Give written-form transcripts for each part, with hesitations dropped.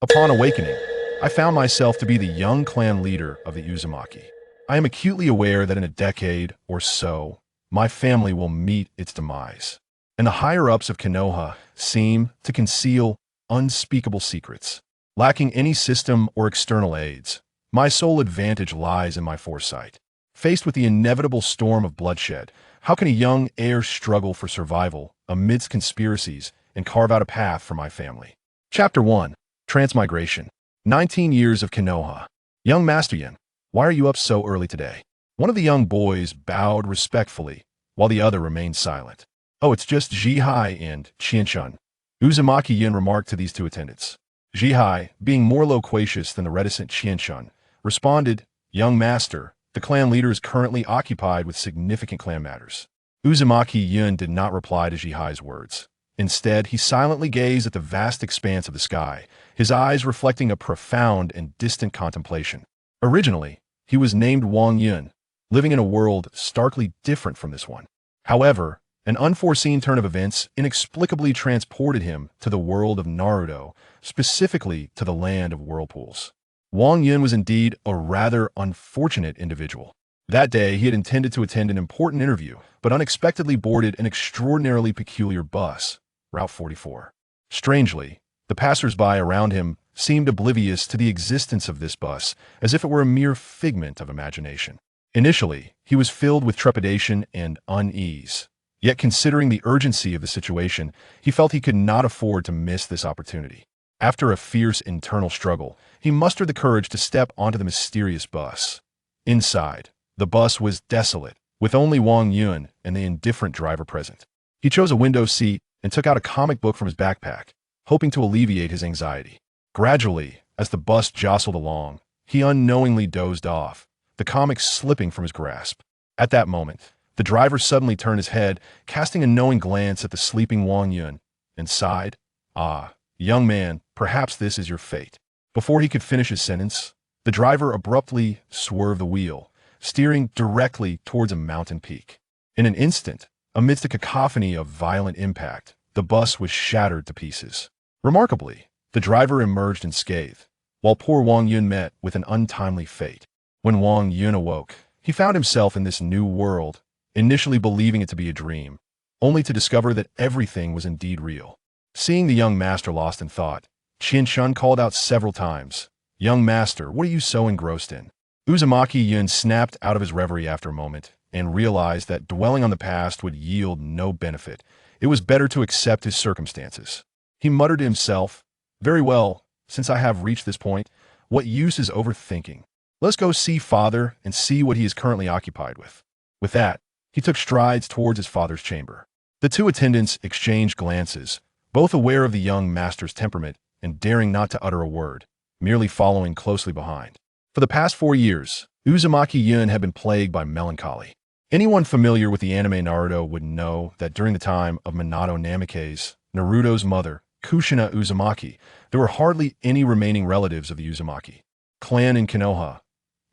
Upon awakening, I found myself to be the young clan leader of the Uzumaki. I am acutely aware that in a decade or so, my family will meet its demise, and the higher-ups of Konoha seem to conceal unspeakable secrets. Lacking any system or external aids, my sole advantage lies in my foresight. Faced with the inevitable storm of bloodshed, how can a young heir struggle for survival amidst conspiracies and carve out a path for my family? Chapter 1. Transmigration. 19 years of Konoha. Young Master Yin, why are you up so early today? One of the young boys bowed respectfully, while the other remained silent. Oh, it's just Jihai and Qianshun, Uzumaki Yin remarked to these two attendants. Jihai, being more loquacious than the reticent Qianshun, responded, Young Master, the clan leader is currently occupied with significant clan matters. Uzumaki Yin did not reply to Jihai's words. Instead, he silently gazed at the vast expanse of the sky, his eyes reflecting a profound and distant contemplation. Originally, he was named Wang Yun, living in a world starkly different from this one. However, an unforeseen turn of events inexplicably transported him to the world of Naruto, specifically to the land of whirlpools. Wang Yun was indeed a rather unfortunate individual. That day, he had intended to attend an important interview, but unexpectedly boarded an extraordinarily peculiar bus, Route 44. Strangely, the passers-by around him seemed oblivious to the existence of this bus, as if it were a mere figment of imagination. Initially, he was filled with trepidation and unease. Yet considering the urgency of the situation, he felt he could not afford to miss this opportunity. After a fierce internal struggle, he mustered the courage to step onto the mysterious bus. Inside, the bus was desolate, with only Wang Yun and the indifferent driver present. He chose a window seat and took out a comic book from his backpack, hoping to alleviate his anxiety. Gradually, as the bus jostled along, he unknowingly dozed off, the comic slipping from his grasp. At that moment, the driver suddenly turned his head, casting a knowing glance at the sleeping Wang Yun, and sighed, Ah, young man, perhaps this is your fate. Before he could finish his sentence, the driver abruptly swerved the wheel, steering directly towards a mountain peak. In an instant, amidst a cacophony of violent impact, the bus was shattered to pieces. Remarkably, the driver emerged unscathed, while poor Wang Yun met with an untimely fate. When Wang Yun awoke, he found himself in this new world, initially believing it to be a dream, only to discover that everything was indeed real. Seeing the young master lost in thought, Qianshun called out several times, Young master, what are you so engrossed in? Uzumaki Yun snapped out of his reverie after a moment, and realized that dwelling on the past would yield no benefit. It was better to accept his circumstances. He muttered to himself, Very well, since I have reached this point, what use is overthinking? Let's go see father and see what he is currently occupied with. With that, he took strides towards his father's chamber. The two attendants exchanged glances, both aware of the young master's temperament and daring not to utter a word, merely following closely behind. For the past 4 years, Uzumaki Yun had been plagued by melancholy. Anyone familiar with the anime Naruto would know that during the time of Minato Namikaze, Naruto's mother, Kushina Uzumaki, there were hardly any remaining relatives of the Uzumaki clan in Konoha.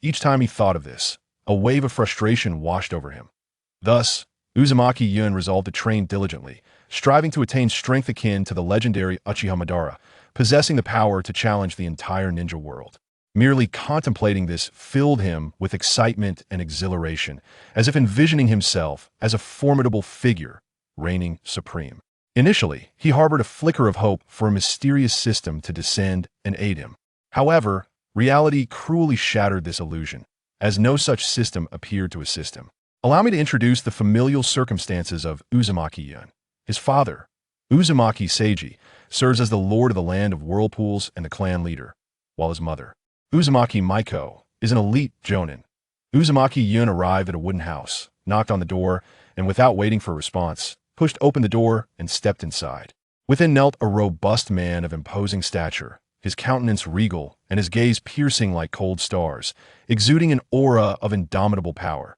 Each time he thought of this, a wave of frustration washed over him. Thus, Uzumaki Yun resolved to train diligently, striving to attain strength akin to the legendary Uchiha Madara, possessing the power to challenge the entire ninja world. Merely contemplating this filled him with excitement and exhilaration, as if envisioning himself as a formidable figure, reigning supreme. Initially, he harbored a flicker of hope for a mysterious system to descend and aid him. However, reality cruelly shattered this illusion, as no such system appeared to assist him. Allow me to introduce the familial circumstances of Uzumaki Yun. His father, Uzumaki Seiji, serves as the lord of the land of whirlpools and the clan leader, while his mother, Uzumaki Maiko, is an elite jonin. Uzumaki Yun arrived at a wooden house, knocked on the door, and without waiting for a response, pushed open the door and stepped inside. Within knelt a robust man of imposing stature, his countenance regal and his gaze piercing like cold stars, exuding an aura of indomitable power.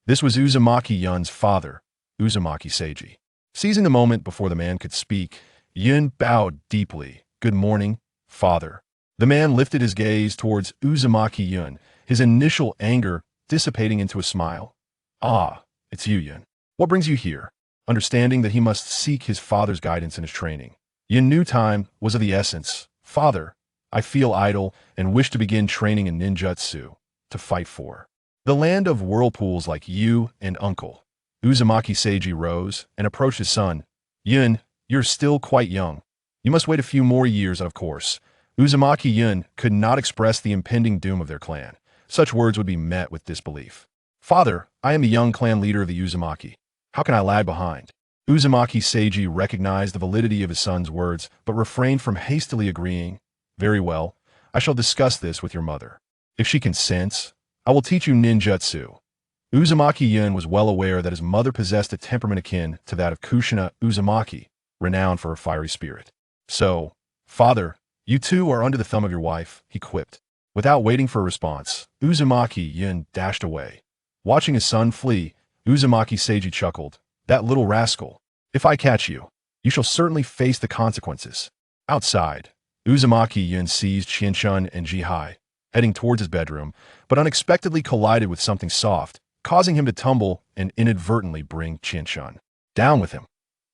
This was Uzumaki Yun's father, Uzumaki Seiji. Seizing the moment before the man could speak, Yun bowed deeply. Good morning, father. The man lifted his gaze towards Uzumaki Yun, his initial anger dissipating into a smile. Ah, it's you, Yun. What brings you here? Understanding that he must seek his father's guidance in his training, Yun knew time was of the essence. Father, I feel idle and wish to begin training in ninjutsu to fight for the land of whirlpools like you and uncle. Uzumaki Seiji rose and approached his son. Yun, you're still quite young. You must wait a few more years, of course. Uzumaki Yun could not express the impending doom of their clan. Such words would be met with disbelief. Father, I am the young clan leader of the Uzumaki. How can I lag behind? Uzumaki Seiji recognized the validity of his son's words, but refrained from hastily agreeing. Very well, I shall discuss this with your mother. If she consents, I will teach you ninjutsu. Uzumaki Yun was well aware that his mother possessed a temperament akin to that of Kushina Uzumaki, renowned for her fiery spirit. So, father, you two are under the thumb of your wife, he quipped. Without waiting for a response, Uzumaki Yun dashed away. Watching his son flee, Uzumaki Seiji chuckled. That little rascal. If I catch you, you shall certainly face the consequences. Outside, Uzumaki Yun seized Qianshun and Jihai, heading towards his bedroom, but unexpectedly collided with something soft, causing him to tumble and inadvertently bring Qianshun down with him.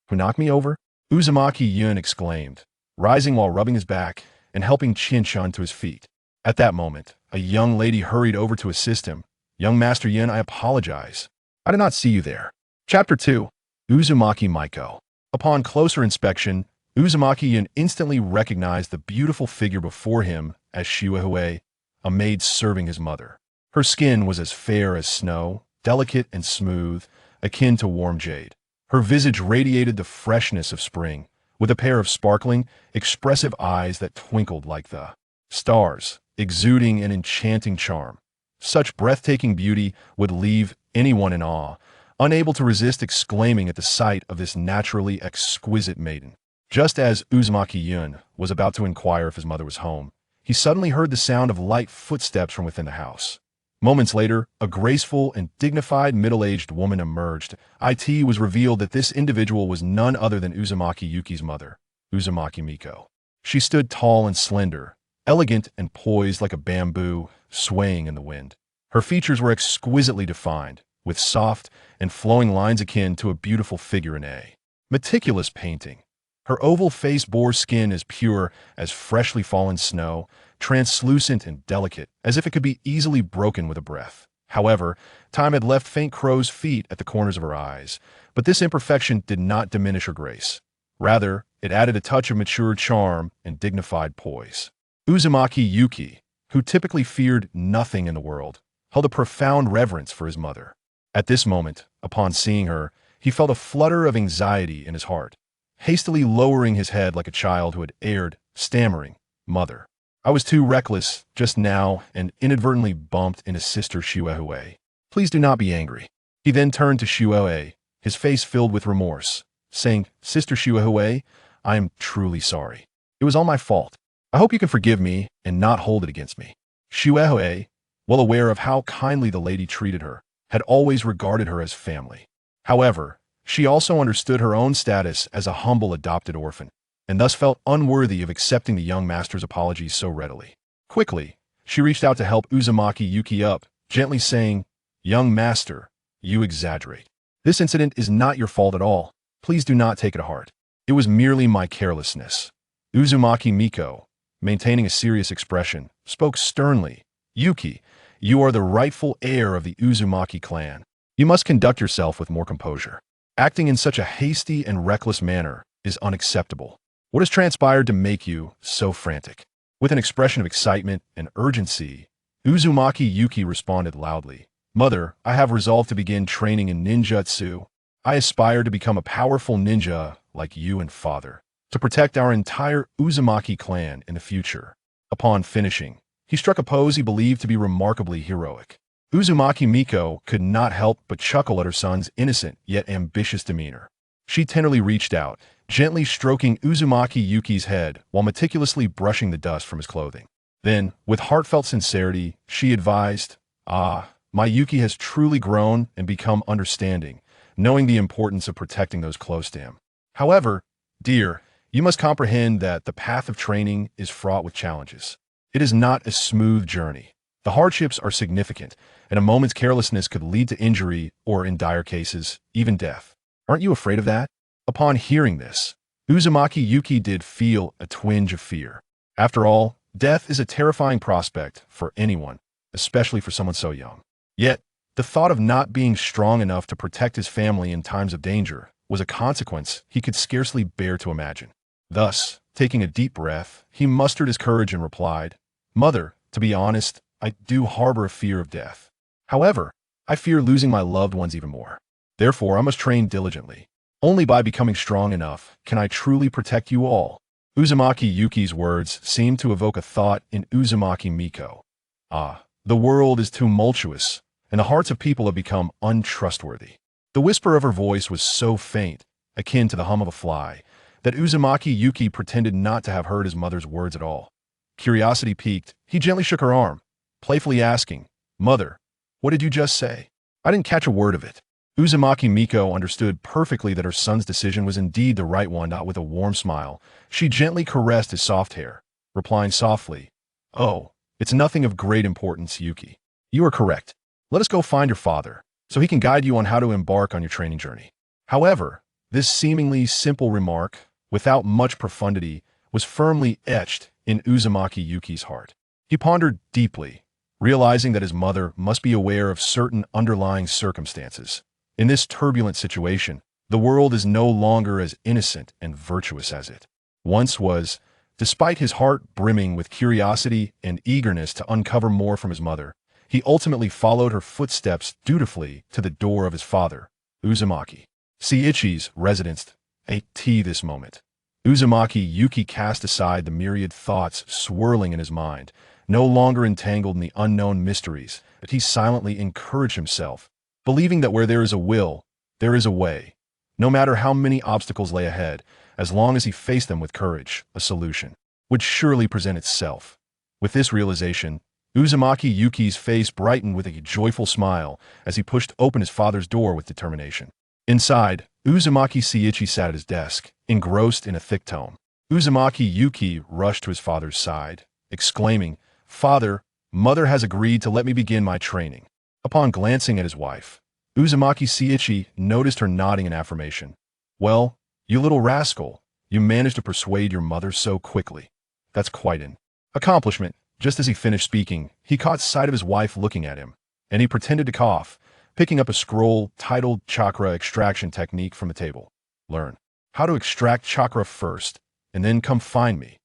Who knocked me over? Uzumaki Yun exclaimed, rising while rubbing his back and helping Qianshun to his feet. At that moment, a young lady hurried over to assist him. Young Master Yun, I apologize. I did not see you there. Chapter 2. Uzumaki Maiko. Upon closer inspection, Uzumaki Yun instantly recognized the beautiful figure before him as Shiwahue, a maid serving his mother. Her skin was as fair as snow, delicate and smooth, akin to warm jade. Her visage radiated the freshness of spring, with a pair of sparkling, expressive eyes that twinkled like the stars, exuding an enchanting charm. Such breathtaking beauty would leave anyone in awe, unable to resist exclaiming at the sight of this naturally exquisite maiden. Just as Uzumaki Yun was about to inquire if his mother was home, he suddenly heard the sound of light footsteps from within the house. Moments later, a graceful and dignified middle-aged woman emerged. It was revealed that this individual was none other than Uzumaki Yuki's mother, Uzumaki Miko. She stood tall and slender, elegant and poised like a bamboo, swaying in the wind. Her features were exquisitely defined, with soft and flowing lines akin to a beautiful figure in a meticulous painting. Her oval face bore skin as pure as freshly fallen snow, translucent and delicate, as if it could be easily broken with a breath. However, time had left faint crow's feet at the corners of her eyes, but this imperfection did not diminish her grace. Rather, it added a touch of mature charm and dignified poise. Uzumaki Yuki, who typically feared nothing in the world, held a profound reverence for his mother. At this moment, upon seeing her, he felt a flutter of anxiety in his heart, hastily lowering his head like a child who had erred, stammering, "Mother, I was too reckless just now and inadvertently bumped into Sister Shiwahue. Please do not be angry." He then turned to Shiwahue, his face filled with remorse, saying, "Sister Shiwahue, I am truly sorry. It was all my fault. I hope you can forgive me and not hold it against me." Shiwahue, well aware of how kindly the lady treated her, had always regarded her as family. However, she also understood her own status as a humble adopted orphan, and thus felt unworthy of accepting the young master's apologies so readily. Quickly, she reached out to help Uzumaki Yuki up, gently saying, "Young master, you exaggerate. This incident is not your fault at all. Please do not take it to heart. It was merely my carelessness." Uzumaki Miko, maintaining a serious expression, spoke sternly. "Yuki, you are the rightful heir of the Uzumaki clan. You must conduct yourself with more composure. Acting in such a hasty and reckless manner is unacceptable. What has transpired to make you so frantic?" With an expression of excitement and urgency, Uzumaki Yuki responded loudly, "Mother, I have resolved to begin training in ninjutsu. I aspire to become a powerful ninja like you and father, to protect our entire Uzumaki clan in the future." Upon finishing, he struck a pose he believed to be remarkably heroic. Uzumaki Miko could not help but chuckle at her son's innocent yet ambitious demeanor. She tenderly reached out, gently stroking Uzumaki Yuki's head while meticulously brushing the dust from his clothing. Then, with heartfelt sincerity, she advised, "My Yuki has truly grown and become understanding, knowing the importance of protecting those close to him. However, dear, you must comprehend that the path of training is fraught with challenges. It is not a smooth journey. The hardships are significant, and a moment's carelessness could lead to injury or, in dire cases, even death. Aren't you afraid of that?" Upon hearing this, Uzumaki Yuki did feel a twinge of fear. After all, Death is a terrifying prospect for anyone, especially for someone so young. Yet, the thought of not being strong enough to protect his family in times of danger was a consequence he could scarcely bear to imagine. Thus, taking a deep breath, he mustered his courage and replied, "Mother, to be honest, I do harbor a fear of death. However, I fear losing my loved ones even more. Therefore, I must train diligently. Only by becoming strong enough can I truly protect you all." Uzumaki Yuki's words seemed to evoke a thought in Uzumaki Miko. Ah, the world is tumultuous, and the hearts of people have become untrustworthy. The whisper of her voice was so faint, akin to the hum of a fly, that Uzumaki Yuki pretended not to have heard his mother's words at all. Curiosity piqued, he gently shook her arm, playfully asking, "Mother, what did you just say?" "I didn't catch a word of it." Uzumaki Miko understood perfectly that her son's decision was indeed the right one. With a warm smile, she gently caressed his soft hair, replying softly, "Oh, it's nothing of great importance, Yuki. You are correct. Let us go find your father, so he can guide you on how to embark on your training journey." However, this seemingly simple remark, without much profundity, was firmly etched in Uzumaki Yuki's heart. He pondered deeply, realizing that his mother must be aware of certain underlying circumstances. In this turbulent situation, the world is no longer as innocent and virtuous as it once was. Despite his heart brimming with curiosity and eagerness to uncover more from his mother, he ultimately followed her footsteps dutifully to the door of his father, Uzumaki Seiichi's residence. At this moment, Uzumaki Yuki cast aside the myriad thoughts swirling in his mind, no longer entangled in the unknown mysteries, but he silently encouraged himself, believing that where there is a will, there is a way. No matter how many obstacles lay ahead, as long as he faced them with courage, a solution would surely present itself. With this realization, Uzumaki Yuki's face brightened with a joyful smile as he pushed open his father's door with determination. Inside, Uzumaki Seiichi sat at his desk, engrossed in a thick tome. Uzumaki Yuki rushed to his father's side, exclaiming, "Father, Mother has agreed to let me begin my training." Upon glancing at his wife, Uzumaki Seiichi noticed her nodding in affirmation. "Well, you little rascal, you managed to persuade your mother so quickly. That's quite an accomplishment." Just as he finished speaking, he caught sight of his wife looking at him, and he pretended to cough, picking up a scroll titled Chakra Extraction Technique from the table. "Learn how to extract chakra first, and then come find me."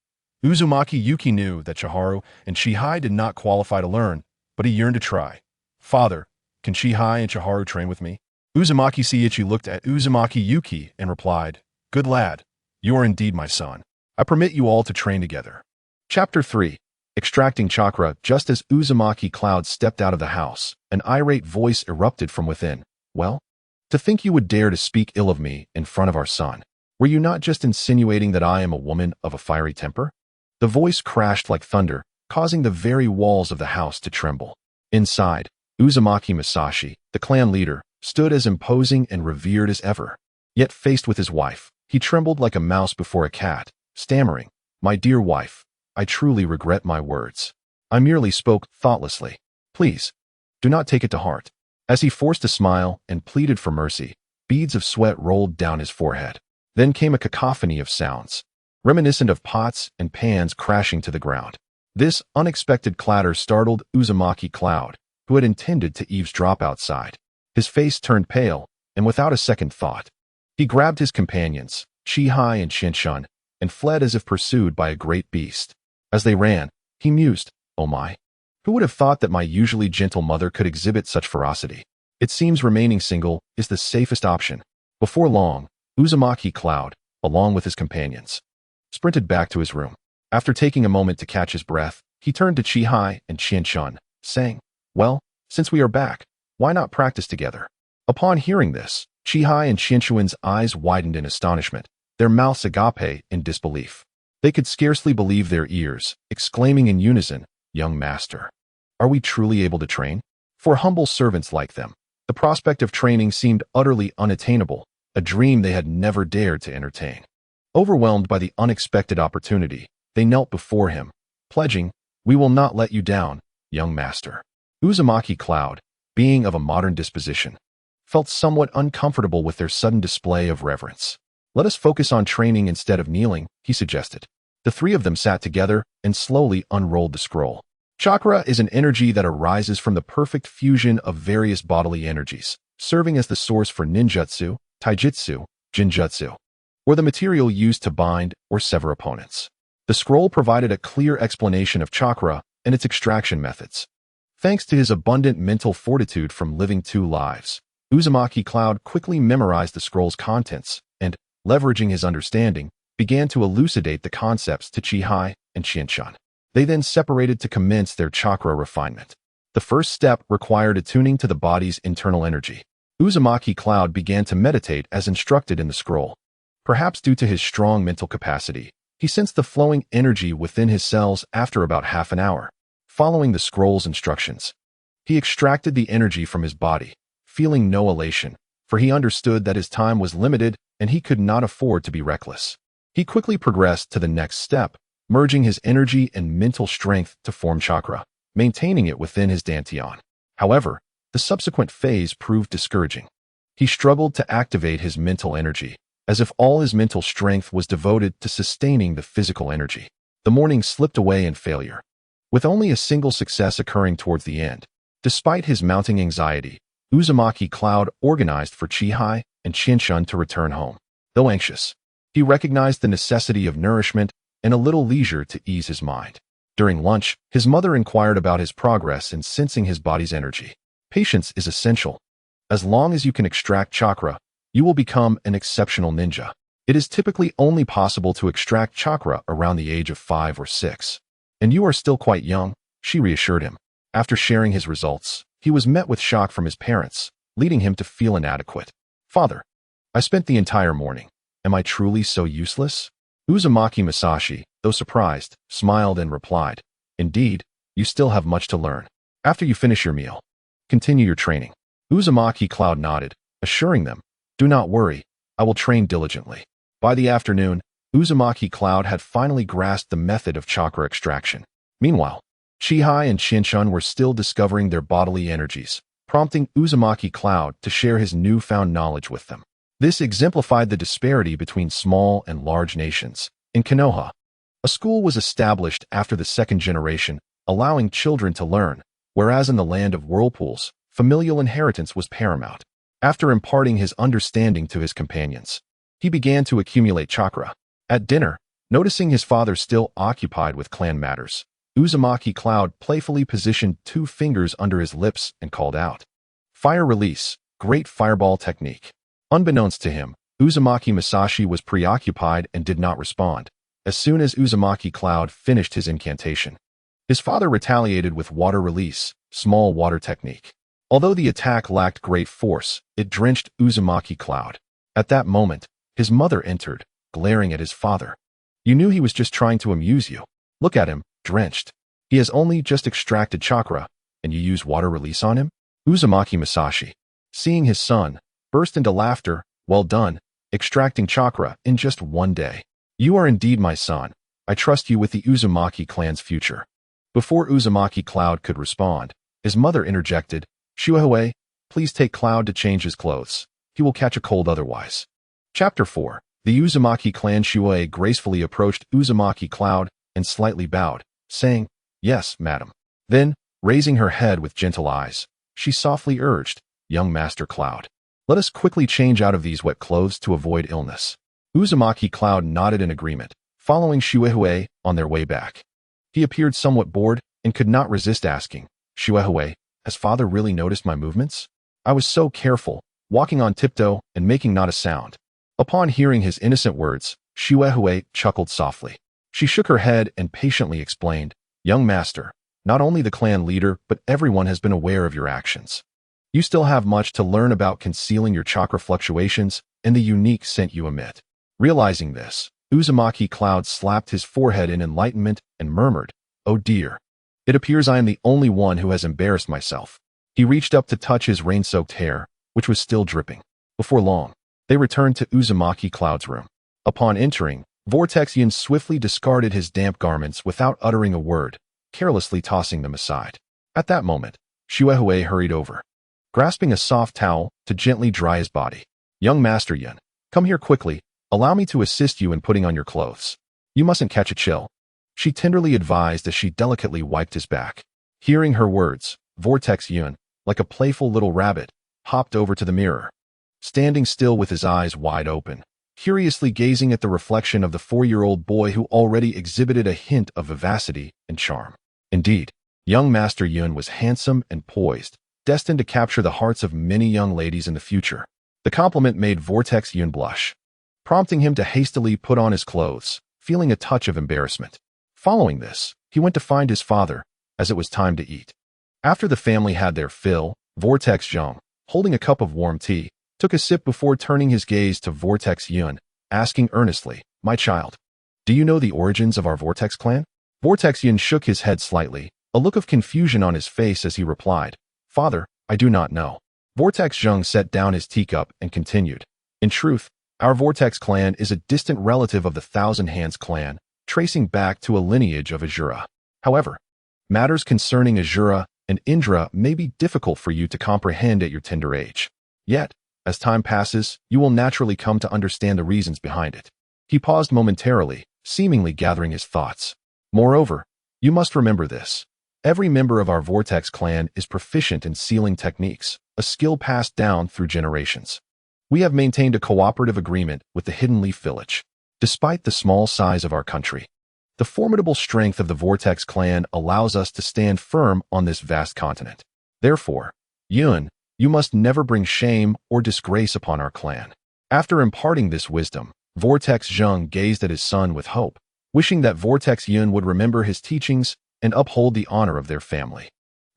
Uzumaki Yuki knew that Chiharu and Chihai did not qualify to learn, but he yearned to try. "Father, can Chihai and Chiharu train with me?" Uzumaki Seiichi looked at Uzumaki Yuki and replied, "Good lad, you are indeed my son. I permit you all to train together." Chapter 3. Extracting Chakra. Just as Uzumaki Cloud stepped out of the house, an irate voice erupted from within. "Well, to think you would dare to speak ill of me in front of our son. Were you not just insinuating that I am a woman of a fiery temper?" The voice crashed like thunder, causing the very walls of the house to tremble. Inside, Uzumaki Masashi, the clan leader, stood as imposing and revered as ever. Yet faced with his wife, he trembled like a mouse before a cat, stammering, "My dear wife, I truly regret my words. I merely spoke thoughtlessly. Please, do not take it to heart." As he forced a smile and pleaded for mercy, beads of sweat rolled down his forehead. Then came a cacophony of sounds, reminiscent of pots and pans crashing to the ground. This unexpected clatter startled Uzumaki Cloud, who had intended to eavesdrop outside. His face turned pale, and without a second thought, he grabbed his companions, Chihai and Shinshin, and fled as if pursued by a great beast. As they ran, he mused, "Oh my, who would have thought that my usually gentle mother could exhibit such ferocity? It seems remaining single is the safest option." Before long, Uzumaki Cloud, along with his companions, sprinted back to his room. After taking a moment to catch his breath, he turned to Chihai and Shinshin, saying, "Well, since we are back, why not practice together?" Upon hearing this, Chihai and Shinshin's eyes widened in astonishment, their mouths agape in disbelief. They could scarcely believe their ears, exclaiming in unison, "Young master, are we truly able to train?" For humble servants like them, the prospect of training seemed utterly unattainable, a dream they had never dared to entertain. Overwhelmed by the unexpected opportunity, they knelt before him, pledging, "We will not let you down, young master." Uzumaki Cloud, being of a modern disposition, felt somewhat uncomfortable with their sudden display of reverence. "Let us focus on training instead of kneeling," he suggested. The three of them sat together and slowly unrolled the scroll. Chakra is an energy that arises from the perfect fusion of various bodily energies, serving as the source for ninjutsu, taijutsu, jinjutsu, or the material used to bind or sever opponents. The scroll provided a clear explanation of chakra and its extraction methods. Thanks to his abundant mental fortitude from living two lives, Uzumaki Cloud quickly memorized the scroll's contents and, leveraging his understanding, began to elucidate the concepts to Chihai and Shinshan. They then separated to commence their chakra refinement. The first step required attuning to the body's internal energy. Uzumaki Cloud began to meditate as instructed in the scroll. Perhaps due to his strong mental capacity, he sensed the flowing energy within his cells after about half an hour. Following the scroll's instructions, he extracted the energy from his body, feeling no elation, for he understood that his time was limited and he could not afford to be reckless. He quickly progressed to the next step, merging his energy and mental strength to form chakra, maintaining it within his dantian. However, the subsequent phase proved discouraging. He struggled to activate his mental energy, as if all his mental strength was devoted to sustaining the physical energy. The morning slipped away in failure, with only a single success occurring towards the end. Despite his mounting anxiety, Uzumaki Cloud organized for Chihai and Shinshan to return home. Though anxious, he recognized the necessity of nourishment and a little leisure to ease his mind. During lunch, his mother inquired about his progress in sensing his body's energy. Patience is essential. As long as you can extract chakra, you will become an exceptional ninja. It is typically only possible to extract chakra around the age of 5 or 6. And you are still quite young, she reassured him. After sharing his results, he was met with shock from his parents, leading him to feel inadequate. Father, I spent the entire morning. Am I truly so useless? Uzumaki Masashi, though surprised, smiled and replied, Indeed, you still have much to learn. After you finish your meal, continue your training. Uzumaki Cloud nodded, assuring them, Do not worry, I will train diligently. By the afternoon, Uzumaki Cloud had finally grasped the method of chakra extraction. Meanwhile, Chihai and Shinshan were still discovering their bodily energies, prompting Uzumaki Cloud to share his newfound knowledge with them. This exemplified the disparity between small and large nations. In Konoha, a school was established after the second generation, allowing children to learn, whereas in the land of whirlpools, familial inheritance was paramount. After imparting his understanding to his companions, he began to accumulate chakra. At dinner, noticing his father still occupied with clan matters, Uzumaki Cloud playfully positioned 2 fingers under his lips and called out, Fire release, great fireball technique. Unbeknownst to him, Uzumaki Masashi was preoccupied and did not respond. As soon as Uzumaki Cloud finished his incantation, his father retaliated with water release, small water technique. Although the attack lacked great force, it drenched Uzumaki Cloud. At that moment, his mother entered, glaring at his father. You knew he was just trying to amuse you. Look at him, drenched. He has only just extracted chakra, and you use water release on him? Uzumaki Masashi, seeing his son, burst into laughter. Well done, extracting chakra in just 1 day. You are indeed my son. I trust you with the Uzumaki clan's future. Before Uzumaki Cloud could respond, his mother interjected, Shuehue, please take Cloud to change his clothes. He will catch a cold otherwise. Chapter 4. The Uzumaki clan. Shuehue gracefully approached Uzumaki Cloud and slightly bowed, saying, Yes, madam. Then, raising her head with gentle eyes, she softly urged, Young Master Cloud, let us quickly change out of these wet clothes to avoid illness. Uzumaki Cloud nodded in agreement, following Shuehue on their way back. He appeared somewhat bored and could not resist asking, Shuehue, has father really noticed my movements? I was so careful, walking on tiptoe and making not a sound. Upon hearing his innocent words, Shuehue chuckled softly. She shook her head and patiently explained, Young master, not only the clan leader but everyone has been aware of your actions. You still have much to learn about concealing your chakra fluctuations and the unique scent you emit. Realizing this, Uzumaki Cloud slapped his forehead in enlightenment and murmured, Oh dear. It appears I am the only one who has embarrassed myself. He reached up to touch his rain-soaked hair, which was still dripping. Before long, they returned to Uzumaki Cloud's room. Upon entering, Vortexian swiftly discarded his damp garments without uttering a word, carelessly tossing them aside. At that moment, Shuehue hurried over, grasping a soft towel to gently dry his body. Young Master Yin, come here quickly. Allow me to assist you in putting on your clothes. You mustn't catch a chill," she tenderly advised as she delicately wiped his back. Hearing her words, Vortex Yun, like a playful little rabbit, hopped over to the mirror. Standing still with his eyes wide open, curiously gazing at the reflection of the 4-year-old boy who already exhibited a hint of vivacity and charm. Indeed, young Master Yun was handsome and poised, destined to capture the hearts of many young ladies in the future. The compliment made Vortex Yun blush, prompting him to hastily put on his clothes, feeling a touch of embarrassment. Following this, he went to find his father, as it was time to eat. After the family had their fill, Vortex Zheng, holding a cup of warm tea, took a sip before turning his gaze to Vortex Yun, asking earnestly, "My child, do you know the origins of our Vortex clan?" Vortex Yun shook his head slightly, a look of confusion on his face as he replied, "Father, I do not know." Vortex Zheng set down his teacup and continued, "In truth, our Vortex clan is a distant relative of the Thousand Hands clan, tracing back to a lineage of Azura. However, matters concerning Azura and Indra may be difficult for you to comprehend at your tender age. Yet, as time passes, you will naturally come to understand the reasons behind it." He paused momentarily, seemingly gathering his thoughts. "Moreover, you must remember this. Every member of our Vortex clan is proficient in sealing techniques, a skill passed down through generations. We have maintained a cooperative agreement with the Hidden Leaf Village. Despite the small size of our country, the formidable strength of the Vortex clan allows us to stand firm on this vast continent. Therefore, Yun, you must never bring shame or disgrace upon our clan." After imparting this wisdom, Vortex Zheng gazed at his son with hope, wishing that Vortex Yun would remember his teachings and uphold the honor of their family.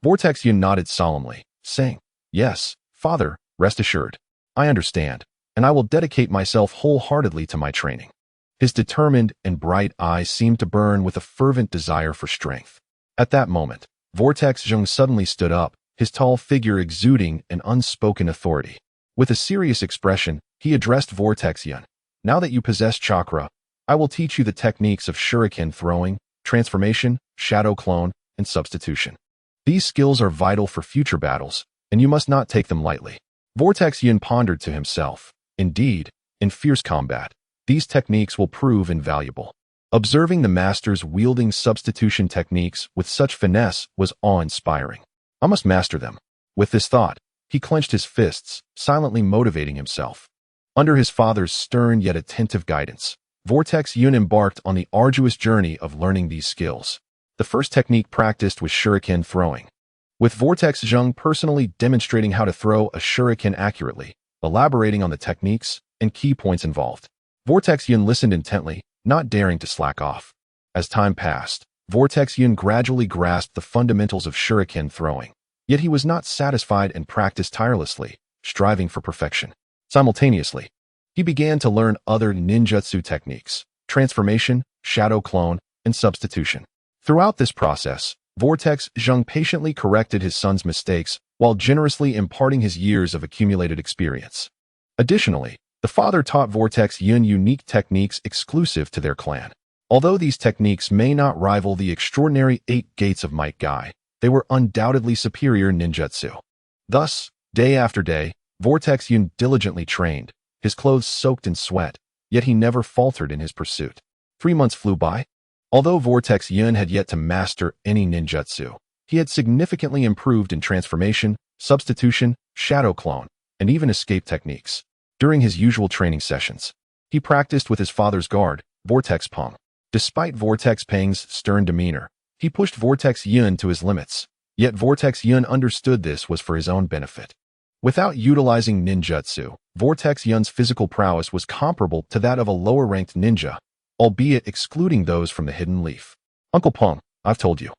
Vortex Yun nodded solemnly, saying, "Yes, father, rest assured. I understand, and I will dedicate myself wholeheartedly to my training." His determined and bright eyes seemed to burn with a fervent desire for strength. At that moment, Vortex Zheng suddenly stood up, his tall figure exuding an unspoken authority. With a serious expression, he addressed Vortex Yun. "Now that you possess chakra, I will teach you the techniques of shuriken throwing, transformation, shadow clone, and substitution. These skills are vital for future battles, and you must not take them lightly." Vortex Yun pondered to himself. Indeed, in fierce combat, these techniques will prove invaluable. Observing the masters wielding substitution techniques with such finesse was awe-inspiring. I must master them. With this thought, he clenched his fists, silently motivating himself. Under his father's stern yet attentive guidance, Vortex Yun embarked on the arduous journey of learning these skills. The first technique practiced was shuriken throwing, with Vortex Zheng personally demonstrating how to throw a shuriken accurately, elaborating on the techniques and key points involved. Vortex Yun listened intently, not daring to slack off. As time passed, Vortex Yun gradually grasped the fundamentals of shuriken throwing, yet he was not satisfied and practiced tirelessly, striving for perfection. Simultaneously, he began to learn other ninjutsu techniques, transformation, shadow clone, and substitution. Throughout this process, Vortex Zheng patiently corrected his son's mistakes while generously imparting his years of accumulated experience. Additionally, the father taught Vortex Yun unique techniques exclusive to their clan. Although these techniques may not rival the extraordinary 8 Gates of Might Guy, they were undoubtedly superior ninjutsu. Thus, day after day, Vortex Yun diligently trained, his clothes soaked in sweat, yet he never faltered in his pursuit. 3 months flew by. Although Vortex Yun had yet to master any ninjutsu, he had significantly improved in transformation, substitution, shadow clone, and even escape techniques. During his usual training sessions, he practiced with his father's guard, Vortex Peng. Despite Vortex Peng's stern demeanor, he pushed Vortex Yun to his limits, yet Vortex Yun understood this was for his own benefit. Without utilizing ninjutsu, Vortex Yun's physical prowess was comparable to that of a lower-ranked ninja, albeit excluding those from the Hidden Leaf. "Uncle Peng, I've told you.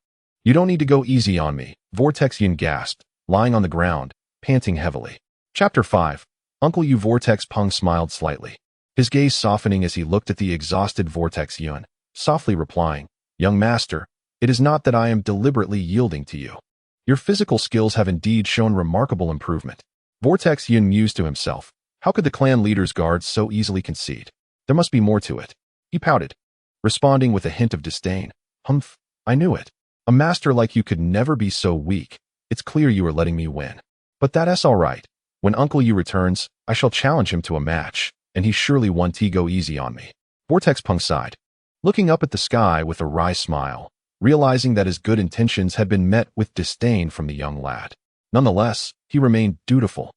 You don't need to go easy on me," Vortex Yun gasped, lying on the ground, panting heavily. Chapter 5. Uncle Yu. Vortex Peng smiled slightly, his gaze softening as he looked at the exhausted Vortex Yun, softly replying, "Young master, it is not that I am deliberately yielding to you. Your physical skills have indeed shown remarkable improvement." Vortex Yun mused to himself, how could the clan leader's guards so easily concede? There must be more to it. He pouted, responding with a hint of disdain. "Humph, I knew it. A master like you could never be so weak. It's clear you are letting me win. But that's all right. When Uncle Yu returns, I shall challenge him to a match, and he surely won't go easy on me." Vortex Peng sighed. looking up at the sky with a wry smile, realizing that his good intentions had been met with disdain from the young lad. Nonetheless, he remained dutiful,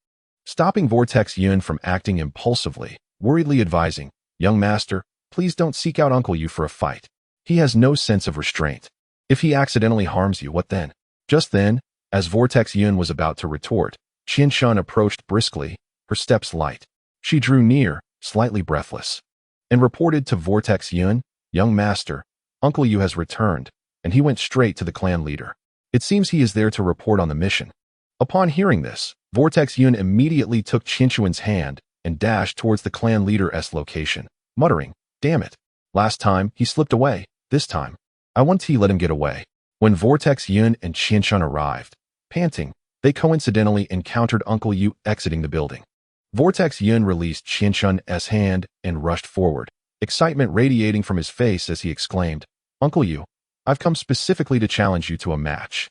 stopping Vortex Yun from acting impulsively, worriedly advising, "Young master, please don't seek out Uncle Yu for a fight. He has no sense of restraint. If he accidentally harms you, what then?" Just then, as Vortex Yun was about to retort, Qianshun approached briskly, her steps light. She drew near, slightly breathless, and reported to Vortex Yun, "Young master, Uncle Yu has returned," and he went straight to the clan leader. "It seems he is there to report on the mission." Upon hearing this, Vortex Yun immediately took Qianshun's hand and dashed towards the clan leader's location, muttering, "Damn it. Last time, he slipped away. This time, I want to let him get away." When Vortex Yun and Qianshun arrived, panting, they coincidentally encountered Uncle Yu exiting the building. Vortex Yun released Qianshun's hand and rushed forward, excitement radiating from his face as he exclaimed, "Uncle Yu, I've come specifically to challenge you to a match.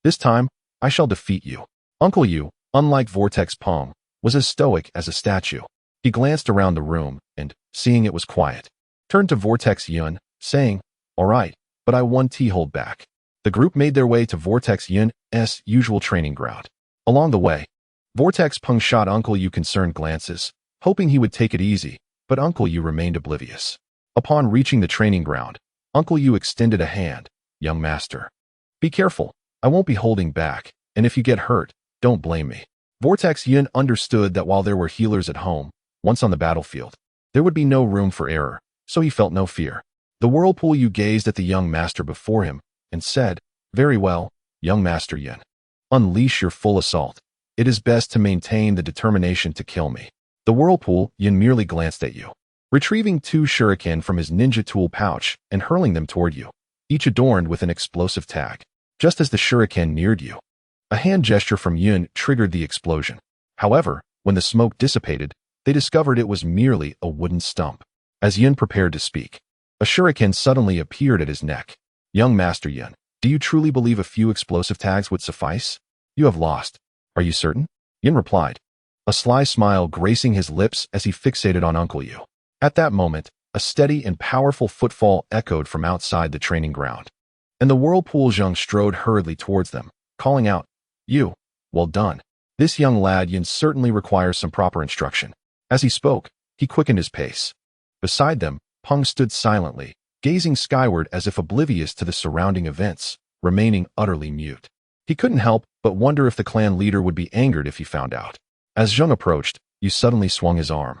This time, I shall defeat you." Uncle Yu, unlike Vortex Pong, was as stoic as a statue. He glanced around the room and, seeing it was quiet, turned to Vortex Yun, saying, "All right, but I want to hold back." The group made their way to Vortex Yun's usual training ground. Along the way, Vortex Pong shot Uncle Yu concerned glances, hoping he would take it easy, but Uncle Yu remained oblivious. Upon reaching the training ground, Uncle Yu extended a hand, "Young master, be careful. I won't be holding back, and if you get hurt, don't blame me." Vortex Yun understood that while there were healers at home, once on the battlefield, there would be no room for error, so he felt no fear. The Whirlpool Yu gazed at the young master before him and said, "Very well, young master Yun. Unleash your full assault. It is best to maintain the determination to kill me." The Whirlpool Yun merely glanced at you, retrieving 2 shuriken from his ninja tool pouch and hurling them toward you, each adorned with an explosive tag. Just as the shuriken neared you, a hand gesture from Yun triggered the explosion. However, when the smoke dissipated, they discovered it was merely a wooden stump. As Yun prepared to speak, a shuriken suddenly appeared at his neck. "Young master Yun, do you truly believe a few explosive tags would suffice? You have lost. Are you certain?" Yun replied, a sly smile gracing his lips as he fixated on Uncle Yu. At that moment, a steady and powerful footfall echoed from outside the training ground, and the Whirlpool Zheng strode hurriedly towards them, calling out, "You, well done. This young lad Yun certainly requires some proper instruction." As he spoke, he quickened his pace. Beside them, Peng stood silently, gazing skyward as if oblivious to the surrounding events, remaining utterly mute. He couldn't help but wonder if the clan leader would be angered if he found out. As Zheng approached, Yu suddenly swung his arm,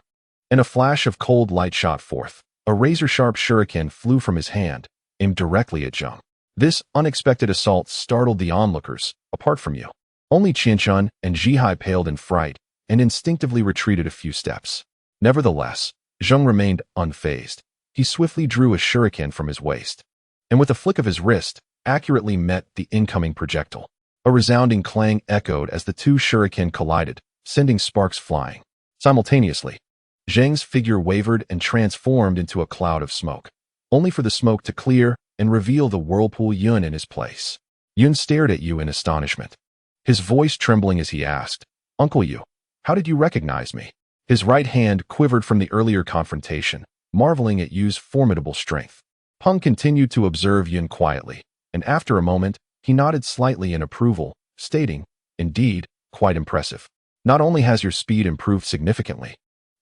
and a flash of cold light shot forth. A razor-sharp shuriken flew from his hand, aimed directly at Zheng. This unexpected assault startled the onlookers, apart from Yu. Only Qianshun and Zhihai paled in fright and instinctively retreated a few steps. Nevertheless, Zheng remained unfazed. He swiftly drew a shuriken from his waist, and with a flick of his wrist, accurately met the incoming projectile. A resounding clang echoed as the 2 shuriken collided, sending sparks flying. Simultaneously, Zheng's figure wavered and transformed into a cloud of smoke, only for the smoke to clear and reveal the Whirlpool Yun in his place. Yun stared at Yu in astonishment, his voice trembling as he asked, "Uncle Yu, how did you recognize me?" His right hand quivered from the earlier confrontation, marveling at Yu's formidable strength. Peng continued to observe Yun quietly, and after a moment, he nodded slightly in approval, stating, "Indeed, quite impressive. Not only has your speed improved significantly,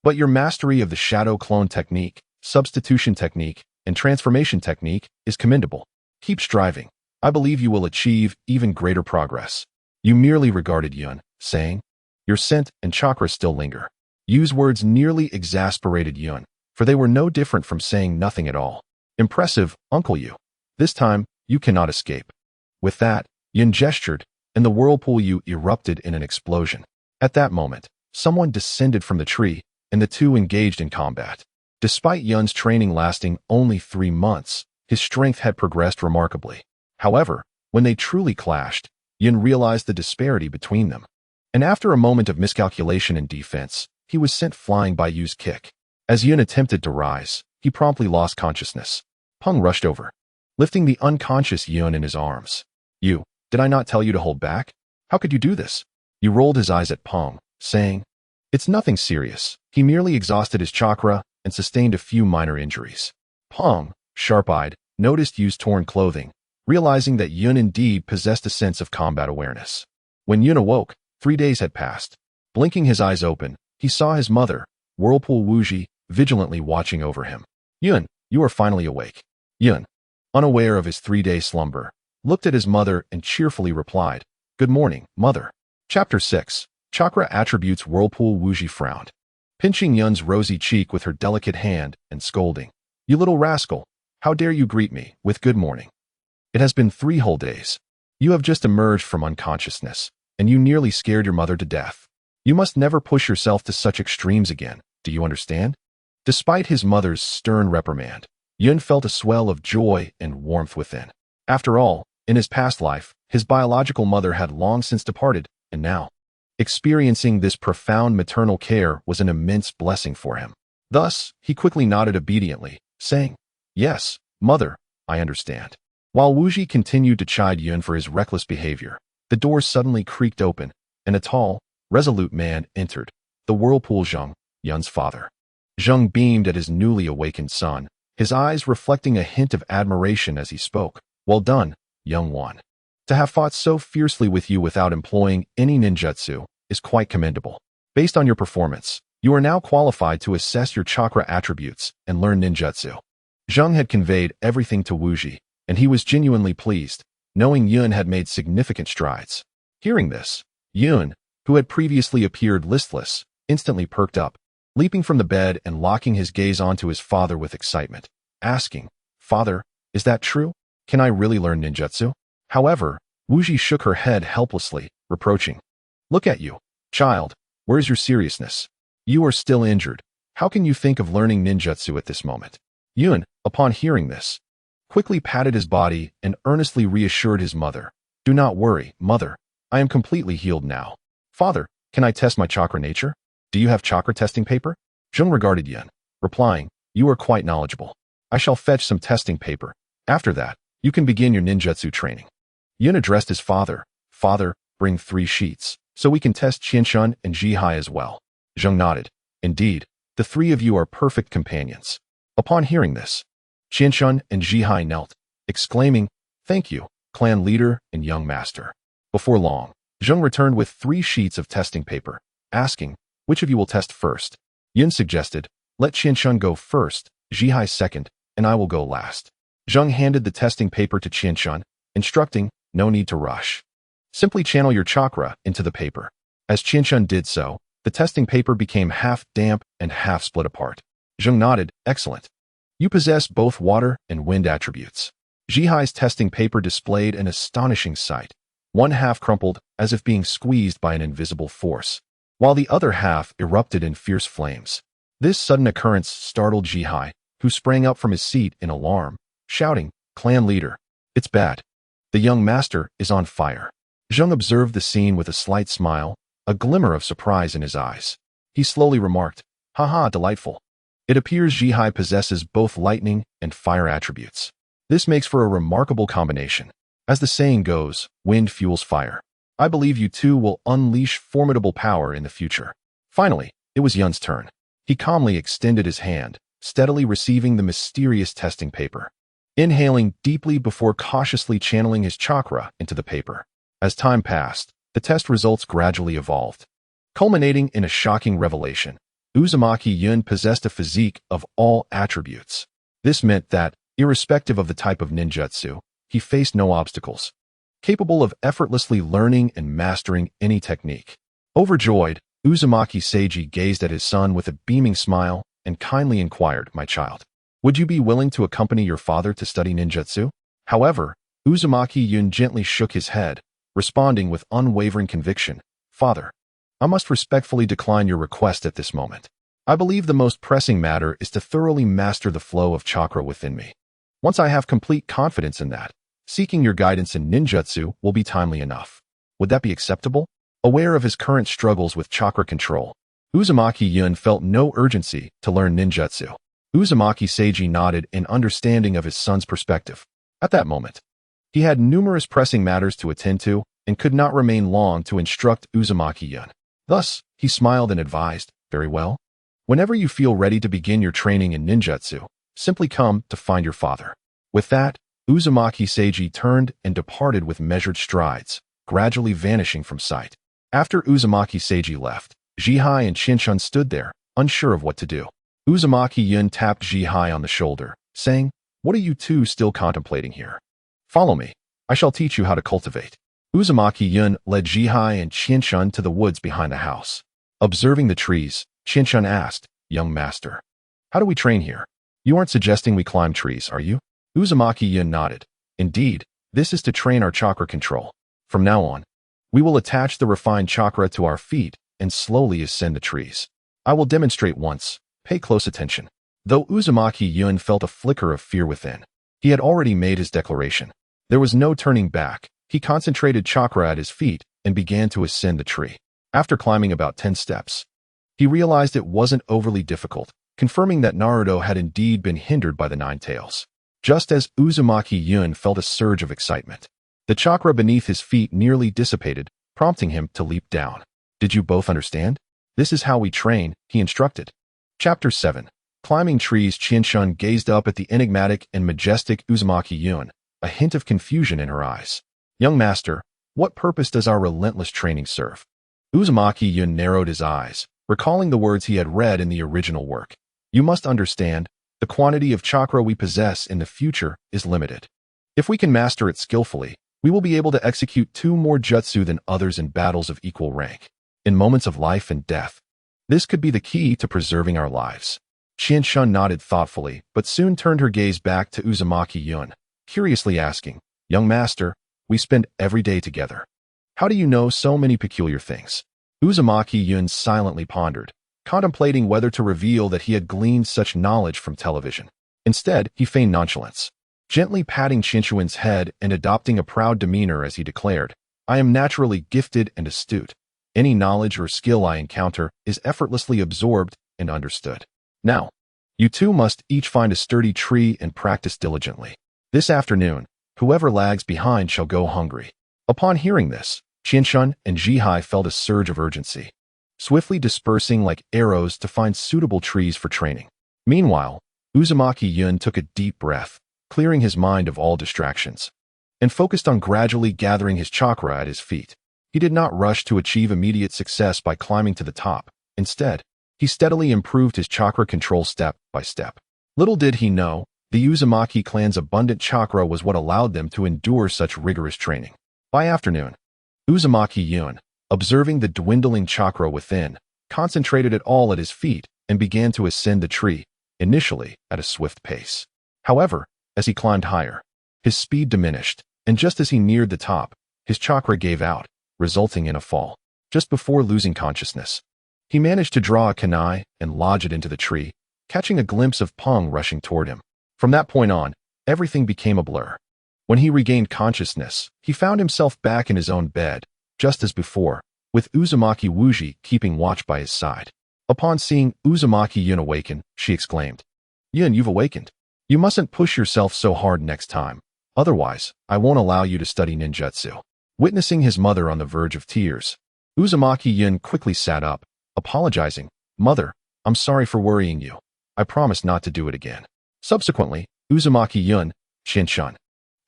but your mastery of the shadow clone technique, substitution technique, and transformation technique is commendable. Keep striving. I believe you will achieve even greater progress." Yu merely regarded Yun, saying, "Your scent and chakra still linger." Yu's words nearly exasperated Yun, for they were no different from saying nothing at all. "Impressive, Uncle Yu. This time, you cannot escape." With that, Yun gestured, and the Whirlpool Yu erupted in an explosion. At that moment, someone descended from the tree, and the 2 engaged in combat. Despite Yun's training lasting only 3 months, his strength had progressed remarkably. However, when they truly clashed, Yun realized the disparity between them. And after a moment of miscalculation and defense, he was sent flying by Yu's kick. As Yun attempted to rise, he promptly lost consciousness. Peng rushed over, lifting the unconscious Yun in his arms. "Yu, did I not tell you to hold back? How could you do this?" Yu rolled his eyes at Peng, saying, "It's nothing serious. He merely exhausted his chakra and sustained a few minor injuries." Peng, sharp-eyed, noticed Yu's torn clothing, realizing that Yun indeed possessed a sense of combat awareness. When Yun awoke, 3 days had passed. Blinking his eyes open, he saw his mother, Whirlpool Wuji, vigilantly watching over him. Yun, you are finally awake. Yun, unaware of his 3-day slumber, looked at his mother and cheerfully replied, Good morning, mother. Chapter 6. Chakra Attributes. Whirlpool Wuji frowned, pinching Yun's rosy cheek with her delicate hand and scolding, You little rascal, how dare you greet me with good morning? It has been 3 whole days. You have just emerged from unconsciousness, and you nearly scared your mother to death. You must never push yourself to such extremes again, do you understand? Despite his mother's stern reprimand, Yun felt a swell of joy and warmth within. After all, in his past life, his biological mother had long since departed, and now, experiencing this profound maternal care was an immense blessing for him. Thus, he quickly nodded obediently, saying, Yes, mother, I understand. While Wuji continued to chide Yun for his reckless behavior, the door suddenly creaked open, and a tall, resolute man entered, the Whirlpool Zheng, Yun's father. Zheng beamed at his newly awakened son, his eyes reflecting a hint of admiration as he spoke. Well done, young one. To have fought so fiercely with you without employing any ninjutsu is quite commendable. Based on your performance, you are now qualified to assess your chakra attributes and learn ninjutsu. Zheng had conveyed everything to Wuji, and he was genuinely pleased, knowing Yun had made significant strides. Hearing this, Yun, who had previously appeared listless, instantly perked up, leaping from the bed and locking his gaze onto his father with excitement, asking, Father, is that true? Can I really learn ninjutsu? However, Wuji shook her head helplessly, reproaching, Look at you, child, where's your seriousness? You are still injured. How can you think of learning ninjutsu at this moment? Yun, upon hearing this, quickly patted his body and earnestly reassured his mother, Do not worry, mother, I am completely healed now. Father, can I test my chakra nature? Do you have chakra testing paper? Zheng regarded Yun, replying, You are quite knowledgeable. I shall fetch some testing paper. After that, you can begin your ninjutsu training. Yun addressed his father, Father, bring 3 sheets, so we can test Qianshun and Jihai as well. Zheng nodded. Indeed, the 3 of you are perfect companions. Upon hearing this, Qianshun and Jihai knelt, exclaiming, Thank you, clan leader and young master. Before long, Zheng returned with 3 sheets of testing paper, asking, Which of you will test first? Yun suggested, Let Qianshun go first, Jihai second, and I will go last. Zheng handed the testing paper to Qianshun, instructing, No need to rush. Simply channel your chakra into the paper. As Qianshun did so, the testing paper became half damp and half split apart. Zheng nodded, Excellent. You possess both water and wind attributes. Jihai's testing paper displayed an astonishing sight. One half crumpled as if being squeezed by an invisible force, while the other half erupted in fierce flames. This sudden occurrence startled Jihai, who sprang up from his seat in alarm, shouting, Clan leader, it's bad. The young master is on fire. Zheng observed the scene with a slight smile, a glimmer of surprise in his eyes. He slowly remarked, Haha, delightful. It appears Jihai possesses both lightning and fire attributes. This makes for a remarkable combination. As the saying goes, wind fuels fire. I believe you two will unleash formidable power in the future. Finally, it was Yun's turn. He calmly extended his hand, steadily receiving the mysterious testing paper, inhaling deeply before cautiously channeling his chakra into the paper. As time passed, the test results gradually evolved, culminating in a shocking revelation. Uzumaki Yun possessed a physique of all attributes. This meant that, irrespective of the type of ninjutsu, he faced no obstacles, capable of effortlessly learning and mastering any technique. Overjoyed, Uzumaki Seiji gazed at his son with a beaming smile and kindly inquired, My child, would you be willing to accompany your father to study ninjutsu? However, Uzumaki Yun gently shook his head, responding with unwavering conviction, Father, I must respectfully decline your request at this moment. I believe the most pressing matter is to thoroughly master the flow of chakra within me. Once I have complete confidence in that, seeking your guidance in ninjutsu will be timely enough. Would that be acceptable? Aware of his current struggles with chakra control, Uzumaki Yun felt no urgency to learn ninjutsu. Uzumaki Seiji nodded in understanding of his son's perspective. At that moment, he had numerous pressing matters to attend to and could not remain long to instruct Uzumaki Yun. Thus, he smiled and advised, Very well. Whenever you feel ready to begin your training in ninjutsu, simply come to find your father." With that, Uzumaki Seiji turned and departed with measured strides, gradually vanishing from sight. After Uzumaki Seiji left, Jihai and Shinshan stood there, unsure of what to do. Uzumaki Yun tapped Jihai on the shoulder, saying, "What are you two still contemplating here? Follow me. I shall teach you how to cultivate." Uzumaki Yun led Jihai and Shinshan to the woods behind the house. Observing the trees, Shinshan asked, "Young master, how do we train here? You aren't suggesting we climb trees, are you?" Uzumaki Yun nodded. "Indeed, this is to train our chakra control. From now on, we will attach the refined chakra to our feet and slowly ascend the trees. I will demonstrate once. Pay close attention." Though Uzumaki Yun felt a flicker of fear within, he had already made his declaration. There was no turning back. He concentrated chakra at his feet and began to ascend the tree. After climbing about 10 steps, he realized it wasn't overly difficult, confirming that Naruto had indeed been hindered by the nine tails. Just as Uzumaki Yun felt a surge of excitement, the chakra beneath his feet nearly dissipated, prompting him to leap down. "Did you both understand? This is how we train," he instructed. Chapter 7. Climbing trees. Shinshan gazed up at the enigmatic and majestic Uzumaki Yun, a hint of confusion in her eyes. "Young master, what purpose does our relentless training serve?" Uzumaki Yun narrowed his eyes, recalling the words he had read in the original work. "You must understand, the quantity of chakra we possess in the future is limited. If we can master it skillfully, we will be able to execute 2 more jutsu than others in battles of equal rank, in moments of life and death. This could be the key to preserving our lives." Shinshan nodded thoughtfully, but soon turned her gaze back to Uzumaki Yun, curiously asking, "Young master, we spend every day together. How do you know so many peculiar things?" Uzumaki Yun silently pondered, contemplating whether to reveal that he had gleaned such knowledge from television. Instead, he feigned nonchalance, gently patting Shinshuin's head and adopting a proud demeanor as he declared, "I am naturally gifted and astute. Any knowledge or skill I encounter is effortlessly absorbed and understood. Now, you two must each find a sturdy tree and practice diligently. This afternoon, whoever lags behind shall go hungry." Upon hearing this, Shinshan and Jihai felt a surge of urgency, swiftly dispersing like arrows to find suitable trees for training. Meanwhile, Uzumaki Yun took a deep breath, clearing his mind of all distractions, and focused on gradually gathering his chakra at his feet. He did not rush to achieve immediate success by climbing to the top. Instead, he steadily improved his chakra control step by step. Little did he know, the Uzumaki clan's abundant chakra was what allowed them to endure such rigorous training. By afternoon, Uzumaki Yun, observing the dwindling chakra within, concentrated it all at his feet and began to ascend the tree, initially at a swift pace. However, as he climbed higher, his speed diminished, and just as he neared the top, his chakra gave out, resulting in a fall. Just before losing consciousness, he managed to draw a kunai and lodge it into the tree, catching a glimpse of Peng rushing toward him. From that point on, everything became a blur. When he regained consciousness, he found himself back in his own bed, just as before, with Uzumaki Wuji keeping watch by his side. Upon seeing Uzumaki Yun awaken, she exclaimed, "Yun, you've awakened. You mustn't push yourself so hard next time. Otherwise, I won't allow you to study ninjutsu." Witnessing his mother on the verge of tears, Uzumaki Yun quickly sat up, apologizing, "Mother, I'm sorry for worrying you. I promise not to do it again." Subsequently, Uzumaki Yun, Shinshan,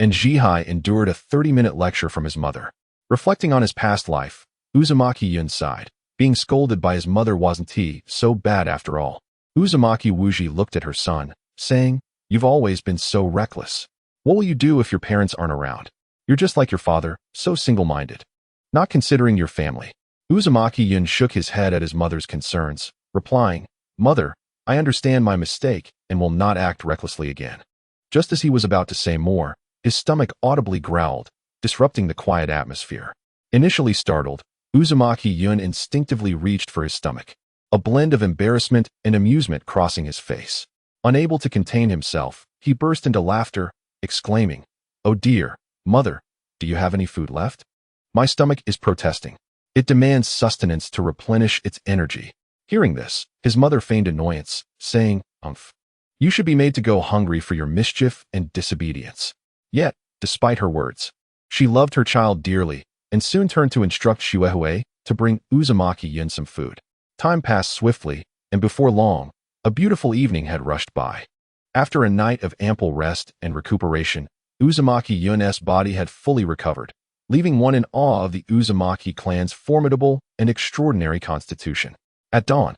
and Jihai endured a 30-minute lecture from his mother. Reflecting on his past life, Uzumaki Yun sighed. Being scolded by his mother wasn't so bad after all. Uzumaki Wuji looked at her son, saying, "You've always been so reckless. What will you do if your parents aren't around? You're just like your father, so single-minded, not considering your family." Uzumaki Yun shook his head at his mother's concerns, replying, "Mother, I understand my mistake and will not act recklessly again." Just as he was about to say more, his stomach audibly growled, disrupting the quiet atmosphere. Initially startled, Uzumaki Yun instinctively reached for his stomach, a blend of embarrassment and amusement crossing his face. Unable to contain himself, he burst into laughter, exclaiming, "Oh dear, Mother, do you have any food left? My stomach is protesting. It demands sustenance to replenish its energy." Hearing this, his mother feigned annoyance, saying, "Umph. You should be made to go hungry for your mischief and disobedience." Yet, despite her words, she loved her child dearly and soon turned to instruct Shuehui to bring Uzumaki Yun some food. Time passed swiftly, and before long, a beautiful evening had rushed by. After a night of ample rest and recuperation, Uzumaki Yun's body had fully recovered, leaving one in awe of the Uzumaki clan's formidable and extraordinary constitution. At dawn,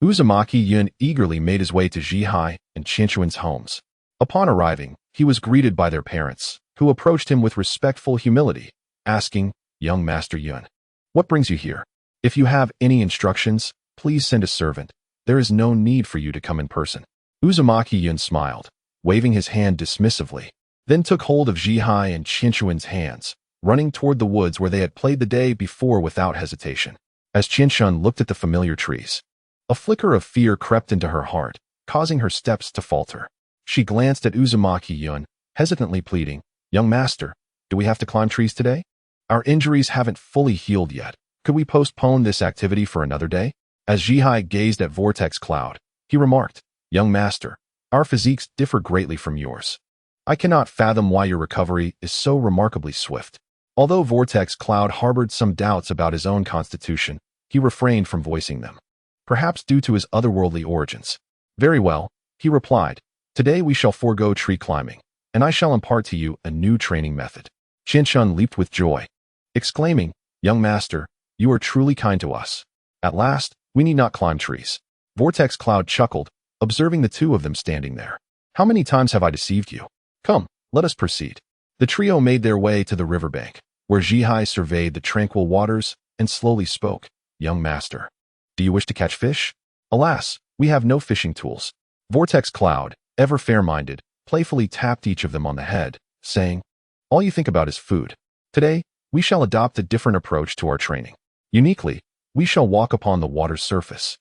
Uzumaki Yun eagerly made his way to Jihai and Chinchuan's homes. Upon arriving, he was greeted by their parents, who approached him with respectful humility, asking, "Young Master Yun, what brings you here? If you have any instructions, please send a servant. There is no need for you to come in person." Uzumaki Yun smiled, waving his hand dismissively, then took hold of Jihai and Chinchuan's hands, running toward the woods where they had played the day before without hesitation. As Chinchun looked at the familiar trees, a flicker of fear crept into her heart, causing her steps to falter. She glanced at Uzumaki Yun, hesitantly pleading, "Young master, do we have to climb trees today? Our injuries haven't fully healed yet. Could we postpone this activity for another day?" As Jihai gazed at Vortex Cloud, he remarked, "Young master, our physiques differ greatly from yours. I cannot fathom why your recovery is so remarkably swift." Although Vortex Cloud harbored some doubts about his own constitution, he refrained from voicing them, perhaps due to his otherworldly origins. "Very well," he replied. "Today we shall forego tree climbing, and I shall impart to you a new training method." Chinchun leaped with joy, exclaiming, "Young master, you are truly kind to us. At last, we need not climb trees." Vortex Cloud chuckled, observing the two of them standing there. "How many times have I deceived you? Come, let us proceed." The trio made their way to the riverbank, where Jihai surveyed the tranquil waters and slowly spoke, "Young master, do you wish to catch fish?" "Alas, we have no fishing tools." Vortex Cloud, ever fair-minded, playfully tapped each of them on the head, saying, "All you think about is food. Today, we shall adopt a different approach to our training. Uniquely, we shall walk upon the water's surface,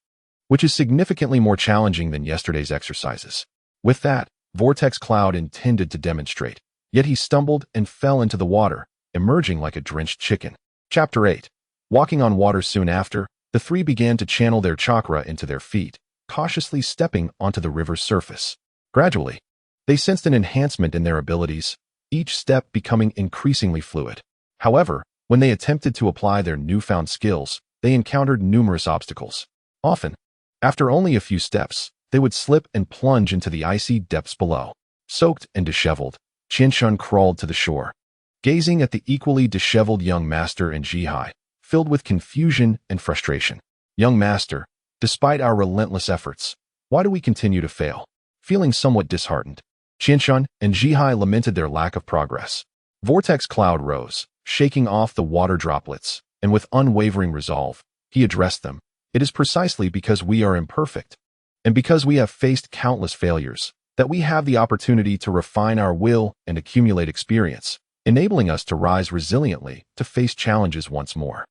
which is significantly more challenging than yesterday's exercises." With that, Vortex Cloud intended to demonstrate, yet he stumbled and fell into the water, emerging like a drenched chicken. Chapter 8. Walking on water soon after, the three began to channel their chakra into their feet, cautiously stepping onto the river's surface. Gradually, they sensed an enhancement in their abilities, each step becoming increasingly fluid. However, when they attempted to apply their newfound skills, they encountered numerous obstacles. Often, after only a few steps, they would slip and plunge into the icy depths below. Soaked and disheveled, Chinchun crawled to the shore, gazing at the equally disheveled young master and Jihai, filled with confusion and frustration. "Young master, despite our relentless efforts, why do we continue to fail?" Feeling somewhat disheartened, Chinchun and Jihai lamented their lack of progress. Vortex Cloud rose, shaking off the water droplets, and with unwavering resolve, he addressed them. "It is precisely because we are imperfect, and because we have faced countless failures, that we have the opportunity to refine our will and accumulate experience, enabling us to rise resiliently to face challenges once more.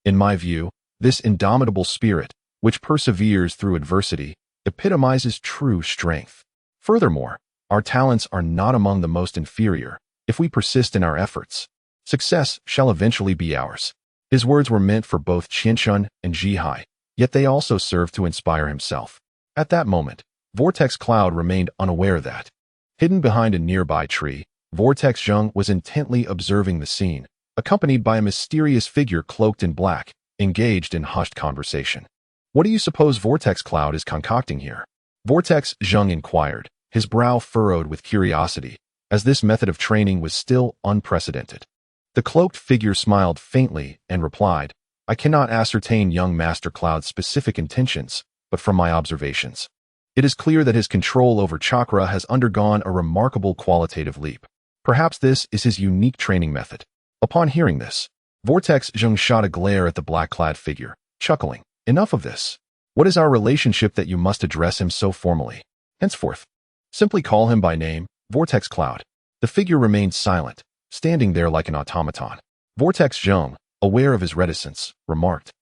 In my view, this indomitable spirit, which perseveres through adversity, epitomizes true strength. Furthermore, our talents are not among the most inferior. If we persist in our efforts, success shall eventually be ours." His words were meant for both Chinchun and Jihai, yet they also served to inspire himself. At that moment, Vortex Cloud remained unaware that, hidden behind a nearby tree, Vortex Zheng was intently observing the scene, accompanied by a mysterious figure cloaked in black, engaged in hushed conversation. "What do you suppose Vortex Cloud is concocting here?" Vortex Zheng inquired, his brow furrowed with curiosity, as this method of training was still unprecedented. The cloaked figure smiled faintly and replied, "I cannot ascertain young Master Cloud's specific intentions, but from my observations, it is clear that his control over chakra has undergone a remarkable qualitative leap. Perhaps this is his unique training method." Upon hearing this, Vortex Zheng shot a glare at the black-clad figure, chuckling, "Enough of this. What is our relationship that you must address him so formally? Henceforth, simply call him by name, Vortex Cloud." The figure remained silent, standing there like an automaton. Vortex Zheng, aware of his reticence, remarked,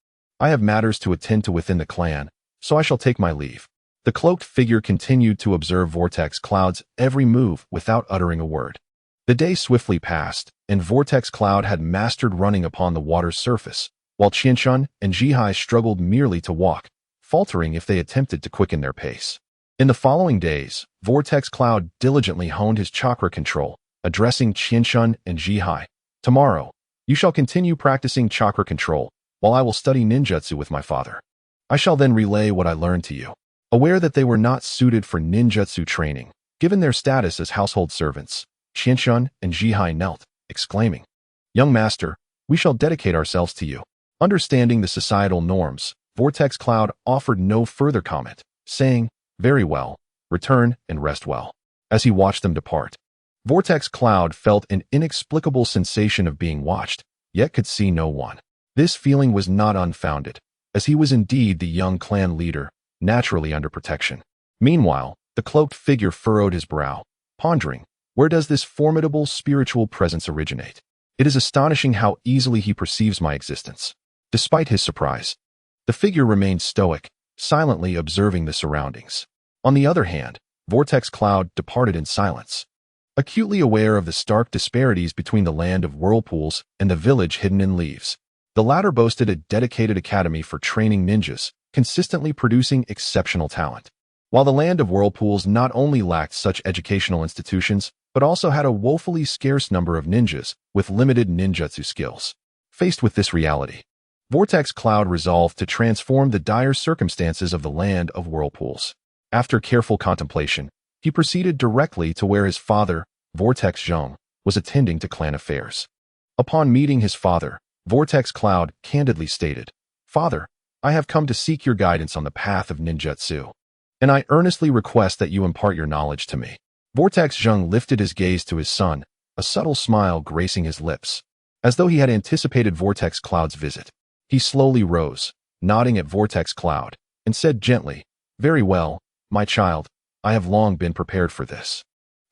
"I have matters to attend to within the clan, so I shall take my leave." The cloaked figure continued to observe Vortex Cloud's every move without uttering a word. The day swiftly passed, and Vortex Cloud had mastered running upon the water's surface, while Chinchun and Jihai struggled merely to walk, faltering if they attempted to quicken their pace. In the following days, Vortex Cloud diligently honed his chakra control, addressing Chinchun and Jihai. "Tomorrow, you shall continue practicing chakra control, while I will study ninjutsu with my father. I shall then relay what I learned to you." Aware that they were not suited for ninjutsu training, Given their status as household servants, Qianshun and Zhihai knelt, exclaiming, "Young master, we shall dedicate ourselves to you." Understanding the societal norms, Vortex Cloud offered no further comment, saying, "Very well, return and rest well." As he watched them depart, Vortex Cloud felt an inexplicable sensation of being watched, yet could see no one. This feeling was not unfounded, as he was indeed the young clan leader, naturally under protection. Meanwhile, the cloaked figure furrowed his brow, pondering, where does this formidable spiritual presence originate? It is astonishing how easily he perceives my existence. Despite his surprise, the figure remained stoic, silently observing the surroundings. On the other hand, Vortex Cloud departed in silence, acutely aware of the stark disparities between the land of whirlpools and the village hidden in leaves. The latter boasted a dedicated academy for training ninjas, consistently producing exceptional talent, while the land of whirlpools not only lacked such educational institutions, but also had a woefully scarce number of ninjas with limited ninjutsu skills. Faced with this reality, Vortex Cloud resolved to transform the dire circumstances of the land of whirlpools. After careful contemplation, he proceeded directly to where his father, Vortex Zheng, was attending to clan affairs. Upon meeting his father, Vortex Cloud candidly stated, "Father, I have come to seek your guidance on the path of ninjutsu, and I earnestly request that you impart your knowledge to me." Vortex Zheng lifted his gaze to his son, a subtle smile gracing his lips, as though he had anticipated Vortex Cloud's visit. He slowly rose, nodding at Vortex Cloud, and said gently, "Very well, my child, I have long been prepared for this.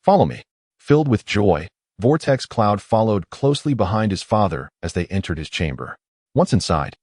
Follow me." Filled with joy, Vortex Cloud followed closely behind his father as they entered his chamber. Once inside,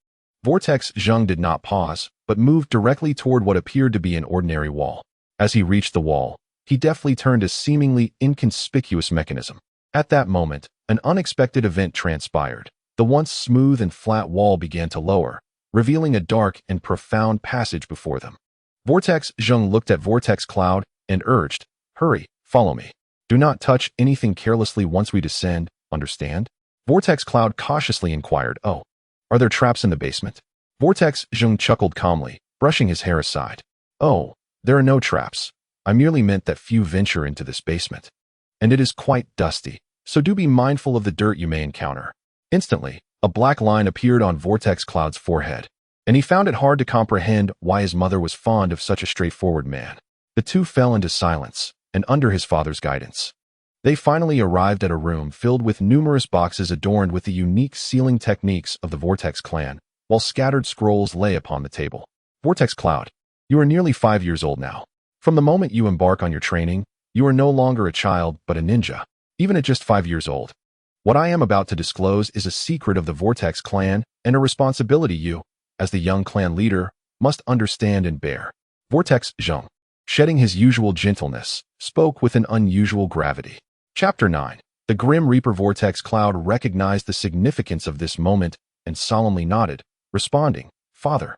Vortex Zheng did not pause, but moved directly toward what appeared to be an ordinary wall. As he reached the wall, he deftly turned a seemingly inconspicuous mechanism. At that moment, an unexpected event transpired. The once smooth and flat wall began to lower, revealing a dark and profound passage before them. Vortex Zheng looked at Vortex Cloud and urged, "Hurry, follow me. Do not touch anything carelessly once we descend, understand?" Vortex Cloud cautiously inquired, "Oh, are there traps in the basement?" Vortex Zheng chuckled calmly, brushing his hair aside. "Oh, there are no traps. I merely meant that few venture into this basement. And it is quite dusty, so do be mindful of the dirt you may encounter." Instantly, a black line appeared on Vortex Cloud's forehead, and he found it hard to comprehend why his mother was fond of such a straightforward man. The two fell into silence, and under his father's guidance, they finally arrived at a room filled with numerous boxes adorned with the unique sealing techniques of the Vortex clan, while scattered scrolls lay upon the table. "Vortex Cloud, you are nearly 5 years old now. From the moment you embark on your training, you are no longer a child but a ninja, even at just 5 years old. What I am about to disclose is a secret of the Vortex clan and a responsibility you, as the young clan leader, must understand and bear." Vortex Zheng, shedding his usual gentleness, spoke with an unusual gravity. Chapter 9. The Grim Reaper. Vortex Cloud recognized the significance of this moment and solemnly nodded, responding, "Father,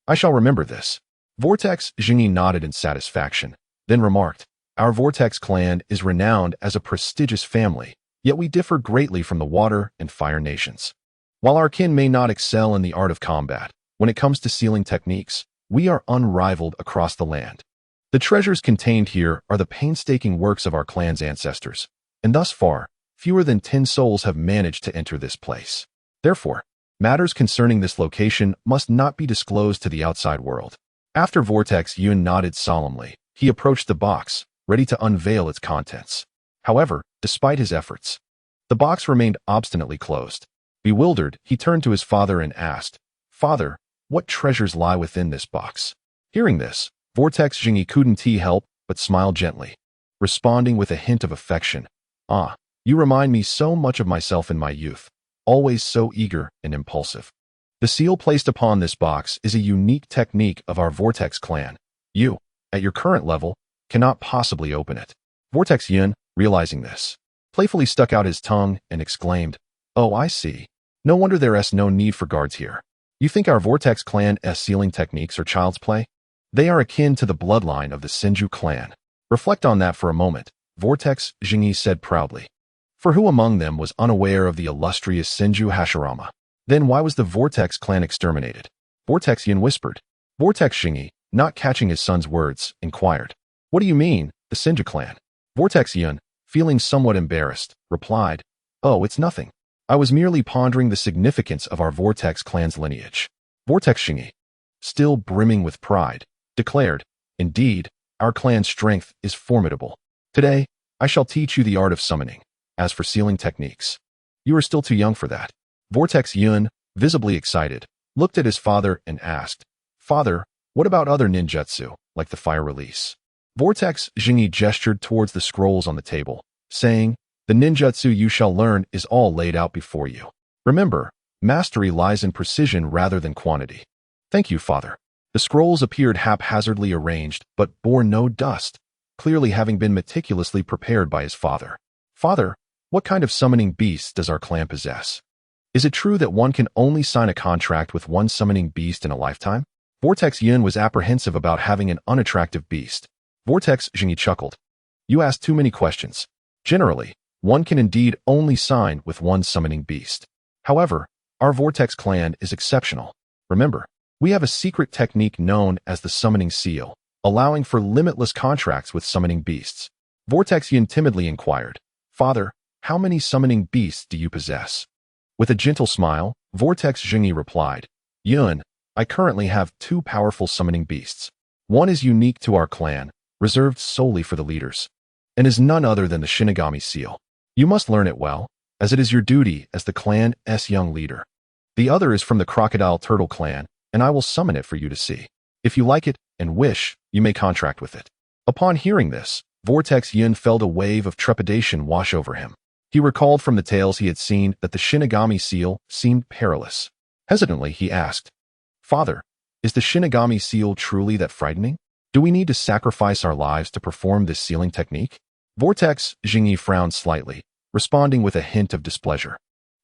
I shall remember this." Vortex Zheng nodded in satisfaction, then remarked, "Our Vortex clan is renowned as a prestigious family, yet we differ greatly from the water and fire nations. While our kin may not excel in the art of combat, when it comes to sealing techniques, we are unrivaled across the land. The treasures contained here are the painstaking works of our clan's ancestors, and thus far, fewer than 10 souls have managed to enter this place. Therefore, matters concerning this location must not be disclosed to the outside world." After Vortex Yun nodded solemnly, he approached the box, ready to unveil its contents. However, despite his efforts, the box remained obstinately closed. Bewildered, he turned to his father and asked, "Father, what treasures lie within this box?" Hearing this, Vortex Zheng couldn't help but smile gently, responding with a hint of affection, "Ah, you remind me so much of myself in my youth, always so eager and impulsive. The seal placed upon this box is a unique technique of our Vortex clan. You, at your current level, cannot possibly open it." Vortex Yun, realizing this, playfully stuck out his tongue and exclaimed, "Oh, I see. No wonder there's no need for guards here. You think our Vortex clan's sealing techniques are child's play? They are akin to the bloodline of the Senju clan. Reflect on that for a moment," Vortex Zheng said proudly. For who among them was unaware of the illustrious Senju Hashirama? Then why was the Vortex clan exterminated? Vortex Yin whispered. Vortex Zheng, not catching his son's words, inquired, "What do you mean, the Senju clan?" Vortex Yun, feeling somewhat embarrassed, replied, "Oh, it's nothing. I was merely pondering the significance of our Vortex clan's lineage." Vortex Shingi, still brimming with pride, declared, "Indeed, our clan's strength is formidable. Today, I shall teach you the art of summoning. As for sealing techniques, you are still too young for that." Vortex Yun, visibly excited, looked at his father and asked, "Father, what about other ninjutsu, like the fire release?" Vortex Shingi gestured towards the scrolls on the table, saying, "The ninjutsu you shall learn is all laid out before you. Remember, mastery lies in precision rather than quantity." "Thank you, father." The scrolls appeared haphazardly arranged, but bore no dust, clearly having been meticulously prepared by his father. "Father, what kind of summoning beasts does our clan possess? Is it true that one can only sign a contract with one summoning beast in a lifetime?" Vortex Yun was apprehensive about having an unattractive beast. Vortex Shingi chuckled. "You ask too many questions. Generally, one can indeed only sign with one summoning beast. However, our Vortex clan is exceptional. Remember, we have a secret technique known as the summoning seal, allowing for limitless contracts with summoning beasts." Vortex Yun timidly inquired, "Father, how many summoning beasts do you possess?" With a gentle smile, Vortex Shingi replied, "Yun, I currently have 2 powerful summoning beasts. One is unique to our clan, reserved solely for the leaders, and is none other than the Shinigami seal. You must learn it well, as it is your duty as the clan's young leader. The other is from the Crocodile Turtle clan, and I will summon it for you to see. If you like it and wish, you may contract with it." Upon hearing this, Vortex Yun felt a wave of trepidation wash over him. He recalled from the tales he had seen that the Shinigami seal seemed perilous. Hesitantly, he asked, "Father, is the Shinigami seal truly that frightening? Do we need to sacrifice our lives to perform this sealing technique?" Vortex Shingi frowned slightly, responding with a hint of displeasure.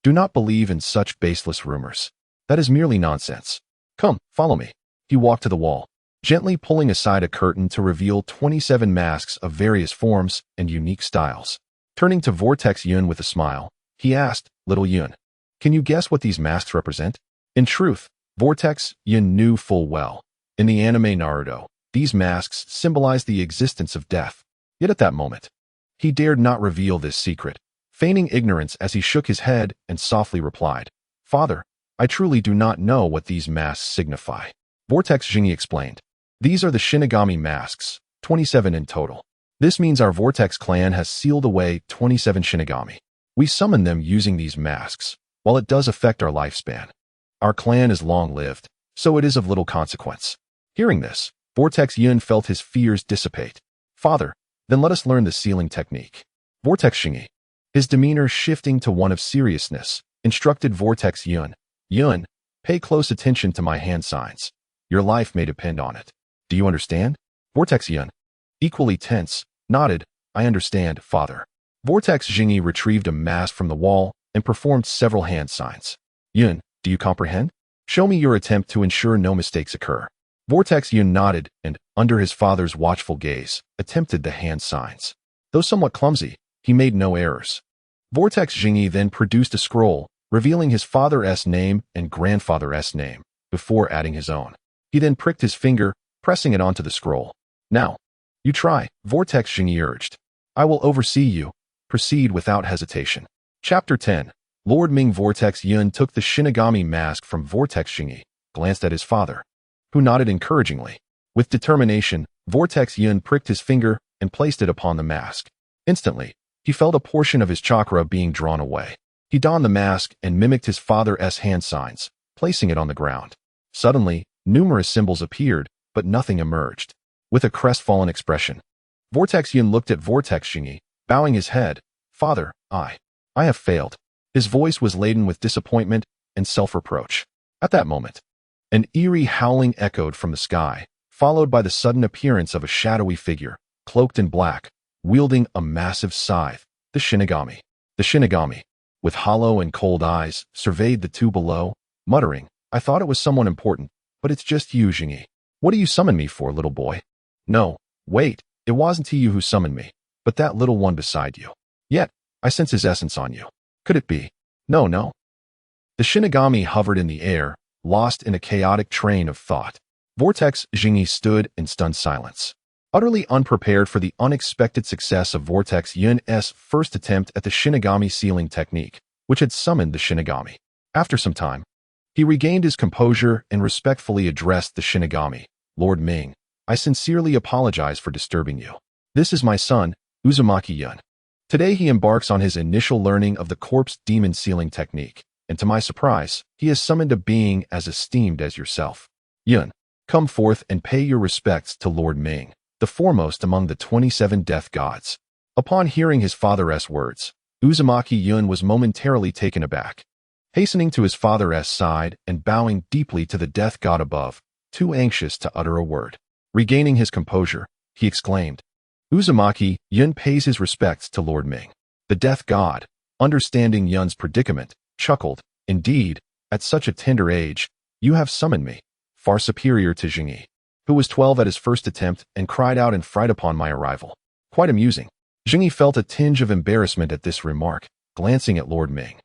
"Do not believe in such baseless rumors. That is merely nonsense. Come, follow me." He walked to the wall, gently pulling aside a curtain to reveal 27 masks of various forms and unique styles. Turning to Vortex Yun with a smile, he asked, "Little Yun, can you guess what these masks represent?" In truth, Vortex Yun knew full well. In the anime Naruto, these masks symbolized the existence of death. Yet at that moment, he dared not reveal this secret, feigning ignorance as he shook his head and softly replied, "Father, I truly do not know what these masks signify." Vortex Shingi explained, "These are the Shinigami masks, 27 in total. This means our Vortex clan has sealed away 27 Shinigami. We summon them using these masks. While it does affect our lifespan, our clan is long-lived, so it is of little consequence." Hearing this, Vortex Yun felt his fears dissipate. "Father, then let us learn the sealing technique." Vortex Shingi, his demeanor shifting to one of seriousness, instructed Vortex Yun, "Yun, pay close attention to my hand signs. Your life may depend on it. Do you understand?" Vortex Yun, equally tense, nodded, "I understand, father." Vortex Shingi retrieved a mask from the wall and performed several hand signs. "Yun, do you comprehend? Show me your attempt to ensure no mistakes occur." Vortex Yun nodded and, under his father's watchful gaze, attempted the hand signs. Though somewhat clumsy, he made no errors. Vortex Shingi then produced a scroll, revealing his father's name and grandfather's name, before adding his own. He then pricked his finger, pressing it onto the scroll. "Now, you try," Vortex Shingi urged. "I will oversee you. Proceed without hesitation." Chapter 10. Lord Ming. Vortex Yun took the Shinigami mask from Vortex Shingi, glanced at his father, who nodded encouragingly. With determination, Vortex Yun pricked his finger and placed it upon the mask. Instantly, he felt a portion of his chakra being drawn away. He donned the mask and mimicked his father's hand signs, placing it on the ground. Suddenly, numerous symbols appeared, but nothing emerged. With a crestfallen expression, Vortex Yun looked at Vortex Shingi, bowing his head. "Father, I have failed." His voice was laden with disappointment and self-reproach. At that moment, an eerie howling echoed from the sky, followed by the sudden appearance of a shadowy figure, cloaked in black, wielding a massive scythe. The Shinigami. The Shinigami, with hollow and cold eyes, surveyed the two below, muttering, "I thought it was someone important, but it's just you, Shingi. What do you summon me for, little boy?" "No, wait, it wasn't he who summoned me, but that little one beside you. Yet, I sense his essence on you. Could it be?" No. The Shinigami hovered in the air, lost in a chaotic train of thought. Vortex Shingi stood in stunned silence. Utterly unprepared for the unexpected success of Vortex Yun's first attempt at the Shinigami sealing technique, which had summoned the Shinigami. After some time, he regained his composure and respectfully addressed the Shinigami. Lord Ming, I sincerely apologize for disturbing you. This is my son, Uzumaki Yun. Today he embarks on his initial learning of the corpse demon sealing technique, and to my surprise, he has summoned a being as esteemed as yourself. Yun, come forth and pay your respects to Lord Ming, the foremost among the 27 death gods. Upon hearing his father's words, Uzumaki Yun was momentarily taken aback. Hastening to his father's side and bowing deeply to the death god above, too anxious to utter a word. Regaining his composure, he exclaimed, Uzumaki Yun pays his respects to Lord Ming. The death god, understanding Yun's predicament, chuckled, Indeed, at such a tender age, you have summoned me, far superior to Jingyi, who was 12 at his first attempt and cried out in fright upon my arrival. Quite amusing. Jingyi felt a tinge of embarrassment at this remark, glancing at Lord Ming.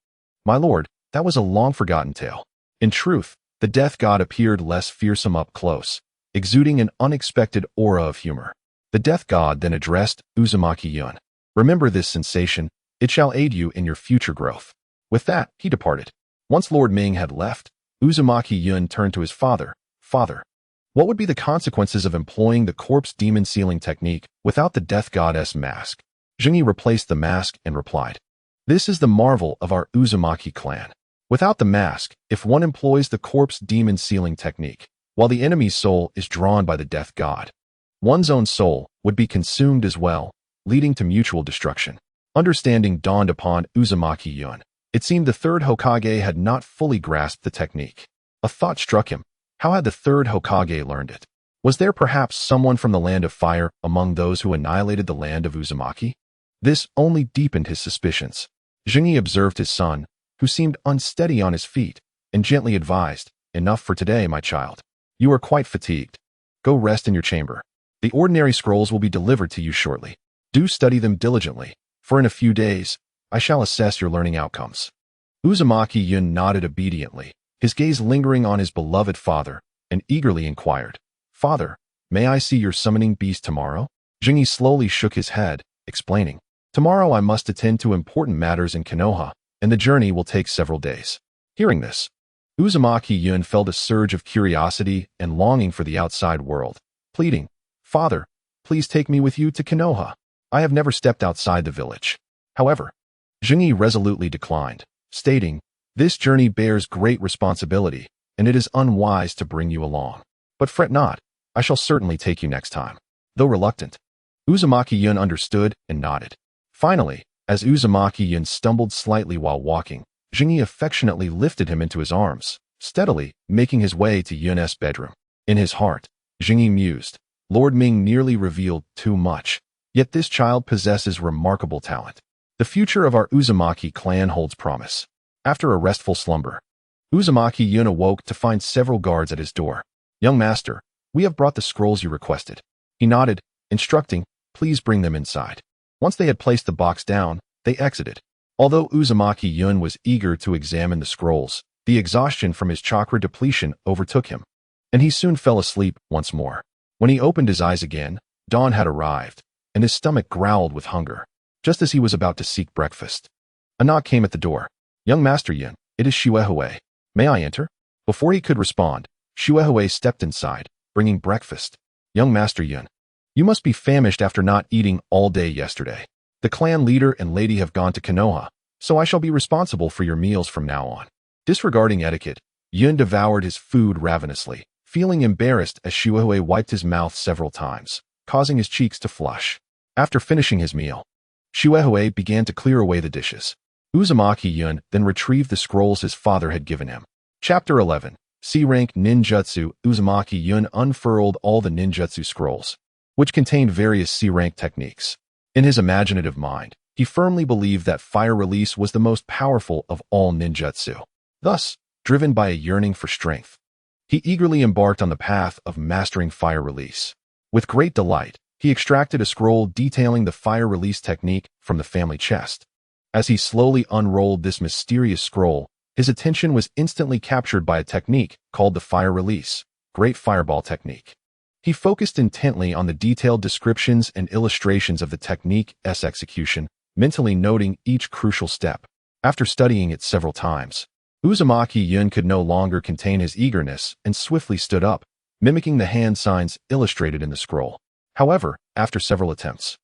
My lord, that was a long-forgotten tale. In truth, the death god appeared less fearsome up close, exuding an unexpected aura of humor. The death god then addressed Uzumaki Yun. Remember this sensation, it shall aid you in your future growth. With that, he departed. Once Lord Ming had left, Uzumaki Yun turned to his father. Father, what would be the consequences of employing the corpse demon sealing technique without the death god's mask? Jingyi replaced the mask and replied, This is the marvel of our Uzumaki clan. Without the mask, if one employs the corpse demon sealing technique, while the enemy's soul is drawn by the death god, one's own soul would be consumed as well, leading to mutual destruction. Understanding dawned upon Uzumaki Yun. It seemed the third Hokage had not fully grasped the technique. A thought struck him. How had the third Hokage learned it? Was there perhaps someone from the Land of Fire among those who annihilated the land of Uzumaki? This only deepened his suspicions. Jingyi observed his son, who seemed unsteady on his feet, and gently advised, Enough for today, my child. You are quite fatigued. Go rest in your chamber. The ordinary scrolls will be delivered to you shortly. Do study them diligently, for in a few days, I shall assess your learning outcomes. Uzumaki Yun nodded obediently, his gaze lingering on his beloved father, and eagerly inquired, Father, may I see your summoning beast tomorrow? Jingyi slowly shook his head, explaining, Tomorrow I must attend to important matters in Konoha, and the journey will take several days. Hearing this, Uzumaki Yun felt a surge of curiosity and longing for the outside world, pleading, Father, please take me with you to Konoha. I have never stepped outside the village. However, Jingyi resolutely declined, stating, This journey bears great responsibility, and it is unwise to bring you along. But fret not, I shall certainly take you next time. Though reluctant, Uzumaki Yun understood and nodded. Finally, as Uzumaki Yun stumbled slightly while walking, Jingyi affectionately lifted him into his arms, steadily making his way to Yun's bedroom. In his heart, Jingyi mused, Lord Ming nearly revealed too much, yet this child possesses remarkable talent. The future of our Uzumaki clan holds promise. After a restful slumber, Uzumaki Yun awoke to find several guards at his door. Young master, we have brought the scrolls you requested. He nodded, instructing, Please bring them inside. Once they had placed the box down, they exited. Although Uzumaki Yun was eager to examine the scrolls, the exhaustion from his chakra depletion overtook him, and he soon fell asleep once more. When he opened his eyes again, dawn had arrived, and his stomach growled with hunger. Just as he was about to seek breakfast, a knock came at the door. Young Master Yun, it is Shuehui. May I enter? Before he could respond, Shuehui stepped inside, bringing breakfast. Young Master Yun, you must be famished after not eating all day yesterday. The clan leader and lady have gone to Konoha, so I shall be responsible for your meals from now on. Disregarding etiquette, Yun devoured his food ravenously, feeling embarrassed as Shuehui wiped his mouth several times, causing his cheeks to flush. After finishing his meal, Shuehui began to clear away the dishes. Uzumaki Yun then retrieved the scrolls his father had given him. Chapter 11. C-Rank Ninjutsu. Uzumaki Yun unfurled all the ninjutsu scrolls, which contained various C-Rank techniques. In his imaginative mind, he firmly believed that fire release was the most powerful of all ninjutsu. Thus, driven by a yearning for strength, he eagerly embarked on the path of mastering fire release. With great delight, he extracted a scroll detailing the fire release technique from the family chest. As he slowly unrolled this mysterious scroll, his attention was instantly captured by a technique called the fire release, Great Fireball Technique. He focused intently on the detailed descriptions and illustrations of the technique's execution, mentally noting each crucial step. After studying it several times, Uzumaki Yun could no longer contain his eagerness and swiftly stood up, mimicking the hand signs illustrated in the scroll. However, after several attempts,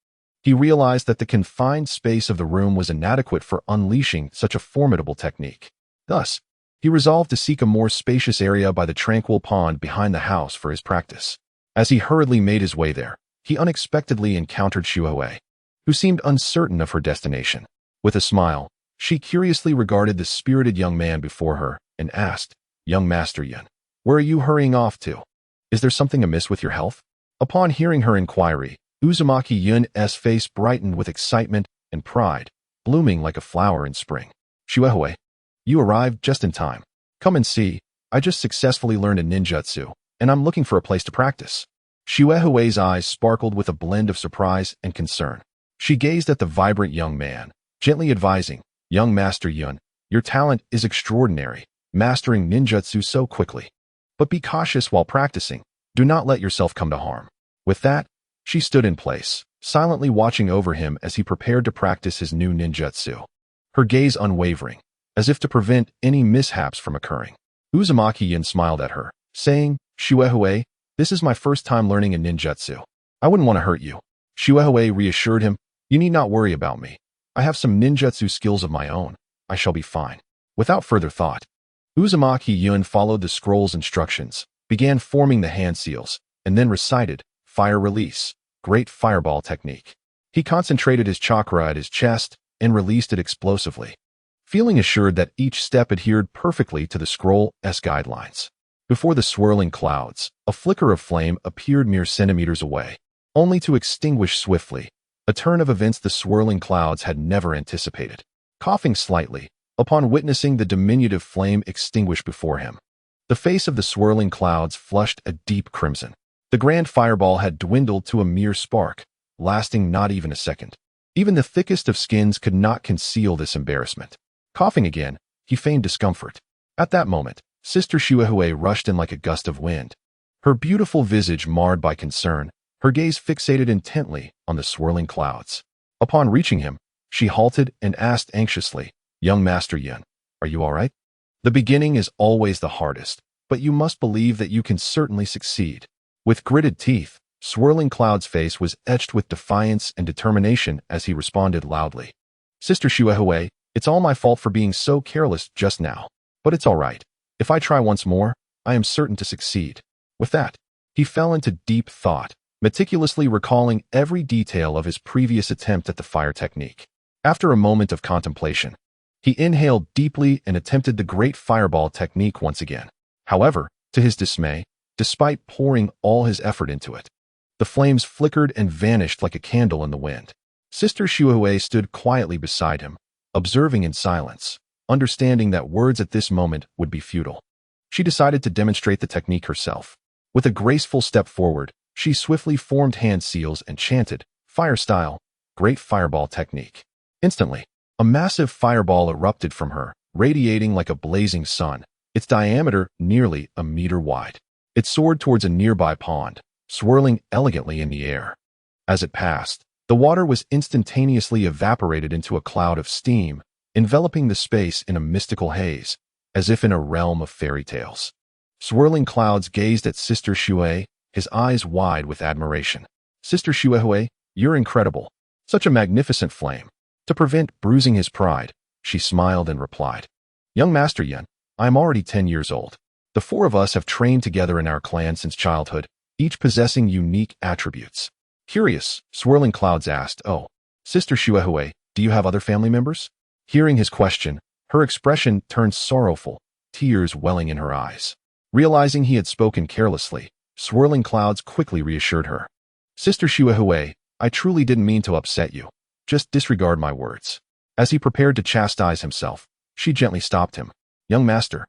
he realized that the confined space of the room was inadequate for unleashing such a formidable technique. Thus, he resolved to seek a more spacious area by the tranquil pond behind the house for his practice. As he hurriedly made his way there, he unexpectedly encountered Shuehui, who seemed uncertain of her destination. With a smile, she curiously regarded the spirited young man before her and asked, "Young Master Yun, where are you hurrying off to? Is there something amiss with your health?" Upon hearing her inquiry, Uzumaki Yun's face brightened with excitement and pride, blooming like a flower in spring. "Shuehui, you arrived just in time. Come and see, I just successfully learned a ninjutsu, and I'm looking for a place to practice." Shuehui's eyes sparkled with a blend of surprise and concern. She gazed at the vibrant young man, gently advising, "Young Master Yun, your talent is extraordinary, mastering ninjutsu so quickly. But be cautious while practicing. Do not let yourself come to harm." With that, she stood in place, silently watching over him as he prepared to practice his new ninjutsu, her gaze unwavering, as if to prevent any mishaps from occurring. Uzumaki Yun smiled at her, saying, "Shuehui, this is my first time learning a ninjutsu. I wouldn't want to hurt you." Shuehui reassured him, "You need not worry about me. I have some ninjutsu skills of my own. I shall be fine." Without further thought, Uzumaki Yun followed the scroll's instructions, began forming the hand seals, and then recited, "Fire release, great fireball technique." He concentrated his chakra at his chest and released it explosively, feeling assured that each step adhered perfectly to the scroll's guidelines. Before the swirling clouds, a flicker of flame appeared mere centimeters away, only to extinguish swiftly, a turn of events the swirling clouds had never anticipated. Coughing slightly, upon witnessing the diminutive flame extinguish before him, the face of the swirling clouds flushed a deep crimson. The grand fireball had dwindled to a mere spark, lasting not even a second. Even the thickest of skins could not conceal this embarrassment. Coughing again, he feigned discomfort. At that moment, Sister Shuehui rushed in like a gust of wind, her beautiful visage marred by concern, her gaze fixated intently on the swirling clouds. Upon reaching him, she halted and asked anxiously, "Young Master Yun, are you all right? The beginning is always the hardest, but you must believe that you can certainly succeed." With gritted teeth, Swirling Cloud's face was etched with defiance and determination as he responded loudly, "Sister Shuehui, it's all my fault for being so careless just now. But it's all right. If I try once more, I am certain to succeed." With that, he fell into deep thought, meticulously recalling every detail of his previous attempt at the fire technique. After a moment of contemplation, he inhaled deeply and attempted the great fireball technique once again. However, to his dismay, despite pouring all his effort into it, the flames flickered and vanished like a candle in the wind. Sister Shuehui stood quietly beside him, observing in silence, understanding that words at this moment would be futile. She decided to demonstrate the technique herself. With a graceful step forward, she swiftly formed hand seals and chanted, "Fire style, great fireball technique." Instantly, a massive fireball erupted from her, radiating like a blazing sun, its diameter nearly a meter wide. It soared towards a nearby pond, swirling elegantly in the air. As it passed, the water was instantaneously evaporated into a cloud of steam, enveloping the space in a mystical haze, as if in a realm of fairy tales. Swirling Clouds gazed at Sister Shuehui, his eyes wide with admiration. "Sister Shuehui, you're incredible. Such a magnificent flame." To prevent bruising his pride, she smiled and replied, "Young Master Yun, I am already 10 years old. The four of us have trained together in our clan since childhood, each possessing unique attributes." Curious, Swirling Clouds asked, "Oh, Sister Shuehui, do you have other family members?" Hearing his question, her expression turned sorrowful, tears welling in her eyes. Realizing he had spoken carelessly, Swirling Clouds quickly reassured her. "Sister Shuehui, I truly didn't mean to upset you. Just disregard my words." As he prepared to chastise himself, she gently stopped him. "Young master,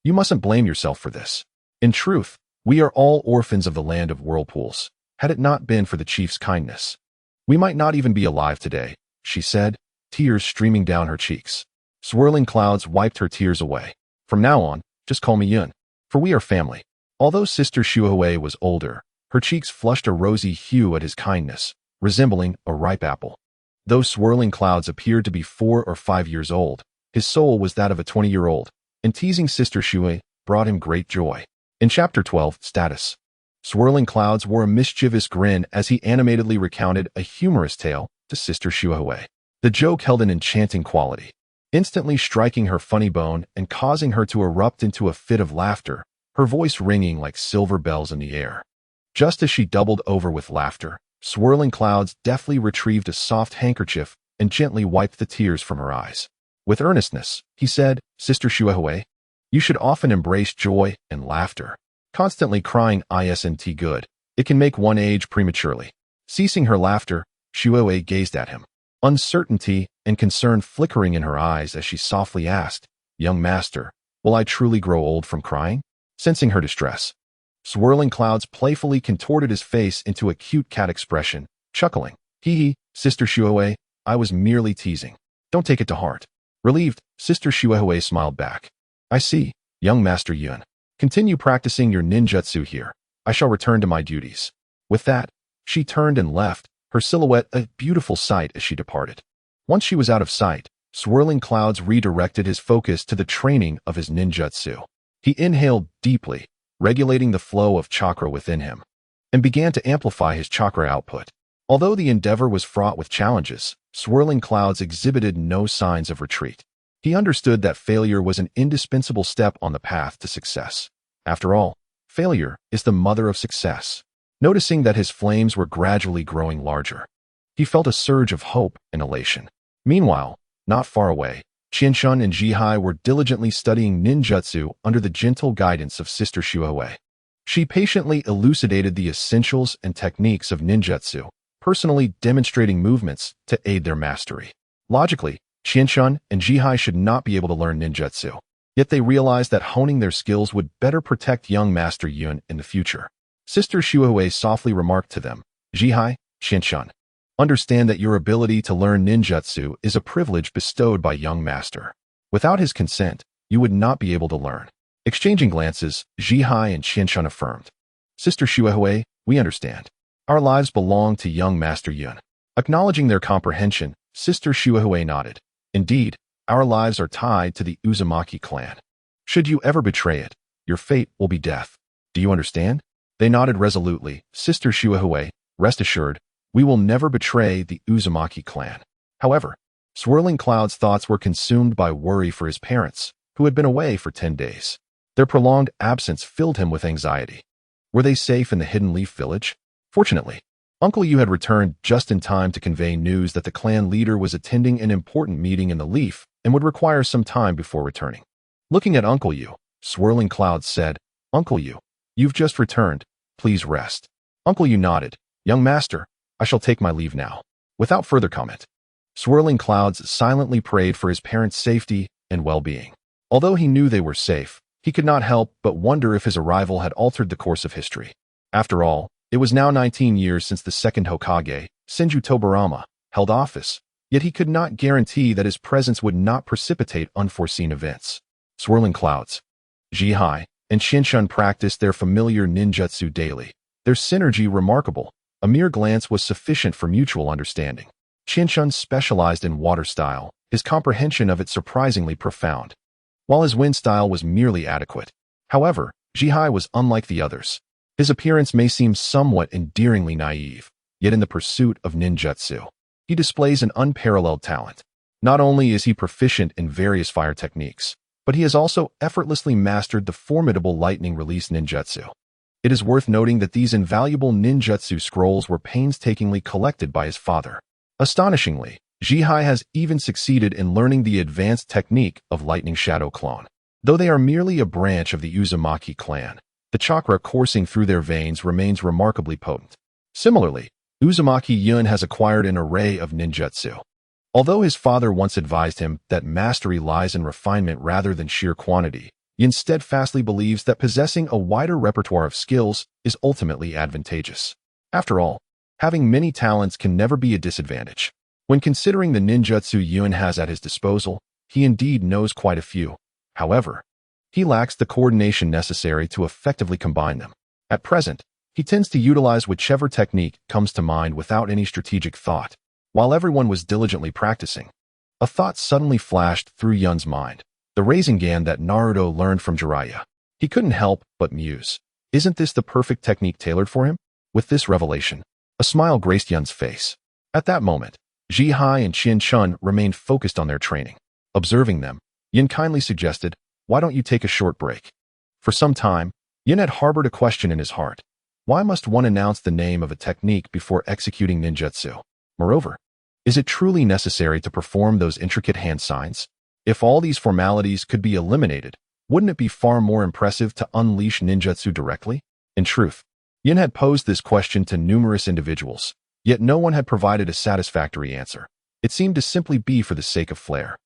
you mustn't blame yourself for this. In truth, we are all orphans of the land of whirlpools. Had it not been for the chief's kindness, we might not even be alive today," she said, tears streaming down her cheeks. Swirling Clouds wiped her tears away. "From now on, just call me Yun, for we are family." Although Sister Shuehui was older, Her cheeks flushed a rosy hue at his kindness, resembling a ripe apple. Though swirling clouds appeared to be 4 or 5 years old, his soul was that of a 20-year-old, and teasing Sister Shui brought him great joy. In Chapter 12, Status. Swirling Clouds wore a mischievous grin as he animatedly recounted a humorous tale to Sister Shuhui. The joke held an enchanting quality, instantly striking her funny bone and causing her to erupt into a fit of laughter, her voice ringing like silver bells in the air. Just as she doubled over with laughter, Swirling Clouds deftly retrieved a soft handkerchief and gently wiped the tears from her eyes. With earnestness, he said, Sister Shuhui, you should often embrace joy and laughter. Constantly crying isn't good. It can make one age prematurely. Ceasing her laughter, Shuhui gazed at him, uncertainty and concern flickering in her eyes as she softly asked, Young master, will I truly grow old from crying? Sensing her distress, Swirling Clouds playfully contorted his face into a cute cat expression, chuckling. Hee, Sister Shuhui, I was merely teasing. Don't take it to heart. Relieved, Sister Shuhui smiled back. I see, young Master Yun. Continue practicing your ninjutsu here. I shall return to my duties. With that, she turned and left, her silhouette a beautiful sight as she departed. Once she was out of sight, Swirling Clouds redirected his focus to the training of his ninjutsu. He inhaled deeply, regulating the flow of chakra within him, and began to amplify his chakra output. Although the endeavor was fraught with challenges, Swirling Clouds exhibited no signs of retreat. He understood that failure was an indispensable step on the path to success. After all, failure is the mother of success. Noticing that his flames were gradually growing larger, he felt a surge of hope and elation. Meanwhile, not far away, Qianshun and Jihai were diligently studying ninjutsu under the gentle guidance of Sister Shuhui. She patiently elucidated the essentials and techniques of ninjutsu, personally demonstrating movements to aid their mastery. Logically, Qianshun and Jihai should not be able to learn ninjutsu, yet they realized that honing their skills would better protect young Master Yun in the future. Sister Shuhui softly remarked to them, Jihai, Qianshun, understand that your ability to learn ninjutsu is a privilege bestowed by young master. Without his consent, you would not be able to learn. Exchanging glances, Jihai and Qianshun affirmed, Sister Shuhui, we understand. Our lives belong to young Master Yun. Acknowledging their comprehension, Sister Shuhui nodded. Indeed, our lives are tied to the Uzumaki clan. Should you ever betray it, your fate will be death. Do you understand? They nodded resolutely. Sister Shuhui, rest assured, we will never betray the Uzumaki clan. However, Swirling Cloud's thoughts were consumed by worry for his parents, who had been away for 10 days. Their prolonged absence filled him with anxiety. Were they safe in the Hidden Leaf village? Fortunately, Uncle Yu had returned just in time to convey news that the clan leader was attending an important meeting in the Leaf and would require some time before returning. Looking at Uncle Yu, Swirling Clouds said, Uncle Yu, you've just returned. Please rest. Uncle Yu nodded. Young master, I shall take my leave now. Without further comment, Swirling Clouds silently prayed for his parents' safety and well-being. Although he knew they were safe, he could not help but wonder if his arrival had altered the course of history. After all, it was now 19 years since the second Hokage, Senju Tobarama, held office, yet he could not guarantee that his presence would not precipitate unforeseen events. Swirling Clouds, Jihai, and Qianshun practiced their familiar ninjutsu daily, their synergy remarkable. A mere glance was sufficient for mutual understanding. Qianshun specialized in water style, his comprehension of it surprisingly profound, while his wind style was merely adequate. However, Jihai was unlike the others. His appearance may seem somewhat endearingly naive, yet in the pursuit of ninjutsu, he displays an unparalleled talent. Not only is he proficient in various fire techniques, but he has also effortlessly mastered the formidable lightning release ninjutsu. It is worth noting that these invaluable ninjutsu scrolls were painstakingly collected by his father. Astonishingly, Jihai has even succeeded in learning the advanced technique of lightning shadow clone. Though they are merely a branch of the Uzumaki clan, the chakra coursing through their veins remains remarkably potent. Similarly, Uzumaki Yun has acquired an array of ninjutsu. Although his father once advised him that mastery lies in refinement rather than sheer quantity, Yun steadfastly believes that possessing a wider repertoire of skills is ultimately advantageous. After all, having many talents can never be a disadvantage. When considering the ninjutsu Yun has at his disposal, he indeed knows quite a few. However, he lacks the coordination necessary to effectively combine them. At present, He tends to utilize whichever technique comes to mind without any strategic thought. While everyone was diligently practicing, a thought suddenly flashed through Yun's mind. The Rasengan that Naruto learned from Jiraiya. He couldn't help but muse. Isn't this the perfect technique tailored for him? With this revelation, a smile graced Yun's face. At that moment, Ji-hai and Qian-chun remained focused on their training. Observing them, Yun kindly suggested, "Why don't you take a short break?" For some time, Yun had harbored a question in his heart. Why must one announce the name of a technique before executing ninjutsu? Moreover, is it truly necessary to perform those intricate hand signs? If all these formalities could be eliminated, wouldn't it be far more impressive to unleash ninjutsu directly? In truth, Yun had posed this question to numerous individuals, yet no one had provided a satisfactory answer. It seemed to simply be for the sake of flair.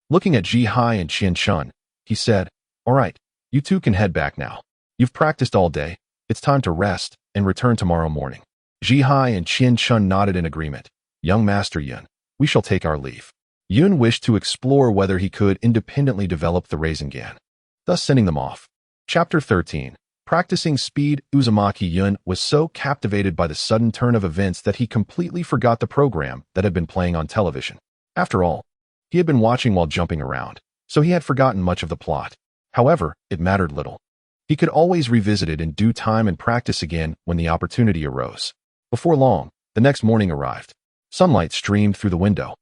Looking at Ji-hai and Qian-chun, he said, "All right, you two can head back now. You've practiced all day. It's time to rest and return tomorrow morning." Ji-hai and Qian-chun nodded in agreement. "Young Master Yun, we shall take our leave." Yun wished to explore whether he could independently develop the Rasengan, thus sending them off. Chapter 13. Practicing Speed. Uzumaki Yun was so captivated by the sudden turn of events that he completely forgot the program that had been playing on television. After all, he had been watching while jumping around, so he had forgotten much of the plot. However, it mattered little. He could always revisit it in due time and practice again when the opportunity arose. Before long, the next morning arrived. Sunlight streamed through the window,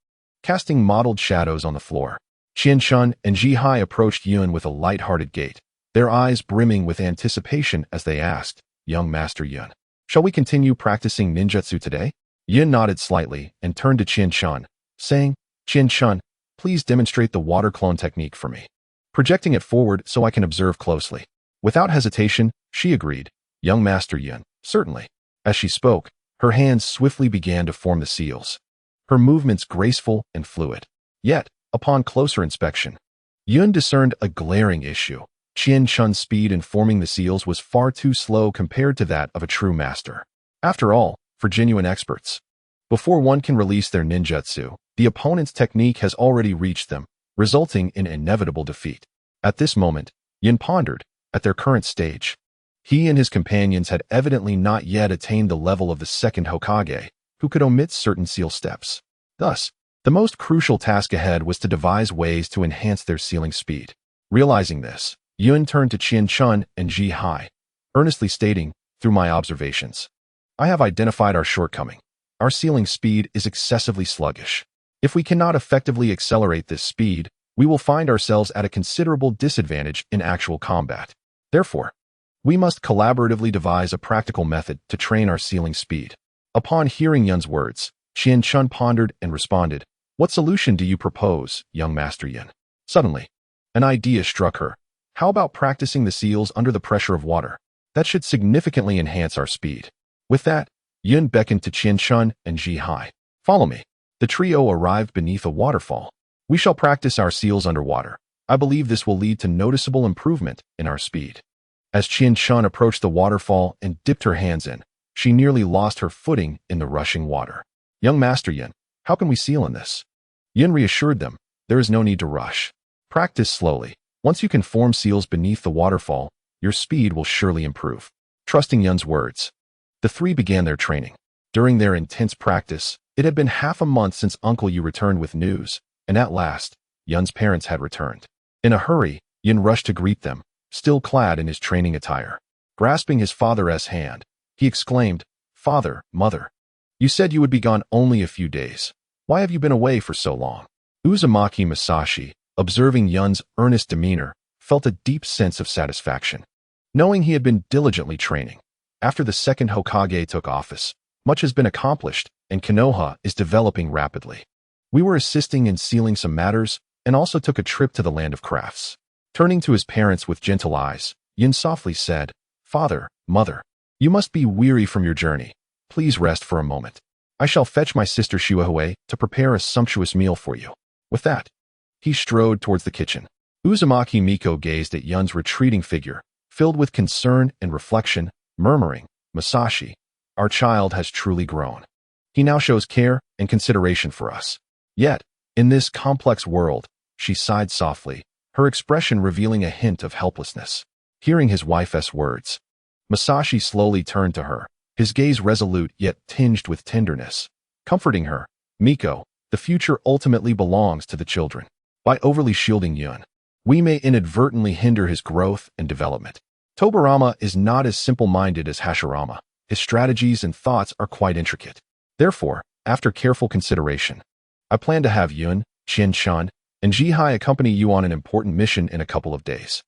casting mottled shadows on the floor. Qian-chun and Ji-hai approached Yun with a light-hearted gait, their eyes brimming with anticipation as they asked, "Young Master Yun, shall we continue practicing ninjutsu today?" Yun nodded slightly and turned to Qian-chun, saying, "Qian-chun, please demonstrate the water clone technique for me, projecting it forward so I can observe closely." Without hesitation, she agreed, "Young Master Yun, certainly." As she spoke, her hands swiftly began to form the seals, her movements graceful and fluid. Yet, upon closer inspection, Yun discerned a glaring issue. Qian-chun's speed in forming the seals was far too slow compared to that of a true master. After all, for genuine experts, before one can release their ninjutsu, the opponent's technique has already reached them, resulting in inevitable defeat. At this moment, Yun pondered, at their current stage, he and his companions had evidently not yet attained the level of the second Hokage, who could omit certain seal steps. Thus, the most crucial task ahead was to devise ways to enhance their sealing speed. Realizing this, Yun turned to Qian-chun and Ji-hai, earnestly stating, "Through my observations, I have identified our shortcoming. Our sealing speed is excessively sluggish. If we cannot effectively accelerate this speed, we will find ourselves at a considerable disadvantage in actual combat. Therefore, we must collaboratively devise a practical method to train our sealing speed." Upon hearing Yun's words, Qian-chun pondered and responded, "What solution do you propose, young Master Yun?" Suddenly, an idea struck her. How about practicing the seals under the pressure of water? That should significantly enhance our speed. With that, Yun beckoned to Qian-chun and Ji-hai. "Follow me." The trio arrived beneath a waterfall. "We shall practice our seals underwater. I believe this will lead to noticeable improvement in our speed." As Qian-chun approached the waterfall and dipped her hands in, she nearly lost her footing in the rushing water. "Young Master Yun, how can we seal in this?" Yun reassured them, "There is no need to rush. Practice slowly. Once you can form seals beneath the waterfall, your speed will surely improve." Trusting Yun's words, the three began their training. During their intense practice, it had been half a month since Uncle Yu returned with news, and at last, Yun's parents had returned. In a hurry, Yun rushed to greet them, still clad in his training attire. Grasping his father's hand, he exclaimed, "Father, Mother, you said you would be gone only a few days. Why have you been away for so long?" Uzumaki Masashi, observing Yun's earnest demeanor, felt a deep sense of satisfaction, knowing he had been diligently training. After the second Hokage took office, much has been accomplished, and Konoha is developing rapidly. "We were assisting in sealing some matters, and also took a trip to the land of crafts." Turning to his parents with gentle eyes, Yun softly said, "Father, Mother, you must be weary from your journey. Please rest for a moment. I shall fetch my sister Shiwahue to prepare a sumptuous meal for you." With that, he strode towards the kitchen. Uzumaki Miko gazed at Yun's retreating figure, filled with concern and reflection, murmuring, "Masashi, our child has truly grown. He now shows care and consideration for us." Yet, in this complex world, she sighed softly, her expression revealing a hint of helplessness. Hearing his wife's words, Masashi slowly turned to her, his gaze resolute yet tinged with tenderness, comforting her. Miko, the future ultimately belongs to the children. By overly shielding Yun, we may inadvertently hinder his growth and development. Tobarama is not as simple-minded as Hashirama. His strategies and thoughts are quite intricate. Therefore, after careful consideration, I plan to have Yun, Qian-chan, and Jihai accompany you on an important mission in a couple of days.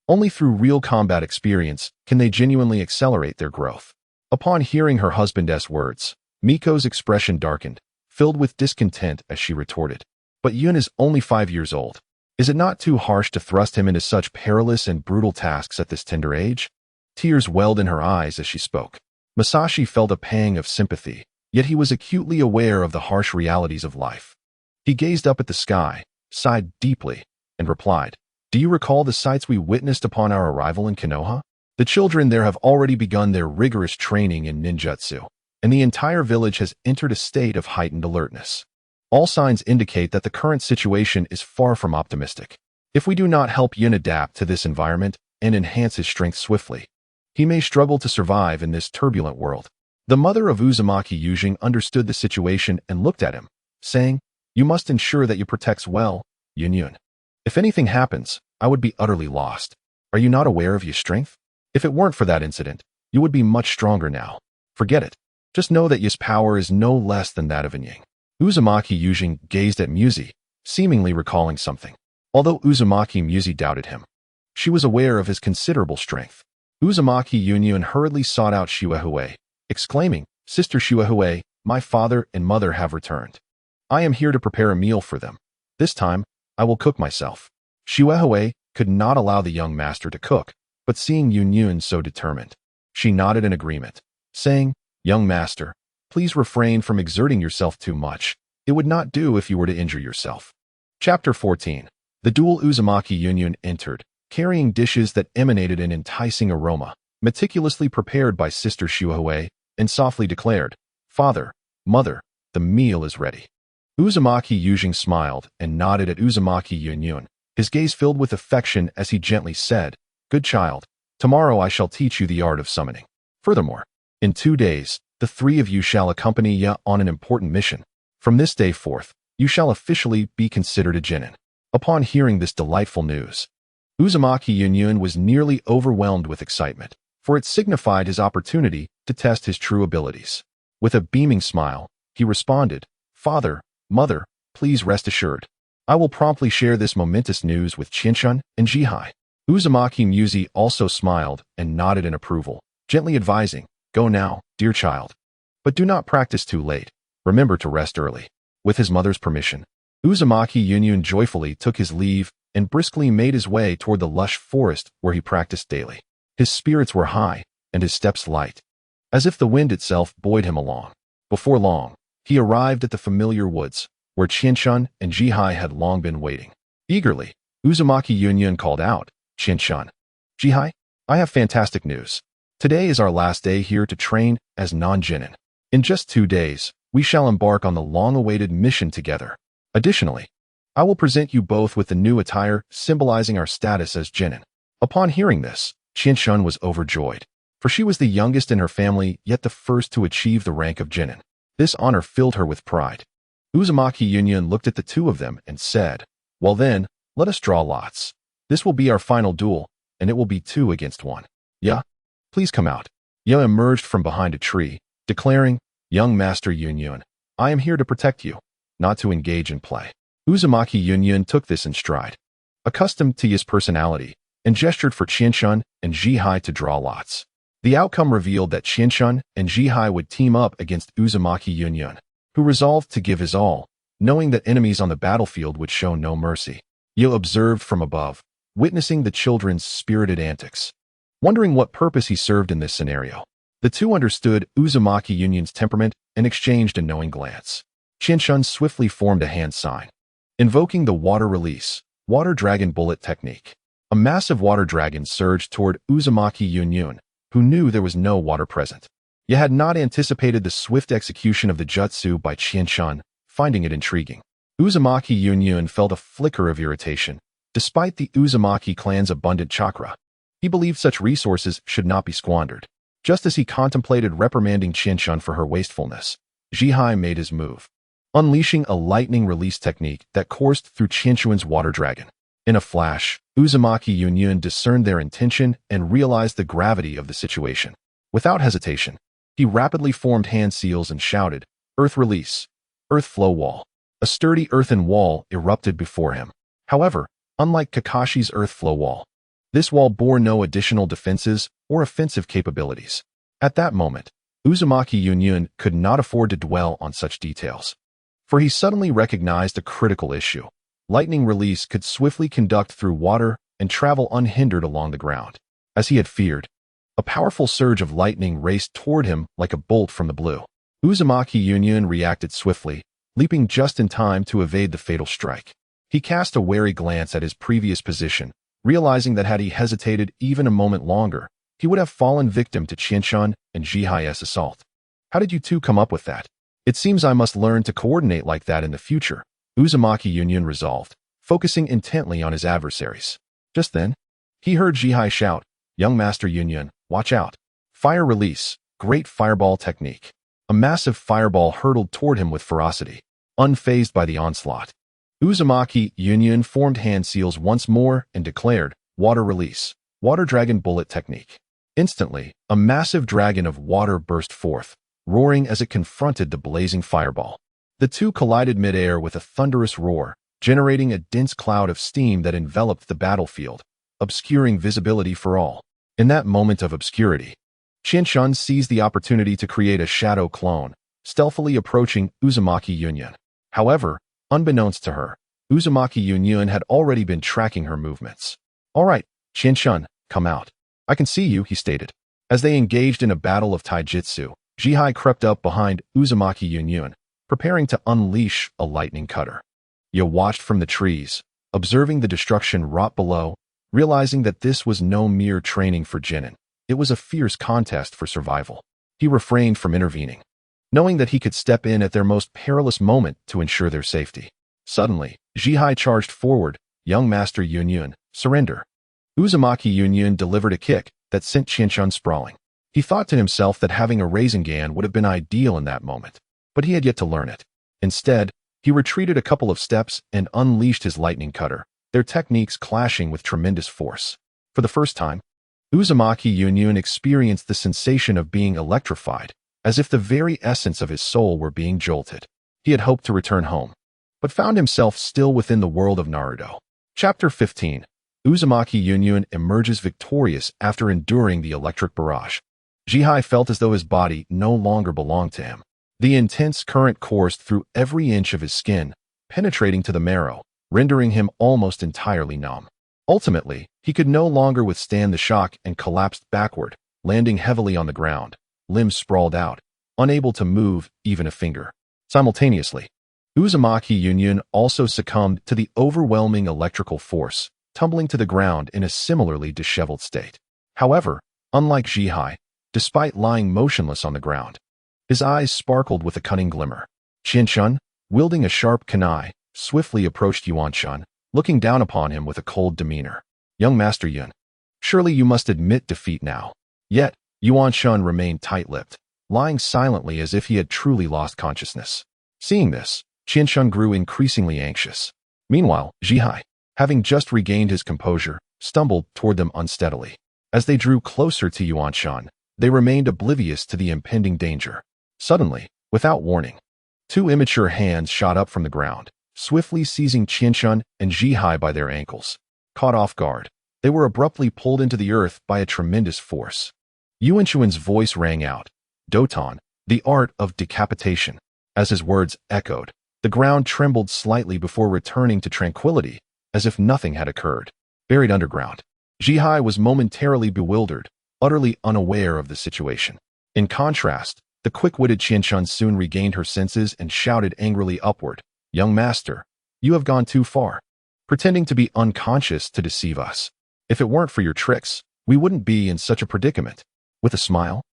Only through real combat experience can they genuinely accelerate their growth. Upon hearing her husband's words, Miko's expression darkened, filled with discontent as she retorted. But Yun is only 5 years old. Is it not too harsh to thrust him into such perilous and brutal tasks at this tender age? Tears welled in her eyes as she spoke. Masashi felt a pang of sympathy, yet he was acutely aware of the harsh realities of life. He gazed up at the sky, sighed deeply, and replied, "Do you recall the sights we witnessed upon our arrival in Konoha? The children there have already begun their rigorous training in ninjutsu, and the entire village has entered a state of heightened alertness. All signs indicate that the current situation is far from optimistic. If we do not help Yun adapt to this environment and enhance his strength swiftly, he may struggle to survive in this turbulent world." The mother of Uzumaki Yujing understood the situation and looked at him, saying, "You must ensure that you protects well, Yun. If anything happens, I would be utterly lost. Are you not aware of your strength? If it weren't for that incident, you would be much stronger now. Forget it. Just know that your power is no less than that of Ying." Uzumaki Yujing gazed at Muzi, seemingly recalling something. Although Uzumaki Muzi doubted him, she was aware of his considerable strength. Uzumaki Yunyun hurriedly sought out Shuehui, exclaiming, "Sister Shuehui, my father and mother have returned. I am here to prepare a meal for them. This time, I will cook myself." Shuehui could not allow the young master to cook, but seeing Yunyun so determined, she nodded in agreement, saying, "Young master, please refrain from exerting yourself too much. It would not do if you were to injure yourself." Chapter 14. The dual Uzumaki Yunyun entered, carrying dishes that emanated an enticing aroma, meticulously prepared by Sister Shuehui, and softly declared, "Father, mother, the meal is ready." Uzumaki Yujing smiled and nodded at Uzumaki Yunyun, his gaze filled with affection as he gently said, "Good child, tomorrow I shall teach you the art of summoning. Furthermore, in 2 days, the 3 of you shall accompany ya on an important mission. From this day forth, you shall officially be considered a genin." Upon hearing this delightful news, Uzumaki Yunyun was nearly overwhelmed with excitement, for it signified his opportunity to test his true abilities. With a beaming smile, he responded, "Father, mother, please rest assured. I will promptly share this momentous news with Qian-chan and Jihai." Uzumaki Muzi also smiled and nodded in approval, gently advising, "Go now, dear child. But do not practice too late. Remember to rest early." With his mother's permission, Uzumaki Yunyun joyfully took his leave and briskly made his way toward the lush forest where he practiced daily. His spirits were high and his steps light, as if the wind itself buoyed him along. Before long, he arrived at the familiar woods, where Qian-chan and Jihai had long been waiting. Eagerly, Uzumaki Yunyun called out, "Qian-chan, Jihai, I have fantastic news. Today is our last day here to train as non-genin. In just 2 days, we shall embark on the long-awaited mission together. Additionally, I will present you both with the new attire symbolizing our status as genin." Upon hearing this, Qian-chan was overjoyed, for she was the youngest in her family yet the first to achieve the rank of genin. This honor filled her with pride. Uzumaki Yunyun looked at the two of them and said, "Well then, let us draw lots. This will be our final duel, and it will be 2 against 1. Ya, please come out." Ya emerged from behind a tree, declaring, "Young Master Yunyun, I am here to protect you, not to engage in play." Uzumaki Yunyun took this in stride, accustomed to his personality, and gestured for Qian-chan and Jihai to draw lots. The outcome revealed that Qian-chan and Jihai would team up against Uzumaki Yunyun, who resolved to give his all, knowing that enemies on the battlefield would show no mercy. Yo observed from above, witnessing the children's spirited antics, wondering what purpose he served in this scenario. The two understood Uzumaki Yunyun's temperament and exchanged a knowing glance. Qian-chan swiftly formed a hand sign, invoking the water release, water dragon bullet technique. A massive water dragon surged toward Uzumaki Yunyun, who knew there was no water present. Ye had not anticipated the swift execution of the jutsu by Qian-chan, finding it intriguing. Uzumaki Yunyun felt a flicker of irritation, despite the Uzumaki clan's abundant chakra. He believed such resources should not be squandered. Just as he contemplated reprimanding Qianshun for her wastefulness, Zhihai made his move, unleashing a lightning release technique that coursed through Qianshun's water dragon. In a flash, Uzumaki Yunyun discerned their intention and realized the gravity of the situation. Without hesitation, he rapidly formed hand seals and shouted, "Earth release! Earth flow wall!" A sturdy earthen wall erupted before him. However, unlike Kakashi's earth flow wall, this wall bore no additional defenses or offensive capabilities. At that moment, Uzumaki Yunyun could not afford to dwell on such details, for he suddenly recognized a critical issue. Lightning release could swiftly conduct through water and travel unhindered along the ground. As he had feared, a powerful surge of lightning raced toward him like a bolt from the blue. Uzumaki Yunyun reacted swiftly, leaping just in time to evade the fatal strike. He cast a wary glance at his previous position, realizing that had he hesitated even a moment longer, he would have fallen victim to Qianshun and Zhihai's assault. "How did you two come up with that? It seems I must learn to coordinate like that in the future," Uzumaki Yunyun resolved, focusing intently on his adversaries. Just then, he heard Zhihai shout, "Young Master Yunyun, watch out. Fire release, great fireball technique." A massive fireball hurtled toward him with ferocity, unfazed by the onslaught. Uzumaki Yunyun formed hand seals once more and declared, "Water release, water dragon bullet technique." Instantly, a massive dragon of water burst forth, roaring as it confronted the blazing fireball. The two collided midair with a thunderous roar, generating a dense cloud of steam that enveloped the battlefield, obscuring visibility for all. In that moment of obscurity, Qianshun seized the opportunity to create a shadow clone, stealthily approaching Uzumaki Yunyun. However, unbeknownst to her, Uzumaki Yunyun had already been tracking her movements. "All right, Qianshun, come out. I can see you," he stated. As they engaged in a battle of taijutsu, Zhihai crept up behind Uzumaki Yunyun, preparing to unleash a lightning cutter. Ye watched from the trees, observing the destruction wrought below, realizing that this was no mere training for Jinin. It was a fierce contest for survival. He refrained from intervening, knowing that he could step in at their most perilous moment to ensure their safety. Suddenly, Zhihai charged forward, "Young Master Yunyun, surrender." Uzumaki Yunyun delivered a kick that sent Qianshun sprawling. He thought to himself that having a Rasengan would have been ideal in that moment, but he had yet to learn it. Instead, he retreated a couple of steps and unleashed his lightning cutter, their techniques clashing with tremendous force. For the first time, Uzumaki Yunyun experienced the sensation of being electrified, as if the very essence of his soul were being jolted. He had hoped to return home, but found himself still within the world of Naruto. Chapter 15. Uzumaki Yunyun emerges victorious after enduring the electric barrage. Zhihai felt as though his body no longer belonged to him. The intense current coursed through every inch of his skin, penetrating to the marrow, rendering him almost entirely numb. Ultimately, he could no longer withstand the shock and collapsed backward, landing heavily on the ground, limbs sprawled out, unable to move even a finger. Simultaneously, Uzumaki Yunyun also succumbed to the overwhelming electrical force, tumbling to the ground in a similarly disheveled state. However, unlike Zhihai, despite lying motionless on the ground, his eyes sparkled with a cunning glimmer. Qianshun, wielding a sharp kunai, swiftly approached Yuanshun, looking down upon him with a cold demeanor. "Young Master Yun, surely you must admit defeat now." Yet, Yuanshun remained tight-lipped, lying silently as if he had truly lost consciousness. Seeing this, Qianshun grew increasingly anxious. Meanwhile, Zhihai, having just regained his composure, stumbled toward them unsteadily. As they drew closer to Yuanshun, they remained oblivious to the impending danger. Suddenly, without warning, two immature hands shot up from the ground, swiftly seizing Qianshun and Zhihai by their ankles. Caught off guard, they were abruptly pulled into the earth by a tremendous force. Yuanchuan's voice rang out, "Doton, the art of decapitation." As his words echoed, the ground trembled slightly before returning to tranquility, as if nothing had occurred. Buried underground, Zhihai was momentarily bewildered, utterly unaware of the situation. In contrast, the quick-witted Qianshun soon regained her senses and shouted angrily upward, "Young master, you have gone too far, pretending to be unconscious to deceive us. If it weren't for your tricks, we wouldn't be in such a predicament." With a smile,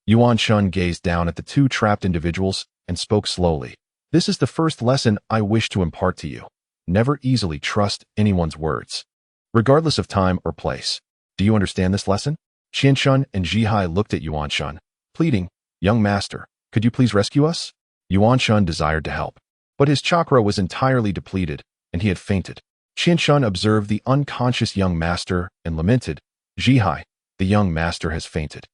Yuanshun gazed down at the two trapped individuals and spoke slowly. "This is the first lesson I wish to impart to you. Never easily trust anyone's words, regardless of time or place. Do you understand this lesson? Qianshun and Zhihai looked at Yuanshun, pleading, "Young master, could you please rescue us?" Yuanshun desired to help, but his chakra was entirely depleted, and he had fainted. Qianshun observed the unconscious young master and lamented, "Zhihai, the young master has fainted.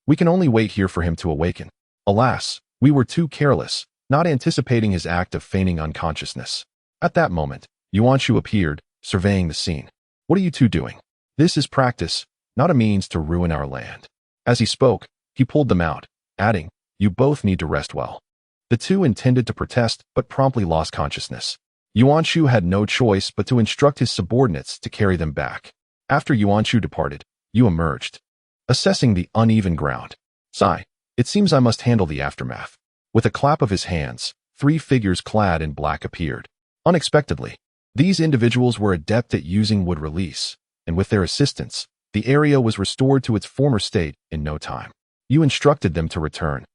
We can only wait here for him to awaken." Alas, we were too careless, not anticipating his act of feigning unconsciousness. At that moment, Yuanshu appeared, surveying the scene. "What are you two doing? This is practice, not a means to ruin our land." As he spoke, he pulled them out, adding, "You both need to rest well." The two intended to protest but promptly lost consciousness. Yuanshu had no choice but to instruct his subordinates to carry them back. After Yuanshu departed, Yu emerged, assessing the uneven ground. "Sigh, it seems I must handle the aftermath." With a clap of his hands, 3 figures clad in black appeared. Unexpectedly, these individuals were adept at using wood release, and with their assistance, the area was restored to its former state in no time. Yu instructed them to return,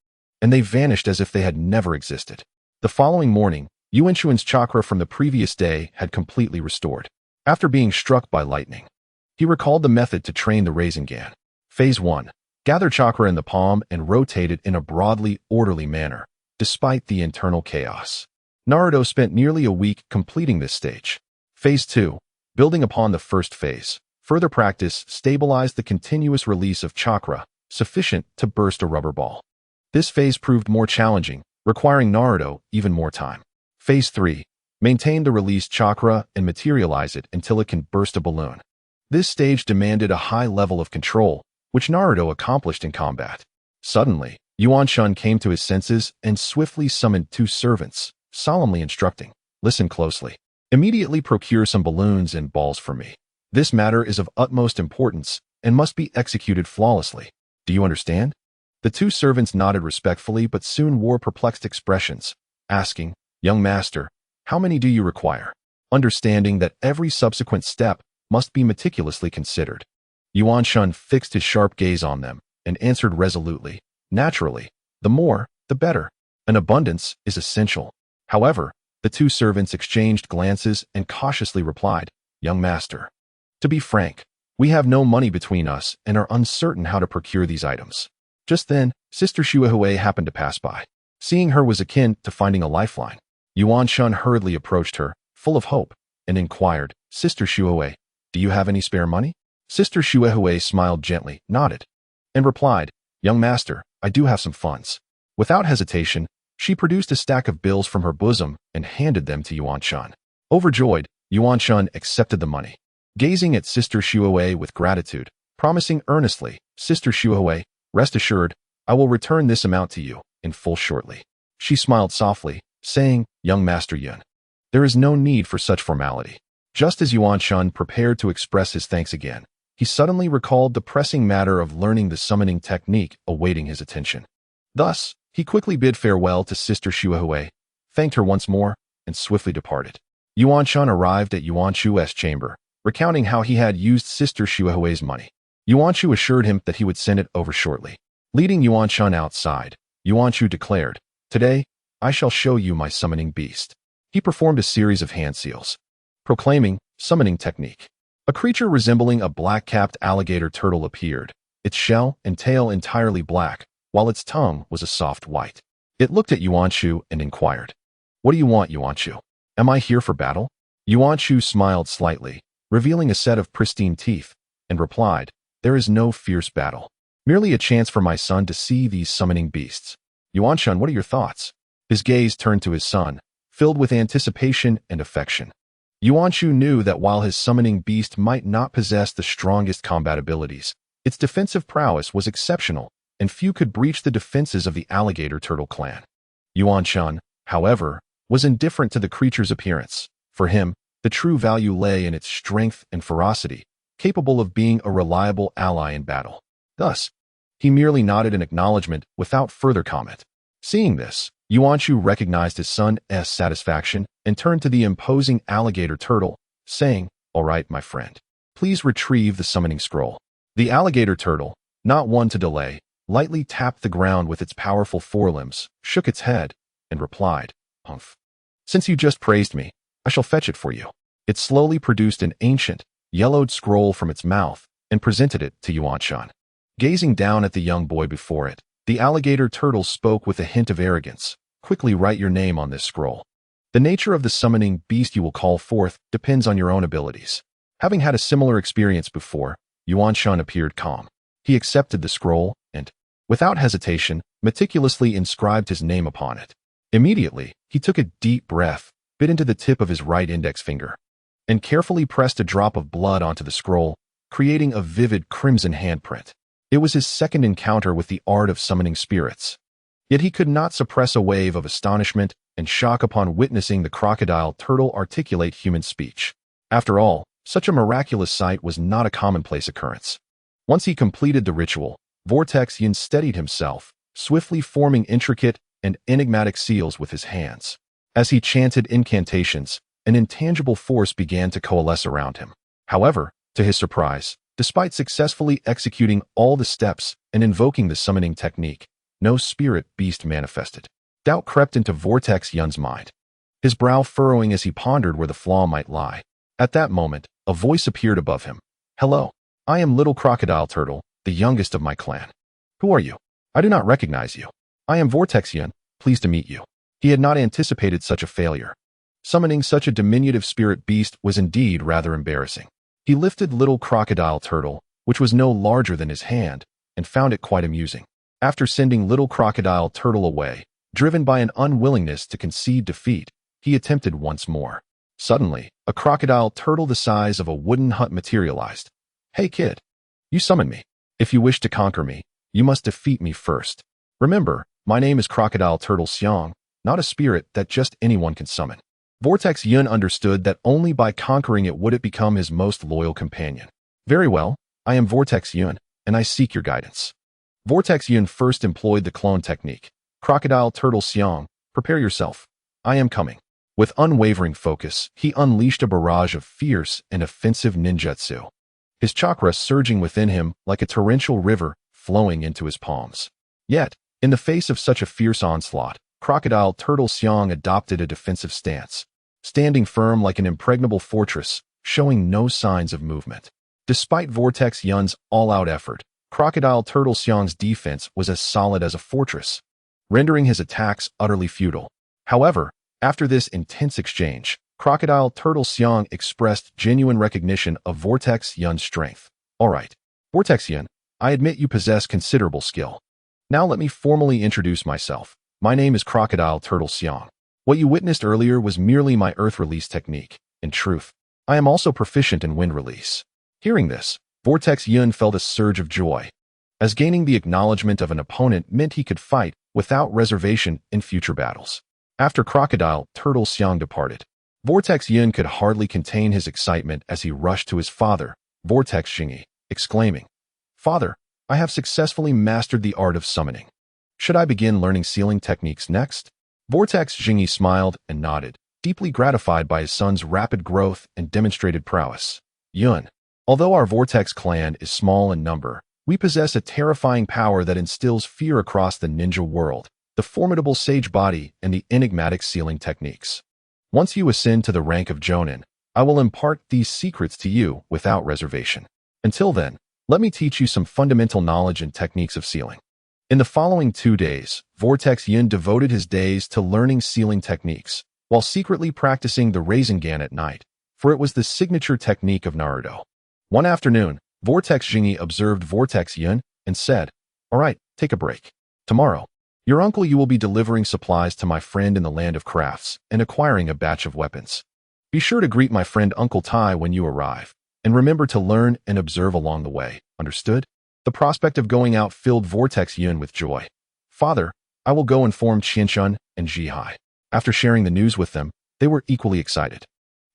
and they vanished as if they had never existed. The following morning, Yuanshuan's chakra from the previous day had completely restored. After being struck by lightning, he recalled the method to train the Rasengan. Phase 1. Gather chakra in the palm and rotate it in a broadly orderly manner, despite the internal chaos. Naruto spent nearly a week completing this stage. Phase 2. Building upon the first phase, further practice stabilized the continuous release of chakra, sufficient to burst a rubber ball. This phase proved more challenging, requiring Naruto even more time. Phase 3. Maintain the released chakra and materialize it until it can burst a balloon. This stage demanded a high level of control, which Naruto accomplished in combat. Suddenly, Yuanshun came to his senses and swiftly summoned 2 servants, solemnly instructing, "Listen closely. Immediately procure some balloons and balls for me. This matter is of utmost importance and must be executed flawlessly. Do you understand?" The 2 servants nodded respectfully but soon wore perplexed expressions, asking, "Young master, how many do you require?" Understanding that every subsequent step must be meticulously considered, Yuanshun fixed his sharp gaze on them and answered resolutely, "Naturally, the more, the better. An abundance is essential." However, the 2 servants exchanged glances and cautiously replied, "Young master, to be frank, we have no money between us and are uncertain how to procure these items." Just then, Sister Shuehui happened to pass by. Seeing her was akin to finding a lifeline. Yuanshun hurriedly approached her, full of hope, and inquired, "Sister Shuehui, do you have any spare money?" Sister Shuehui smiled gently, nodded, and replied, "Young master, I do have some funds." Without hesitation, she produced a stack of bills from her bosom and handed them to Yuanshun. Overjoyed, Yuanshun accepted the money, gazing at Sister Shuehui with gratitude, promising earnestly, "Sister Shuehui, rest assured, I will return this amount to you in full shortly." She smiled softly, saying, "Young Master Yun, there is no need for such formality." Just as Yuanshun prepared to express his thanks again, he suddenly recalled the pressing matter of learning the summoning technique awaiting his attention. Thus, he quickly bid farewell to Sister Shuehui, thanked her once more, and swiftly departed. Yuanshun arrived at Yuanshu's chamber, recounting how he had used Sister Shuehui's money. Yuanshu assured him that he would send it over shortly. Leading Yuanshun outside, Yuanshu declared, "Today, I shall show you my summoning beast." He performed a series of hand seals, proclaiming, "Summoning technique." A creature resembling a black-capped alligator turtle appeared, its shell and tail entirely black, while its tongue was a soft white. It looked at Yuanshu and inquired, "What do you want, Yuanshu? Am I here for battle?" Yuanshu smiled slightly, revealing a set of pristine teeth, and replied, "There is no fierce battle. Merely a chance for my son to see these summoning beasts. Yuanshun, what are your thoughts?" His gaze turned to his son, filled with anticipation and affection. Yuanshu knew that while his summoning beast might not possess the strongest combat abilities, its defensive prowess was exceptional, and few could breach the defenses of the alligator turtle clan. Yuanshan, however, was indifferent to the creature's appearance. For him, the true value lay in its strength and ferocity, capable of being a reliable ally in battle. Thus, he merely nodded in acknowledgement without further comment. Seeing this, Yuanshu recognized his son's satisfaction and turned to the imposing alligator turtle, saying, "All right, my friend. Please retrieve the summoning scroll." The alligator turtle, not one to delay, lightly tapped the ground with its powerful forelimbs, shook its head, and replied, "Humph. Since you just praised me, I shall fetch it for you." It slowly produced an ancient, yellowed scroll from its mouth and presented it to Yuan-chan. Gazing down at the young boy before it, the alligator turtle spoke with a hint of arrogance. Quickly write your name on this scroll. The nature of the summoning beast you will call forth depends on your own abilities. Having had a similar experience before, Yuan-chan appeared calm. He accepted the scroll and, without hesitation, meticulously inscribed his name upon it. Immediately, he took a deep breath, bit into the tip of his right index finger, and carefully pressed a drop of blood onto the scroll, creating a vivid crimson handprint. It was his second encounter with the art of summoning spirits. Yet he could not suppress a wave of astonishment and shock upon witnessing the crocodile turtle articulate human speech. After all, such a miraculous sight was not a commonplace occurrence. Once he completed the ritual, Vortex Yin steadied himself, swiftly forming intricate and enigmatic seals with his hands. As he chanted incantations, an intangible force began to coalesce around him. However, to his surprise, despite successfully executing all the steps and invoking the summoning technique, no spirit beast manifested. Doubt crept into Vortex Yun's mind, his brow furrowing as he pondered where the flaw might lie. At that moment, a voice appeared above him. "Hello, I am Little Crocodile Turtle, the youngest of my clan. Who are you? I do not recognize you. I am Vortex Yun, pleased to meet you." He had not anticipated such a failure. Summoning such a diminutive spirit beast was indeed rather embarrassing. He lifted Little Crocodile Turtle, which was no larger than his hand, and found it quite amusing. After sending Little Crocodile Turtle away, driven by an unwillingness to concede defeat, he attempted once more. Suddenly, a crocodile turtle the size of a wooden hut materialized. "Hey kid, you summoned me. If you wish to conquer me, you must defeat me first. Remember, my name is Crocodile Turtle Xiang, not a spirit that just anyone can summon." Vortex Yun understood that only by conquering it would it become his most loyal companion. "Very well, I am Vortex Yun, and I seek your guidance." Vortex Yun first employed the clone technique. "Crocodile Turtle Xiang, prepare yourself. I am coming." With unwavering focus, he unleashed a barrage of fierce and offensive ninjutsu, his chakra surging within him like a torrential river flowing into his palms. Yet, in the face of such a fierce onslaught, Crocodile Turtle Xiang adopted a defensive stance, standing firm like an impregnable fortress, showing no signs of movement. Despite Vortex Yun's all-out effort, Crocodile Turtle Xiang's defense was as solid as a fortress, rendering his attacks utterly futile. However, after this intense exchange, Crocodile Turtle Xiang expressed genuine recognition of Vortex Yun's strength. "All right, Vortex Yun, I admit you possess considerable skill. Now let me formally introduce myself. My name is Crocodile Turtle Xiang. What you witnessed earlier was merely my earth release technique. In truth, I am also proficient in wind release." Hearing this, Vortex Yun felt a surge of joy, as gaining the acknowledgement of an opponent meant he could fight without reservation in future battles. After Crocodile Turtle Xiang departed, Vortex Yun could hardly contain his excitement as he rushed to his father, Vortex Xingyi, exclaiming, "Father, I have successfully mastered the art of summoning. Should I begin learning sealing techniques next?" Vortex Xingyi smiled and nodded, deeply gratified by his son's rapid growth and demonstrated prowess. "Yun, although our Vortex clan is small in number, we possess a terrifying power that instills fear across the ninja world, the formidable sage body and the enigmatic sealing techniques. Once you ascend to the rank of Jonin, I will impart these secrets to you without reservation. Until then, let me teach you some fundamental knowledge and techniques of sealing." In the following 2 days, Vortex Yun devoted his days to learning sealing techniques, while secretly practicing the Rasengan at night, for it was the signature technique of Naruto. One afternoon, Vortex Xingyi observed Vortex Yun and said, "All right, take a break. Tomorrow, your uncle you will be delivering supplies to my friend in the land of crafts and acquiring a batch of weapons. Be sure to greet my friend Uncle Tai when you arrive, and remember to learn and observe along the way, understood?" The prospect of going out filled Vortex Yun with joy. "Father, I will go inform Qianshun and Jihai." After sharing the news with them, they were equally excited.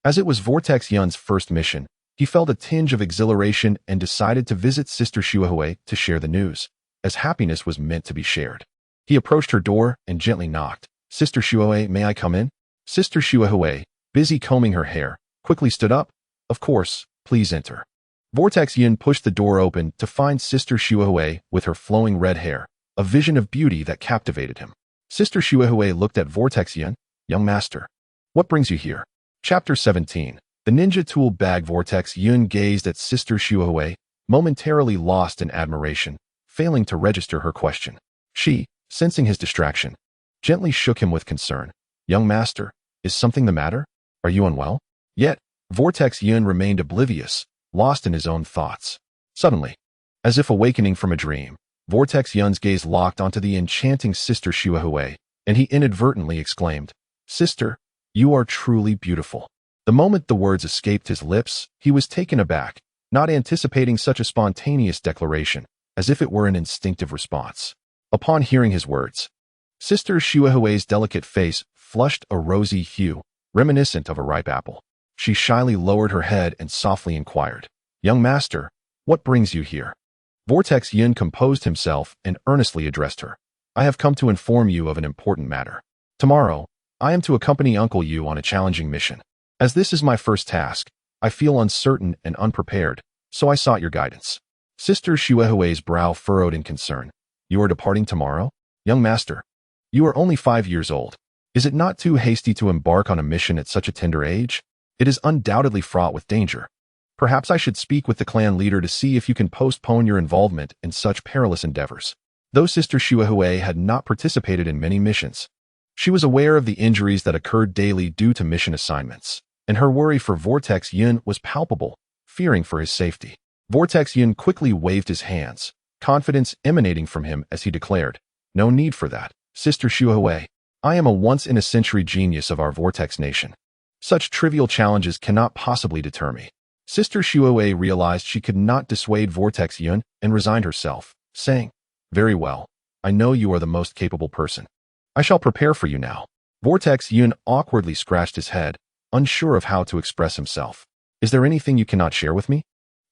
As it was Vortex Yun's first mission, he felt a tinge of exhilaration and decided to visit Sister Shuahui to share the news, as happiness was meant to be shared. He approached her door and gently knocked. "Sister Shuahui, may I come in?" Sister Shuahui, busy combing her hair, quickly stood up. "Of course, please enter." Vortex Yun pushed the door open to find Sister Shuahui with her flowing red hair, a vision of beauty that captivated him. Sister Shuahui looked at Vortex Yun. "Young master, what brings you here?" Chapter 17. The Ninja Tool Bag. Vortex Yun gazed at Sister Shuahui, momentarily lost in admiration, failing to register her question. She, sensing his distraction, gently shook him with concern. Young master, is something the matter? Are you unwell? Yet, Vortex Yun remained oblivious, lost in his own thoughts. Suddenly, as if awakening from a dream, Vortex Yun's gaze locked onto the enchanting Sister Shuahui, and he inadvertently exclaimed, Sister, you are truly beautiful. The moment the words escaped his lips, he was taken aback, not anticipating such a spontaneous declaration, as if it were an instinctive response. Upon hearing his words, Sister Shuahui's delicate face flushed a rosy hue, reminiscent of a ripe apple. She shyly lowered her head and softly inquired, Young master, what brings you here? Vortex Yun composed himself and earnestly addressed her. I have come to inform you of an important matter. Tomorrow, I am to accompany Uncle Yu on a challenging mission. As this is my first task, I feel uncertain and unprepared, so I sought your guidance. Sister Shuehui's brow furrowed in concern. You are departing tomorrow? Young master, you are only 5 years old. Is it not too hasty to embark on a mission at such a tender age? It is undoubtedly fraught with danger. Perhaps I should speak with the clan leader to see if you can postpone your involvement in such perilous endeavors. Though Sister Shuehui had not participated in many missions, she was aware of the injuries that occurred daily due to mission assignments, and her worry for Vortex Yun was palpable, fearing for his safety. Vortex Yun quickly waved his hands, confidence emanating from him as he declared, No need for that, Sister Shuehui. I am a once-in-a-century genius of our Vortex Nation. Such trivial challenges cannot possibly deter me. Sister Shuehui realized she could not dissuade Vortex Yun and resigned herself, saying, Very well, I know you are the most capable person. I shall prepare for you now. Vortex Yun awkwardly scratched his head, unsure of how to express himself. Is there anything you cannot share with me?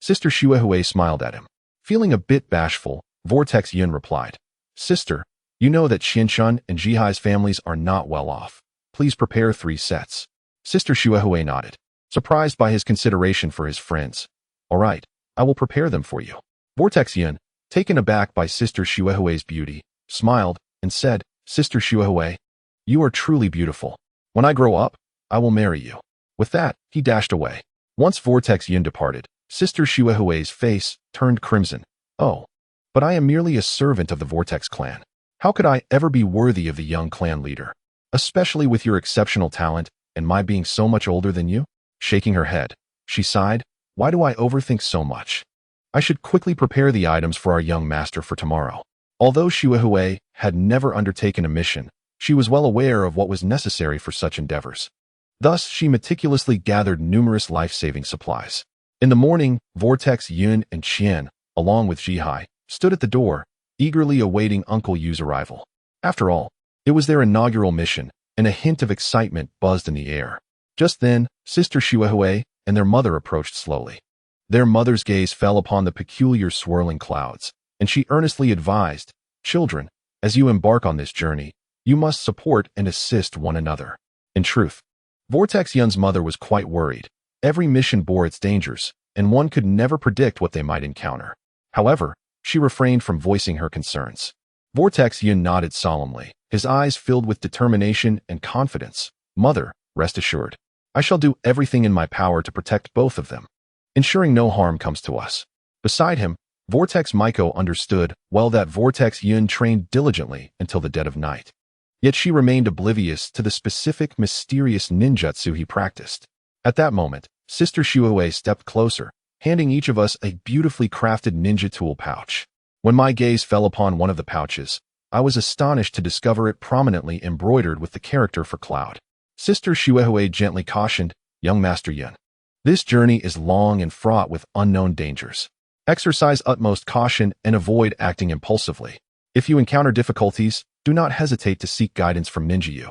Sister Shuehui smiled at him. Feeling a bit bashful, Vortex Yun replied, Sister, you know that Xianshun and Jihai's families are not well off. Please prepare 3 sets. Sister Shuehui nodded, surprised by his consideration for his friends. All right, I will prepare them for you. Vortex Yun, taken aback by Sister Shuehui's beauty, smiled and said, Sister Shuehui, you are truly beautiful. When I grow up, I will marry you. With that, he dashed away. Once Vortex Yun departed, Sister Shuehui's face turned crimson. Oh, but I am merely a servant of the Vortex clan. How could I ever be worthy of the young clan leader, especially with your exceptional talent and my being so much older than you? Shaking her head, she sighed, Why do I overthink so much? I should quickly prepare the items for our young master for tomorrow. Although Shuehui had never undertaken a mission, she was well aware of what was necessary for such endeavors. Thus, she meticulously gathered numerous life-saving supplies. In the morning, Vortex Yun and Qian, along with Jihai, stood at the door, eagerly awaiting Uncle Yu's arrival. After all, it was their inaugural mission, and a hint of excitement buzzed in the air. Just then, Sister Shuehui and their mother approached slowly. Their mother's gaze fell upon the peculiar swirling clouds, and she earnestly advised, Children, as you embark on this journey, you must support and assist one another. In truth, Vortex Yun's mother was quite worried. Every mission bore its dangers, and one could never predict what they might encounter. However, she refrained from voicing her concerns. Vortex Yun nodded solemnly, his eyes filled with determination and confidence. Mother, rest assured, I shall do everything in my power to protect both of them, ensuring no harm comes to us. Beside him, Vortex Maiko understood well that Vortex Yun trained diligently until the dead of night. Yet she remained oblivious to the specific mysterious ninjutsu he practiced. At that moment, Sister Shuehui stepped closer, handing each of us a beautifully crafted ninja tool pouch. When my gaze fell upon one of the pouches, I was astonished to discover it prominently embroidered with the character for Cloud. Sister Shuehui gently cautioned, Young Master Yun, this journey is long and fraught with unknown dangers. Exercise utmost caution and avoid acting impulsively. If you encounter difficulties, do not hesitate to seek guidance from Ninja Yu.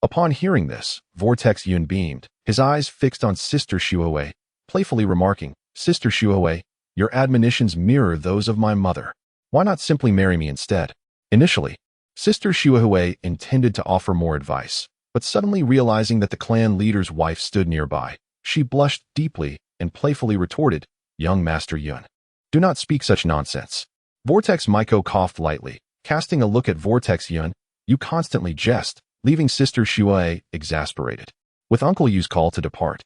Upon hearing this, Vortex Yun beamed, his eyes fixed on Sister Shuehui, playfully remarking, Sister Shuehui, your admonitions mirror those of my mother. Why not simply marry me instead? Initially, Sister Shuehui intended to offer more advice, but suddenly realizing that the clan leader's wife stood nearby, she blushed deeply and playfully retorted, Young Master Yun, do not speak such nonsense. Vortex Maiko coughed lightly, casting a look at Vortex Yun. You constantly jest, leaving Sister Shuehui exasperated. With Uncle Yu's call to depart,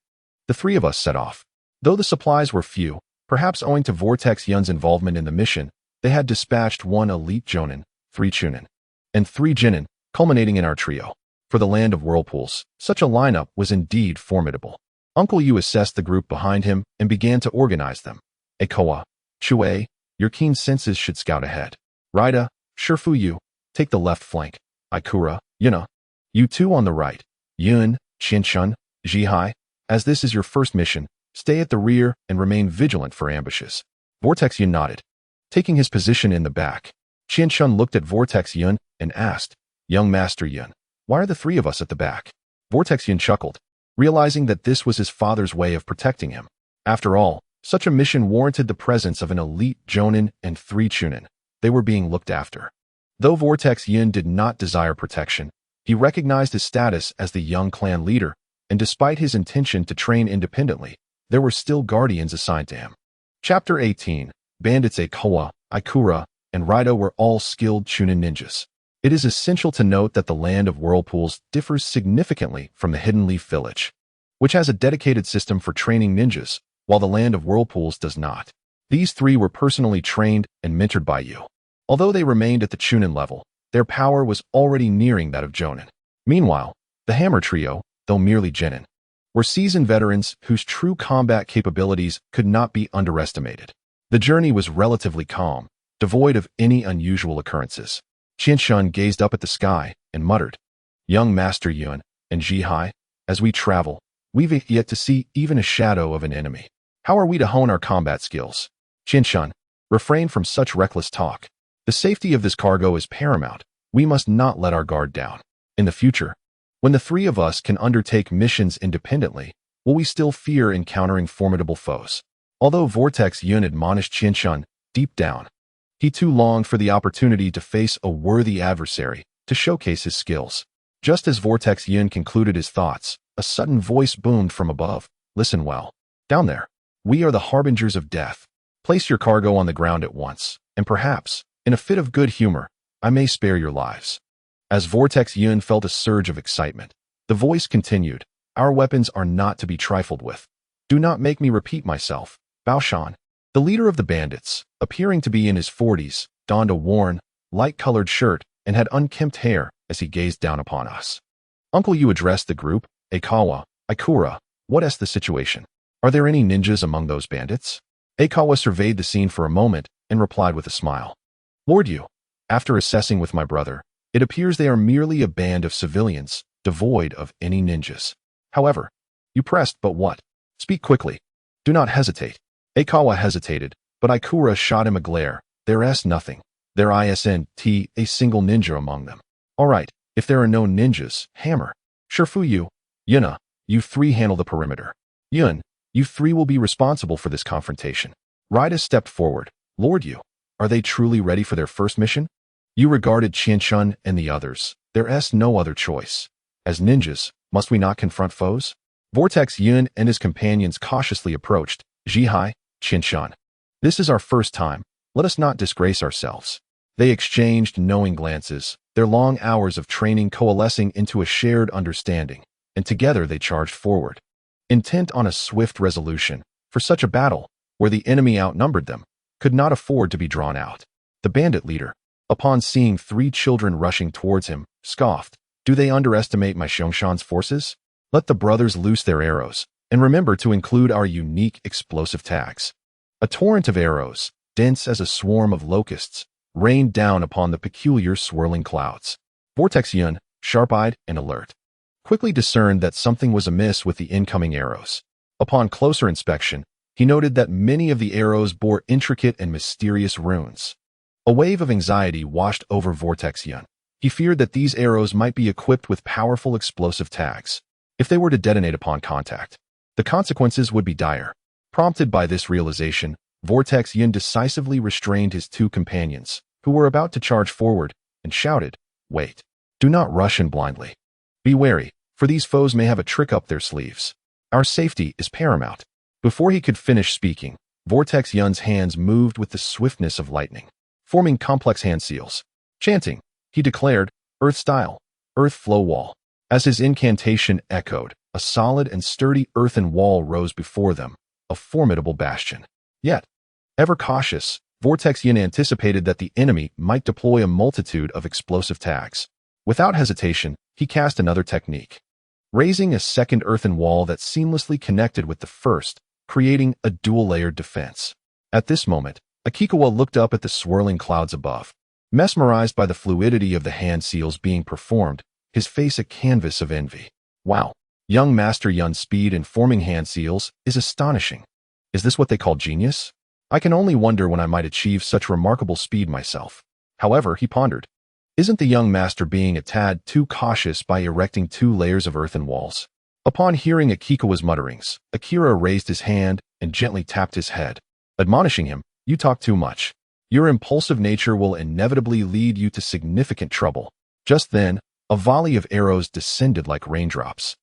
the 3 of us set off. Though the supplies were few, Perhaps owing to Vortex Yun's involvement in the mission, they had dispatched 1 elite Jonin, 3 Chunin, and 3 Jinin, culminating in our trio. For the land of whirlpools, such a lineup was indeed formidable. Uncle Yu assessed the group behind him and began to organize them. Eikoa, Chue, your keen senses should scout ahead. Raida, Shifu Yu, take the left flank. Ikura, Yuna, you two on the right. Yun, Qianshun, Jihai, as this is your first mission, stay at the rear and remain vigilant for ambushes. Vortex Yun nodded. Taking his position in the back, Qianshun looked at Vortex Yun and asked, Young Master Yun, why are the 3 of us at the back? Vortex Yun chuckled, realizing that this was his father's way of protecting him. After all, such a mission warranted the presence of an elite Jonin and 3 Chunin. They were being looked after. Though Vortex Yun did not desire protection, he recognized his status as the young clan leader, and despite his intention to train independently, there were still guardians assigned to him. Chapter 18. Bandits Eikoa, Ikura, and Raida were all skilled Chunin ninjas. It is essential to note that the Land of Whirlpools differs significantly from the Hidden Leaf Village, which has a dedicated system for training ninjas, while the Land of Whirlpools does not. These 3 were personally trained and mentored by you. Although they remained at the Chunin level, their power was already nearing that of Jonin. Meanwhile, the Hammer Trio, though merely Genin, were seasoned veterans whose true combat capabilities could not be underestimated. The journey was relatively calm, devoid of any unusual occurrences. Qianshun gazed up at the sky and muttered, Young Master Yun and Jihai, as we travel, we've yet to see even a shadow of an enemy. How are we to hone our combat skills? Qianshun, refrain from such reckless talk. The safety of this cargo is paramount. We must not let our guard down. In the future, when the 3 of us can undertake missions independently, will we still fear encountering formidable foes? Although Vortex Yun admonished Qianshun, deep down, he too longed for the opportunity to face a worthy adversary, to showcase his skills. Just as Vortex Yun concluded his thoughts, a sudden voice boomed from above. Listen well. Down there, we are the harbingers of death. Place your cargo on the ground at once, and perhaps, in a fit of good humor, I may spare your lives. As Vortex Yun felt a surge of excitement, the voice continued, Our weapons are not to be trifled with. Do not make me repeat myself. Baoshan, the leader of the bandits, appearing to be in his 40s, donned a worn, light-colored shirt and had unkempt hair as he gazed down upon us. Uncle Yu addressed the group. Eikawa, Ikura, what is the situation? Are there any ninjas among those bandits? Eikawa surveyed the scene for a moment and replied with a smile. Lord Yu, after assessing with my brother, it appears they are merely a band of civilians, devoid of any ninjas. However, you pressed, but what? Speak quickly. Do not hesitate. Eikawa hesitated, but Ikura shot him a glare. There is nothing. There isn't a single ninja among them. All right, if there are no ninjas, Hammer, Shifu Yu, Yuna, you 3 handle the perimeter. Yun, you 3 will be responsible for this confrontation. Raida stepped forward. Lord Yu, are they truly ready for their first mission? You regarded Qianshun and the others. There is no other choice. As ninjas, must we not confront foes? Vortex Yun and his companions cautiously approached. Jihai, Qianshun, this is our first time. Let us not disgrace ourselves. They exchanged knowing glances, their long hours of training coalescing into a shared understanding, and together they charged forward, intent on a swift resolution. For such a battle, where the enemy outnumbered them, could not afford to be drawn out. The bandit leader, upon seeing 3 children rushing towards him, scoffed, Do they underestimate my Xiangshan's forces? Let the brothers loose their arrows, and remember to include our unique explosive tags. A torrent of arrows, dense as a swarm of locusts, rained down upon the peculiar swirling clouds. Vortex Yun, sharp-eyed and alert, quickly discerned that something was amiss with the incoming arrows. Upon closer inspection, he noted that many of the arrows bore intricate and mysterious runes. A wave of anxiety washed over Vortex Yun. He feared that these arrows might be equipped with powerful explosive tags. If they were to detonate upon contact, the consequences would be dire. Prompted by this realization, Vortex Yun decisively restrained his 2 companions, who were about to charge forward, and shouted, Wait. Do not rush in blindly. Be wary, for these foes may have a trick up their sleeves. Our safety is paramount. Before he could finish speaking, Vortex Yun's hands moved with the swiftness of lightning, forming complex hand seals. Chanting, he declared, Earth style, Earth flow wall. As his incantation echoed, a solid and sturdy earthen wall rose before them, a formidable bastion. Yet, ever cautious, Vortex Yin anticipated that the enemy might deploy a multitude of explosive tags. Without hesitation, he cast another technique, raising a second earthen wall that seamlessly connected with the first, creating a dual-layered defense. At this moment, Akikawa looked up at the swirling clouds above. Mesmerized by the fluidity of the hand seals being performed, his face a canvas of envy. Wow, young Master Yun's speed in forming hand seals is astonishing. Is this what they call genius? I can only wonder when I might achieve such remarkable speed myself. However, he pondered, isn't the young master being a tad too cautious by erecting 2 layers of earthen walls? Upon hearing Akikawa's mutterings, Akira raised his hand and gently tapped his head, admonishing him, you talk too much. Your impulsive nature will inevitably lead you to significant trouble. Just then, a volley of arrows descended like raindrops,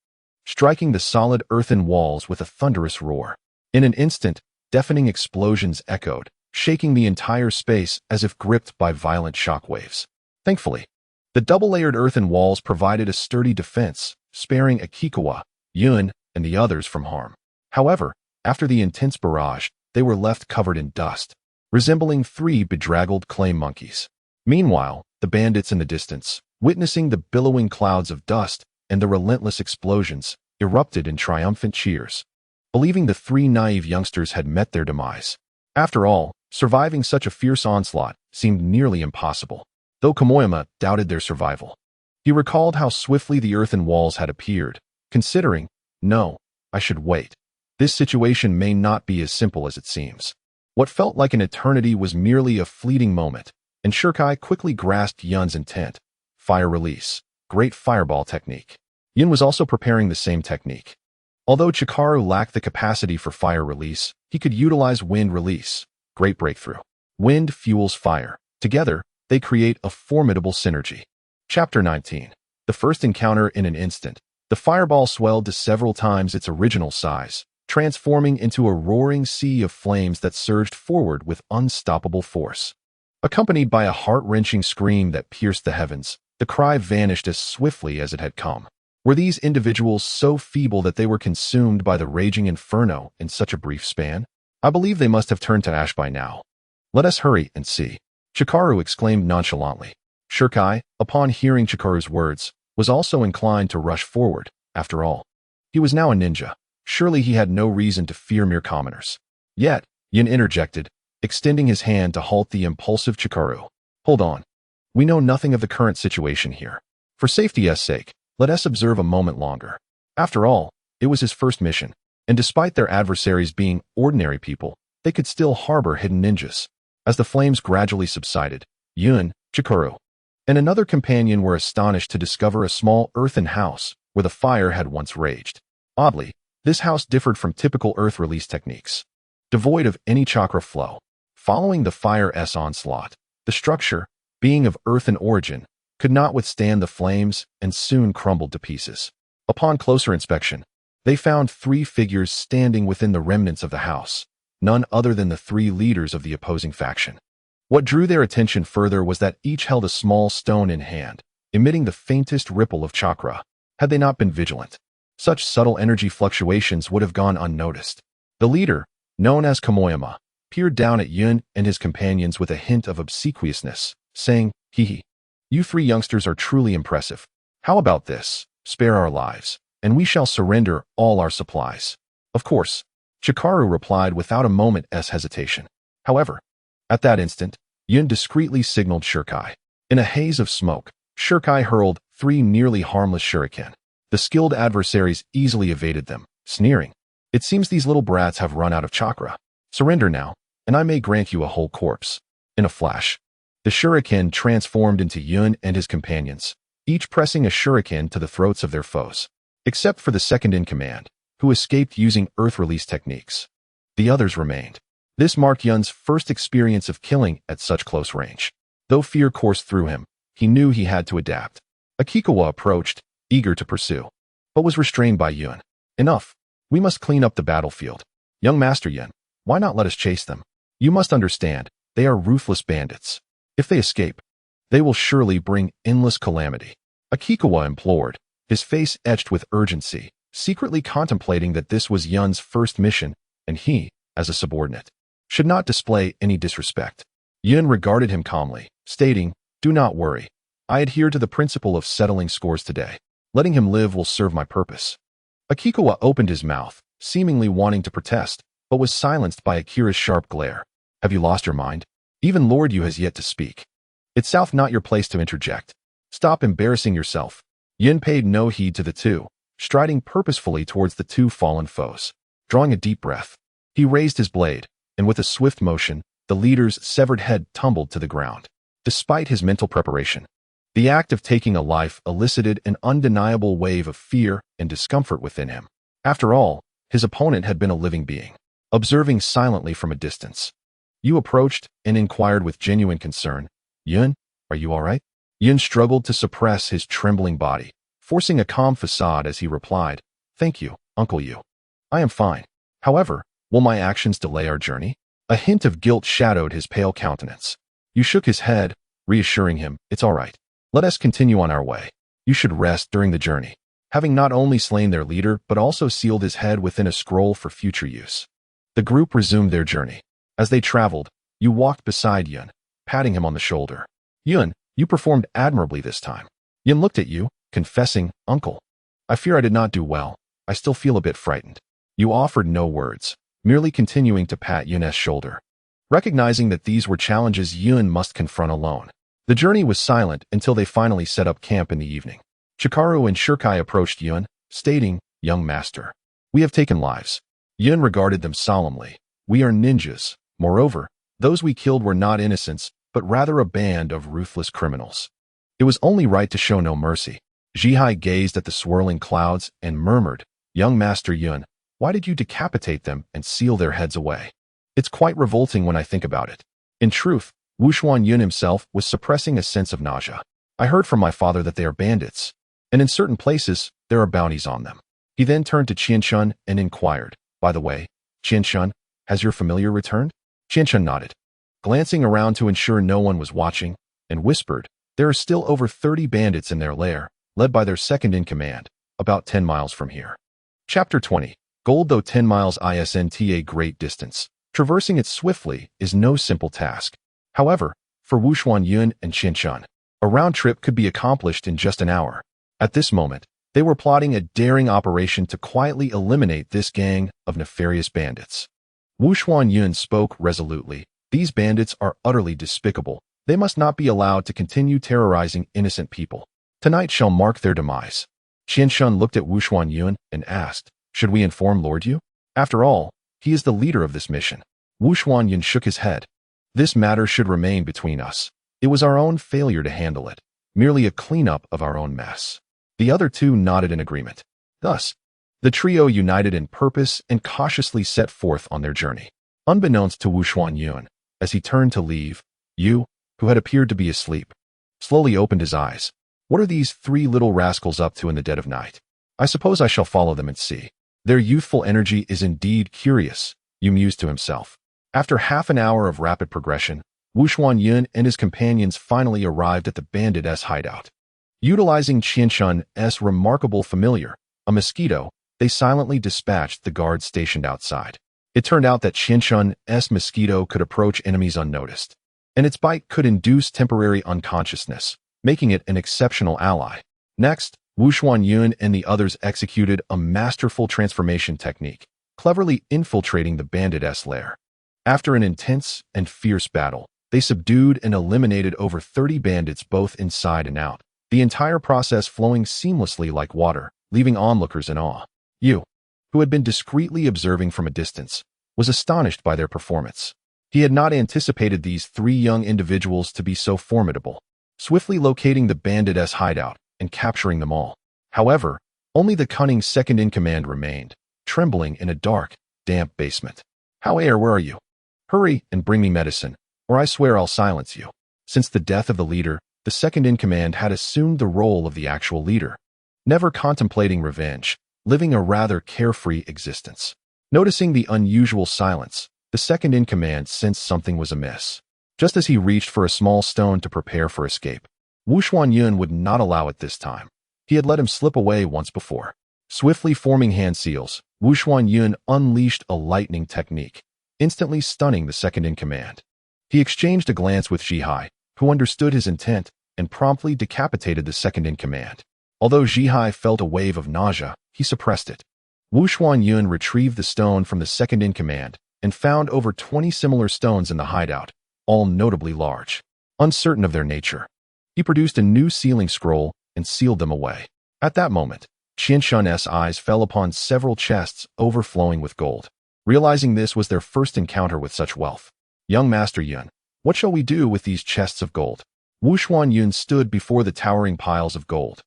striking the solid earthen walls with a thunderous roar. In an instant, deafening explosions echoed, shaking the entire space as if gripped by violent shockwaves. Thankfully, the double-layered earthen walls provided a sturdy defense, sparing Akikawa, Yun, and the others from harm. However, after the intense barrage, they were left covered in dust, resembling 3 bedraggled clay monkeys. Meanwhile, the bandits in the distance, witnessing the billowing clouds of dust and the relentless explosions, erupted in triumphant cheers, believing the 3 naive youngsters had met their demise. After all, surviving such a fierce onslaught seemed nearly impossible, though Konoha doubted their survival. He recalled how swiftly the earthen walls had appeared, considering, no, I should wait. This situation may not be as simple as it seems. What felt like an eternity was merely a fleeting moment, and Shirkai quickly grasped Yun's intent. Fire release. Great fireball technique. Yun was also preparing the same technique. Although Chikaru lacked the capacity for fire release, he could utilize wind release. Great breakthrough. Wind fuels fire. Together, they create a formidable synergy. Chapter 19. The first encounter in an instant. The fireball swelled to several times its original size, transforming into a roaring sea of flames that surged forward with unstoppable force. Accompanied by a heart-wrenching scream that pierced the heavens, the cry vanished as swiftly as it had come. Were these individuals so feeble that they were consumed by the raging inferno in such a brief span? I believe they must have turned to ash by now. Let us hurry and see. Chikaru exclaimed nonchalantly. Shirkai, upon hearing Chikaru's words, was also inclined to rush forward. After all, he was now a ninja. Surely he had no reason to fear mere commoners. Yet, Yin interjected, extending his hand to halt the impulsive Chikaru. Hold on. We know nothing of the current situation here. For safety's sake, let us observe a moment longer. After all, it was his first mission, and despite their adversaries being ordinary people, they could still harbor hidden ninjas. As the flames gradually subsided, Yun, Chikaru, and another companion were astonished to discover a small earthen house where the fire had once raged. Oddly, this house differed from typical earth release techniques, devoid of any chakra flow. Following the fire's onslaught, the structure, being of earthen origin, could not withstand the flames and soon crumbled to pieces. Upon closer inspection, they found 3 figures standing within the remnants of the house, none other than the 3 leaders of the opposing faction. What drew their attention further was that each held a small stone in hand, emitting the faintest ripple of chakra. Had they not been vigilant, such subtle energy fluctuations would have gone unnoticed. The leader, known as Konoha, peered down at Yun and his companions with a hint of obsequiousness, saying, hee. You 3 youngsters are truly impressive. How about this? Spare our lives, and we shall surrender all our supplies. Of course, Chikaru replied without a moment's hesitation. However, at that instant, Yun discreetly signaled Shirkai. In a haze of smoke, Shirkai hurled 3 nearly harmless shuriken. The skilled adversaries easily evaded them, sneering. It seems these little brats have run out of chakra. Surrender now, and I may grant you a whole corpse. In a flash, the shuriken transformed into Yun and his companions, each pressing a shuriken to the throats of their foes, except for the second in command, who escaped using earth release techniques. The others remained. This marked Yun's first experience of killing at such close range. Though fear coursed through him, he knew he had to adapt. Akikawa approached, eager to pursue, but was restrained by Yun. Enough. We must clean up the battlefield. Young Master Yun, why not let us chase them? You must understand, they are ruthless bandits. If they escape, they will surely bring endless calamity. Akikawa implored, his face etched with urgency, secretly contemplating that this was Yun's first mission, and he, as a subordinate, should not display any disrespect. Yun regarded him calmly, stating, "Do not worry. I adhere to the principle of settling scores today. Letting him live will serve my purpose." Akikawa opened his mouth, seemingly wanting to protest, but was silenced by Akira's sharp glare. "Have you lost your mind? Even Lord Yu has yet to speak. It's South not your place to interject. Stop embarrassing yourself." Yin paid no heed to the two, striding purposefully towards the two fallen foes. Drawing a deep breath, he raised his blade, and with a swift motion, the leader's severed head tumbled to the ground. Despite his mental preparation, the act of taking a life elicited an undeniable wave of fear and discomfort within him. After all, his opponent had been a living being, observing silently from a distance. Yu approached and inquired with genuine concern, "Yun, are you all right?" Yun struggled to suppress his trembling body, forcing a calm facade as he replied, "Thank you, Uncle Yu. I am fine. However, will my actions delay our journey?" A hint of guilt shadowed his pale countenance. Yu shook his head, reassuring him, "It's all right. Let us continue on our way. You should rest during the journey." Having not only slain their leader, but also sealed his head within a scroll for future use, the group resumed their journey. As they traveled, Yu walked beside Yun, patting him on the shoulder. "Yun, you performed admirably this time." Yun looked at Yu, confessing, "Uncle, I fear I did not do well. I still feel a bit frightened." Yu offered no words, merely continuing to pat Yun's shoulder. Recognizing that these were challenges Yun must confront alone, the journey was silent until they finally set up camp in the evening. Chikaru and Shirkai approached Yun, stating, "Young master, we have taken lives." Yun regarded them solemnly. "We are ninjas. Moreover, those we killed were not innocents, but rather a band of ruthless criminals. It was only right to show no mercy." Jihai gazed at the swirling clouds and murmured, "Young master Yun, why did you decapitate them and seal their heads away? It's quite revolting when I think about it." In truth, Wuxuan Yun himself was suppressing a sense of nausea. "I heard from my father that they are bandits, and in certain places, there are bounties on them." He then turned to Qianshun and inquired, "By the way, Qianshun, has your familiar returned?" Qianshun nodded, glancing around to ensure no one was watching, and whispered, "There are still over 30 bandits in their lair, led by their second-in-command, about 10 miles from here." Chapter 20. Gold. Though 10 miles isn't a great distance, traversing it swiftly is no simple task. However, for Wuxuan Yun and Qianshun, a round trip could be accomplished in just an hour. At this moment, they were plotting a daring operation to quietly eliminate this gang of nefarious bandits. Wuxuan Yun spoke resolutely, "These bandits are utterly despicable. They must not be allowed to continue terrorizing innocent people. Tonight shall mark their demise." Qianshun looked at Wuxuan Yun and asked, "Should we inform Lord Yu? After all, he is the leader of this mission." Wuxuan Yun shook his head. "This matter should remain between us. It was our own failure to handle it, merely a cleanup of our own mess." The other two nodded in agreement. Thus, the trio united in purpose and cautiously set forth on their journey. Unbeknownst to Wuxuan Yun, as he turned to leave, Yu, who had appeared to be asleep, slowly opened his eyes. "What are these 3 little rascals up to in the dead of night? I suppose I shall follow them and see. Their youthful energy is indeed curious," Yu mused to himself. After half an hour of rapid progression, Wuxuan Yun and his companions finally arrived at the bandits' hideout. Utilizing Qianshun's remarkable familiar, a mosquito, they silently dispatched the guards stationed outside. It turned out that Qianshun's mosquito could approach enemies unnoticed, and its bite could induce temporary unconsciousness, making it an exceptional ally. Next, Wuxuan Yun and the others executed a masterful transformation technique, cleverly infiltrating the bandits' lair. After an intense and fierce battle, they subdued and eliminated over 30 bandits both inside and out, the entire process flowing seamlessly like water, leaving onlookers in awe. Yu, who had been discreetly observing from a distance, was astonished by their performance. He had not anticipated these 3 young individuals to be so formidable, swiftly locating the bandits' hideout and capturing them all. However, only the cunning second-in-command remained, trembling in a dark, damp basement. "Heir, where are you? Hurry and bring me medicine, or I swear I'll silence you." Since the death of the leader, the second-in-command had assumed the role of the actual leader, never contemplating revenge, living a rather carefree existence. Noticing the unusual silence, the second-in-command sensed something was amiss. Just as he reached for a small stone to prepare for escape, Wuxuan Yun would not allow it this time. He had let him slip away once before. Swiftly forming hand seals, Wuxuan Yun unleashed a lightning technique, instantly stunning the second-in-command. He exchanged a glance with Jihai, who understood his intent and promptly decapitated the second-in-command. Although Jihai felt a wave of nausea, he suppressed it. Wu Xuanyun retrieved the stone from the second-in-command and found over 20 similar stones in the hideout, all notably large. Uncertain of their nature, he produced a new sealing scroll and sealed them away. At that moment, Qianshun's eyes fell upon several chests overflowing with gold. Realizing this was their first encounter with such wealth. Young Master Yun, what shall we do with these chests of gold? Wu Xuanyun stood before the towering piles of gold,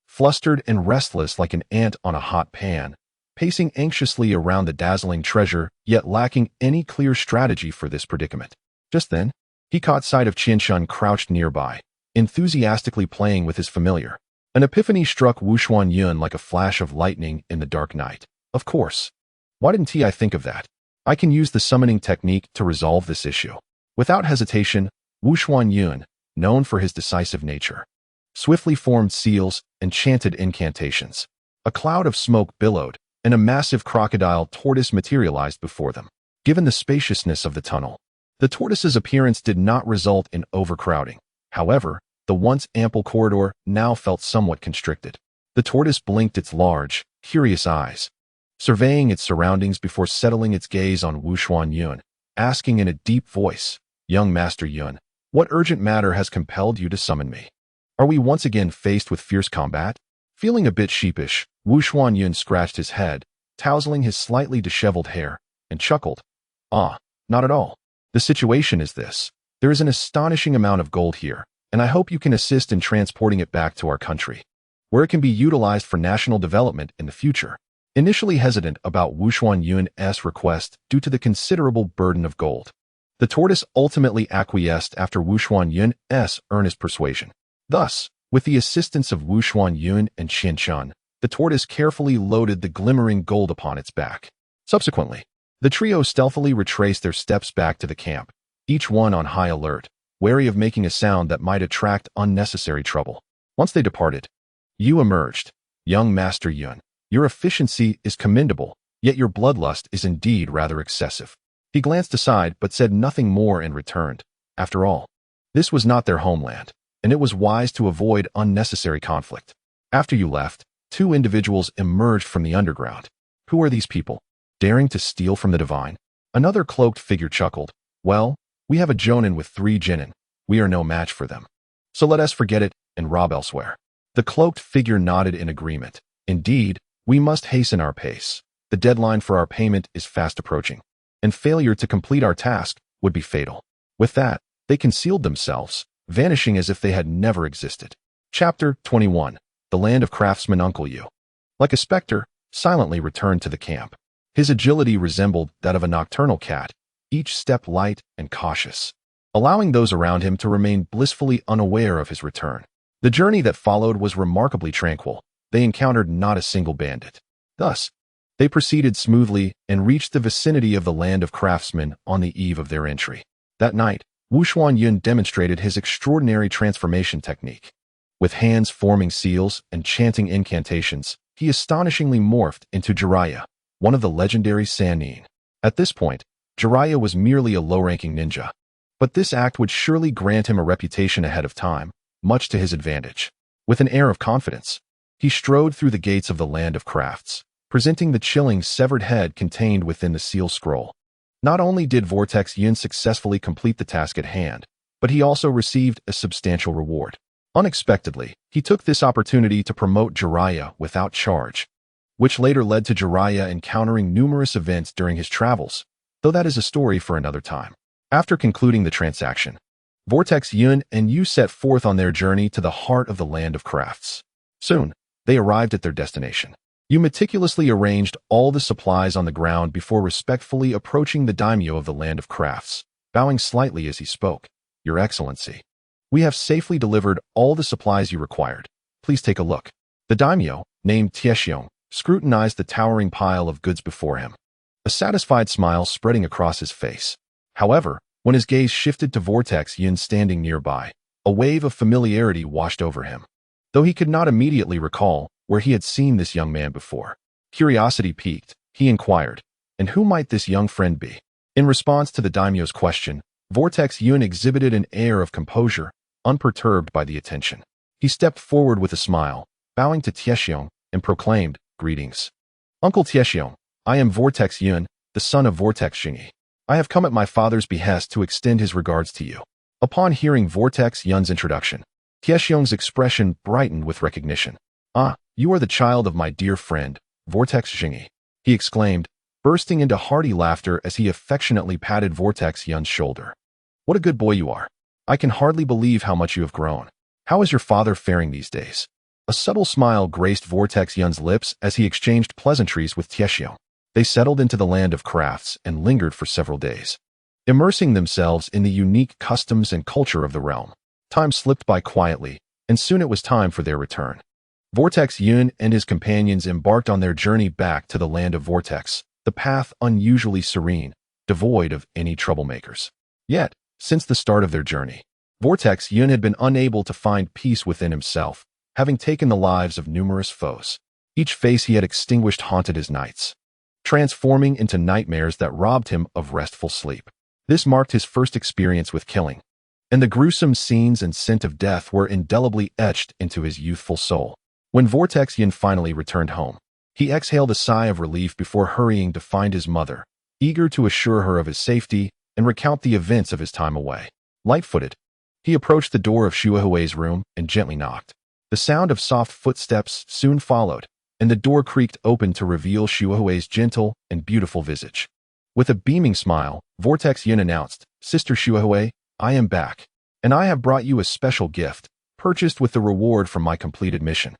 flustered and restless like an ant on a hot pan, pacing anxiously around the dazzling treasure, yet lacking any clear strategy for this predicament. Just then, he caught sight of Qianshun crouched nearby, enthusiastically playing with his familiar. An epiphany struck Wu Xuanyun like a flash of lightning in the dark night. Of course. Why didn't I think of that? I can use the summoning technique to resolve this issue. Without hesitation, Wu Xuanyun, known for his decisive nature, swiftly formed seals and chanted incantations. A cloud of smoke billowed, and a massive crocodile tortoise materialized before them. Given the spaciousness of the tunnel, the tortoise's appearance did not result in overcrowding. However, the once ample corridor now felt somewhat constricted. The tortoise blinked its large, curious eyes, surveying its surroundings before settling its gaze on Wu Xuanyun, asking in a deep voice, "Young Master Yun, what urgent matter has compelled you to summon me? Are we once again faced with fierce combat?" Feeling a bit sheepish, Wu Xuanyun scratched his head, tousling his slightly disheveled hair, and chuckled. "Ah, not at all. The situation is this. There is an astonishing amount of gold here, and I hope you can assist in transporting it back to our country, where it can be utilized for national development in the future." Initially hesitant about Wu Xuanyun's request due to the considerable burden of gold, the tortoise ultimately acquiesced after Wu Xuanyun's earnest persuasion. Thus, with the assistance of Wu Xuanyun and Qianshun, the tortoise carefully loaded the glimmering gold upon its back. Subsequently, the trio stealthily retraced their steps back to the camp, each one on high alert, wary of making a sound that might attract unnecessary trouble. Once they departed, Yu emerged. "Young Master Yun, your efficiency is commendable, yet your bloodlust is indeed rather excessive." He glanced aside but said nothing more and returned. After all, this was not their homeland, and it was wise to avoid unnecessary conflict. After you left, 2 individuals emerged from the underground. "Who are these people? Daring to steal from the divine?" Another cloaked figure chuckled. "Well, we have a Jonin with 3 Jinin. We are no match for them. So let us forget it and rob elsewhere." The cloaked figure nodded in agreement. "Indeed, we must hasten our pace. The deadline for our payment is fast approaching, and failure to complete our task would be fatal." With that, they concealed themselves, vanishing as if they had never existed. Chapter 21. The Land of Craftsman. Uncle Yu, like a specter, silently returned to the camp. His agility resembled that of a nocturnal cat, each step light and cautious, allowing those around him to remain blissfully unaware of his return. The journey that followed was remarkably tranquil. They encountered not a single bandit. Thus, they proceeded smoothly and reached the vicinity of the Land of Craftsmen on the eve of their entry. That night, Wu Xuanyun demonstrated his extraordinary transformation technique. With hands forming seals and chanting incantations, he astonishingly morphed into Jiraiya, one of the legendary Sannin. At this point, Jiraiya was merely a low-ranking ninja, but this act would surely grant him a reputation ahead of time, much to his advantage. With an air of confidence, he strode through the gates of the Land of Crafts, presenting the chilling severed head contained within the seal scroll. Not only did Vortex Yin successfully complete the task at hand, but he also received a substantial reward. Unexpectedly, he took this opportunity to promote Jiraiya without charge, which later led to Jiraiya encountering numerous events during his travels, though that is a story for another time. After concluding the transaction, Vortex Yun and Yu set forth on their journey to the heart of the Land of Crafts. Soon, they arrived at their destination. Yu meticulously arranged all the supplies on the ground before respectfully approaching the daimyo of the Land of Crafts, bowing slightly as he spoke. "Your Excellency, we have safely delivered all the supplies you required. Please take a look." The daimyo, named Tiexiong, scrutinized the towering pile of goods before him, a satisfied smile spreading across his face. However, when his gaze shifted to Vortex Yin standing nearby, a wave of familiarity washed over him. Though he could not immediately recall where he had seen this young man before, curiosity piqued. He inquired, "And who might this young friend be?" In response to the daimyo's question, Vortex Yun exhibited an air of composure, unperturbed by the attention. He stepped forward with a smile, bowing to Tiexiong, and proclaimed, "Greetings. Uncle Tiexiong, I am Vortex Yun, the son of Vortex Xingyi. I have come at my father's behest to extend his regards to you." Upon hearing Vortex Yun's introduction, Tiexiong's expression brightened with recognition. "Ah, you are the child of my dear friend, Vortex Xingyi," he exclaimed, bursting into hearty laughter as he affectionately patted Vortex Yun's shoulder. "What a good boy you are. I can hardly believe how much you have grown. How is your father faring these days?" A subtle smile graced Vortex Yun's lips as he exchanged pleasantries with Tiexiong. They settled into the land of crafts and lingered for several days, immersing themselves in the unique customs and culture of the realm. Time slipped by quietly, and soon it was time for their return. Vortex Yun and his companions embarked on their journey back to the land of Vortex, the path unusually serene, devoid of any troublemakers. Yet, since the start of their journey, Vortex Yun had been unable to find peace within himself, having taken the lives of numerous foes. Each face he had extinguished haunted his nights, transforming into nightmares that robbed him of restful sleep. This marked his first experience with killing, and the gruesome scenes and scent of death were indelibly etched into his youthful soul. When Vortex Yun finally returned home, he exhaled a sigh of relief before hurrying to find his mother, eager to assure her of his safety and recount the events of his time away. Light-footed, he approached the door of Shuahui's room and gently knocked. The sound of soft footsteps soon followed, and the door creaked open to reveal Shuahui's gentle and beautiful visage. With a beaming smile, Vortex Yun announced, "Sister Shuahui, I am back, and I have brought you a special gift, purchased with the reward from my completed mission."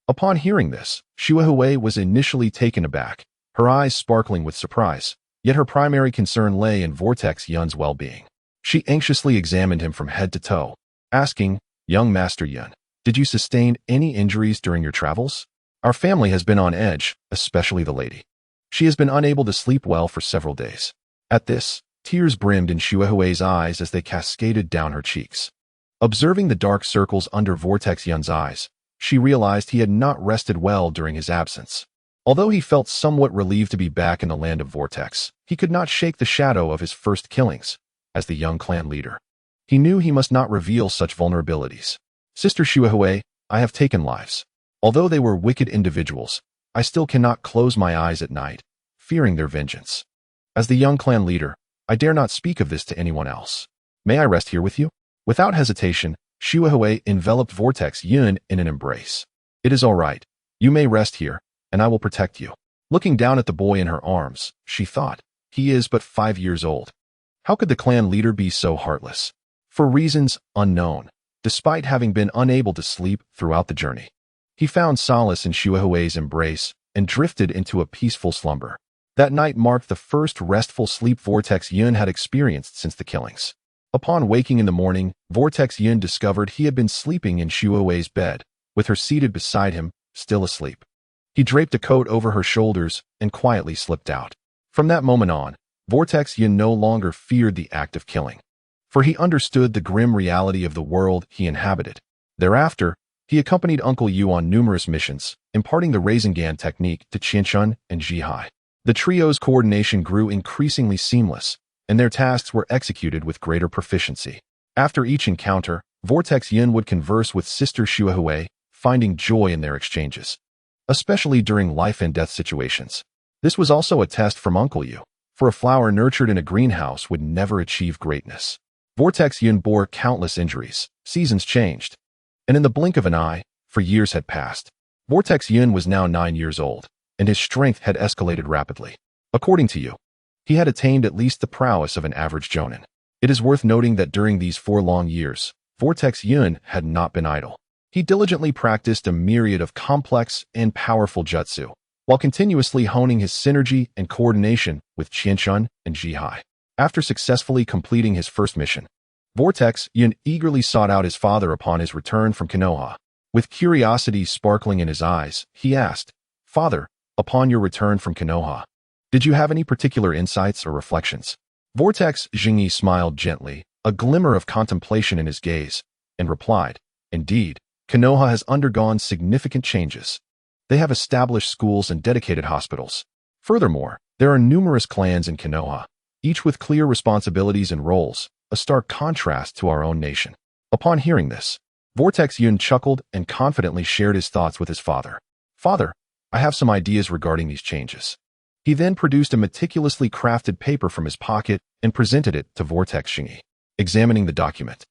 Upon hearing this, Shuahui was initially taken aback, her eyes sparkling with surprise, yet her primary concern lay in Vortex Yun's well-being. She anxiously examined him from head to toe, asking, "Young Master Yun, did you sustain any injuries during your travels? Our family has been on edge, especially the lady. She has been unable to sleep well for several days." At this, tears brimmed in Shuahui's eyes as they cascaded down her cheeks. Observing the dark circles under Vortex Yun's eyes, she realized he had not rested well during his absence. Although he felt somewhat relieved to be back in the land of Vortex, he could not shake the shadow of his first killings. As the young clan leader, he knew he must not reveal such vulnerabilities. "Sister Shuahui, I have taken lives. Although they were wicked individuals, I still cannot close my eyes at night, fearing their vengeance. As the young clan leader, I dare not speak of this to anyone else. May I rest here with you?" Without hesitation, Shuahui enveloped Vortex Yun in an embrace. "It is all right. You may rest here, and I will protect you." Looking down at the boy in her arms, she thought, "He is but 5 years old. How could the clan leader be so heartless?" For reasons unknown, despite having been unable to sleep throughout the journey, he found solace in Shuahui's embrace and drifted into a peaceful slumber. That night marked the first restful sleep Vortex Yun had experienced since the killings. Upon waking in the morning, Vortex Yun discovered he had been sleeping in Shuahui's bed, with her seated beside him, still asleep. He draped a coat over her shoulders and quietly slipped out. From that moment on, Vortex Yun no longer feared the act of killing, for he understood the grim reality of the world he inhabited. Thereafter, he accompanied Uncle Yu on numerous missions, imparting the Rasengan technique to Qianshun and Jihai. The trio's coordination grew increasingly seamless, and their tasks were executed with greater proficiency. After each encounter, Vortex Yun would converse with Sister Shuahui, finding joy in their exchanges, especially during life and death situations. This was also a test from Uncle Yu, for a flower nurtured in a greenhouse would never achieve greatness. Vortex Yun bore countless injuries, seasons changed, and in the blink of an eye, for years had passed. Vortex Yun was now 9 years old, and his strength had escalated rapidly. According to Yu, he had attained at least the prowess of an average jonin. It is worth noting that during these 4 long years, Vortex Yun had not been idle. He diligently practiced a myriad of complex and powerful jutsu, while continuously honing his synergy and coordination with Qianshun and Jihai. After successfully completing his first mission, Vortex Yun eagerly sought out his father upon his return from Konoha. With curiosity sparkling in his eyes, he asked, "Father, upon your return from Konoha, did you have any particular insights or reflections?" Vortex Xingyi smiled gently, a glimmer of contemplation in his gaze, and replied, "Indeed, Konoha has undergone significant changes. They have established schools and dedicated hospitals. Furthermore, there are numerous clans in Konoha, each with clear responsibilities and roles, a stark contrast to our own nation. Upon hearing this, Vortex Yun chuckled and confidently shared his thoughts with his father. Father, I have some ideas regarding these changes. He then produced a meticulously crafted paper from his pocket and presented it to Vortex Xingyi. Examining the document,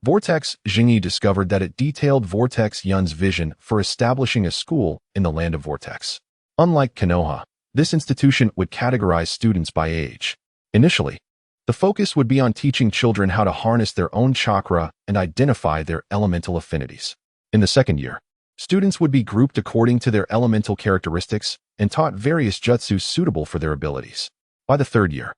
Vortex Xingyi discovered that it detailed Vortex Yun's vision for establishing a school in the land of Vortex. Unlike Konoha, this institution would categorize students by age. Initially, the focus would be on teaching children how to harness their own chakra and identify their elemental affinities. In the second year, students would be grouped according to their elemental characteristics and taught various jutsu suitable for their abilities. By the third year,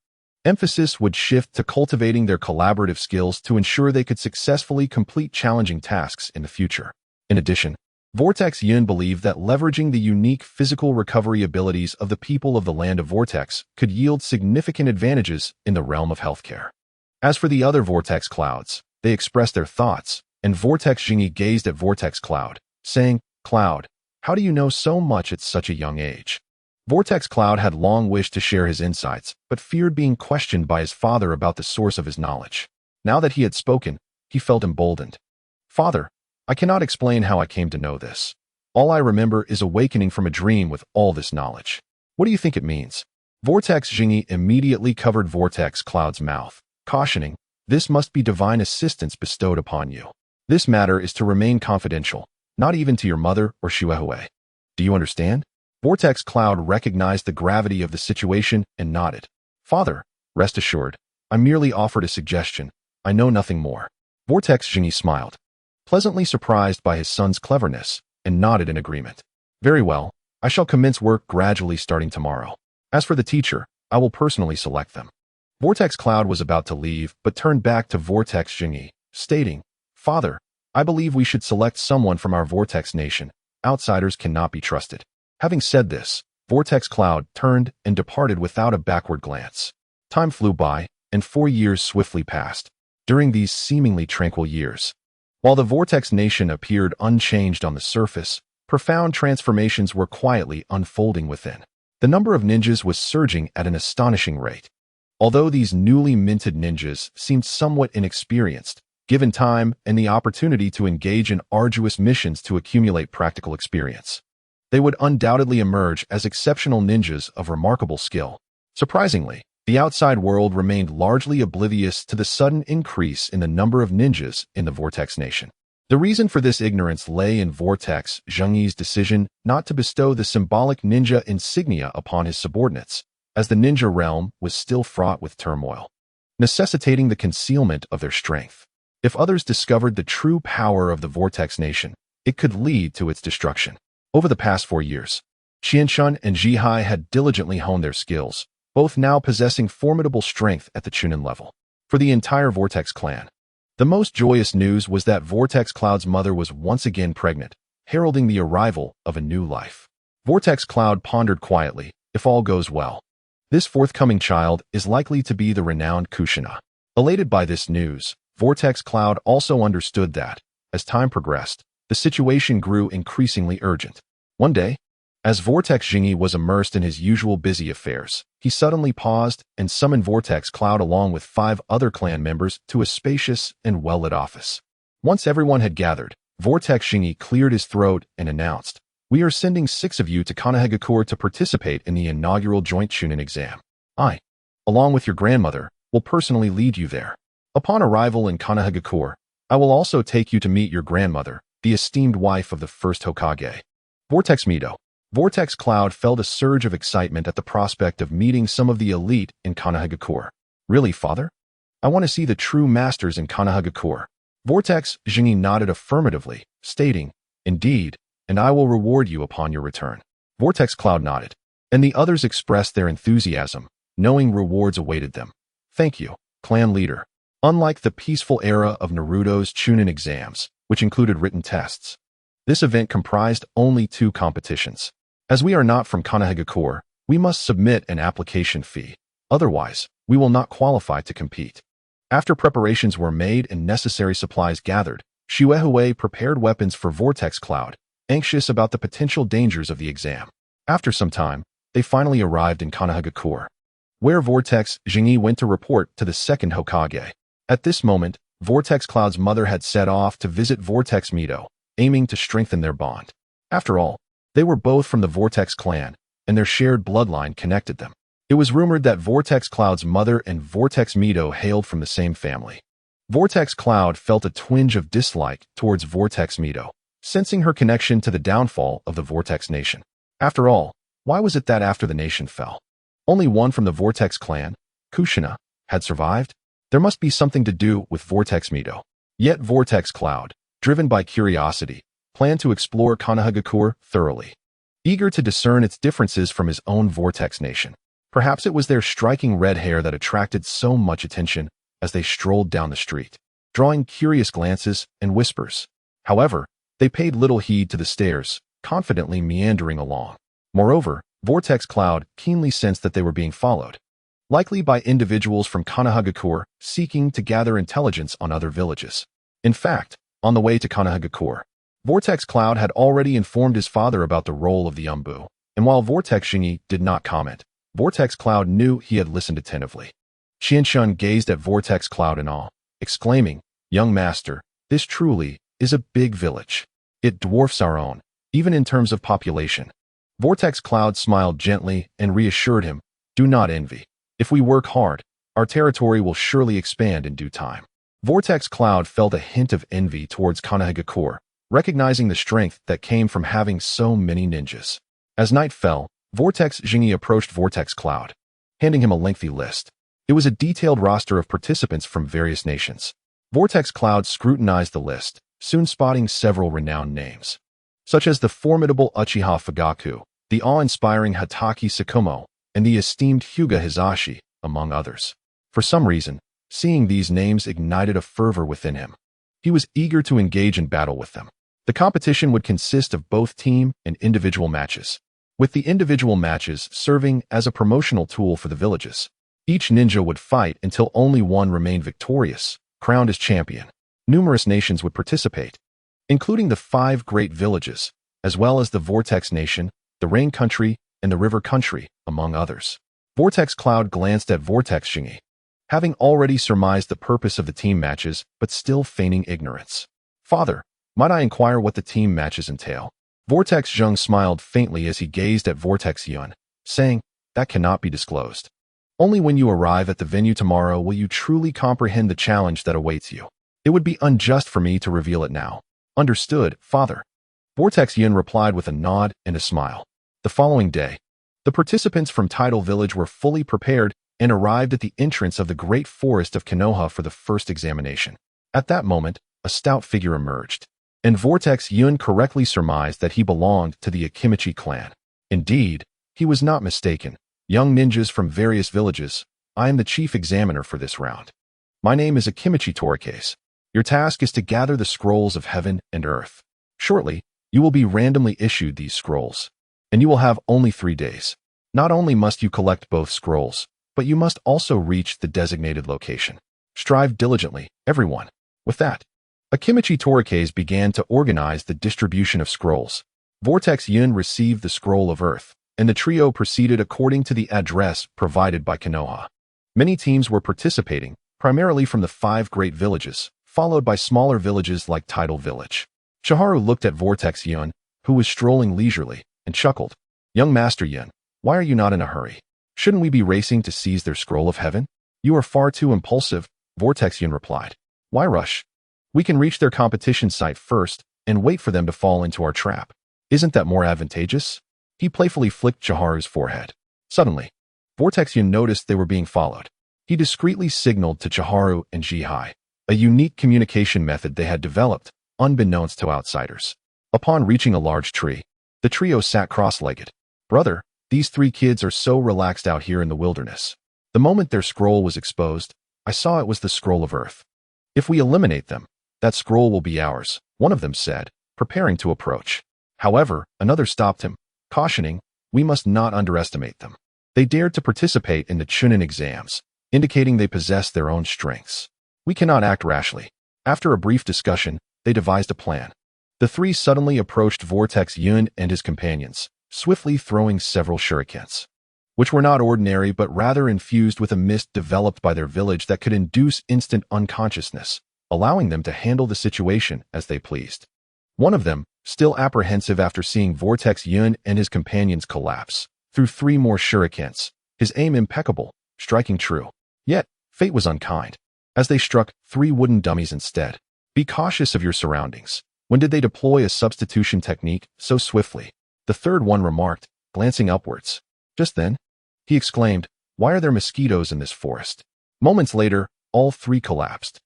emphasis would shift to cultivating their collaborative skills to ensure they could successfully complete challenging tasks in the future. In addition, Vortex Yun believed that leveraging the unique physical recovery abilities of the people of the land of Vortex could yield significant advantages in the realm of healthcare. As for the other Vortex Clouds, they expressed their thoughts, and Vortex Xingyi gazed at Vortex Cloud, saying, "Cloud, how do you know so much at such a young age?" Vortex Cloud had long wished to share his insights, but feared being questioned by his father about the source of his knowledge. Now that he had spoken, he felt emboldened. "Father, I cannot explain how I came to know this. All I remember is awakening from a dream with all this knowledge. What do you think it means?" Vortex Xingyi immediately covered Vortex Cloud's mouth, cautioning, "This must be divine assistance bestowed upon you. This matter is to remain confidential, not even to your mother or Shuehui. Do you understand?" Vortex Cloud recognized the gravity of the situation and nodded. "Father, rest assured, I merely offered a suggestion. I know nothing more." Vortex Xingyi smiled, pleasantly surprised by his son's cleverness, and nodded in agreement. "Very well, I shall commence work gradually starting tomorrow. As for the teacher, I will personally select them." Vortex Cloud was about to leave, but turned back to Vortex Xingyi, stating, "Father, I believe we should select someone from our Vortex nation. Outsiders cannot be trusted." Having said this, Vortex Cloud turned and departed without a backward glance. Time flew by, and 4 years swiftly passed. During these seemingly tranquil years, while the Vortex Nation appeared unchanged on the surface, profound transformations were quietly unfolding within. The number of ninjas was surging at an astonishing rate. Although these newly minted ninjas seemed somewhat inexperienced, given time and the opportunity to engage in arduous missions to accumulate practical experience, they would undoubtedly emerge as exceptional ninjas of remarkable skill. Surprisingly, the outside world remained largely oblivious to the sudden increase in the number of ninjas in the Vortex Nation. The reason for this ignorance lay in Vortex Xingyi's decision not to bestow the symbolic ninja insignia upon his subordinates, as the ninja realm was still fraught with turmoil, necessitating the concealment of their strength. If others discovered the true power of the Vortex Nation, it could lead to its destruction. Over the past 4 years, Qianshun and Zhihai had diligently honed their skills, both now possessing formidable strength at the Chunin level. For the entire Vortex clan, the most joyous news was that Vortex Cloud's mother was once again pregnant, heralding the arrival of a new life. Vortex Cloud pondered quietly, if all goes well, this forthcoming child is likely to be the renowned Kushina. Elated by this news, Vortex Cloud also understood that, as time progressed, the situation grew increasingly urgent. One day, as Vortex Xingyi was immersed in his usual busy affairs, he suddenly paused and summoned Vortex Cloud along with 5 other clan members to a spacious and well-lit office. Once everyone had gathered, Vortex Xingyi cleared his throat and announced, "We are sending 6 of you to Konoha to participate in the inaugural joint Chunin exam. I, along with your grandmother, will personally lead you there. Upon arrival in Konoha, I will also take you to meet your grandmother, the esteemed wife of the first Hokage." Vortex Mido. Vortex Cloud felt a surge of excitement at the prospect of meeting some of the elite in Konoha. "Really, father? I want to see the true masters in Konoha." Vortex Xingyi nodded affirmatively, stating, "Indeed, and I will reward you upon your return." Vortex Cloud nodded, and the others expressed their enthusiasm, knowing rewards awaited them. "Thank you, clan leader." Unlike the peaceful era of Naruto's Chunin exams, which included written tests, this event comprised only 2 competitions. As we are not from Konoha, we must submit an application fee. Otherwise, we will not qualify to compete. After preparations were made and necessary supplies gathered, Shuehui prepared weapons for Vortex Cloud, anxious about the potential dangers of the exam. After some time, they finally arrived in Konoha. where Vortex Jingi went to report to the second Hokage. At this moment, Vortex Cloud's mother had set off to visit Vortex Mito, aiming to strengthen their bond. After all, they were both from the Vortex clan, and their shared bloodline connected them. It was rumored that Vortex Cloud's mother and Vortex Mito hailed from the same family. Vortex Cloud felt a twinge of dislike towards Vortex Mito, sensing her connection to the downfall of the Vortex Nation. After all, why was it that after the nation fell, only one from the Vortex clan, Kushina, had survived? There must be something to do with Vortex Mito. Yet Vortex Cloud, driven by curiosity, planned to explore Konoha thoroughly. Eager to discern its differences from his own Vortex Nation. Perhaps it was their striking red hair that attracted so much attention as they strolled down the street, drawing curious glances and whispers. However, they paid little heed to the stairs, confidently meandering along. Moreover, Vortex Cloud keenly sensed that they were being followed, likely by individuals from Konoha seeking to gather intelligence on other villages. In fact, on the way to Konoha, Vortex Cloud had already informed his father about the role of the Umbu, and while Vortex Shingi did not comment, Vortex Cloud knew he had listened attentively. Qianshun gazed at Vortex Cloud in awe, exclaiming, "Young master, this truly is a big village. It dwarfs our own, even in terms of population." Vortex Cloud smiled gently and reassured him, "Do not envy. If we work hard, our territory will surely expand in due time." Vortex Cloud felt a hint of envy towards Konoha, recognizing the strength that came from having so many ninjas. As night fell, Vortex Jingi approached Vortex Cloud, handing him a lengthy list. It was a detailed roster of participants from various nations. Vortex Cloud scrutinized the list, soon spotting several renowned names, such as the formidable Uchiha Fugaku, the awe-inspiring Hatake Sakumo, and the esteemed Hyuga Hizashi, among others. For some reason, seeing these names ignited a fervor within him. He was eager to engage in battle with them. The competition would consist of both team and individual matches, with the individual matches serving as a promotional tool for the villages. Each ninja would fight until only one remained victorious, crowned as champion. Numerous nations would participate, including the 5 great villages, as well as the Vortex Nation, the Rain Country, and the River Country, among others. Vortex Cloud glanced at Vortex Shingi, having already surmised the purpose of the team matches, but still feigning ignorance. "Father, might I inquire what the team matches entail?" Vortex Zheng smiled faintly as he gazed at Vortex Yun, saying, "That cannot be disclosed. Only when you arrive at the venue tomorrow will you truly comprehend the challenge that awaits you. It would be unjust for me to reveal it now." "Understood, father." Vortex Yun replied with a nod and a smile. The following day, the participants from Tidal Village were fully prepared and arrived at the entrance of the great forest of Konoha for the first examination. At that moment, a stout figure emerged, and Vortex Yun correctly surmised that he belonged to the Akimichi clan. Indeed, he was not mistaken. "Young ninjas from various villages, I am the chief examiner for this round. My name is Akimichi Torikase. Your task is to gather the scrolls of heaven and earth. Shortly, you will be randomly issued these scrolls, and you will have only 3 days. Not only must you collect both scrolls, but you must also reach the designated location. Strive diligently, everyone." With that, Akimichi Torikase began to organize the distribution of scrolls. Vortex Yun received the scroll of earth, and the trio proceeded according to the address provided by Konoha. Many teams were participating, primarily from the 5 great villages, followed by smaller villages like Tidal Village. Chiharu looked at Vortex Yun, who was strolling leisurely, and chuckled. "Young Master Yun, why are you not in a hurry? Shouldn't we be racing to seize their scroll of heaven?" "You are far too impulsive," Vortex Yun replied. "Why rush? We can reach their competition site first and wait for them to fall into our trap. Isn't that more advantageous?" He playfully flicked Chiharu's forehead. Suddenly, Vortex Yun noticed they were being followed. He discreetly signaled to Chiharu and Jihai, a unique communication method they had developed, unbeknownst to outsiders. Upon reaching a large tree, the trio sat cross-legged. "Brother, these 3 kids are so relaxed out here in the wilderness. The moment their scroll was exposed, I saw it was the scroll of earth. If we eliminate them, that scroll will be ours," one of them said, preparing to approach. However, another stopped him, cautioning, "We must not underestimate them. They dared to participate in the Chunin exams, indicating they possess their own strengths. We cannot act rashly." After a brief discussion, they devised a plan. The 3 suddenly approached Vortex Yun and his companions, swiftly throwing several shurikens. which were not ordinary but rather infused with a mist developed by their village that could induce instant unconsciousness, allowing them to handle the situation as they pleased. One of them, still apprehensive after seeing Vortex Yun and his companions collapse, threw 3 more shurikens, his aim impeccable, striking true. Yet, fate was unkind, as they struck 3 wooden dummies instead. Be cautious of your surroundings. When did they deploy a substitution technique so swiftly? The third one remarked, glancing upwards. Just then, he exclaimed, why are there mosquitoes in this forest? Moments later, all 3 collapsed.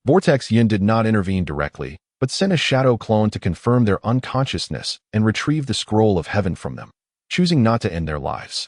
Vortex Yin did not intervene directly, but sent a shadow clone to confirm their unconsciousness and retrieve the scroll of heaven from them, choosing not to end their lives.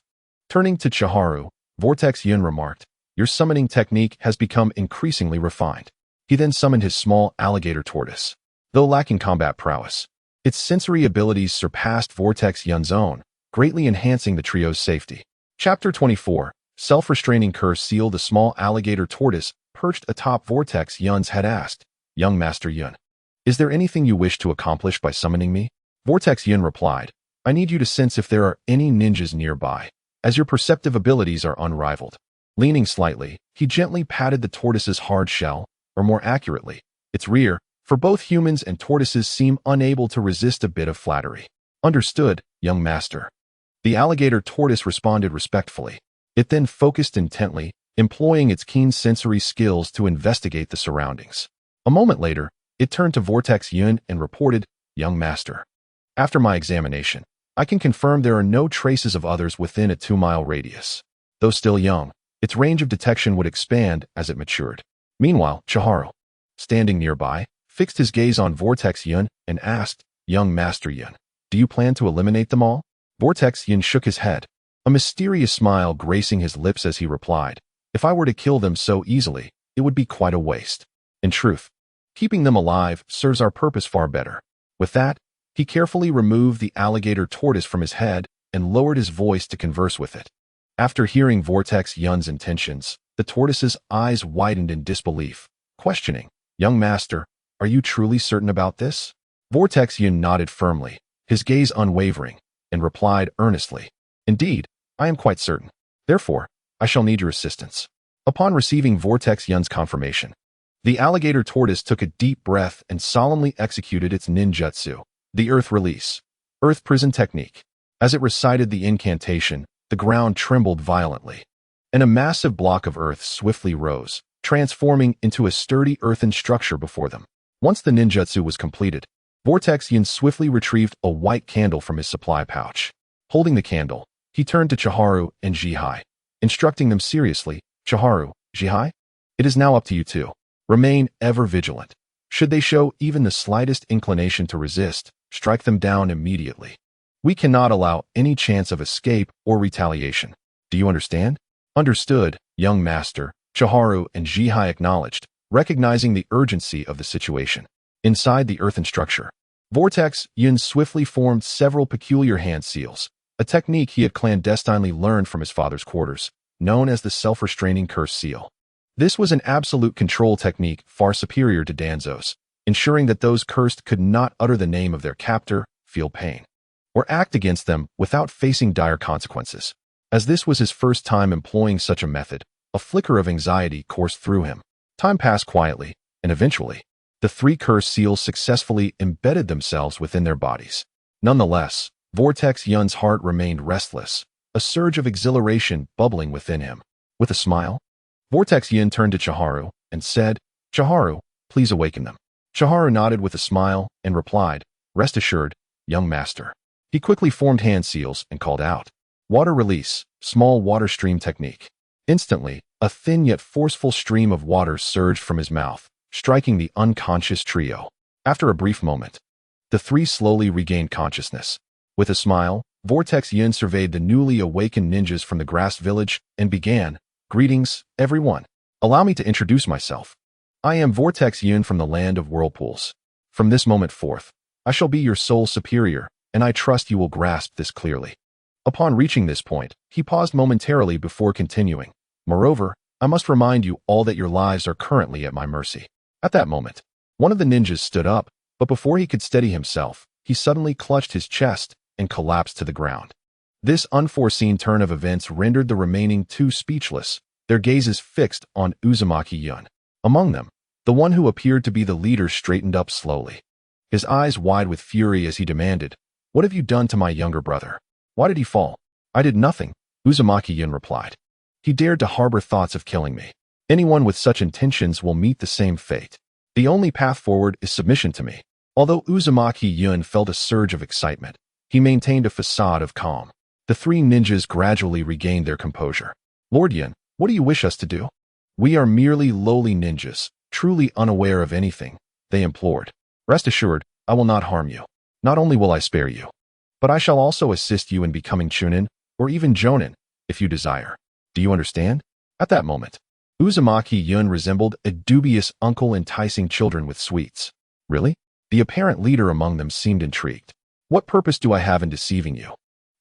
Turning to Chiharu, Vortex Yin remarked, your summoning technique has become increasingly refined. He then summoned his small alligator tortoise. Though lacking combat prowess, its sensory abilities surpassed Vortex Yun's own, greatly enhancing the trio's safety. Chapter 24, Self-Restraining Curse Seal. The small alligator tortoise perched atop Vortex Yun's head asked, young Master Yun, is there anything you wish to accomplish by summoning me? Vortex Yun replied, I need you to sense if there are any ninjas nearby, as your perceptive abilities are unrivaled. Leaning slightly, he gently patted the tortoise's hard shell, or more accurately, its rear, for both humans and tortoises seem unable to resist a bit of flattery. Understood, young master. The alligator tortoise responded respectfully. It then focused intently, employing its keen sensory skills to investigate the surroundings. A moment later, it turned to Vortex Yun and reported, young master. After my examination, I can confirm there are no traces of others within a 2-mile radius. Though still young, its range of detection would expand as it matured. Meanwhile, Chiharu, standing nearby, fixed his gaze on Vortex Yun and asked, young Master Yun, do you plan to eliminate them all? Vortex Yun shook his head, a mysterious smile gracing his lips as he replied, if I were to kill them so easily, it would be quite a waste. In truth, keeping them alive serves our purpose far better. With that, he carefully removed the alligator tortoise from his head and lowered his voice to converse with it. After hearing Vortex Yun's intentions, the tortoise's eyes widened in disbelief, questioning, young master, are you truly certain about this? Vortex Yun nodded firmly, his gaze unwavering, and replied earnestly, indeed, I am quite certain. Therefore, I shall need your assistance. Upon receiving Vortex Yun's confirmation, the alligator tortoise took a deep breath and solemnly executed its ninjutsu, the Earth Release, Earth Prison Technique. As it recited the incantation, the ground trembled violently, and a massive block of earth swiftly rose, transforming into a sturdy earthen structure before them. Once the ninjutsu was completed, Vortex Yun swiftly retrieved a white candle from his supply pouch. Holding the candle, he turned to Chiharu and Jihai, instructing them seriously, Chiharu, Jihai, it is now up to you two. Remain ever vigilant. Should they show even the slightest inclination to resist, strike them down immediately. We cannot allow any chance of escape or retaliation. Do you understand? Understood, young master, Chiharu and Jihai acknowledged, recognizing the urgency of the situation. Inside the earthen structure, Vortex Yun swiftly formed several peculiar hand seals, a technique he had clandestinely learned from his father's quarters, known as the self-restraining curse seal. This was an absolute control technique far superior to Danzo's, ensuring that those cursed could not utter the name of their captor, feel pain, or act against them without facing dire consequences. As this was his first time employing such a method, a flicker of anxiety coursed through him. Time passed quietly, and eventually, the 3 curse seals successfully embedded themselves within their bodies. Nonetheless, Vortex Yun's heart remained restless, a surge of exhilaration bubbling within him. With a smile, Vortex Yun turned to Chiharu and said, Chiharu, please awaken them. Chiharu nodded with a smile and replied, rest assured, young master. He quickly formed hand seals and called out, water release, small water stream technique. Instantly, a thin yet forceful stream of water surged from his mouth, striking the unconscious trio. After a brief moment, the 3 slowly regained consciousness. With a smile, Vortex Yun surveyed the newly awakened ninjas from the grass village and began, greetings, everyone. Allow me to introduce myself. I am Vortex Yun from the land of whirlpools. From this moment forth, I shall be your sole superior, and I trust you will grasp this clearly. Upon reaching this point, he paused momentarily before continuing. Moreover, I must remind you all that your lives are currently at my mercy. At that moment, one of the ninjas stood up, but before he could steady himself, he suddenly clutched his chest and collapsed to the ground. This unforeseen turn of events rendered the remaining two speechless, their gazes fixed on Uzumaki Yun. Among them, the one who appeared to be the leader straightened up slowly, his eyes wide with fury as he demanded, "What have you done to my younger brother? Why did he fall?" "I did nothing," Uzumaki Yun replied. "He dared to harbor thoughts of killing me. Anyone with such intentions will meet the same fate. The only path forward is submission to me." Although Uzumaki Yun felt a surge of excitement, he maintained a facade of calm. The three ninjas gradually regained their composure. "Lord Yun, what do you wish us to do?" "We are merely lowly ninjas, truly unaware of anything," they implored. "Rest assured, I will not harm you. Not only will I spare you, but I shall also assist you in becoming Chunin, or even Jonin, if you desire. Do you understand?" At that moment, Uzumaki Yun resembled a dubious uncle enticing children with sweets. "Really?" The apparent leader among them seemed intrigued. "What purpose do I have in deceiving you?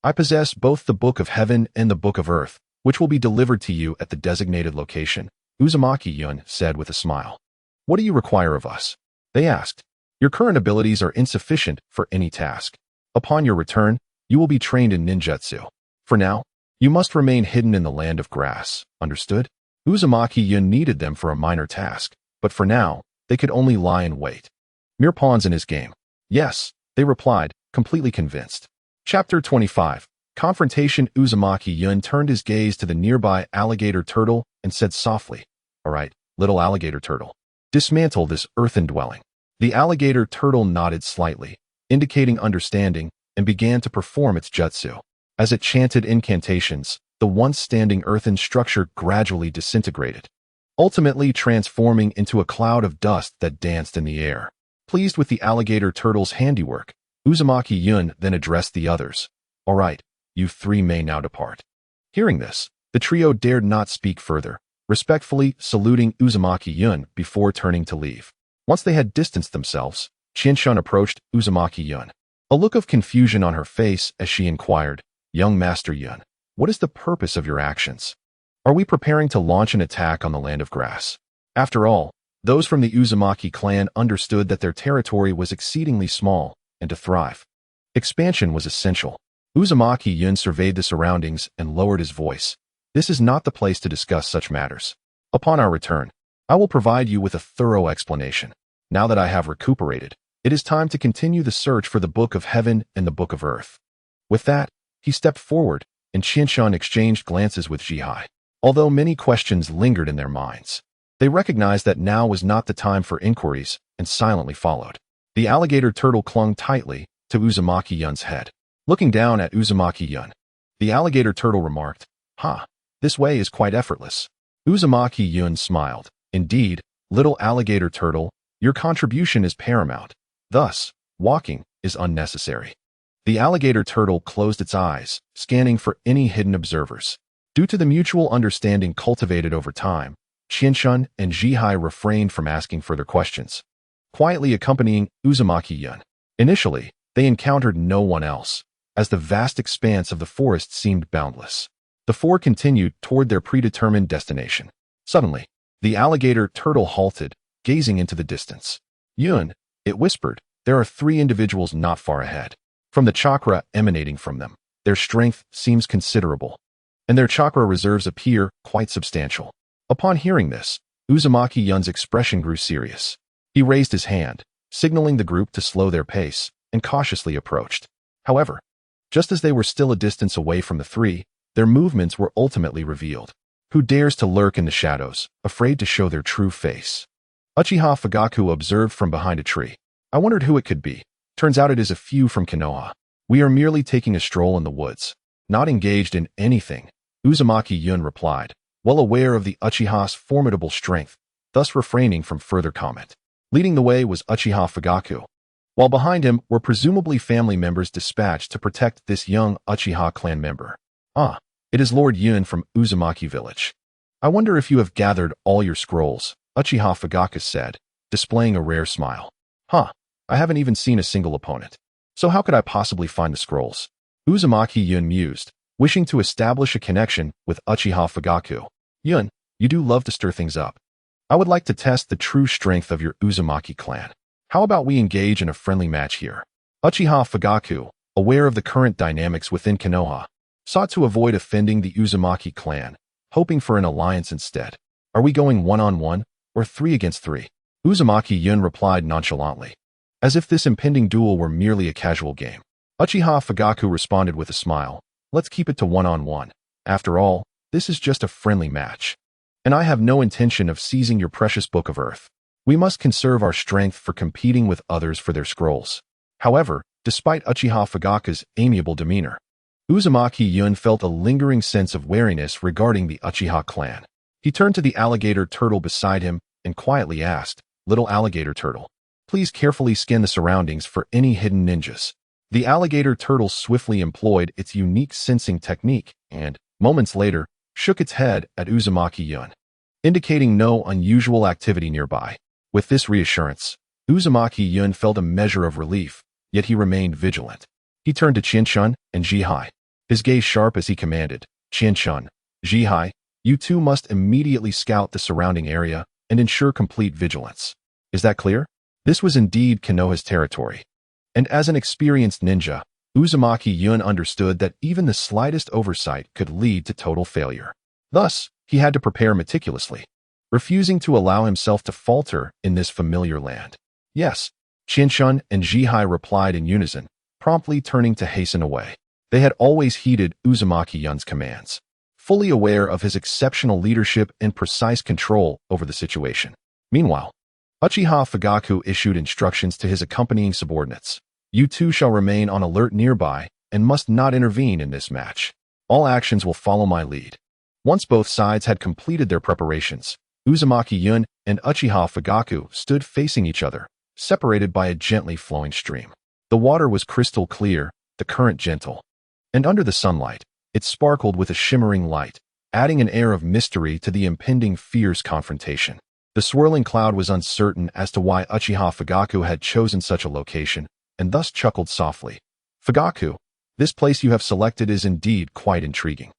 I possess both the Book of Heaven and the Book of Earth, which will be delivered to you at the designated location," Uzumaki Yun said with a smile. "What do you require of us?" they asked. "Your current abilities are insufficient for any task. Upon your return, you will be trained in ninjutsu. For now, you must remain hidden in the land of grass, understood?" Uzumaki Yun needed them for a minor task, but for now, they could only lie in wait. Mere pawns in his game. "Yes," they replied, completely convinced. Chapter 25. Confrontation. Uzumaki Yun turned his gaze to the nearby alligator turtle and said softly, "All right, little alligator turtle. Dismantle this earthen dwelling." The alligator turtle nodded slightly, indicating understanding, and began to perform its jutsu. As it chanted incantations, the once standing earthen structure gradually disintegrated, ultimately transforming into a cloud of dust that danced in the air. Pleased with the alligator turtle's handiwork, Uzumaki Yun then addressed the others. "All right, you three may now depart." Hearing this, the trio dared not speak further, respectfully saluting Uzumaki Yun before turning to leave. Once they had distanced themselves, Qianshun approached Uzumaki Yun, a look of confusion on her face as she inquired, "Young Master Yun, what is the purpose of your actions? Are we preparing to launch an attack on the land of grass?" After all, those from the Uzumaki clan understood that their territory was exceedingly small, and to thrive, expansion was essential. Uzumaki Yun surveyed the surroundings and lowered his voice. "This is not the place to discuss such matters. Upon our return, I will provide you with a thorough explanation. Now that I have recuperated, it is time to continue the search for the Book of Heaven and the Book of Earth." With that, he stepped forward, and Qianshun exchanged glances with Jihai. Although many questions lingered in their minds, they recognized that now was not the time for inquiries and silently followed. The alligator turtle clung tightly to Uzumaki Yun's head. Looking down at Uzumaki Yun, the alligator turtle remarked, This way is quite effortless." Uzumaki Yun smiled. "Indeed, little alligator turtle, your contribution is paramount. Thus, walking is unnecessary." The alligator turtle closed its eyes, scanning for any hidden observers. Due to the mutual understanding cultivated over time, Qianshun and Jihai refrained from asking further questions, quietly accompanying Uzumaki Yun. Initially, they encountered no one else, as the vast expanse of the forest seemed boundless. The four continued toward their predetermined destination. Suddenly, the alligator turtle halted, gazing into the distance. "Yun," it whispered, "there are three individuals not far ahead. From the chakra emanating from them, their strength seems considerable, and their chakra reserves appear quite substantial." Upon hearing this, Uzumaki Yun's expression grew serious. He raised his hand, signaling the group to slow their pace, and cautiously approached. However, just as they were still a distance away from the three, their movements were ultimately revealed. Who dares to lurk in the shadows, afraid to show their true face? Uchiha Fugaku observed from behind a tree. "I wondered who it could be. Turns out it is a few from Konoha. We are merely taking a stroll in the woods, not engaged in anything," Uzumaki Yun replied, well aware of the Uchiha's formidable strength, thus refraining from further comment. Leading the way was Uchiha Fugaku, while behind him were presumably family members dispatched to protect this young Uchiha clan member. It is Lord Yun from Uzumaki village. I wonder if you have gathered all your scrolls," Uchiha Fugaku said, displaying a rare smile. I haven't even seen a single opponent. So how could I possibly find the scrolls?" Uzumaki Yun mused, wishing to establish a connection with Uchiha Fugaku. "Yun, you do love to stir things up. I would like to test the true strength of your Uzumaki clan. How about we engage in a friendly match here?" Uchiha Fugaku, aware of the current dynamics within Konoha, sought to avoid offending the Uzumaki clan, hoping for an alliance instead. Are we going one-on-one or 3 against 3? Uzumaki Yun replied nonchalantly, as if this impending duel were merely a casual game. Uchiha Fugaku responded with a smile. Let's keep it to one-on-one. After all, this is just a friendly match. And I have no intention of seizing your precious Book of Earth. We must conserve our strength for competing with others for their scrolls. However, despite Uchiha Fugaku's amiable demeanor, Uzumaki Yun felt a lingering sense of wariness regarding the Uchiha clan. He turned to the alligator turtle beside him and quietly asked, "Little alligator turtle, please carefully scan the surroundings for any hidden ninjas." The alligator turtle swiftly employed its unique sensing technique and, moments later, shook its head at Uzumaki Yun, indicating no unusual activity nearby. With this reassurance, Uzumaki Yun felt a measure of relief, yet he remained vigilant. He turned to Qianshun and Jihai, his gaze sharp as he commanded, "Qianshun, Jihai, you two must immediately scout the surrounding area and ensure complete vigilance. Is that clear?" This was indeed Konoha's territory. And as an experienced ninja, Uzumaki Yun understood that even the slightest oversight could lead to total failure. Thus, he had to prepare meticulously, refusing to allow himself to falter in this familiar land. "Yes," Qianshun and Jihai replied in unison, promptly turning to hasten away. They had always heeded Uzumaki Yun's commands, fully aware of his exceptional leadership and precise control over the situation. Meanwhile, Uchiha Fugaku issued instructions to his accompanying subordinates. "You two shall remain on alert nearby and must not intervene in this match. All actions will follow my lead." Once both sides had completed their preparations, Uzumaki Yun and Uchiha Fugaku stood facing each other, separated by a gently flowing stream. The water was crystal clear, the current gentle, and under the sunlight, it sparkled with a shimmering light, adding an air of mystery to the impending fierce confrontation. The swirling cloud was uncertain as to why Uchiha Fugaku had chosen such a location, and thus chuckled softly. "Fugaku, this place you have selected is indeed quite intriguing."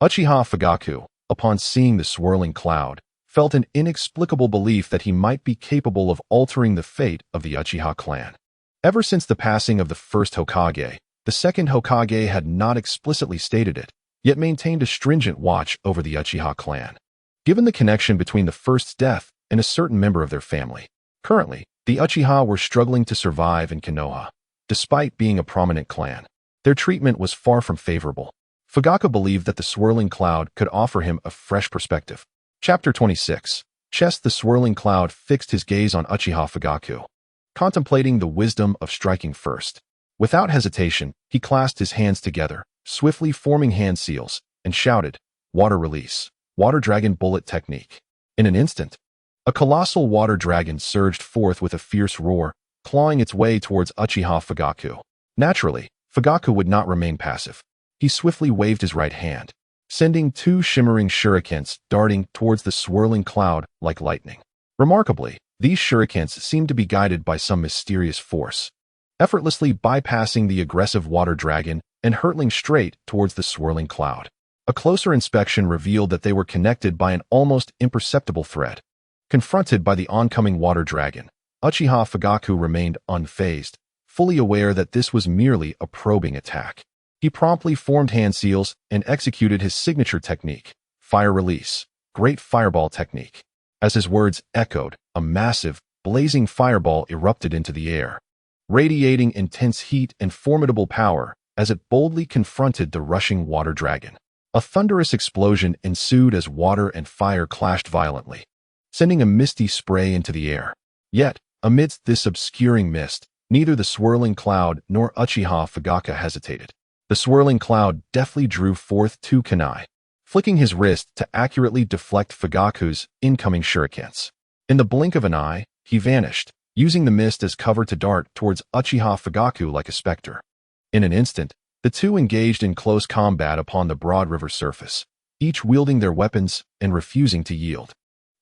Uchiha Fugaku, upon seeing the swirling cloud, felt an inexplicable belief that he might be capable of altering the fate of the Uchiha clan. Ever since the passing of the first Hokage, the second Hokage had not explicitly stated it, yet maintained a stringent watch over the Uchiha clan. Given the connection between the first's death and a certain member of their family, currently, the Uchiha were struggling to survive in Konoha. Despite being a prominent clan, their treatment was far from favorable. Fugaku believed that the swirling cloud could offer him a fresh perspective. Chapter 26. The swirling cloud fixed his gaze on Uchiha Fugaku, contemplating the wisdom of striking first. Without hesitation, he clasped his hands together, swiftly forming hand seals, and shouted, "Water release, water dragon bullet technique." In an instant, a colossal water dragon surged forth with a fierce roar, clawing its way towards Uchiha Fugaku. Naturally, Fugaku would not remain passive. He swiftly waved his right hand, sending 2 shimmering shurikens darting towards the swirling cloud like lightning. Remarkably, these shurikens seemed to be guided by some mysterious force, effortlessly bypassing the aggressive water dragon and hurtling straight towards the swirling cloud. A closer inspection revealed that they were connected by an almost imperceptible thread. Confronted by the oncoming water dragon, Uchiha Fugaku remained unfazed, fully aware that this was merely a probing attack. He promptly formed hand seals and executed his signature technique, fire release, great fireball technique. As his words echoed, a massive, blazing fireball erupted into the air, radiating intense heat and formidable power as it boldly confronted the rushing water dragon. A thunderous explosion ensued as water and fire clashed violently, sending a misty spray into the air. Yet, amidst this obscuring mist, neither the swirling cloud nor Uchiha Fugaku hesitated. The swirling cloud deftly drew forth 2 kunai, flicking his wrist to accurately deflect Fugaku's incoming shurikens. In the blink of an eye, he vanished, using the mist as cover to dart towards Uchiha Fugaku like a specter. In an instant, the two engaged in close combat upon the broad river surface, each wielding their weapons and refusing to yield.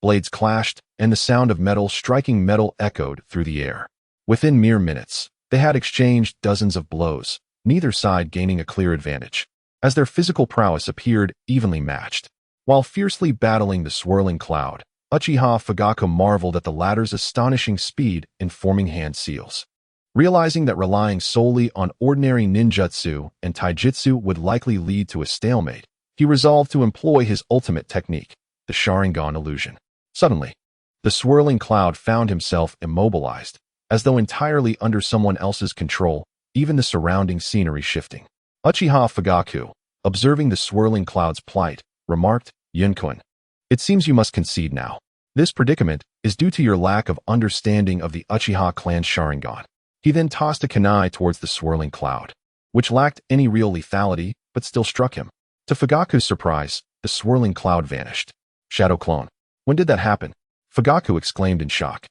Blades clashed, and the sound of metal striking metal echoed through the air. Within mere minutes, they had exchanged dozens of blows, neither side gaining a clear advantage, as their physical prowess appeared evenly matched. While fiercely battling the swirling cloud, Uchiha Fugaku marveled at the latter's astonishing speed in forming hand seals. Realizing that relying solely on ordinary ninjutsu and taijutsu would likely lead to a stalemate, he resolved to employ his ultimate technique, the Sharingan illusion. Suddenly, the swirling cloud found himself immobilized, as though entirely under someone else's control, even the surrounding scenery shifting. Uchiha Fugaku, observing the swirling cloud's plight, remarked, "Yunkun, it seems you must concede now. This predicament is due to your lack of understanding of the Uchiha clan's Sharingan." He then tossed a kunai towards the swirling cloud, which lacked any real lethality but still struck him. To Fugaku's surprise, the swirling cloud vanished. Shadow clone. When did that happen? Fugaku exclaimed in shock.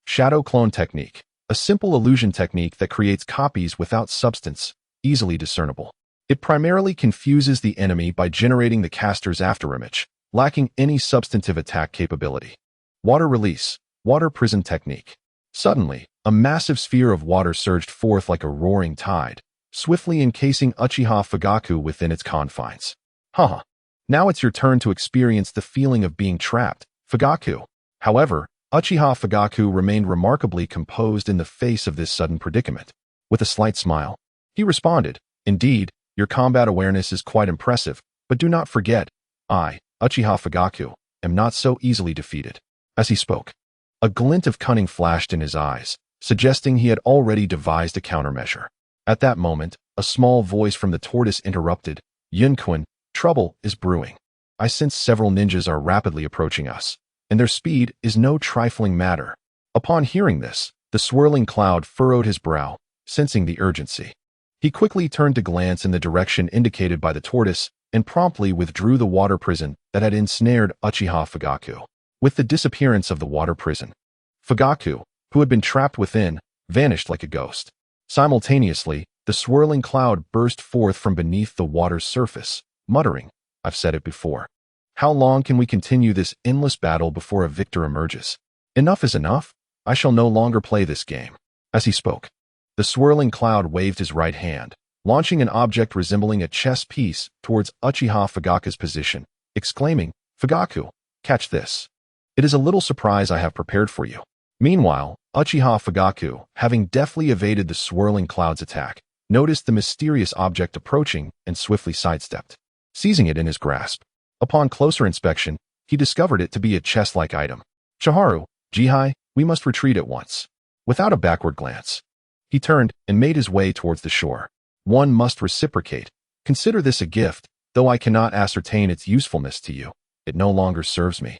Shadow clone technique. A simple illusion technique that creates copies without substance, easily discernible. It primarily confuses the enemy by generating the caster's afterimage, lacking any substantive attack capability. Water release. Water prison technique. Suddenly, a massive sphere of water surged forth like a roaring tide, swiftly encasing Uchiha Fugaku within its confines. Haha. Now it's your turn to experience the feeling of being trapped, Fugaku. However, Uchiha Fugaku remained remarkably composed in the face of this sudden predicament. With a slight smile, he responded, "Indeed, your combat awareness is quite impressive, but do not forget, I, Uchiha Fugaku, am not so easily defeated." As he spoke, a glint of cunning flashed in his eyes, suggesting he had already devised a countermeasure. At that moment, a small voice from the tortoise interrupted, "Yunkun, trouble is brewing. I sense several ninjas are rapidly approaching us, and their speed is no trifling matter." Upon hearing this, the swirling cloud furrowed his brow, sensing the urgency. He quickly turned to glance in the direction indicated by the tortoise and promptly withdrew the water prison that had ensnared Uchiha Fugaku. With the disappearance of the water prison, Fugaku, who had been trapped within, vanished like a ghost. Simultaneously, the swirling cloud burst forth from beneath the water's surface, muttering, "I've said it before. How long can we continue this endless battle before a victor emerges? Enough is enough. I shall no longer play this game." As he spoke, the swirling cloud waved his right hand, launching an object resembling a chess piece towards Uchiha Fugaku's position, exclaiming, "Fugaku, catch this. It is a little surprise I have prepared for you." Meanwhile, Uchiha Fugaku, having deftly evaded the swirling cloud's attack, noticed the mysterious object approaching and swiftly sidestepped, seizing it in his grasp. Upon closer inspection, he discovered it to be a chest-like item. "Chiharu, Jihai, we must retreat at once." Without a backward glance, he turned and made his way towards the shore. "One must reciprocate. Consider this a gift, though I cannot ascertain its usefulness to you. It no longer serves me."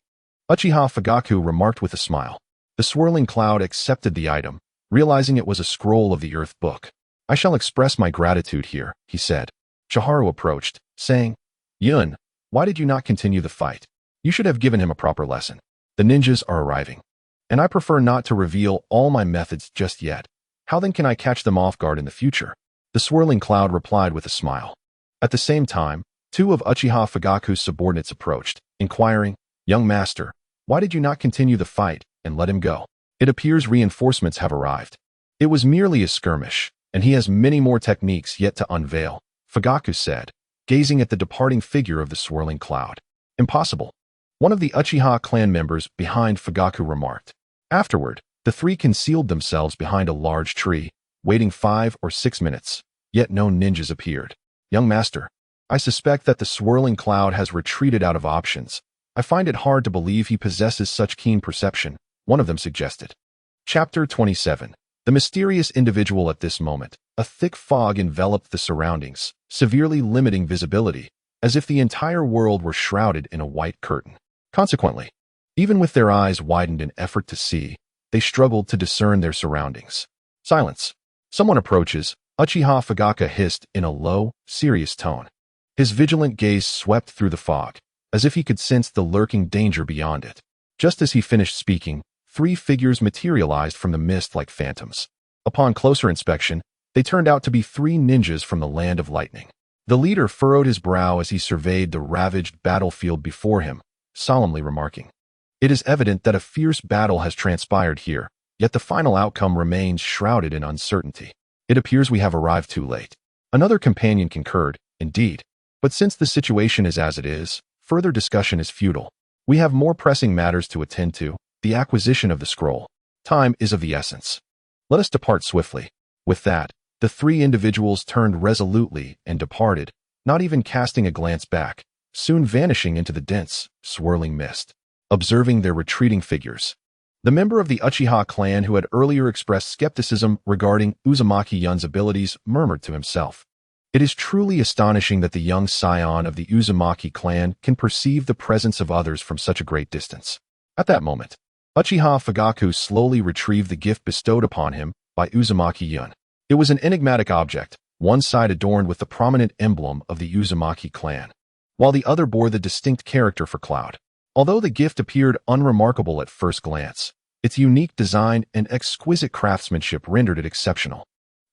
Uchiha Fugaku remarked with a smile. The swirling cloud accepted the item, realizing it was a scroll of the Earth Book. "I shall express my gratitude here," he said. Chiharu approached, saying, "Yun, why did you not continue the fight? You should have given him a proper lesson. The ninjas are arriving, and I prefer not to reveal all my methods just yet. How then can I catch them off guard in the future?" The swirling cloud replied with a smile. At the same time, two of Uchiha Fugaku's subordinates approached, inquiring, "Young master, why did you not continue the fight and let him go? It appears reinforcements have arrived." "It was merely a skirmish, and he has many more techniques yet to unveil," Fugaku said, gazing at the departing figure of the swirling cloud. "Impossible," one of the Uchiha clan members behind Fugaku remarked. Afterward, the three concealed themselves behind a large tree, waiting 5 or 6 minutes, yet no ninjas appeared. "Young master, I suspect that the swirling cloud has retreated out of options. I find it hard to believe he possesses such keen perception," one of them suggested. Chapter 27. The mysterious individual. At this moment, a thick fog enveloped the surroundings, severely limiting visibility, as if the entire world were shrouded in a white curtain. Consequently, even with their eyes widened in effort to see, they struggled to discern their surroundings. "Silence. Someone approaches," Uchiha Fugaku hissed in a low, serious tone. His vigilant gaze swept through the fog, as if he could sense the lurking danger beyond it. Just as he finished speaking, 3 figures materialized from the mist like phantoms. Upon closer inspection, they turned out to be 3 ninjas from the Land of Lightning. The leader furrowed his brow as he surveyed the ravaged battlefield before him, solemnly remarking, "It is evident that a fierce battle has transpired here, yet the final outcome remains shrouded in uncertainty. It appears we have arrived too late." Another companion concurred, "Indeed. But since the situation is as it is, further discussion is futile. We have more pressing matters to attend to, the acquisition of the scroll. Time is of the essence. Let us depart swiftly." With that, the three individuals turned resolutely and departed, not even casting a glance back, soon vanishing into the dense, swirling mist. Observing their retreating figures, the member of the Uchiha clan who had earlier expressed skepticism regarding Uzumaki Yun's abilities murmured to himself. It is truly astonishing that the young scion of the Uzumaki clan can perceive the presence of others from such a great distance. At that moment, Uchiha Fugaku slowly retrieved the gift bestowed upon him by Uzumaki Yun. It was an enigmatic object, one side adorned with the prominent emblem of the Uzumaki clan, while the other bore the distinct character for Cloud. Although the gift appeared unremarkable at first glance, its unique design and exquisite craftsmanship rendered it exceptional.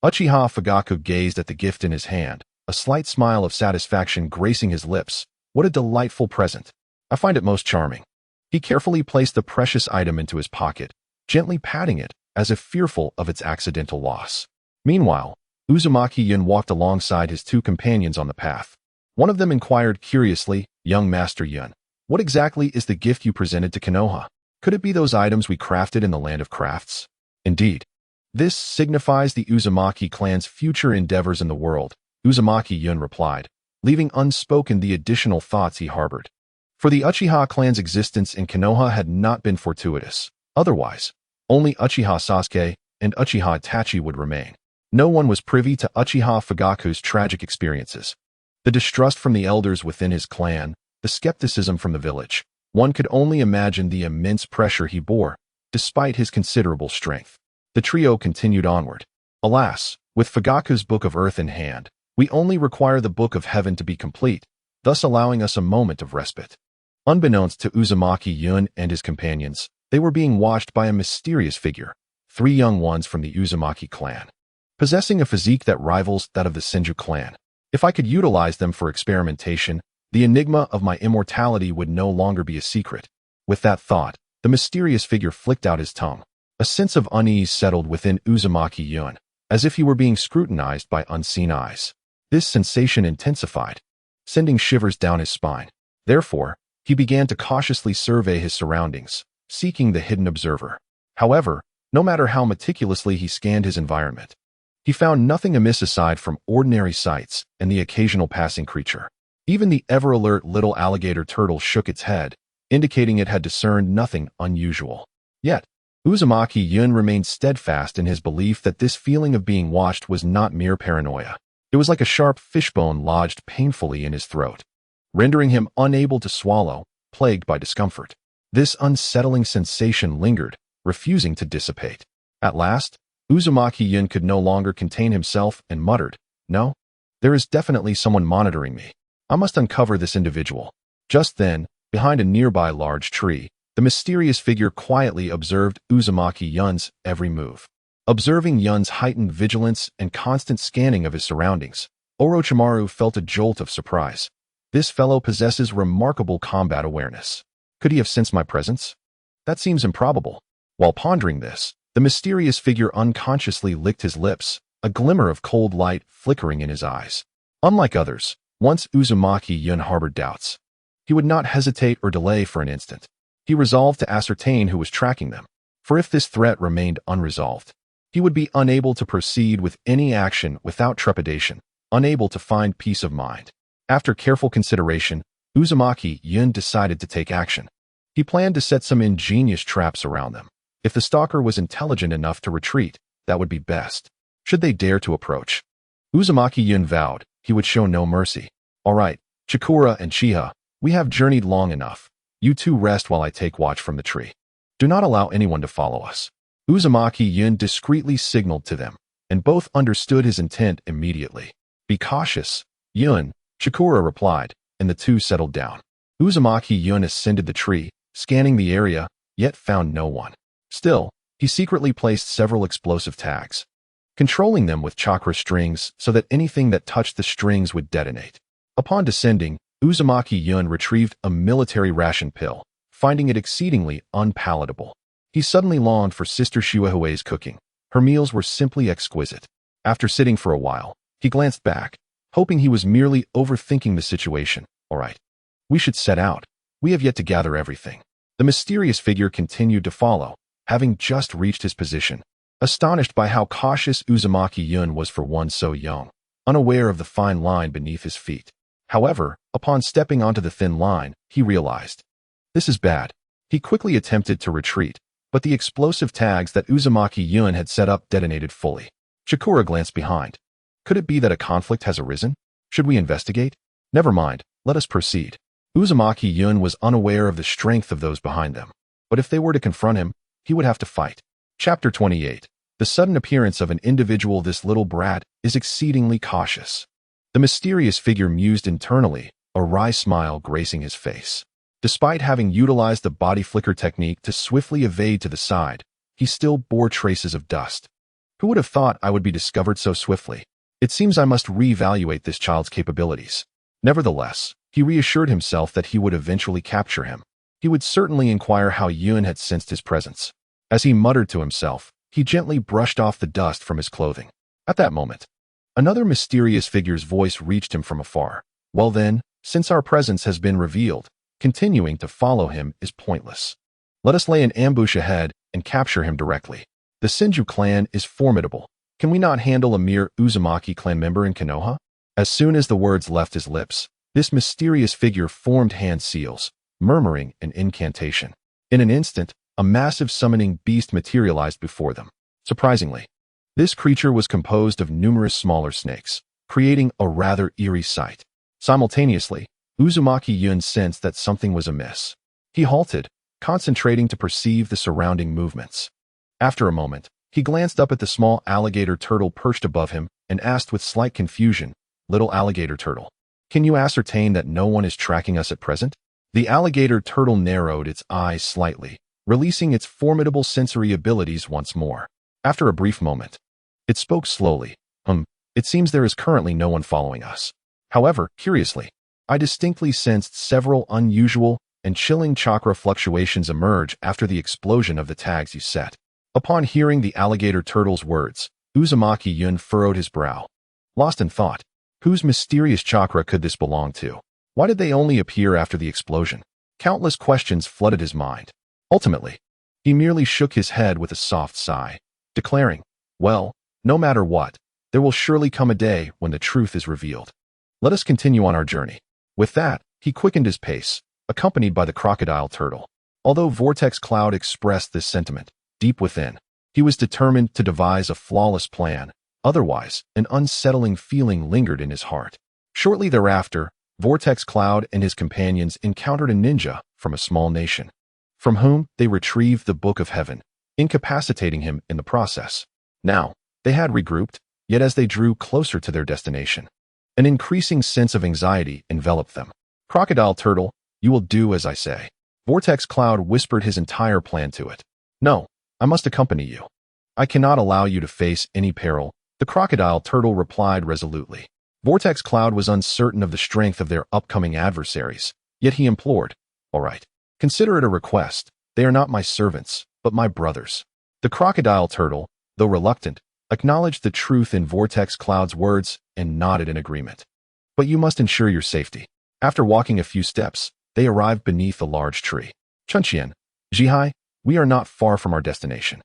Uchiha Fugaku gazed at the gift in his hand, a slight smile of satisfaction gracing his lips. What a delightful present. I find it most charming. He carefully placed the precious item into his pocket, gently patting it, as if fearful of its accidental loss. Meanwhile, Uzumaki Yun walked alongside his two companions on the path. One of them inquired curiously, "Young Master Yun, what exactly is the gift you presented to Konoha? Could it be those items we crafted in the land of crafts?" "Indeed. This signifies the Uzumaki clan's future endeavors in the world," Uzumaki Yun replied, leaving unspoken the additional thoughts he harbored. For the Uchiha clan's existence in Konoha had not been fortuitous. Otherwise, only Uchiha Sasuke and Uchiha Itachi would remain. No one was privy to Uchiha Fugaku's tragic experiences. The distrust from the elders within his clan, the skepticism from the village. One could only imagine the immense pressure he bore, despite his considerable strength. The trio continued onward. Alas, with Fugaku's Book of Earth in hand, we only require the Book of Heaven to be complete, thus allowing us a moment of respite. Unbeknownst to Uzumaki Yun and his companions, they were being watched by a mysterious figure, three young ones from the Uzumaki clan, possessing a physique that rivals that of the Senju clan. If I could utilize them for experimentation, the enigma of my immortality would no longer be a secret. With that thought, the mysterious figure flicked out his tongue. A sense of unease settled within Uzumaki Yun, as if he were being scrutinized by unseen eyes. This sensation intensified, sending shivers down his spine. Therefore, he began to cautiously survey his surroundings, seeking the hidden observer. However, no matter how meticulously he scanned his environment, he found nothing amiss aside from ordinary sights and the occasional passing creature. Even the ever-alert little alligator turtle shook its head, indicating it had discerned nothing unusual. Yet, Uzumaki Yun remained steadfast in his belief that this feeling of being watched was not mere paranoia. It was like a sharp fishbone lodged painfully in his throat, rendering him unable to swallow, plagued by discomfort. This unsettling sensation lingered, refusing to dissipate. At last, Uzumaki Yun could no longer contain himself and muttered, "No, there is definitely someone monitoring me. I must uncover this individual." Just then, behind a nearby large tree, the mysterious figure quietly observed Uzumaki Yun's every move. Observing Yun's heightened vigilance and constant scanning of his surroundings, Orochimaru felt a jolt of surprise. This fellow possesses remarkable combat awareness. Could he have sensed my presence? That seems improbable. While pondering this, the mysterious figure unconsciously licked his lips, a glimmer of cold light flickering in his eyes. Unlike others, once Uzumaki Yun harbored doubts, he would not hesitate or delay for an instant. He resolved to ascertain who was tracking them, for if this threat remained unresolved, he would be unable to proceed with any action without trepidation, unable to find peace of mind. After careful consideration, Uzumaki Yun decided to take action. He planned to set some ingenious traps around them. If the stalker was intelligent enough to retreat, that would be best. Should they dare to approach, Uzumaki Yun vowed he would show no mercy. "All right, Chikura and Chiha, we have journeyed long enough. You two rest while I take watch from the tree. Do not allow anyone to follow us." Uzumaki Yun discreetly signaled to them, and both understood his intent immediately. "Be cautious, Yun," Chikura replied, and the two settled down. Uzumaki Yun ascended the tree, scanning the area, yet found no one. Still, he secretly placed several explosive tags, controlling them with chakra strings so that anything that touched the strings would detonate. Upon descending, Uzumaki Yun retrieved a military ration pill, finding it exceedingly unpalatable. He suddenly longed for Sister Shiwahue's cooking. Her meals were simply exquisite. After sitting for a while, he glanced back, hoping he was merely overthinking the situation. "All right, we should set out. We have yet to gather everything." The mysterious figure continued to follow, having just reached his position. astonished by how cautious Uzumaki Yun was for one so young, unaware of the fine line beneath his feet. However, upon stepping onto the thin line, he realized, this is bad. He quickly attempted to retreat, but the explosive tags that Uzumaki Yun had set up detonated fully. Chikura glanced behind. Could it be that a conflict has arisen? Should we investigate? Never mind, let us proceed. Uzumaki Yun was unaware of the strength of those behind them, but if they were to confront him, he would have to fight. Chapter 28. The sudden appearance of an individual. This little brat is exceedingly cautious. The mysterious figure mused internally, a wry smile gracing his face. Despite having utilized the body flicker technique to swiftly evade to the side, he still bore traces of dust. Who would have thought I would be discovered so swiftly? It seems I must reevaluate this child's capabilities. Nevertheless, he reassured himself that he would eventually capture him. He would certainly inquire how Yun had sensed his presence. As he muttered to himself, he gently brushed off the dust from his clothing. At that moment, another mysterious figure's voice reached him from afar. Well then, since our presence has been revealed, continuing to follow him is pointless. Let us lay an ambush ahead and capture him directly. The Senju clan is formidable. Can we not handle a mere Uzumaki clan member in Konoha? As soon as the words left his lips, this mysterious figure formed hand seals, murmuring an incantation. In an instant, a massive summoning beast materialized before them. Surprisingly, this creature was composed of numerous smaller snakes, creating a rather eerie sight. Simultaneously, Uzumaki Yun sensed that something was amiss. He halted, concentrating to perceive the surrounding movements. After a moment, he glanced up at the small alligator turtle perched above him and asked with slight confusion, "Little alligator turtle, can you ascertain that no one is tracking us at present?" The alligator turtle narrowed its eyes slightly, releasing its formidable sensory abilities once more. After a brief moment, it spoke slowly. It seems there is currently no one following us. However, curiously, I distinctly sensed several unusual and chilling chakra fluctuations emerge after the explosion of the tags you set. Upon hearing the alligator turtle's words, Uzumaki Yun furrowed his brow. Lost in thought, whose mysterious chakra could this belong to? Why did they only appear after the explosion? Countless questions flooded his mind. Ultimately, he merely shook his head with a soft sigh, declaring, well, no matter what, there will surely come a day when the truth is revealed. Let us continue on our journey. With that, he quickened his pace, accompanied by the crocodile turtle. Although Vortex Cloud expressed this sentiment, deep within, he was determined to devise a flawless plan. Otherwise, an unsettling feeling lingered in his heart. Shortly thereafter, Vortex Cloud and his companions encountered a ninja from a small nation, from whom they retrieved the Book of Heaven, incapacitating him in the process. Now, they had regrouped, yet as they drew closer to their destination, an increasing sense of anxiety enveloped them. Crocodile Turtle, you will do as I say. Vortex Cloud whispered his entire plan to it. No, I must accompany you. I cannot allow you to face any peril, the Crocodile Turtle replied resolutely. Vortex Cloud was uncertain of the strength of their upcoming adversaries, yet he implored, all right, consider it a request. They are not my servants, but my brothers. The Crocodile Turtle, though reluctant, acknowledged the truth in Vortex Cloud's words and nodded in agreement. But you must ensure your safety. After walking a few steps, they arrived beneath a large tree. Chunqian, Jihai, we are not far from our destination.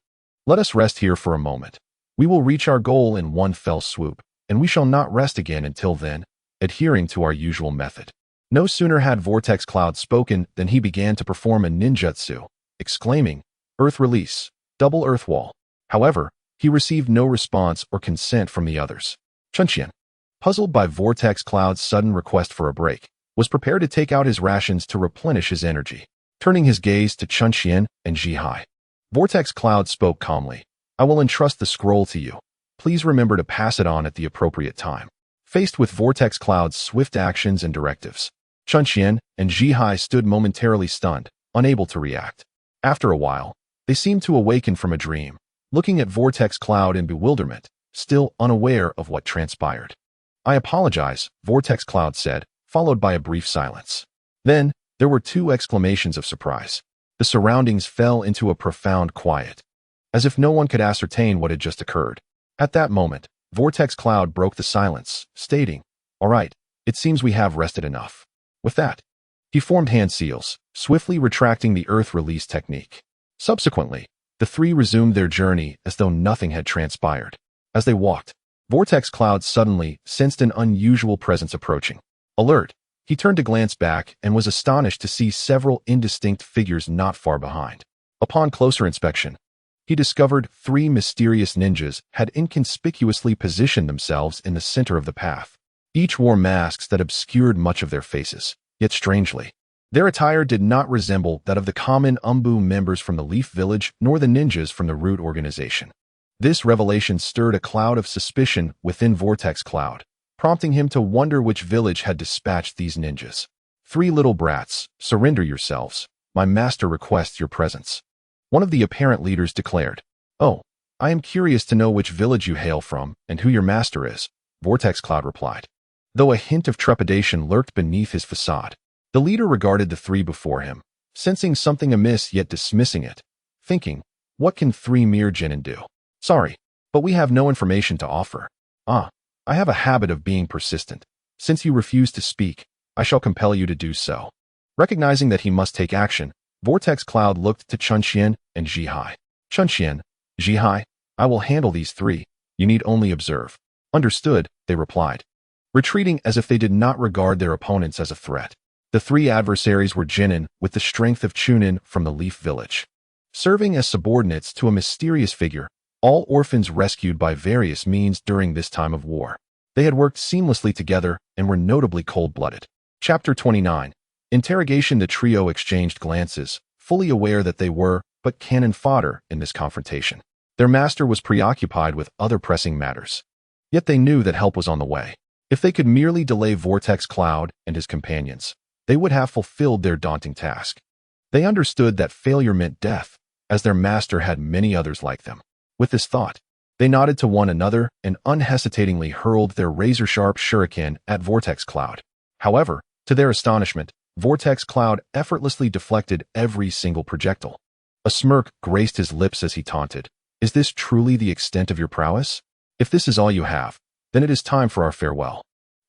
Let us rest here for a moment. We will reach our goal in one fell swoop, and we shall not rest again until then, adhering to our usual method. No sooner had Vortex Cloud spoken than he began to perform a ninjutsu, exclaiming, Earth Release, Double Earth Wall. However, he received no response or consent from the others. Chunqian, puzzled by Vortex Cloud's sudden request for a break, was prepared to take out his rations to replenish his energy. Turning his gaze to Chunqian and Jihai, Vortex Cloud spoke calmly. I will entrust the scroll to you. Please remember to pass it on at the appropriate time. Faced with Vortex Cloud's swift actions and directives, Chunqian and Jihai stood momentarily stunned, unable to react. After a while, they seemed to awaken from a dream, looking at Vortex Cloud in bewilderment, still unaware of what transpired. I apologize, Vortex Cloud said, followed by a brief silence. Then, there were two exclamations of surprise. The surroundings fell into a profound quiet, as if no one could ascertain what had just occurred. At that moment, Vortex Cloud broke the silence, stating, all right, it seems we have rested enough. With that, he formed hand seals, swiftly retracting the Earth Release technique. Subsequently, the The three resumed their journey as though nothing had transpired. As they walked, Vortex Cloud suddenly sensed an unusual presence approaching. Alert, he turned to glance back and was astonished to see several indistinct figures not far behind. Upon closer inspection, he discovered three mysterious ninjas had inconspicuously positioned themselves in the center of the path. Each wore masks that obscured much of their faces, yet strangely, their attire did not resemble that of the common Umbu members from the Leaf Village nor the ninjas from the Root organization. This revelation stirred a cloud of suspicion within Vortex Cloud, prompting him to wonder which village had dispatched these ninjas. "Three little brats, surrender yourselves. My master requests your presence," one of the apparent leaders declared. "Oh, I am curious to know which village you hail from and who your master is," Vortex Cloud replied. Though a hint of trepidation lurked beneath his facade, the leader regarded the three before him, sensing something amiss yet dismissing it, thinking, what can three mere genin do? "Sorry, but we have no information to offer." "Ah, I have a habit of being persistent. Since you refuse to speak, I shall compel you to do so." Recognizing that he must take action, Vortex Cloud looked to Chunxian and Zhihai. "Chunxian, Zhihai, I will handle these three. You need only observe." "Understood," they replied, retreating as if they did not regard their opponents as a threat. The three adversaries were genin with the strength of Chunin from the Leaf Village. Serving as subordinates to a mysterious figure, all orphans rescued by various means during this time of war. They had worked seamlessly together and were notably cold-blooded. Chapter 29. Interrogation. The trio exchanged glances, fully aware that they were but cannon fodder in this confrontation. Their master was preoccupied with other pressing matters. Yet they knew that help was on the way. If they could merely delay Vortex Cloud and his companions, they would have fulfilled their daunting task. They understood that failure meant death, as their master had many others like them. With this thought, they nodded to one another and unhesitatingly hurled their razor-sharp shuriken at Vortex Cloud. However, to their astonishment, Vortex Cloud effortlessly deflected every single projectile. A smirk graced his lips as he taunted, "Is this truly the extent of your prowess? If this is all you have, then it is time for our farewell."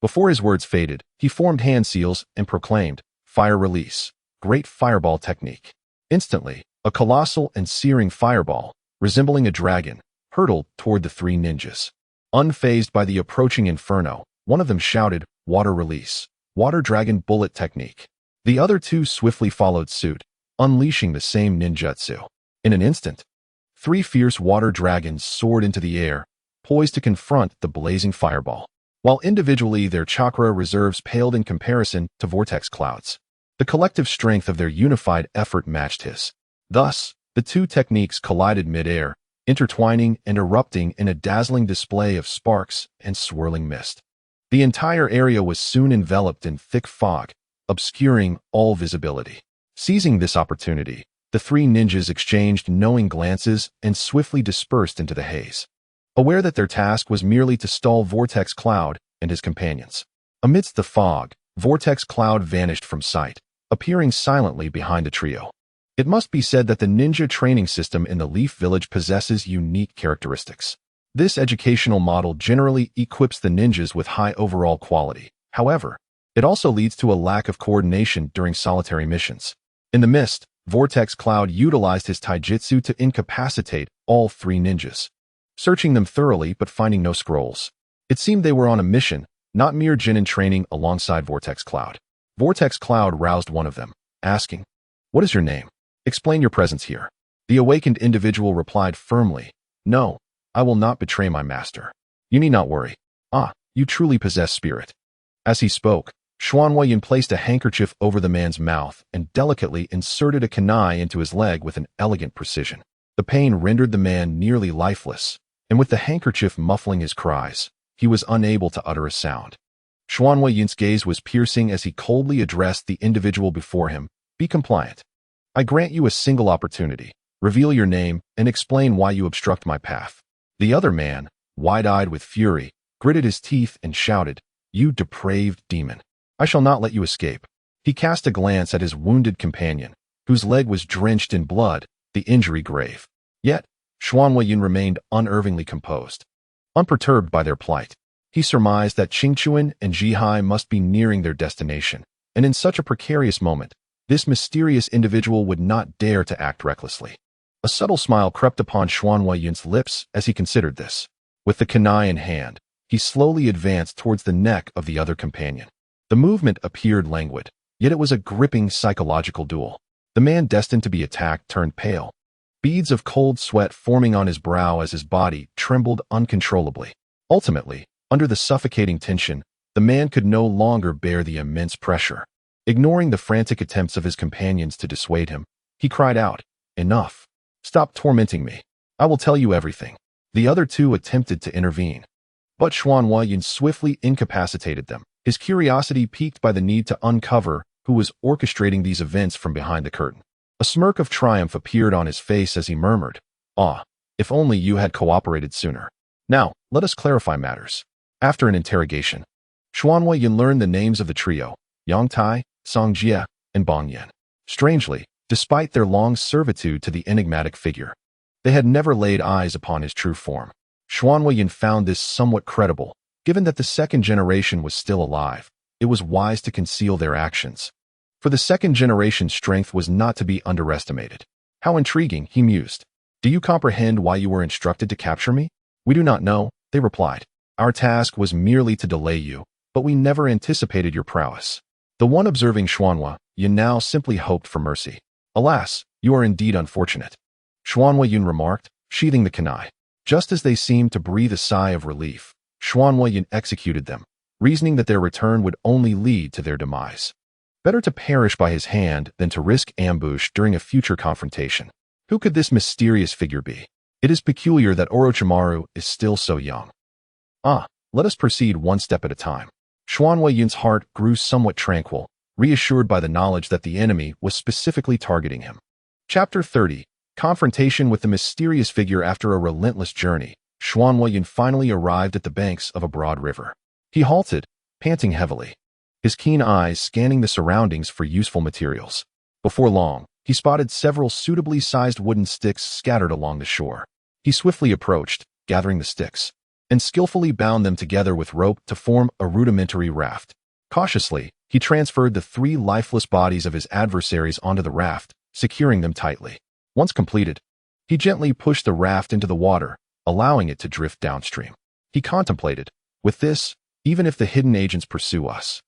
Before his words faded, he formed hand seals and proclaimed, "Fire release, great fireball technique." Instantly, a colossal and searing fireball, resembling a dragon, hurtled toward the three ninjas. Unfazed by the approaching inferno, one of them shouted, "Water release, water dragon bullet technique." The other two swiftly followed suit, unleashing the same ninjutsu. In an instant, three fierce water dragons soared into the air, poised to confront the blazing fireball. While individually their chakra reserves paled in comparison to Vortex Cloud's, the collective strength of their unified effort matched his. Thus, the two techniques collided mid-air, intertwining and erupting in a dazzling display of sparks and swirling mist. The entire area was soon enveloped in thick fog, obscuring all visibility. Seizing this opportunity, the three ninjas exchanged knowing glances and swiftly dispersed into the haze, aware that their task was merely to stall Vortex Cloud and his companions. Amidst the fog, Vortex Cloud vanished from sight, appearing silently behind the trio. It must be said that the ninja training system in the Leaf Village possesses unique characteristics. This educational model generally equips the ninjas with high overall quality. However, it also leads to a lack of coordination during solitary missions. In the mist, Vortex Cloud utilized his taijutsu to incapacitate all three ninjas, searching them thoroughly but finding no scrolls. It seemed they were on a mission, not mere genin training alongside Vortex Cloud. Vortex Cloud roused one of them, asking, "What is your name? Explain your presence here." The awakened individual replied firmly, "No, I will not betray my master. You need not worry. Ah, you truly possess spirit." As he spoke, Xuanhuayin placed a handkerchief over the man's mouth and delicately inserted a kunai into his leg with an elegant precision. The pain rendered the man nearly lifeless, and with the handkerchief muffling his cries, he was unable to utter a sound. Xuanhuayin's gaze was piercing as he coldly addressed the individual before him, "Be compliant. I grant you a single opportunity. Reveal your name and explain why you obstruct my path." The other man, wide-eyed with fury, gritted his teeth and shouted, "You depraved demon. I shall not let you escape." He cast a glance at his wounded companion, whose leg was drenched in blood, the injury grave. Yet, Xuanhuayin remained unervingly composed. Unperturbed by their plight, he surmised that Qingchuan and Zhihai must be nearing their destination, and in such a precarious moment, this mysterious individual would not dare to act recklessly. A subtle smile crept upon Xuanhua Yun's lips as he considered this. With the kunai in hand, he slowly advanced towards the neck of the other companion. The movement appeared languid, yet it was a gripping psychological duel. The man destined to be attacked turned pale, beads of cold sweat forming on his brow as his body trembled uncontrollably. Ultimately, under the suffocating tension, the man could no longer bear the immense pressure. Ignoring the frantic attempts of his companions to dissuade him, he cried out, "Enough! Stop tormenting me. I will tell you everything." The other two attempted to intervene, but Xuanhua Yun swiftly incapacitated them, his curiosity piqued by the need to uncover who was orchestrating these events from behind the curtain. A smirk of triumph appeared on his face as he murmured, "Ah, if only you had cooperated sooner. Now, let us clarify matters." After an interrogation, Xuanhua Yun learned the names of the trio, Yang Tai, Song Jie, and Bong Yin. Strangely, despite their long servitude to the enigmatic figure, they had never laid eyes upon his true form. Xuanhua Yun found this somewhat credible. Given that the second generation was still alive, it was wise to conceal their actions. For the second generation's strength was not to be underestimated. How intriguing, he mused. "Do you comprehend why you were instructed to capture me?" "We do not know," they replied. "Our task was merely to delay you, but we never anticipated your prowess." The one observing Xuanhua Yun now simply hoped for mercy. "Alas, you are indeed unfortunate," Xuanhua Yun remarked, sheathing the kunai. Just as they seemed to breathe a sigh of relief, Xuanhua Yun executed them, reasoning that their return would only lead to their demise. Better to perish by his hand than to risk ambush during a future confrontation. Who could this mysterious figure be? It is peculiar that Orochimaru is still so young. Let us proceed one step at a time. Xuanhua Yun's heart grew somewhat tranquil, reassured by the knowledge that the enemy was specifically targeting him. Chapter 30. Confrontation with the mysterious figure. After a relentless journey, Xuanhua Yun finally arrived at the banks of a broad river. He halted, panting heavily, his keen eyes scanning the surroundings for useful materials. Before long, he spotted several suitably sized wooden sticks scattered along the shore. He swiftly approached, gathering the sticks, and skillfully bound them together with rope to form a rudimentary raft. Cautiously, he transferred the three lifeless bodies of his adversaries onto the raft, securing them tightly. Once completed, he gently pushed the raft into the water, allowing it to drift downstream. He contemplated, "With this, even if the hidden agents pursue us,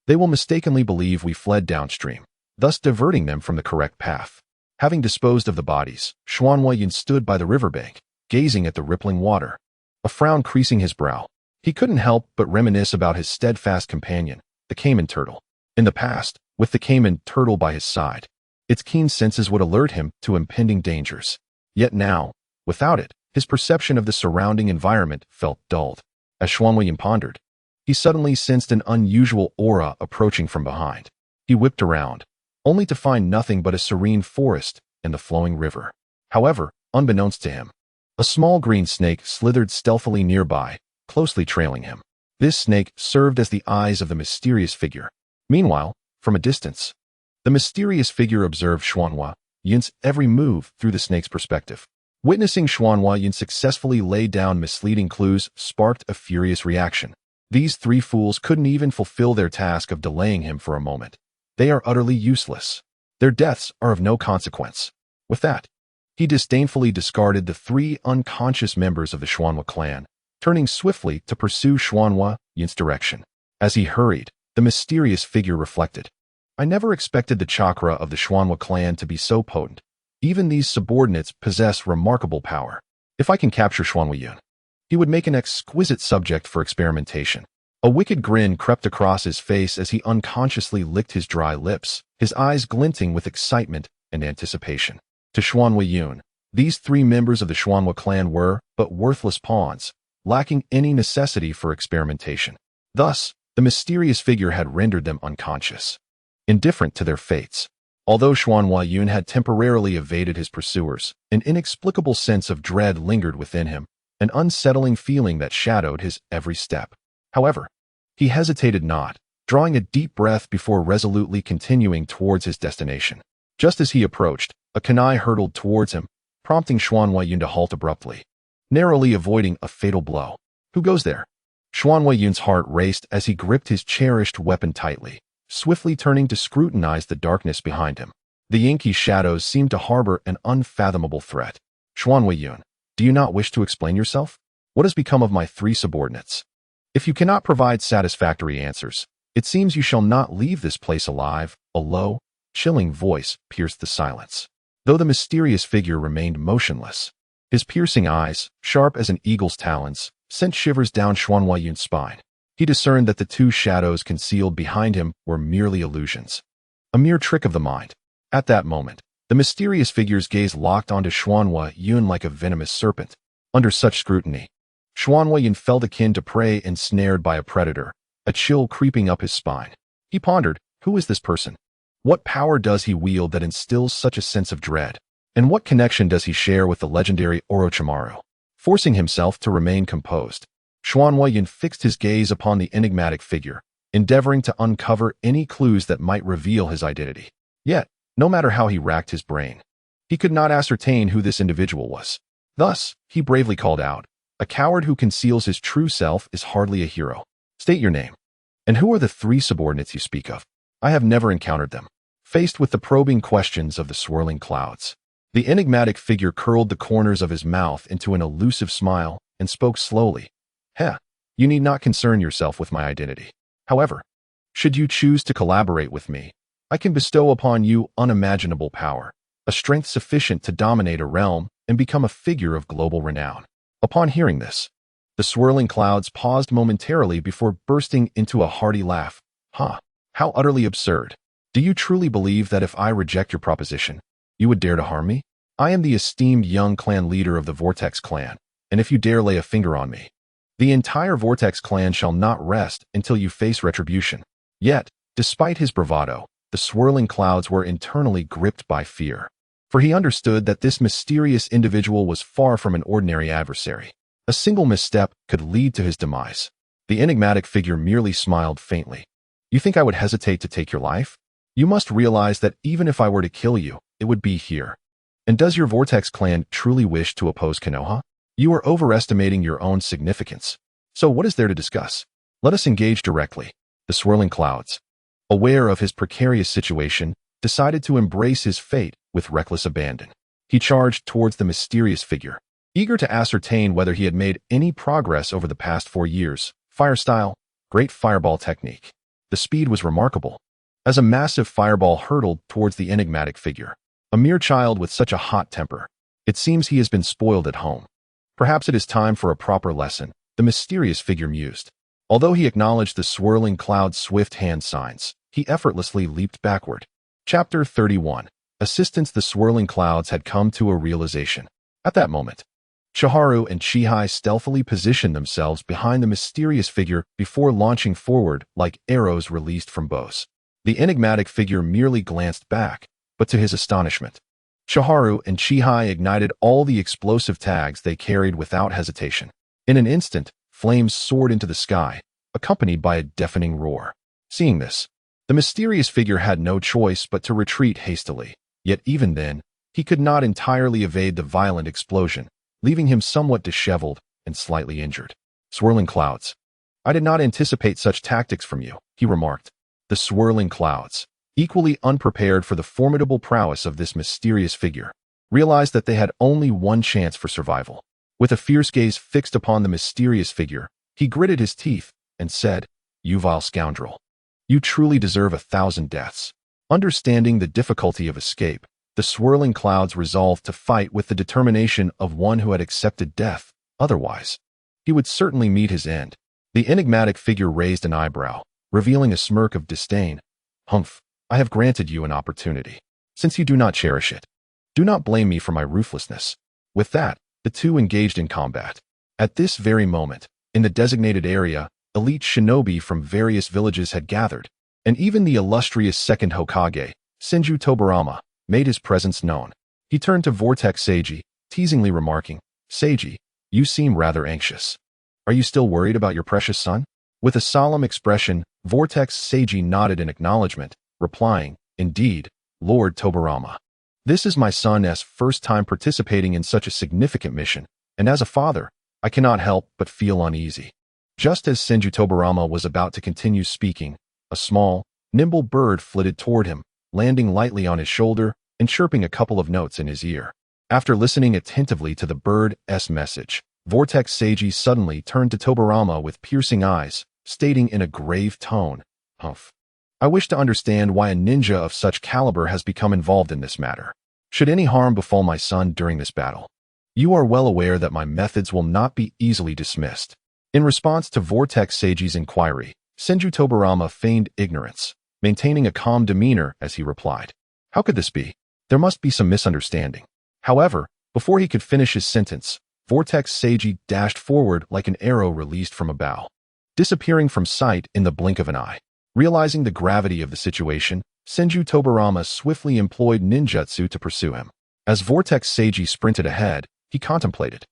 they will mistakenly believe we fled downstream, thus diverting them from the correct path." Having disposed of the bodies, Xuanhua Yun stood by the riverbank, gazing at the rippling water, a frown creasing his brow. He couldn't help but reminisce about his steadfast companion, the caiman turtle. In the past, with the caiman turtle by his side, its keen senses would alert him to impending dangers. Yet now, without it, his perception of the surrounding environment felt dulled. As Xuanhua Yun pondered, he suddenly sensed an unusual aura approaching from behind. He whipped around, only to find nothing but a serene forest and the flowing river. However, unbeknownst to him, a small green snake slithered stealthily nearby, closely trailing him. This snake served as the eyes of the mysterious figure. Meanwhile, from a distance, the mysterious figure observed Xuanhua Yun's every move through the snake's perspective. Witnessing Xuanhua Yun successfully lay down misleading clues sparked a furious reaction. These three fools couldn't even fulfill their task of delaying him for a moment. They are utterly useless. Their deaths are of no consequence. With that, he disdainfully discarded the three unconscious members of the Xuanhua clan, turning swiftly to pursue Xuanhua Yun's direction. As he hurried, the mysterious figure reflected, "I never expected the chakra of the Xuanhua clan to be so potent. Even these subordinates possess remarkable power. If I can capture Xuanhua Yun, he would make an exquisite subject for experimentation." A wicked grin crept across his face as he unconsciously licked his dry lips, his eyes glinting with excitement and anticipation. To Xuanhua Yun, these three members of the Xuanhua clan were but worthless pawns, lacking any necessity for experimentation. Thus, the mysterious figure had rendered them unconscious, indifferent to their fates. Although Xuanhua Yun had temporarily evaded his pursuers, an inexplicable sense of dread lingered within him, an unsettling feeling that shadowed his every step. However, he hesitated not, drawing a deep breath before resolutely continuing towards his destination. Just as he approached, a kunai hurtled towards him, prompting Xuanhua Yun to halt abruptly, narrowly avoiding a fatal blow. "Who goes there?" Xuanhua Yun's heart raced as he gripped his cherished weapon tightly, swiftly turning to scrutinize the darkness behind him. The inky shadows seemed to harbor an unfathomable threat. Xuanwei, do you not wish to explain yourself? What has become of my 3 subordinates? If you cannot provide satisfactory answers, it seems you shall not leave this place alive. A low, chilling voice pierced the silence, though the mysterious figure remained motionless. His piercing eyes, sharp as an eagle's talons, sent shivers down Xuanweiyun's spine. He discerned that the 2 shadows concealed behind him were merely illusions, a mere trick of the mind. At that moment, the mysterious figure's gaze locked onto Xuanweiyun like a venomous serpent. Under such scrutiny, Xuanweiyun felt akin to prey ensnared by a predator, a chill creeping up his spine. He pondered, who is this person? What power does he wield that instills such a sense of dread? And what connection does he share with the legendary Orochimaru? Forcing himself to remain composed, Xuanweiyun fixed his gaze upon the enigmatic figure, endeavoring to uncover any clues that might reveal his identity. Yet, no matter how he racked his brain, he could not ascertain who this individual was. Thus, he bravely called out, "A coward who conceals his true self is hardly a hero. State your name. And who are the 3 subordinates you speak of? I have never encountered them." Faced with the probing questions of the swirling clouds, the enigmatic figure curled the corners of his mouth into an elusive smile and spoke slowly. You need not concern yourself with my identity. However, should you choose to collaborate with me, I can bestow upon you unimaginable power, a strength sufficient to dominate a realm and become a figure of global renown. Upon hearing this, the swirling clouds paused momentarily before bursting into a hearty laugh. How utterly absurd. Do you truly believe that if I reject your proposition, you would dare to harm me? I am the esteemed young clan leader of the Vortex clan, and if you dare lay a finger on me, the entire Vortex clan shall not rest until you face retribution. Yet, despite his bravado, the swirling clouds were internally gripped by fear, for he understood that this mysterious individual was far from an ordinary adversary. A single misstep could lead to his demise. The enigmatic figure merely smiled faintly. You think I would hesitate to take your life? You must realize that even if I were to kill you, it would be here. And does your Vortex clan truly wish to oppose Konoha? You are overestimating your own significance. So what is there to discuss? Let us engage directly. The swirling clouds, aware of his precarious situation, decided to embrace his fate with reckless abandon. He charged towards the mysterious figure, eager to ascertain whether he had made any progress over the past 4 years. Fire style, great fireball technique. The speed was remarkable, as a massive fireball hurtled towards the enigmatic figure. A mere child with such a hot temper. It seems he has been spoiled at home. Perhaps it is time for a proper lesson, the mysterious figure mused. Although he acknowledged the swirling cloud's swift hand signs, he effortlessly leaped backward. Chapter 31. Assistance. The swirling clouds had come to a realization. At that moment, Chiharu and Chihai stealthily positioned themselves behind the mysterious figure before launching forward like arrows released from bows. The enigmatic figure merely glanced back, but to his astonishment, Chiharu and Chihai ignited all the explosive tags they carried without hesitation. In an instant, flames soared into the sky, accompanied by a deafening roar. Seeing this, the mysterious figure had no choice but to retreat hastily. Yet even then, he could not entirely evade the violent explosion, leaving him somewhat disheveled and slightly injured. Swirling clouds. I did not anticipate such tactics from you, he remarked. The swirling clouds, equally unprepared for the formidable prowess of this mysterious figure, realized that they had only one chance for survival. With a fierce gaze fixed upon the mysterious figure, he gritted his teeth and said, "You vile scoundrel. You truly deserve 1,000 deaths." Understanding the difficulty of escape, the swirling clouds resolved to fight with the determination of one who had accepted death. Otherwise, he would certainly meet his end. The enigmatic figure raised an eyebrow, revealing a smirk of disdain. "Humph. I have granted you an opportunity. Since you do not cherish it, do not blame me for my ruthlessness." With that, the two engaged in combat. At this very moment, in the designated area, elite shinobi from various villages had gathered, and even the illustrious second Hokage, Senju Tobarama, made his presence known. He turned to Vortex Seiji, teasingly remarking, "Seiji, you seem rather anxious. Are you still worried about your precious son?" With a solemn expression, Vortex Seiji nodded in acknowledgement, replying, "Indeed, Lord Tobarama. This is my son's first time participating in such a significant mission, and as a father, I cannot help but feel uneasy." Just as Senju Tobarama was about to continue speaking, a small, nimble bird flitted toward him, landing lightly on his shoulder and chirping a couple of notes in his ear. After listening attentively to the bird's message, Vortex Seiji suddenly turned to Tobarama with piercing eyes, stating in a grave tone, "Humph. I wish to understand why a ninja of such caliber has become involved in this matter. Should any harm befall my son during this battle, you are well aware that my methods will not be easily dismissed." In response to Vortex Seiji's inquiry, Senju Tobarama feigned ignorance, maintaining a calm demeanor as he replied, "How could this be? There must be some misunderstanding." However, before he could finish his sentence, Vortex Seiji dashed forward like an arrow released from a bow, disappearing from sight in the blink of an eye. Realizing the gravity of the situation, Senju Tobarama swiftly employed ninjutsu to pursue him. As Vortex Seiji sprinted ahead, he contemplated.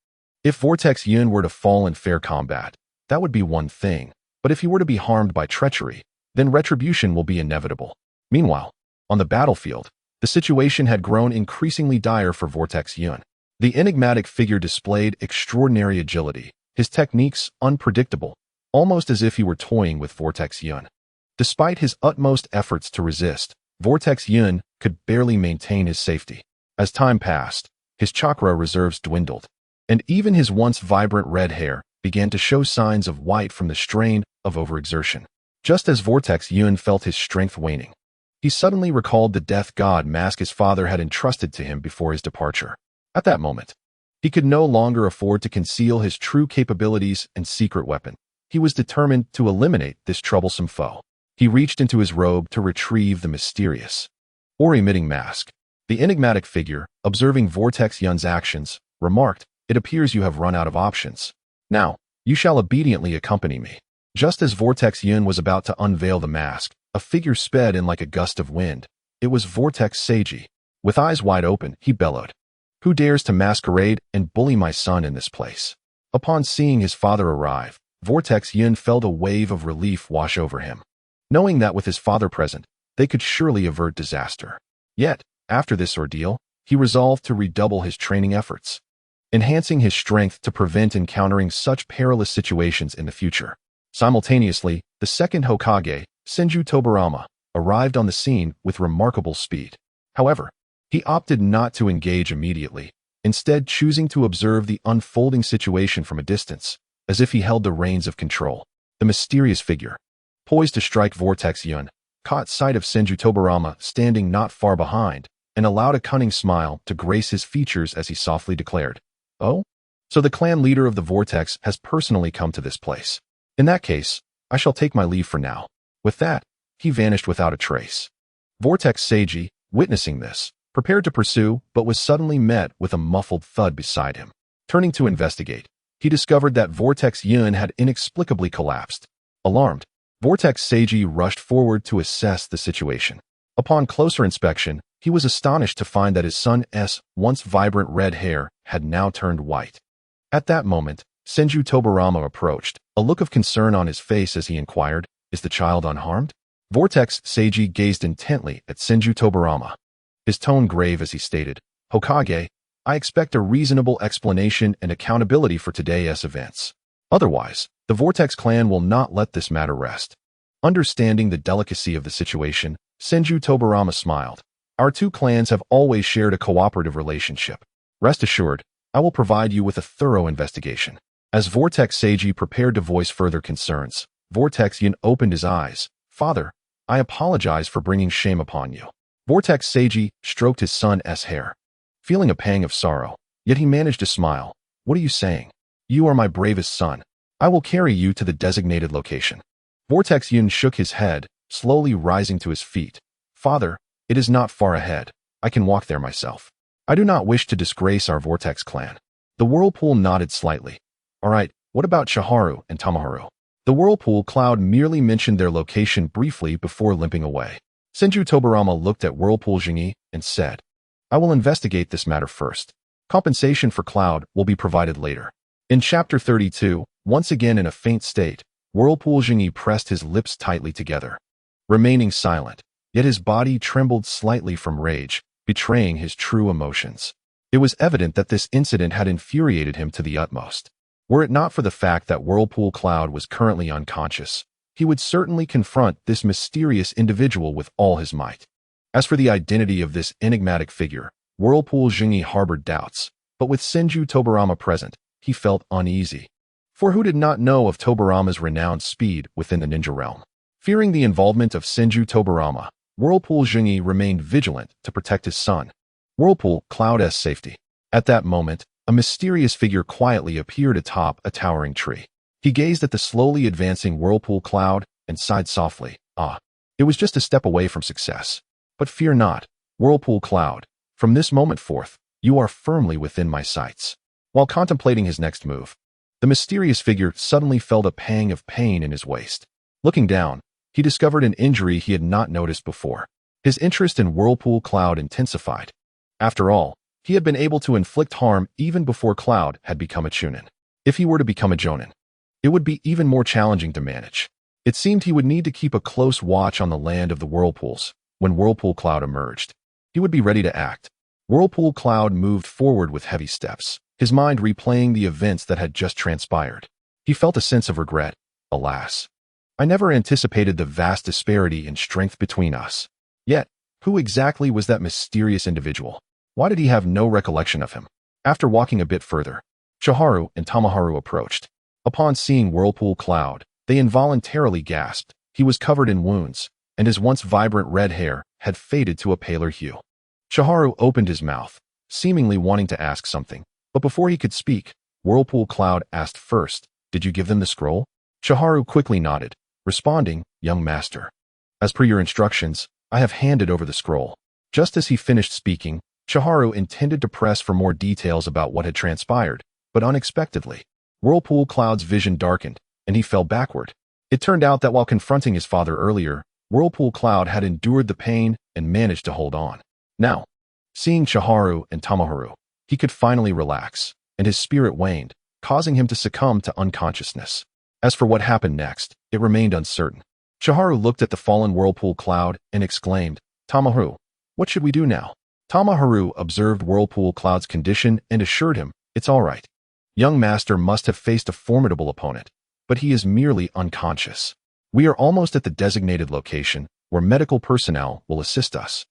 If Vortex Yun were to fall in fair combat, that would be one thing, but if he were to be harmed by treachery, then retribution will be inevitable. Meanwhile, on the battlefield, the situation had grown increasingly dire for Vortex Yun. The enigmatic figure displayed extraordinary agility, his techniques unpredictable, almost as if he were toying with Vortex Yun. Despite his utmost efforts to resist, Vortex Yun could barely maintain his safety. As time passed, his chakra reserves dwindled, and even his once vibrant red hair began to show signs of white from the strain of overexertion. Just as Vortex Yun felt his strength waning, he suddenly recalled the death god mask his father had entrusted to him before his departure. At that moment, he could no longer afford to conceal his true capabilities and secret weapon. He was determined to eliminate this troublesome foe. He reached into his robe to retrieve the mysterious or-emitting mask. The enigmatic figure, observing Vortex Yun's actions, remarked, "It appears you have run out of options. Now, you shall obediently accompany me." Just as Vortex Yun was about to unveil the mask, a figure sped in like a gust of wind. It was Vortex Seiji. With eyes wide open, he bellowed, "Who dares to masquerade and bully my son in this place?" Upon seeing his father arrive, Vortex Yun felt a wave of relief wash over him. Knowing that with his father present, they could surely avert disaster. Yet, after this ordeal, he resolved to redouble his training efforts, enhancing his strength to prevent encountering such perilous situations in the future. Simultaneously, the second Hokage, Senju Tobarama, arrived on the scene with remarkable speed. However, he opted not to engage immediately, instead choosing to observe the unfolding situation from a distance, as if he held the reins of control. The mysterious figure, poised to strike Vortex Yun, caught sight of Senju Tobarama standing not far behind, and allowed a cunning smile to grace his features as he softly declared, "Oh? So the clan leader of the Vortex has personally come to this place. In that case, I shall take my leave for now." With that, he vanished without a trace. Vortex Seiji, witnessing this, prepared to pursue, but was suddenly met with a muffled thud beside him. Turning to investigate, he discovered that Vortex Yun had inexplicably collapsed. Alarmed, Vortex Seiji rushed forward to assess the situation. Upon closer inspection, he was astonished to find that his son's once vibrant red hair had now turned white. At that moment, Senju Tobarama approached, a look of concern on his face as he inquired, "Is the child unharmed?" Vortex Seiji gazed intently at Senju Tobarama, his tone grave as he stated, "Hokage, I expect a reasonable explanation and accountability for today's events. Otherwise, the Vortex clan will not let this matter rest." Understanding the delicacy of the situation, Senju Tobarama smiled. "Our two clans have always shared a cooperative relationship. Rest assured, I will provide you with a thorough investigation." As Vortex Seiji prepared to voice further concerns, Vortex Yun opened his eyes. "Father, I apologize for bringing shame upon you." Vortex Seiji stroked his son's hair, feeling a pang of sorrow, yet he managed to smile. "What are you saying? You are my bravest son. I will carry you to the designated location." Vortex Yun shook his head, slowly rising to his feet. "Father, it is not far ahead. I can walk there myself. I do not wish to disgrace our Vortex clan." The Whirlpool nodded slightly. "All right, what about Chiharu and Tamaharu?" The Whirlpool cloud merely mentioned their location briefly before limping away. Senju Tobarama looked at Whirlpool Jingi and said, "I will investigate this matter first. Compensation for Cloud will be provided later." In Chapter 32, once again in a faint state, Whirlpool Jingi pressed his lips tightly together, remaining silent, yet his body trembled slightly from rage, betraying his true emotions. It was evident that this incident had infuriated him to the utmost. Were it not for the fact that Whirlpool Cloud was currently unconscious, he would certainly confront this mysterious individual with all his might. As for the identity of this enigmatic figure, Whirlpool Jingi harbored doubts, but with Senju Tobarama present, he felt uneasy. For who did not know of Tobarama's renowned speed within the ninja realm? Fearing the involvement of Senju Tobarama, Whirlpool Jingi remained vigilant to protect his son, Whirlpool Cloud's safety. At that moment, a mysterious figure quietly appeared atop a towering tree. He gazed at the slowly advancing Whirlpool Cloud and sighed softly. Ah, it was just a step away from success. But fear not, Whirlpool Cloud. From this moment forth, you are firmly within my sights. While contemplating his next move, the mysterious figure suddenly felt a pang of pain in his waist. Looking down, he discovered an injury he had not noticed before. His interest in Whirlpool Cloud intensified. After all, he had been able to inflict harm even before Cloud had become a Chunin. If he were to become a Jonin, it would be even more challenging to manage. It seemed he would need to keep a close watch on the land of the Whirlpools. When Whirlpool Cloud emerged, he would be ready to act. Whirlpool Cloud moved forward with heavy steps, his mind replaying the events that had just transpired. He felt a sense of regret. Alas, I never anticipated the vast disparity in strength between us. Yet, who exactly was that mysterious individual? Why did he have no recollection of him? After walking a bit further, Chiharu and Tamaharu approached. Upon seeing Whirlpool Cloud, they involuntarily gasped. He was covered in wounds, and his once vibrant red hair had faded to a paler hue. Chiharu opened his mouth, seemingly wanting to ask something, but before he could speak, Whirlpool Cloud asked first, "Did you give them the scroll?" Chiharu quickly nodded, responding, "Young master. As per your instructions, I have handed over the scroll." Just as he finished speaking, Chiharu intended to press for more details about what had transpired, but unexpectedly, Whirlpool Cloud's vision darkened, and he fell backward. It turned out that while confronting his father earlier, Whirlpool Cloud had endured the pain and managed to hold on. Now, seeing Chiharu and Tamaharu, he could finally relax, and his spirit waned, causing him to succumb to unconsciousness. As for what happened next, it remained uncertain. Chiharu looked at the fallen Whirlpool Cloud and exclaimed, "Tamaharu, what should we do now?" Tamaharu observed Whirlpool Cloud's condition and assured him, "It's all right. Young master must have faced a formidable opponent, but he is merely unconscious. We are almost at the designated location, where medical personnel will assist us."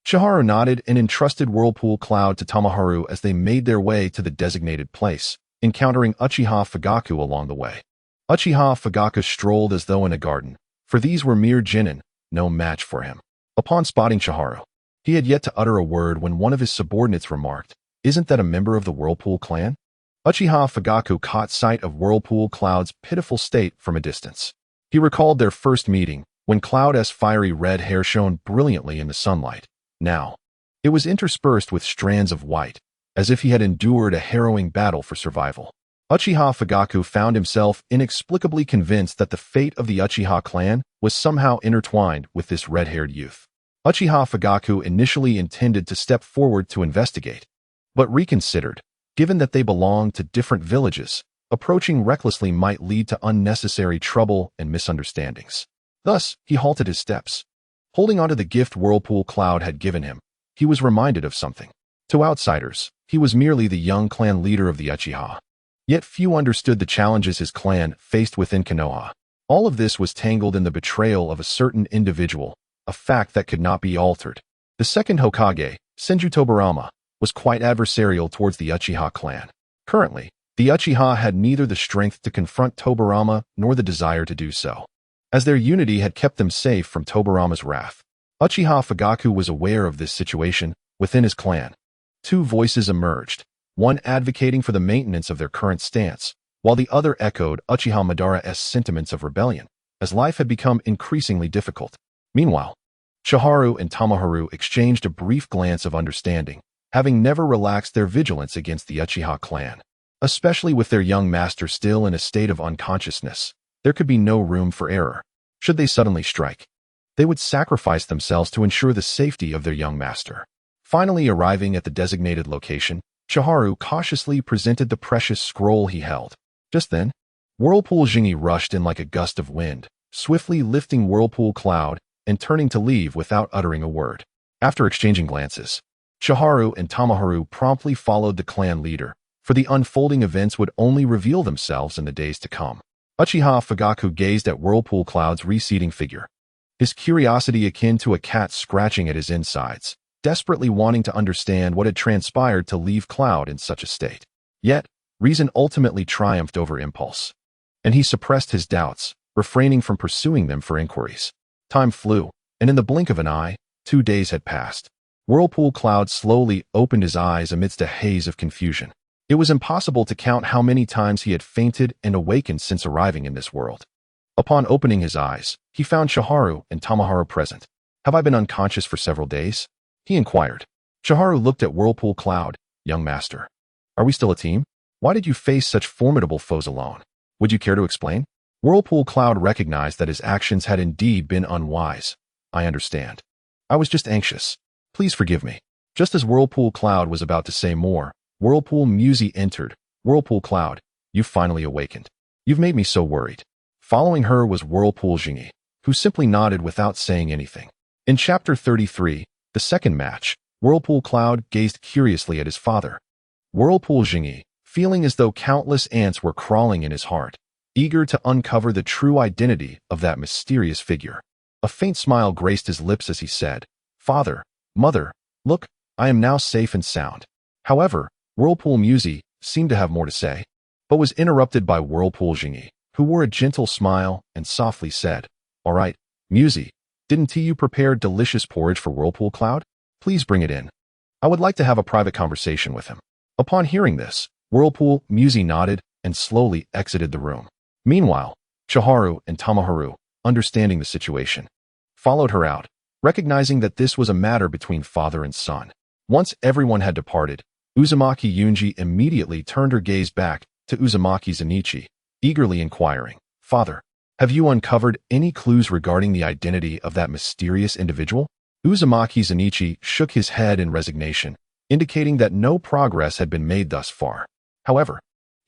Chiharu nodded and entrusted Whirlpool Cloud to Tamaharu as they made their way to the designated place, encountering Uchiha Fugaku along the way. Uchiha Fugaku strolled as though in a garden, for these were mere genin, no match for him. Upon spotting Chiharu, he had yet to utter a word when one of his subordinates remarked, "Isn't that a member of the Whirlpool clan?" Uchiha Fugaku caught sight of Whirlpool Cloud's pitiful state from a distance. He recalled their first meeting, when Cloud's fiery red hair shone brilliantly in the sunlight. Now, it was interspersed with strands of white, as if he had endured a harrowing battle for survival. Uchiha Fugaku found himself inexplicably convinced that the fate of the Uchiha clan was somehow intertwined with this red-haired youth. Uchiha Fugaku initially intended to step forward to investigate, but reconsidered. Given that they belonged to different villages, approaching recklessly might lead to unnecessary trouble and misunderstandings. Thus, he halted his steps. Holding onto the gift Whirlpool Cloud had given him, he was reminded of something. To outsiders, he was merely the young clan leader of the Uchiha. Yet few understood the challenges his clan faced within Konoha. All of this was tangled in the betrayal of a certain individual, a fact that could not be altered. The second Hokage, Senju Tobarama, was quite adversarial towards the Uchiha clan. Currently, the Uchiha had neither the strength to confront Tobarama nor the desire to do so, as their unity had kept them safe from Tobarama's wrath. Uchiha Fugaku was aware of this situation within his clan. Two voices emerged, one advocating for the maintenance of their current stance, while the other echoed Uchiha Madara's sentiments of rebellion, as life had become increasingly difficult. Meanwhile, Chiharu and Tamaharu exchanged a brief glance of understanding, having never relaxed their vigilance against the Uchiha clan. Especially with their young master still in a state of unconsciousness, there could be no room for error. Should they suddenly strike, they would sacrifice themselves to ensure the safety of their young master. Finally arriving at the designated location, Chiharu cautiously presented the precious scroll he held. Just then, Whirlpool Jingi rushed in like a gust of wind, swiftly lifting Whirlpool Cloud and turning to leave without uttering a word. After exchanging glances, Chiharu and Tamaharu promptly followed the clan leader, for the unfolding events would only reveal themselves in the days to come. Uchiha Fugaku gazed at Whirlpool Cloud's receding figure. his curiosity akin to a cat scratching at his insides, desperately wanting to understand what had transpired to leave Cloud in such a state. Yet, reason ultimately triumphed over impulse, and he suppressed his doubts, refraining from pursuing them for inquiries. Time flew, and in the blink of an eye, 2 days had passed. Whirlpool Cloud slowly opened his eyes amidst a haze of confusion. It was impossible to count how many times he had fainted and awakened since arriving in this world. Upon opening his eyes, he found Chiharu and Tamahara present. "Have I been unconscious for several days?" he inquired. Chiharu looked at Whirlpool Cloud. "Young master, are we still a team? Why did you face such formidable foes alone? Would you care to explain?" Whirlpool Cloud recognized that his actions had indeed been unwise. "I understand. I was just anxious. Please forgive me." Just as Whirlpool Cloud was about to say more, Whirlpool Musi entered. "Whirlpool Cloud, you've finally awakened. You've made me so worried." Following her was Whirlpool Jingi, who simply nodded without saying anything. In Chapter 33, the second match, Whirlpool Cloud gazed curiously at his father. Whirlpool Jingi, feeling as though countless ants were crawling in his heart, eager to uncover the true identity of that mysterious figure. A faint smile graced his lips as he said, "Father, Mother, look, I am now safe and sound." However, Whirlpool Musi seemed to have more to say, but was interrupted by Whirlpool Jingi, who wore a gentle smile and softly said, "All right, Musi, didn't you prepare delicious porridge for Whirlpool Cloud? Please bring it in. I would like to have a private conversation with him." Upon hearing this, Whirlpool Musi nodded and slowly exited the room. Meanwhile, Chiharu and Tamaharu, understanding the situation, followed her out, recognizing that this was a matter between father and son. Once everyone had departed, Uzumaki Yunji immediately turned her gaze back to Uzumaki Zenichi, eagerly inquiring, "Father, have you uncovered any clues regarding the identity of that mysterious individual?" Uzumaki Zenichi shook his head in resignation, indicating that no progress had been made thus far. However,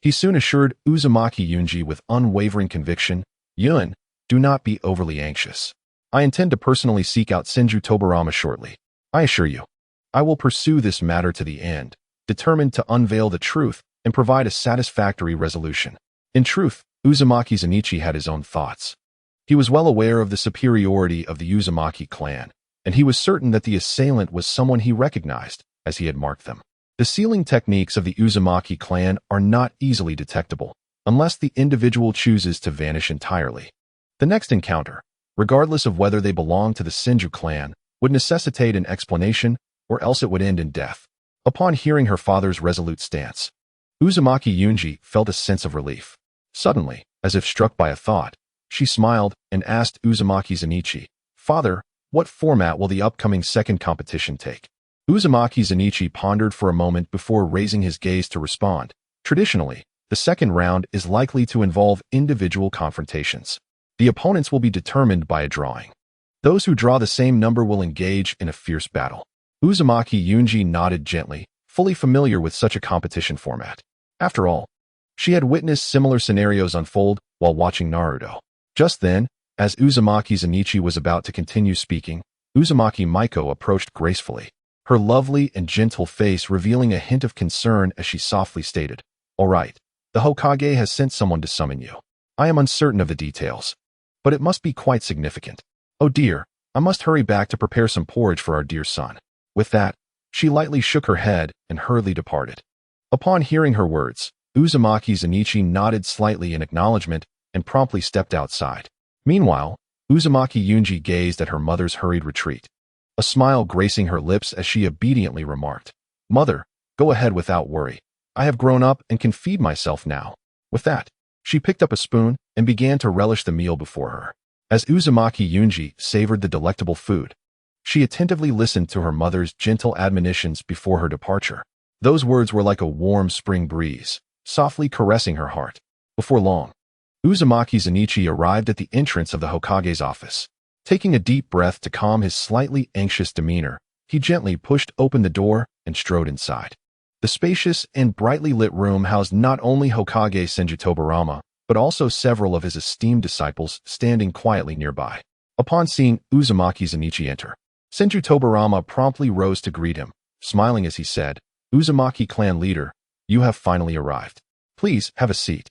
he soon assured Uzumaki Yunji with unwavering conviction, "Yun, do not be overly anxious. I intend to personally seek out Senju Tobarama shortly. I assure you, I will pursue this matter to the end, determined to unveil the truth and provide a satisfactory resolution." In truth, Uzumaki Zenichi had his own thoughts. He was well aware of the superiority of the Uzumaki clan, and he was certain that the assailant was someone he recognized, as he had marked them. The sealing techniques of the Uzumaki clan are not easily detectable, unless the individual chooses to vanish entirely. The next encounter, regardless of whether they belong to the Senju clan, would necessitate an explanation, or else it would end in death. Upon hearing her father's resolute stance, Uzumaki Yunji felt a sense of relief. Suddenly, as if struck by a thought, she smiled and asked Uzumaki Zenichi, "Father, what format will the upcoming second competition take?" Uzumaki Zenichi pondered for a moment before raising his gaze to respond. Traditionally, the second round is likely to involve individual confrontations. The opponents will be determined by a drawing. Those who draw the same number will engage in a fierce battle. Uzumaki Yunji nodded gently, fully familiar with such a competition format. After all, she had witnessed similar scenarios unfold while watching Naruto. Just then, as Uzumaki Zenichi was about to continue speaking, Uzumaki Maiko approached gracefully, her lovely and gentle face revealing a hint of concern as she softly stated, "All right, the Hokage has sent someone to summon you. I am uncertain of the details, but it must be quite significant. Oh dear, I must hurry back to prepare some porridge for our dear son." With that, she lightly shook her head and hurriedly departed. Upon hearing her words, Uzumaki Zenichi nodded slightly in acknowledgement and promptly stepped outside. Meanwhile, Uzumaki Yunji gazed at her mother's hurried retreat, a smile gracing her lips as she obediently remarked, "Mother, go ahead without worry. I have grown up and can feed myself now." With that, she picked up a spoon and began to relish the meal before her. As Uzumaki Yunji savored the delectable food, she attentively listened to her mother's gentle admonitions before her departure. Those words were like a warm spring breeze, softly caressing her heart. Before long, Uzumaki Zenichi arrived at the entrance of the Hokage's office. Taking a deep breath to calm his slightly anxious demeanor, he gently pushed open the door and strode inside. The spacious and brightly lit room housed not only Hokage Senju Tobarama, but also several of his esteemed disciples standing quietly nearby. Upon seeing Uzumaki Zenichi enter, Senju Tobarama promptly rose to greet him, smiling as he said, "Uzumaki clan leader, you have finally arrived. Please have a seat."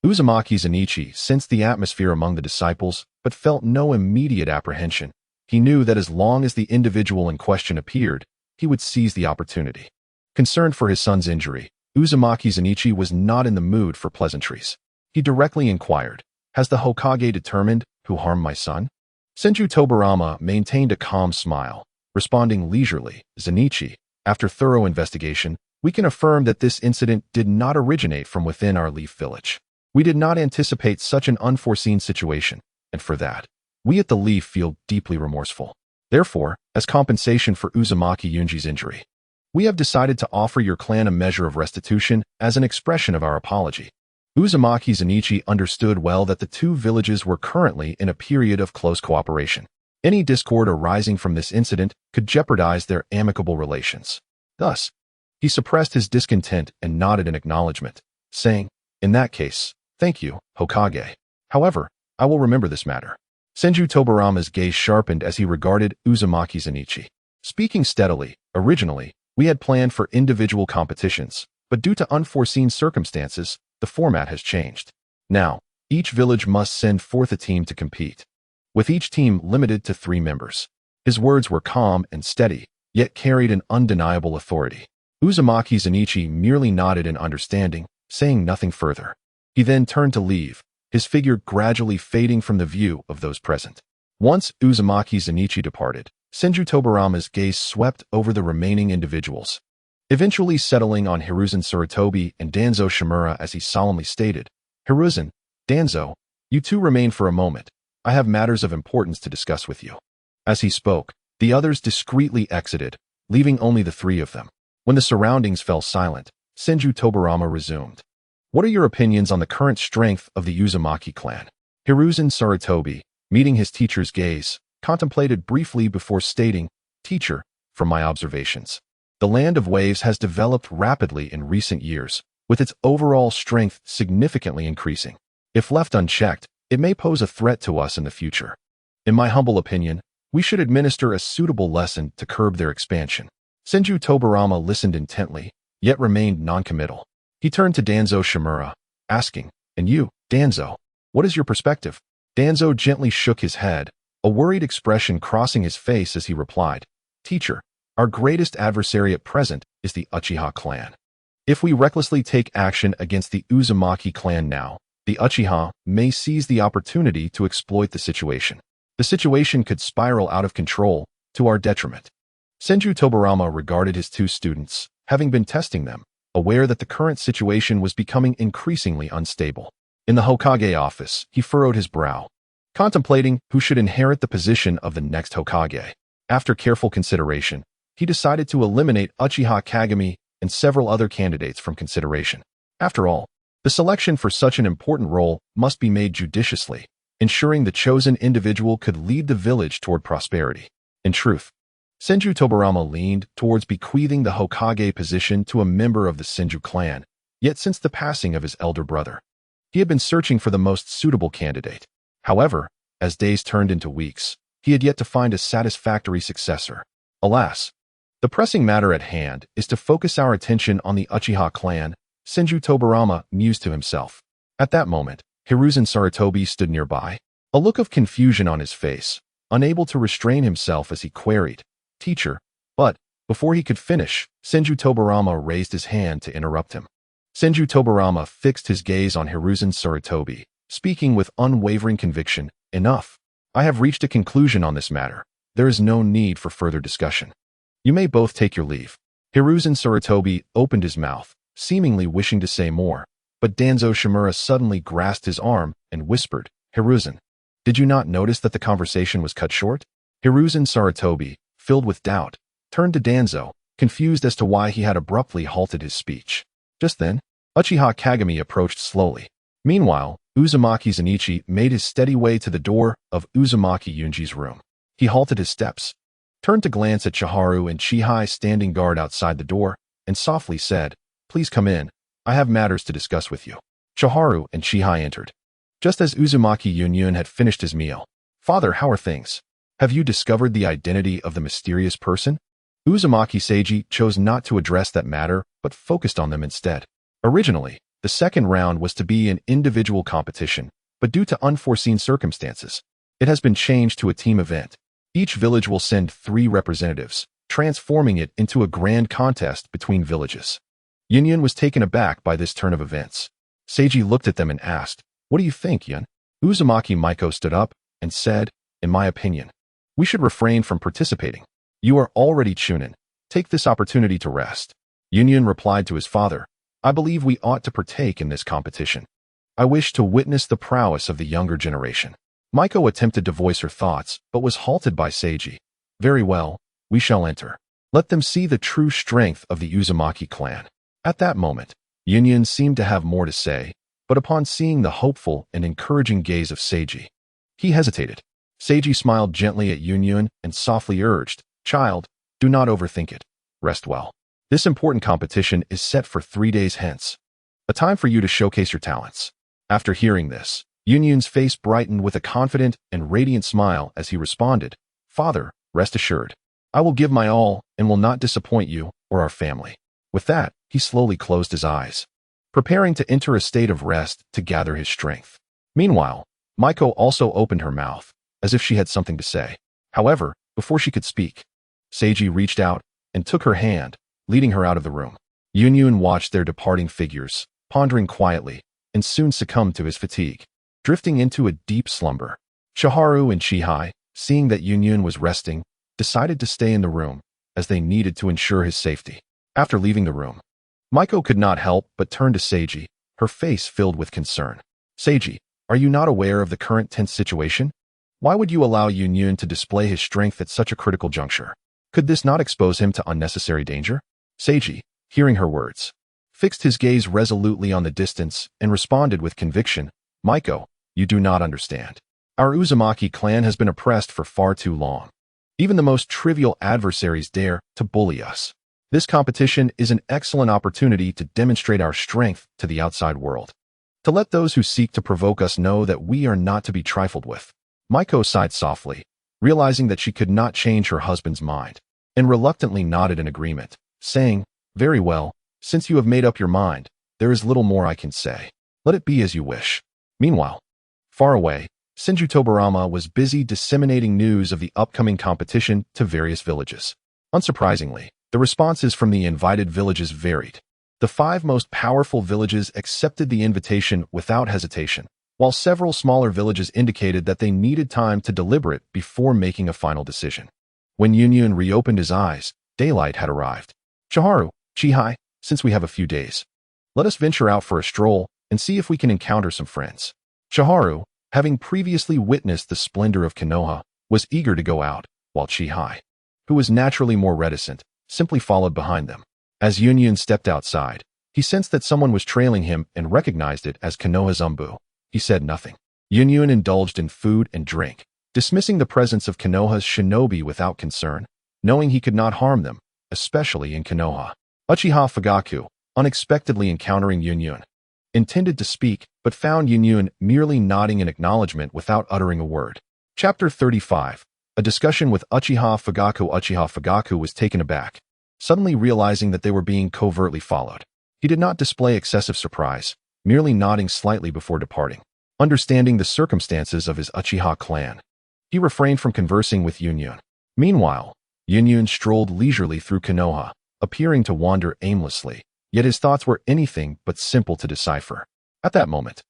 Uzumaki Zenichi sensed the atmosphere among the disciples but felt no immediate apprehension. He knew that as long as the individual in question appeared, he would seize the opportunity. Concerned for his son's injury, Uzumaki Zenichi was not in the mood for pleasantries. He directly inquired, "Has the Hokage determined who harmed my son?" Senju Tobarama maintained a calm smile, responding leisurely, "Zenichi, after thorough investigation, we can affirm that this incident did not originate from within our Leaf Village. We did not anticipate such an unforeseen situation, and for that, we at the Leaf feel deeply remorseful. Therefore, as compensation for Uzumaki Yunji's injury, we have decided to offer your clan a measure of restitution as an expression of our apology." Uzumaki Zenichi understood well that the two villages were currently in a period of close cooperation. Any discord arising from this incident could jeopardize their amicable relations. Thus, he suppressed his discontent and nodded in acknowledgement, saying, "In that case, thank you, Hokage. However, I will remember this matter." Senju Tobarama's gaze sharpened as he regarded Uzumaki Zenichi. Speaking steadily, originally, we had planned for individual competitions, but due to unforeseen circumstances, the format has changed. Now, each village must send forth a team to compete, with each team limited to 3 members. His words were calm and steady, yet carried an undeniable authority. Uzumaki Zenichi merely nodded in understanding, saying nothing further. He then turned to leave, his figure gradually fading from the view of those present. Once Uzumaki Zenichi departed, Senju Tobarama's gaze swept over the remaining individuals, eventually settling on Hiruzen Tsurutobi and Danzo Shimura as he solemnly stated, "Hiruzen, Danzo, you two remain for a moment. I have matters of importance to discuss with you." As he spoke, the others discreetly exited, leaving only the 3 of them. When the surroundings fell silent, Senju Tobarama resumed. "What are your opinions on the current strength of the Uzumaki clan?" Hiruzen Tsurutobi, meeting his teacher's gaze, contemplated briefly before stating, "Teacher, from my observations, the Land of Waves has developed rapidly in recent years, with its overall strength significantly increasing. If left unchecked, it may pose a threat to us in the future. In my humble opinion, we should administer a suitable lesson to curb their expansion." Senju Tobarama listened intently, yet remained noncommittal. He turned to Danzo Shimura, asking, "And you, Danzo, what is your perspective?" Danzo gently shook his head, a worried expression crossing his face as he replied, "Teacher, our greatest adversary at present is the Uchiha clan. If we recklessly take action against the Uzumaki clan now, the Uchiha may seize the opportunity to exploit the situation. The situation could spiral out of control, to our detriment." Senju Tobarama regarded his 2 students, having been testing them, aware that the current situation was becoming increasingly unstable. In the Hokage office, he furrowed his brow, contemplating who should inherit the position of the next Hokage. After careful consideration, he decided to eliminate Uchiha Kagami and several other candidates from consideration. After all, the selection for such an important role must be made judiciously, ensuring the chosen individual could lead the village toward prosperity. In truth, Senju Tobarama leaned towards bequeathing the Hokage position to a member of the Senju clan, yet since the passing of his elder brother, he had been searching for the most suitable candidate. However, as days turned into weeks, he had yet to find a satisfactory successor. Alas, the pressing matter at hand is to focus our attention on the Uchiha clan, Senju Tobarama mused to himself. At that moment, Hiruzen Tsurutobi stood nearby, a look of confusion on his face, unable to restrain himself as he queried, "Teacher," but, before he could finish, Senju Tobarama raised his hand to interrupt him. Senju Tobarama fixed his gaze on Hiruzen Tsurutobi, speaking with unwavering conviction, "Enough. I have reached a conclusion on this matter. There is no need for further discussion. You may both take your leave." Hiruzen Tsurutobi opened his mouth, seemingly wishing to say more, but Danzo Shimura suddenly grasped his arm and whispered, "Hiruzen, did you not notice that the conversation was cut short?" Hiruzen Tsurutobi, filled with doubt, turned to Danzo, confused as to why he had abruptly halted his speech. Just then, Uchiha Kagami approached slowly. Meanwhile, Uzumaki Zenichi made his steady way to the door of Uzumaki Yunji's room. He halted his steps, turned to glance at Chiharu and Chihai standing guard outside the door, and softly said, "Please come in. I have matters to discuss with you." Chiharu and Chihai entered, just as Uzumaki Yunyun had finished his meal. "Father, how are things? Have you discovered the identity of the mysterious person?" Uzumaki Seiji chose not to address that matter, but focused on them instead. Originally, the second round was to be an individual competition, but due to unforeseen circumstances, It has been changed to a team event. Each village will send 3 representatives, transforming it into a grand contest between villages. Yunyun was taken aback by this turn of events. Seiji looked at them and asked, "What do you think, Yun?" Uzumaki Maiko stood up and said, "In my opinion, we should refrain from participating. You are already Chunin. Take this opportunity to rest." Yunyun replied to his father, "I believe we ought to partake in this competition. I wish to witness the prowess of the younger generation." Maiko attempted to voice her thoughts, but was halted by Seiji. "Very well, we shall enter. Let them see the true strength of the Uzumaki clan." At that moment, Yunyun seemed to have more to say, but upon seeing the hopeful and encouraging gaze of Seiji, he hesitated. Seiji smiled gently at Yunyun and softly urged, "Child, do not overthink it. Rest well. This important competition is set for 3 days hence. A time for you to showcase your talents." After hearing this, Yunyun's face brightened with a confident and radiant smile as he responded, "Father, rest assured. I will give my all and will not disappoint you or our family." With that, he slowly closed his eyes, preparing to enter a state of rest to gather his strength. Meanwhile, Maiko also opened her mouth, as if she had something to say. However, before she could speak, Seiji reached out and took her hand, leading her out of the room. Yunyun watched their departing figures, pondering quietly, and soon succumbed to his fatigue, drifting into a deep slumber. Chiharu and Chihai, seeing that Yunyun was resting, decided to stay in the room, as they needed to ensure his safety. After leaving the room, Maiko could not help but turn to Seiji, her face filled with concern. "Seiji, are you not aware of the current tense situation? Why would you allow Yunyun to display his strength at such a critical juncture? Could this not expose him to unnecessary danger?" Seiji, hearing her words, fixed his gaze resolutely on the distance and responded with conviction, "Maiko, you do not understand. Our Uzumaki clan has been oppressed for far too long. Even the most trivial adversaries dare to bully us. This competition is an excellent opportunity to demonstrate our strength to the outside world, to let those who seek to provoke us know that we are not to be trifled with." Maiko sighed softly, realizing that she could not change her husband's mind, and reluctantly nodded in agreement, saying, "Very well, since you have made up your mind, there is little more I can say. Let it be as you wish." Meanwhile, far away, Senju Tobarama was busy disseminating news of the upcoming competition to various villages. Unsurprisingly, the responses from the invited villages varied. The 5 most powerful villages accepted the invitation without hesitation, while several smaller villages indicated that they needed time to deliberate before making a final decision. When Yunyun reopened his eyes, daylight had arrived. "Chiharu, Chihai, since we have a few days, let us venture out for a stroll and see if we can encounter some friends." Chiharu, having previously witnessed the splendor of Konoha, was eager to go out, while Chihai, who was naturally more reticent, simply followed behind them. As Yunyun stepped outside, he sensed that someone was trailing him and recognized it as Konoha's Umbu. He said nothing. Yunyun indulged in food and drink, dismissing the presence of Konoha's shinobi without concern, knowing he could not harm them, especially in Konoha. Uchiha Fugaku, unexpectedly encountering Yunyun, intended to speak, but found Yunyun merely nodding in acknowledgement without uttering a word. Chapter 35. A discussion with Uchiha Fugaku. Uchiha Fugaku was taken aback, suddenly realizing that they were being covertly followed. He did not display excessive surprise, merely nodding slightly before departing. Understanding the circumstances of his Uchiha clan, he refrained from conversing with Yunyun. Meanwhile, Yunyun strolled leisurely through Konoha, appearing to wander aimlessly, yet his thoughts were anything but simple to decipher. At that moment,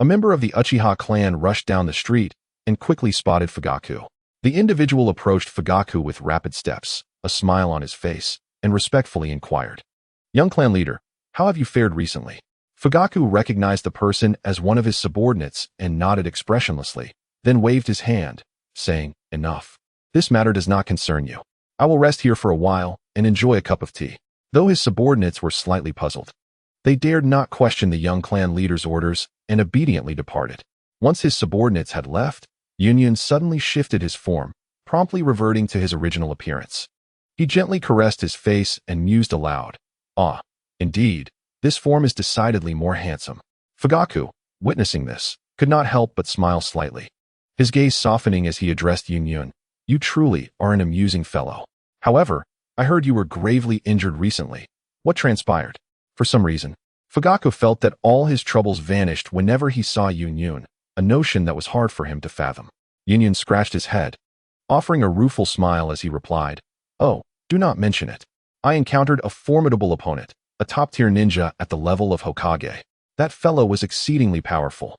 a member of the Uchiha clan rushed down the street and quickly spotted Fugaku. The individual approached Fugaku with rapid steps, a smile on his face, and respectfully inquired, "Young clan leader, how have you fared recently?" Fugaku recognized the person as one of his subordinates and nodded expressionlessly, then waved his hand, saying, "Enough. This matter does not concern you. I will rest here for a while and enjoy a cup of tea." Though his subordinates were slightly puzzled, they dared not question the young clan leader's orders and obediently departed. Once his subordinates had left, Yunyun suddenly shifted his form, promptly reverting to his original appearance. He gently caressed his face and mused aloud, "Ah, indeed, this form is decidedly more handsome." Fugaku, witnessing this, could not help but smile slightly, his gaze softening as he addressed Yunyun. "You truly are an amusing fellow. However, I heard you were gravely injured recently. What transpired?" For some reason, Fugaku felt that all his troubles vanished whenever he saw Yunyun, a notion that was hard for him to fathom. Yunyun scratched his head, offering a rueful smile as he replied, "Oh, do not mention it. I encountered a formidable opponent, a top-tier ninja at the level of Hokage. That fellow was exceedingly powerful.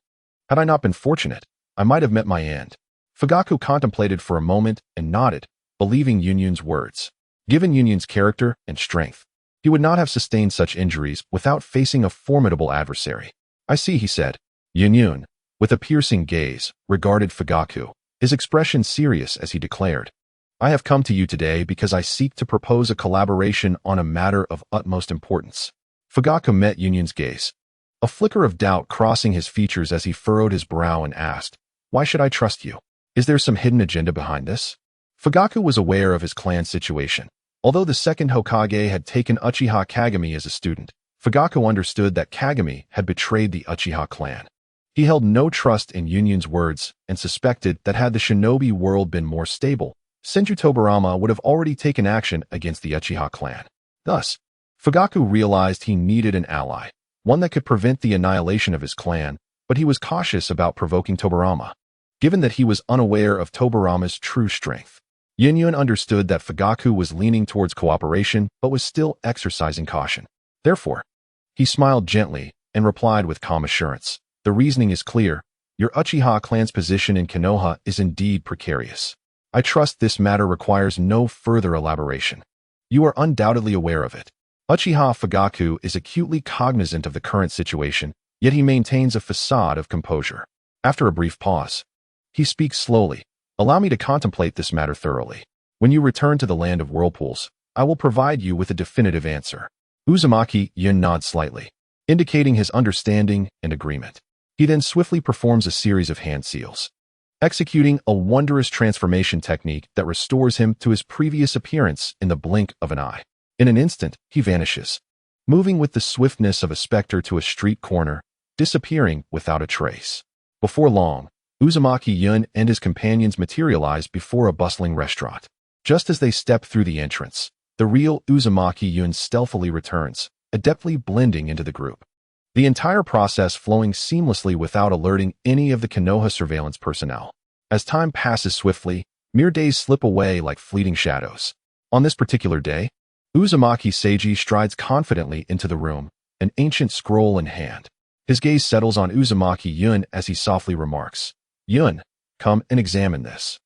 Had I not been fortunate, I might have met my end." Fugaku contemplated for a moment and nodded, believing Yunyun's words. Given Yunyun's character and strength, he would not have sustained such injuries without facing a formidable adversary. "I see," he said. Yunyun, with a piercing gaze, regarded Fugaku, his expression serious as he declared, "I have come to you today because I seek to propose a collaboration on a matter of utmost importance." Fugaku met Yunyun's gaze, a flicker of doubt crossing his features as he furrowed his brow and asked, "Why should I trust you? Is there some hidden agenda behind this?" Fugaku was aware of his clan's situation. Although the second Hokage had taken Uchiha Kagami as a student, Fugaku understood that Kagami had betrayed the Uchiha clan. He held no trust in Yunyun's words and suspected that had the shinobi world been more stable, Senju Tobarama would have already taken action against the Uchiha clan. Thus, Fugaku realized he needed an ally, one that could prevent the annihilation of his clan, but he was cautious about provoking Tobarama, given that he was unaware of Tobarama's true strength. Yunyun understood that Fugaku was leaning towards cooperation but was still exercising caution. Therefore, he smiled gently and replied with calm assurance, "The reasoning is clear. Your Uchiha clan's position in Konoha is indeed precarious. I trust this matter requires no further elaboration. You are undoubtedly aware of it." Uchiha Fugaku is acutely cognizant of the current situation, yet he maintains a facade of composure. After a brief pause, he speaks slowly. "Allow me to contemplate this matter thoroughly. When you return to the land of whirlpools, I will provide you with a definitive answer." Uzumaki Yun nods slightly, indicating his understanding and agreement. He then swiftly performs a series of hand seals, executing a wondrous transformation technique that restores him to his previous appearance in the blink of an eye. In an instant, he vanishes, moving with the swiftness of a specter to a street corner, disappearing without a trace. Before long, Uzumaki Yun and his companions materialize before a bustling restaurant. Just as they step through the entrance, the real Uzumaki Yun stealthily returns, adeptly blending into the group. The entire process flowing seamlessly without alerting any of the Konoha surveillance personnel. As time passes swiftly, mere days slip away like fleeting shadows. On this particular day, Uzumaki Seiji strides confidently into the room, an ancient scroll in hand. His gaze settles on Uzumaki Yun as he softly remarks, "Yun, come and examine this."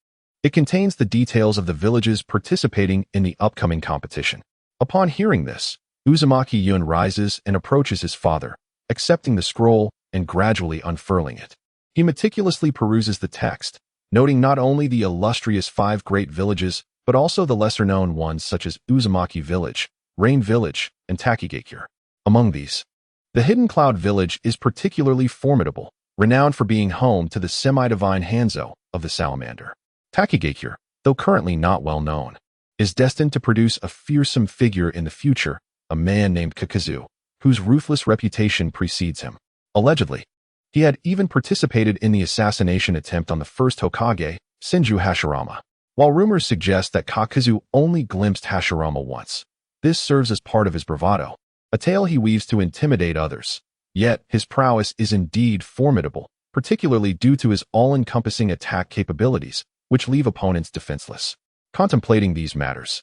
It contains the details of the villages participating in the upcoming competition. Upon hearing this, Uzumaki Yun rises and approaches his father, accepting the scroll and gradually unfurling it. He meticulously peruses the text, noting not only the illustrious 5 great villages, but also the lesser-known ones such as Uzumaki Village, Rain Village, and Takigakure. Among these, the Hidden Cloud Village is particularly formidable, renowned for being home to the semi-divine Hanzo of the Salamander. Takigakure, though currently not well known, is destined to produce a fearsome figure in the future, a man named Kakazu, whose ruthless reputation precedes him. Allegedly, he had even participated in the assassination attempt on the first Hokage, Senju Hashirama. While rumors suggest that Kakazu only glimpsed Hashirama once, this serves as part of his bravado, a tale he weaves to intimidate others. Yet, his prowess is indeed formidable, particularly due to his all-encompassing attack capabilities, which leave opponents defenseless. Contemplating these matters,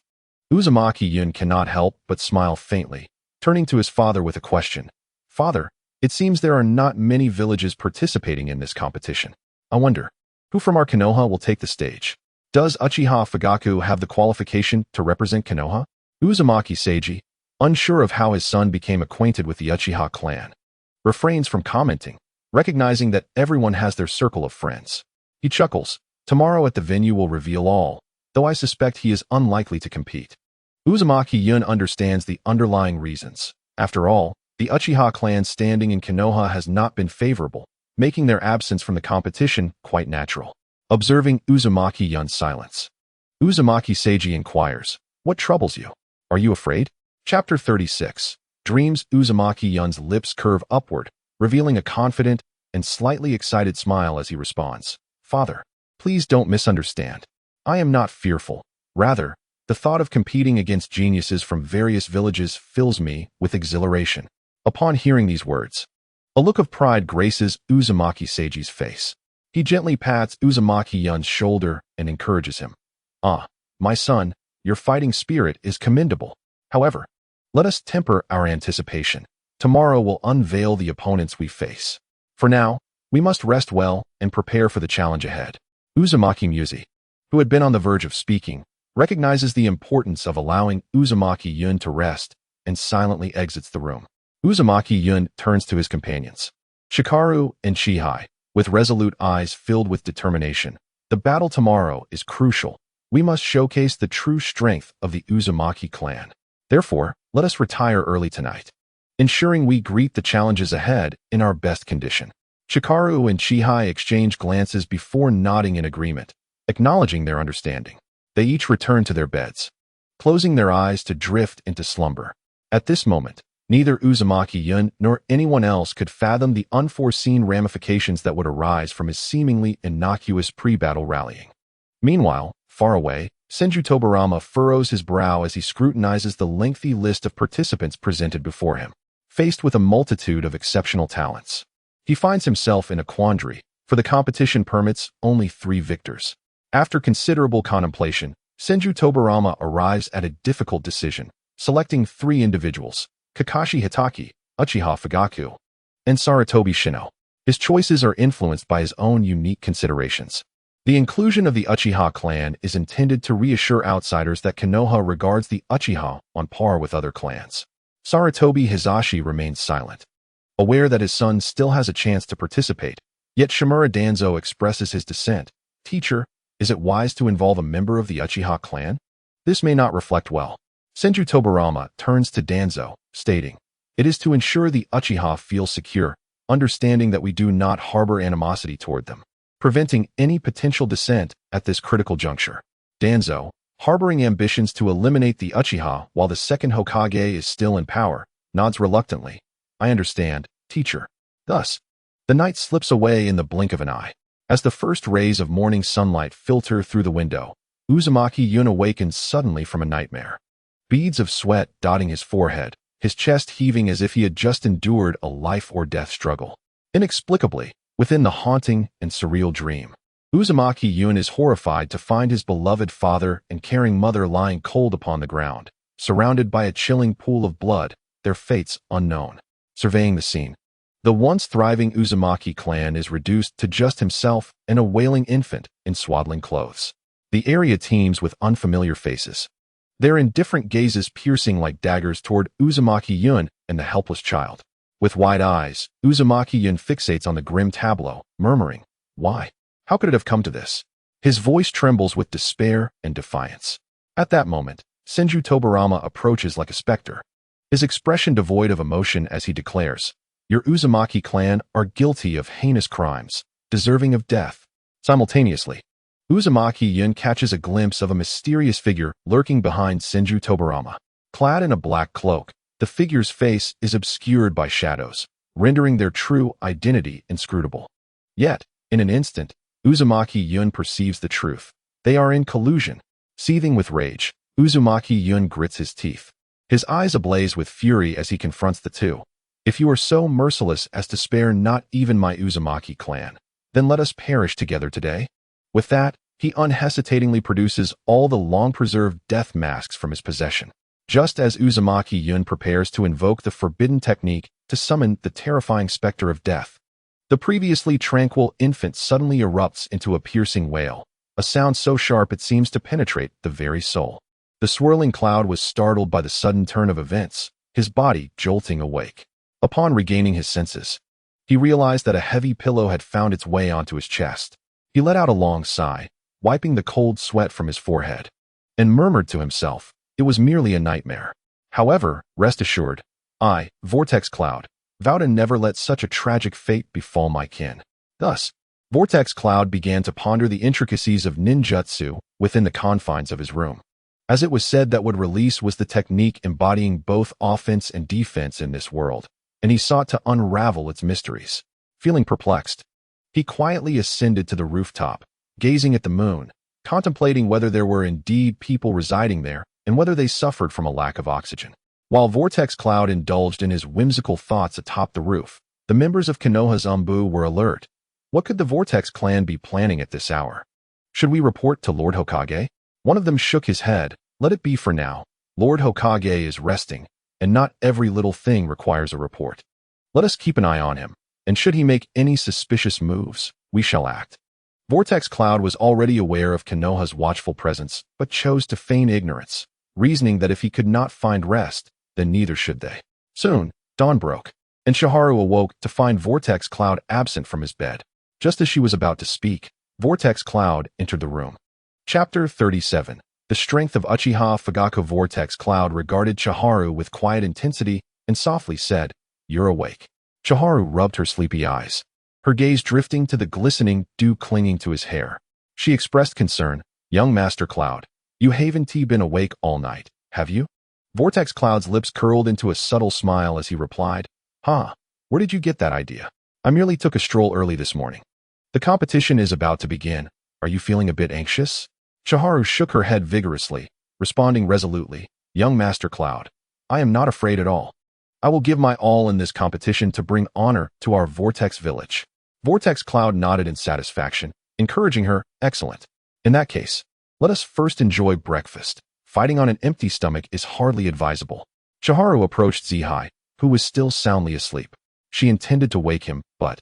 Uzumaki Yun cannot help but smile faintly, turning to his father with a question. "Father, it seems there are not many villages participating in this competition. I wonder, who from our Konoha will take the stage? Does Uchiha Fugaku have the qualification to represent Konoha?" Uzumaki Seiji, unsure of how his son became acquainted with the Uchiha clan, refrains from commenting, recognizing that everyone has their circle of friends. He chuckles. "Tomorrow at the venue will reveal all, though I suspect he is unlikely to compete." Uzumaki Yun understands the underlying reasons. After all, the Uchiha clan's standing in Konoha has not been favorable, making their absence from the competition quite natural. Observing Uzumaki Yun's silence, Uzumaki Seiji inquires, "What troubles you? Are you afraid?" Chapter 36. Dreams. Uzumaki Yun's lips curve upward, revealing a confident and slightly excited smile as he responds, "Father, please don't misunderstand. I am not fearful. Rather, the thought of competing against geniuses from various villages fills me with exhilaration." Upon hearing these words, a look of pride graces Uzumaki Seiji's face. He gently pats Uzumaki-yun's shoulder and encourages him. "Ah, my son, your fighting spirit is commendable. However, let us temper our anticipation. Tomorrow will unveil the opponents we face. For now, we must rest well and prepare for the challenge ahead." Uzumaki Musi, who had been on the verge of speaking, recognizes the importance of allowing Uzumaki-yun to rest and silently exits the room. Uzumaki-yun turns to his companions, Shikaru and Chihai, with resolute eyes filled with determination. "The battle tomorrow is crucial. We must showcase the true strength of the Uzumaki clan. Therefore, let us retire early tonight, ensuring we greet the challenges ahead in our best condition." Shikaru and Chihai exchange glances before nodding in agreement, acknowledging their understanding. They each return to their beds, closing their eyes to drift into slumber. At this moment, neither Uzumaki-yun nor anyone else could fathom the unforeseen ramifications that would arise from his seemingly innocuous pre-battle rallying. Meanwhile, far away, Senju Tobarama furrows his brow as he scrutinizes the lengthy list of participants presented before him. Faced with a multitude of exceptional talents, he finds himself in a quandary, for the competition permits only 3 victors. After considerable contemplation, Senju Tobarama arrives at a difficult decision, selecting 3 individuals: Kakashi Hitaki, Uchiha Fugaku, and Saratobi Shino. His choices are influenced by his own unique considerations. The inclusion of the Uchiha clan is intended to reassure outsiders that Konoha regards the Uchiha on par with other clans. Saratobi Hizashi remains silent, aware that his son still has a chance to participate, yet Shimura Danzo expresses his dissent. "Teacher, is it wise to involve a member of the Uchiha clan? This may not reflect well." Senju Tobarama turns to Danzo, stating, "It is to ensure the Uchiha feel secure, understanding that we do not harbor animosity toward them, preventing any potential dissent at this critical juncture." Danzo, harboring ambitions to eliminate the Uchiha while the second Hokage is still in power, nods reluctantly. "I understand, teacher." Thus, the night slips away in the blink of an eye. As the first rays of morning sunlight filter through the window, Uzumaki-yun awakens suddenly from a nightmare. Beads of sweat dotting his forehead, his chest heaving as if he had just endured a life-or-death struggle. Inexplicably, within the haunting and surreal dream, Uzumaki-yun is horrified to find his beloved father and caring mother lying cold upon the ground, surrounded by a chilling pool of blood, their fates unknown. Surveying the scene, the once thriving Uzumaki clan is reduced to just himself and a wailing infant in swaddling clothes. The area teems with unfamiliar faces, their indifferent gazes piercing like daggers toward Uzumaki-yun and the helpless child. With wide eyes, Uzumaki-yun fixates on the grim tableau, murmuring, "Why? How could it have come to this?" His voice trembles with despair and defiance. At that moment, Senju Tobarama approaches like a specter, his expression devoid of emotion as he declares, "Your Uzumaki clan are guilty of heinous crimes, deserving of death." Simultaneously, Uzumaki-yun catches a glimpse of a mysterious figure lurking behind Senju Tobarama. Clad in a black cloak, the figure's face is obscured by shadows, rendering their true identity inscrutable. Yet, in an instant, Uzumaki-yun perceives the truth. They are in collusion. Seething with rage, Uzumaki-yun grits his teeth, his eyes ablaze with fury as he confronts the two. "If you are so merciless as to spare not even my Uzumaki clan, then let us perish together today." With that, he unhesitatingly produces all the long-preserved death masks from his possession. Just as Uzumaki-yun prepares to invoke the forbidden technique to summon the terrifying specter of death, the previously tranquil infant suddenly erupts into a piercing wail, a sound so sharp it seems to penetrate the very soul. The swirling cloud was startled by the sudden turn of events, his body jolting awake. Upon regaining his senses, he realized that a heavy pillow had found its way onto his chest. He let out a long sigh, wiping the cold sweat from his forehead, and murmured to himself, it was merely a nightmare. However, rest assured, I, Vortex Cloud, vow to never let such a tragic fate befall my kin. Thus, Vortex Cloud began to ponder the intricacies of ninjutsu within the confines of his room. As it was said that what release was the technique embodying both offense and defense in this world, and he sought to unravel its mysteries. Feeling perplexed, he quietly ascended to the rooftop, gazing at the moon, contemplating whether there were indeed people residing there and whether they suffered from a lack of oxygen. While Vortex Cloud indulged in his whimsical thoughts atop the roof, the members of Konoha's Umbu were alert, What could the Vortex clan be planning at this hour? Should we report to Lord Hokage? One of them shook his head. Let it be for now. Lord Hokage is resting, and not every little thing requires a report. Let us keep an eye on him, and should he make any suspicious moves, we shall act. Vortex Cloud was already aware of Konoha's watchful presence, but chose to feign ignorance, reasoning that if he could not find rest, then neither should they. Soon, dawn broke, and Shiharu awoke to find Vortex Cloud absent from his bed. Just as she was about to speak, Vortex Cloud entered the room. Chapter 37. The strength of Uchiha Fugaku. Vortex Cloud regarded Shiharu with quiet intensity and softly said, "You're awake." Shiharu rubbed her sleepy eyes, her gaze drifting to the glistening dew clinging to his hair. She expressed concern. "Young Master Cloud, you haven't been awake all night, have you?" Vortex Cloud's lips curled into a subtle smile as he replied, "Huh, where did you get that idea?" "I merely took a stroll early this morning." "The competition is about to begin. Are you feeling a bit anxious?" Shiharu shook her head vigorously, responding resolutely, "Young Master Cloud, I am not afraid at all. I will give my all in this competition to bring honor to our Vortex village." Vortex Cloud nodded in satisfaction, encouraging her, "Excellent. In that case, let us first enjoy breakfast. Fighting on an empty stomach is hardly advisable." Shiharu approached Zihai, who was still soundly asleep. She intended to wake him, but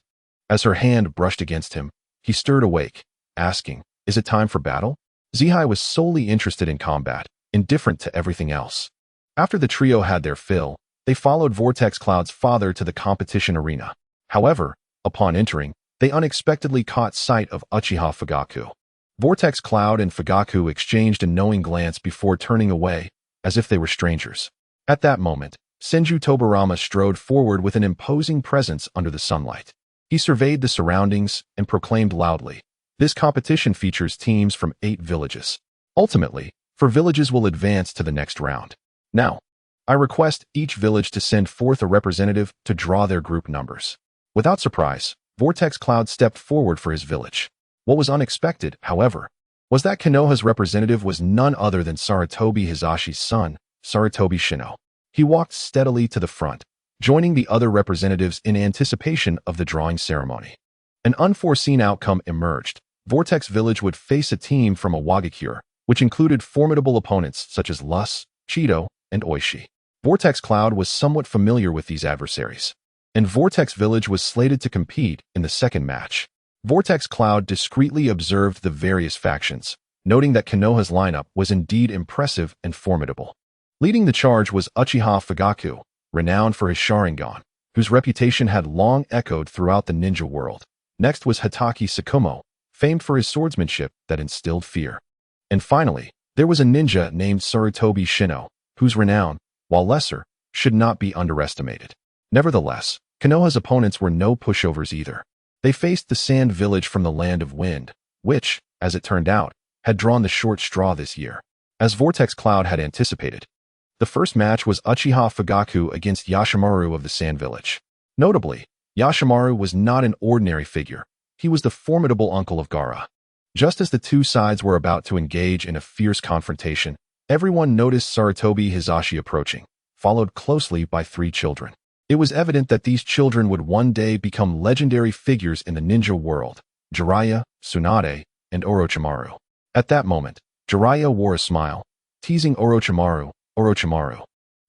as her hand brushed against him, he stirred awake, asking, "Is it time for battle?" Zihai was solely interested in combat, indifferent to everything else. After the trio had their fill, they followed Vortex Cloud's father to the competition arena. However, upon entering, they unexpectedly caught sight of Uchiha Fugaku. Vortex Cloud and Fugaku exchanged a knowing glance before turning away, as if they were strangers. At that moment, Senju Tobarama strode forward with an imposing presence under the sunlight. He surveyed the surroundings and proclaimed loudly, "This competition features teams from 8 villages. Ultimately, 4 villages will advance to the next round. Now, I request each village to send forth a representative to draw their group numbers." Without surprise, Vortex Cloud stepped forward for his village. What was unexpected, however, was that Konoha's representative was none other than Sarutobi Hizashi's son, Sarutobi Shino. He walked steadily to the front, joining the other representatives in anticipation of the drawing ceremony. An unforeseen outcome emerged. Vortex Village would face a team from Awagakure, which included formidable opponents such as Lus, Chido, and Oishi. Vortex Cloud was somewhat familiar with these adversaries, and Vortex Village was slated to compete in the second match. Vortex Cloud discreetly observed the various factions, noting that Konoha's lineup was indeed impressive and formidable. Leading the charge was Uchiha Fugaku, renowned for his Sharingan, whose reputation had long echoed throughout the ninja world. Next was Hitaki Sakumo, famed for his swordsmanship that instilled fear. And finally, there was a ninja named Sarutobi Shino, whose renown, while lesser, should not be underestimated. Nevertheless, Konoha's opponents were no pushovers either. They faced the Sand Village from the Land of Wind, which, as it turned out, had drawn the short straw this year. As Vortex Cloud had anticipated, the first match was Uchiha Fugaku against Yashimaru of the Sand Village. Notably, Yashimaru was not an ordinary figure. He was the formidable uncle of Gaara. Just as the two sides were about to engage in a fierce confrontation, everyone noticed Sarutobi Hizashi approaching, followed closely by 3 children. It was evident that these children would one day become legendary figures in the ninja world: Jiraiya, Tsunade, and Orochimaru. At that moment, Jiraiya wore a smile, teasing Orochimaru, "Orochimaru,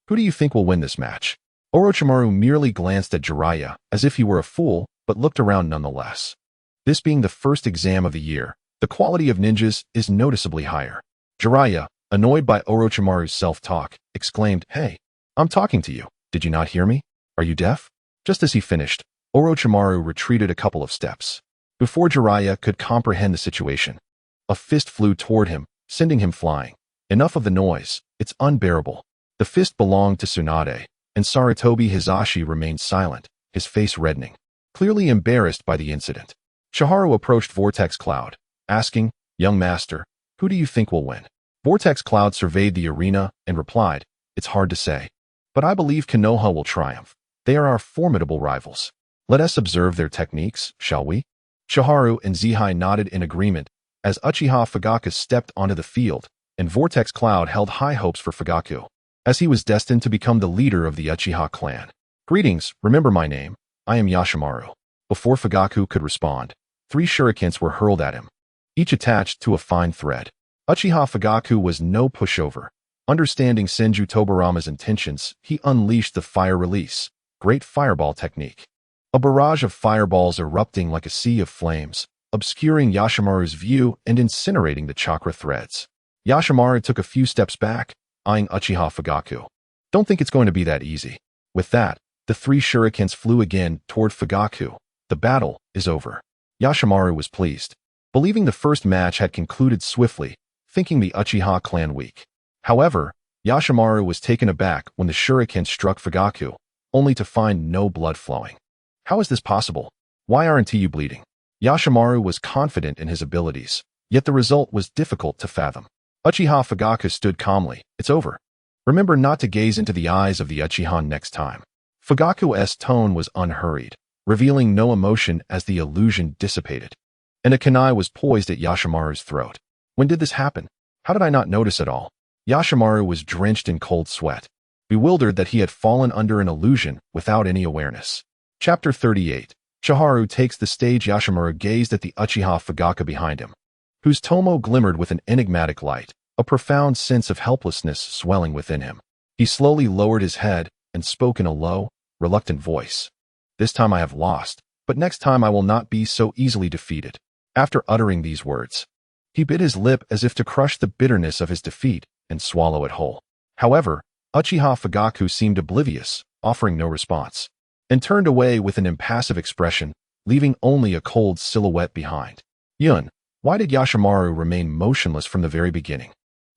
who do you think will win this match?" Orochimaru merely glanced at Jiraiya as if he were a fool, but looked around nonetheless. This being the first exam of the year, the quality of ninjas is noticeably higher. Jiraiya, annoyed by Orochimaru's self-talk, exclaimed, "Hey, I'm talking to you. Did you not hear me? Are you deaf?" Just as he finished, Orochimaru retreated a couple of steps. Before Jiraiya could comprehend the situation, a fist flew toward him, sending him flying. "Enough of the noise. It's unbearable." The fist belonged to Tsunade, and Sarutobi Hizashi remained silent, his face reddening, clearly embarrassed by the incident. Shiharu approached Vortex Cloud, asking, "Young master, who do you think will win?" Vortex Cloud surveyed the arena and replied, "It's hard to say, but I believe Konoha will triumph. They are our formidable rivals. Let us observe their techniques, shall we?" Shiharu and Zihai nodded in agreement as Uchiha Fugaku stepped onto the field, and Vortex Cloud held high hopes for Fugaku, as he was destined to become the leader of the Uchiha clan. "Greetings, remember my name. I am Yashimaru." Before Fugaku could respond, 3 shurikens were hurled at him, each attached to a fine thread. Uchiha Fugaku was no pushover. Understanding Senju Tobarama's intentions, he unleashed the fire release, great fireball technique. A barrage of fireballs erupting like a sea of flames, obscuring Yashimaru's view and incinerating the chakra threads. Yashimaru took a few steps back, eyeing Uchiha Fugaku. Don't think it's going to be that easy. With that, the 3 shurikens flew again toward Fugaku. The battle is over. Yashimaru was pleased, believing the first match had concluded swiftly, thinking the Uchiha clan weak. However, Yashimaru was taken aback when the shuriken struck Fugaku, only to find no blood flowing. How is this possible? Why aren't you bleeding? Yashimaru was confident in his abilities, yet the result was difficult to fathom. Uchiha Fugaku stood calmly. It's over. Remember not to gaze into the eyes of the Uchiha next time. Fugaku's tone was unhurried, revealing no emotion as the illusion dissipated. And a kunai was poised at Yashimaru's throat. When did this happen? How did I not notice at all? Yashimaru was drenched in cold sweat, bewildered that he had fallen under an illusion without any awareness. Chapter 38. Chiharu takes the stage. Yashimaru gazed at the Uchiha Fugaku behind him, whose tomo glimmered with an enigmatic light, a profound sense of helplessness swelling within him. He slowly lowered his head and spoke in a low, reluctant voice. This time I have lost, but next time I will not be so easily defeated. After uttering these words, he bit his lip as if to crush the bitterness of his defeat and swallow it whole. However, Uchiha Fugaku seemed oblivious, offering no response, and turned away with an impassive expression, leaving only a cold silhouette behind. Yun, why did Yashimaru remain motionless from the very beginning?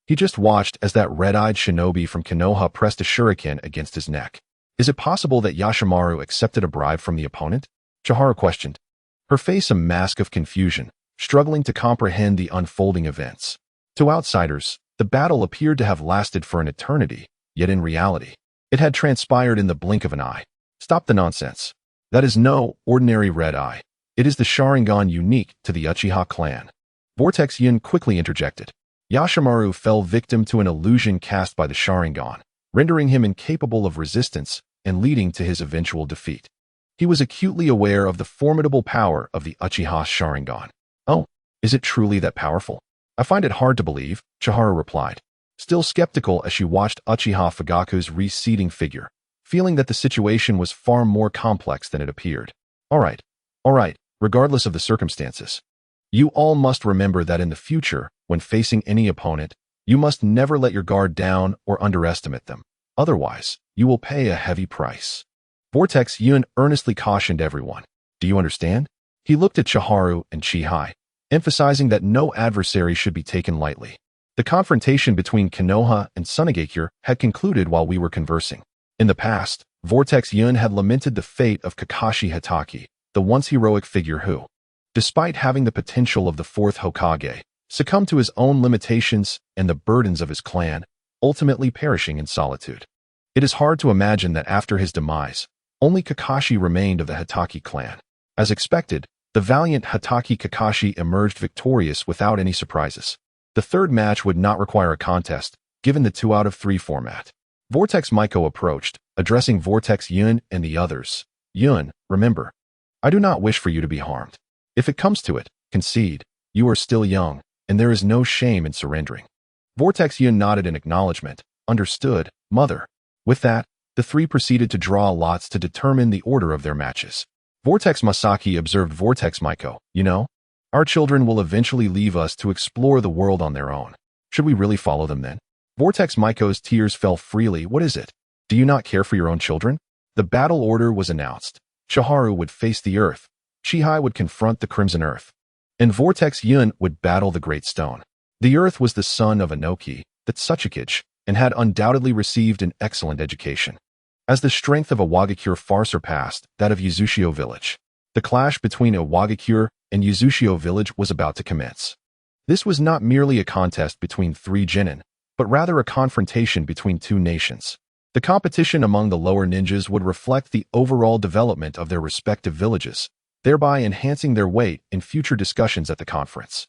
He just watched as that red-eyed shinobi from Konoha pressed a shuriken against his neck. Is it possible that Yashimaru accepted a bribe from the opponent? Chiharu questioned, her face a mask of confusion, struggling to comprehend the unfolding events. To outsiders, the battle appeared to have lasted for an eternity, yet in reality, it had transpired in the blink of an eye. Stop the nonsense. That is no ordinary red eye. It is the Sharingan unique to the Uchiha clan. Vortex Yin quickly interjected. Yashimaru fell victim to an illusion cast by the Sharingan, rendering him incapable of resistance and leading to his eventual defeat. He was acutely aware of the formidable power of the Uchiha Sharingan. Oh, is it truly that powerful? I find it hard to believe, Chiharu replied, still skeptical as she watched Uchiha Fugaku's receding figure, feeling that the situation was far more complex than it appeared. All right, regardless of the circumstances. You all must remember that in the future, when facing any opponent, you must never let your guard down or underestimate them. Otherwise, you will pay a heavy price. Vortex Yun earnestly cautioned everyone. Do you understand? He looked at Chiharu and Chihai, emphasizing that no adversary should be taken lightly. The confrontation between Konoha and Sunagakure had concluded while we were conversing. In the past, Vortex Yun had lamented the fate of Kakashi Hatake, the once heroic figure who, despite having the potential of the fourth Hokage, succumbed to his own limitations and the burdens of his clan, ultimately perishing in solitude. It is hard to imagine that after his demise, only Kakashi remained of the Hatake clan. As expected, the valiant Hatake Kakashi emerged victorious without any surprises. The third match would not require a contest, given the 2 out of 3 format. Vortex Maiko approached, addressing Vortex Yun and the others. Yun, remember, I do not wish for you to be harmed. If it comes to it, concede. You are still young, and there is no shame in surrendering. Vortex Yun nodded in acknowledgement. Understood, mother. With that, the 3 proceeded to draw lots to determine the order of their matches. Vortex Masaki observed Vortex Maiko. You know, our children will eventually leave us to explore the world on their own. Should we really follow them then? Vortex Maiko's tears fell freely. What is it? Do you not care for your own children? The battle order was announced. Chiharu would face the earth. Chihai would confront the Crimson Earth. And Vortex Yun would battle the Great Stone. The earth was the son of Inoki, the Tsuchikage, and had undoubtedly received an excellent education. As the strength of Iwagakure far surpassed that of Yuzushio village, the clash between Iwagakure and Yuzushio village was about to commence. This was not merely a contest between 3 genin, but rather a confrontation between 2 nations. The competition among the lower ninjas would reflect the overall development of their respective villages, thereby enhancing their weight in future discussions at the conference.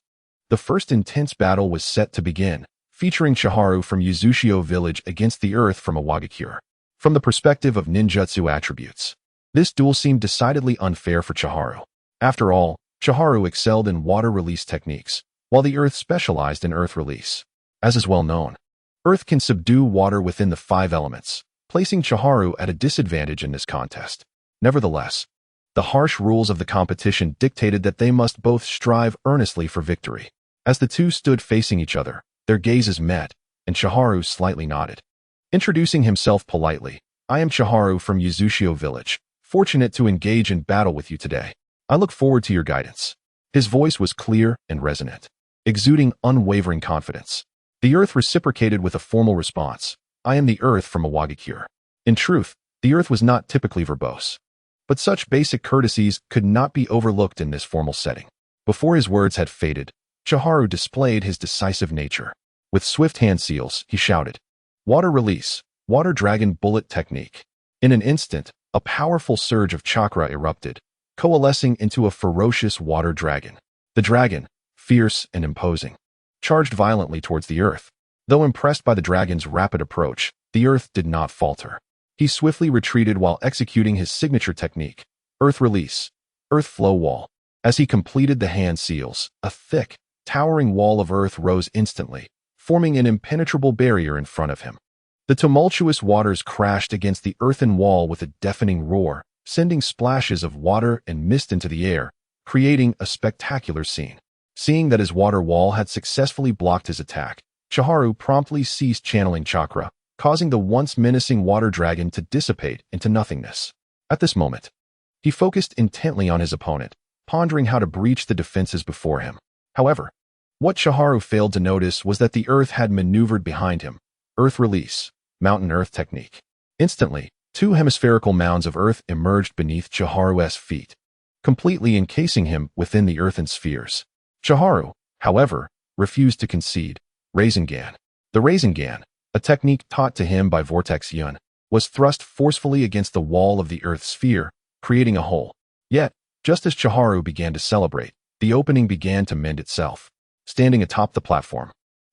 The first intense battle was set to begin, featuring Chiharu from Yuzushio village against the earth from Iwagakure. From the perspective of ninjutsu attributes, this duel seemed decidedly unfair for Chiharu. After all, Chiharu excelled in water release techniques, while the earth specialized in earth release. As is well known, earth can subdue water within the 5 elements, placing Chiharu at a disadvantage in this contest. Nevertheless, the harsh rules of the competition dictated that they must both strive earnestly for victory. As the two stood facing each other, their gazes met, and Chiharu slightly nodded. Introducing himself politely, "I am Chiharu from Uzumaki village, fortunate to engage in battle with you today. I look forward to your guidance." His voice was clear and resonant, exuding unwavering confidence. The earth reciprocated with a formal response, "I am the earth from Iwagakure." In truth, the earth was not typically verbose. But such basic courtesies could not be overlooked in this formal setting. Before his words had faded, Chiharu displayed his decisive nature. With swift hand seals, he shouted, "Water release, water dragon bullet technique." In an instant, a powerful surge of chakra erupted, coalescing into a ferocious water dragon. The dragon, fierce and imposing, charged violently towards the earth. Though impressed by the dragon's rapid approach, the earth did not falter. He swiftly retreated while executing his signature technique, earth release, earth flow wall. As he completed the hand seals, a thick, towering wall of earth rose instantly, forming an impenetrable barrier in front of him. The tumultuous waters crashed against the earthen wall with a deafening roar, sending splashes of water and mist into the air, creating a spectacular scene. Seeing that his water wall had successfully blocked his attack, Chiharu promptly ceased channeling chakra, causing the once menacing water dragon to dissipate into nothingness. At this moment, he focused intently on his opponent, pondering how to breach the defenses before him. However, what Chiharu failed to notice was that the earth had maneuvered behind him. Earth release, mountain earth technique. Instantly, 2 hemispherical mounds of earth emerged beneath Chiharu's feet, completely encasing him within the earthen spheres. Chiharu, however, refused to concede. Rasengan. The Rasengan, a technique taught to him by Vortex Yun, was thrust forcefully against the wall of the earth sphere, creating a hole. Yet, just as Chiharu began to celebrate, the opening began to mend itself. Standing atop the platform,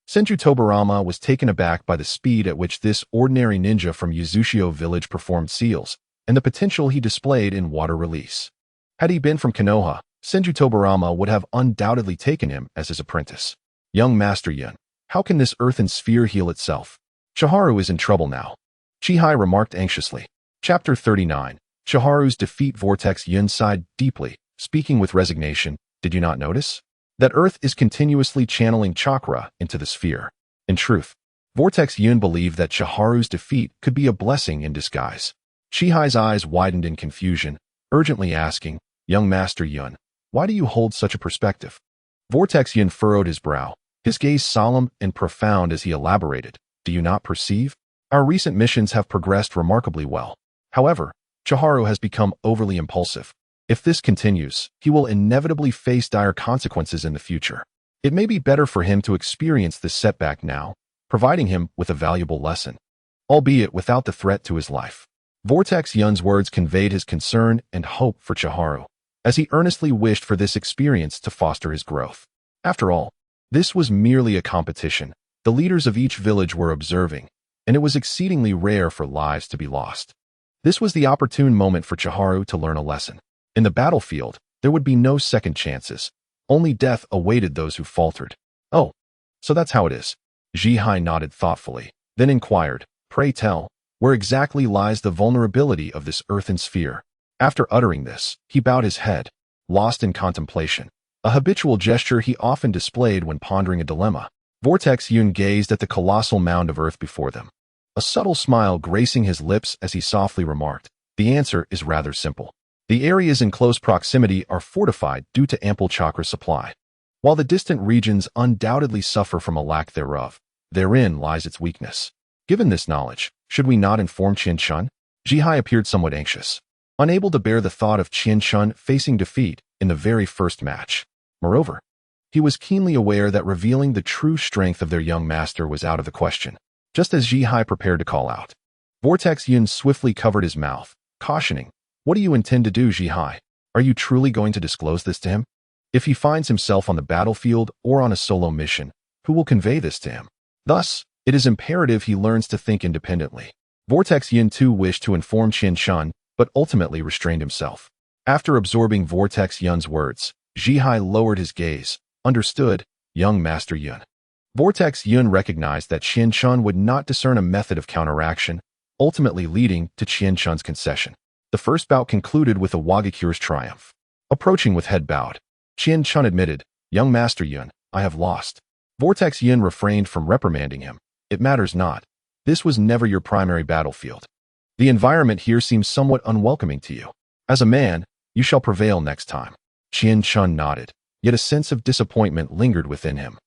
Senju Tobarama was taken aback by the speed at which this ordinary ninja from Uzumaki village performed seals, and the potential he displayed in water release. Had he been from Konoha, Senju Tobarama would have undoubtedly taken him as his apprentice. "Young Master Yun, how can this earthen sphere heal itself? Chiharu is in trouble now," Chihai remarked anxiously. Chapter 39. Chiharu's defeat. Vortex Yun sighed deeply, speaking with resignation. "Did you not notice that earth is continuously channeling chakra into the sphere?" In truth, Vortex Yun believed that Chiharu's defeat could be a blessing in disguise. Chihai's eyes widened in confusion, urgently asking, "Young Master Yun, why do you hold such a perspective?" Vortex Yun furrowed his brow, his gaze solemn and profound as he elaborated. "Do you not perceive? Our recent missions have progressed remarkably well. However, Chiharu has become overly impulsive. If this continues, he will inevitably face dire consequences in the future. It may be better for him to experience this setback now, providing him with a valuable lesson, albeit without the threat to his life." Vortex Yun's words conveyed his concern and hope for Chiharu, as he earnestly wished for this experience to foster his growth. After all, this was merely a competition. The leaders of each village were observing, and it was exceedingly rare for lives to be lost. This was the opportune moment for Chiharu to learn a lesson. In the battlefield, there would be no second chances. Only death awaited those who faltered. "Oh, so that's how it is." Chihai nodded thoughtfully, then inquired, "Pray tell, where exactly lies the vulnerability of this earthen sphere?" After uttering this, he bowed his head, lost in contemplation, a habitual gesture he often displayed when pondering a dilemma. Vortex Yun gazed at the colossal mound of earth before them, a subtle smile gracing his lips as he softly remarked, "The answer is rather simple. The areas in close proximity are fortified due to ample chakra supply, while the distant regions undoubtedly suffer from a lack thereof. Therein lies its weakness. Given this knowledge, should we not inform Qian Shun?" Chihai appeared somewhat anxious, unable to bear the thought of Qian Shun facing defeat in the very first match. Moreover, he was keenly aware that revealing the true strength of their young master was out of the question. Just as Chihai prepared to call out, Vortex Yun swiftly covered his mouth, cautioning, "What do you intend to do, Chihai? Are you truly going to disclose this to him? If he finds himself on the battlefield or on a solo mission, who will convey this to him? Thus, it is imperative he learns to think independently." Vortex Yun too wished to inform Qian Shun, but ultimately restrained himself. After absorbing Vortex Yun's words, Jihai lowered his gaze. Understood, young Master Yun. Vortex Yun recognized that Qian Chun would not discern a method of counteraction, ultimately leading to Qian Chun's concession. The first bout concluded with a Wagakure's triumph. Approaching with head bowed, Qian Chun admitted, "Young Master Yun, I have lost." Vortex Yun refrained from reprimanding him. "It matters not. This was never your primary battlefield. The environment here seems somewhat unwelcoming to you. As a man, you shall prevail next time." Qian Chun nodded, yet a sense of disappointment lingered within him.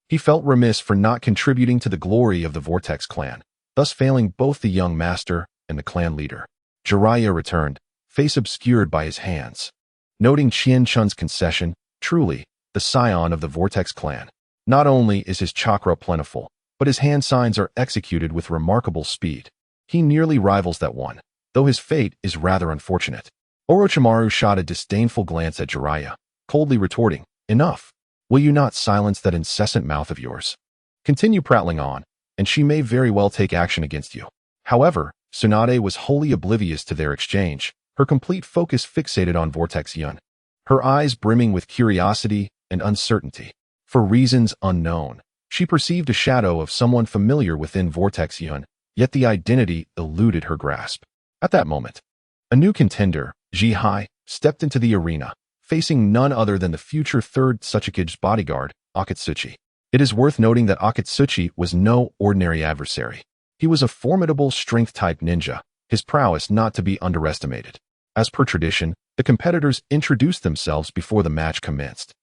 He felt remiss for not contributing to the glory of the Vortex clan, thus failing both the young master and the clan leader. Jiraiya returned, face obscured by his hands. Noting Qian Chun's concession, truly, the scion of the Vortex clan. Not only is his chakra plentiful, but his hand signs are executed with remarkable speed. He nearly rivals that one, though his fate is rather unfortunate. Orochimaru shot a disdainful glance at Jiraiya, coldly retorting, "Enough. Will you not silence that incessant mouth of yours? Continue prattling on, and she may very well take action against you." However, Tsunade was wholly oblivious to their exchange, her complete focus fixated on Vortex Yun, her eyes brimming with curiosity and uncertainty. For reasons unknown, she perceived a shadow of someone familiar within Vortex Yun, yet the identity eluded her grasp. At that moment, a new contender, Jihai, stepped into the arena, facing none other than the future third Tsuchikige's bodyguard, Akatsuchi. It is worth noting that Akatsuchi was no ordinary adversary. He was a formidable strength-type ninja, his prowess not to be underestimated. As per tradition, the competitors introduced themselves before the match commenced.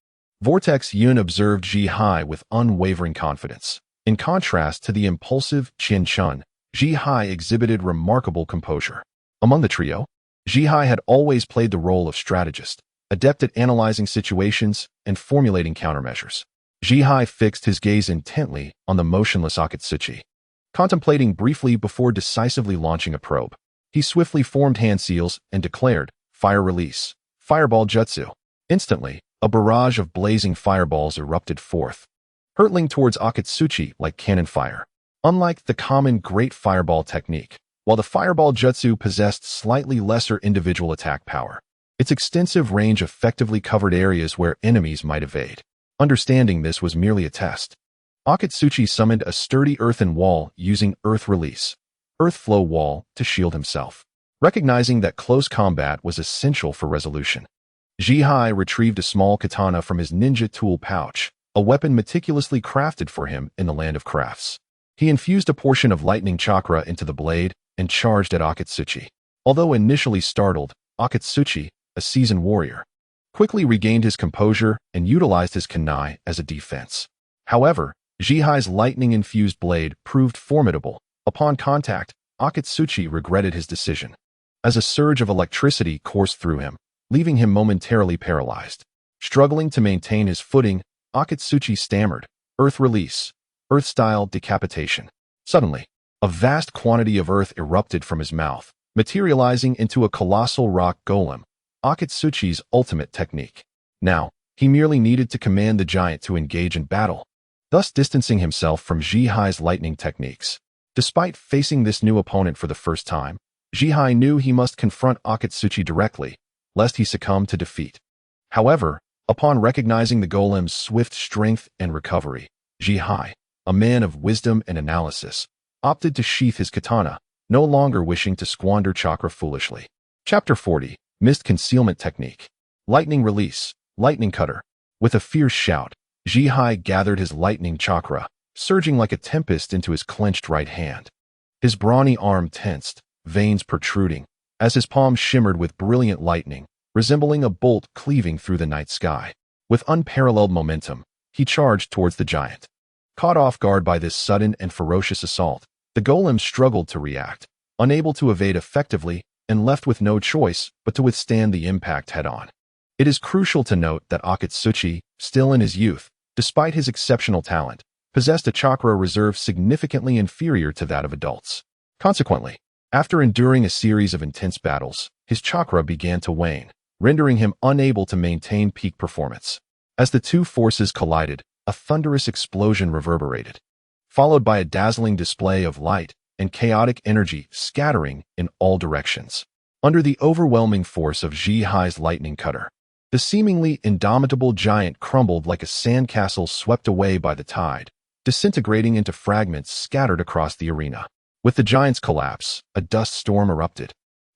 Vortex Yun observed Jihai with unwavering confidence. In contrast to the impulsive Qian Chun, Jihai exhibited remarkable composure. Among the trio, Jihai had always played the role of strategist, adept at analyzing situations and formulating countermeasures. Jihai fixed his gaze intently on the motionless Akatsuchi, contemplating briefly before decisively launching a probe. He swiftly formed hand seals and declared, "Fire release, fireball jutsu." Instantly, a barrage of blazing fireballs erupted forth, hurtling towards Akatsuchi like cannon fire. Unlike the common Great Fireball technique, while the Fireball Jutsu possessed slightly lesser individual attack power, its extensive range effectively covered areas where enemies might evade. Understanding this was merely a test. Akatsuchi summoned a sturdy earthen wall using Earth Release, Earth Flow Wall, to shield himself, recognizing that close combat was essential for resolution. Jihai retrieved a small katana from his ninja tool pouch, a weapon meticulously crafted for him in the land of crafts. He infused a portion of lightning chakra into the blade and charged at Akatsuchi. Although initially startled, Akatsuchi, a seasoned warrior, quickly regained his composure and utilized his kunai as a defense. However, Jihai's lightning-infused blade proved formidable. Upon contact, Akatsuchi regretted his decision, as a surge of electricity coursed through him, leaving him momentarily paralyzed. Struggling to maintain his footing, Akatsuchi stammered, "Earth Release, Earth-style decapitation." Suddenly, a vast quantity of earth erupted from his mouth, materializing into a colossal rock golem, Akatsuchi's ultimate technique. Now, he merely needed to command the giant to engage in battle, thus distancing himself from Jihai's lightning techniques. Despite facing this new opponent for the first time, Jihai knew he must confront Akatsuchi directly, lest he succumb to defeat. However, upon recognizing the golem's swift strength and recovery, Jihai, a man of wisdom and analysis, opted to sheath his katana, no longer wishing to squander chakra foolishly. Chapter 40, Mist Concealment Technique. Lightning Release, Lightning Cutter. With a fierce shout, Jihai gathered his lightning chakra, surging like a tempest into his clenched right hand. His brawny arm tensed, veins protruding, as his palm shimmered with brilliant lightning, resembling a bolt cleaving through the night sky. With unparalleled momentum, he charged towards the giant. Caught off guard by this sudden and ferocious assault, the golem struggled to react, unable to evade effectively and left with no choice but to withstand the impact head-on. It is crucial to note that Akatsuchi, still in his youth, despite his exceptional talent, possessed a chakra reserve significantly inferior to that of adults. Consequently, after enduring a series of intense battles, his chakra began to wane, rendering him unable to maintain peak performance. As the two forces collided, a thunderous explosion reverberated, followed by a dazzling display of light and chaotic energy scattering in all directions. Under the overwhelming force of Jihai's lightning cutter, The seemingly indomitable giant crumbled like a sandcastle swept away by the tide, disintegrating into fragments scattered across the arena. With the giant's collapse, a dust storm erupted,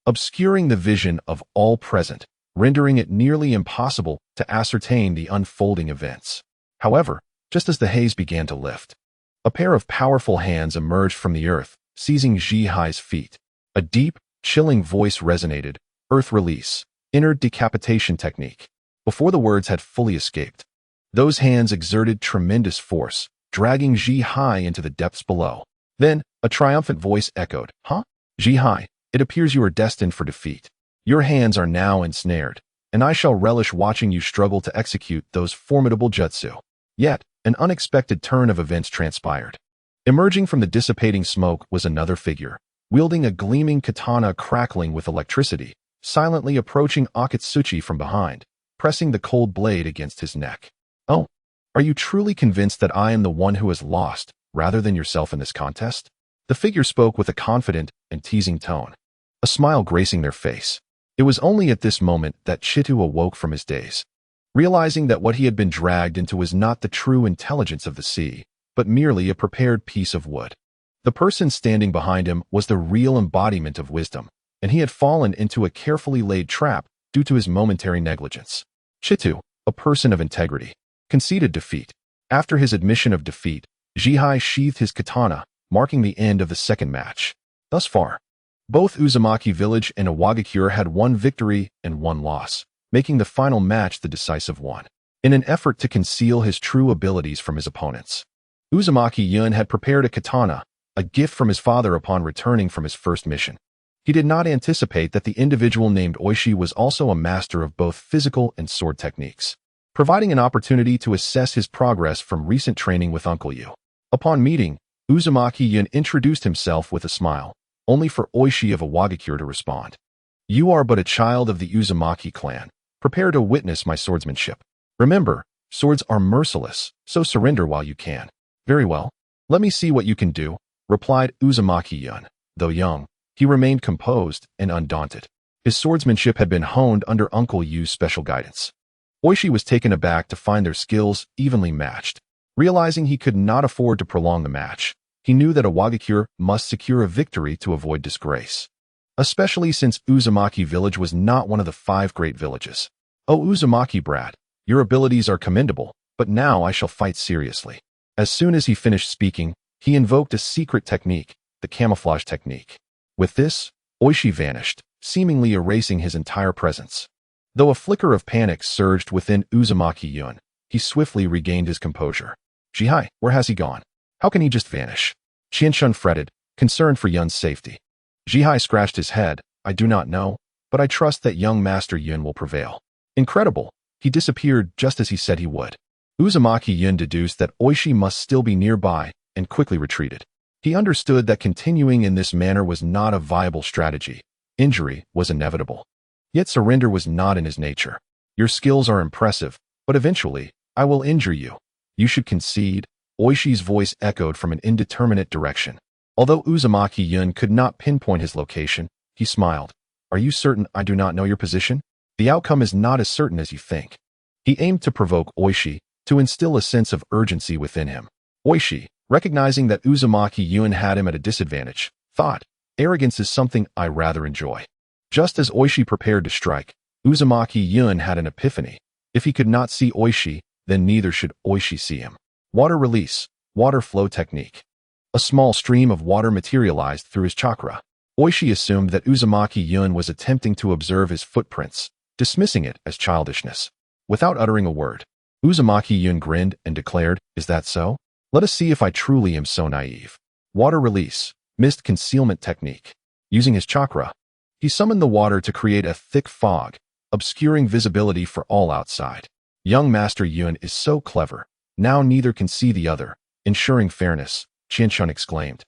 obscuring the vision of all present, rendering it nearly impossible to ascertain the unfolding events. However, just as the haze began to lift, a pair of powerful hands emerged from the earth, seizing Jihai's feet. A deep, chilling voice resonated, "Earth release, inner decapitation technique." Before the words had fully escaped, those hands exerted tremendous force, dragging Jihai into the depths below. Then, a triumphant voice echoed, "Huh? Jihai, it appears you are destined for defeat. Your hands are now ensnared, and I shall relish watching you struggle to execute those formidable jutsu." Yet, an unexpected turn of events transpired. Emerging from the dissipating smoke was another figure, wielding a gleaming katana crackling with electricity, silently approaching Akatsuchi from behind, pressing the cold blade against his neck. "Oh, are you truly convinced that I am the one who has lost, rather than yourself in this contest?" The figure spoke with a confident and teasing tone, a smile gracing their face. It was only at this moment that Chitu awoke from his daze, realizing that what he had been dragged into was not the true intelligence of the sea, but merely a prepared piece of wood. The person standing behind him was the real embodiment of wisdom, and he had fallen into a carefully laid trap due to his momentary negligence. Chitu, a person of integrity, conceded defeat. After his admission of defeat, Jihai sheathed his katana, marking the end of the second match. Thus far, both Uzumaki Village and Iwagakure had one victory and one loss, making the final match the decisive one. In an effort to conceal his true abilities from his opponents, Uzumaki Yun had prepared a katana, a gift from his father upon returning from his first mission. He did not anticipate that the individual named Oishi was also a master of both physical and sword techniques, providing an opportunity to assess his progress from recent training with Uncle Yu. Upon meeting, Uzumaki Yun introduced himself with a smile, only for Oishi of Iwagakure to respond. "You are but a child of the Uzumaki clan. Prepare to witness my swordsmanship. Remember, swords are merciless, so surrender while you can." "Very well. Let me see what you can do," replied Uzumaki Yun. Though young, he remained composed and undaunted. His swordsmanship had been honed under Uncle Yu's special guidance. Oishi was taken aback to find their skills evenly matched. Realizing he could not afford to prolong the match, he knew that Iwagakure must secure a victory to avoid disgrace, especially since Uzumaki Village was not one of the 5 great villages. "Oh, Uzumaki brat, your abilities are commendable, but now I shall fight seriously." As soon as he finished speaking, he invoked a secret technique, the camouflage technique. With this, Oishi vanished, seemingly erasing his entire presence. Though a flicker of panic surged within Uzumaki Yun, he swiftly regained his composure. "Jihai, where has he gone? How can he just vanish?" Qianshun fretted, concerned for Yun's safety. Jihai scratched his head. "I do not know, but I trust that young Master Yun will prevail." Incredible, he disappeared just as he said he would. Uzumaki Yun deduced that Oishi must still be nearby and quickly retreated. He understood that continuing in this manner was not a viable strategy. Injury was inevitable. Yet surrender was not in his nature. "Your skills are impressive, but eventually, I will injure you. You should concede." Oishi's voice echoed from an indeterminate direction. Although Uzumaki Yun could not pinpoint his location, he smiled. "Are you certain I do not know your position? The outcome is not as certain as you think." He aimed to provoke Oishi, to instill a sense of urgency within him. Oishi, recognizing that Uzumaki Yun had him at a disadvantage, thought, "Arrogance is something I rather enjoy." Just as Oishi prepared to strike, Uzumaki Yun had an epiphany. If he could not see Oishi, then neither should Oishi see him. Water release, water flow technique. A small stream of water materialized through his chakra. Oishi assumed that Uzumaki Yun was attempting to observe his footprints, dismissing it as childishness. Without uttering a word, Uzumaki Yun grinned and declared, "Is that so? Let us see if I truly am so naive." Water release, mist concealment technique. Using his chakra, he summoned the water to create a thick fog, obscuring visibility for all outside. Young Master Yun is so clever. Now neither can see the other, ensuring fairness, Qianshun exclaimed,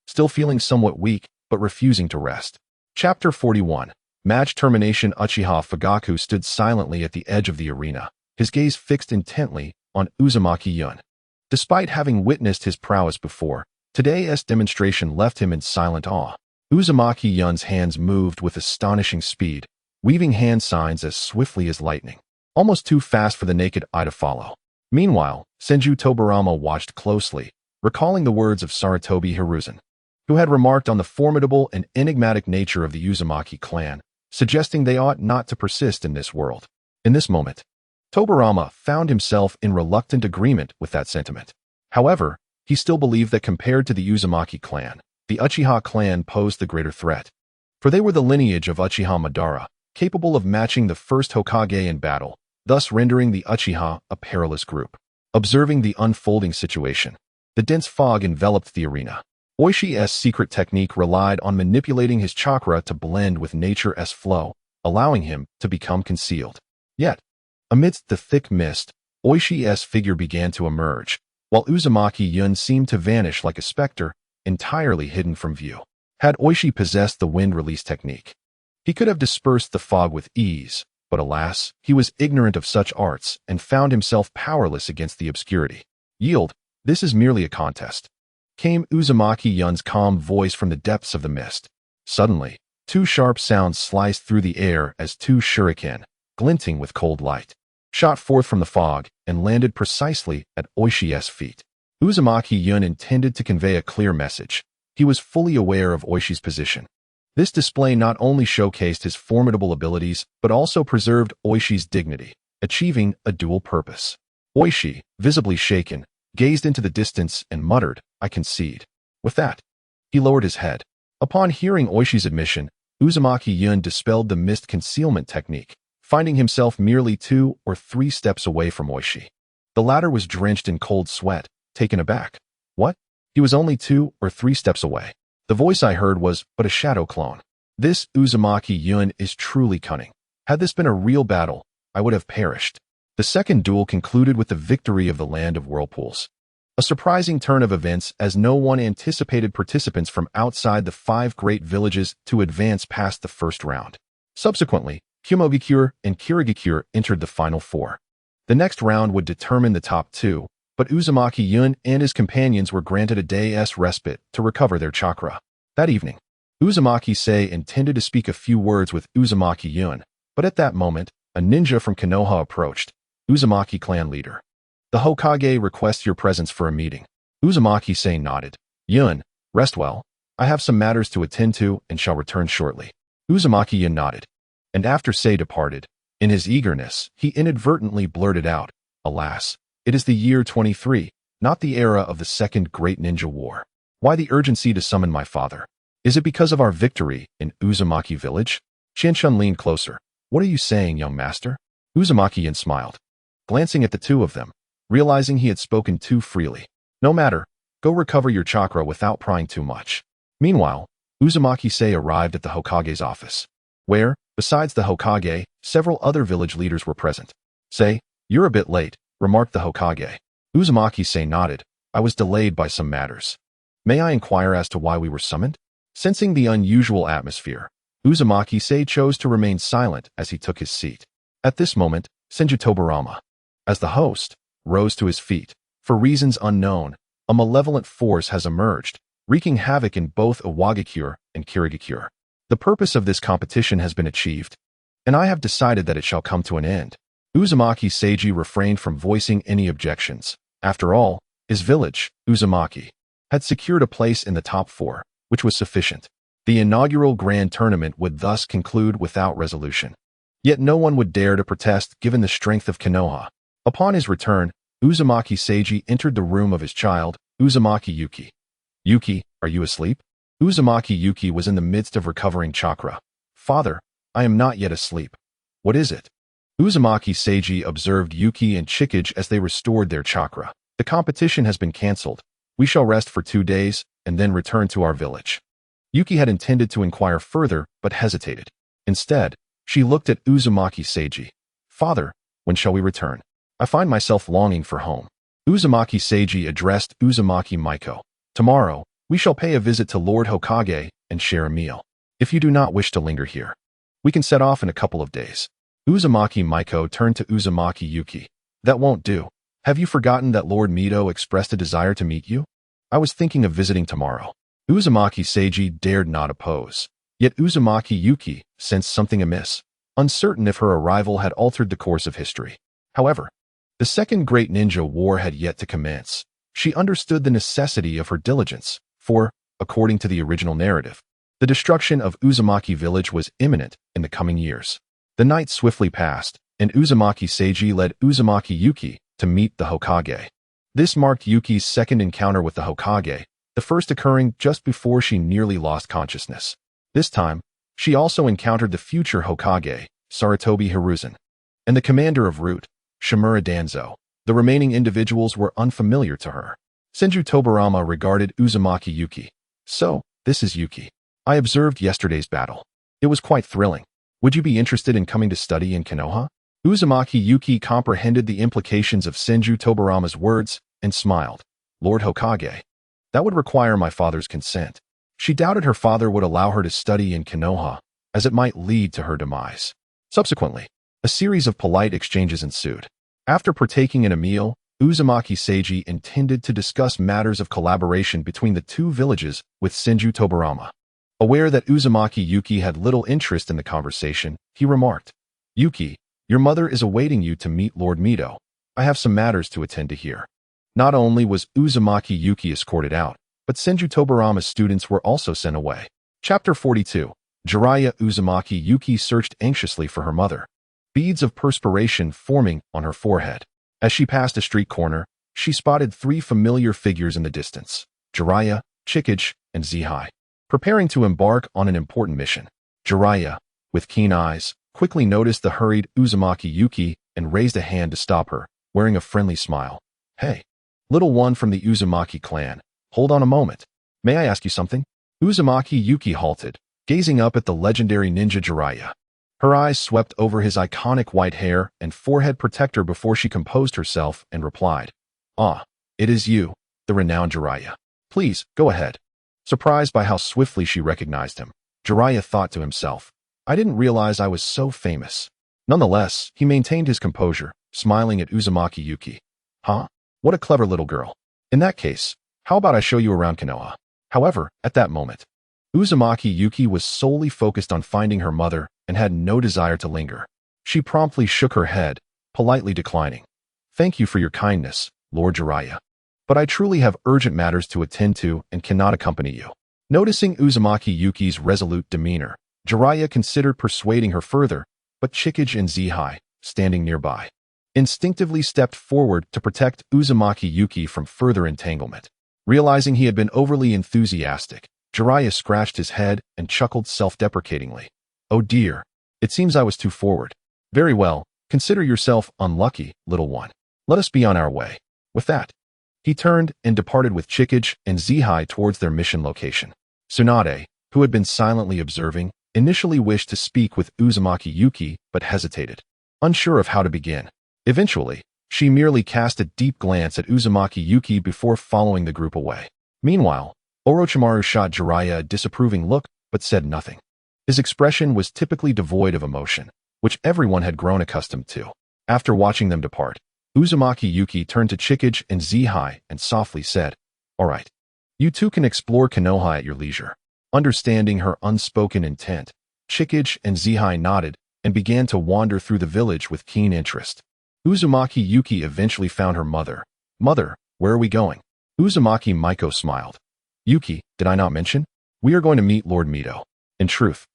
still feeling somewhat weak, but refusing to rest. Chapter 41. Match termination. Uchiha Fugaku stood silently at the edge of the arena, his gaze fixed intently on Uzumaki Yun. Despite having witnessed his prowess before, today's demonstration left him in silent awe. Uzumaki Yun's hands moved with astonishing speed, weaving hand signs as swiftly as lightning. almost too fast for the naked eye to follow. Meanwhile, Senju Tobarama watched closely, recalling the words of Sarutobi Hiruzen, who had remarked on the formidable and enigmatic nature of the Uzumaki clan, suggesting they ought not to persist in this world. In this moment, Tobarama found himself in reluctant agreement with that sentiment. However, he still believed that compared to the Uzumaki clan, the Uchiha clan posed the greater threat. For they were the lineage of Uchiha Madara, capable of matching the first Hokage in battle, thus rendering the Uchiha a perilous group. Observing the unfolding situation, the dense fog enveloped the arena. Oishi's secret technique relied on manipulating his chakra to blend with nature's flow, allowing him to become concealed. Yet, amidst the thick mist, Oishi's figure began to emerge, while Uzumaki Yun seemed to vanish like a specter, entirely hidden from view. Had Oishi possessed the wind release technique, he could have dispersed the fog with ease, but alas, he was ignorant of such arts and found himself powerless against the obscurity. Yield, this is merely a contest, came Uzumaki Yun's calm voice from the depths of the mist. Suddenly, two sharp sounds sliced through the air as two shuriken, glinting with cold light, shot forth from the fog and landed precisely at Oishi's feet. Uzumaki Yun intended to convey a clear message. He was fully aware of Oishi's position. This display not only showcased his formidable abilities, but also preserved Oishi's dignity, achieving a dual purpose. Oishi, visibly shaken, gazed into the distance and muttered, "I concede." With that, he lowered his head. Upon hearing Oishi's admission, Uzumaki Yun dispelled the mist concealment technique, finding himself merely 2 or 3 steps away from Oishi. The latter was drenched in cold sweat, taken aback. What? He was only 2 or 3 steps away. The voice I heard was but a shadow clone. This Uzumaki Yun is truly cunning. Had this been a real battle, I would have perished. The second duel concluded with the victory of the Land of Whirlpools. A surprising turn of events, as no one anticipated participants from outside the 5 great villages to advance past the first round. Subsequently, Kumogakure and Kirigakure entered the final 4. The next round would determine the top 2, but Uzumaki Yun and his companions were granted a day's respite to recover their chakra. That evening, Uzumaki Sei intended to speak a few words with Uzumaki Yun, but at that moment, a ninja from Konoha approached. Uzumaki clan leader. The Hokage requests your presence for a meeting. Uzumaki Sei nodded. Yun, rest well. I have some matters to attend to and shall return shortly. Uzumaki Yun nodded. And after Sei departed, in his eagerness, he inadvertently blurted out, "Alas, it is the year 23, not the era of the Second Great Ninja War. Why the urgency to summon my father? Is it because of our victory in Uzumaki village?" Qianshun leaned closer. "What are you saying, young master?" Uzumaki Yun smiled, glancing at the two of them, realizing he had spoken too freely. "No matter, go recover your chakra without prying too much." Meanwhile, Uzumaki Sei arrived at the Hokage's office, where, besides the Hokage, several other village leaders were present. "Sei, you're a bit late," remarked the Hokage. Uzumaki Sei nodded. "I was delayed by some matters. May I inquire as to why we were summoned?" Sensing the unusual atmosphere, Uzumaki Sei chose to remain silent as he took his seat. At this moment, Senju Tobarama, as the host, rose to his feet. For reasons unknown, a malevolent force has emerged, wreaking havoc in both Iwagakure and Kirigakure. The purpose of this competition has been achieved, and I have decided that it shall come to an end. Uzumaki Seiji refrained from voicing any objections. After all, his village, Uzumaki, had secured a place in the top 4, which was sufficient. The inaugural grand tournament would thus conclude without resolution. Yet no one would dare to protest given the strength of Konoha. Upon his return, Uzumaki Seiji entered the room of his child, Uzumaki Yuki. "Yuki, are you asleep?" Uzumaki Yuki was in the midst of recovering chakra. "Father, I am not yet asleep." "What is it?" Uzumaki Seiji observed Yuki and Chikage as they restored their chakra. "The competition has been cancelled. We shall rest for 2 days, and then return to our village." Yuki had intended to inquire further, but hesitated. Instead, she looked at Uzumaki Seiji. "Father, when shall we return? I find myself longing for home." Uzumaki Seiji addressed Uzumaki Maiko. "Tomorrow, we shall pay a visit to Lord Hokage and share a meal. If you do not wish to linger here, we can set off in a couple of days." Uzumaki Maiko turned to Uzumaki Yuki. "That won't do. Have you forgotten that Lord Mito expressed a desire to meet you? I was thinking of visiting tomorrow." Uzumaki Seiji dared not oppose. Yet Uzumaki Yuki sensed something amiss. uncertain if her arrival had altered the course of history. However, the Second Great Ninja War had yet to commence. She understood the necessity of her diligence, for, according to the original narrative, the destruction of Uzumaki village was imminent in the coming years. The night swiftly passed, and Uzumaki Seiji led Uzumaki Yuki to meet the Hokage. This marked Yuki's second encounter with the Hokage, the first occurring just before she nearly lost consciousness. This time, she also encountered the future Hokage, Sarutobi Hiruzen, and the commander of Root, Shimura Danzo. The remaining individuals were unfamiliar to her. Senju Tobarama regarded Uzumaki Yuki. So, this is Yuki. I observed yesterday's battle. It was quite thrilling. Would you be interested in coming to study in Konoha? Uzumaki Yuki comprehended the implications of Senju Tobarama's words and smiled. Lord Hokage. That would require my father's consent. She doubted her father would allow her to study in Konoha, as it might lead to her demise. Subsequently, a series of polite exchanges ensued. After partaking in a meal, Uzumaki Seiji intended to discuss matters of collaboration between the two villages with Senju Tobarama. Aware that Uzumaki Yuki had little interest in the conversation, he remarked, Yuki, your mother is awaiting you to meet Lord Mito. I have some matters to attend to here. Not only was Uzumaki Yuki escorted out, but Senju Tobarama's students were also sent away. Chapter 42. Jiraiya Uzumaki Yuki searched anxiously for her mother, beads of perspiration forming on her forehead. As she passed a street corner, she spotted three familiar figures in the distance, Jiraiya, Chikage, and Zihai, preparing to embark on an important mission. Jiraiya, with keen eyes, quickly noticed the hurried Uzumaki Yuki and raised a hand to stop her, wearing a friendly smile. Hey, little one from the Uzumaki clan, hold on a moment. May I ask you something? Uzumaki Yuki halted, gazing up at the legendary ninja Jiraiya. Her eyes swept over his iconic white hair and forehead protector before she composed herself and replied, Ah, it is you, the renowned Jiraiya. Please, go ahead. Surprised by how swiftly she recognized him, Jiraiya thought to himself, I didn't realize I was so famous. Nonetheless, he maintained his composure, smiling at Uzumaki Yuki. Huh? What a clever little girl. In that case, how about I show you around Konoha? However, at that moment, Uzumaki Yuki was solely focused on finding her mother and had no desire to linger. She promptly shook her head, politely declining. Thank you for your kindness, Lord Jiraiya. But I truly have urgent matters to attend to and cannot accompany you. Noticing Uzumaki Yuki's resolute demeanor, Jiraiya considered persuading her further, but Chikage and Zihai, standing nearby, instinctively stepped forward to protect Uzumaki Yuki from further entanglement. Realizing he had been overly enthusiastic, Jiraiya scratched his head and chuckled self-deprecatingly. Oh dear, it seems I was too forward. Very well, consider yourself unlucky, little one. Let us be on our way. With that, he turned and departed with Chikage and Zihai towards their mission location. Tsunade, who had been silently observing, initially wished to speak with Uzumaki Yuki but hesitated, unsure of how to begin. Eventually, she merely cast a deep glance at Uzumaki Yuki before following the group away. Meanwhile, Orochimaru shot Jiraiya a disapproving look but said nothing. His expression was typically devoid of emotion, which everyone had grown accustomed to. After watching them depart, Uzumaki Yuki turned to Chikage and Zihai and softly said, All right, you two can explore Konoha at your leisure. Understanding her unspoken intent, Chikage and Zihai nodded and began to wander through the village with keen interest. Uzumaki Yuki eventually found her mother. Mother, where are we going? Uzumaki Maiko smiled. Yuki, did I not mention? We are going to meet Lord Mito. In truth,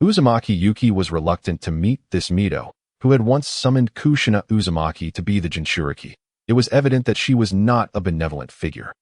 Uzumaki Yuki was reluctant to meet this Mito, who had once summoned Kushina Uzumaki to be the Jinchuriki. It was evident that she was not a benevolent figure.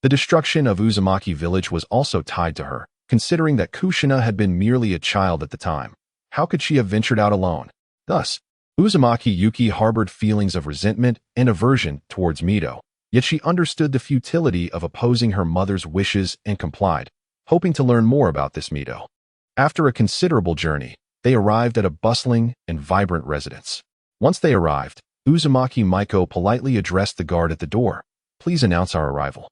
The destruction of Uzumaki village was also tied to her, considering that Kushina had been merely a child at the time. How could she have ventured out alone? Thus, Uzumaki Yuki harbored feelings of resentment and aversion towards Mito, yet she understood the futility of opposing her mother's wishes and complied, hoping to learn more about this Mito. After a considerable journey, they arrived at a bustling and vibrant residence. Once they arrived, Uzumaki Maiko politely addressed the guard at the door. Please announce our arrival.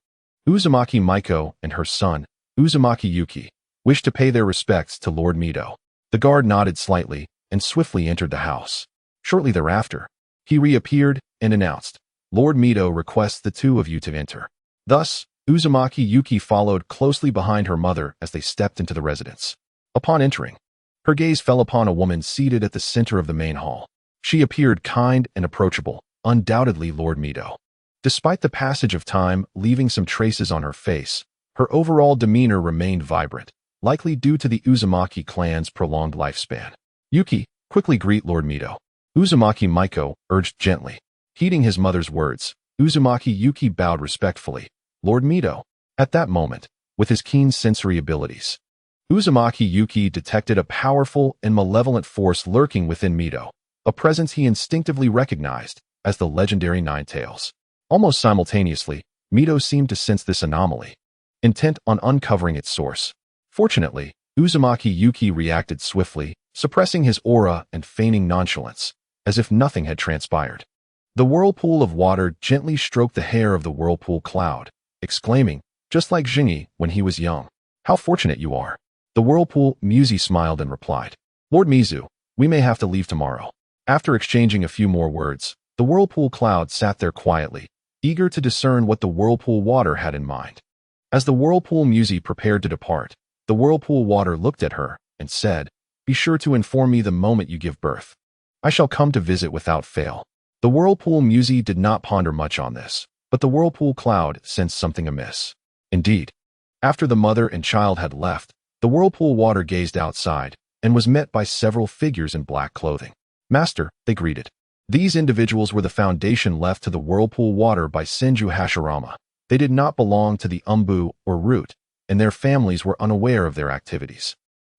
Uzumaki Maiko and her son, Uzumaki Yuki, wished to pay their respects to Lord Mito. The guard nodded slightly and swiftly entered the house. Shortly thereafter, he reappeared and announced, Lord Mito requests the two of you to enter. Thus, Uzumaki Yuki followed closely behind her mother as they stepped into the residence. Upon entering, Her gaze fell upon a woman seated at the center of the main hall. She appeared kind and approachable, undoubtedly Lord Mito. Despite the passage of time leaving some traces on her face, her overall demeanor remained vibrant, likely due to the Uzumaki clan's prolonged lifespan. "Yuki, quickly greet Lord Mito." Uzumaki Maiko urged gently. Heeding his mother's words, Uzumaki Yuki bowed respectfully. "Lord Mito." At that moment, with his keen sensory abilities, Uzumaki Yuki detected a powerful and malevolent force lurking within Mito, a presence he instinctively recognized as the legendary Nine Tails. Almost simultaneously, Mito seemed to sense this anomaly, intent on uncovering its source. Fortunately, Uzumaki Yuki reacted swiftly, suppressing his aura and feigning nonchalance, as if nothing had transpired. The whirlpool of water gently stroked the hair of the whirlpool cloud, exclaiming, just like Jingi when he was young, "How fortunate you are." The whirlpool Muzi smiled and replied, "Lord Mizu, we may have to leave tomorrow." After exchanging a few more words, the whirlpool cloud sat there quietly, eager to discern what the whirlpool water had in mind. As the whirlpool Muzi prepared to depart, the whirlpool water looked at her and said, "Be sure to inform me the moment you give birth. I shall come to visit without fail." The whirlpool Muzi did not ponder much on this, but the whirlpool cloud sensed something amiss. Indeed, after the mother and child had left, the whirlpool water gazed outside and was met by several figures in black clothing. "Master," they greeted. These individuals were the foundation left to the whirlpool water by Senju Hashirama. They did not belong to the Umbu or root, and their families were unaware of their activities.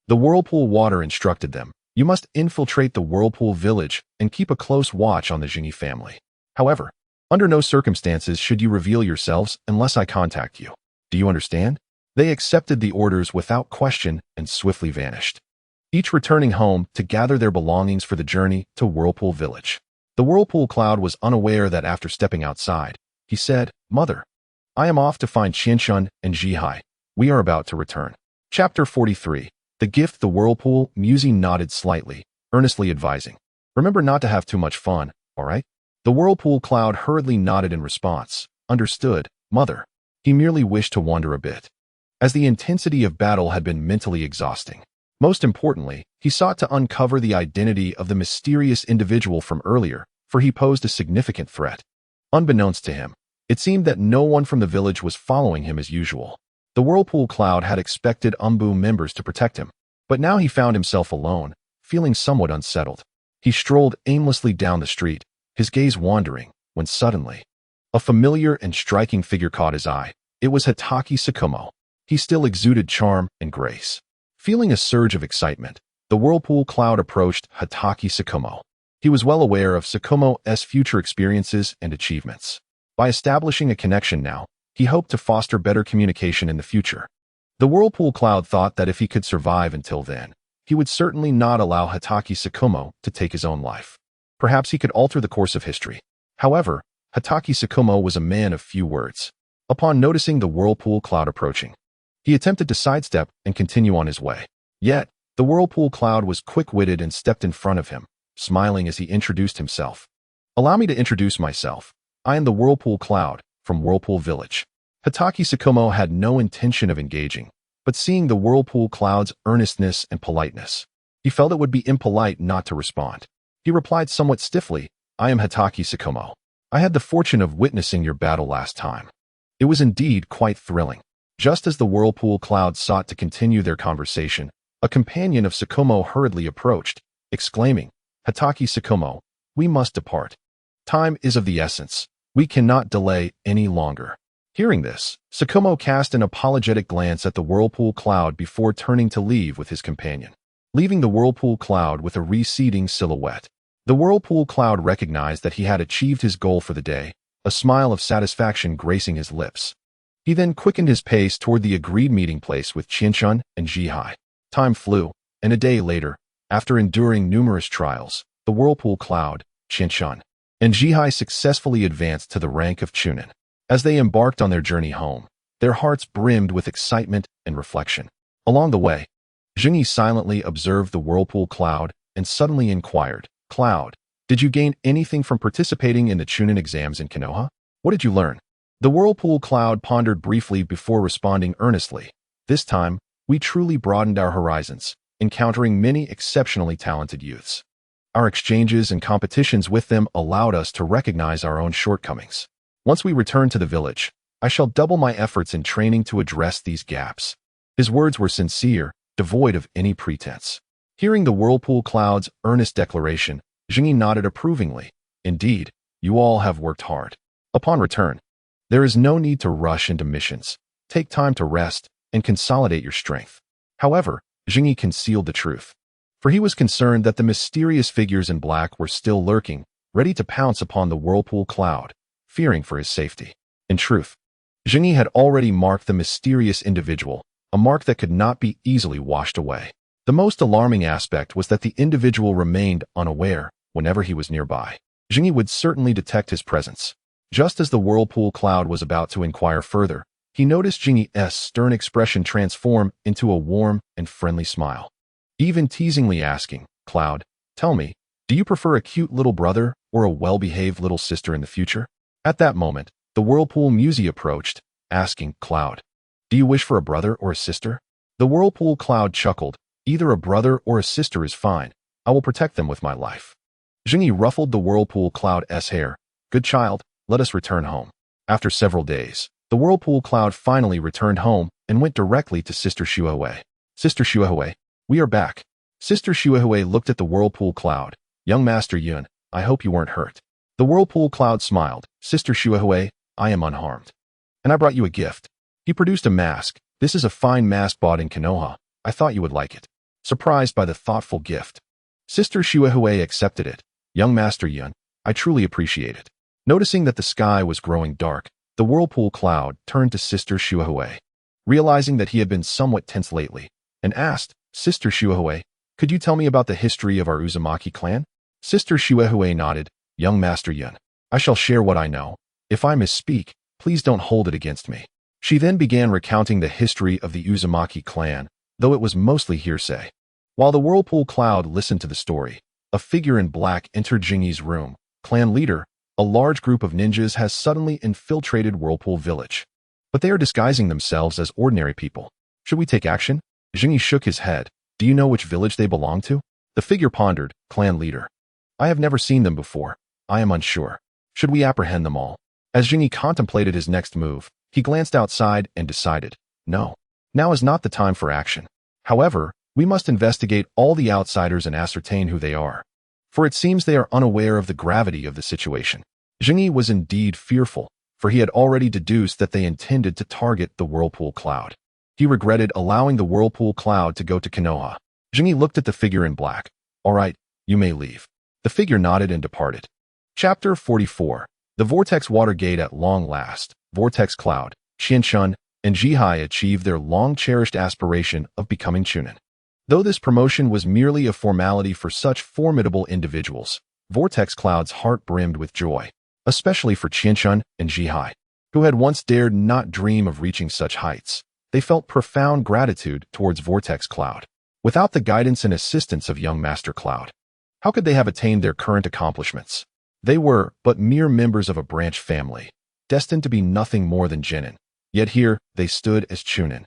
The whirlpool water instructed them, "You must infiltrate the whirlpool village and keep a close watch on the Jingi family. However, under no circumstances should you reveal yourselves unless I contact you. Do you understand?" They accepted the orders without question and swiftly vanished, each returning home to gather their belongings for the journey to Whirlpool Village. The Whirlpool Cloud was unaware that after stepping outside, he said, "Mother, I am off to find Qianshun and Jihai. We are about to return." Chapter 43. The Gift. The Whirlpool Muzi nodded slightly, earnestly advising, "Remember not to have too much fun, all right?" The Whirlpool Cloud hurriedly nodded in response. "Understood, Mother." He merely wished to wander a bit, as the intensity of battle had been mentally exhausting. Most importantly, he sought to uncover the identity of the mysterious individual from earlier, for he posed a significant threat. Unbeknownst to him, it seemed that no one from the village was following him as usual. The Whirlpool Cloud had expected Umbu members to protect him, but now he found himself alone, feeling somewhat unsettled. He strolled aimlessly down the street, his gaze wandering, when suddenly, a familiar and striking figure caught his eye. It was Hatake Tsukumo. He still exuded charm and grace. Feeling a surge of excitement, the Whirlpool Cloud approached Hatake Tsukumo. He was well aware of Tsukumo's future experiences and achievements. By establishing a connection now, he hoped to foster better communication in the future. The Whirlpool Cloud thought that if he could survive until then, he would certainly not allow Hatake Tsukumo to take his own life. Perhaps he could alter the course of history. However, Hatake Tsukumo was a man of few words. Upon noticing the Whirlpool Cloud approaching, he attempted to sidestep and continue on his way. Yet, the Whirlpool Cloud was quick-witted and stepped in front of him, smiling as he introduced himself. "Allow me to introduce myself. I am the Whirlpool Cloud, from Whirlpool Village." Hatake Tsukumo had no intention of engaging, but seeing the Whirlpool Cloud's earnestness and politeness, he felt it would be impolite not to respond. He replied somewhat stiffly, "I am Hatake Tsukumo. I had the fortune of witnessing your battle last time. It was indeed quite thrilling." Just as the Whirlpool Cloud sought to continue their conversation, a companion of Tsukumo hurriedly approached, exclaiming, "Hatake Tsukumo, we must depart. Time is of the essence. We cannot delay any longer." Hearing this, Tsukumo cast an apologetic glance at the Whirlpool Cloud before turning to leave with his companion, leaving the Whirlpool Cloud with a receding silhouette. The Whirlpool Cloud recognized that he had achieved his goal for the day, a smile of satisfaction gracing his lips. He then quickened his pace toward the agreed meeting place with Qianshun and Jihai. Time flew, and a day later, after enduring numerous trials, the Whirlpool Cloud, Qianshun, and Jihai successfully advanced to the rank of Chunin. As they embarked on their journey home, their hearts brimmed with excitement and reflection. Along the way, Jingi silently observed the Whirlpool Cloud and suddenly inquired, "Cloud, did you gain anything from participating in the Chunin exams in Konoha? What did you learn?" The Whirlpool Cloud pondered briefly before responding earnestly, "This time, we truly broadened our horizons. encountering many exceptionally talented youths. Our exchanges and competitions with them allowed us to recognize our own shortcomings. Once we return to the village, I shall double my efforts in training to address these gaps. His words were sincere, devoid of any pretense. Hearing the whirlpool cloud's earnest declaration, Jingyi nodded approvingly. Indeed, you all have worked hard. Upon return, there is no need to rush into missions. Take time to rest and consolidate your strength. However, Jingyi concealed the truth, for he was concerned that the mysterious figures in black were still lurking, ready to pounce upon the whirlpool cloud, fearing for his safety. In truth, Jingyi had already marked the mysterious individual, a mark that could not be easily washed away. The most alarming aspect was that the individual remained unaware whenever he was nearby. Jingyi would certainly detect his presence. Just as the whirlpool cloud was about to inquire further, he noticed Jingyi's stern expression transform into a warm and friendly smile. Even teasingly asking, "Cloud, tell me, do you prefer a cute little brother or a well-behaved little sister in the future?" At that moment, the whirlpool Musée approached, asking, "Cloud, do you wish for a brother or a sister?" The whirlpool cloud chuckled, "Either a brother or a sister is fine. I will protect them with my life." Jingyi ruffled the whirlpool cloud's hair. "Good child, let us return home." After several days, the whirlpool cloud finally returned home and went directly to Sister Shuehui. "Sister Shuehui, we are back." Sister Shuehui looked at the whirlpool cloud. "Young Master Yun, I hope you weren't hurt." The whirlpool cloud smiled. "Sister Shuehui, I am unharmed. And I brought you a gift." He produced a mask. "This is a fine mask bought in Konoha. I thought you would like it." Surprised by the thoughtful gift, Sister Shuehui accepted it. "Young Master Yun, I truly appreciate it." Noticing that the sky was growing dark, the whirlpool cloud turned to Sister Shuehui, realizing that he had been somewhat tense lately, and asked, "Sister Shuehui, could you tell me about the history of our Uzumaki clan?" Sister Shuehui nodded. "Young Master Yun, I shall share what I know. If I misspeak, please don't hold it against me." She then began recounting the history of the Uzumaki clan, though it was mostly hearsay. While the whirlpool cloud listened to the story, a figure in black entered Jingyi's room. "Clan leader, a large group of ninjas has suddenly infiltrated Whirlpool Village. But they are disguising themselves as ordinary people. Should we take action?" Jingyi shook his head. "Do you know which village they belong to?" The figure pondered. "Clan leader, I have never seen them before. I am unsure. Should we apprehend them all?" As Jingyi contemplated his next move, he glanced outside and decided, "No, now is not the time for action. However, we must investigate all the outsiders and ascertain who they are, for it seems they are unaware of the gravity of the situation." Jingyi was indeed fearful, for he had already deduced that they intended to target the whirlpool cloud. He regretted allowing the whirlpool cloud to go to Konoha. Jingyi looked at the figure in black. "All right, you may leave." The figure nodded and departed. Chapter 44. The Vortex Water Gate at long last. Vortex Cloud, Qianshun, and Jihai achieved their long-cherished aspiration of becoming Chunin. Though this promotion was merely a formality for such formidable individuals, Vortex Cloud's heart brimmed with joy, especially for Qianshun and Jihai, who had once dared not dream of reaching such heights. They felt profound gratitude towards Vortex Cloud. Without the guidance and assistance of young Master Cloud, how could they have attained their current accomplishments? They were but mere members of a branch family, destined to be nothing more than Genin. Yet here they stood as Chunin,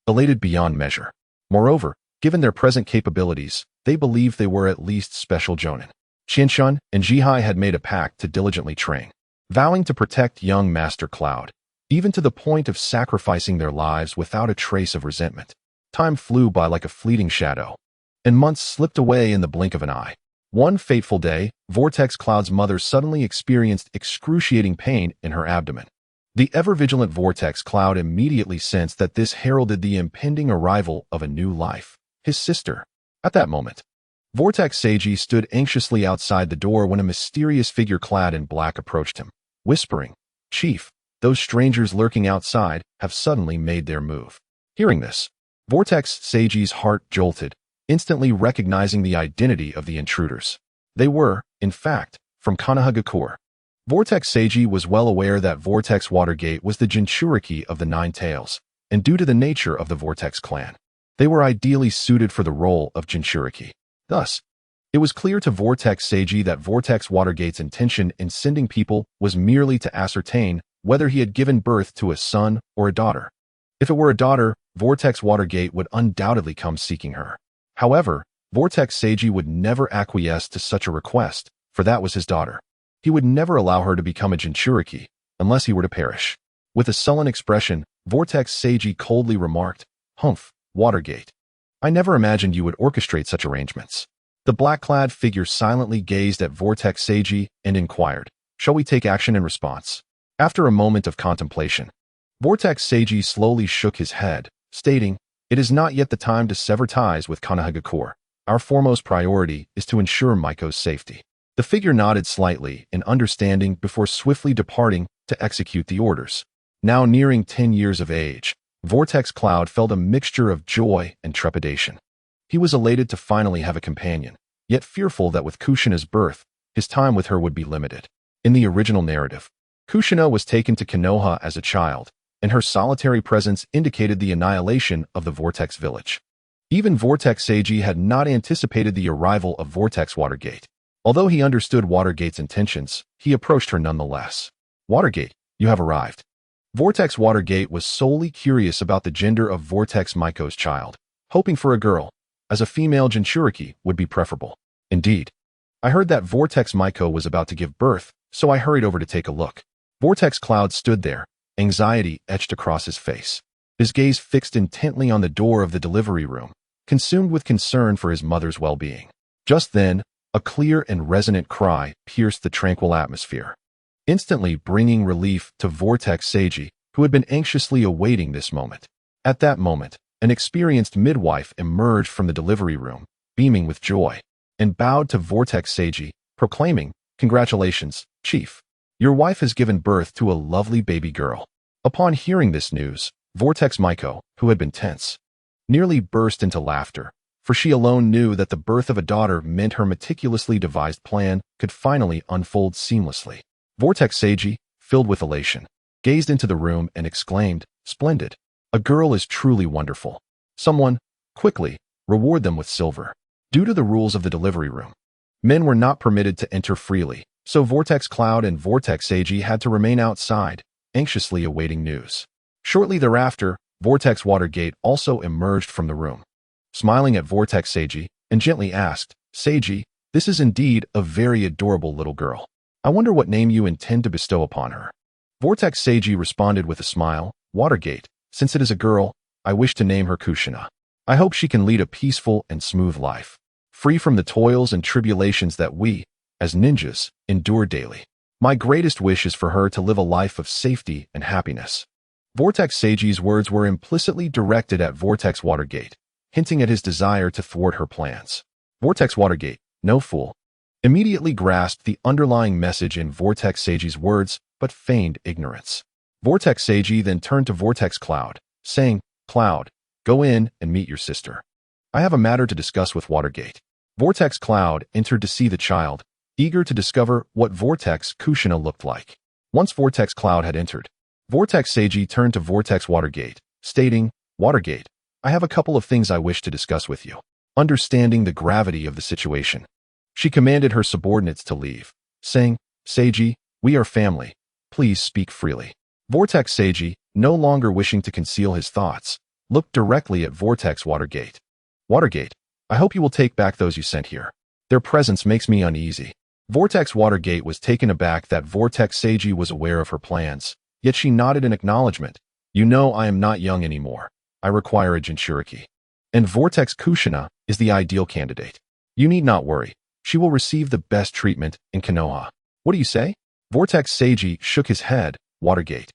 elated beyond measure. Moreover, given their present capabilities, they believed they were at least special Jonin. Qianshun and Jihai had made a pact to diligently train, vowing to protect young Master Cloud, even to the point of sacrificing their lives without a trace of resentment. Time flew by like a fleeting shadow, and months slipped away in the blink of an eye. One fateful day, Vortex Cloud's mother suddenly experienced excruciating pain in her abdomen. The ever-vigilant Vortex Cloud immediately sensed that this heralded the impending arrival of a new life, his sister. At that moment, Vortex Seiji stood anxiously outside the door when a mysterious figure clad in black approached him, whispering, "Chief, those strangers lurking outside have suddenly made their move." Hearing this, Vortex Seiji's heart jolted, instantly recognizing the identity of the intruders. They were, in fact, from Konoha Gakure. Vortex Seiji was well aware that Vortex Watergate was the Jinchuriki of the Nine Tails, and due to the nature of the Vortex clan, they were ideally suited for the role of Jinchuriki. Thus, it was clear to Vortex Seiji that Vortex Watergate's intention in sending people was merely to ascertain whether he had given birth to a son or a daughter. If it were a daughter, Vortex Watergate would undoubtedly come seeking her. However, Vortex Seiji would never acquiesce to such a request, for that was his daughter. He would never allow her to become a Jinchuriki, unless he were to perish. With a sullen expression, Vortex Seiji coldly remarked, "Humph, Watergate. I never imagined you would orchestrate such arrangements." The black-clad figure silently gazed at Vortex Seiji and inquired, "Shall we take action in response?" After a moment of contemplation, Vortex Seiji slowly shook his head, stating, "It is not yet the time to sever ties with Konoha. Our foremost priority is to ensure Maiko's safety." The figure nodded slightly in understanding before swiftly departing to execute the orders. Now nearing 10 years of age, Vortex Cloud felt a mixture of joy and trepidation. He was elated to finally have a companion, yet fearful that with Kushina's birth, his time with her would be limited. In the original narrative, Kushina was taken to Konoha as a child, and her solitary presence indicated the annihilation of the Vortex village. Even Vortex Seiji had not anticipated the arrival of Vortex Watergate. Although he understood Watergate's intentions, he approached her nonetheless. "Watergate, you have arrived." Vortex Watergate was solely curious about the gender of Vortex Maiko's child, hoping for a girl, as a female Jinchuriki would be preferable. "Indeed. I heard that Vortex Maiko was about to give birth, so I hurried over to take a look." Vortex Cloud stood there, anxiety etched across his face. His gaze fixed intently on the door of the delivery room, consumed with concern for his mother's well-being. Just then, a clear and resonant cry pierced the tranquil atmosphere, instantly bringing relief to Vortex Seiji, who had been anxiously awaiting this moment. At that moment, an experienced midwife emerged from the delivery room, beaming with joy, and bowed to Vortex Seiji, proclaiming, "Congratulations, Chief. Your wife has given birth to a lovely baby girl." Upon hearing this news, Vortex Maiko, who had been tense, nearly burst into laughter, for she alone knew that the birth of a daughter meant her meticulously devised plan could finally unfold seamlessly. Vortex Seiji, filled with elation, gazed into the room and exclaimed, "Splendid. A girl is truly wonderful. Someone, quickly, reward them with silver." Due to the rules of the delivery room, men were not permitted to enter freely, so Vortex Cloud and Vortex Seiji had to remain outside, anxiously awaiting news. Shortly thereafter, Vortex Watergate also emerged from the room, smiling at Vortex Seiji, and gently asked, "Seiji, this is indeed a very adorable little girl. I wonder what name you intend to bestow upon her." Vortex Seiji responded with a smile, "Watergate, since it is a girl, I wish to name her Kushina. I hope she can lead a peaceful and smooth life, free from the toils and tribulations that we, as ninjas, endure daily. My greatest wish is for her to live a life of safety and happiness." Vortex Seiji's words were implicitly directed at Vortex Watergate, hinting at his desire to thwart her plans. Vortex Watergate, no fool, immediately grasped the underlying message in Vortex Seiji's words, but feigned ignorance. Vortex Seiji then turned to Vortex Cloud, saying, "Cloud, go in and meet your sister. I have a matter to discuss with Watergate." Vortex Cloud entered to see the child, eager to discover what Vortex Kushina looked like. Once Vortex Cloud had entered, Vortex Seiji turned to Vortex Watergate, stating, "Watergate, I have a couple of things I wish to discuss with you." Understanding the gravity of the situation, she commanded her subordinates to leave, saying, "Seiji, we are family. Please speak freely." Vortex Seiji, no longer wishing to conceal his thoughts, looked directly at Vortex Watergate. "Watergate, I hope you will take back those you sent here. Their presence makes me uneasy." Vortex Watergate was taken aback that Vortex Seiji was aware of her plans, yet she nodded in acknowledgement. "You know I am not young anymore. I require a Jinchuriki. And Vortex Kushina is the ideal candidate. You need not worry. She will receive the best treatment in Konoha." "What do you say?" Vortex Seiji shook his head. "Watergate,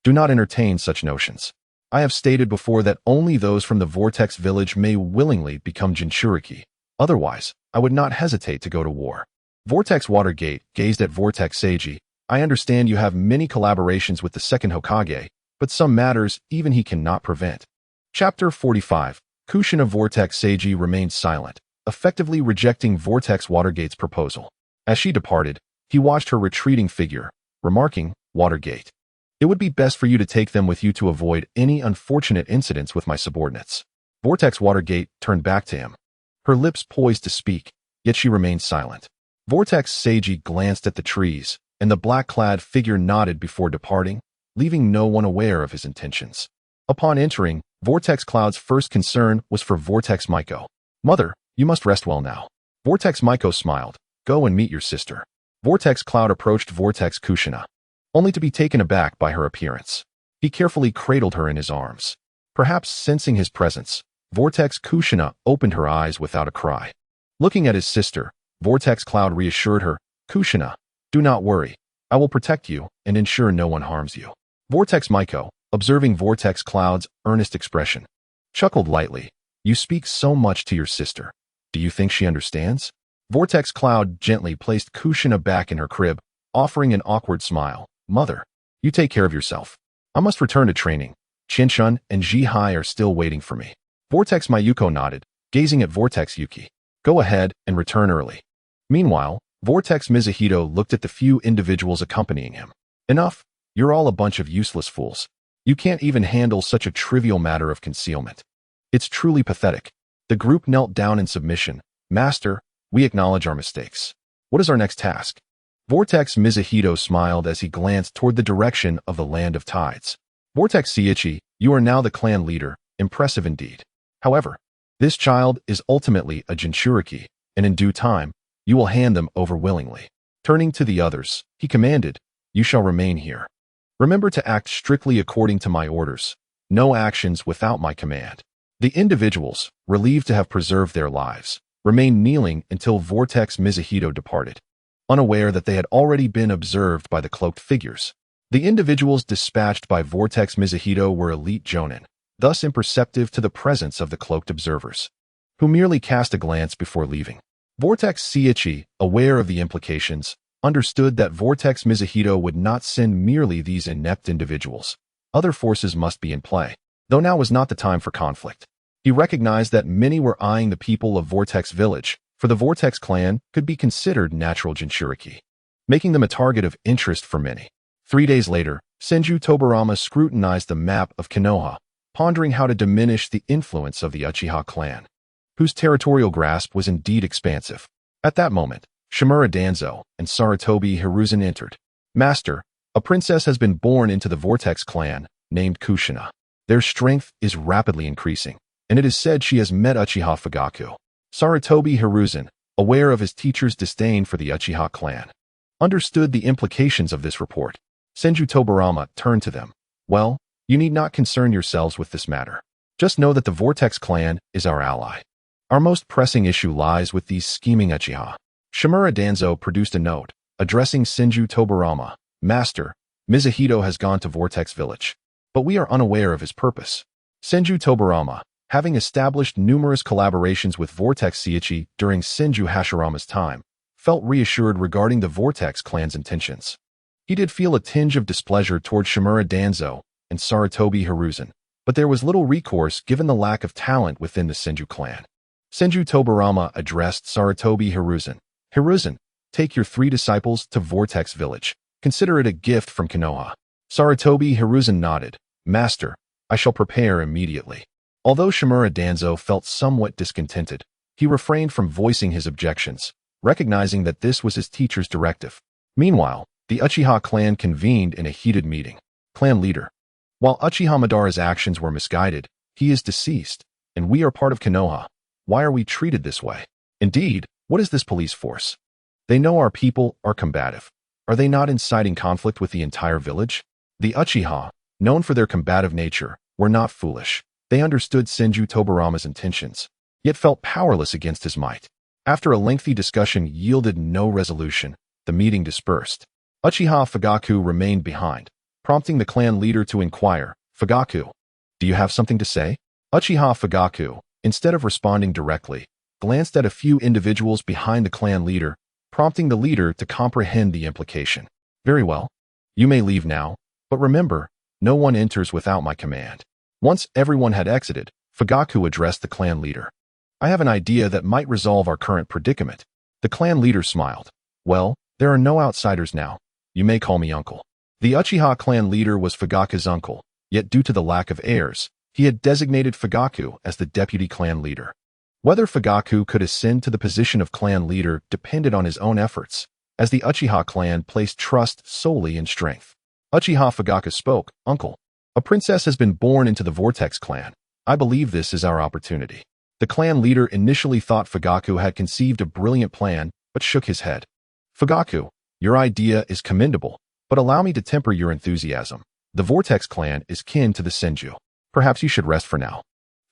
do not entertain such notions. I have stated before that only those from the Vortex village may willingly become Jinchuriki. Otherwise, I would not hesitate to go to war." Vortex Watergate gazed at Vortex Seiji. "I understand you have many collaborations with the second Hokage, but some matters even he cannot prevent." Chapter 45. Kushina. Vortex Seiji remained silent, effectively rejecting Vortex Watergate's proposal. As she departed, he watched her retreating figure, remarking, "Watergate, it would be best for you to take them with you to avoid any unfortunate incidents with my subordinates." Vortex Watergate turned back to him, her lips poised to speak, yet she remained silent. Vortex Seiji glanced at the trees, and the black-clad figure nodded before departing, leaving no one aware of his intentions. Upon entering, Vortex Cloud's first concern was for Vortex Maiko. Mother, you must rest well now. Vortex Maiko smiled. Go and meet your sister. Vortex Cloud approached Vortex Kushina, only to be taken aback by her appearance. He carefully cradled her in his arms. Perhaps sensing his presence, Vortex Kushina opened her eyes without a cry. Looking at his sister, Vortex Cloud reassured her, Kushina, do not worry. I will protect you and ensure no one harms you. Vortex Maiko, observing Vortex Cloud's earnest expression, chuckled lightly. You speak so much to your sister. Do you think she understands? Vortex Cloud gently placed Kushina back in her crib, offering an awkward smile. Mother, you take care of yourself. I must return to training. Chinchun and Jihai are still waiting for me. Vortex Mayuko nodded, gazing at Vortex Yuki. Go ahead and return early. Meanwhile, Vortex Mizuhito looked at the few individuals accompanying him. Enough, you're all a bunch of useless fools. You can't even handle such a trivial matter of concealment. It's truly pathetic. The group knelt down in submission. Master, we acknowledge our mistakes. What is our next task? Vortex Mizuhito smiled as he glanced toward the direction of the Land of Tides. Vortex Seiichi, you are now the clan leader. Impressive indeed. However, this child is ultimately a Jinchuriki, and in due time, you will hand them over willingly. Turning to the others, he commanded, you shall remain here. Remember to act strictly according to my orders. No actions without my command. The individuals, relieved to have preserved their lives, remained kneeling until Vortex Mizuhito departed, unaware that they had already been observed by the cloaked figures. The individuals dispatched by Vortex Mizuhito were elite jonin, thus imperceptive to the presence of the cloaked observers, who merely cast a glance before leaving. Vortex Seiichi, aware of the implications, understood that Vortex Mizuhito would not send merely these inept individuals. Other forces must be in play, though now was not the time for conflict. He recognized that many were eyeing the people of Vortex Village, for the Vortex clan could be considered natural Jinchuriki, making them a target of interest for many. 3 days later, Senju Tobarama scrutinized the map of Konoha, pondering how to diminish the influence of the Uchiha clan, whose territorial grasp was indeed expansive. At that moment, Shimura Danzo and Sarutobi Hiruzen entered. Master, a princess has been born into the Vortex clan, named Kushina. Their strength is rapidly increasing, and it is said she has met Uchiha Fugaku. Sarutobi Hiruzen, aware of his teacher's disdain for the Uchiha clan, understood the implications of this report. Senju Tobarama turned to them. Well, you need not concern yourselves with this matter. Just know that the Vortex clan is our ally. Our most pressing issue lies with these scheming Uchiha. Shimura Danzo produced a note, addressing Senju Tobarama. Master, Mizuhito has gone to Vortex Village, but we are unaware of his purpose. Senju Tobarama, having established numerous collaborations with Vortex Seiichi during Senju Hashirama's time, felt reassured regarding the Vortex clan's intentions. He did feel a tinge of displeasure toward Shimura Danzo and Sarutobi Hiruzen, but there was little recourse given the lack of talent within the Senju clan. Senju Tobarama addressed Sarutobi Hiruzen. Hiruzen, take your 3 disciples to Vortex Village. Consider it a gift from Konoha. Sarutobi Hiruzen nodded. Master, I shall prepare immediately. Although Shimura Danzo felt somewhat discontented, he refrained from voicing his objections, recognizing that this was his teacher's directive. Meanwhile, the Uchiha clan convened in a heated meeting. Clan leader. While Uchiha Madara's actions were misguided, he is deceased, and we are part of Konoha. Why are we treated this way? Indeed, what is this police force? They know our people are combative. Are they not inciting conflict with the entire village? The Uchiha, known for their combative nature, were not foolish. They understood Senju Tobarama's intentions, yet felt powerless against his might. After a lengthy discussion yielded no resolution, the meeting dispersed. Uchiha Fugaku remained behind, prompting the clan leader to inquire, Fugaku, do you have something to say? Uchiha Fugaku, instead of responding directly, glanced at a few individuals behind the clan leader, prompting the leader to comprehend the implication. Very well. You may leave now, but remember, no one enters without my command. Once everyone had exited, Fugaku addressed the clan leader. I have an idea that might resolve our current predicament. The clan leader smiled. Well, there are no outsiders now. You may call me uncle. The Uchiha clan leader was Fugaku's uncle, yet due to the lack of heirs, he had designated Fugaku as the deputy clan leader. Whether Fugaku could ascend to the position of clan leader depended on his own efforts, as the Uchiha clan placed trust solely in strength. Uchiha Fugaku spoke, Uncle, a princess has been born into the Vortex clan. I believe this is our opportunity. The clan leader initially thought Fugaku had conceived a brilliant plan, but shook his head. Fugaku, your idea is commendable, but allow me to temper your enthusiasm. The Vortex clan is kin to the Senju. Perhaps you should rest for now.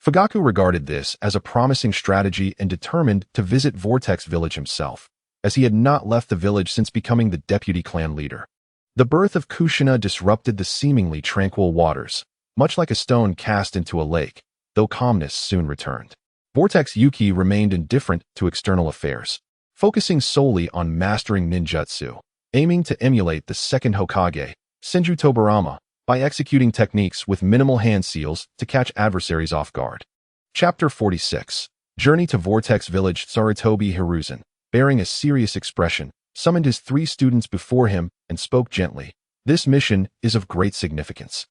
Fugaku regarded this as a promising strategy and determined to visit Vortex village himself, as he had not left the village since becoming the deputy clan leader. The birth of Kushina disrupted the seemingly tranquil waters, much like a stone cast into a lake, though calmness soon returned. Vortex Yuki remained indifferent to external affairs, focusing solely on mastering ninjutsu, aiming to emulate the second Hokage, Senju Tobarama, by executing techniques with minimal hand seals to catch adversaries off guard. Chapter 46. Journey to Vortex Village. Sarutobi Hiruzen, bearing a serious expression, summoned his 3 students before him and spoke gently. This mission is of great significance,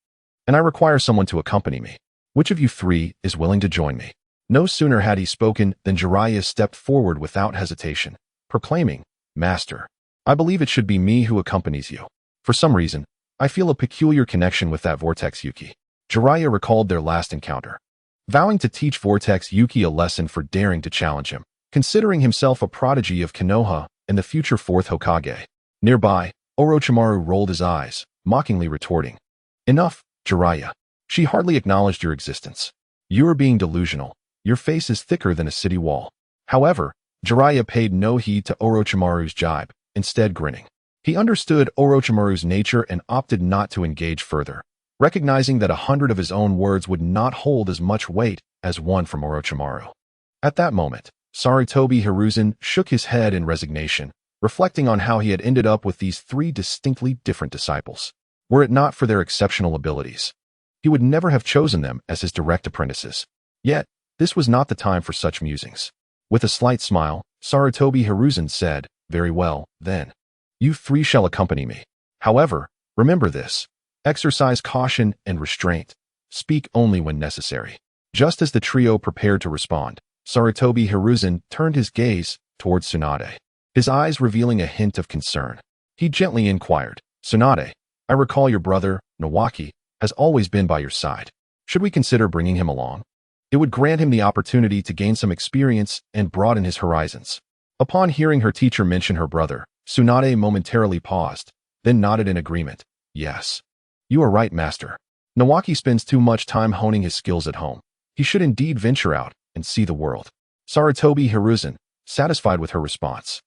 and I require someone to accompany me. Which of you 3 is willing to join me? No sooner had he spoken than Jiraiya stepped forward without hesitation, proclaiming, Master, I believe it should be me who accompanies you. For some reason, I feel a peculiar connection with that Vortex Yuki. Jiraiya recalled their last encounter, vowing to teach Vortex Yuki a lesson for daring to challenge him, considering himself a prodigy of Konoha and the future 4th Hokage. Nearby, Orochimaru rolled his eyes, mockingly retorting, Enough, Jiraiya. She hardly acknowledged your existence. You are being delusional. Your face is thicker than a city wall. However, Jiraiya paid no heed to Orochimaru's jibe, instead grinning. He understood Orochimaru's nature and opted not to engage further, recognizing that 100 of his own words would not hold as much weight as one from Orochimaru. At that moment, Sarutobi Hiruzen shook his head in resignation, reflecting on how he had ended up with these 3 distinctly different disciples. Were it not for their exceptional abilities, he would never have chosen them as his direct apprentices. Yet, this was not the time for such musings. With a slight smile, Sarutobi Hiruzen said, Very well, then. You 3 shall accompany me. However, remember this. Exercise caution and restraint. Speak only when necessary. Just as the trio prepared to respond, Sarutobi Hiruzen turned his gaze towards Tsunade, his eyes revealing a hint of concern. He gently inquired, Tsunade, I recall your brother, Nawaki, has always been by your side. Should we consider bringing him along? It would grant him the opportunity to gain some experience and broaden his horizons. Upon hearing her teacher mention her brother, Tsunade momentarily paused, then nodded in agreement. Yes. You are right, master. Nawaki spends too much time honing his skills at home. He should indeed venture out and see the world. Sarutobi Hiruzen, satisfied with her response,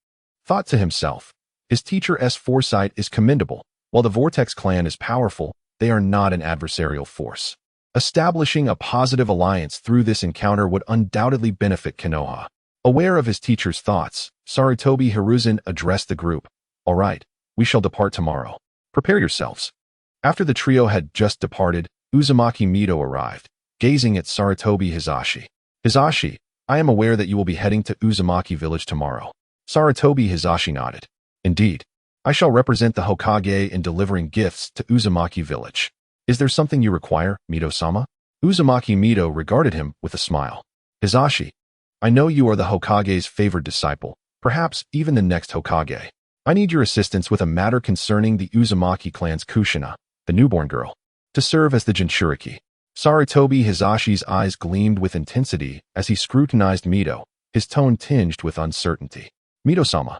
thought to himself, his teacher's foresight is commendable. While the Vortex clan is powerful, they are not an adversarial force. Establishing a positive alliance through this encounter would undoubtedly benefit Konoha. Aware of his teacher's thoughts, Sarutobi Hiruzen addressed the group. All right, we shall depart tomorrow. Prepare yourselves. After the trio had just departed, Uzumaki Mito arrived, gazing at Sarutobi Hizashi. Hizashi, I am aware that you will be heading to Uzumaki village tomorrow. Sarutobi Hizashi nodded. Indeed, I shall represent the Hokage in delivering gifts to Uzumaki village. Is there something you require, Mito-sama? Uzumaki Mito regarded him with a smile. Hizashi, I know you are the Hokage's favored disciple, perhaps even the next Hokage. I need your assistance with a matter concerning the Uzumaki clan's Kushina, the newborn girl, to serve as the Jinchuriki. Sarutobi Hizashi's eyes gleamed with intensity as he scrutinized Mito, his tone tinged with uncertainty. Mito-sama,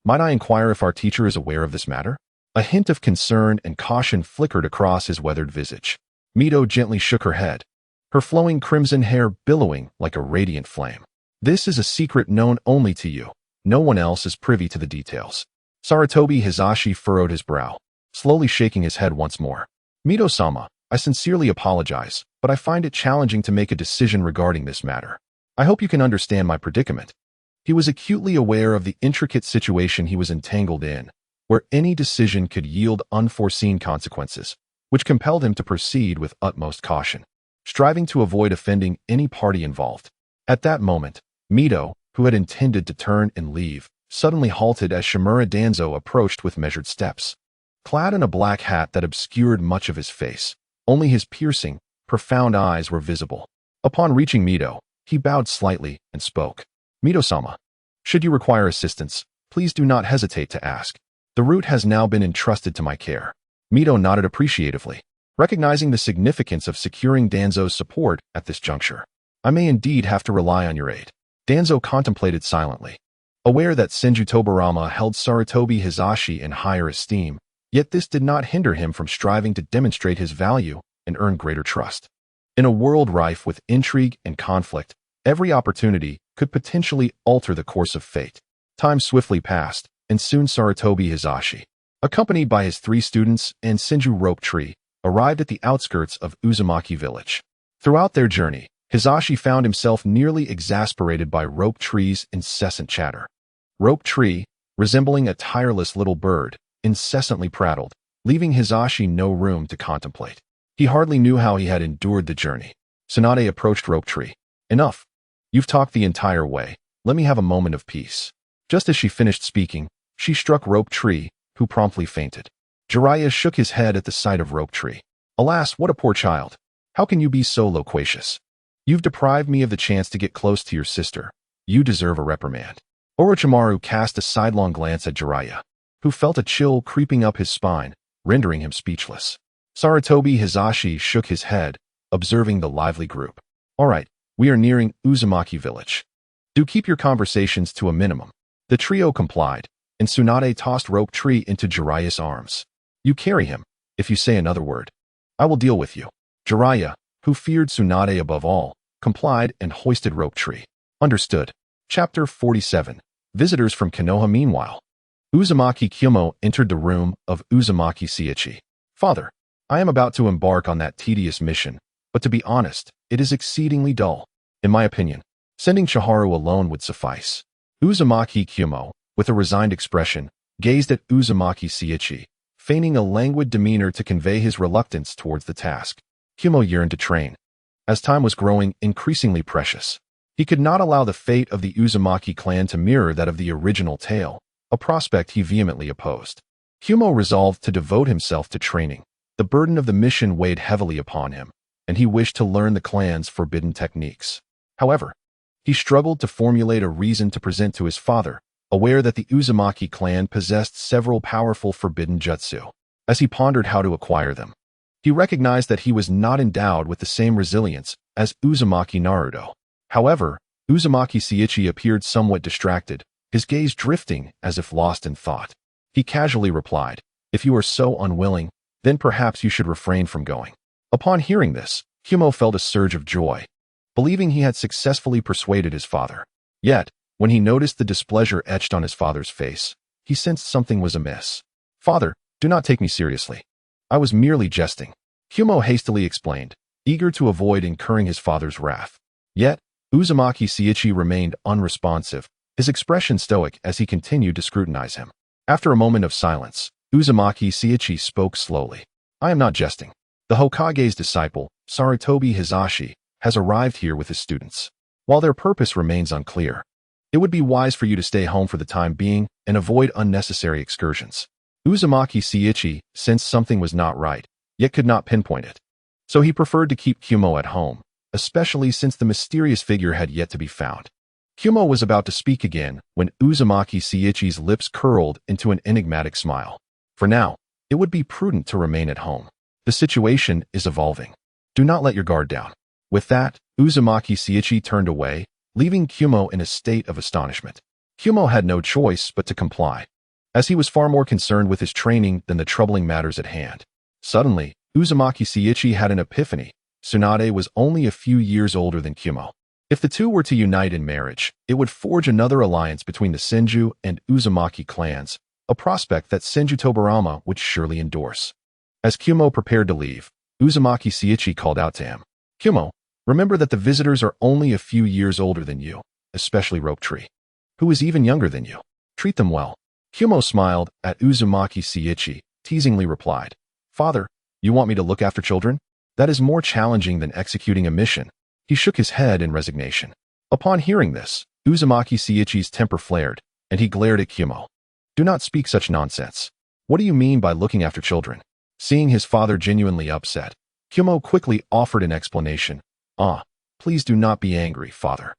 might I inquire if our teacher is aware of this matter? A hint of concern and caution flickered across his weathered visage. Mito gently shook her head, her flowing crimson hair billowing like a radiant flame. This is a secret known only to you. No one else is privy to the details. Sarutobi Hizashi furrowed his brow, slowly shaking his head once more. Mito-sama, I sincerely apologize, but I find it challenging to make a decision regarding this matter. I hope you can understand my predicament. He was acutely aware of the intricate situation he was entangled in, where any decision could yield unforeseen consequences, which compelled him to proceed with utmost caution, striving to avoid offending any party involved. At that moment, Mito, who had intended to turn and leave, suddenly halted as Shimura Danzo approached with measured steps. Clad in a black hat that obscured much of his face, only his piercing, profound eyes were visible. Upon reaching Mito, he bowed slightly and spoke. Mito-sama, should you require assistance, please do not hesitate to ask. The route has now been entrusted to my care. Mito nodded appreciatively, recognizing the significance of securing Danzo's support at this juncture. I may indeed have to rely on your aid. Danzo contemplated silently. Aware that Senju Tobarama held Sarutobi Hizashi in higher esteem, yet this did not hinder him from striving to demonstrate his value and earn greater trust. In a world rife with intrigue and conflict, every opportunity could potentially alter the course of fate. Time swiftly passed, and soon Sarutobi Hizashi, accompanied by his 3 students and Senju Rope Tree, arrived at the outskirts of Uzumaki village. Throughout their journey, Hizashi found himself nearly exasperated by Rope Tree's incessant chatter. Rope Tree, resembling a tireless little bird, incessantly prattled, leaving Hizashi no room to contemplate. He hardly knew how he had endured the journey. Tsunade approached Rope Tree. Enough. You've talked the entire way. Let me have a moment of peace. Just as she finished speaking, she struck Rope Tree, who promptly fainted. Jiraiya shook his head at the sight of Rope Tree. Alas, what a poor child. How can you be so loquacious? You've deprived me of the chance to get close to your sister. You deserve a reprimand. Orochimaru cast a sidelong glance at Jiraiya, who felt a chill creeping up his spine, rendering him speechless. Sarutobi Hizashi shook his head, observing the lively group. All right, we are nearing Uzumaki village. Do keep your conversations to a minimum. The trio complied, and Tsunade tossed Rope Tree into Jiraiya's arms. You carry him. If you say another word, I will deal with you. Jiraiya, who feared Tsunade above all, complied and hoisted Rope Tree. Understood. Chapter 47. Visitors from Konoha. Meanwhile, Uzumaki Kyumo entered the room of Uzumaki Seiichi. Father, I am about to embark on that tedious mission, but to be honest, it is exceedingly dull. In my opinion, sending Chiharu alone would suffice. Uzumaki Kyumo, with a resigned expression, gazed at Uzumaki Seiichi, feigning a languid demeanor to convey his reluctance towards the task. Kyumo yearned to train. As time was growing increasingly precious, he could not allow the fate of the Uzumaki clan to mirror that of the original tale, a prospect he vehemently opposed. Kyumo resolved to devote himself to training. The burden of the mission weighed heavily upon him, and he wished to learn the clan's forbidden techniques. However, he struggled to formulate a reason to present to his father, aware that the Uzumaki clan possessed several powerful forbidden jutsu. As he pondered how to acquire them, he recognized that he was not endowed with the same resilience as Uzumaki Naruto. However, Uzumaki Seiichi appeared somewhat distracted, his gaze drifting as if lost in thought. He casually replied, If you are so unwilling, then perhaps you should refrain from going. Upon hearing this, Kyumo felt a surge of joy, believing he had successfully persuaded his father. Yet, when he noticed the displeasure etched on his father's face, he sensed something was amiss. Father, do not take me seriously. I was merely jesting. Kyumo hastily explained, eager to avoid incurring his father's wrath. Yet, Uzumaki Seiichi remained unresponsive, his expression stoic as he continued to scrutinize him. After a moment of silence, Uzumaki Seiichi spoke slowly. I am not jesting. The Hokage's disciple, Sarutobi Hizashi, has arrived here with his students. While their purpose remains unclear, it would be wise for you to stay home for the time being and avoid unnecessary excursions. Uzumaki Seiichi sensed something was not right, yet could not pinpoint it. So he preferred to keep Kyumo at home, especially since the mysterious figure had yet to be found. Kyumo was about to speak again when Uzumaki Seiichi's lips curled into an enigmatic smile. For now, it would be prudent to remain at home. The situation is evolving. Do not let your guard down. With that, Uzumaki Seiichi turned away, leaving Kyumo in a state of astonishment. Kyumo had no choice but to comply, as he was far more concerned with his training than the troubling matters at hand. Suddenly, Uzumaki Seiichi had an epiphany. Tsunade was only a few years older than Kyumo. If the two were to unite in marriage, it would forge another alliance between the Senju and Uzumaki clans, a prospect that Senju Tobarama would surely endorse. As Kyumo prepared to leave, Uzumaki Seiichi called out to him. Kyumo, remember that the visitors are only a few years older than you, especially Rope Tree, who is even younger than you. Treat them well. Kyumo smiled at Uzumaki Seiichi, teasingly replied, Father, you want me to look after children? That is more challenging than executing a mission. He shook his head in resignation. Upon hearing this, Uzumaki Seiichi's temper flared, and he glared at Kyumo. Do not speak such nonsense. What do you mean by looking after children? Seeing his father genuinely upset, Kyumo quickly offered an explanation. Please do not be angry, father.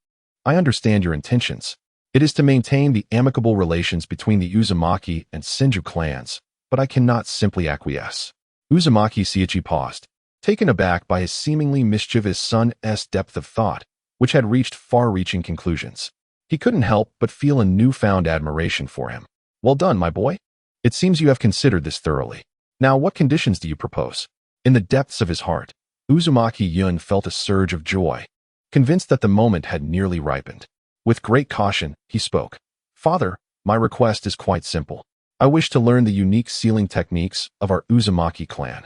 I understand your intentions. It is to maintain the amicable relations between the Uzumaki and Senju clans, but I cannot simply acquiesce. Uzumaki Seiichi paused, taken aback by his seemingly mischievous son's depth of thought. which had reached far-reaching conclusions. He couldn't help but feel a newfound admiration for him. Well done, my boy. It seems you have considered this thoroughly. Now, what conditions do you propose? In the depths of his heart, Uzumaki Yun felt a surge of joy, convinced that the moment had nearly ripened. With great caution, he spoke. Father, my request is quite simple. I wish to learn the unique sealing techniques of our Uzumaki clan.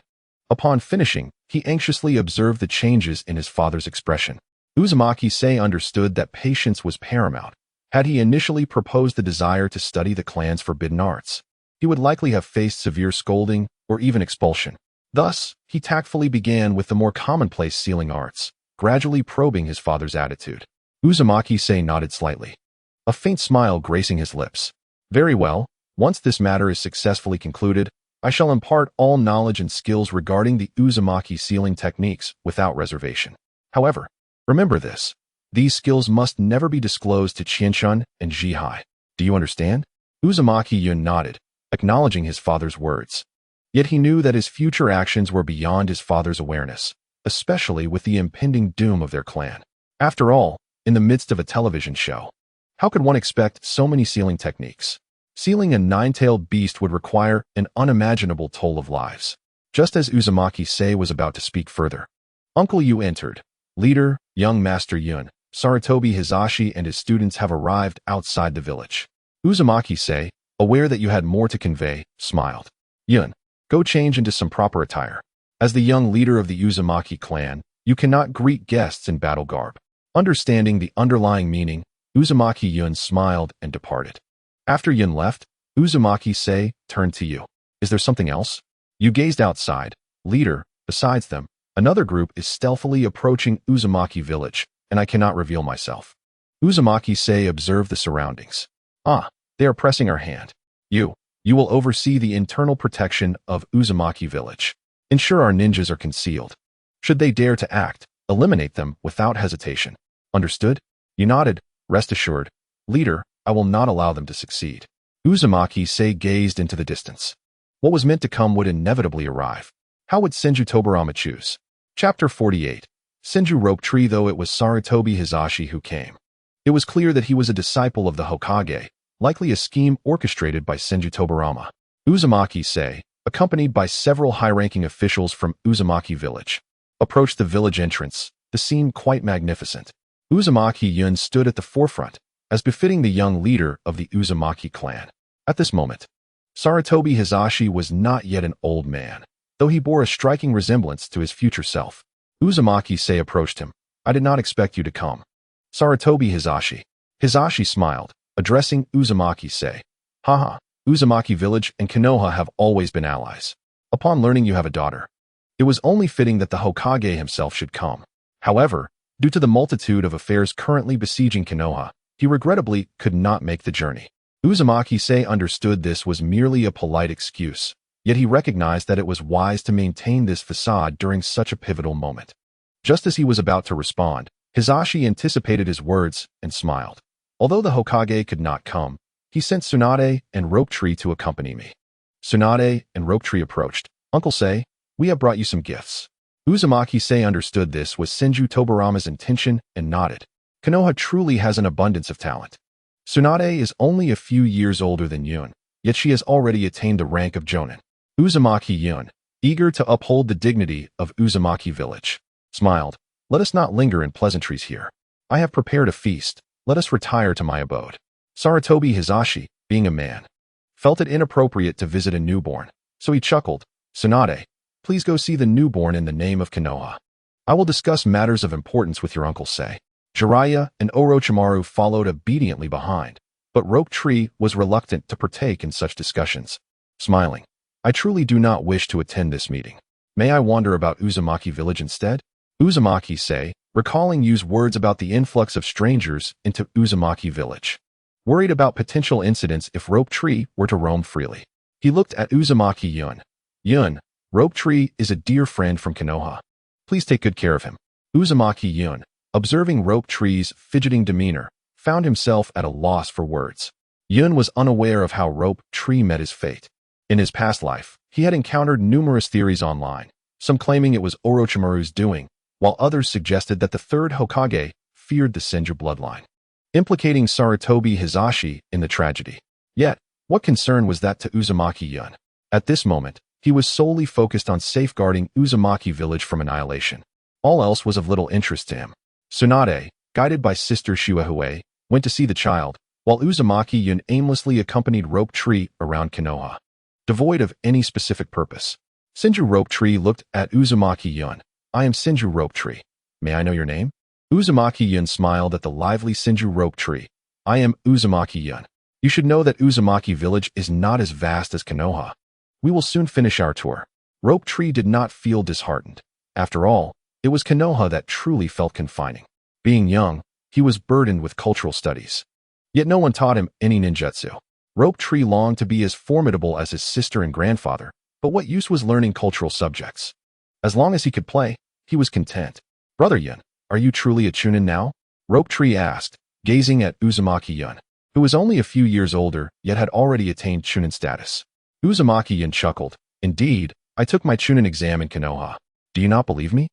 Upon finishing, he anxiously observed the changes in his father's expression. Uzumaki understood that patience was paramount. Had he initially proposed the desire to study the clan's forbidden arts, he would likely have faced severe scolding or even expulsion. Thus, he tactfully began with the more commonplace sealing arts, gradually probing his father's attitude. Uzumaki nodded slightly, a faint smile gracing his lips. Very well, once this matter is successfully concluded, I shall impart all knowledge and skills regarding the Uzumaki sealing techniques without reservation. However, remember this. These skills must never be disclosed to Qianshun and Zhihai. Do you understand? Uzumaki Yun nodded, acknowledging his father's words. Yet he knew that his future actions were beyond his father's awareness, especially with the impending doom of their clan. After all, in the midst of a television show, how could one expect so many sealing techniques? Sealing a nine-tailed beast would require an unimaginable toll of lives. Just as Uzumaki was about to speak further, Uncle Yu entered. Leader, young Master Yun, Sarutobi Hizashi and his students have arrived outside the village. Uzumaki, aware that you had more to convey, smiled. Yun, go change into some proper attire. As the young leader of the Uzumaki clan, you cannot greet guests in battle garb. Understanding the underlying meaning, Uzumaki Yun smiled and departed. After Yun left, Uzumaki turned to you. Is there something else? You gazed outside. Leader, besides them, another group is stealthily approaching Uzumaki village, and I cannot reveal myself. Uzumaki observed the surroundings. Ah, they are pressing our hand. You will oversee the internal protection of Uzumaki village. Ensure our ninjas are concealed. Should they dare to act, eliminate them without hesitation. Understood? You nodded. Rest assured. Leader, I will not allow them to succeed. Uzumaki gazed into the distance. What was meant to come would inevitably arrive. How would Senju Tobarama choose? Chapter 48. Senju Rope Tree. Though it was Sarutobi Hizashi who came, it was clear that he was a disciple of the Hokage, likely a scheme orchestrated by Senju Tobarama. Uzumaki, accompanied by several high-ranking officials from Uzumaki village, approached the village entrance, the scene quite magnificent. Uzumaki Yun stood at the forefront, as befitting the young leader of the Uzumaki clan. At this moment, Sarutobi Hizashi was not yet an old man, though he bore a striking resemblance to his future self. Uzumaki approached him. I did not expect you to come. Sarutobi Hizashi. Hizashi smiled, addressing Uzumaki. Haha, Uzumaki village and Konoha have always been allies. Upon learning you have a daughter, it was only fitting that the Hokage himself should come. However, due to the multitude of affairs currently besieging Konoha, he regrettably could not make the journey. Uzumaki understood this was merely a polite excuse, yet he recognized that it was wise to maintain this facade during such a pivotal moment. Just as he was about to respond, Hizashi anticipated his words and smiled. Although the Hokage could not come, he sent Tsunade and Rope Tree to accompany me. Tsunade and Rope Tree approached. Uncle we have brought you some gifts. Uzumaki understood this was Senju Tobarama's intention and nodded. Konoha truly has an abundance of talent. Tsunade is only a few years older than Yun, yet she has already attained the rank of Jonin. Uzumaki Yun, eager to uphold the dignity of Uzumaki village, smiled. Let us not linger in pleasantries here. I have prepared a feast. Let us retire to my abode. Sarutobi Hizashi, being a man, felt it inappropriate to visit a newborn, so he chuckled. Tsunade, please go see the newborn in the name of Konoha. I will discuss matters of importance with your uncle Jiraiya and Orochimaru followed obediently behind, but Rope Tree was reluctant to partake in such discussions. Smiling, I truly do not wish to attend this meeting. May I wander about Uzumaki village instead? Uzumaki recalling Yu's words about the influx of strangers into Uzumaki village, worried about potential incidents if Rope Tree were to roam freely. He looked at Uzumaki Yun. Yun, Rope Tree is a dear friend from Konoha. Please take good care of him. Uzumaki Yun, observing Rope Tree's fidgeting demeanor, found himself at a loss for words. Yun was unaware of how Rope Tree met his fate. In his past life, he had encountered numerous theories online, some claiming it was Orochimaru's doing, while others suggested that the third Hokage feared the Senju bloodline, implicating Sarutobi Hizashi in the tragedy. Yet, what concern was that to Uzumaki Yun? At this moment, he was solely focused on safeguarding Uzumaki village from annihilation. All else was of little interest to him. Tsunade, guided by Sister Shuehue, went to see the child, while Uzumaki Yun aimlessly accompanied Rope Tree around Konoha, devoid of any specific purpose. Senju Rope Tree looked at Uzumaki Yun. "I am Senju Rope Tree. May I know your name?" Uzumaki Yun smiled at the lively Senju Rope Tree. "I am Uzumaki Yun. You should know that Uzumaki village is not as vast as Konoha. We will soon finish our tour." Rope Tree did not feel disheartened. After all, it was Konoha that truly felt confining. Being young, he was burdened with cultural studies. Yet no one taught him any ninjutsu. Rope Tree longed to be as formidable as his sister and grandfather, but what use was learning cultural subjects? As long as he could play, he was content. "Brother Yun, are you truly a Chunin now?" Rope Tree asked, gazing at Uzumaki Yun, who was only a few years older yet had already attained Chunin status. Uzumaki Yun chuckled. "Indeed, I took my Chunin exam in Konoha. Do you not believe me?"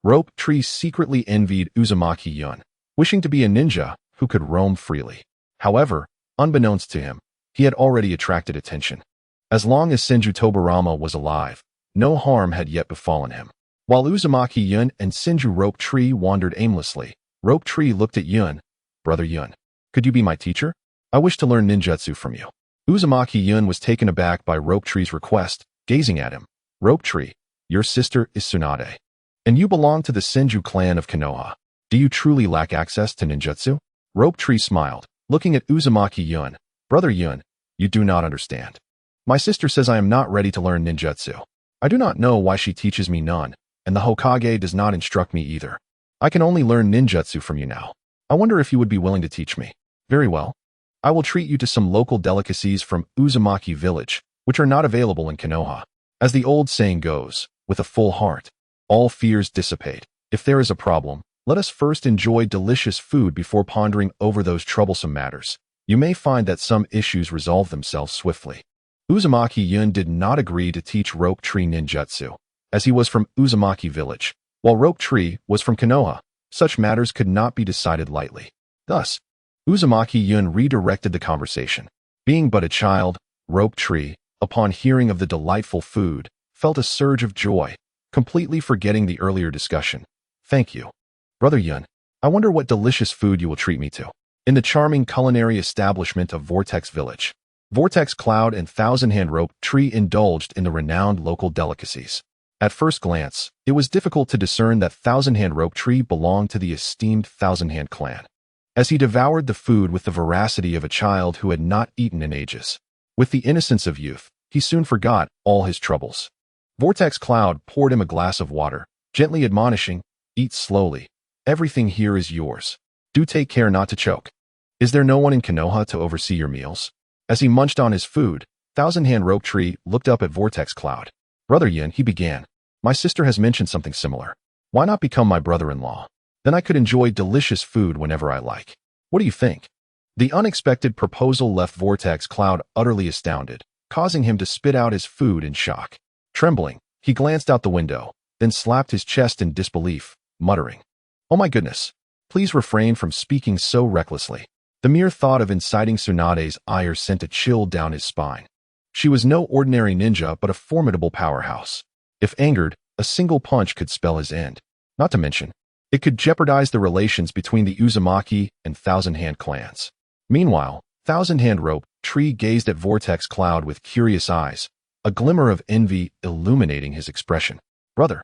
Rope Tree secretly envied Uzumaki Yun, wishing to be a ninja who could roam freely. However, unbeknownst to him, he had already attracted attention. As long as Senju Tobarama was alive, no harm had yet befallen him. While Uzumaki Yun and Senju Rope Tree wandered aimlessly, Rope Tree looked at Yun. "Brother Yun, could you be my teacher? I wish to learn ninjutsu from you." Uzumaki Yun was taken aback by Rope Tree's request, gazing at him. "Rope Tree, your sister is Tsunade, and you belong to the Senju clan of Konoha. Do you truly lack access to ninjutsu?" Rope Tree smiled, looking at Uzumaki Yun. "Brother Yun, you do not understand. My sister says I am not ready to learn ninjutsu. I do not know why she teaches me none, and the Hokage does not instruct me either. I can only learn ninjutsu from you now. I wonder if you would be willing to teach me." "Very well. I will treat you to some local delicacies from Uzumaki village, which are not available in Konoha. As the old saying goes, with a full heart, all fears dissipate. If there is a problem, let us first enjoy delicious food before pondering over those troublesome matters. You may find that some issues resolve themselves swiftly." Uzumaki Yun did not agree to teach Rope Tree ninjutsu, as he was from Uzumaki village, while Rope Tree was from Konoha. Such matters could not be decided lightly. Thus, Uzumaki Yun redirected the conversation. Being but a child, Rope Tree, upon hearing of the delightful food, felt a surge of joy, completely forgetting the earlier discussion. "Thank you. Brother Yun, I wonder what delicious food you will treat me to." In the charming culinary establishment of Vortex Village, Vortex Cloud and Thousand Hand Rope Tree indulged in the renowned local delicacies. At first glance, it was difficult to discern that Thousand Hand Rope Tree belonged to the esteemed Thousand Hand clan, as he devoured the food with the voracity of a child who had not eaten in ages. With the innocence of youth, he soon forgot all his troubles. Vortex Cloud poured him a glass of water, gently admonishing, "Eat slowly. Everything here is yours. Do take care not to choke. Is there no one in Konoha to oversee your meals?" As he munched on his food, Thousand Hand Rope Tree looked up at Vortex Cloud. "Brother Yin," he began, "my sister has mentioned something similar. Why not become my brother-in-law? Then I could enjoy delicious food whenever I like. What do you think?" The unexpected proposal left Vortex Cloud utterly astounded, causing him to spit out his food in shock. Trembling, he glanced out the window, then slapped his chest in disbelief, muttering, "Oh my goodness, please refrain from speaking so recklessly." The mere thought of inciting Tsunade's ire sent a chill down his spine. She was no ordinary ninja but a formidable powerhouse. If angered, a single punch could spell his end. Not to mention, it could jeopardize the relations between the Uzumaki and Thousand Hand clans. Meanwhile, Thousand Hand Rope Tree gazed at Vortex Cloud with curious eyes, a glimmer of envy illuminating his expression. "Brother,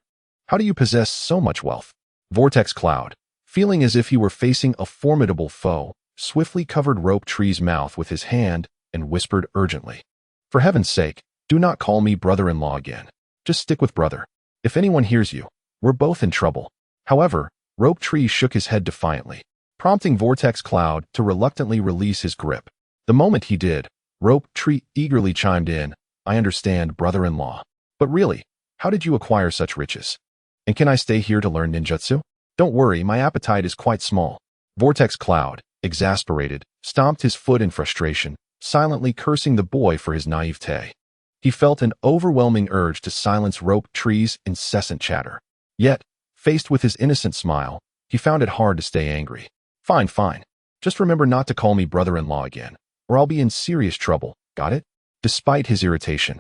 how do you possess so much wealth?" Vortex Cloud, feeling as if he were facing a formidable foe, swiftly covered Rope Tree's mouth with his hand and whispered urgently, "For heaven's sake, do not call me brother-in-law again. Just stick with brother. If anyone hears you, we're both in trouble." However, Rope Tree shook his head defiantly, prompting Vortex Cloud to reluctantly release his grip. The moment he did, Rope Tree eagerly chimed in, "I understand, brother-in-law. But really, how did you acquire such riches? And can I stay here to learn ninjutsu?" "Don't worry, my appetite is quite small." Vortex Cloud, exasperated, stomped his foot in frustration, silently cursing the boy for his naivete. He felt an overwhelming urge to silence Rope Tree's incessant chatter. Yet, faced with his innocent smile, he found it hard to stay angry. Fine, fine. Just remember not to call me brother-in-law again, or I'll be in serious trouble, got it? Despite his irritation,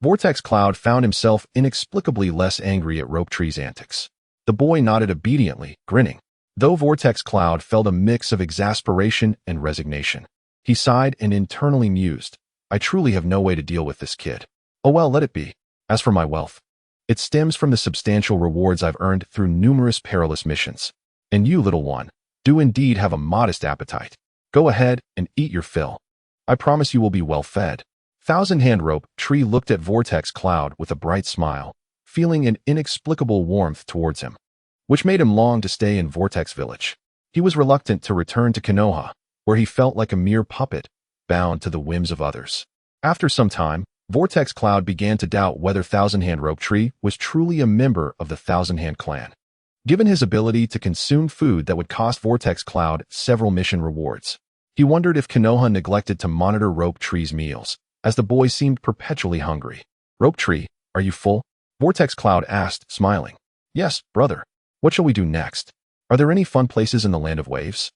Vortex Cloud found himself inexplicably less angry at Rope Tree's antics. The boy nodded obediently, grinning. Though Vortex Cloud felt a mix of exasperation and resignation, he sighed and internally mused, I truly have no way to deal with this kid. Oh well, let it be. As for my wealth, it stems from the substantial rewards I've earned through numerous perilous missions. And you, little one, do indeed have a modest appetite. Go ahead and eat your fill. I promise you will be well fed. Thousand-Hand Rope Tree looked at Vortex Cloud with a bright smile, feeling an inexplicable warmth towards him, which made him long to stay in Vortex Village. He was reluctant to return to Konoha, where he felt like a mere puppet, bound to the whims of others. After some time, Vortex Cloud began to doubt whether Thousand-Hand Rope Tree was truly a member of the Thousand-Hand clan. Given his ability to consume food that would cost Vortex Cloud several mission rewards, he wondered if Konoha neglected to monitor Rope Tree's meals, as the boy seemed perpetually hungry. Rope Tree, are you full? Vortex Cloud asked, smiling. Yes, brother. What shall we do next? Are there any fun places in the Land of Waves?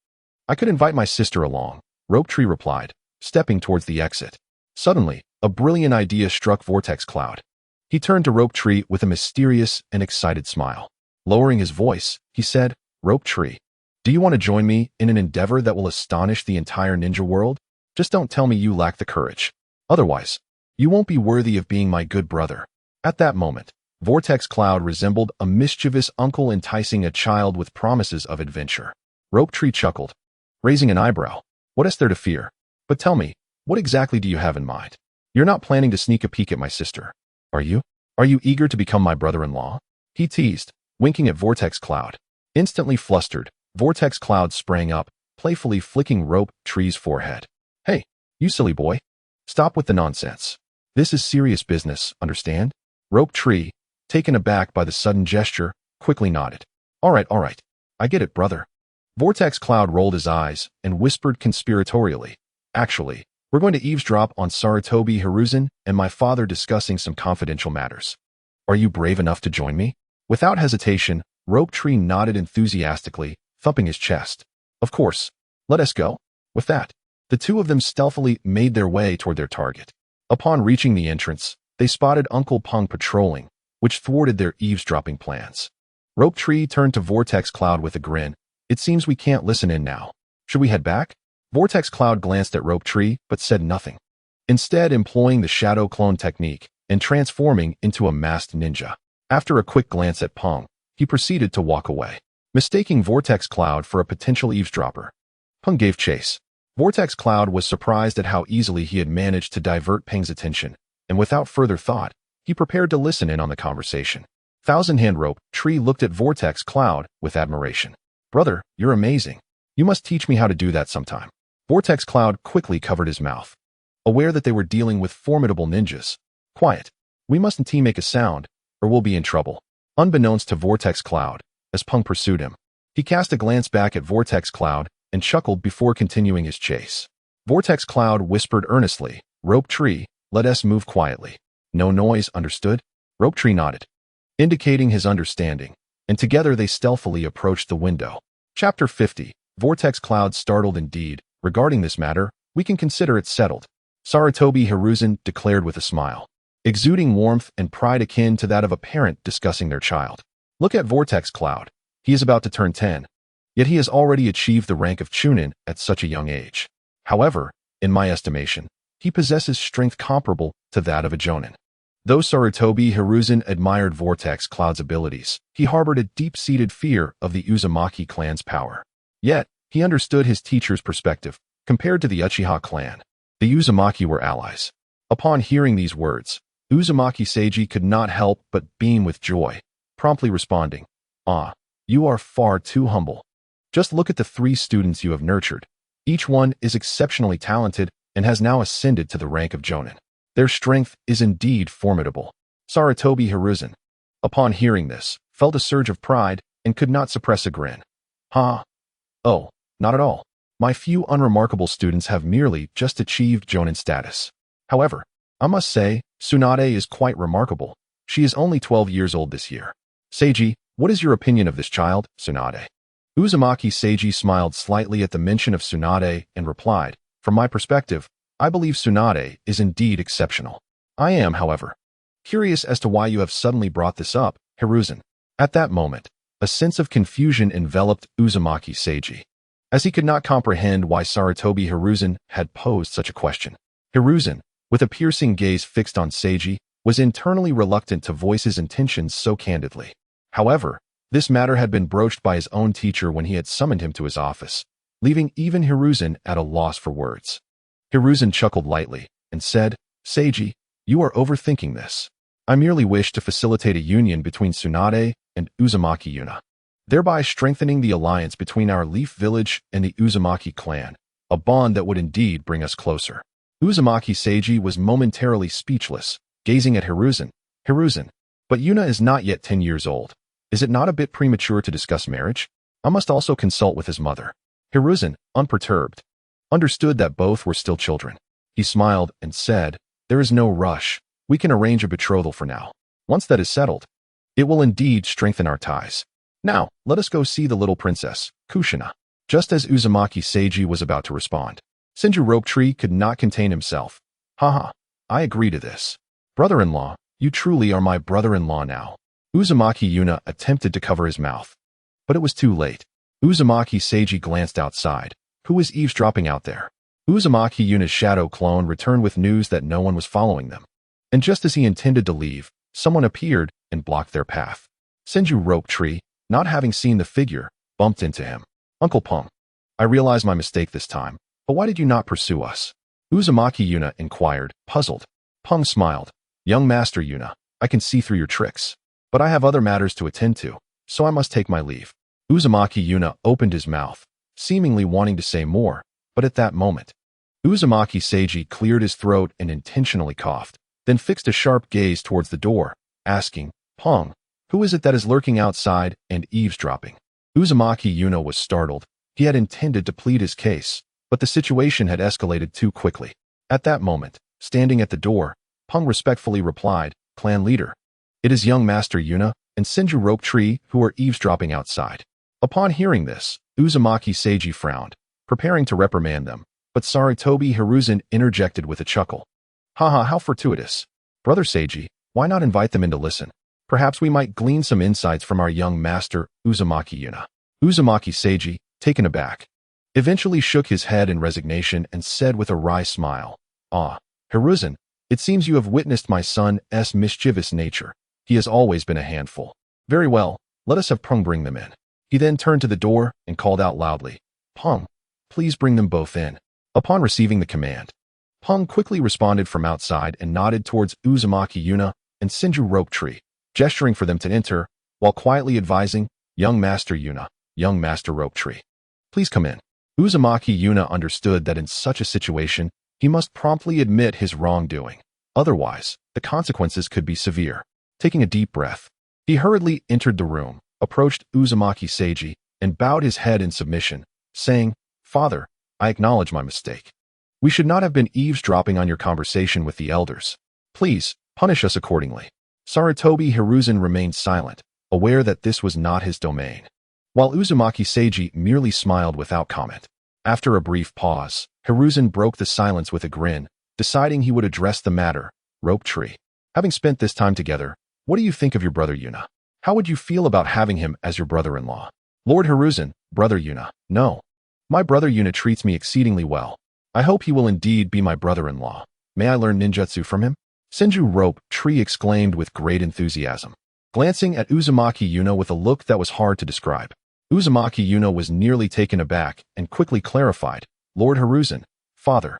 I could invite my sister along, Rope Tree replied, stepping towards the exit. Suddenly, a brilliant idea struck Vortex Cloud. He turned to Rope Tree with a mysterious and excited smile. Lowering his voice, he said, Rope Tree, do you want to join me in an endeavor that will astonish the entire ninja world? Just don't tell me you lack the courage. Otherwise, you won't be worthy of being my good brother. At that moment, Vortex Cloud resembled a mischievous uncle enticing a child with promises of adventure. Rope Tree chuckled, raising an eyebrow. What is there to fear? But tell me, what exactly do you have in mind? You're not planning to sneak a peek at my sister, are you? Are you eager to become my brother-in-law? He teased, winking at Vortex Cloud. Instantly flustered, Vortex Cloud sprang up, playfully flicking Rope Tree's forehead. Hey, you silly boy. Stop with the nonsense. This is serious business, understand? Rope Tree, taken aback by the sudden gesture, quickly nodded. All right. I get it, brother. Vortex Cloud rolled his eyes and whispered conspiratorially. Actually, we're going to eavesdrop on Sarutobi Hiruzen and my father discussing some confidential matters. Are you brave enough to join me? Without hesitation, Rope Tree nodded enthusiastically, thumping his chest. Of course. Let us go. With that, the two of them stealthily made their way toward their target. Upon reaching the entrance, they spotted Uncle Pung patrolling, which thwarted their eavesdropping plans. Rope Tree turned to Vortex Cloud with a grin. It seems we can't listen in now. Should we head back? Vortex Cloud glanced at Rope Tree, but said nothing. Instead, employing the shadow clone technique and transforming into a masked ninja. After a quick glance at Pung, he proceeded to walk away. Mistaking Vortex Cloud for a potential eavesdropper, Pung gave chase. Vortex Cloud was surprised at how easily he had managed to divert Pung's attention, and without further thought, he prepared to listen in on the conversation. Thousand-Hand Rope Tree looked at Vortex Cloud with admiration. Brother, you're amazing. You must teach me how to do that sometime. Vortex Cloud quickly covered his mouth, aware that they were dealing with formidable ninjas. Quiet. We mustn't make a sound, or we'll be in trouble. Unbeknownst to Vortex Cloud, as Pung pursued him, he cast a glance back at Vortex Cloud and chuckled before continuing his chase. Vortex Cloud whispered earnestly, Rope Tree, let us move quietly. No noise, understood? Rope Tree nodded, indicating his understanding, and together they stealthily approached the window. Chapter 50. Vortex Cloud startled indeed. Regarding this matter, we can consider it settled. Sarutobi Hiruzen declared with a smile, exuding warmth and pride akin to that of a parent discussing their child. Look at Vortex Cloud. He is about to turn 10. Yet he has already achieved the rank of Chunin at such a young age. However, in my estimation, he possesses strength comparable to that of a Jonin. Though Sarutobi Hiruzen admired Vortex Cloud's abilities, he harbored a deep-seated fear of the Uzumaki clan's power. Yet, he understood his teacher's perspective. Compared to the Uchiha clan, the Uzumaki were allies. Upon hearing these words, Uzumaki Seiji could not help but beam with joy, promptly responding, Ah, you are far too humble. Just look at the 3 students you have nurtured. Each one is exceptionally talented and has now ascended to the rank of Jonin. Their strength is indeed formidable. Sarutobi Hiruzen, upon hearing this, felt a surge of pride and could not suppress a grin. Ha! Oh, not at all. My few unremarkable students have merely just achieved Jonin status. However, I must say, Tsunade is quite remarkable. She is only 12 years old this year. Seiji, what is your opinion of this child, Tsunade? Uzumaki Seiji smiled slightly at the mention of Tsunade and replied, "From my perspective, I believe Tsunade is indeed exceptional. I am, however, curious as to why you have suddenly brought this up, Hiruzen." At that moment, a sense of confusion enveloped Uzumaki Seiji, as he could not comprehend why Sarutobi Hiruzen had posed such a question. Hiruzen, with a piercing gaze fixed on Seiji, was internally reluctant to voice his intentions so candidly. However, this matter had been broached by his own teacher when he had summoned him to his office, leaving even Hiruzen at a loss for words. Hiruzen chuckled lightly and said, "Seiji, you are overthinking this. I merely wish to facilitate a union between Tsunade and Uzumaki Yuna, thereby strengthening the alliance between our Leaf Village and the Uzumaki clan, a bond that would indeed bring us closer." Uzumaki Seiji was momentarily speechless, gazing at Hiruzen. "Hiruzen, but Yuna is not yet 10 years old. Is it not a bit premature to discuss marriage? I must also consult with his mother." Hiruzen, unperturbed, understood that both were still children. He smiled and said, "There is no rush. We can arrange a betrothal for now. Once that is settled, it will indeed strengthen our ties. Now, let us go see the little princess, Kushina." Just as Uzumaki Seiji was about to respond, Senju Rope Tree could not contain himself. "Haha, I agree to this. Brother-in-law, you truly are my brother-in-law now." Uzumaki Yuna attempted to cover his mouth, but it was too late. Uzumaki Seiji glanced outside. Who was eavesdropping out there? Uzumaki Yuna's shadow clone returned with news that no one was following them. And just as he intended to leave, someone appeared and blocked their path. Senju Rope Tree, not having seen the figure, bumped into him. "Uncle Peng, I realize my mistake this time, but why did you not pursue us?" Uzumaki Yuna inquired, puzzled. Peng smiled. "Young Master Yuna, I can see through your tricks, but I have other matters to attend to, so I must take my leave." Uzumaki Yuna opened his mouth, seemingly wanting to say more, but at that moment, Uzumaki Seiji cleared his throat and intentionally coughed, then fixed a sharp gaze towards the door, asking, "Peng, who is it that is lurking outside and eavesdropping?" Uzumaki Yuna was startled. He had intended to plead his case, but the situation had escalated too quickly. At that moment, standing at the door, Peng respectfully replied, "Clan leader, it is young Master Yuna and Senju Rope Tree who are eavesdropping outside." Upon hearing this, Uzumaki Seiji frowned, preparing to reprimand them, but Sarutobi Hiruzen interjected with a chuckle. "Haha, how fortuitous. Brother Seiji, why not invite them in to listen? Perhaps we might glean some insights from our young master, Uzumaki Yuna." Uzumaki Seiji, taken aback, eventually shook his head in resignation and said with a wry smile, "Ah, Hiruzen, it seems you have witnessed my son's mischievous nature. He has always been a handful. Very well, let us have Peng bring them in." He then turned to the door and called out loudly, "Peng, please bring them both in." Upon receiving the command, Peng quickly responded from outside and nodded towards Uzumaki Yuna and Senju Rope Tree, gesturing for them to enter, while quietly advising, "Young Master Yuna, young Master Rope Tree, please come in." Uzumaki Yuna understood that in such a situation, he must promptly admit his wrongdoing. Otherwise, the consequences could be severe. Taking a deep breath, he hurriedly entered the room, approached Uzumaki Seiji, and bowed his head in submission, saying, "Father, I acknowledge my mistake. We should not have been eavesdropping on your conversation with the elders. Please, punish us accordingly." Sarutobi Hiruzen remained silent, aware that this was not his domain, while Uzumaki Seiji merely smiled without comment. After a brief pause, Hiruzen broke the silence with a grin, deciding he would address the matter. "Rope Tree, having spent this time together, what do you think of your brother Yuna? How would you feel about having him as your brother-in-law?" "Lord Hiruzen, brother Yuna, no. My brother Yuna treats me exceedingly well. I hope he will indeed be my brother-in-law. May I learn ninjutsu from him?" Senju Rope Tree exclaimed with great enthusiasm, glancing at Uzumaki Yuna with a look that was hard to describe. Uzumaki Yuna was nearly taken aback and quickly clarified, "Lord Hiruzen, father,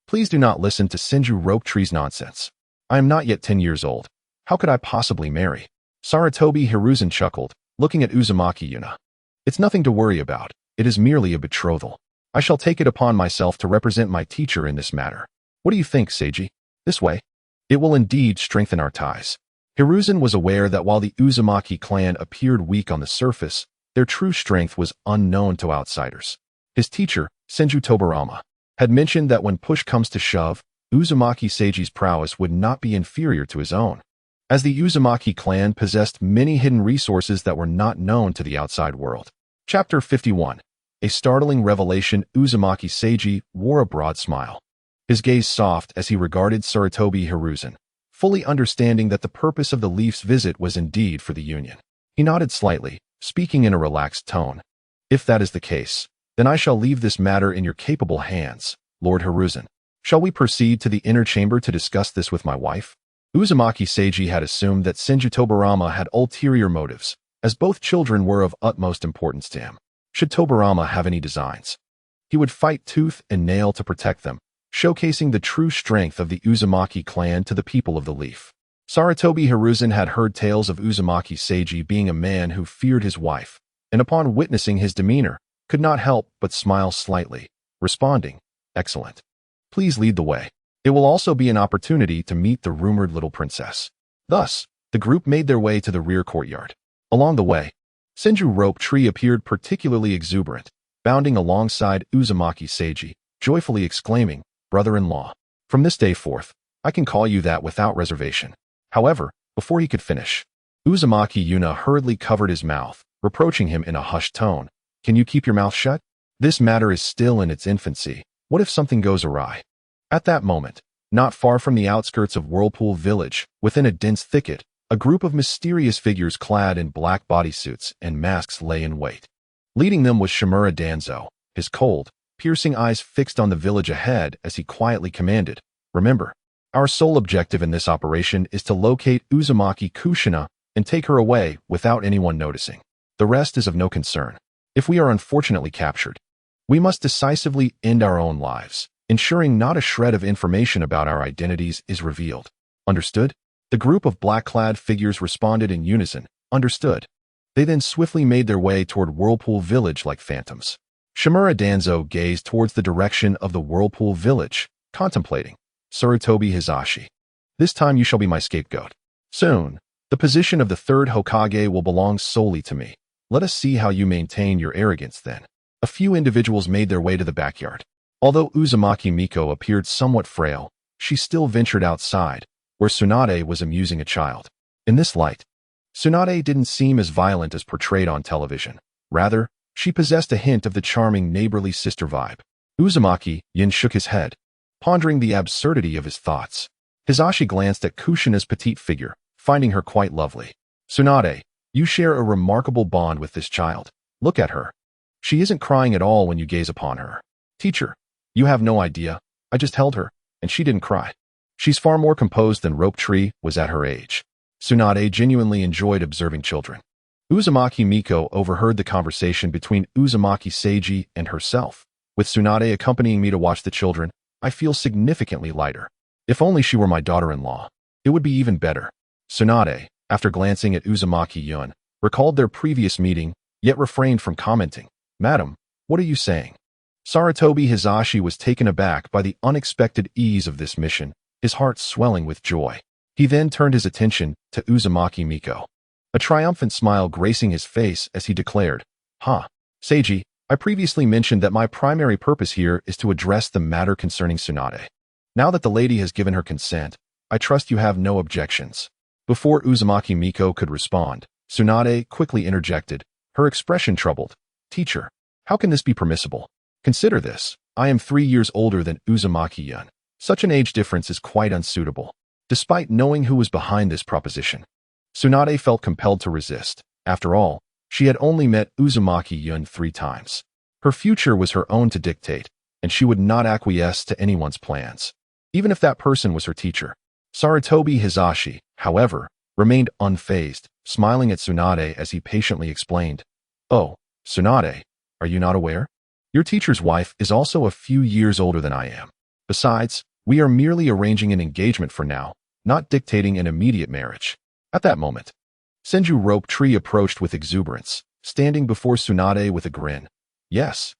please do not listen to Senju Rope Tree's nonsense. I am not yet 10 years old. How could I possibly marry?" Sarutobi Hiruzen chuckled, looking at Uzumaki Yuna. "It's nothing to worry about. It is merely a betrothal. I shall take it upon myself to represent my teacher in this matter. What do you think, Seiji? This way, it will indeed strengthen our ties." Hiruzen was aware that while the Uzumaki clan appeared weak on the surface, their true strength was unknown to outsiders. His teacher, Senju Tobarama, had mentioned that when push comes to shove, Uzumaki Seiji's prowess would not be inferior to his own, as the Uzumaki clan possessed many hidden resources that were not known to the outside world. Chapter 51. A startling revelation. Uzumaki Seiji wore a broad smile. His gaze soft as he regarded Sarutobi Hiruzen, fully understanding that the purpose of the Leaf's visit was indeed for the Union. He nodded slightly, speaking in a relaxed tone. If that is the case, then I shall leave this matter in your capable hands, Lord Hiruzen. Shall we proceed to the inner chamber to discuss this with my wife? Uzumaki Seiji had assumed that Senju Tobarama had ulterior motives, as both children were of utmost importance to him. Should Tobarama have any designs, he would fight tooth and nail to protect them, showcasing the true strength of the Uzumaki clan to the people of the Leaf. Sarutobi Hiruzen had heard tales of Uzumaki Seiji being a man who feared his wife, and upon witnessing his demeanor, could not help but smile slightly, responding, "Excellent. Please lead the way. It will also be an opportunity to meet the rumored little princess." Thus, the group made their way to the rear courtyard. Along the way, Senju Rope Tree appeared particularly exuberant, bounding alongside Uzumaki Seiji, joyfully exclaiming, "Brother-in-law, from this day forth, I can call you that without reservation." However, before he could finish, Uzumaki Yuna hurriedly covered his mouth, reproaching him in a hushed tone. "Can you keep your mouth shut? This matter is still in its infancy. What if something goes awry?" At that moment, not far from the outskirts of Whirlpool Village, within a dense thicket, a group of mysterious figures clad in black bodysuits and masks lay in wait. Leading them was Shimura Danzo, his cold, piercing eyes fixed on the village ahead as he quietly commanded, "Remember, our sole objective in this operation is to locate Uzumaki Kushina and take her away without anyone noticing. The rest is of no concern. If we are unfortunately captured, we must decisively end our own lives, ensuring not a shred of information about our identities is revealed. Understood?" The group of black-clad figures responded in unison, "Understood." They then swiftly made their way toward Whirlpool Village like phantoms. Shimura Danzo gazed towards the direction of the Whirlpool Village, contemplating. "Sarutobi Hizashi, this time you shall be my scapegoat. Soon, the position of the third Hokage will belong solely to me. Let us see how you maintain your arrogance then." A few individuals made their way to the backyard. Although Uzumaki Miko appeared somewhat frail, she still ventured outside, where Tsunade was amusing a child. In this light, Tsunade didn't seem as violent as portrayed on television. Rather, she possessed a hint of the charming neighborly sister vibe. Uzumaki Yin shook his head, pondering the absurdity of his thoughts. Hizashi glanced at Kushina's petite figure, finding her quite lovely. "Tsunade, you share a remarkable bond with this child. Look at her. She isn't crying at all when you gaze upon her. Teacher, you have no idea. I just held her, and she didn't cry. She's far more composed than Rope Tree was at her age." Tsunade genuinely enjoyed observing children. Uzumaki Miko overheard the conversation between Uzumaki Seiji and herself. "With Tsunade accompanying me to watch the children, I feel significantly lighter. If only she were my daughter-in-law, it would be even better." Tsunade, after glancing at Uzumaki Yun, recalled their previous meeting, yet refrained from commenting. "Madam, what are you saying?" Sarutobi Hizashi was taken aback by the unexpected ease of this mission, his heart swelling with joy. He then turned his attention to Uzumaki Miko, a triumphant smile gracing his face as he declared, Seiji, I previously mentioned that my primary purpose here is to address the matter concerning Tsunade. Now that the lady has given her consent, I trust you have no objections." Before Uzumaki Miko could respond, Tsunade quickly interjected, her expression troubled. "Teacher, how can this be permissible? Consider this. I am 3 years older than Uzumaki Yun. Such an age difference is quite unsuitable." Despite knowing who was behind this proposition, Tsunade felt compelled to resist. After all, she had only met Uzumaki Yun 3 times. Her future was her own to dictate, and she would not acquiesce to anyone's plans, even if that person was her teacher. Sarutobi Hizashi, however, remained unfazed, smiling at Tsunade as he patiently explained, "Oh, Tsunade, are you not aware? Your teacher's wife is also a few years older than I am. Besides, we are merely arranging an engagement for now, not dictating an immediate marriage." At that moment, Senju Rope Tree approached with exuberance, standing before Tsunade with a grin. Yes.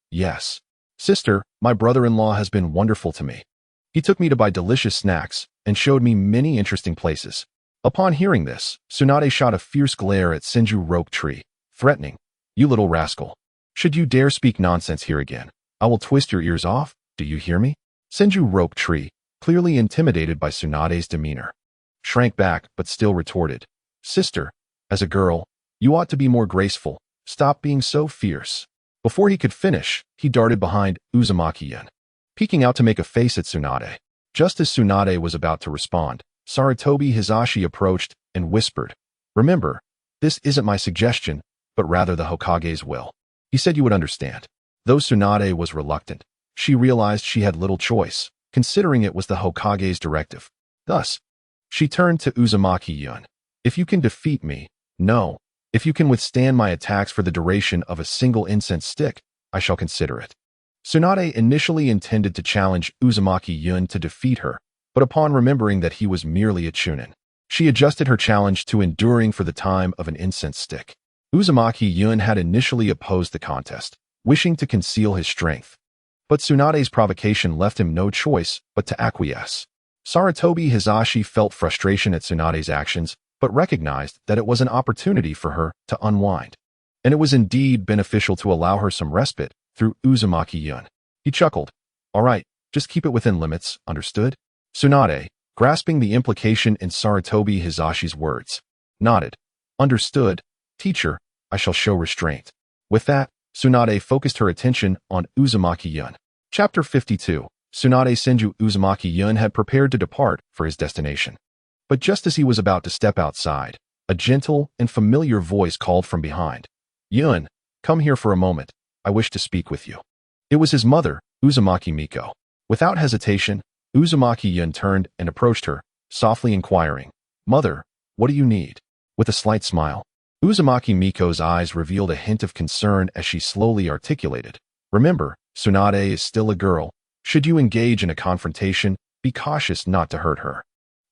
Sister, my brother-in-law has been wonderful to me. He took me to buy delicious snacks and showed me many interesting places." Upon hearing this, Tsunade shot a fierce glare at Senju Rope Tree, threatening, "You little rascal. Should you dare speak nonsense here again, I will twist your ears off, do you hear me?" Senju Rope Tree, clearly intimidated by Tsunade's demeanor, shrank back but still retorted, "Sister, as a girl, you ought to be more graceful, Stop being so fierce. Before he could finish, he darted behind Uzumaki-yun, peeking out to make a face at Tsunade. Just as Tsunade was about to respond, Sarutobi Hizashi approached and whispered, "Remember, this isn't my suggestion, but rather the Hokage's will. He said you would understand." Though Tsunade was reluctant, she realized she had little choice, considering it was the Hokage's directive. Thus, she turned to Uzumaki-yun. "If you can defeat me, no. If you can withstand my attacks for the duration of a single incense stick, I shall consider it." Tsunade initially intended to challenge Uzumaki-yun to defeat her, but upon remembering that he was merely a chunin, she adjusted her challenge to enduring for the time of an incense stick. Uzumaki-yun had initially opposed the contest, wishing to conceal his strength, but Tsunade's provocation left him no choice but to acquiesce. Sarutobi Hizashi felt frustration at Tsunade's actions, but recognized that it was an opportunity for her to unwind. And it was indeed beneficial to allow her some respite through Uzumaki-yun. He chuckled. "All right, just keep it within limits, understood?" Tsunade, grasping the implication in Sarutobi Hizashi's words, nodded. "Understood, teacher, I shall show restraint." With that, Tsunade focused her attention on Uzumaki-yun. Chapter 52. Tsunade Senju Uzumaki-yun had prepared to depart for his destination. But just as he was about to step outside, a gentle and familiar voice called from behind. "Yun, come here for a moment. I wish to speak with you." It was his mother, Uzumaki Miko. Without hesitation, Uzumaki-yun turned and approached her, softly inquiring, "Mother, what do you need?" With a slight smile, Uzumaki Miko's eyes revealed a hint of concern as she slowly articulated, "Remember, Tsunade is still a girl. Should you engage in a confrontation, be cautious not to hurt her."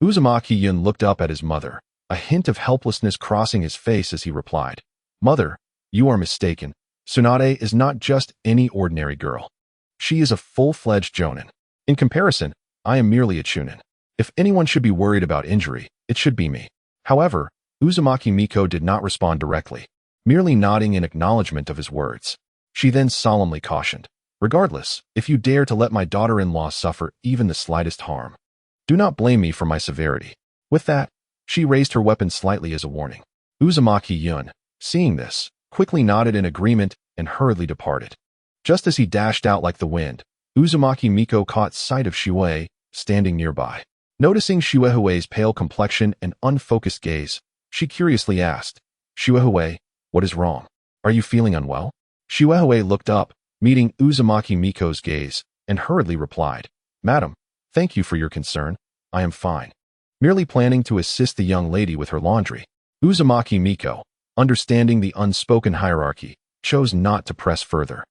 Uzumaki-yun looked up at his mother, a hint of helplessness crossing his face as he replied, "Mother, you are mistaken. Tsunade is not just any ordinary girl. She is a full-fledged jonin. In comparison, I am merely a chunin. If anyone should be worried about injury, it should be me." However, Uzumaki Miko did not respond directly, merely nodding in acknowledgement of his words. She then solemnly cautioned, "Regardless, if you dare to let my daughter-in-law suffer even the slightest harm, do not blame me for my severity." With that, she raised her weapon slightly as a warning. Uzumaki-yun, seeing this, quickly nodded in agreement and hurriedly departed. Just as he dashed out like the wind, Uzumaki Miko caught sight of Shuei, standing nearby. Noticing Shuei's pale complexion and unfocused gaze, she curiously asked, "Shuei, what is wrong? Are you feeling unwell?" Shuei looked up, meeting Uzumaki Miko's gaze, and hurriedly replied, "Madam, thank you for your concern. I am fine. Merely planning to assist the young lady with her laundry." Uzumaki Miko, understanding the unspoken hierarchy, chose not to press further.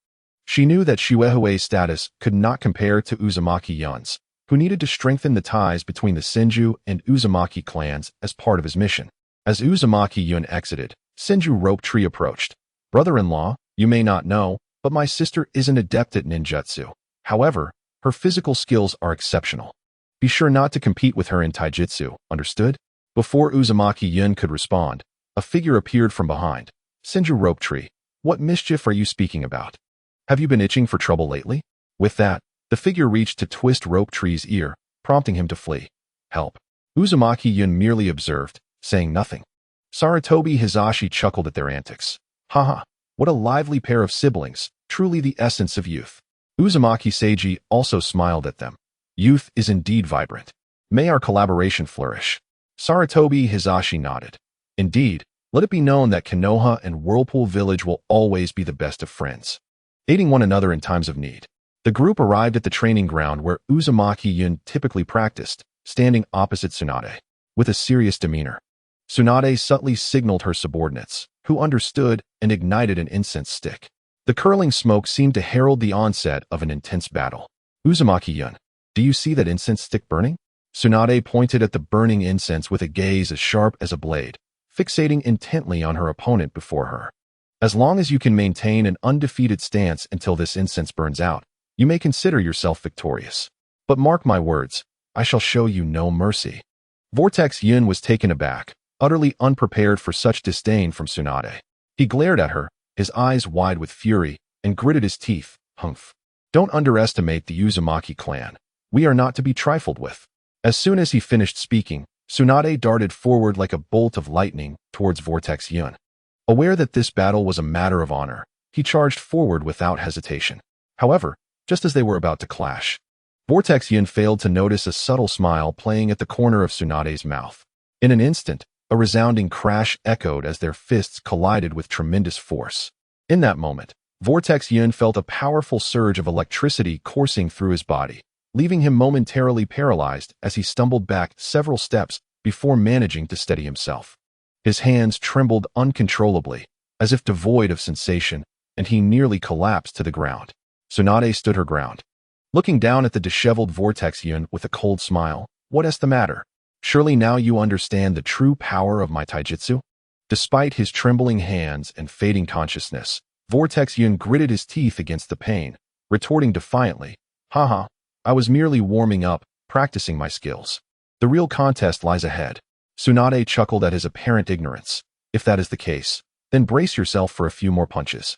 She knew that Shuei's status could not compare to Uzumaki-yun's, who needed to strengthen the ties between the Senju and Uzumaki clans as part of his mission. As Uzumaki-yun exited, Senju Rope Tree approached. "Brother-in-law, you may not know, but my sister is an adept at ninjutsu. However, her physical skills are exceptional. Be sure not to compete with her in taijutsu, understood?" Before Uzumaki-yun could respond, a figure appeared from behind. "Senju Rope Tree, what mischief are you speaking about? Have you been itching for trouble lately?" With that, the figure reached to twist Rope Tree's ear, prompting him to flee. "Help." Uzumaki-yun merely observed, saying nothing. Sarutobi Hizashi chuckled at their antics. "Haha, what a lively pair of siblings, truly the essence of youth." Uzumaki Seiji also smiled at them. "Youth is indeed vibrant. May our collaboration flourish." Sarutobi Hizashi nodded. "Indeed, let it be known that Konoha and Whirlpool Village will always be the best of friends, aiding one another in times of need." The group arrived at the training ground where Uzumaki-yun typically practiced, standing opposite Tsunade. With a serious demeanor, Tsunade subtly signaled her subordinates, who understood and ignited an incense stick. The curling smoke seemed to herald the onset of an intense battle. "Uzumaki-yun, do you see that incense stick burning?" Tsunade pointed at the burning incense with a gaze as sharp as a blade, fixating intently on her opponent before her. "As long as you can maintain an undefeated stance until this incense burns out, you may consider yourself victorious. But mark my words, I shall show you no mercy." Vortex Yun was taken aback, utterly unprepared for such disdain from Tsunade. He glared at her, his eyes wide with fury, and gritted his teeth. "Humph. Don't underestimate the Uzumaki clan. We are not to be trifled with." As soon as he finished speaking, Tsunade darted forward like a bolt of lightning towards Vortex Yun. Aware that this battle was a matter of honor, he charged forward without hesitation. However, just as they were about to clash, Vortex Yin failed to notice a subtle smile playing at the corner of Tsunade's mouth. In an instant, a resounding crash echoed as their fists collided with tremendous force. In that moment, Vortex Yin felt a powerful surge of electricity coursing through his body, leaving him momentarily paralyzed as he stumbled back several steps before managing to steady himself. His hands trembled uncontrollably, as if devoid of sensation, and he nearly collapsed to the ground. Tsunade stood her ground, looking down at the disheveled Vortex Yin with a cold smile. "What is the matter? Surely now you understand the true power of my taijutsu?" Despite his trembling hands and fading consciousness, Vortex Yin gritted his teeth against the pain, retorting defiantly, "Haha, I was merely warming up, practicing my skills. The real contest lies ahead." Tsunade chuckled at his apparent ignorance. "If that is the case, then brace yourself for a few more punches."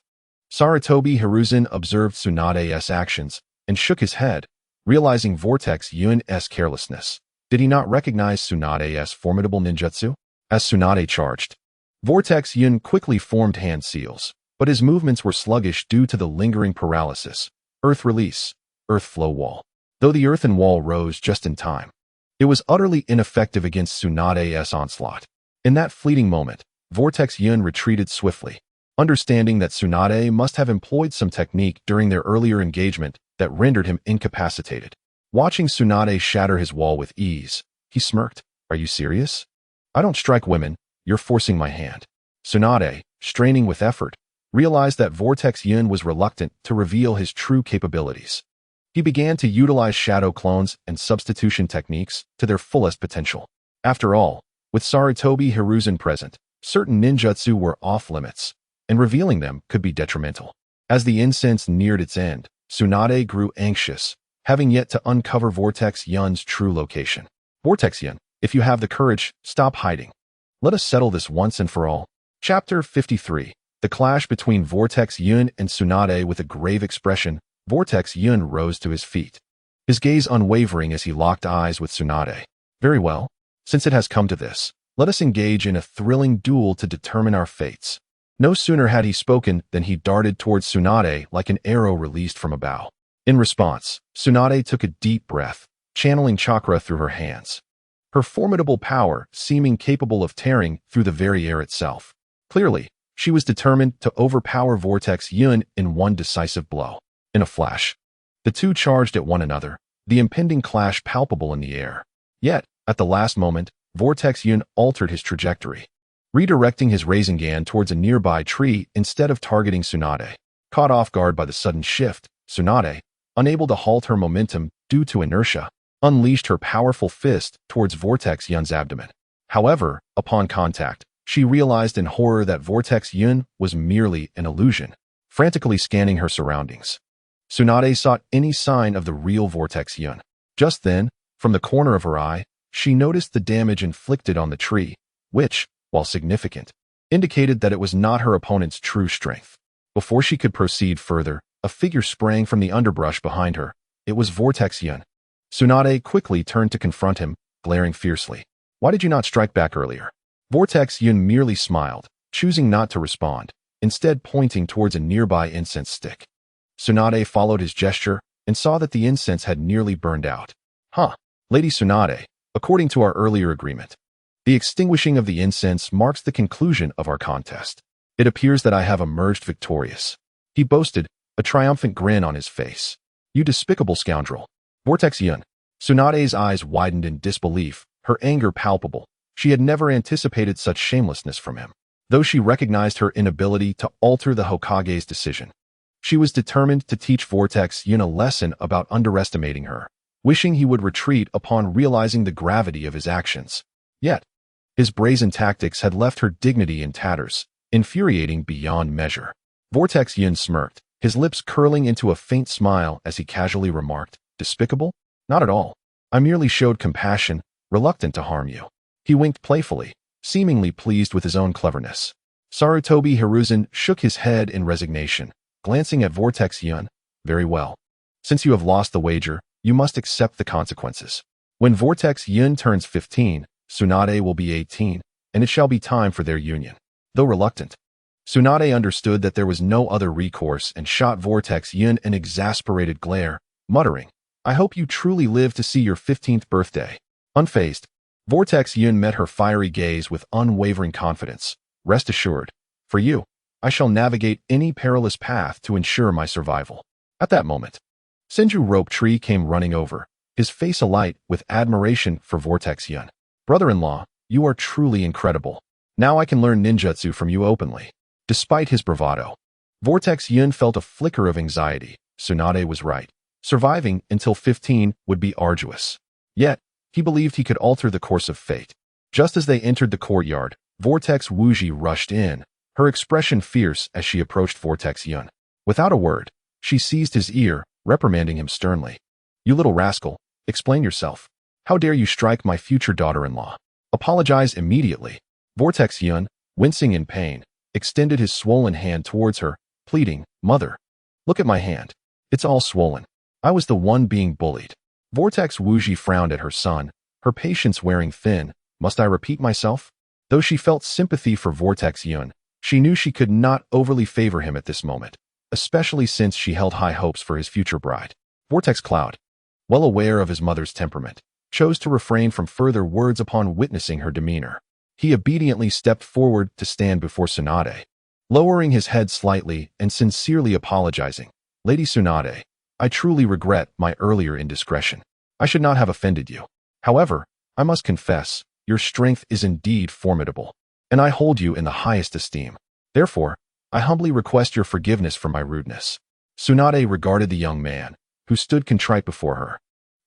Sarutobi Hiruzen observed Tsunade's actions and shook his head, realizing Vortex Yun's carelessness. Did he not recognize Tsunade's formidable ninjutsu? As Tsunade charged, Vortex Yun quickly formed hand seals, but his movements were sluggish due to the lingering paralysis. Earth release, earth flow wall. Though the earthen wall rose just in time, it was utterly ineffective against Tsunade's onslaught. In that fleeting moment, Vortex Yun retreated swiftly, understanding that Tsunade must have employed some technique during their earlier engagement that rendered him incapacitated. Watching Tsunade shatter his wall with ease, he smirked. "Are you serious? I don't strike women, you're forcing my hand." Tsunade, straining with effort, realized that Vortex Yun was reluctant to reveal his true capabilities. He began to utilize shadow clones and substitution techniques to their fullest potential. After all, with Sarutobi Hiruzen present, certain ninjutsu were off-limits, and revealing them could be detrimental. As the incense neared its end, Tsunade grew anxious, having yet to uncover Vortex Yun's true location. "Vortex Yun, if you have the courage, stop hiding. Let us settle this once and for all." Chapter 53. The clash between Vortex Yun and Tsunade. With a grave expression, Vortex Yun rose to his feet, his gaze unwavering as he locked eyes with Tsunade. "Very well. Since it has come to this, let us engage in a thrilling duel to determine our fates." No sooner had he spoken than he darted towards Tsunade like an arrow released from a bow. In response, Tsunade took a deep breath, channeling chakra through her hands, her formidable power seeming capable of tearing through the very air itself. Clearly, she was determined to overpower Vortex Yun in one decisive blow. In a flash, the two charged at one another, the impending clash palpable in the air. Yet, at the last moment, Vortex Yun altered his trajectory, redirecting his Rasengan towards a nearby tree instead of targeting Tsunade. Caught off guard by the sudden shift, Tsunade, unable to halt her momentum due to inertia, unleashed her powerful fist towards Vortex Yun's abdomen. However, upon contact, she realized in horror that Vortex Yun was merely an illusion. Frantically scanning her surroundings, Tsunade sought any sign of the real Vortex Yun. Just then, from the corner of her eye, she noticed the damage inflicted on the tree, which, while significant, indicated that it was not her opponent's true strength. Before she could proceed further, a figure sprang from the underbrush behind her. It was Vortex Yun. Tsunade quickly turned to confront him, glaring fiercely. "Why did you not strike back earlier?" Vortex Yun merely smiled, choosing not to respond, instead pointing towards a nearby incense stick. Tsunade followed his gesture and saw that the incense had nearly burned out. "Huh, Lady Tsunade, according to our earlier agreement, the extinguishing of the incense marks the conclusion of our contest. It appears that I have emerged victorious," he boasted, a triumphant grin on his face. "You despicable scoundrel." Vortex Yun. Tsunade's eyes widened in disbelief, her anger palpable. She had never anticipated such shamelessness from him. Though she recognized her inability to alter the Hokage's decision, she was determined to teach Vortex Yun a lesson about underestimating her, wishing he would retreat upon realizing the gravity of his actions. Yet, his brazen tactics had left her dignity in tatters, infuriating beyond measure. Vortex Yun smirked, his lips curling into a faint smile as he casually remarked, "Despicable? Not at all. I merely showed compassion, reluctant to harm you." He winked playfully, seemingly pleased with his own cleverness. Sarutobi Hiruzen shook his head in resignation, glancing at Vortex Yun. "Very well. Since you have lost the wager, you must accept the consequences. When Vortex Yun turns 15, Tsunade will be 18, and it shall be time for their union." Though reluctant, Tsunade understood that there was no other recourse and shot Vortex Yun an exasperated glare, muttering, "I hope you truly live to see your 15th birthday." Unfazed, Vortex Yun met her fiery gaze with unwavering confidence. "Rest assured, for you, I shall navigate any perilous path to ensure my survival." At that moment, Senju Rope Tree came running over, his face alight with admiration for Vortex Yun. "Brother-in-law, you are truly incredible. Now I can learn ninjutsu from you openly." Despite his bravado, Vortex Yun felt a flicker of anxiety. Tsunade was right. Surviving until 15 would be arduous. Yet, he believed he could alter the course of fate. Just as they entered the courtyard, Vortex Wuji rushed in, her expression fierce as she approached Vortex Yun. Without a word, she seized his ear, reprimanding him sternly. "You little rascal, explain yourself. How dare you strike my future daughter-in-law? Apologize immediately." Vortex Yun, wincing in pain, extended his swollen hand towards her, pleading, "Mother, look at my hand. It's all swollen. I was the one being bullied." Vortex Wuji frowned at her son, her patience wearing thin. "Must I repeat myself?" Though she felt sympathy for Vortex Yun, she knew she could not overly favor him at this moment, especially since she held high hopes for his future bride. Vortex Cloud, well aware of his mother's temperament, chose to refrain from further words upon witnessing her demeanor. He obediently stepped forward to stand before Tsunade, lowering his head slightly and sincerely apologizing. "Lady Tsunade, I truly regret my earlier indiscretion. I should not have offended you. However, I must confess, your strength is indeed formidable, and I hold you in the highest esteem. Therefore, I humbly request your forgiveness for my rudeness." Tsunade regarded the young man, who stood contrite before her,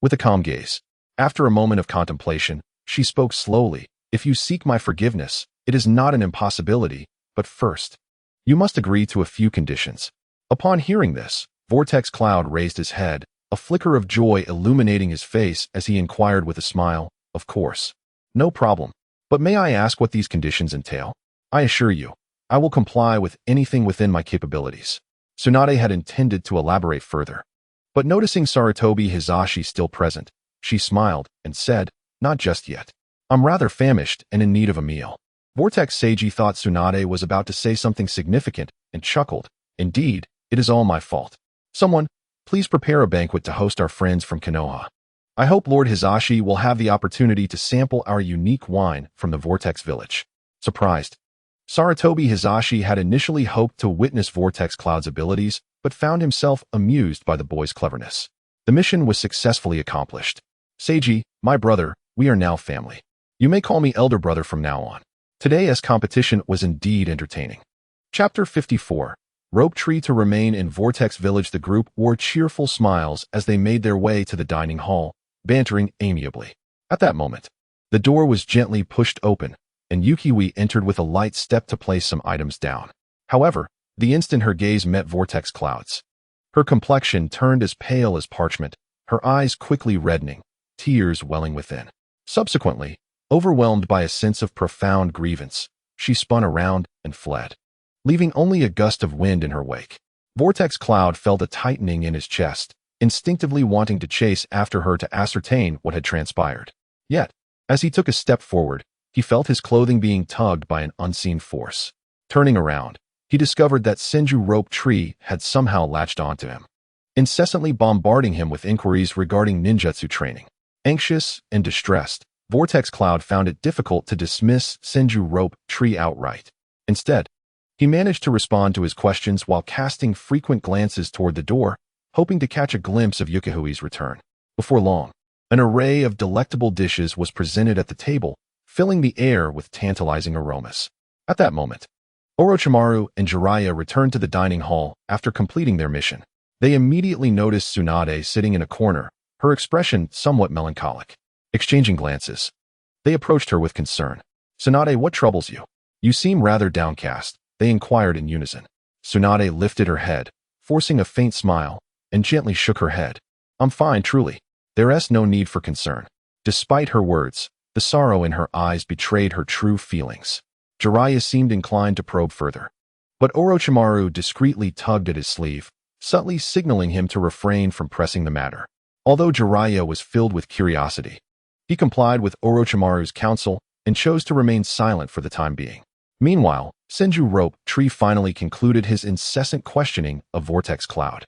with a calm gaze. After a moment of contemplation, she spoke slowly. "If you seek my forgiveness, it is not an impossibility, but first, you must agree to a few conditions." Upon hearing this, Vortex Cloud raised his head, a flicker of joy illuminating his face as he inquired with a smile, "Of course. No problem. But may I ask what these conditions entail?" "I assure you, I will comply with anything within my capabilities." Tsunade had intended to elaborate further, but noticing Sarutobi Hizashi still present, she smiled and said, "Not just yet. I'm rather famished and in need of a meal." Vortex Seiji thought Tsunade was about to say something significant and chuckled. "Indeed, it is all my fault. Someone, please prepare a banquet to host our friends from Konoha. I hope Lord Hizashi will have the opportunity to sample our unique wine from the Vortex Village." Surprised, Sarutobi Hizashi had initially hoped to witness Vortex Cloud's abilities, but found himself amused by the boy's cleverness. The mission was successfully accomplished. "Seiji, my brother, we are now family. You may call me elder brother from now on." Today's competition was indeed entertaining. Chapter 54. Rope Tree. To remain in Vortex Village, the group wore cheerful smiles as they made their way to the dining hall, bantering amiably. At that moment, the door was gently pushed open, and Yukiwi entered with a light step to place some items down. However, the instant her gaze met Vortex Cloud's, her complexion turned as pale as parchment, her eyes quickly reddening, tears welling within. Subsequently, overwhelmed by a sense of profound grievance, she spun around and fled, leaving only a gust of wind in her wake. Vortex Cloud felt a tightening in his chest, instinctively wanting to chase after her to ascertain what had transpired. Yet, as he took a step forward, he felt his clothing being tugged by an unseen force. Turning around, he discovered that Senju Rope Tree had somehow latched onto him, incessantly bombarding him with inquiries regarding ninjutsu training. Anxious and distressed, Vortex Cloud found it difficult to dismiss Senju Rope Tree outright. Instead, he managed to respond to his questions while casting frequent glances toward the door, hoping to catch a glimpse of Yukihui's return. Before long, an array of delectable dishes was presented at the table, filling the air with tantalizing aromas. At that moment, Orochimaru and Jiraiya returned to the dining hall after completing their mission. They immediately noticed Tsunade sitting in a corner, her expression somewhat melancholic. Exchanging glances, they approached her with concern. "Tsunade, what troubles you? You seem rather downcast," they inquired in unison. Tsunade lifted her head, forcing a faint smile, and gently shook her head. "I'm fine, truly. There's no need for concern." Despite her words, the sorrow in her eyes betrayed her true feelings. Jiraiya seemed inclined to probe further, but Orochimaru discreetly tugged at his sleeve, subtly signaling him to refrain from pressing the matter. Although Jiraiya was filled with curiosity, he complied with Orochimaru's counsel and chose to remain silent for the time being. Meanwhile, Senju Rope Tree finally concluded his incessant questioning of Vortex Cloud.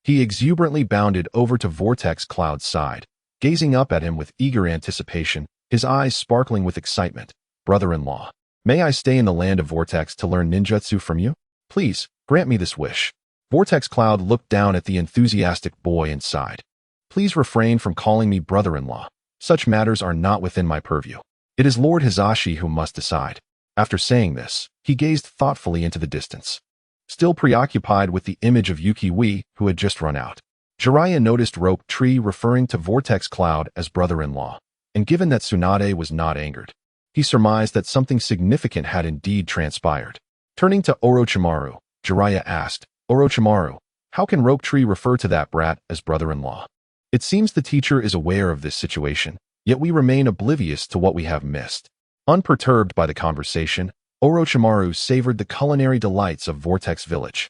He exuberantly bounded over to Vortex Cloud's side, gazing up at him with eager anticipation, his eyes sparkling with excitement. Brother-in-law, may I stay in the land of Vortex to learn ninjutsu from you? Please, grant me this wish. Vortex Cloud looked down at the enthusiastic boy and sighed. Please refrain from calling me brother-in-law. Such matters are not within my purview. It is Lord Hizashi who must decide. After saying this, he gazed thoughtfully into the distance, still preoccupied with the image of Yuki-Wee, who had just run out. Jiraiya noticed Rope Tree referring to Vortex Cloud as brother-in-law, and given that Tsunade was not angered, he surmised that something significant had indeed transpired. Turning to Orochimaru, Jiraiya asked, Orochimaru, how can Rope Tree refer to that brat as brother-in-law? It seems the teacher is aware of this situation, yet we remain oblivious to what we have missed. Unperturbed by the conversation, Orochimaru savored the culinary delights of Vortex Village.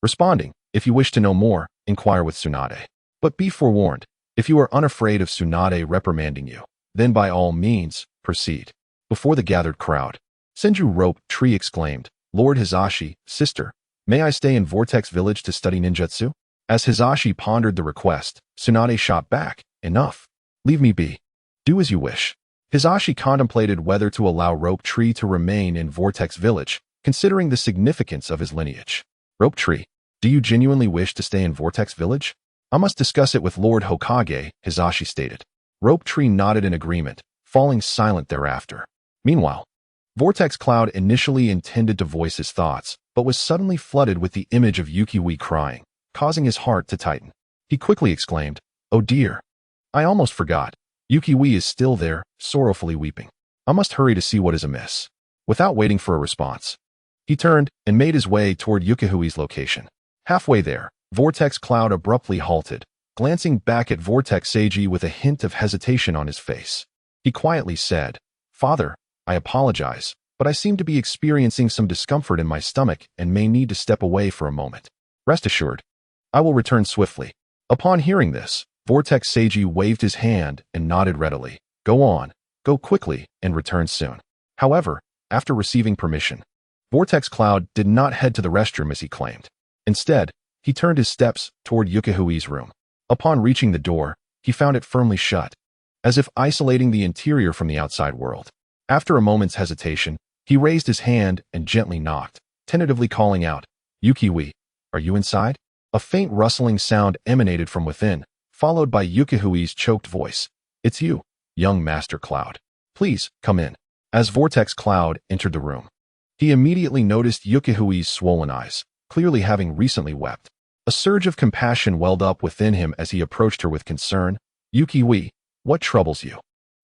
Responding, if you wish to know more, inquire with Tsunade. But be forewarned, if you are unafraid of Tsunade reprimanding you, then by all means, proceed. Before the gathered crowd, Senju Rope Tree exclaimed, Lord Hizashi, sister, may I stay in Vortex Village to study ninjutsu? As Hizashi pondered the request, Tsunade shot back, enough. Leave me be. Do as you wish. Hizashi contemplated whether to allow Rope Tree to remain in Vortex Village, considering the significance of his lineage. Rope Tree, do you genuinely wish to stay in Vortex Village? I must discuss it with Lord Hokage, Hizashi stated. Rope Tree nodded in agreement, falling silent thereafter. Meanwhile, Vortex Cloud initially intended to voice his thoughts, but was suddenly flooded with the image of Yuki-Wee crying, causing his heart to tighten. He quickly exclaimed, Oh dear! I almost forgot. Yuki-Wee is still there, sorrowfully weeping. I must hurry to see what is amiss. Without waiting for a response, he turned and made his way toward Yuki-Wee's location. Halfway there, Vortex Cloud abruptly halted, glancing back at Vortex Seiji with a hint of hesitation on his face. He quietly said, Father, I apologize, but I seem to be experiencing some discomfort in my stomach and may need to step away for a moment. Rest assured, I will return swiftly. Upon hearing this, Vortex Seiji waved his hand and nodded readily. Go on, go quickly, and return soon. However, after receiving permission, Vortex Cloud did not head to the restroom as he claimed. Instead, he turned his steps toward Yuki-Wee's room. Upon reaching the door, he found it firmly shut, as if isolating the interior from the outside world. After a moment's hesitation, he raised his hand and gently knocked, tentatively calling out, Yuki-Wee, are you inside? A faint rustling sound emanated from within, followed by Yuki-Wee's choked voice. It's you, young Master Cloud. Please, come in. As Vortex Cloud entered the room, he immediately noticed Yuki-Wee's swollen eyes, clearly having recently wept. A surge of compassion welled up within him as he approached her with concern. Yuki-Wee, what troubles you?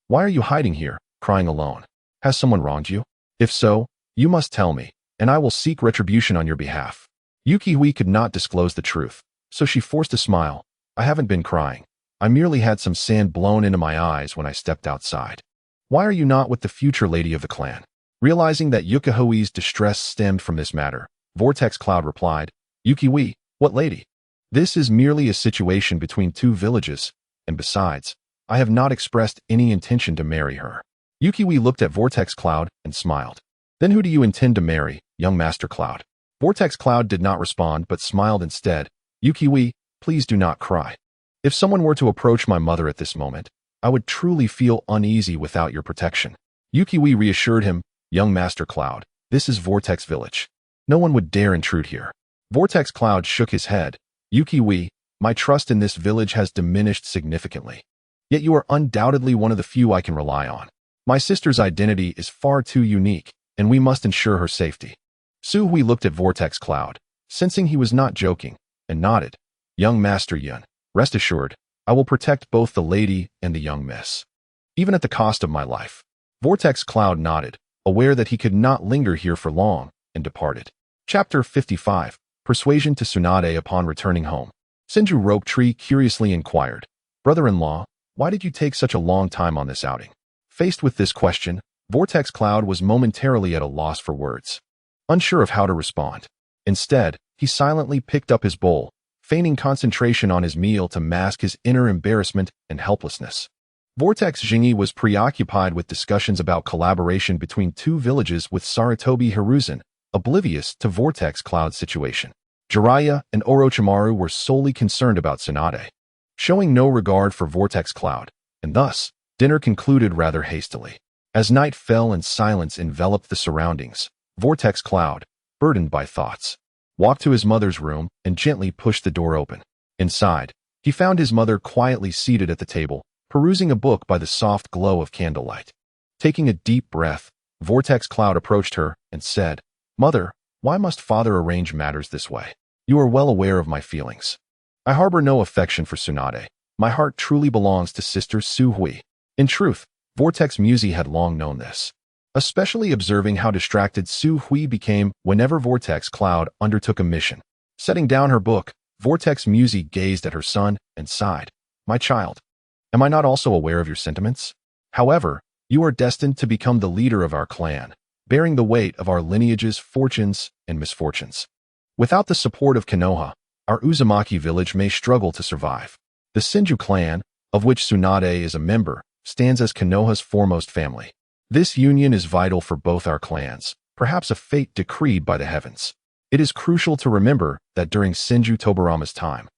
Why are you hiding here, crying alone? Has someone wronged you? If so, you must tell me, and I will seek retribution on your behalf. Yuki-Wee could not disclose the truth, so she forced a smile. I haven't been crying. I merely had some sand blown into my eyes when I stepped outside. Why are you not with the future lady of the clan? Realizing that Yuki-Wee's distress stemmed from this matter, Vortex Cloud replied, Yuki-Wee, what lady? This is merely a situation between two villages, and besides, I have not expressed any intention to marry her. Yuki-Wee looked at Vortex Cloud and smiled. Then who do you intend to marry, young Master Cloud? Vortex Cloud did not respond but smiled instead. Yuki-Wee, please do not cry. If someone were to approach my mother at this moment, I would truly feel uneasy without your protection. Yuki-Wee reassured him, young Master Cloud, this is Vortex Village. No one would dare intrude here. Vortex Cloud shook his head. Yuki-Wee, my trust in this village has diminished significantly. Yet you are undoubtedly one of the few I can rely on. My sister's identity is far too unique, and we must ensure her safety. Su-Hui looked at Vortex Cloud, sensing he was not joking, and nodded. Young Master Yun, rest assured, I will protect both the lady and the young miss, even at the cost of my life. Vortex Cloud nodded, aware that he could not linger here for long, and departed. Chapter 55, Persuasion to Tsunade upon returning home. Senju Rope Tree curiously inquired, Brother-in-law, why did you take such a long time on this outing? Faced with this question, Vortex Cloud was momentarily at a loss for words, unsure of how to respond. Instead, he silently picked up his bowl, feigning concentration on his meal to mask his inner embarrassment and helplessness. Vortex Jingi was preoccupied with discussions about collaboration between two villages with Sarutobi Hiruzen, oblivious to Vortex Cloud's situation. Jiraiya and Orochimaru were solely concerned about Tsunade, showing no regard for Vortex Cloud, and thus, dinner concluded rather hastily. As night fell and silence enveloped the surroundings, Vortex Cloud, burdened by thoughts, walked to his mother's room and gently pushed the door open. Inside, he found his mother quietly seated at the table, perusing a book by the soft glow of candlelight. Taking a deep breath, Vortex Cloud approached her and said, "Mother, why must father arrange matters this way? You are well aware of my feelings. I harbor no affection for Tsunade. My heart truly belongs to Sister Su Hui." In truth, Vortex Musi had long known this, especially observing how distracted Su Hui became whenever Vortex Cloud undertook a mission. Setting down her book, Vortex Musi gazed at her son and sighed. "My child, am I not also aware of your sentiments? However, you are destined to become the leader of our clan, bearing the weight of our lineage's fortunes and misfortunes. Without the support of Konoha, our Uzumaki village may struggle to survive. The Senju clan, of which Tsunade is a member, stands as Konoha's foremost family. This union is vital for both our clans, perhaps a fate decreed by the heavens. It is crucial to remember that during Senju Tobarama's time,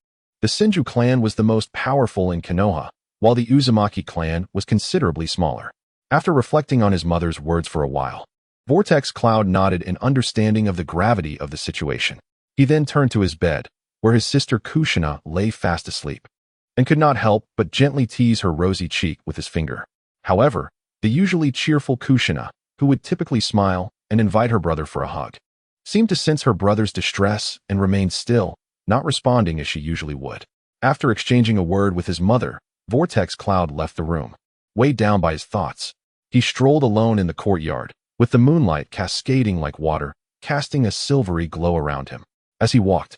the Senju clan was the most powerful in Konoha, while the Uzumaki clan was considerably smaller." After reflecting on his mother's words for a while, Vortex Cloud nodded in understanding of the gravity of the situation. He then turned to his bed, where his sister Kushina lay fast asleep, and could not help but gently tease her rosy cheek with his finger. However, the usually cheerful Kushina, who would typically smile and invite her brother for a hug, seemed to sense her brother's distress and remained still, not responding as she usually would. After exchanging a word with his mother, Vortex Cloud left the room. Weighed down by his thoughts, he strolled alone in the courtyard, with the moonlight cascading like water, casting a silvery glow around him. As he walked,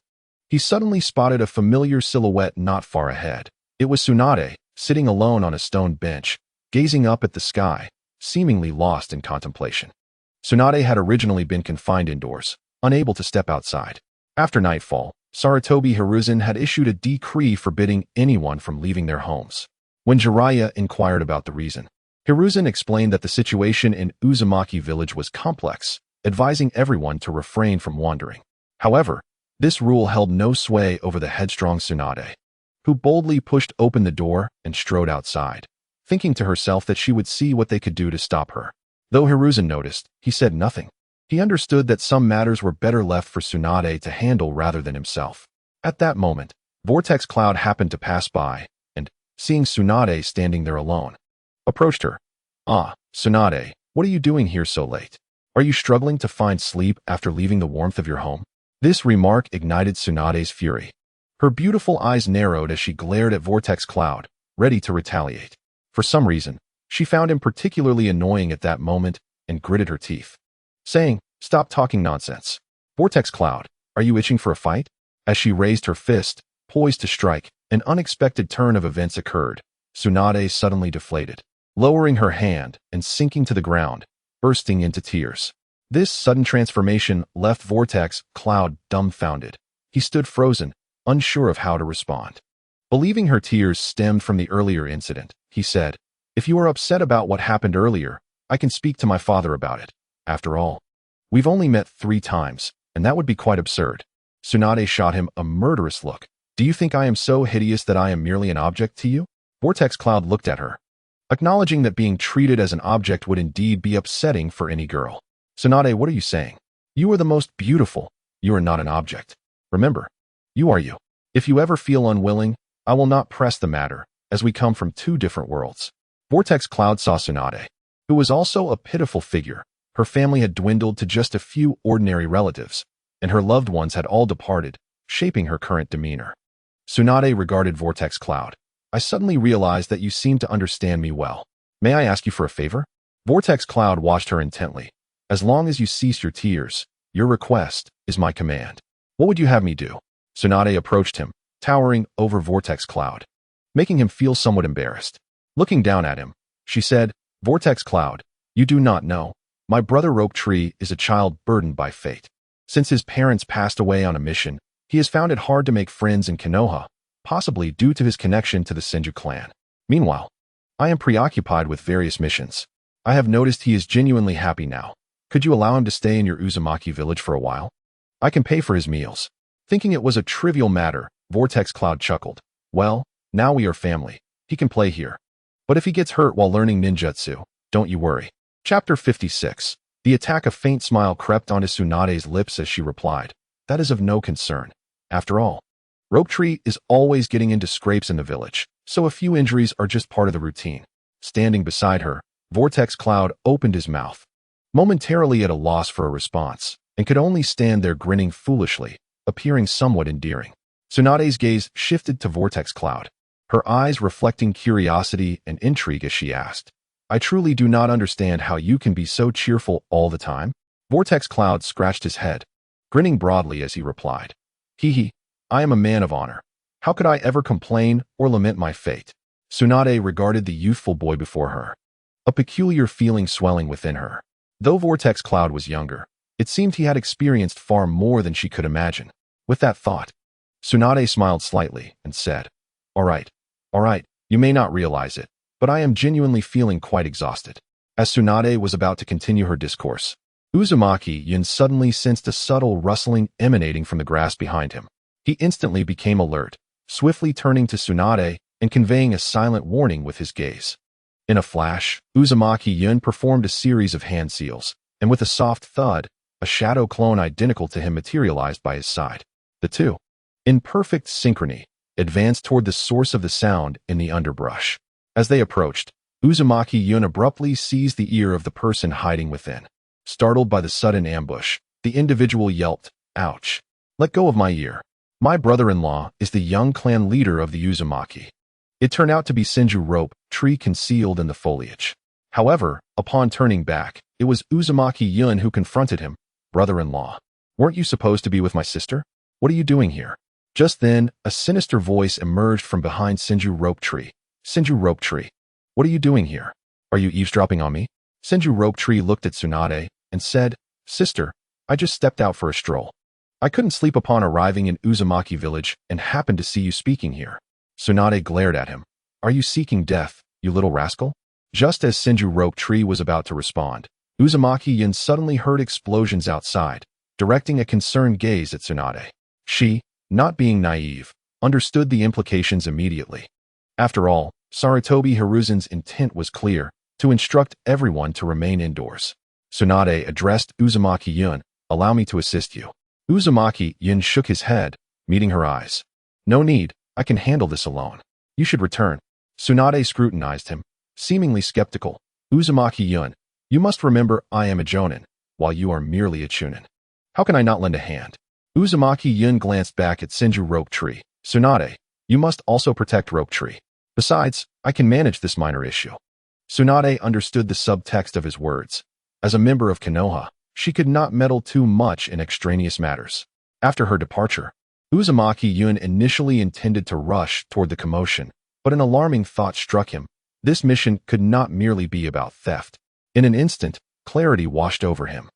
he suddenly spotted a familiar silhouette not far ahead. It was Tsunade, sitting alone on a stone bench, gazing up at the sky, seemingly lost in contemplation. Tsunade had originally been confined indoors, unable to step outside. After nightfall, Sarutobi Hiruzen had issued a decree forbidding anyone from leaving their homes. When Jiraiya inquired about the reason, Hiruzen explained that the situation in Uzumaki village was complex, advising everyone to refrain from wandering. However, this rule held no sway over the headstrong Tsunade, who boldly pushed open the door and strode outside, thinking to herself that she would see what they could do to stop her. Though Hiruzen noticed, he said nothing. He understood that some matters were better left for Tsunade to handle rather than himself. At that moment, Vortex Cloud happened to pass by, and, seeing Tsunade standing there alone, approached her. "Ah, Tsunade, what are you doing here so late? Are you struggling to find sleep after leaving the warmth of your home?" This remark ignited Tsunade's fury. Her beautiful eyes narrowed as she glared at Vortex Cloud, ready to retaliate. For some reason, she found him particularly annoying at that moment and gritted her teeth, saying, "Stop talking nonsense. Vortex Cloud, are you itching for a fight?" As she raised her fist, poised to strike, an unexpected turn of events occurred. Tsunade suddenly deflated, lowering her hand and sinking to the ground, bursting into tears. This sudden transformation left Vortex Cloud dumbfounded. He stood frozen, unsure of how to respond. Believing her tears stemmed from the earlier incident, he said, "If you are upset about what happened earlier, I can speak to my father about it. After all, we've only met 3 times, and that would be quite absurd." Tsunade shot him a murderous look. "Do you think I am so hideous that I am merely an object to you?" Vortex Cloud looked at her, acknowledging that being treated as an object would indeed be upsetting for any girl. "Tsunade, what are you saying? You are the most beautiful. You are not an object. Remember, you are you. If you ever feel unwilling, I will not press the matter, as we come from 2 different worlds." Vortex Cloud saw Tsunade, who was also a pitiful figure. Her family had dwindled to just a few ordinary relatives, and her loved ones had all departed, shaping her current demeanor. Tsunade regarded Vortex Cloud. "I suddenly realized that you seem to understand me well. May I ask you for a favor?" Vortex Cloud watched her intently. "As long as you cease your tears, your request is my command. What would you have me do?" Tsunade approached him, towering over Vortex Cloud, making him feel somewhat embarrassed. Looking down at him, she said, "Vortex Cloud, you do not know. My brother Rope Tree is a child burdened by fate. Since his parents passed away on a mission, he has found it hard to make friends in Konoha, possibly due to his connection to the Senju clan. Meanwhile, I am preoccupied with various missions. I have noticed he is genuinely happy now. Could you allow him to stay in your Uzumaki village for a while? I can pay for his meals." Thinking it was a trivial matter, Vortex Cloud chuckled. "Well, now we are family. He can play here. But if he gets hurt while learning ninjutsu, don't you worry." Chapter 56. The attack. A faint smile crept onto Tsunade's lips as she replied, "That is of no concern. After all, Rope Tree is always getting into scrapes in the village, so a few injuries are just part of the routine." Standing beside her, Vortex Cloud opened his mouth, momentarily at a loss for a response, and could only stand there grinning foolishly, appearing somewhat endearing. Tsunade's gaze shifted to Vortex Cloud, her eyes reflecting curiosity and intrigue as she asked, "I truly do not understand how you can be so cheerful all the time." Vortex Cloud scratched his head, grinning broadly as he replied, "Hee, I am a man of honor. How could I ever complain or lament my fate?" Tsunade regarded the youthful boy before her, a peculiar feeling swelling within her. Though Vortex Cloud was younger, it seemed he had experienced far more than she could imagine. With that thought, Tsunade smiled slightly and said, all right, you may not realize it, but I am genuinely feeling quite exhausted." As Tsunade was about to continue her discourse, Uzumaki Yun suddenly sensed a subtle rustling emanating from the grass behind him. He instantly became alert, swiftly turning to Tsunade and conveying a silent warning with his gaze. In a flash, Uzumaki Yun performed a series of hand seals, and with a soft thud, a shadow clone identical to him materialized by his side. The two, in perfect synchrony, advanced toward the source of the sound in the underbrush. As they approached, Uzumaki Yun abruptly seized the ear of the person hiding within. Startled by the sudden ambush, the individual yelped, "Ouch! Let go of my ear. My brother-in-law is the young clan leader of the Uzumaki." It turned out to be Senju Rope Tree concealed in the foliage. However, upon turning back, it was Uzumaki Yun who confronted him. "Brother-in-law, weren't you supposed to be with my sister? What are you doing here?" Just then, a sinister voice emerged from behind Senju Rope Tree. "Senju Rope Tree, what are you doing here? Are you eavesdropping on me?" Senju Rope Tree looked at Tsunade and said, "Sister, I just stepped out for a stroll. I couldn't sleep upon arriving in Uzumaki village and happened to see you speaking here." Tsunade glared at him. "Are you seeking death, you little rascal?" Just as Senju Rope Tree was about to respond, Uzumaki Yun suddenly heard explosions outside, directing a concerned gaze at Tsunade. She, not being naive, understood the implications immediately. After all, Sarutobi Hiruzen's intent was clear, to instruct everyone to remain indoors. Tsunade addressed Uzumaki Yun, "Allow me to assist you." Uzumaki Yun shook his head, meeting her eyes. "No need, I can handle this alone. You should return." Tsunade scrutinized him, seemingly skeptical. "Uzumaki Yun, you must remember I am a jonin, while you are merely a chunin. How can I not lend a hand?" Uzumaki Yun glanced back at Senju Rope Tree. "Tsunade, you must also protect Rope Tree. Besides, I can manage this minor issue." Tsunade understood the subtext of his words. As a member of Konoha, she could not meddle too much in extraneous matters. After her departure, Uzumaki Yun initially intended to rush toward the commotion, but an alarming thought struck him. This mission could not merely be about theft. In an instant, clarity washed over him.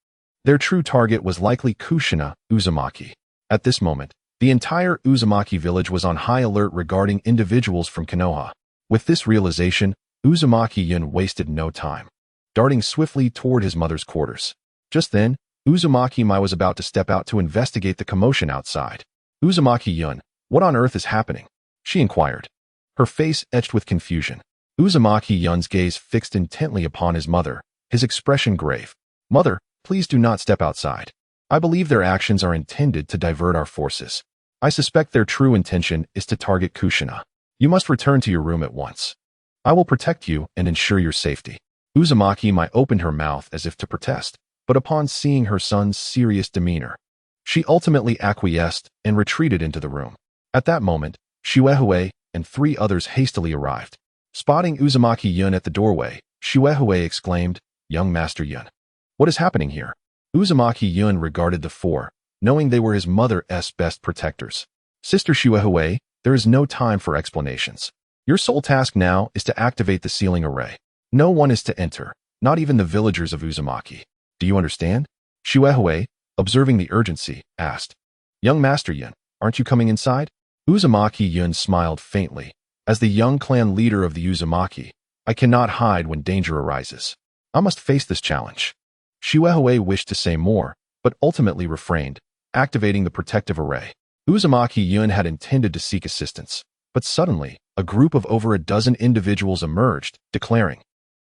Their true target was likely Kushina Uzumaki. At this moment, the entire Uzumaki village was on high alert regarding individuals from Konoha. With this realization, Uzumaki Yun wasted no time, darting swiftly toward his mother's quarters. Just then, Uzumaki Mai was about to step out to investigate the commotion outside. "Uzumaki Yun, what on earth is happening?" she inquired, her face etched with confusion. Uzumaki Yun's gaze fixed intently upon his mother, his expression grave. "Mother, please do not step outside. I believe their actions are intended to divert our forces. I suspect their true intention is to target Kushina. You must return to your room at once. I will protect you and ensure your safety." Uzumaki Mai opened her mouth as if to protest, but upon seeing her son's serious demeanor, she ultimately acquiesced and retreated into the room. At that moment, Shuehui and 3 others hastily arrived. Spotting Uzumaki Yun at the doorway, Shuehui exclaimed, "Young Master Yun, what is happening here?" Uzumaki Yun regarded the 4, knowing they were his mother's best protectors. "Sister Shuehui, there is no time for explanations. Your sole task now is to activate the sealing array. No one is to enter, not even the villagers of Uzumaki. Do you understand?" Shuehui, observing the urgency, asked, "Young Master Yun, aren't you coming inside?" Uzumaki Yun smiled faintly. As the young clan leader of the Uzumaki, I cannot hide when danger arises. I must face this challenge. Shuehui wished to say more, but ultimately refrained, activating the protective array. Uzumaki Yun had intended to seek assistance, but suddenly, a group of over a dozen individuals emerged, declaring,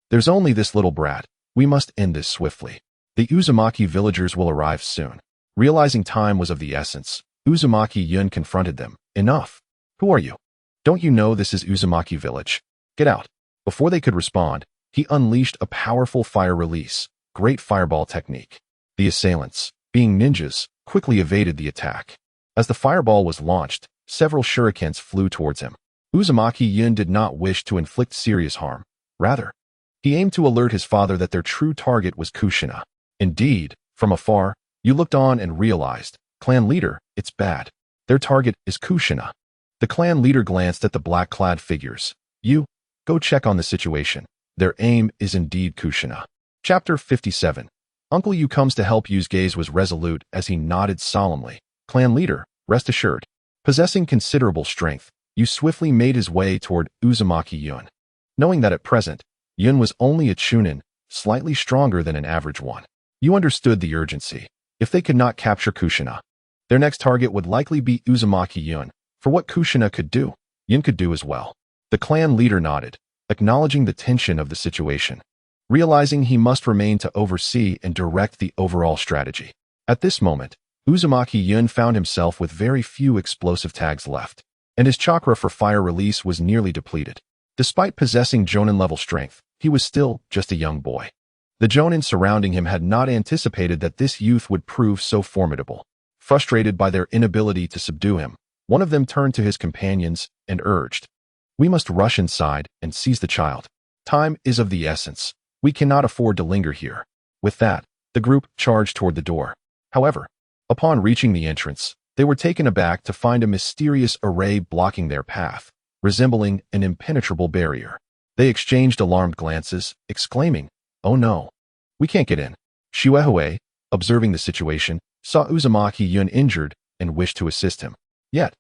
"There's only this little brat. We must end this swiftly. The Uzumaki villagers will arrive soon." Realizing time was of the essence, Uzumaki Yun confronted them. "Enough. Who are you? Don't you know this is Uzumaki village? Get out." Before they could respond, he unleashed a powerful fire release, great fireball technique. The assailants, being ninjas, quickly evaded the attack. As the fireball was launched, several shurikens flew towards him. Uzumaki Yun did not wish to inflict serious harm. Rather, he aimed to alert his father that their true target was Kushina. Indeed, from afar, you looked on and realized, "Clan leader, it's bad. Their target is Kushina." The clan leader glanced at the black-clad figures. "You, go check on the situation. Their aim is indeed Kushina." Chapter 57. Uncle Yu comes to help Yu's gaze was resolute as he nodded solemnly. "Clan leader, rest assured." Possessing considerable strength, Yu swiftly made his way toward Uzumaki Yun. Knowing that at present, Yun was only a chunin, slightly stronger than an average one. Yu understood the urgency. If they could not capture Kushina, their next target would likely be Uzumaki Yun. For what Kushina could do, Yun could do as well. The clan leader nodded, acknowledging the tension of the situation, realizing he must remain to oversee and direct the overall strategy. At this moment, Uzumaki Yun found himself with very few explosive tags left, and his chakra for fire release was nearly depleted. Despite possessing Jonin-level strength, he was still just a young boy. The Jonin surrounding him had not anticipated that this youth would prove so formidable. Frustrated by their inability to subdue him, one of them turned to his companions and urged, "We must rush inside and seize the child. Time is of the essence. We cannot afford to linger here." With that, the group charged toward the door. However, upon reaching the entrance, they were taken aback to find a mysterious array blocking their path, resembling an impenetrable barrier. They exchanged alarmed glances, exclaiming, "Oh no, we can't get in." Shuehui, observing the situation, saw Uzumaki Yun injured and wished to assist him. Yet,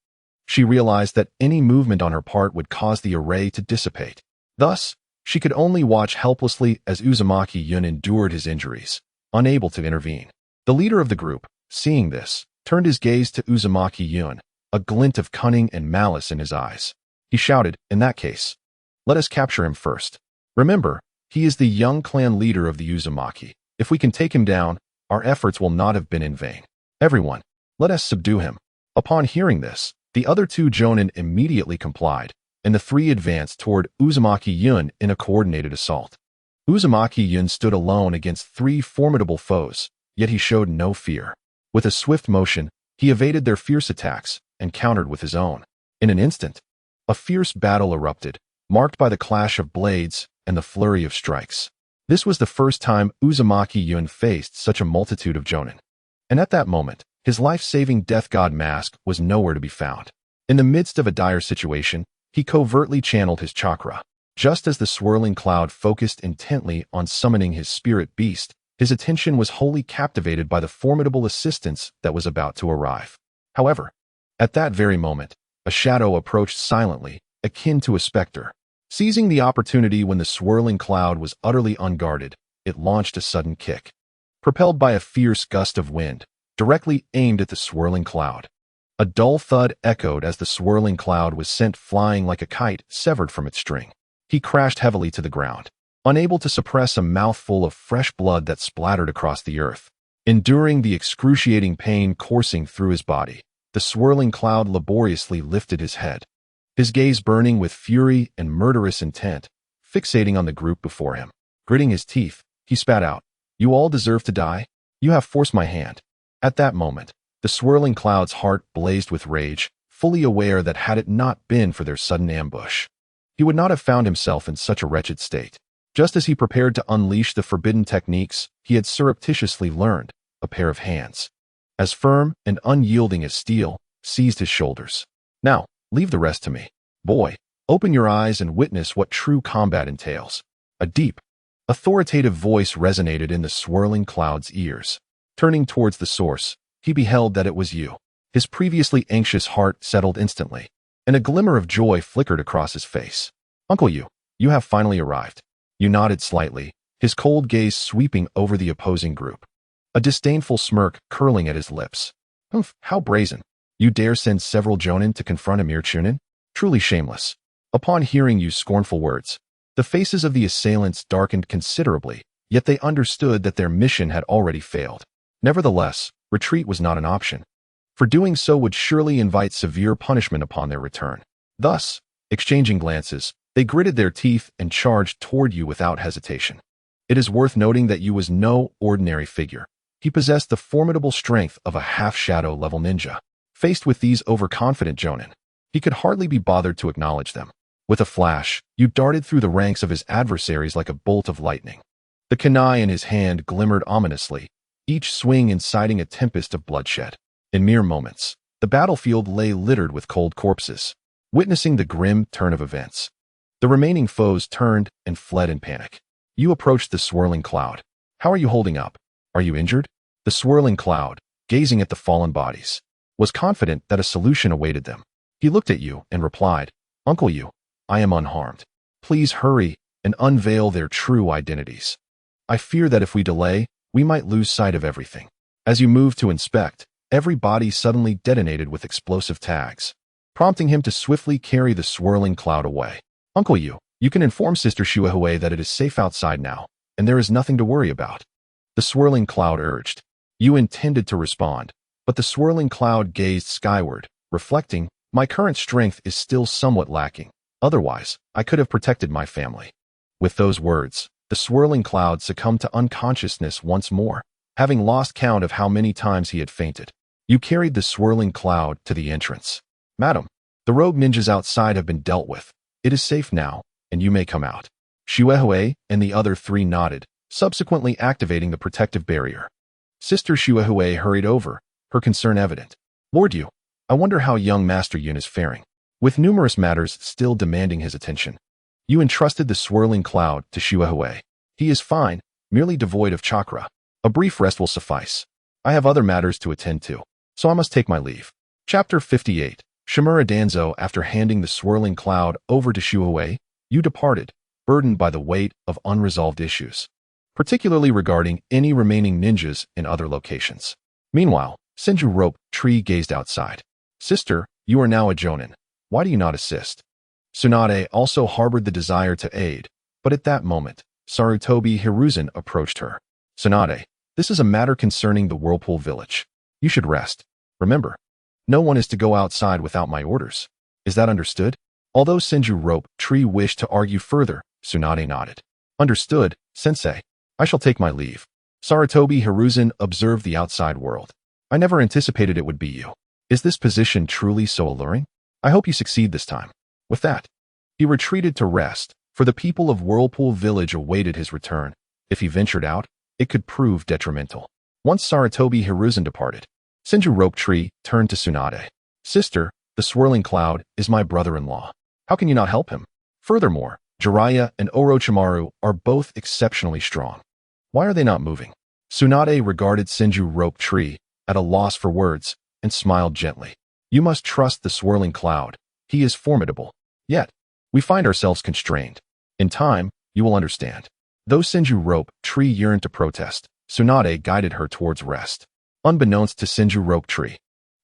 she realized that any movement on her part would cause the array to dissipate. Thus, she could only watch helplessly as Uzumaki Yun endured his injuries, unable to intervene. The leader of the group, seeing this, turned his gaze to Uzumaki Yun, a glint of cunning and malice in his eyes. He shouted, "In that case, let us capture him first. Remember, he is the young clan leader of the Uzumaki. If we can take him down, our efforts will not have been in vain. Everyone, let us subdue him." Upon hearing this, the other two Jonin immediately complied, and the three advanced toward Uzumaki Yun in a coordinated assault. Uzumaki Yun stood alone against three formidable foes, yet he showed no fear. With a swift motion, he evaded their fierce attacks and countered with his own. In an instant, a fierce battle erupted, marked by the clash of blades and the flurry of strikes. This was the first time Uzumaki Yun faced such a multitude of Jonin. And at that moment, his life-saving death god mask was nowhere to be found. In the midst of a dire situation, he covertly channeled his chakra. Just as the swirling cloud focused intently on summoning his spirit beast, his attention was wholly captivated by the formidable assistance that was about to arrive. However, at that very moment, a shadow approached silently, akin to a specter. Seizing the opportunity when the swirling cloud was utterly unguarded, it launched a sudden kick. Propelled by a fierce gust of wind, directly aimed at the swirling cloud. A dull thud echoed as the swirling cloud was sent flying like a kite severed from its string. He crashed heavily to the ground, unable to suppress a mouthful of fresh blood that splattered across the earth. Enduring the excruciating pain coursing through his body, the swirling cloud laboriously lifted his head, his gaze burning with fury and murderous intent, fixating on the group before him. Gritting his teeth, he spat out, "You all deserve to die? You have forced my hand." At that moment, the swirling cloud's heart blazed with rage, fully aware that had it not been for their sudden ambush, he would not have found himself in such a wretched state. Just as he prepared to unleash the forbidden techniques he had surreptitiously learned, a pair of hands, as firm and unyielding as steel, seized his shoulders. "Now, leave the rest to me. Boy, open your eyes and witness what true combat entails." A deep, authoritative voice resonated in the swirling cloud's ears. Turning towards the source, he beheld that it was Yu. His previously anxious heart settled instantly, and a glimmer of joy flickered across his face. "Uncle Yu, You have finally arrived. You nodded slightly, his cold gaze sweeping over the opposing group. A disdainful smirk curling at his lips. Humph, how brazen. You dare send several jonin to confront a mere chunin? Truly shameless. Upon hearing you scornful words, the faces of the assailants darkened considerably, yet they understood that their mission had already failed. Nevertheless, retreat was not an option, for doing so would surely invite severe punishment upon their return. Thus, exchanging glances, they gritted their teeth and charged toward you without hesitation. It is worth noting that you was no ordinary figure. He possessed the formidable strength of a half-shadow level ninja. Faced with these overconfident jonin, he could hardly be bothered to acknowledge them. With a flash, you darted through the ranks of his adversaries like a bolt of lightning. The kunai in his hand glimmered ominously, each swing inciting a tempest of bloodshed. In mere moments, the battlefield lay littered with cold corpses, witnessing the grim turn of events. The remaining foes turned and fled in panic. You approached the swirling cloud. How are you holding up? Are you injured? The swirling cloud, gazing at the fallen bodies, was confident that a solution awaited them. He looked at you and replied, Uncle Yu, I am unharmed. Please hurry and unveil their true identities. I fear that if we delay, we might lose sight of everything. As you moved to inspect, every body suddenly detonated with explosive tags, prompting him to swiftly carry the swirling cloud away. Uncle Yu, you can inform Sister Shuehui that it is safe outside now, and there is nothing to worry about. The swirling cloud urged. You intended to respond, but the swirling cloud gazed skyward, reflecting, my current strength is still somewhat lacking. Otherwise, I could have protected my family. With those words, the swirling cloud succumbed to unconsciousness once more, having lost count of how many times he had fainted. You carried the swirling cloud to the entrance. Madam, the rogue ninjas outside have been dealt with. It is safe now, and you may come out. Shuehui and the other three nodded, subsequently activating the protective barrier. Sister Shuehui hurried over, her concern evident. Lord Yu, I wonder how young Master Yun is faring. With numerous matters still demanding his attention, you entrusted the swirling cloud to Shuehui. He is fine, merely devoid of chakra. A brief rest will suffice. I have other matters to attend to, so I must take my leave. Chapter 58. Shimura Danzo. After handing the swirling cloud over to Shuehui, you departed, burdened by the weight of unresolved issues, particularly regarding any remaining ninjas in other locations. Meanwhile, Senju Rope Tree gazed outside. Sister, you are now a jonin. Why do you not assist? Tsunade also harbored the desire to aid, but at that moment, Sarutobi Hiruzen approached her. Tsunade, this is a matter concerning the Whirlpool Village. You should rest. Remember, no one is to go outside without my orders. Is that understood? Although Senju Rope Tree wished to argue further, Tsunade nodded. Understood, Sensei. I shall take my leave. Sarutobi Hiruzen observed the outside world. I never anticipated it would be you. Is this position truly so alluring? I hope you succeed this time. With that, he retreated to rest, for the people of Whirlpool Village awaited his return. If he ventured out, it could prove detrimental. Once Sarutobi Hiruzen departed, Senju Rope Tree turned to Tsunade. Sister, the swirling cloud is my brother-in-law. How can you not help him? Furthermore, Jiraiya and Orochimaru are both exceptionally strong. Why are they not moving? Tsunade regarded Senju Rope Tree, at a loss for words, and smiled gently. You must trust the swirling cloud. He is formidable. Yet, we find ourselves constrained. In time, you will understand. Though Senju Rope Tree yearned to protest, Tsunade guided her towards rest. Unbeknownst to Senju Rope Tree,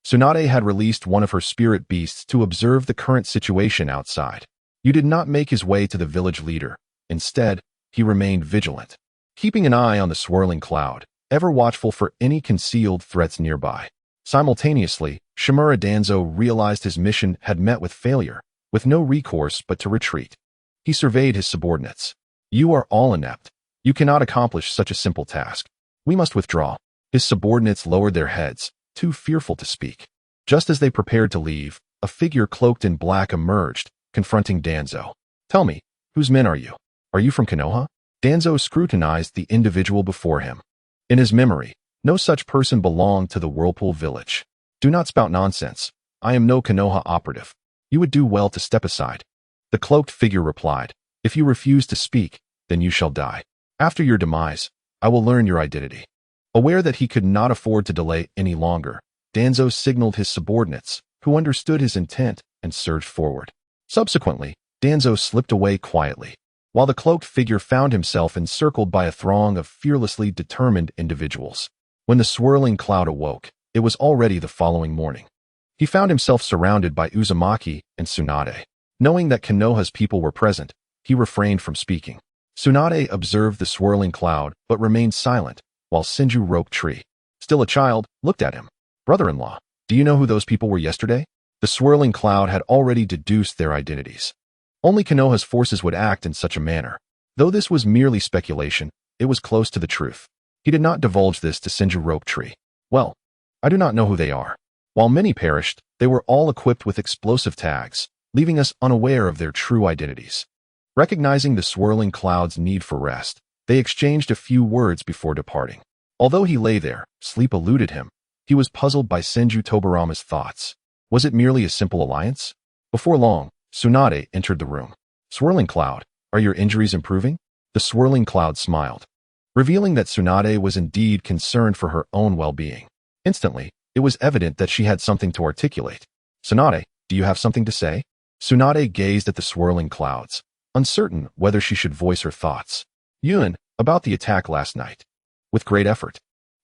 Tsunade had released one of her spirit beasts to observe the current situation outside. You did not make his way to the village leader. Instead, he remained vigilant, keeping an eye on the swirling cloud, ever watchful for any concealed threats nearby. Simultaneously, Shimura Danzo realized his mission had met with failure, with no recourse but to retreat. He surveyed his subordinates. You are all inept. You cannot accomplish such a simple task. We must withdraw. His subordinates lowered their heads, too fearful to speak. Just as they prepared to leave, a figure cloaked in black emerged, confronting Danzo. Tell me, whose men are you? Are you from Konoha? Danzo scrutinized the individual before him. In his memory, no such person belonged to the Whirlpool Village. Do not spout nonsense. I am no Konoha operative. You would do well to step aside. The cloaked figure replied. If you refuse to speak, then you shall die. After your demise, I will learn your identity. Aware that he could not afford to delay any longer, Danzo signaled his subordinates, who understood his intent and surged forward. Subsequently, Danzo slipped away quietly, while the cloaked figure found himself encircled by a throng of fearlessly determined individuals. When the swirling cloud awoke, it was already the following morning. He found himself surrounded by Uzumaki and Tsunade. Knowing that Konoha's people were present, he refrained from speaking. Tsunade observed the swirling cloud but remained silent, while Senju Rope Tree, still a child, looked at him. Brother-in-law, do you know who those people were yesterday? The swirling cloud had already deduced their identities. Only Konoha's forces would act in such a manner. Though this was merely speculation, it was close to the truth. He did not divulge this to Senju Rope Tree. Well, I do not know who they are. While many perished, they were all equipped with explosive tags, leaving us unaware of their true identities. Recognizing the swirling cloud's need for rest, they exchanged a few words before departing. Although he lay there, sleep eluded him. He was puzzled by Senju Tobarama's thoughts. Was it merely a simple alliance? Before long, Tsunade entered the room. Swirling cloud, are your injuries improving? The swirling cloud smiled, revealing that Tsunade was indeed concerned for her own well-being. Instantly, it was evident that she had something to articulate. Tsunade, do you have something to say? Tsunade gazed at the swirling clouds, uncertain whether she should voice her thoughts. Yun, about the attack last night. With great effort,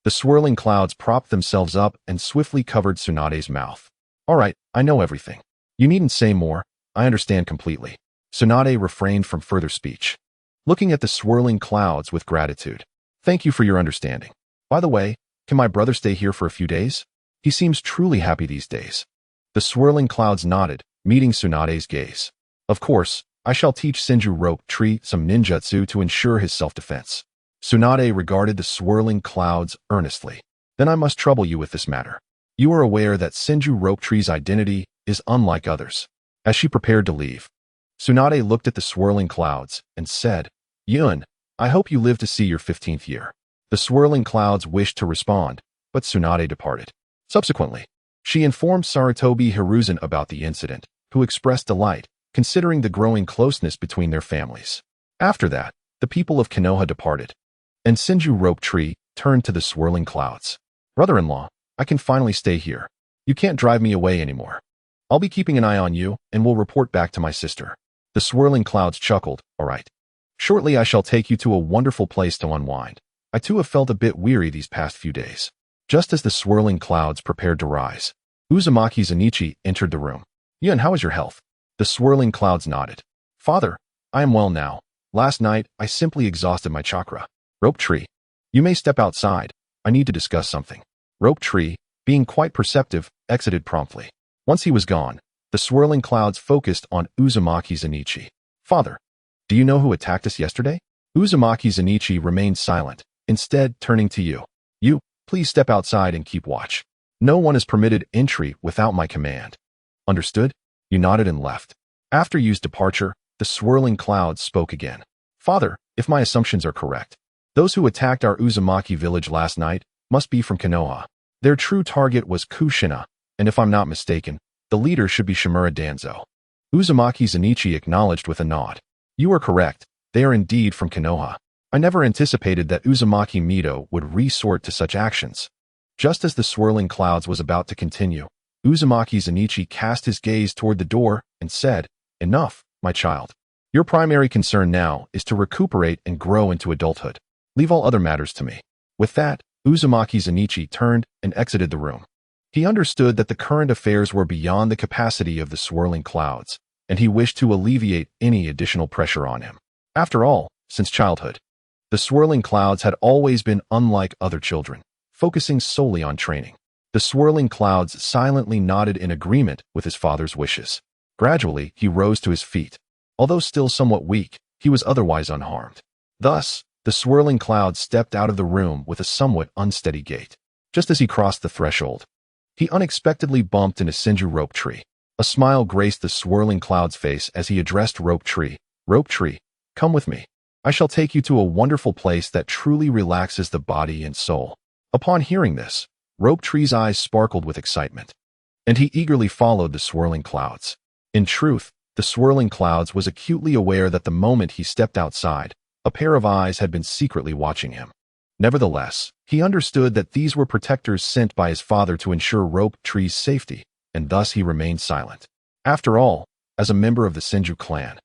the swirling clouds propped themselves up and swiftly covered Tsunade's mouth. All right, I know everything. You needn't say more. I understand completely. Tsunade refrained from further speech, looking at the swirling clouds with gratitude. Thank you for your understanding. By the way, can my brother stay here for a few days? He seems truly happy these days. The swirling clouds nodded, meeting Tsunade's gaze. Of course, I shall teach Senju Rope Tree some ninjutsu to ensure his self-defense. Tsunade regarded the swirling clouds earnestly. Then I must trouble you with this matter. You are aware that Senju Rope Tree's identity is unlike others. As she prepared to leave, Tsunade looked at the swirling clouds and said, Yun, I hope you live to see your 15th year. The swirling clouds wished to respond, but Tsunade departed. Subsequently, she informed Sarutobi Hiruzen about the incident, who expressed delight, considering the growing closeness between their families. After that, the people of Konoha departed, and Senju Rope Tree turned to the swirling clouds. Brother-in-law, I can finally stay here. You can't drive me away anymore. I'll be keeping an eye on you and will report back to my sister. The swirling clouds chuckled, all right. Shortly I shall take you to a wonderful place to unwind. I too have felt a bit weary these past few days. Just as the swirling clouds prepared to rise, Uzumaki Zenichi entered the room. Yun, how is your health? The swirling clouds nodded. Father, I am well now. Last night, I simply exhausted my chakra. Rope Tree, you may step outside. I need to discuss something. Rope Tree, being quite perceptive, exited promptly. Once he was gone, the swirling clouds focused on Uzumaki Zenichi. Father, do you know who attacked us yesterday? Uzumaki Zenichi remained silent, instead turning to you. You, please step outside and keep watch. No one is permitted entry without my command. Understood? You nodded and left. After Yu's departure, the swirling clouds spoke again. Father, if my assumptions are correct, those who attacked our Uzumaki village last night must be from Konoha. Their true target was Kushina, and if I'm not mistaken, the leader should be Shimura Danzo. Uzumaki Zenichi acknowledged with a nod. You are correct, they are indeed from Konoha. I never anticipated that Uzumaki Mido would resort to such actions. Just as the swirling clouds was about to continue, Uzumaki Zenichi cast his gaze toward the door and said, Enough, my child. Your primary concern now is to recuperate and grow into adulthood. Leave all other matters to me. With that, Uzumaki Zenichi turned and exited the room. He understood that the current affairs were beyond the capacity of the swirling clouds, and he wished to alleviate any additional pressure on him. After all, since childhood, the swirling clouds had always been unlike other children, focusing solely on training. The swirling clouds silently nodded in agreement with his father's wishes. Gradually, he rose to his feet. Although still somewhat weak, he was otherwise unharmed. Thus, the swirling clouds stepped out of the room with a somewhat unsteady gait. Just as he crossed the threshold, he unexpectedly bumped into Senju Rope Tree. A smile graced the swirling cloud's face as he addressed Rope Tree. Rope Tree, come with me. I shall take you to a wonderful place that truly relaxes the body and soul. Upon hearing this, Rope Tree's eyes sparkled with excitement, and he eagerly followed the swirling clouds. In truth, the swirling clouds was acutely aware that the moment he stepped outside, a pair of eyes had been secretly watching him. Nevertheless, he understood that these were protectors sent by his father to ensure Rope Tree's safety, and thus he remained silent. After all, as a member of the Senju clan,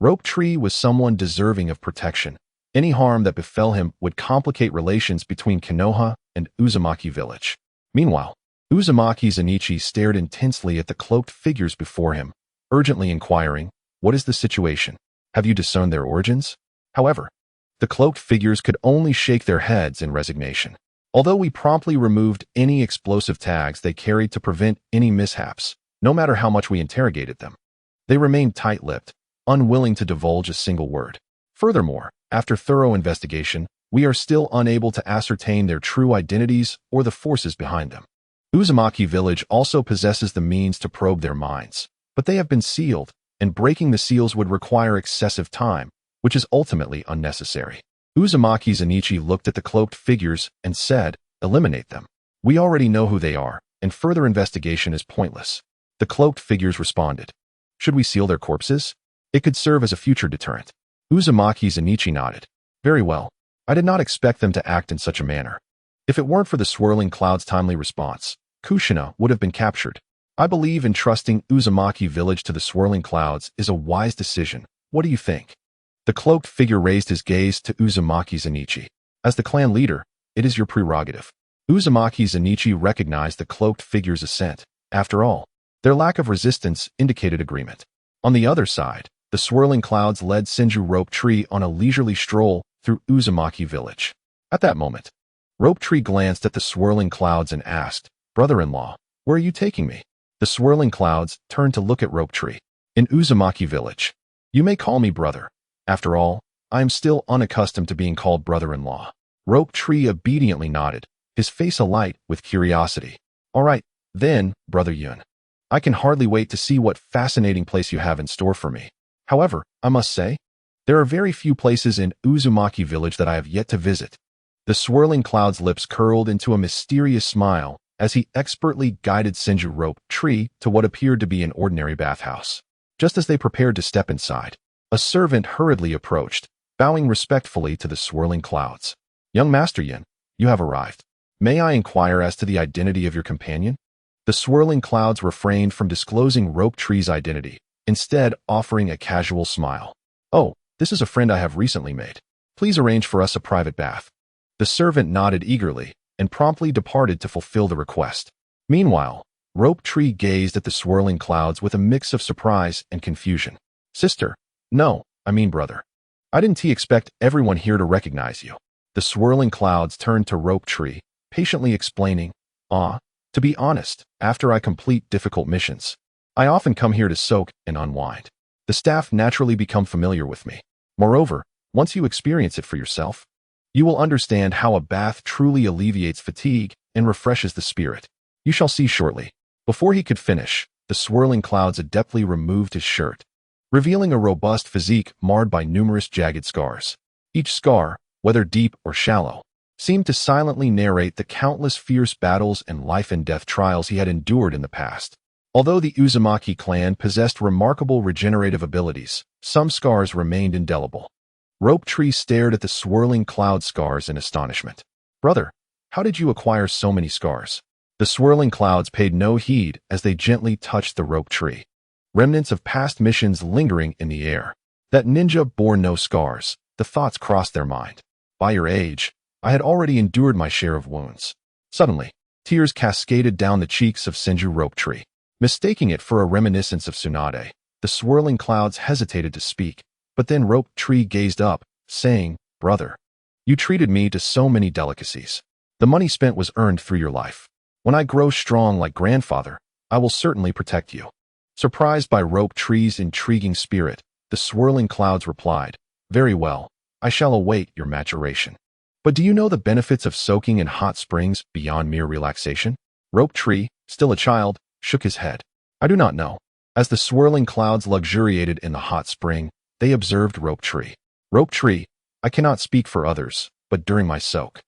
Rope Tree was someone deserving of protection. Any harm that befell him would complicate relations between Konoha and Uzumaki village. Meanwhile, Uzumaki Zenichi stared intensely at the cloaked figures before him, urgently inquiring, "What is the situation? Have you discerned their origins?" However, the cloaked figures could only shake their heads in resignation. Although we promptly removed any explosive tags they carried to prevent any mishaps, no matter how much we interrogated them, they remained tight-lipped, unwilling to divulge a single word. Furthermore, after thorough investigation, we are still unable to ascertain their true identities or the forces behind them. Uzumaki village also possesses the means to probe their minds, but they have been sealed, and breaking the seals would require excessive time, which is ultimately unnecessary. Uzumaki Zenichi looked at the cloaked figures and said, "Eliminate them. We already know who they are, and further investigation is pointless." The cloaked figures responded, "Should we seal their corpses? It could serve as a future deterrent." Uzumaki Zenichi nodded. "Very well. I did not expect them to act in such a manner. If it weren't for the swirling cloud's timely response, Kushina would have been captured. I believe entrusting Uzumaki village to the swirling clouds is a wise decision. What do you think?" The cloaked figure raised his gaze to Uzumaki Zenichi. "As the clan leader, it is your prerogative." Uzumaki Zenichi recognized the cloaked figure's assent. After all, their lack of resistance indicated agreement. On the other side, the swirling clouds led Senju Rope Tree on a leisurely stroll through Uzumaki village. At that moment, Rope Tree glanced at the swirling clouds and asked, "Brother-in-law, where are you taking me?" The swirling clouds turned to look at Rope Tree. "In Uzumaki village. You may call me brother. After all, I am still unaccustomed to being called brother-in-law." Rope Tree obediently nodded, his face alight with curiosity. "All right, then, Brother Yun. I can hardly wait to see what fascinating place you have in store for me. However, I must say, there are very few places in Uzumaki village that I have yet to visit." The swirling cloud's lips curled into a mysterious smile as he expertly guided Senju Rope Tree to what appeared to be an ordinary bathhouse. Just as they prepared to step inside, a servant hurriedly approached, bowing respectfully to the swirling clouds. "Young Master Yin, you have arrived. May I inquire as to the identity of your companion?" The swirling clouds refrained from disclosing Rope Tree's identity, instead offering a casual smile. "Oh, this is a friend I have recently made. Please arrange for us a private bath." The servant nodded eagerly and promptly departed to fulfill the request. Meanwhile, Rope Tree gazed at the swirling clouds with a mix of surprise and confusion. "Sister, no, I mean brother. I didn't expect everyone here to recognize you." The swirling clouds turned to Rope Tree, patiently explaining, To be honest, after I complete difficult missions, I often come here to soak and unwind. The staff naturally become familiar with me. Moreover, once you experience it for yourself, you will understand how a bath truly alleviates fatigue and refreshes the spirit. You shall see shortly." Before he could finish, the swirling clouds adeptly removed his shirt, revealing a robust physique marred by numerous jagged scars. Each scar, whether deep or shallow, seemed to silently narrate the countless fierce battles and life-and-death trials he had endured in the past. Although the Uzumaki clan possessed remarkable regenerative abilities, some scars remained indelible. Rope Tree stared at the swirling cloud scars in astonishment. "Brother, how did you acquire so many scars?" The swirling clouds paid no heed as they gently touched the Rope Tree, remnants of past missions lingering in the air. That ninja bore no scars, the thoughts crossed their mind. By your age, I had already endured my share of wounds. Suddenly, tears cascaded down the cheeks of Senju Rope Tree. Mistaking it for a reminiscence of Tsunade, the swirling clouds hesitated to speak, but then Rope Tree gazed up, saying, "Brother, you treated me to so many delicacies. The money spent was earned through your life. When I grow strong like grandfather, I will certainly protect you." Surprised by Rope Tree's intriguing spirit, the swirling clouds replied, "Very well, I shall await your maturation. But do you know the benefits of soaking in hot springs beyond mere relaxation?" Rope Tree, still a child, shook his head. "I do not know." As the swirling clouds luxuriated in the hot spring, they observed Rope Tree. "Rope Tree, I cannot speak for others, but during my soak,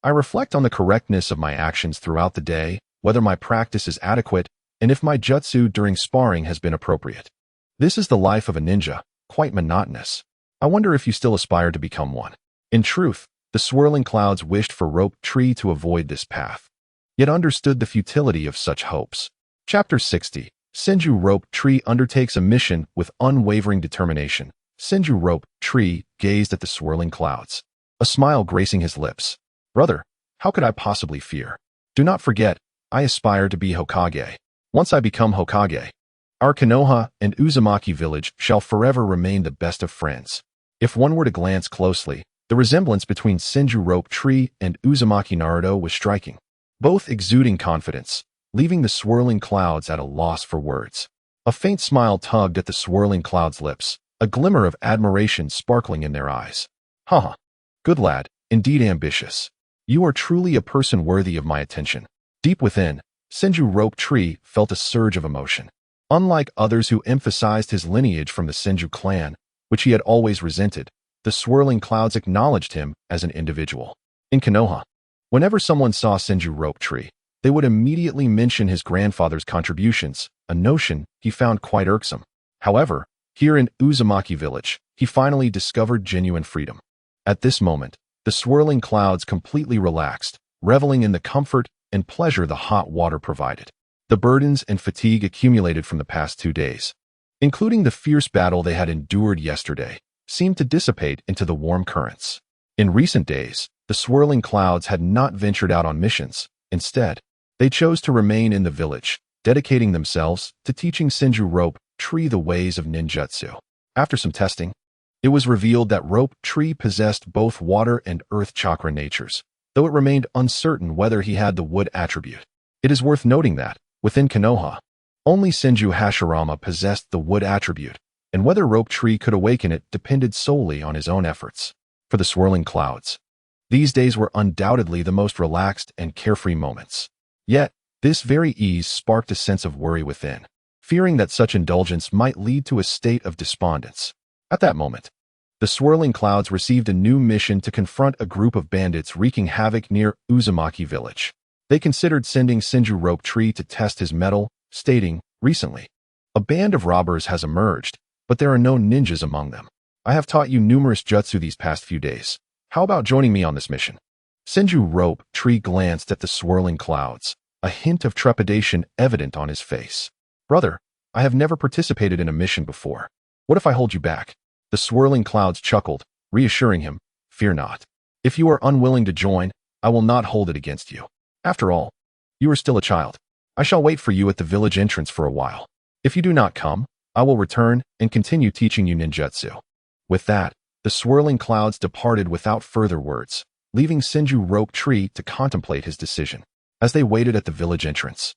I reflect on the correctness of my actions throughout the day, whether my practice is adequate, and if my jutsu during sparring has been appropriate. This is the life of a ninja, quite monotonous. I wonder if you still aspire to become one." In truth, the swirling clouds wished for Rope Tree to avoid this path, yet understood the futility of such hopes. Chapter 60. Senju Rope Tree undertakes a mission with unwavering determination. Senju Rope Tree gazed at the swirling clouds, a smile gracing his lips. Brother, how could I possibly fear? Do not forget, I aspire to be Hokage. Once I become Hokage, our Konoha and Uzumaki village shall forever remain the best of friends. If one were to glance closely, the resemblance between Senju Rope Tree and Uzumaki Naruto was striking, both exuding confidence, leaving the swirling clouds at a loss for words. A faint smile tugged at the swirling clouds' lips, a glimmer of admiration sparkling in their eyes. Haha. Good lad, indeed ambitious. You are truly a person worthy of my attention. Deep within, Senju Rope Tree felt a surge of emotion. Unlike others who emphasized his lineage from the Senju clan, which he had always resented, the swirling clouds acknowledged him as an individual. In Konoha, whenever someone saw Senju Rope Tree, they would immediately mention his grandfather's contributions, a notion he found quite irksome. However, here in Uzumaki village, he finally discovered genuine freedom. At this moment, the swirling clouds completely relaxed, reveling in the comfort and pleasure the hot water provided. The burdens and fatigue accumulated from the past 2 days, including the fierce battle they had endured yesterday, seemed to dissipate into the warm currents. In recent days, the swirling clouds had not ventured out on missions. Instead, they chose to remain in the village, dedicating themselves to teaching Senju Rope Tree the ways of ninjutsu. After some testing, it was revealed that Rope Tree possessed both water and earth chakra natures, though it remained uncertain whether he had the wood attribute. It is worth noting that, within Konoha, only Senju Hashirama possessed the wood attribute, and whether Rope Tree could awaken it depended solely on his own efforts. For the swirling clouds, these days were undoubtedly the most relaxed and carefree moments. Yet, this very ease sparked a sense of worry within, fearing that such indulgence might lead to a state of despondence. At that moment, the swirling clouds received a new mission to confront a group of bandits wreaking havoc near Uzumaki village. They considered sending Senju Rope Tree to test his mettle, stating, recently, a band of robbers has emerged, but there are no ninjas among them. I have taught you numerous jutsu these past few days. How about joining me on this mission? Senju Rope Tree glanced at the swirling clouds, a hint of trepidation evident on his face. Brother, I have never participated in a mission before. What if I hold you back? The swirling clouds chuckled, reassuring him, fear not. If you are unwilling to join, I will not hold it against you. After all, you are still a child. I shall wait for you at the village entrance for a while. If you do not come, I will return and continue teaching you ninjutsu. With that, the swirling clouds departed without further words, leaving Senju Rope Tree to contemplate his decision. As they waited at the village entrance,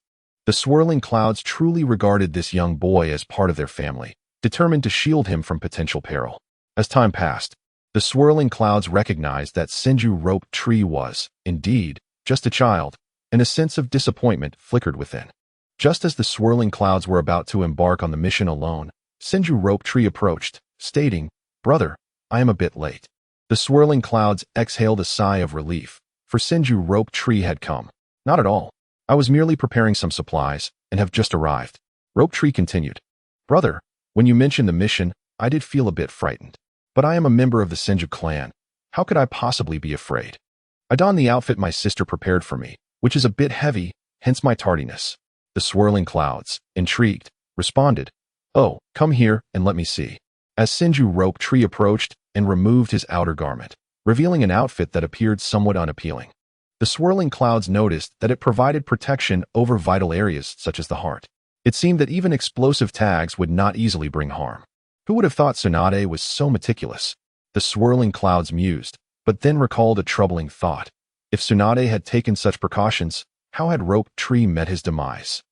the swirling clouds truly regarded this young boy as part of their family, determined to shield him from potential peril. As time passed, the swirling clouds recognized that Senju Rope Tree was, indeed, just a child, and a sense of disappointment flickered within. Just as the swirling clouds were about to embark on the mission alone, Senju Rope Tree approached, stating, Brother, I am a bit late. The swirling clouds exhaled a sigh of relief, for Senju Rope Tree had come. Not at all. I was merely preparing some supplies, and have just arrived. Rope Tree continued. Brother, when you mentioned the mission, I did feel a bit frightened. But I am a member of the Senju clan. How could I possibly be afraid? I donned the outfit my sister prepared for me, which is a bit heavy, hence my tardiness. The swirling clouds, intrigued, responded, Oh, come here and let me see. As Senju Rope Tree approached and removed his outer garment, revealing an outfit that appeared somewhat unappealing. The swirling clouds noticed that it provided protection over vital areas such as the heart. It seemed that even explosive tags would not easily bring harm. Who would have thought Tsunade was so meticulous? The swirling clouds mused, but then recalled a troubling thought. If Tsunade had taken such precautions, how had Rope Tree met his demise?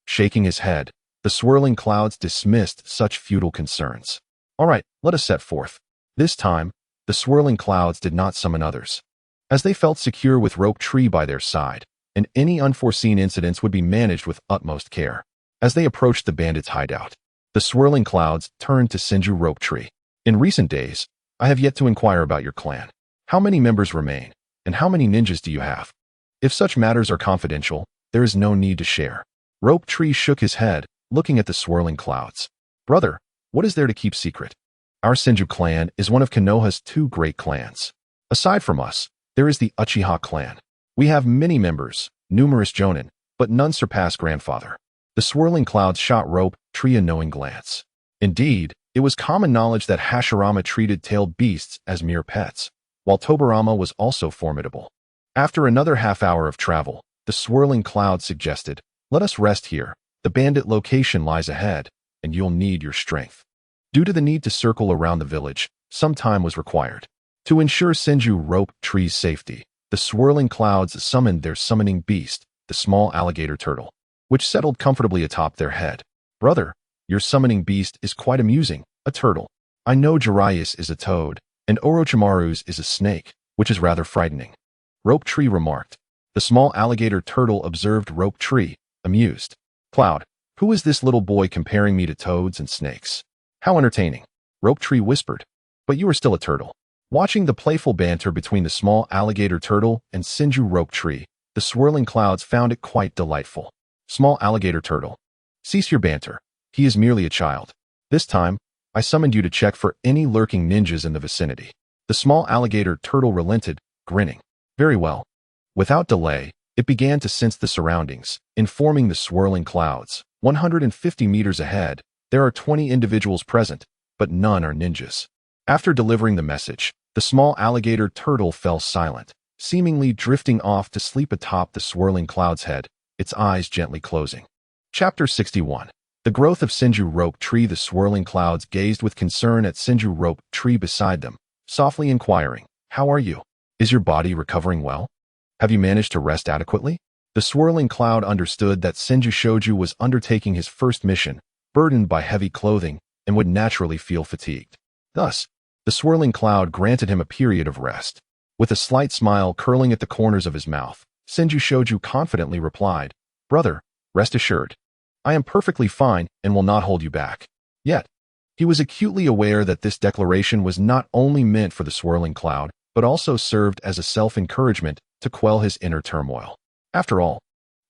Shaking his head, the swirling clouds dismissed such futile concerns. All right, let us set forth. This time, the swirling clouds did not summon others, as they felt secure with Rope Tree by their side, and any unforeseen incidents would be managed with utmost care. As they approached the bandits' hideout, the swirling clouds turned to Senju Rope Tree. In recent days, I have yet to inquire about your clan. How many members remain, and how many ninjas do you have? If such matters are confidential, there is no need to share. Rope Tree shook his head, looking at the swirling clouds. Brother, what is there to keep secret? Our Senju clan is one of Konoha's 2 great clans. Aside from us, there is the Uchiha clan. We have many members, numerous jonin, but none surpass grandfather. The swirling clouds shot Rope Tree a knowing glance. Indeed, It was common knowledge that Hashirama treated tailed beasts as mere pets, while Tobarama was also formidable. After another half-hour of travel, the swirling cloud suggested, "Let us rest here. The bandit location lies ahead, and you'll need your strength." Due to the need to circle around the village, some time was required. To ensure Senju Rope Tree's safety, the swirling clouds summoned their summoning beast, the small alligator turtle, which settled comfortably atop their head. "Brother, your summoning beast is quite amusing, a turtle. I know Jiraiya's is a toad, and Orochimaru's is a snake, which is rather frightening," Rope Tree remarked. The small alligator turtle observed Rope Tree, amused. "Cloud, who is this little boy comparing me to toads and snakes? How entertaining," Rope Tree whispered. "But you are still a turtle." Watching the playful banter between the small alligator turtle and Senju Rope Tree, the swirling clouds found it quite delightful. "Small alligator turtle, cease your banter. He is merely a child. This time, I summoned you to check for any lurking ninjas in the vicinity." The small alligator turtle relented, grinning. "Very well." Without delay, it began to sense the surroundings, informing the swirling clouds. 150 meters ahead, there are 20 individuals present, but none are ninjas. After delivering the message, the small alligator turtle fell silent, seemingly drifting off to sleep atop the swirling cloud's head, its eyes gently closing. Chapter 61. The growth of Senju Rope Tree. The swirling clouds gazed with concern at Senju Rope Tree beside them, softly inquiring, "How are you? Is your body recovering well? Have you managed to rest adequately?" The swirling cloud understood that Senju Shoju was undertaking his first mission, burdened by heavy clothing, and would naturally feel fatigued. Thus, the swirling cloud granted him a period of rest. With a slight smile curling at the corners of his mouth, Senju Shoju confidently replied, "Brother, rest assured. I am perfectly fine and will not hold you back." Yet, he was acutely aware that this declaration was not only meant for the swirling cloud, but also served as a self-encouragement to quell his inner turmoil. After all,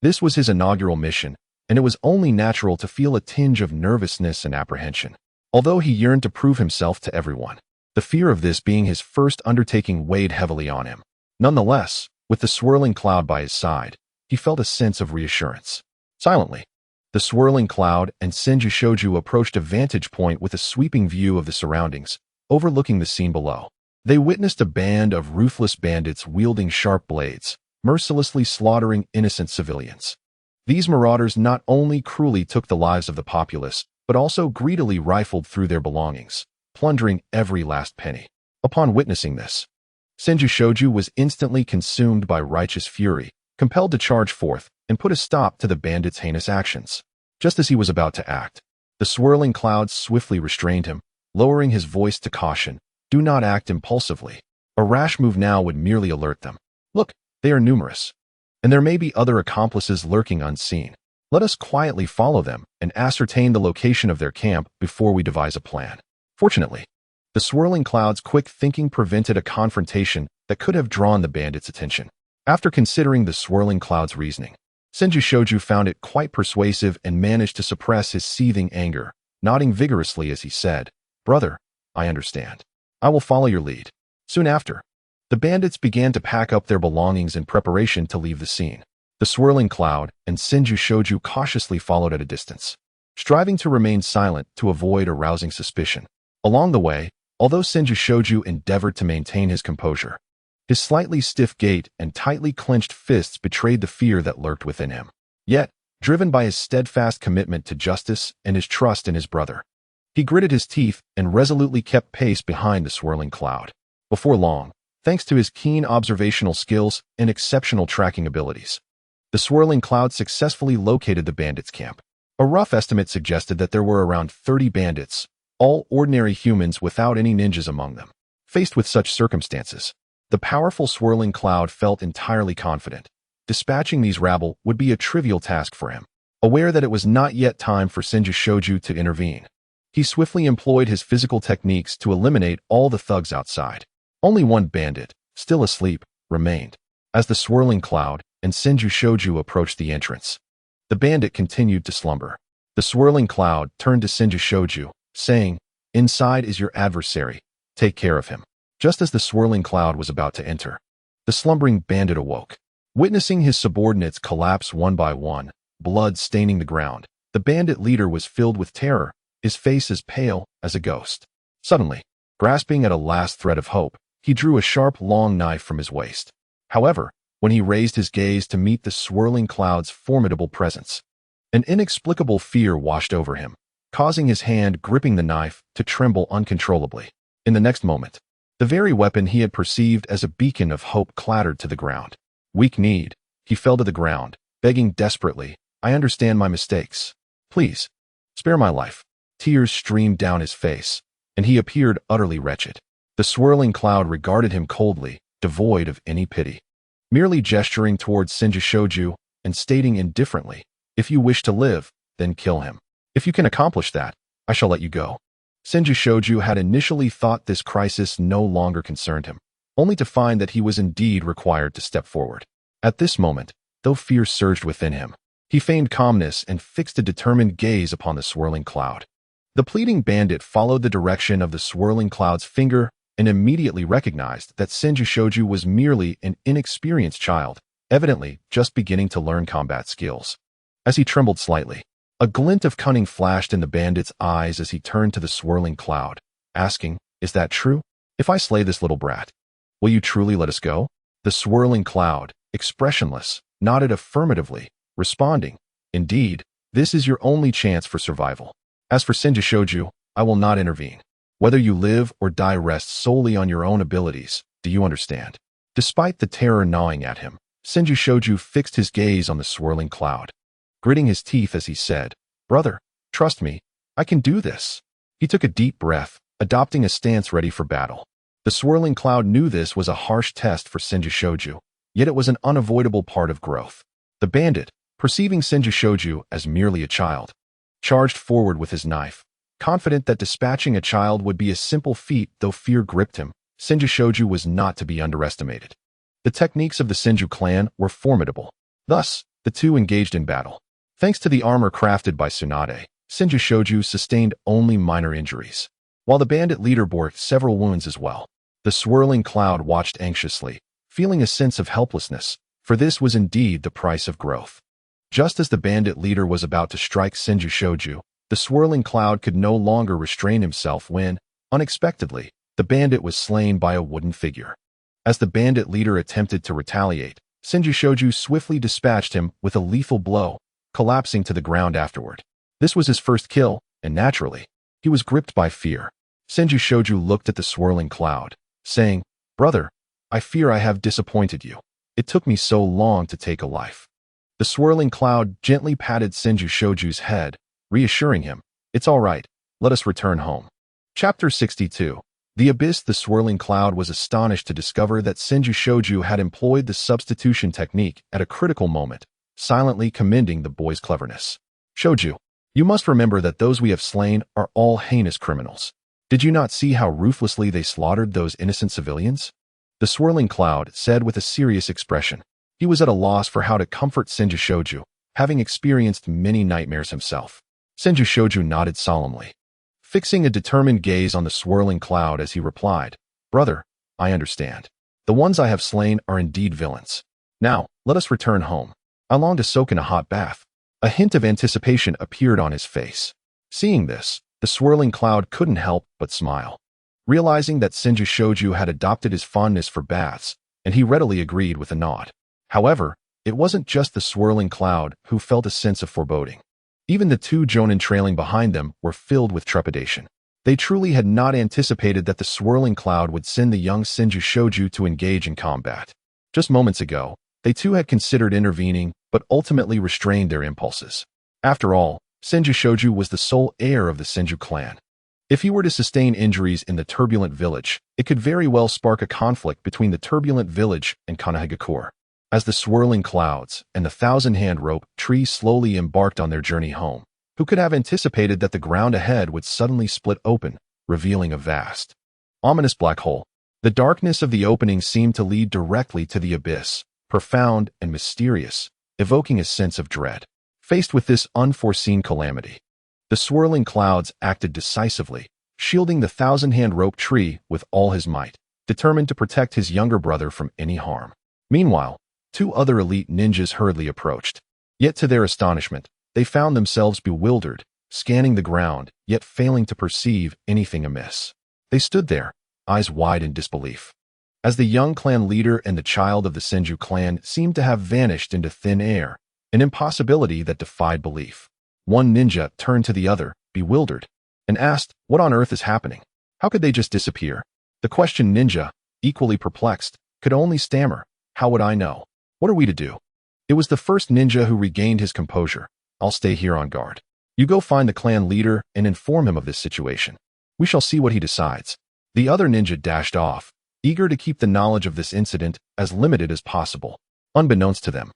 this was his inaugural mission, and it was only natural to feel a tinge of nervousness and apprehension. Although he yearned to prove himself to everyone, the fear of this being his first undertaking weighed heavily on him. Nonetheless, with the swirling cloud by his side, he felt a sense of reassurance. Silently, the swirling cloud and Senju Shoju approached a vantage point with a sweeping view of the surroundings, overlooking the scene below. They witnessed a band of ruthless bandits wielding sharp blades, mercilessly slaughtering innocent civilians. These marauders not only cruelly took the lives of the populace, but also greedily rifled through their belongings, plundering every last penny. Upon witnessing this, Senju Shoju was instantly consumed by righteous fury, compelled to charge forth and put a stop to the bandits' heinous actions. Just as he was about to act, the swirling clouds swiftly restrained him, lowering his voice to caution, "Do not act impulsively. A rash move now would merely alert them. Look, they are numerous, and there may be other accomplices lurking unseen. Let us quietly follow them and ascertain the location of their camp before we devise a plan." Fortunately, the swirling cloud's quick thinking prevented a confrontation that could have drawn the bandits' attention. After considering the swirling cloud's reasoning, Senju Shoju found it quite persuasive and managed to suppress his seething anger, nodding vigorously as he said, "Brother, I understand. I will follow your lead." Soon after, the bandits began to pack up their belongings in preparation to leave the scene. The swirling cloud and Senju Shoju cautiously followed at a distance, striving to remain silent to avoid arousing suspicion. Along the way, although Senju Shoju endeavored to maintain his composure, his slightly stiff gait and tightly clenched fists betrayed the fear that lurked within him. Yet, driven by his steadfast commitment to justice and his trust in his brother, he gritted his teeth and resolutely kept pace behind the swirling cloud. Before long, thanks to his keen observational skills and exceptional tracking abilities, the swirling cloud successfully located the bandits' camp. A rough estimate suggested that there were around 30 bandits, all ordinary humans without any ninjas among them. Faced with such circumstances, the powerful swirling cloud felt entirely confident. Dispatching these rabble would be a trivial task for him. Aware that it was not yet time for Senju Shoju to intervene, he swiftly employed his physical techniques to eliminate all the thugs outside. Only one bandit, still asleep, remained. As the swirling cloud and Senju Shoju approached the entrance, the bandit continued to slumber. The swirling cloud turned to Senju Shoju, saying, "Inside is your adversary. Take care of him." Just as the swirling cloud was about to enter, the slumbering bandit awoke. Witnessing his subordinates collapse one by one, blood staining the ground, the bandit leader was filled with terror his face as pale as a ghost. Suddenly, grasping at a last thread of hope, he drew a sharp, long knife from his waist. However, when he raised his gaze to meet the swirling cloud's formidable presence, an inexplicable fear washed over him, causing his hand gripping the knife to tremble uncontrollably. In the next moment, the very weapon he had perceived as a beacon of hope clattered to the ground. Weak-kneed, he fell to the ground, begging desperately, "I understand my mistakes. Please, spare my life." Tears streamed down his face, and he appeared utterly wretched. The swirling cloud regarded him coldly, devoid of any pity, merely gesturing towards Senju and stating indifferently, "If you wish to live, then kill him. If you can accomplish that, I shall let you go." Senju had initially thought this crisis no longer concerned him, only to find that he was indeed required to step forward. At this moment, though fear surged within him, he feigned calmness and fixed a determined gaze upon the swirling cloud. The pleading bandit followed the direction of the swirling cloud's finger and immediately recognized that Senju was merely an inexperienced child, evidently just beginning to learn combat skills. As he trembled slightly, a glint of cunning flashed in the bandit's eyes as he turned to the swirling cloud, asking, "Is that true? If I slay this little brat, will you truly let us go?" The swirling cloud, expressionless, nodded affirmatively, responding, "Indeed, this is your only chance for survival. As for Senju, I will not intervene. Whether you live or die rests solely on your own abilities. Do you understand?" Despite the terror gnawing at him, Senju fixed his gaze on the swirling cloud, gritting his teeth as he said, "Brother, trust me, I can do this." He took a deep breath, adopting a stance ready for battle. The swirling cloud knew this was a harsh test for Senju, yet it was an unavoidable part of growth. The bandit, perceiving Senju as merely a child, charged forward with his knife, confident that dispatching a child would be a simple feat. Though fear gripped him, Senju was not to be underestimated. The techniques of the Senju clan were formidable. Thus, the two engaged in battle. Thanks to the armor crafted by Tsunade, Senju sustained only minor injuries, while the bandit leader bore several wounds as well. The swirling cloud watched anxiously, feeling a sense of helplessness, for this was indeed the price of growth. Just as the bandit leader was about to strike Senju, the swirling cloud could no longer restrain himself when, unexpectedly, the bandit was slain by a wooden figure. As the bandit leader attempted to retaliate, Senju swiftly dispatched him with a lethal blow, collapsing to the ground afterward. This was his first kill, and naturally, he was gripped by fear. Senju looked at the swirling cloud, saying, "Brother, I fear I have disappointed you. It took me so long to take a life." The swirling cloud gently patted Senju's head, reassuring him, "It's all right, let us return home." Chapter 62. The Abyss. The swirling cloud was astonished to discover that Senju had employed the substitution technique at a critical moment, silently commending the boy's cleverness. "Shoju, you must remember that those we have slain are all heinous criminals. Did you not see how ruthlessly they slaughtered those innocent civilians?" The swirling cloud said with a serious expression. He was at a loss for how to comfort Senju, having experienced many nightmares himself. Senju nodded solemnly, fixing a determined gaze on the swirling cloud as he replied, "Brother, I understand. The ones I have slain are indeed villains. Now, let us return home. I long to soak in a hot bath." A hint of anticipation appeared on his face. Seeing this, the swirling cloud couldn't help but smile, realizing that Senju had adopted his fondness for baths, and he readily agreed with a nod. However, it wasn't just the swirling cloud who felt a sense of foreboding. Even the two jonin trailing behind them were filled with trepidation. They truly had not anticipated that the swirling cloud would send the young Senju to engage in combat. Just moments ago, they too had considered intervening, but ultimately restrained their impulses. After all, Senju was the sole heir of the Senju clan. If he were to sustain injuries in the turbulent village, it could very well spark a conflict between the turbulent village and Konoha. As the swirling clouds and the thousand-hand rope tree slowly embarked on their journey home, who could have anticipated that the ground ahead would suddenly split open, revealing a vast, ominous black hole? The darkness of the opening seemed to lead directly to the abyss, profound and mysterious, evoking a sense of dread. Faced with this unforeseen calamity, the swirling clouds acted decisively, shielding the thousand-hand rope tree with all his might, determined to protect his younger brother from any harm. Meanwhile, two other elite ninjas hurriedly approached. Yet to their astonishment, they found themselves bewildered, scanning the ground, yet failing to perceive anything amiss. They stood there, eyes wide in disbelief, as the young clan leader and the child of the Senju clan seemed to have vanished into thin air, an impossibility that defied belief. One ninja turned to the other, bewildered, and asked, "What on earth is happening? How could they just disappear?" The questioned ninja, equally perplexed, could only stammer, "How would I know? What are we to do?" It was the first ninja who regained his composure. "I'll stay here on guard. You go find the clan leader and inform him of this situation. We shall see what he decides." The other ninja dashed off, eager to keep the knowledge of this incident as limited as possible. Unbeknownst to them,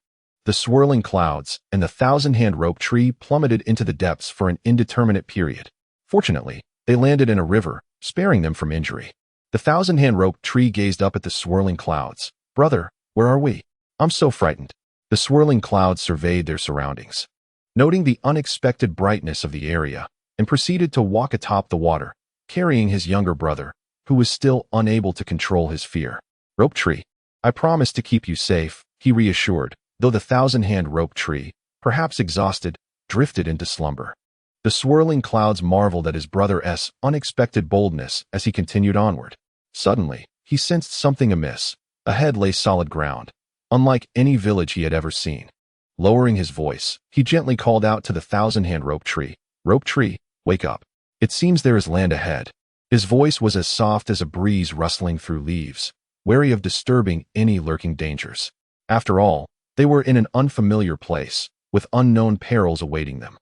the swirling clouds and the thousand-hand rope tree plummeted into the depths for an indeterminate period. Fortunately, they landed in a river, sparing them from injury. The thousand-hand rope tree gazed up at the swirling clouds. "Brother, where are we? I'm so frightened." The swirling clouds surveyed their surroundings, noting the unexpected brightness of the area, and proceeded to walk atop the water, carrying his younger brother, who was still unable to control his fear. "Rope tree, I promise to keep you safe," he reassured, though the thousand-hand rope tree, perhaps exhausted, drifted into slumber. The swirling clouds marveled at his brother's unexpected boldness as he continued onward. Suddenly, he sensed something amiss. Ahead lay solid ground, unlike any village he had ever seen. Lowering his voice, he gently called out to the thousand-hand rope tree, "Rope tree, wake up. It seems there is land ahead." His voice was as soft as a breeze rustling through leaves, wary of disturbing any lurking dangers. After all, they were in an unfamiliar place, with unknown perils awaiting them.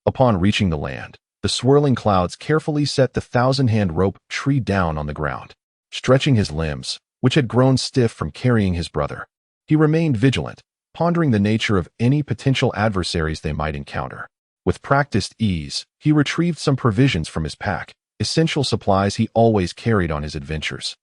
Upon reaching the land, the swirling clouds carefully set the thousand-hand rope tree down on the ground. Stretching his limbs, which had grown stiff from carrying his brother, he remained vigilant, pondering the nature of any potential adversaries they might encounter. With practiced ease, he retrieved some provisions from his pack, essential supplies he always carried on his adventures.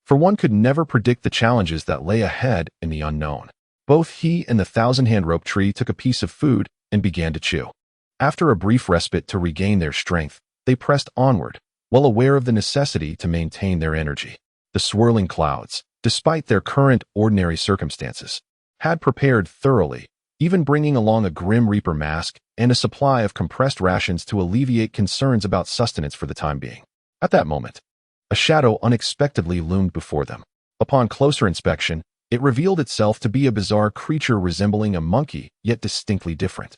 For one could never predict the challenges that lay ahead in the unknown. Both he and the thousand-hand rope tree took a piece of food and began to chew. After a brief respite to regain their strength, they pressed onward, well aware of the necessity to maintain their energy. The swirling clouds, despite their current ordinary circumstances, had prepared thoroughly, even bringing along a Grim Reaper mask and a supply of compressed rations to alleviate concerns about sustenance for the time being. At that moment, a shadow unexpectedly loomed before them. Upon closer inspection, it revealed itself to be a bizarre creature resembling a monkey, yet distinctly different.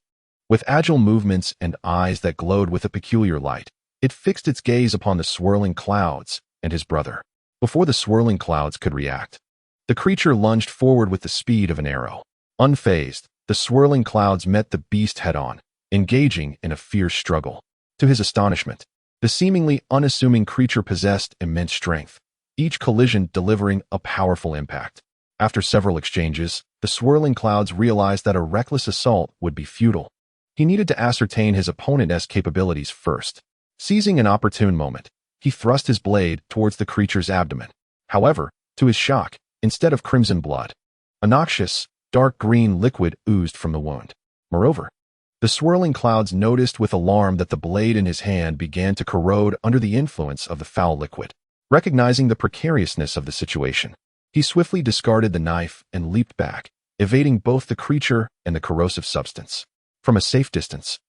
With agile movements and eyes that glowed with a peculiar light, it fixed its gaze upon the swirling clouds and his brother. Before the swirling clouds could react, the creature lunged forward with the speed of an arrow. Unfazed, the swirling clouds met the beast head-on, engaging in a fierce struggle. To his astonishment, the seemingly unassuming creature possessed immense strength, each collision delivering a powerful impact. After several exchanges, the swirling clouds realized that a reckless assault would be futile. He needed to ascertain his opponent's capabilities first. Seizing an opportune moment, he thrust his blade towards the creature's abdomen. However, to his shock, instead of crimson blood, a noxious, dark green liquid oozed from the wound. Moreover, the swirling clouds noticed with alarm that the blade in his hand began to corrode under the influence of the foul liquid. Recognizing the precariousness of the situation, he swiftly discarded the knife and leaped back, evading both the creature and the corrosive substance. From a safe distance,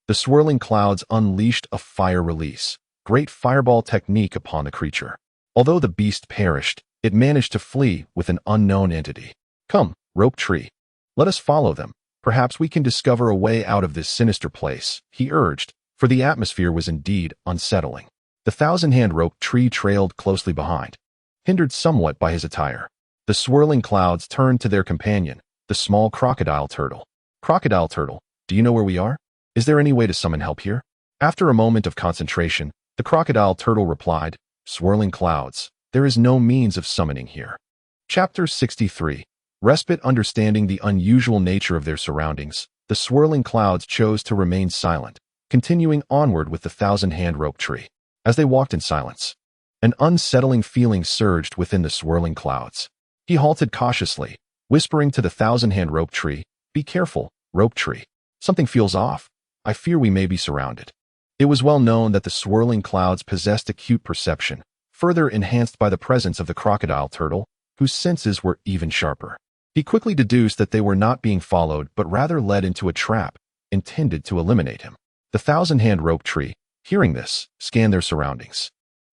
the swirling clouds unleashed a fire release, great fireball technique upon the creature. Although the beast perished, it managed to flee with an unknown entity. "Come, rope tree. Let us follow them. Perhaps we can discover a way out of this sinister place," he urged, for the atmosphere was indeed unsettling. The thousand-hand rope tree trailed closely behind, hindered somewhat by his attire. The swirling clouds turned to their companion, the small crocodile turtle. "Crocodile turtle, do you know where we are? Is there any way to summon help here?" After a moment of concentration, the crocodile turtle replied, "Swirling clouds, there is no means of summoning here." Chapter 63. Respite. Understanding the unusual nature of their surroundings, the swirling clouds chose to remain silent, continuing onward with the thousand-hand rope tree. As they walked in silence, an unsettling feeling surged within the swirling clouds. He halted cautiously, whispering to the thousand-hand rope tree, "Be careful, rope tree. Something feels off. I fear we may be surrounded." It was well known that the swirling clouds possessed acute perception, further enhanced by the presence of the crocodile turtle, whose senses were even sharper. He quickly deduced that they were not being followed but rather led into a trap, intended to eliminate him. The thousand-hand rope tree, hearing this, scanned their surroundings.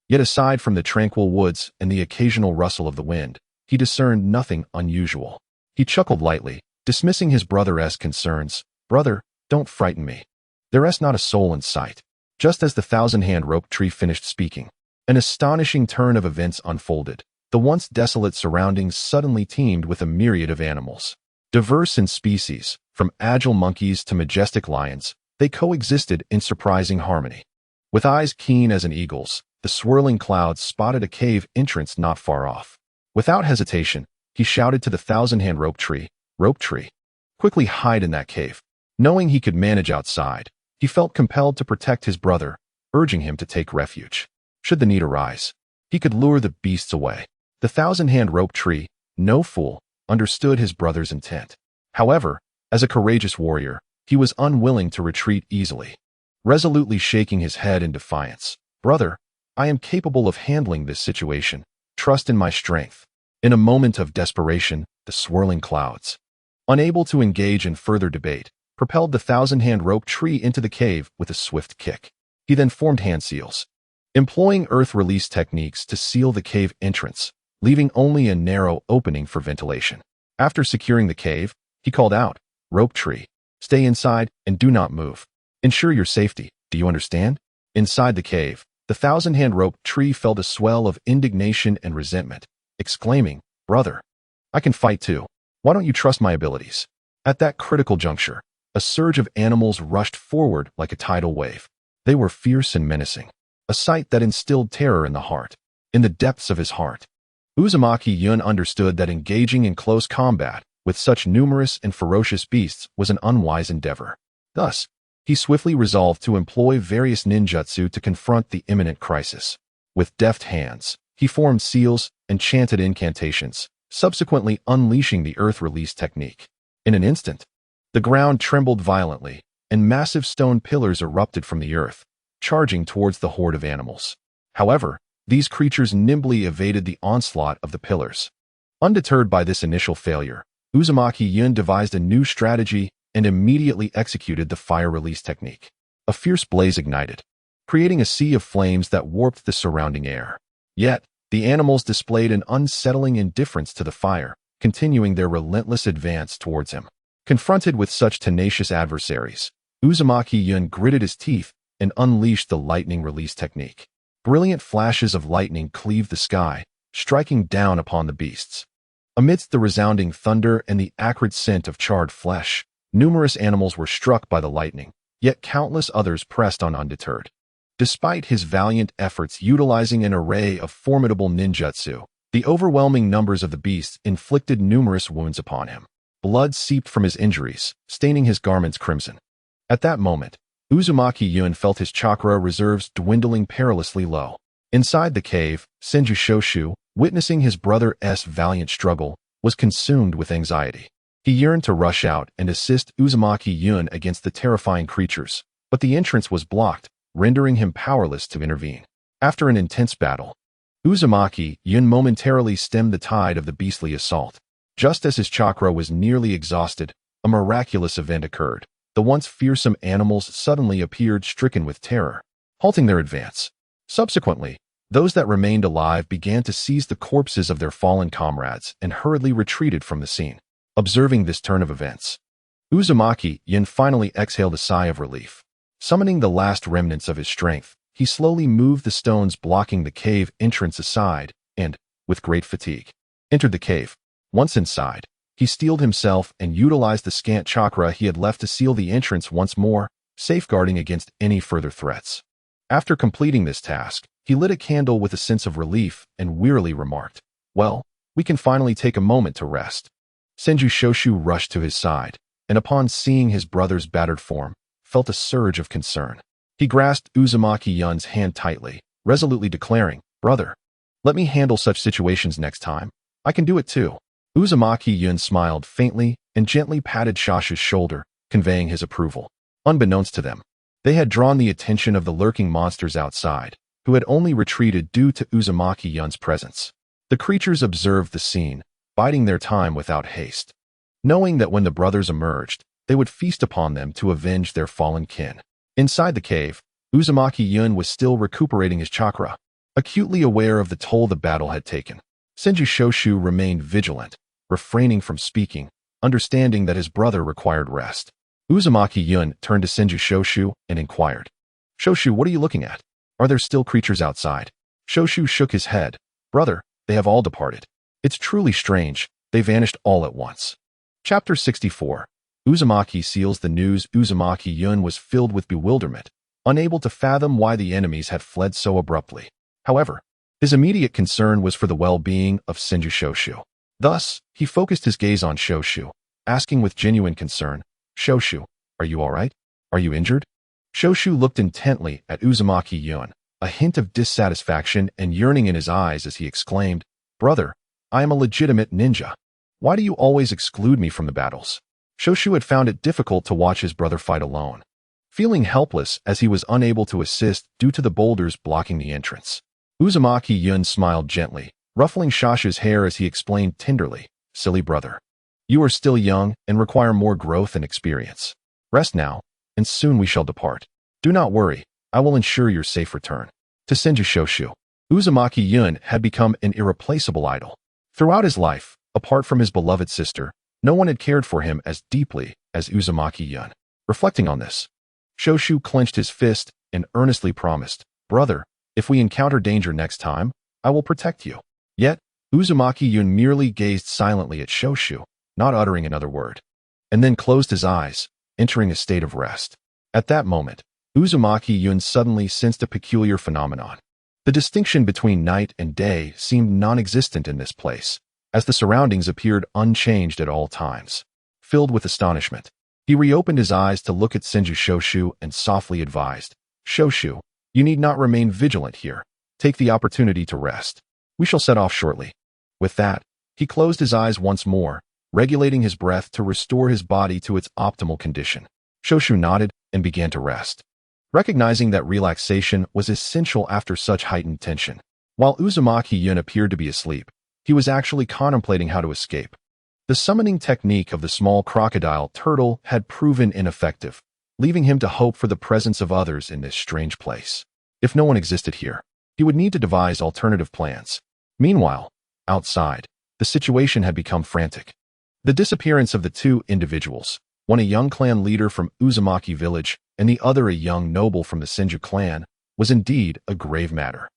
Yet aside from the tranquil woods and the occasional rustle of the wind, he discerned nothing unusual. He chuckled lightly, dismissing his brother's concerns. "Brother, don't frighten me. There's not a soul in sight." Just as the thousand-hand rope tree finished speaking, an astonishing turn of events unfolded. The once desolate surroundings suddenly teemed with a myriad of animals. Diverse in species, from agile monkeys to majestic lions, they coexisted in surprising harmony. With eyes keen as an eagle's, the swirling clouds spotted a cave entrance not far off. Without hesitation, he shouted to the thousand-hand rope tree, "Rope tree, quickly hide in that cave." Knowing he could manage outside, he felt compelled to protect his brother, urging him to take refuge. Should the need arise, he could lure the beasts away. The thousand-hand rope tree, no fool, understood his brother's intent. However, as a courageous warrior, he was unwilling to retreat easily. Resolutely shaking his head in defiance, "Brother, I am capable of handling this situation. Trust in my strength." In a moment of desperation, the swirling clouds, unable to engage in further debate, propelled the thousand-hand rope tree into the cave with a swift kick. He then formed hand seals, employing earth release techniques to seal the cave entrance, leaving only a narrow opening for ventilation. After securing the cave, he called out, "Rope tree, stay inside and do not move. Ensure your safety, do you understand?" Inside the cave, the thousand-hand rope tree felt a swell of indignation and resentment, exclaiming, "Brother, I can fight too. Why don't you trust my abilities?" At that critical juncture, a surge of animals rushed forward like a tidal wave. They were fierce and menacing, a sight that instilled terror in the heart. In the depths of his heart, Uzumaki Yun understood that engaging in close combat with such numerous and ferocious beasts was an unwise endeavor. Thus, he swiftly resolved to employ various ninjutsu to confront the imminent crisis. With deft hands, he formed seals and chanted incantations, subsequently unleashing the earth release technique. In an instant, the ground trembled violently, and massive stone pillars erupted from the earth, charging towards the horde of animals. However, these creatures nimbly evaded the onslaught of the pillars. Undeterred by this initial failure, Uzumaki Yun devised a new strategy and immediately executed the fire release technique. A fierce blaze ignited, creating a sea of flames that warped the surrounding air. Yet, the animals displayed an unsettling indifference to the fire, continuing their relentless advance towards him. Confronted with such tenacious adversaries, Uzumaki Yun gritted his teeth and unleashed the lightning release technique. Brilliant flashes of lightning cleaved the sky, striking down upon the beasts. Amidst the resounding thunder and the acrid scent of charred flesh, numerous animals were struck by the lightning, yet countless others pressed on undeterred. Despite his valiant efforts utilizing an array of formidable ninjutsu, the overwhelming numbers of the beasts inflicted numerous wounds upon him. Blood seeped from his injuries, staining his garments crimson. At that moment, Uzumaki Yun felt his chakra reserves dwindling perilously low. Inside the cave, Senju Shoshu, witnessing his brother's valiant struggle, was consumed with anxiety. He yearned to rush out and assist Uzumaki Yun against the terrifying creatures, but the entrance was blocked, rendering him powerless to intervene. After an intense battle, Uzumaki Yun momentarily stemmed the tide of the beastly assault. Just as his chakra was nearly exhausted, a miraculous event occurred. The once fearsome animals suddenly appeared stricken with terror, halting their advance. Subsequently, those that remained alive began to seize the corpses of their fallen comrades and hurriedly retreated from the scene. Observing this turn of events, Uzumaki Yun finally exhaled a sigh of relief. Summoning the last remnants of his strength, he slowly moved the stones blocking the cave entrance aside and, with great fatigue, entered the cave. Once inside, he steeled himself and utilized the scant chakra he had left to seal the entrance once more, safeguarding against any further threats. After completing this task, he lit a candle with a sense of relief and wearily remarked, "Well, we can finally take a moment to rest." Senju Shoshu rushed to his side, and upon seeing his brother's battered form, felt a surge of concern. He grasped Uzumaki Yun's hand tightly, resolutely declaring, "Brother, let me handle such situations next time. I can do it too." Uzumaki Yun smiled faintly and gently patted Shoshu's shoulder, conveying his approval. Unbeknownst to them, they had drawn the attention of the lurking monsters outside, who had only retreated due to Uzumaki Yun's presence. The creatures observed the scene, biding their time without haste, knowing that when the brothers emerged, they would feast upon them to avenge their fallen kin. Inside the cave, Uzumaki Yun was still recuperating his chakra, acutely aware of the toll the battle had taken. Senju Shoshu remained vigilant, refraining from speaking, understanding that his brother required rest. Uzumaki Yun turned to Senju Shoshu and inquired, "Shoshu, what are you looking at? Are there still creatures outside?" Shoshu shook his head. "Brother, they have all departed. It's truly strange, they vanished all at once." Chapter 64. Uzumaki seals the news. Uzumaki Yun was filled with bewilderment, unable to fathom why the enemies had fled so abruptly. However, his immediate concern was for the well-being of Senju Shoshu. Thus, he focused his gaze on Shoshu, asking with genuine concern, "Shoshu, are you all right? Are you injured?" Shoshu looked intently at Uzumaki Yun, a hint of dissatisfaction and yearning in his eyes as he exclaimed, "Brother, I am a legitimate ninja. Why do you always exclude me from the battles?" Shoshu had found it difficult to watch his brother fight alone, feeling helpless as he was unable to assist due to the boulders blocking the entrance. Uzumaki Yun smiled gently, ruffling Shoshu's hair as he explained tenderly, "Silly brother. You are still young and require more growth and experience. Rest now, and soon we shall depart. Do not worry, I will ensure your safe return." To Senju Shoshu, Uzumaki Yun had become an irreplaceable idol. Throughout his life, apart from his beloved sister, no one had cared for him as deeply as Uzumaki Yun. Reflecting on this, Shoshu clenched his fist and earnestly promised, "Brother, if we encounter danger next time, I will protect you." Yet, Uzumaki Yun merely gazed silently at Shoshu, not uttering another word, and then closed his eyes, entering a state of rest. At that moment, Uzumaki Yun suddenly sensed a peculiar phenomenon. The distinction between night and day seemed non-existent in this place, as the surroundings appeared unchanged at all times. Filled with astonishment, he reopened his eyes to look at Senju Shoshu and softly advised, "Shoshu, you need not remain vigilant here. Take the opportunity to rest. We shall set off shortly." With that, he closed his eyes once more, regulating his breath to restore his body to its optimal condition. Shoshu nodded and began to rest, recognizing that relaxation was essential after such heightened tension. While Uzumaki Yun appeared to be asleep, he was actually contemplating how to escape. The summoning technique of the small crocodile turtle had proven ineffective, leaving him to hope for the presence of others in this strange place. If no one existed here, he would need to devise alternative plans. Meanwhile, outside, the situation had become frantic. The disappearance of the two individuals, one a young clan leader from Uzumaki village and the other a young noble from the Senju clan, was indeed a grave matter.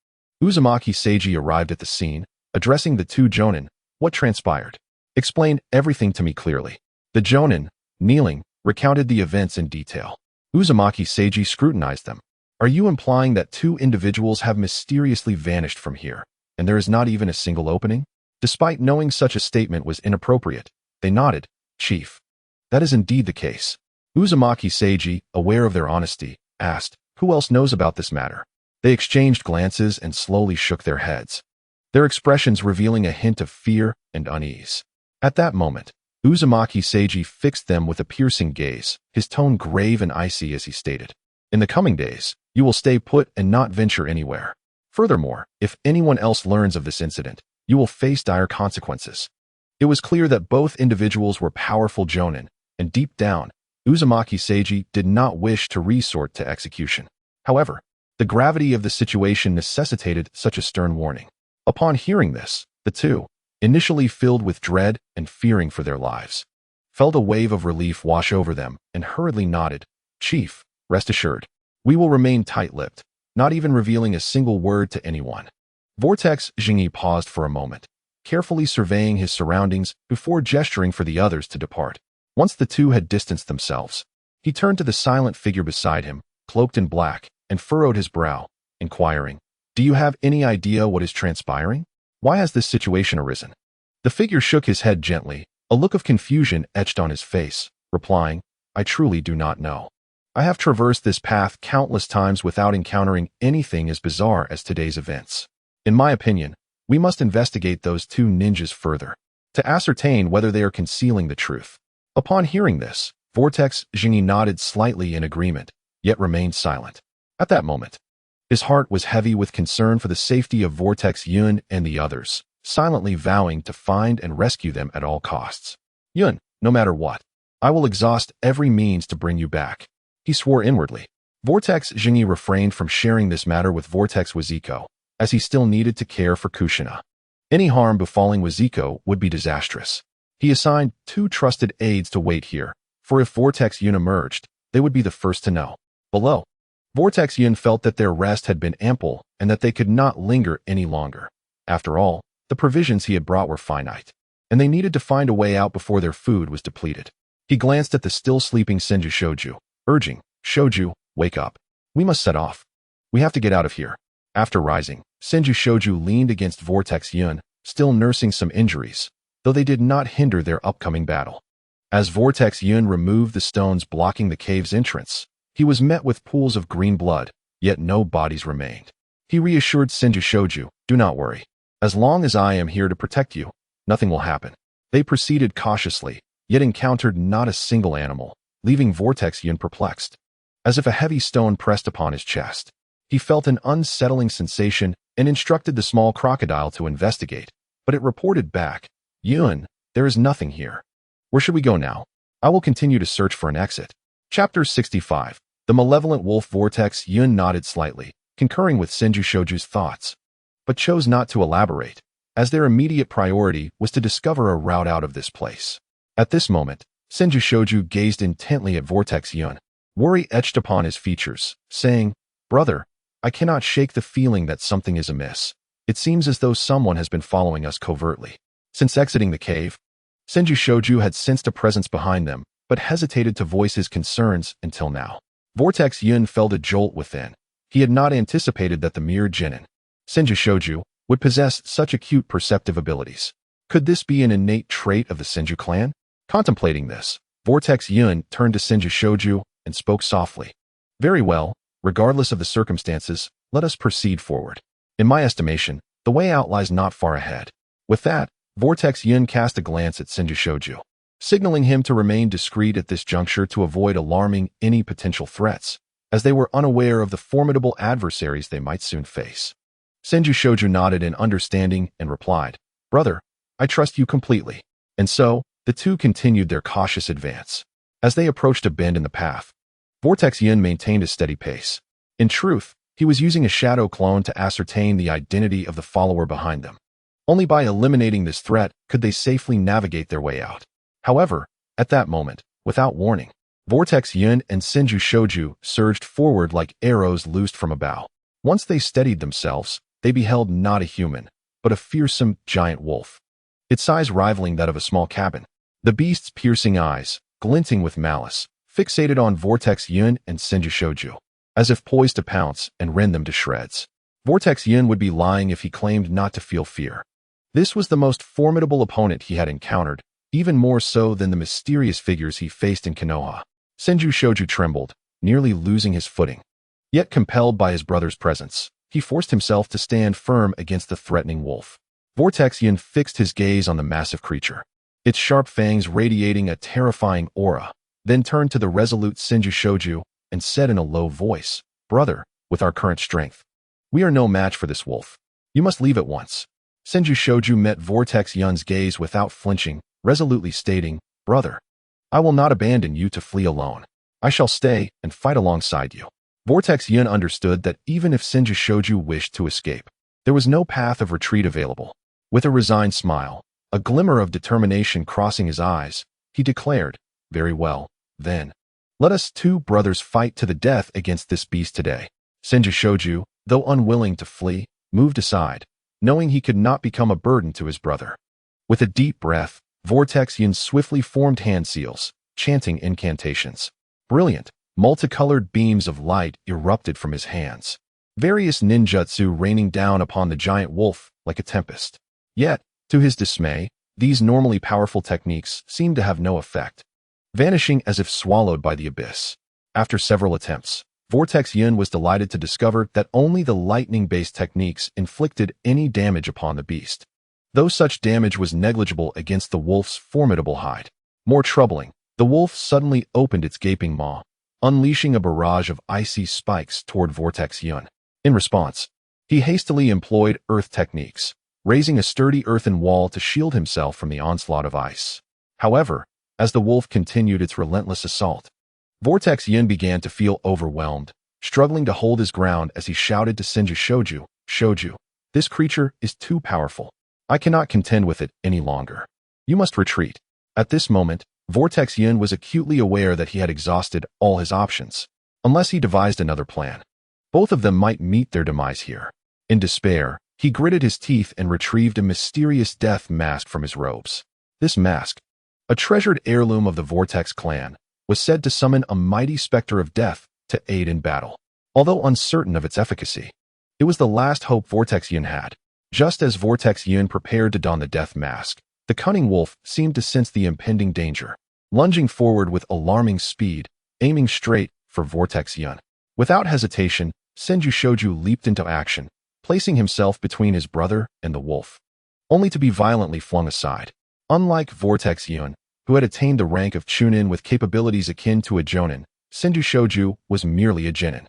Uzumaki Seiji arrived at the scene, addressing the two jonin. "What transpired? Explain everything to me clearly." The jonin, kneeling, recounted the events in detail. Uzumaki Seiji scrutinized them. "Are you implying that two individuals have mysteriously vanished from here, and there is not even a single opening?" Despite knowing such a statement was inappropriate, they nodded. "Chief, that is indeed the case." Uzumaki Seiji, aware of their honesty, asked, "Who else knows about this matter?" They exchanged glances and slowly shook their heads, their expressions revealing a hint of fear and unease. At that moment, Uzumaki Seiji fixed them with a piercing gaze, his tone grave and icy as he stated, "In the coming days, you will stay put and not venture anywhere. Furthermore, if anyone else learns of this incident, you will face dire consequences." It was clear that both individuals were powerful jonin, and deep down, Uzumaki Seiji did not wish to resort to execution. However, the gravity of the situation necessitated such a stern warning. Upon hearing this, the two, initially filled with dread and fearing for their lives, felt a wave of relief wash over them and hurriedly nodded. "Chief, rest assured, we will remain tight-lipped, not even revealing a single word to anyone." Vortex Jingyi paused for a moment, carefully surveying his surroundings before gesturing for the others to depart. Once the two had distanced themselves, he turned to the silent figure beside him, cloaked in black, and furrowed his brow, inquiring, "Do you have any idea what is transpiring? Why has this situation arisen?" The figure shook his head gently, a look of confusion etched on his face, replying, "I truly do not know. I have traversed this path countless times without encountering anything as bizarre as today's events. In my opinion, we must investigate those two ninjas further, to ascertain whether they are concealing the truth." Upon hearing this, Vortex Jingyi nodded slightly in agreement, yet remained silent. At that moment, his heart was heavy with concern for the safety of Vortex Yun and the others, silently vowing to find and rescue them at all costs. "Yun, no matter what, I will exhaust every means to bring you back," he swore inwardly. Vortex Jinyi refrained from sharing this matter with Vortex Waziko, as he still needed to care for Kushina. Any harm befalling Waziko would be disastrous. He assigned 2 trusted aides to wait here, for if Vortex Yun emerged, they would be the first to know. Below, Vortex Yun felt that their rest had been ample and that they could not linger any longer. After all, the provisions he had brought were finite, and they needed to find a way out before their food was depleted. He glanced at the still sleeping Senju Shoju, urging, "Shoju, wake up. We must set off. We have to get out of here." After rising, Senju Shoju leaned against Vortex Yun, still nursing some injuries, though they did not hinder their upcoming battle. As Vortex Yun removed the stones blocking the cave's entrance, he was met with pools of green blood, yet no bodies remained. He reassured Senju Shoju, "Do not worry. As long as I am here to protect you, nothing will happen." They proceeded cautiously, yet encountered not a single animal, leaving Vortex Yun perplexed. As if a heavy stone pressed upon his chest, he felt an unsettling sensation and instructed the small crocodile to investigate, but it reported back, "Yun, there is nothing here. Where should we go now? I will continue to search for an exit." Chapter 65. The Malevolent Wolf. Vortex Yun nodded slightly, concurring with Senju Shoju's thoughts, but chose not to elaborate, as their immediate priority was to discover a route out of this place. At this moment, Senju Shoju gazed intently at Vortex Yun, worry etched upon his features, saying, "Brother, I cannot shake the feeling that something is amiss. It seems as though someone has been following us covertly." Since exiting the cave, Senju Shoju had sensed a presence behind them, but hesitated to voice his concerns until now. Vortex Yun felt a jolt within. He had not anticipated that the mere genin, Senju Shoju, would possess such acute perceptive abilities. Could this be an innate trait of the Senju clan? Contemplating this, Vortex Yun turned to Senju Shoju and spoke softly. "Very well, regardless of the circumstances, let us proceed forward. In my estimation, the way out lies not far ahead." With that, Vortex Yun cast a glance at Senju Shoju, signaling him to remain discreet at this juncture to avoid alarming any potential threats, as they were unaware of the formidable adversaries they might soon face. Senju Shoju nodded in understanding and replied, "Brother, I trust you completely." And so, the two continued their cautious advance. As they approached a bend in the path, Vortex Yun maintained a steady pace. In truth, he was using a shadow clone to ascertain the identity of the follower behind them. Only by eliminating this threat could they safely navigate their way out. However, at that moment, without warning, Vortex Yun and Senju Shoju surged forward like arrows loosed from a bow. Once they steadied themselves, they beheld not a human, but a fearsome giant wolf, its size rivaling that of a small cabin. The beast's piercing eyes, glinting with malice, fixated on Vortex Yun and Senju Shoju, as if poised to pounce and rend them to shreds. Vortex Yun would be lying if he claimed not to feel fear. This was the most formidable opponent he had encountered, even more so than the mysterious figures he faced in Konoha. Senju Shoju trembled, nearly losing his footing. Yet compelled by his brother's presence, he forced himself to stand firm against the threatening wolf. Vortex Yun fixed his gaze on the massive creature, its sharp fangs radiating a terrifying aura, then turned to the resolute Senju Shoju and said in a low voice, "Brother, with our current strength, we are no match for this wolf. You must leave at once." Senju Shoju met Vortex Yun's gaze without flinching, resolutely stating, "Brother, I will not abandon you to flee alone. I shall stay and fight alongside you." Vortex Yun understood that even if Senju Shoju wished to escape, there was no path of retreat available. With a resigned smile, a glimmer of determination crossing his eyes, he declared, "Very well, then. Let us 2 brothers fight to the death against this beast today." Senju Shoju, though unwilling to flee, moved aside, knowing he could not become a burden to his brother. With a deep breath, Vortex Yun swiftly formed hand seals, chanting incantations. Brilliant, multicolored beams of light erupted from his hands, various ninjutsu raining down upon the giant wolf like a tempest. Yet, to his dismay, these normally powerful techniques seemed to have no effect, vanishing as if swallowed by the abyss. After several attempts, Vortex Yun was delighted to discover that only the lightning-based techniques inflicted any damage upon the beast, though such damage was negligible against the wolf's formidable hide. More troubling, the wolf suddenly opened its gaping maw, unleashing a barrage of icy spikes toward Vortex Yun. In response, he hastily employed earth techniques, raising a sturdy earthen wall to shield himself from the onslaught of ice. However, as the wolf continued its relentless assault, Vortex Yun began to feel overwhelmed, struggling to hold his ground as he shouted to Senju Shoju, "Shoju, this creature is too powerful. I cannot contend with it any longer. You must retreat." At this moment, Vortex Yun was acutely aware that he had exhausted all his options, unless he devised another plan. Both of them might meet their demise here. In despair, he gritted his teeth and retrieved a mysterious death mask from his robes. This mask, a treasured heirloom of the Vortex clan, was said to summon a mighty specter of death to aid in battle. Although uncertain of its efficacy, it was the last hope Vortex Yun had. Just as Vortex Yun prepared to don the death mask, the cunning wolf seemed to sense the impending danger, lunging forward with alarming speed, aiming straight for Vortex Yun. Without hesitation, Senju Shoju leaped into action, placing himself between his brother and the wolf, only to be violently flung aside. Unlike Vortex Yun, who had attained the rank of Chunin with capabilities akin to a Jonin, Senju Shoju was merely a Genin,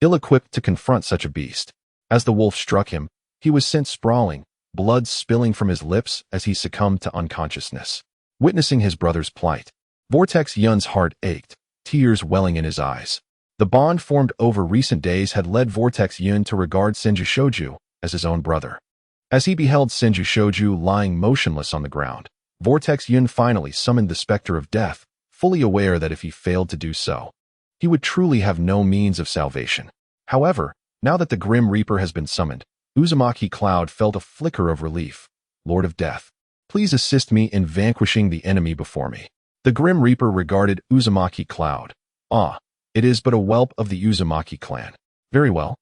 ill-equipped to confront such a beast. As the wolf struck him, he was sent sprawling, blood spilling from his lips as he succumbed to unconsciousness. Witnessing his brother's plight, Vortex Yun's heart ached, tears welling in his eyes. The bond formed over recent days had led Vortex Yun to regard Senju Shoju as his own brother. As he beheld Senju Shoju lying motionless on the ground, Vortex Yun finally summoned the specter of death, fully aware that if he failed to do so, he would truly have no means of salvation. However, now that the Grim Reaper has been summoned, Uzumaki Cloud felt a flicker of relief. "Lord of Death, please assist me in vanquishing the enemy before me." The Grim Reaper regarded Uzumaki Cloud. "Ah, it is but a whelp of the Uzumaki clan. Very well.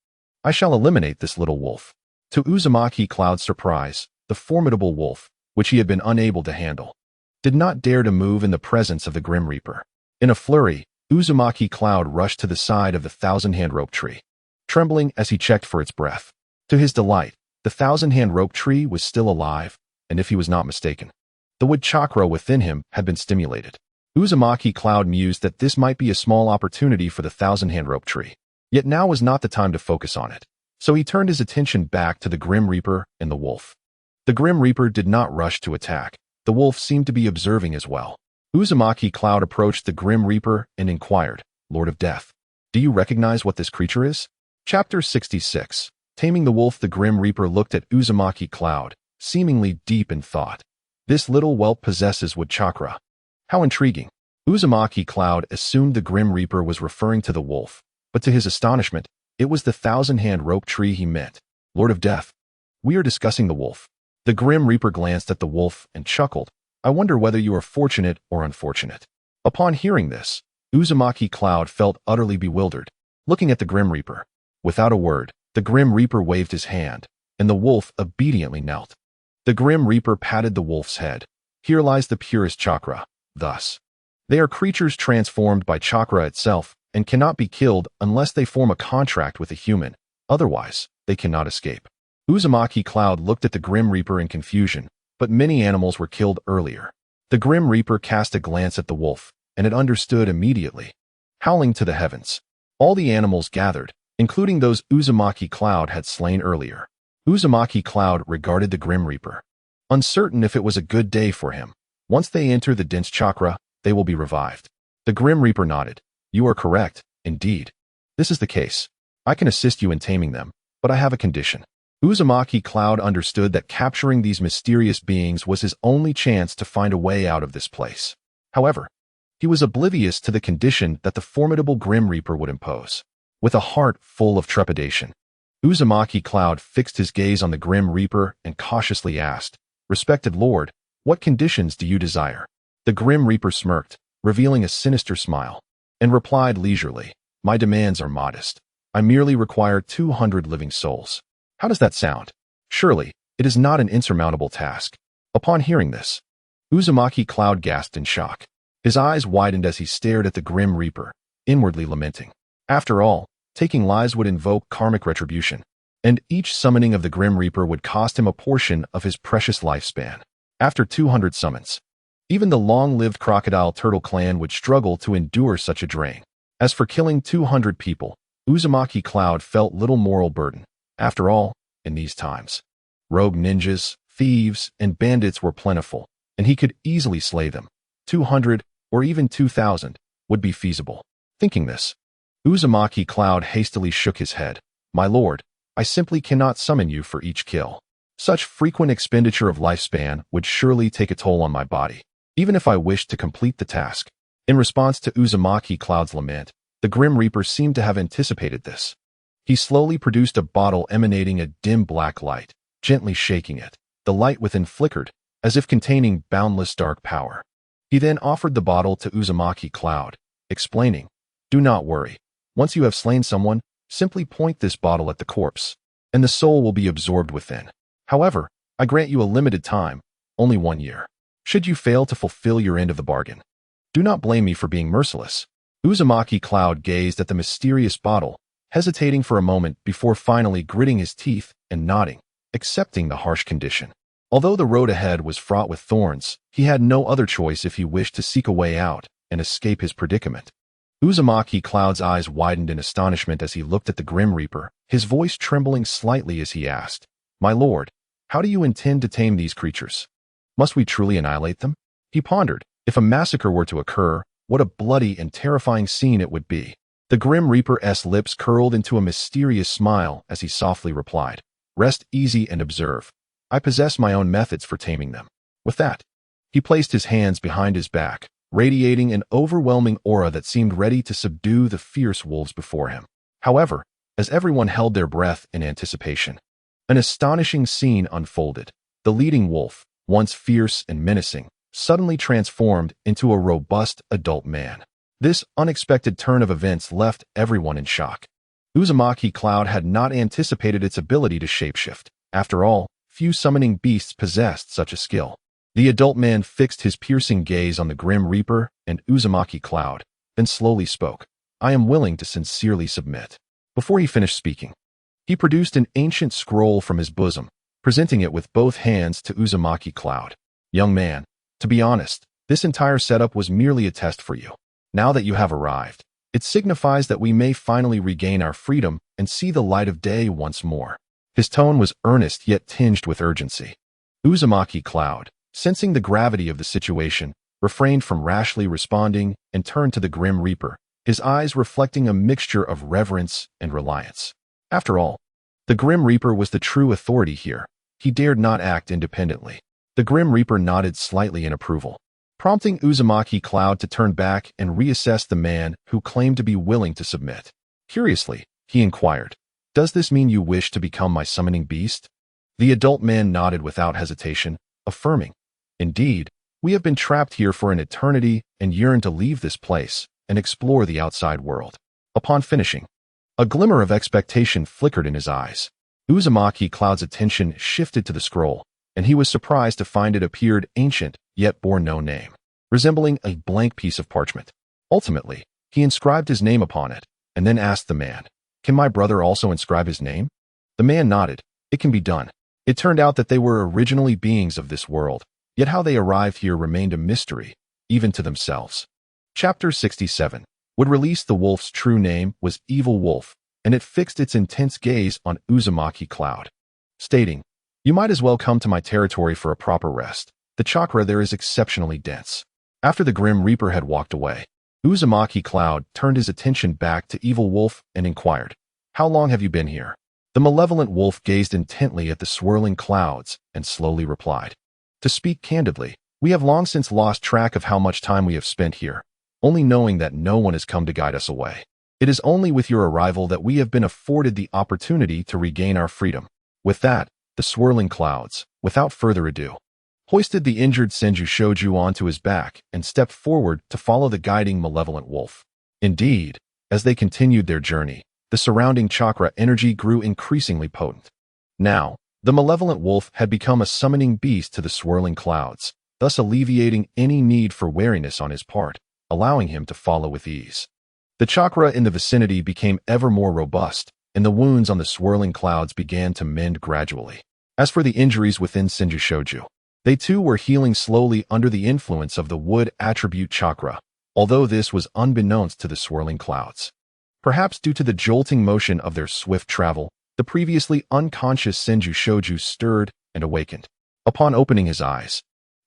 I shall eliminate this little wolf." To Uzumaki Cloud's surprise, the formidable wolf, which he had been unable to handle, did not dare to move in the presence of the Grim Reaper. In a flurry, Uzumaki Cloud rushed to the side of the thousand-hand rope tree, trembling as he checked for its breath. To his delight, the thousand-hand rope tree was still alive, and if he was not mistaken, the wood chakra within him had been stimulated. Uzumaki Cloud mused that this might be a small opportunity for the thousand-hand rope tree. Yet now was not the time to focus on it, so he turned his attention back to the Grim Reaper and the wolf. The Grim Reaper did not rush to attack. The wolf seemed to be observing as well. Uzumaki Cloud approached the Grim Reaper and inquired, "Lord of Death, do you recognize what this creature is?" Chapter 66. Taming the Wolf. The Grim Reaper looked at Uzumaki Cloud, seemingly deep in thought. "This little whelp possesses wood chakra. How intriguing." Uzumaki Cloud assumed the Grim Reaper was referring to the wolf, but to his astonishment, it was the thousand-hand rope tree he meant. "Lord of Death, we are discussing the wolf." The Grim Reaper glanced at the wolf and chuckled. "I wonder whether you are fortunate or unfortunate." Upon hearing this, Uzumaki Cloud felt utterly bewildered, looking at the Grim Reaper. Without a word, the Grim Reaper waved his hand, and the wolf obediently knelt. The Grim Reaper patted the wolf's head. "Here lies the purest chakra. Thus, they are creatures transformed by chakra itself and cannot be killed unless they form a contract with a human. Otherwise, they cannot escape." Uzumaki Cloud looked at the Grim Reaper in confusion, but many animals were killed earlier. The Grim Reaper cast a glance at the wolf, and it understood immediately. Howling to the heavens, all the animals gathered, including those Uzumaki Cloud had slain earlier. Uzumaki Cloud regarded the Grim Reaper, uncertain if it was a good day for him. Once they enter the dense chakra, they will be revived. The Grim Reaper nodded. "You are correct, indeed. This is the case. I can assist you in taming them, but I have a condition." Uzumaki Cloud understood that capturing these mysterious beings was his only chance to find a way out of this place. However, he was oblivious to the condition that the formidable Grim Reaper would impose. With a heart full of trepidation, Uzumaki Cloud fixed his gaze on the Grim Reaper and cautiously asked, "Respected Lord, what conditions do you desire?" The Grim Reaper smirked, revealing a sinister smile, and replied leisurely, "My demands are modest. I merely require 200 living souls." How does that sound? Surely, it is not an insurmountable task. Upon hearing this, Uzumaki Cloud gasped in shock. His eyes widened as he stared at the Grim Reaper, inwardly lamenting. After all, taking lives would invoke karmic retribution, and each summoning of the Grim Reaper would cost him a portion of his precious lifespan. After 200 summons, even the long-lived Crocodile Turtle clan would struggle to endure such a drain. As for killing 200 people, Uzumaki Cloud felt little moral burden. After all, in these times, rogue ninjas, thieves, and bandits were plentiful, and he could easily slay them. 200, or even 2,000, would be feasible. Thinking this, Uzumaki Cloud hastily shook his head. My lord, I simply cannot summon you for each kill. Such frequent expenditure of lifespan would surely take a toll on my body, even if I wished to complete the task. In response to Uzumaki Cloud's lament, the Grim Reaper seemed to have anticipated this. He slowly produced a bottle emanating a dim black light, gently shaking it. The light within flickered, as if containing boundless dark power. He then offered the bottle to Uzumaki Cloud, explaining, Do not worry. Once you have slain someone, simply point this bottle at the corpse, and the soul will be absorbed within. However, I grant you a limited time, only 1 year. Should you fail to fulfill your end of the bargain, do not blame me for being merciless. Uzumaki Cloud gazed at the mysterious bottle, hesitating for a moment before finally gritting his teeth and nodding, accepting the harsh condition. Although the road ahead was fraught with thorns, he had no other choice if he wished to seek a way out and escape his predicament. Uzumaki Cloud's eyes widened in astonishment as he looked at the Grim Reaper, his voice trembling slightly as he asked, My lord, how do you intend to tame these creatures? Must we truly annihilate them? He pondered, if a massacre were to occur, what a bloody and terrifying scene it would be. The Grim Reaper's lips curled into a mysterious smile as he softly replied, Rest easy and observe. I possess my own methods for taming them. With that, he placed his hands behind his back, radiating an overwhelming aura that seemed ready to subdue the fierce wolves before him. However, as everyone held their breath in anticipation, an astonishing scene unfolded. The leading wolf, once fierce and menacing, suddenly transformed into a robust adult man. This unexpected turn of events left everyone in shock. Uzumaki Cloud had not anticipated its ability to shapeshift. After all, few summoning beasts possessed such a skill. The adult man fixed his piercing gaze on the Grim Reaper and Uzumaki Cloud, then slowly spoke. I am willing to sincerely submit. Before he finished speaking, he produced an ancient scroll from his bosom, presenting it with both hands to Uzumaki Cloud. Young man, to be honest, this entire setup was merely a test for you. Now that you have arrived, it signifies that we may finally regain our freedom and see the light of day once more. His tone was earnest yet tinged with urgency. Uzumaki Cloud, sensing the gravity of the situation, refrained from rashly responding and turned to the Grim Reaper, his eyes reflecting a mixture of reverence and reliance. After all, the Grim Reaper was the true authority here. He dared not act independently. The Grim Reaper nodded slightly in approval, prompting Uzumaki Cloud to turn back and reassess the man who claimed to be willing to submit. Curiously, he inquired, Does this mean you wish to become my summoning beast? The adult man nodded without hesitation, affirming, Indeed, we have been trapped here for an eternity and yearn to leave this place and explore the outside world. Upon finishing, a glimmer of expectation flickered in his eyes. Uzumaki Cloud's attention shifted to the scroll, and he was surprised to find it appeared ancient, yet bore no name, resembling a blank piece of parchment. Ultimately, he inscribed his name upon it, and then asked the man, Can my brother also inscribe his name? The man nodded. It can be done. It turned out that they were originally beings of this world, yet how they arrived here remained a mystery, even to themselves. Chapter 67 would release the wolf's true name was Evil Wolf, and it fixed its intense gaze on Uzumaki Cloud, stating, You might as well come to my territory for a proper rest. The chakra there is exceptionally dense. After the Grim Reaper had walked away, Uzumaki Cloud turned his attention back to Evil Wolf and inquired, How long have you been here? The malevolent wolf gazed intently at the swirling clouds and slowly replied, To speak candidly, we have long since lost track of how much time we have spent here, only knowing that no one has come to guide us away. It is only with your arrival that we have been afforded the opportunity to regain our freedom. With that, the swirling clouds, without further ado, hoisted the injured Senju Shoju onto his back and stepped forward to follow the guiding malevolent wolf. Indeed, as they continued their journey, the surrounding chakra energy grew increasingly potent. Now, the malevolent wolf had become a summoning beast to the swirling clouds, thus alleviating any need for wariness on his part, allowing him to follow with ease. The chakra in the vicinity became ever more robust, and the wounds on the swirling clouds began to mend gradually. As for the injuries within Senju Shoju, they too were healing slowly under the influence of the wood attribute chakra, although this was unbeknownst to the swirling clouds. Perhaps due to the jolting motion of their swift travel, the previously unconscious Senju Shoju stirred and awakened. Upon opening his eyes,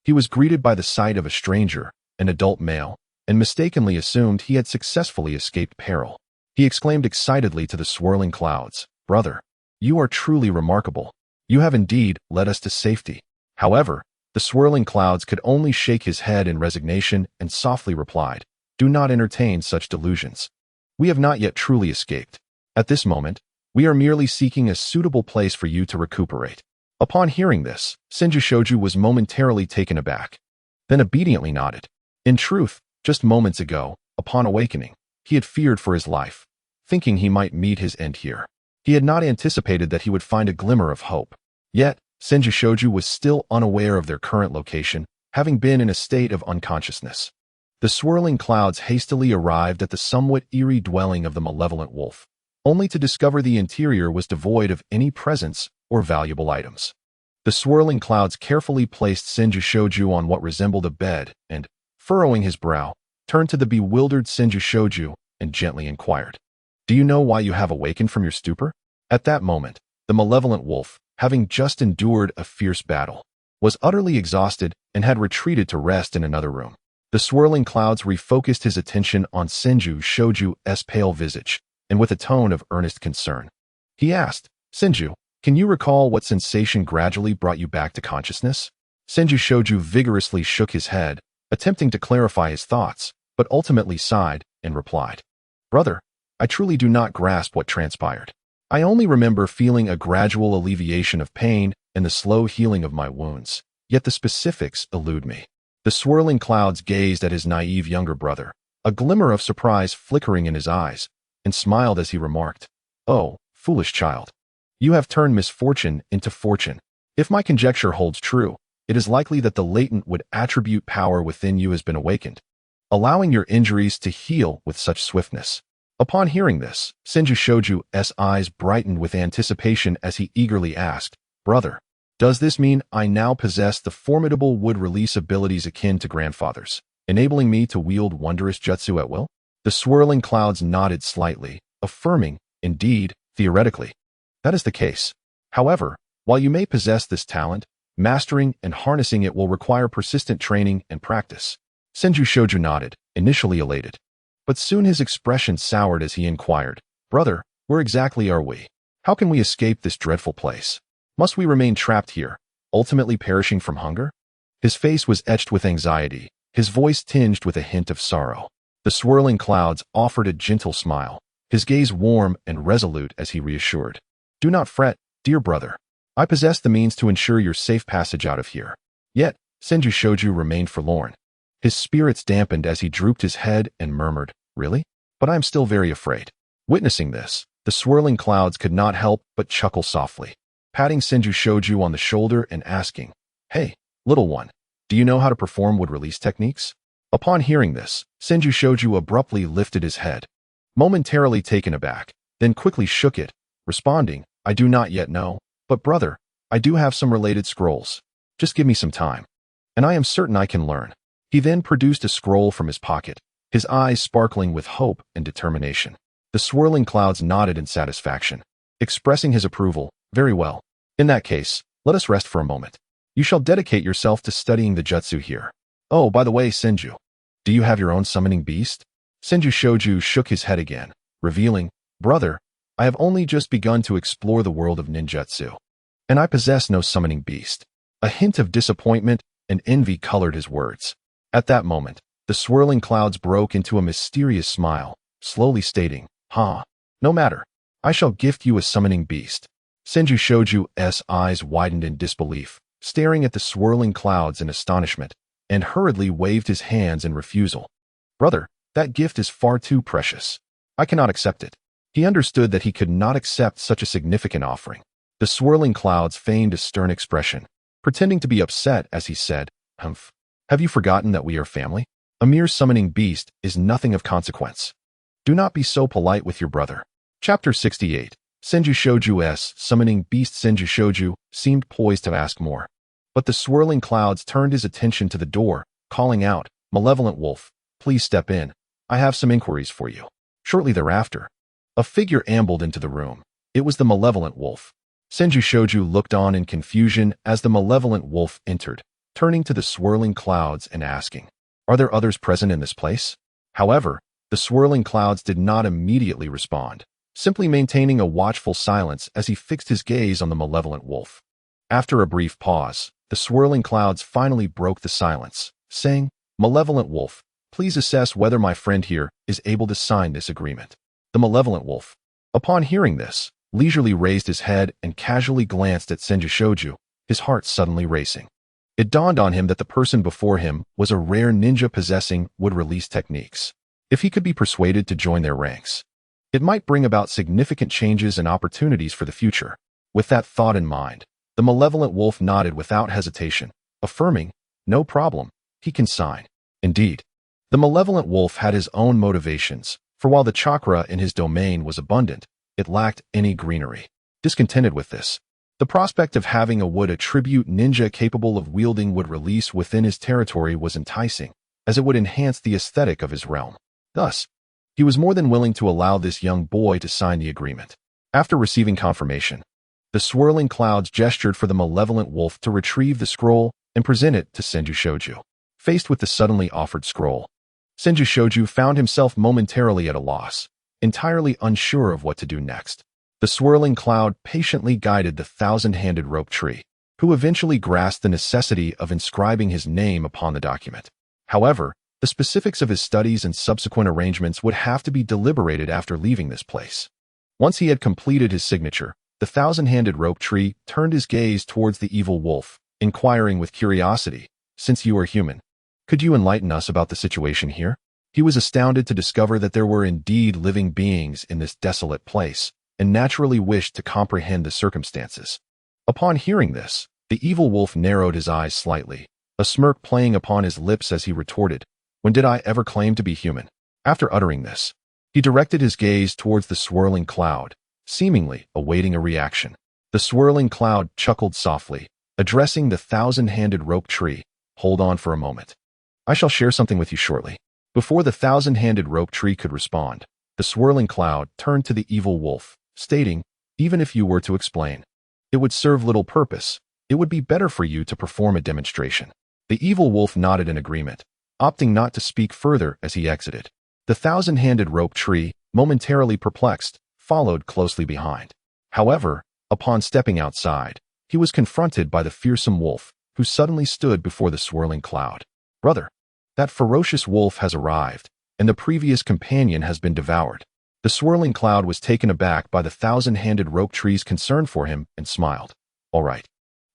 he was greeted by the sight of a stranger, an adult male, and mistakenly assumed he had successfully escaped peril. He exclaimed excitedly to the swirling clouds, "Brother, you are truly remarkable. You have indeed led us to safety." However, the swirling clouds could only shake his head in resignation and softly replied, "Do not entertain such delusions. We have not yet truly escaped. At this moment, we are merely seeking a suitable place for you to recuperate." Upon hearing this, Senju Shoju was momentarily taken aback, then obediently nodded. In truth, just moments ago, upon awakening, he had feared for his life, thinking he might meet his end here. He had not anticipated that he would find a glimmer of hope. Yet, Senju Shoju was still unaware of their current location, having been in a state of unconsciousness. The swirling clouds hastily arrived at the somewhat eerie dwelling of the malevolent wolf, only to discover the interior was devoid of any presents or valuable items. The swirling clouds carefully placed Senju Shoju on what resembled a bed and, furrowing his brow, turned to the bewildered Senju Shoju and gently inquired, "Do you know why you have awakened from your stupor?" At that moment, the malevolent wolf, having just endured a fierce battle, was utterly exhausted and had retreated to rest in another room. The swirling clouds refocused his attention on Senju Shoju's pale visage, and with a tone of earnest concern, he asked, "Senju, can you recall what sensation gradually brought you back to consciousness?" Senju Shoju vigorously shook his head, attempting to clarify his thoughts, but ultimately sighed and replied, "Brother, I truly do not grasp what transpired. I only remember feeling a gradual alleviation of pain and the slow healing of my wounds, yet the specifics elude me." The swirling clouds gazed at his naive younger brother, a glimmer of surprise flickering in his eyes, and smiled as he remarked, "Oh, foolish child. You have turned misfortune into fortune. If my conjecture holds true, it is likely that the latent would attribute power within you has been awakened, allowing your injuries to heal with such swiftness." Upon hearing this, Senju Shoju's eyes brightened with anticipation as he eagerly asked, "Brother, does this mean I now possess the formidable wood-release abilities akin to grandfather's, enabling me to wield wondrous jutsu at will?" The swirling clouds nodded slightly, affirming, "Indeed, theoretically, that is the case. However, while you may possess this talent, mastering and harnessing it will require persistent training and practice." Senju Shoju nodded, initially elated. But soon his expression soured as he inquired, "Brother, where exactly are we? How can we escape this dreadful place? Must we remain trapped here, ultimately perishing from hunger?" His face was etched with anxiety, his voice tinged with a hint of sorrow. The swirling clouds offered a gentle smile, his gaze warm and resolute as he reassured, "Do not fret, dear brother. I possess the means to ensure your safe passage out of here." Yet, Senju Shoju remained forlorn. His spirits dampened as he drooped his head and murmured, "Really? But I am still very afraid." Witnessing this, the swirling clouds could not help but chuckle softly, patting Senju Shoju on the shoulder and asking, "Hey, little one, do you know how to perform wood-release techniques?" Upon hearing this, Senju Shoju abruptly lifted his head, momentarily taken aback, then quickly shook it, responding, "I do not yet know, but brother, I do have some related scrolls. Just give me some time, and I am certain I can learn." He then produced a scroll from his pocket, his eyes sparkling with hope and determination. The swirling clouds nodded in satisfaction, expressing his approval. "Very well. In that case, let us rest for a moment. You shall dedicate yourself to studying the jutsu here. Oh, by the way, Senju, do you have your own summoning beast?" Senju Shoju shook his head again, revealing, "Brother, I have only just begun to explore the world of ninjutsu, and I possess no summoning beast." A hint of disappointment and envy colored his words. At that moment, the swirling clouds broke into a mysterious smile, slowly stating, "No matter. I shall gift you a summoning beast." Senju Shoju's eyes widened in disbelief, staring at the swirling clouds in astonishment, and hurriedly waved his hands in refusal. "Brother, that gift is far too precious. I cannot accept it." He understood that he could not accept such a significant offering. The swirling clouds feigned a stern expression, pretending to be upset as he said, "Humph. Have you forgotten that we are family? A mere summoning beast is nothing of consequence. Do not be so polite with your brother." Chapter 68. Senju Shoju's summoning beast. Senju Shoju seemed poised to ask more, but the swirling clouds turned his attention to the door, calling out, "Malevolent wolf, please step in. I have some inquiries for you." Shortly thereafter, a figure ambled into the room. It was the malevolent wolf. Senju Shoju looked on in confusion as the malevolent wolf entered, turning to the swirling clouds and asking, "Are there others present in this place?" However, The swirling clouds did not immediately respond, simply maintaining a watchful silence as he fixed his gaze on the malevolent wolf. After a brief pause, the swirling clouds finally broke the silence, saying, "Malevolent wolf, please assess whether my friend here is able to sign this agreement." The malevolent wolf, upon hearing this, leisurely raised his head and casually glanced at Senju, his heart suddenly racing. It dawned on him that the person before him was a rare ninja possessing wood-release techniques. If he could be persuaded to join their ranks, it might bring about significant changes and opportunities for the future. With that thought in mind, the malevolent wolf nodded without hesitation, affirming, "No problem, he can sign." Indeed, the malevolent wolf had his own motivations, for while the chakra in his domain was abundant, it lacked any greenery. Discontented with this, the prospect of having a wood attribute ninja capable of wielding wood release within his territory was enticing, as it would enhance the aesthetic of his realm. Thus, he was more than willing to allow this young boy to sign the agreement. After receiving confirmation, the swirling clouds gestured for the malevolent wolf to retrieve the scroll and present it to Senju. Faced with the suddenly offered scroll, Senju found himself momentarily at a loss, entirely unsure of what to do next. The swirling cloud patiently guided the thousand-handed rope tree, who eventually grasped the necessity of inscribing his name upon the document. However, the specifics of his studies and subsequent arrangements would have to be deliberated after leaving this place. Once he had completed his signature, the thousand-handed rope tree turned his gaze towards the evil wolf, inquiring with curiosity, "Since you are human, could you enlighten us about the situation here?" He was astounded to discover that there were indeed living beings in this desolate place, and naturally wished to comprehend the circumstances. Upon hearing this, the evil wolf narrowed his eyes slightly, a smirk playing upon his lips as he retorted, "When did I ever claim to be human?" After uttering this, he directed his gaze towards the swirling cloud, seemingly awaiting a reaction. The swirling cloud chuckled softly, addressing the thousand-handed rope tree, "Hold on for a moment. I shall share something with you shortly." Before the thousand-handed rope tree could respond, the swirling cloud turned to the evil wolf, stating, "Even if you were to explain, it would serve little purpose. It would be better for you to perform a demonstration." The evil wolf nodded in agreement, opting not to speak further as he exited. The thousand-handed rope tree, momentarily perplexed, followed closely behind. However, upon stepping outside, he was confronted by the fearsome wolf, who suddenly stood before the swirling cloud. "Brother, that ferocious wolf has arrived, and the previous companion has been devoured." The swirling cloud was taken aback by the thousand-handed rope tree's concern for him and smiled. "All right.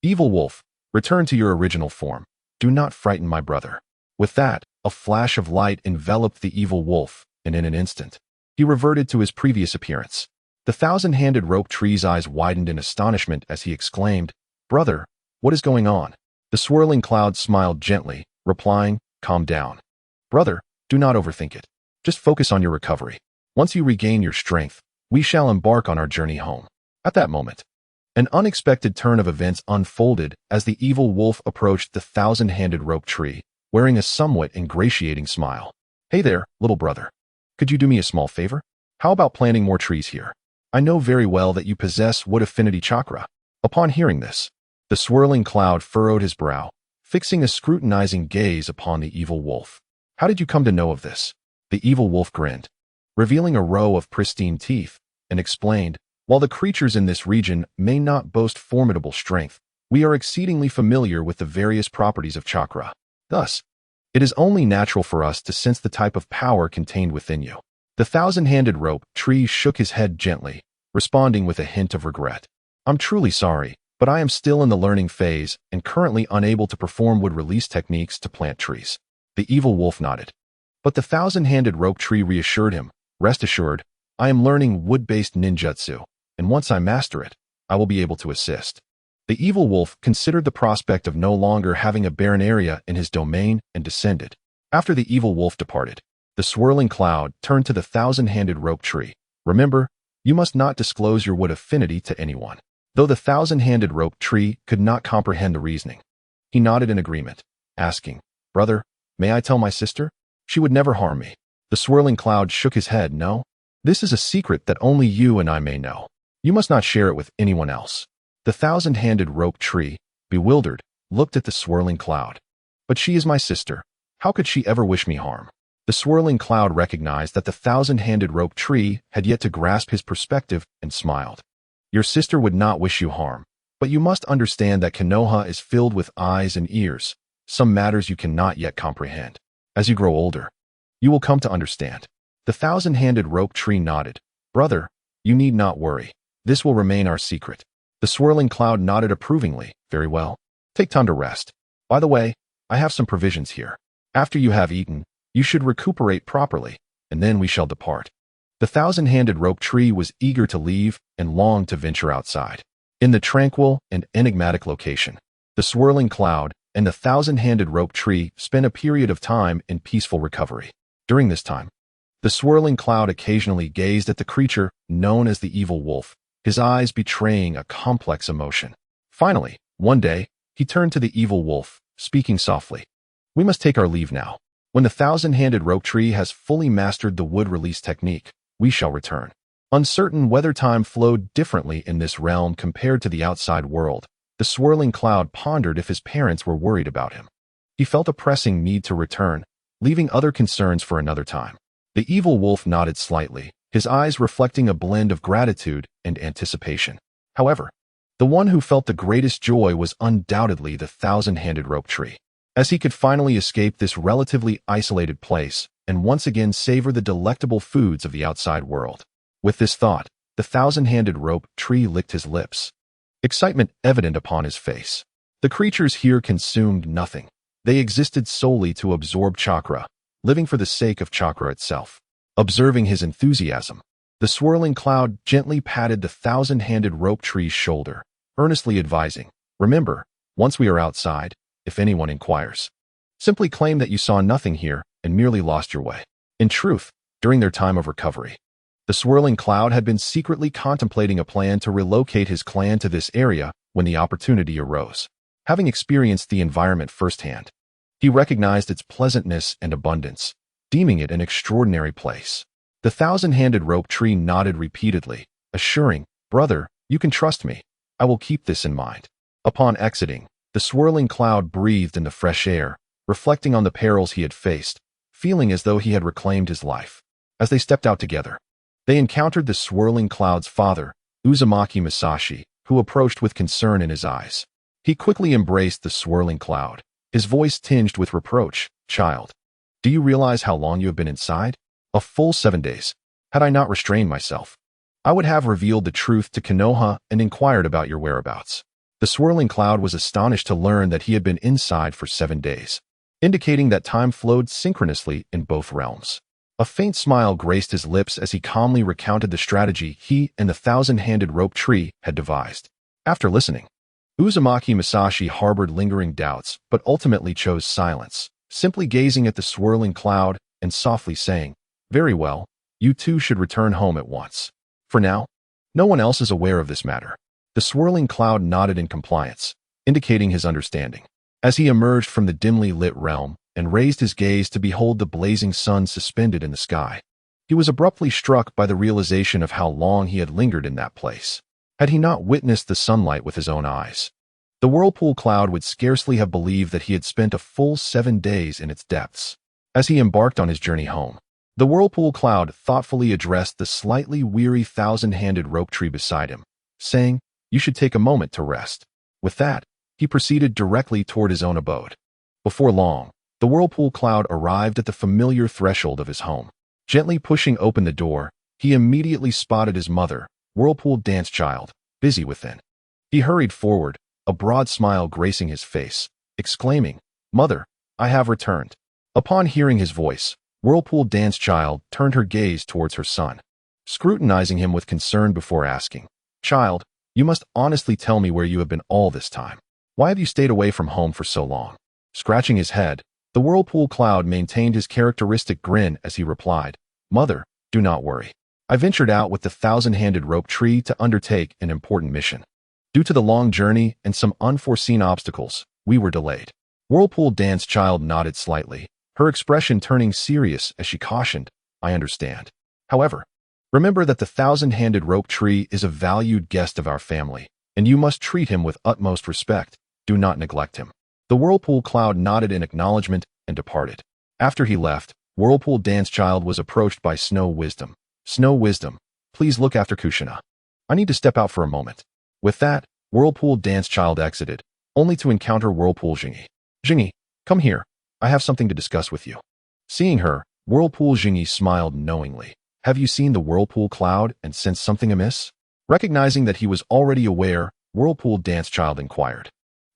Evil wolf, return to your original form. Do not frighten my brother." With that, a flash of light enveloped the evil wolf, and in an instant, he reverted to his previous appearance. The thousand-handed rope tree's eyes widened in astonishment as he exclaimed, "Brother, what is going on?" The swirling cloud smiled gently, replying, "Calm down. Brother, do not overthink it. Just focus on your recovery. Once you regain your strength, we shall embark on our journey home." At that moment, an unexpected turn of events unfolded as the evil wolf approached the thousand-handed rope tree, wearing a somewhat ingratiating smile. "Hey there, little brother. Could you do me a small favor? How about planting more trees here? I know very well that you possess wood affinity chakra." Upon hearing this, the swirling cloud furrowed his brow, fixing a scrutinizing gaze upon the evil wolf. "How did you come to know of this?" The evil wolf grinned, revealing a row of pristine teeth, and explained, "While the creatures in this region may not boast formidable strength, we are exceedingly familiar with the various properties of chakra. Thus, it is only natural for us to sense the type of power contained within you." The thousand-handed rope tree shook his head gently, responding with a hint of regret. "I'm truly sorry, but I am still in the learning phase and currently unable to perform wood release techniques to plant trees." The evil wolf nodded, but the thousand-handed rope tree reassured him, "Rest assured, I am learning wood-based ninjutsu, and once I master it, I will be able to assist." The evil wolf considered the prospect of no longer having a barren area in his domain and descended. After the evil wolf departed, the swirling cloud turned to the thousand-handed rope tree. "Remember, you must not disclose your wood affinity to anyone." Though the thousand-handed rope tree could not comprehend the reasoning, he nodded in agreement, asking, "Brother, may I tell my sister? She would never harm me." The swirling cloud shook his head. "No, this is a secret that only you and I may know. You must not share it with anyone else." The thousand-handed rope tree, bewildered, looked at the swirling cloud. "But she is my sister. How could she ever wish me harm?" The swirling cloud recognized that the thousand-handed rope tree had yet to grasp his perspective and smiled. Your sister would not wish you harm, but you must understand that Konoha is filled with eyes and ears, some matters you cannot yet comprehend. As you grow older, you will come to understand. The thousand-handed rope tree nodded. Brother, you need not worry. This will remain our secret. The swirling cloud nodded approvingly. Very well. Take time to rest. By the way, I have some provisions here. After you have eaten, you should recuperate properly, and then we shall depart. The thousand-handed rope tree was eager to leave and longed to venture outside. In the tranquil and enigmatic location, the swirling cloud and the thousand-handed rope tree spent a period of time in peaceful recovery. During this time, the swirling cloud occasionally gazed at the creature known as the evil wolf, his eyes betraying a complex emotion. Finally, one day, he turned to the evil wolf, speaking softly. We must take our leave now. When the thousand-handed rope tree has fully mastered the wood release technique, we shall return. Uncertain whether time flowed differently in this realm compared to the outside world, the swirling cloud pondered if his parents were worried about him. He felt a pressing need to return, leaving other concerns for another time. The evil wolf nodded slightly, his eyes reflecting a blend of gratitude and anticipation. However, the one who felt the greatest joy was undoubtedly the thousand-handed rope tree, as he could finally escape this relatively isolated place and once again savor the delectable foods of the outside world. With this thought, the thousand-handed rope tree licked his lips, excitement evident upon his face. The creatures here consumed nothing. They existed solely to absorb chakra, living for the sake of chakra itself. Observing his enthusiasm, the swirling cloud gently patted the thousand-handed rope tree's shoulder, earnestly advising, remember, once we are outside, if anyone inquires, simply claim that you saw nothing here and merely lost your way. In truth, during their time of recovery, the swirling cloud had been secretly contemplating a plan to relocate his clan to this area when the opportunity arose. Having experienced the environment firsthand, he recognized its pleasantness and abundance, deeming it an extraordinary place. The thousand-handed rope tree nodded repeatedly, assuring, brother, you can trust me. I will keep this in mind. Upon exiting, the swirling cloud breathed in the fresh air, reflecting on the perils he had faced, feeling as though he had reclaimed his life. As they stepped out together, they encountered the swirling cloud's father, Uzumaki Masashi, who approached with concern in his eyes. He quickly embraced the swirling cloud, his voice tinged with reproach. Child, do you realize how long you have been inside? A full 7 days. Had I not restrained myself, I would have revealed the truth to Konoha and inquired about your whereabouts. The swirling cloud was astonished to learn that he had been inside for 7 days, indicating that time flowed synchronously in both realms. A faint smile graced his lips as he calmly recounted the strategy he and the thousand-handed rope tree had devised. After listening, Uzumaki Masashi harbored lingering doubts, but ultimately chose silence, simply gazing at the swirling cloud and softly saying, very well, you two should return home at once. For now, no one else is aware of this matter. The swirling cloud nodded in compliance, indicating his understanding. As he emerged from the dimly lit realm and raised his gaze to behold the blazing sun suspended in the sky, he was abruptly struck by the realization of how long he had lingered in that place. Had he not witnessed the sunlight with his own eyes, the whirlpool cloud would scarcely have believed that he had spent a full 7 days in its depths. As he embarked on his journey home, the whirlpool cloud thoughtfully addressed the slightly weary thousand-handed rope tree beside him, saying, you should take a moment to rest. With that, he proceeded directly toward his own abode. Before long, the whirlpool cloud arrived at the familiar threshold of his home. Gently pushing open the door, he immediately spotted his mother, Whirlpool Dance Child, busy within. He hurried forward, a broad smile gracing his face, exclaiming, Mother, I have returned. Upon hearing his voice, Whirlpool Dance Child turned her gaze towards her son, scrutinizing him with concern before asking, Child, you must honestly tell me where you have been all this time. Why have you stayed away from home for so long? Scratching his head, the Whirlpool Cloud maintained his characteristic grin as he replied, Mother, do not worry. I ventured out with the thousand-handed rope tree to undertake an important mission. Due to the long journey and some unforeseen obstacles, we were delayed. Whirlpool Dance Child nodded slightly, her expression turning serious as she cautioned, I understand. However, remember that the thousand-handed rope tree is a valued guest of our family, and you must treat him with utmost respect. Do not neglect him. The Whirlpool Cloud nodded in acknowledgement and departed. After he left, Whirlpool Dance Child was approached by Snow Wisdom. Snow Wisdom, please look after Kushina. I need to step out for a moment. With that, Whirlpool Dance Child exited, only to encounter Whirlpool Jingy. Jingy, come here. I have something to discuss with you. Seeing her, Whirlpool Jingy smiled knowingly. Have you seen the Whirlpool Cloud and sensed something amiss? Recognizing that he was already aware, Whirlpool Dance Child inquired.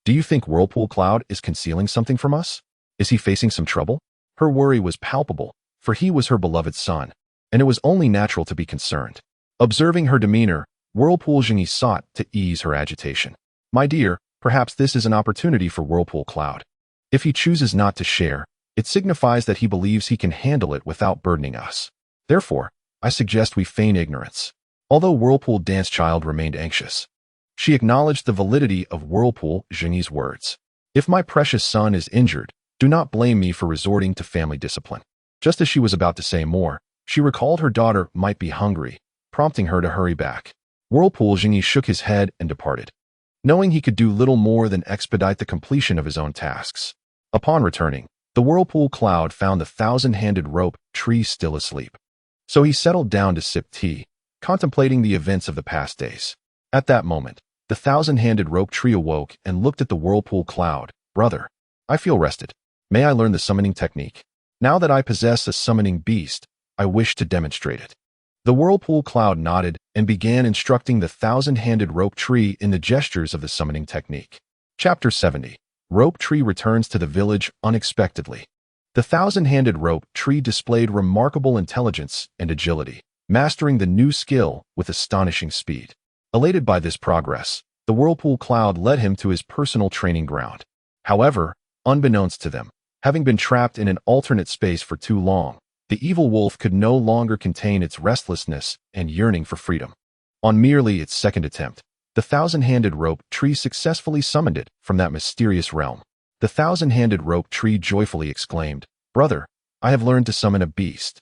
Do you think Whirlpool Cloud is concealing something from us? Is he facing some trouble? Her worry was palpable, for he was her beloved son, and it was only natural to be concerned. Observing her demeanor, Whirlpool Jingy sought to ease her agitation. My dear, perhaps this is an opportunity for Whirlpool Cloud. If he chooses not to share, it signifies that he believes he can handle it without burdening us. Therefore, I suggest we feign ignorance. Although Whirlpool Dance Child remained anxious, she acknowledged the validity of Whirlpool Jingy's words. If my precious son is injured, do not blame me for resorting to family discipline. Just as she was about to say more, she recalled her daughter might be hungry, prompting her to hurry back. Whirlpool Jingy shook his head and departed, knowing he could do little more than expedite the completion of his own tasks. Upon returning, the Whirlpool Cloud found the thousand-handed rope tree still asleep. So he settled down to sip tea, contemplating the events of the past days. At that moment, the thousand-handed rope tree awoke and looked at the Whirlpool Cloud. Brother, I feel rested. May I learn the summoning technique? Now that I possess a summoning beast, I wish to demonstrate it. The Whirlpool Cloud nodded and began instructing the thousand-handed rope tree in the gestures of the summoning technique. Chapter 70. Rope Tree returns to the village unexpectedly. The thousand-handed rope tree displayed remarkable intelligence and agility, mastering the new skill with astonishing speed. Elated by this progress, the Whirlpool Cloud led him to his personal training ground. However, unbeknownst to them, having been trapped in an alternate space for too long, the evil wolf could no longer contain its restlessness and yearning for freedom. On merely its second attempt, the thousand-handed rope tree successfully summoned it from that mysterious realm. The thousand-handed rope tree joyfully exclaimed, Brother, I have learned to summon a beast.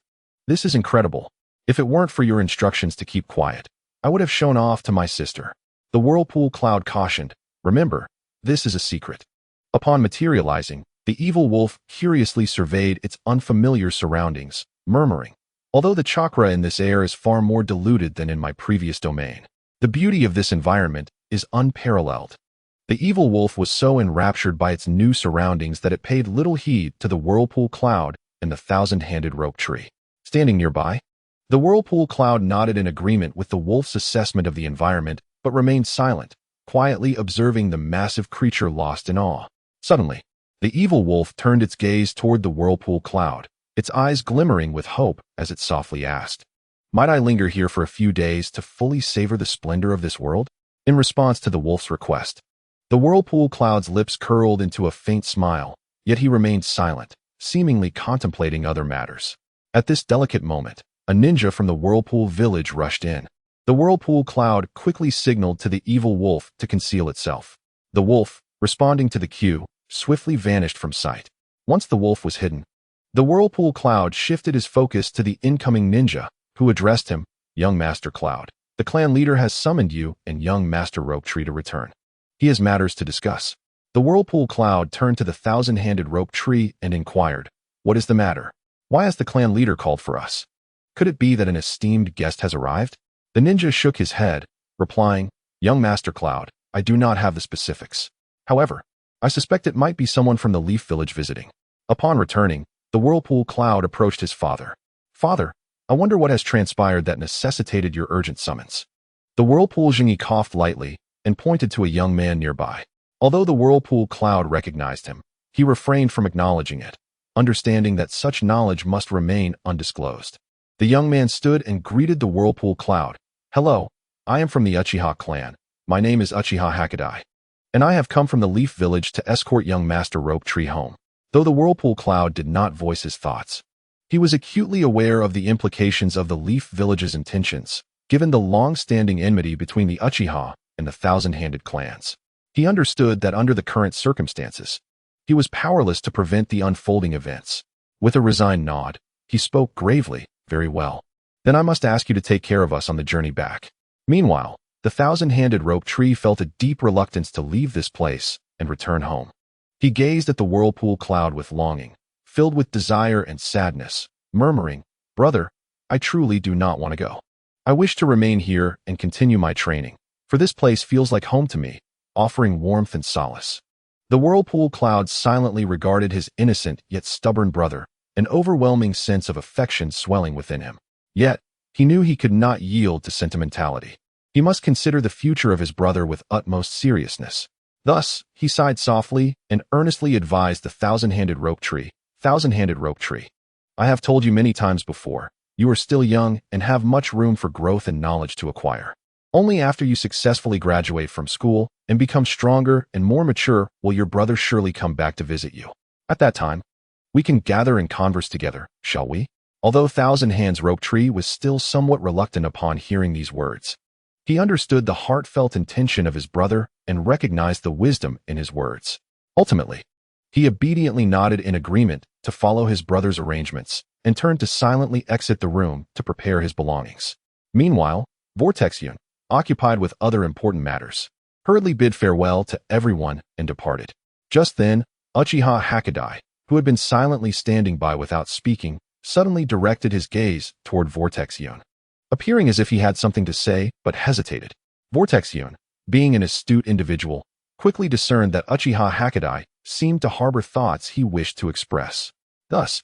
This is incredible. If it weren't for your instructions to keep quiet, I would have shown off to my sister. The Whirlpool Cloud cautioned, Remember, this is a secret. Upon materializing, the evil wolf curiously surveyed its unfamiliar surroundings, murmuring, Although the chakra in this air is far more diluted than in my previous domain, the beauty of this environment is unparalleled. The evil wolf was so enraptured by its new surroundings that it paid little heed to the Whirlpool Cloud and the thousand-handed rope tree. Standing nearby, the Whirlpool Cloud nodded in agreement with the wolf's assessment of the environment, but remained silent, quietly observing the massive creature lost in awe. Suddenly, the evil wolf turned its gaze toward the Whirlpool Cloud, its eyes glimmering with hope as it softly asked, Might I linger here for a few days to fully savor the splendor of this world? In response to the wolf's request, the Whirlpool Cloud's lips curled into a faint smile, yet he remained silent, seemingly contemplating other matters. At this delicate moment, a ninja from the Whirlpool village rushed in. The Whirlpool Cloud quickly signaled to the evil wolf to conceal itself. The wolf, responding to the cue, swiftly vanished from sight. Once the wolf was hidden, the Whirlpool Cloud shifted his focus to the incoming ninja, who addressed him, Young Master Cloud. The clan leader has summoned you and young Master Rope Tree to return. He has matters to discuss. The Whirlpool Cloud turned to the thousand-handed rope tree and inquired, What is the matter? Why has the clan leader called for us? Could it be that an esteemed guest has arrived? The ninja shook his head, replying, Young Master Cloud, I do not have the specifics. However, I suspect it might be someone from the Leaf Village visiting. Upon returning, the Whirlpool Cloud approached his father. Father, I wonder what has transpired that necessitated your urgent summons. The Whirlpool Jingy coughed lightly and pointed to a young man nearby. Although the Whirlpool Cloud recognized him, he refrained from acknowledging it, understanding that such knowledge must remain undisclosed. The young man stood and greeted the Whirlpool Cloud. Hello, I am from the Uchiha clan. My name is Uchiha Hakadai, and I have come from the Leaf Village to escort young Master Rope Tree home. Though the Whirlpool Cloud did not voice his thoughts, he was acutely aware of the implications of the Leaf Village's intentions, given the long-standing enmity between the Uchiha and the Thousand-Handed clans. He understood that under the current circumstances, he was powerless to prevent the unfolding events. With a resigned nod, he spoke gravely, Very well. Then I must ask you to take care of us on the journey back. Meanwhile, the thousand-handed rope tree felt a deep reluctance to leave this place and return home. He gazed at the Whirlpool Cloud with longing, filled with desire and sadness, murmuring, "Brother, I truly do not want to go. I wish to remain here and continue my training, for this place feels like home to me, offering warmth and solace." The whirlpool cloud silently regarded his innocent yet stubborn brother, an overwhelming sense of affection swelling within him. Yet, he knew he could not yield to sentimentality. He must consider the future of his brother with utmost seriousness. Thus, he sighed softly and earnestly advised the thousand-handed rope tree, "Thousand-handed rope tree, I have told you many times before, you are still young and have much room for growth and knowledge to acquire. Only after you successfully graduate from school and become stronger and more mature will your brother surely come back to visit you. At that time, we can gather and converse together, shall we?" Although Thousand Hands Rope Tree was still somewhat reluctant upon hearing these words, he understood the heartfelt intention of his brother and recognized the wisdom in his words. Ultimately, he obediently nodded in agreement to follow his brother's arrangements and turned to silently exit the room to prepare his belongings. Meanwhile, Vortex Yun, occupied with other important matters, hurriedly bid farewell to everyone and departed. Just then, Uchiha Hakadai, who had been silently standing by without speaking, suddenly directed his gaze toward Vortex Yun, appearing as if he had something to say but hesitated. Vortex Yun, being an astute individual, quickly discerned that Uchiha Hakadai seemed to harbor thoughts he wished to express. Thus,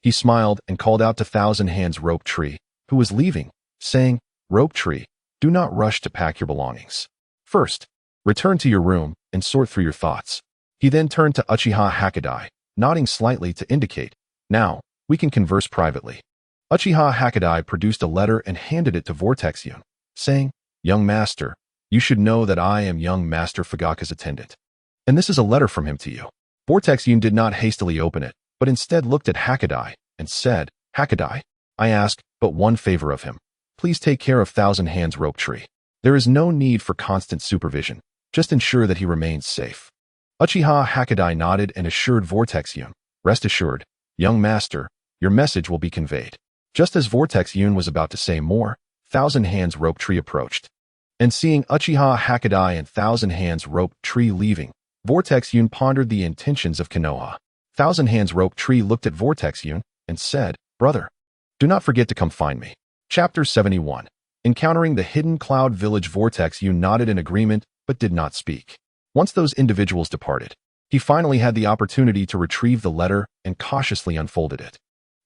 he smiled and called out to Thousand Hands Rope Tree, who was leaving, saying, "Rope Tree, do not rush to pack your belongings. First, return to your room and sort through your thoughts." He then turned to Uchiha Hakadai, nodding slightly to indicate, "Now, we can converse privately." Uchiha Hakadai produced a letter and handed it to Vortex Yun, saying, "Young master, you should know that I am young master Fugaku's attendant, and this is a letter from him to you." Vortex Yun did not hastily open it, but instead looked at Hakadai and said, "Hakadai, I ask but one favor of him. Please take care of Thousand Hands Rope Tree. There is no need for constant supervision. Just ensure that he remains safe." Uchiha Hakadai nodded and assured Vortex Yun, "Rest assured, young master, your message will be conveyed." Just as Vortex Yun was about to say more, Thousand Hands Rope Tree approached. And seeing Uchiha Hakadai and Thousand Hands Rope Tree leaving, Vortex Yun pondered the intentions of Konoha. Thousand Hands Rope Tree looked at Vortex Yun and said, "Brother, do not forget to come find me." Chapter 71. Encountering the Hidden Cloud Village. Vortex Yun nodded in agreement but did not speak. Once those individuals departed, he finally had the opportunity to retrieve the letter and cautiously unfolded it.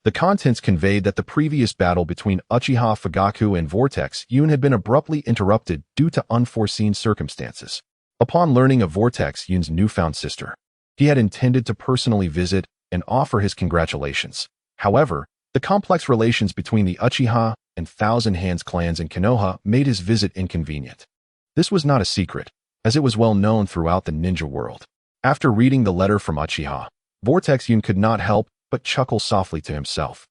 The contents conveyed that the previous battle between Uchiha Fugaku and Vortex Yun had been abruptly interrupted due to unforeseen circumstances. Upon learning of Vortex Yun's newfound sister, he had intended to personally visit and offer his congratulations. However, the complex relations between the Uchiha and Thousand Hands clans in Konoha made his visit inconvenient. This was not a secret, as it was well known throughout the ninja world. After reading the letter from Uchiha, Vortex Yun could not help but chuckle softly to himself,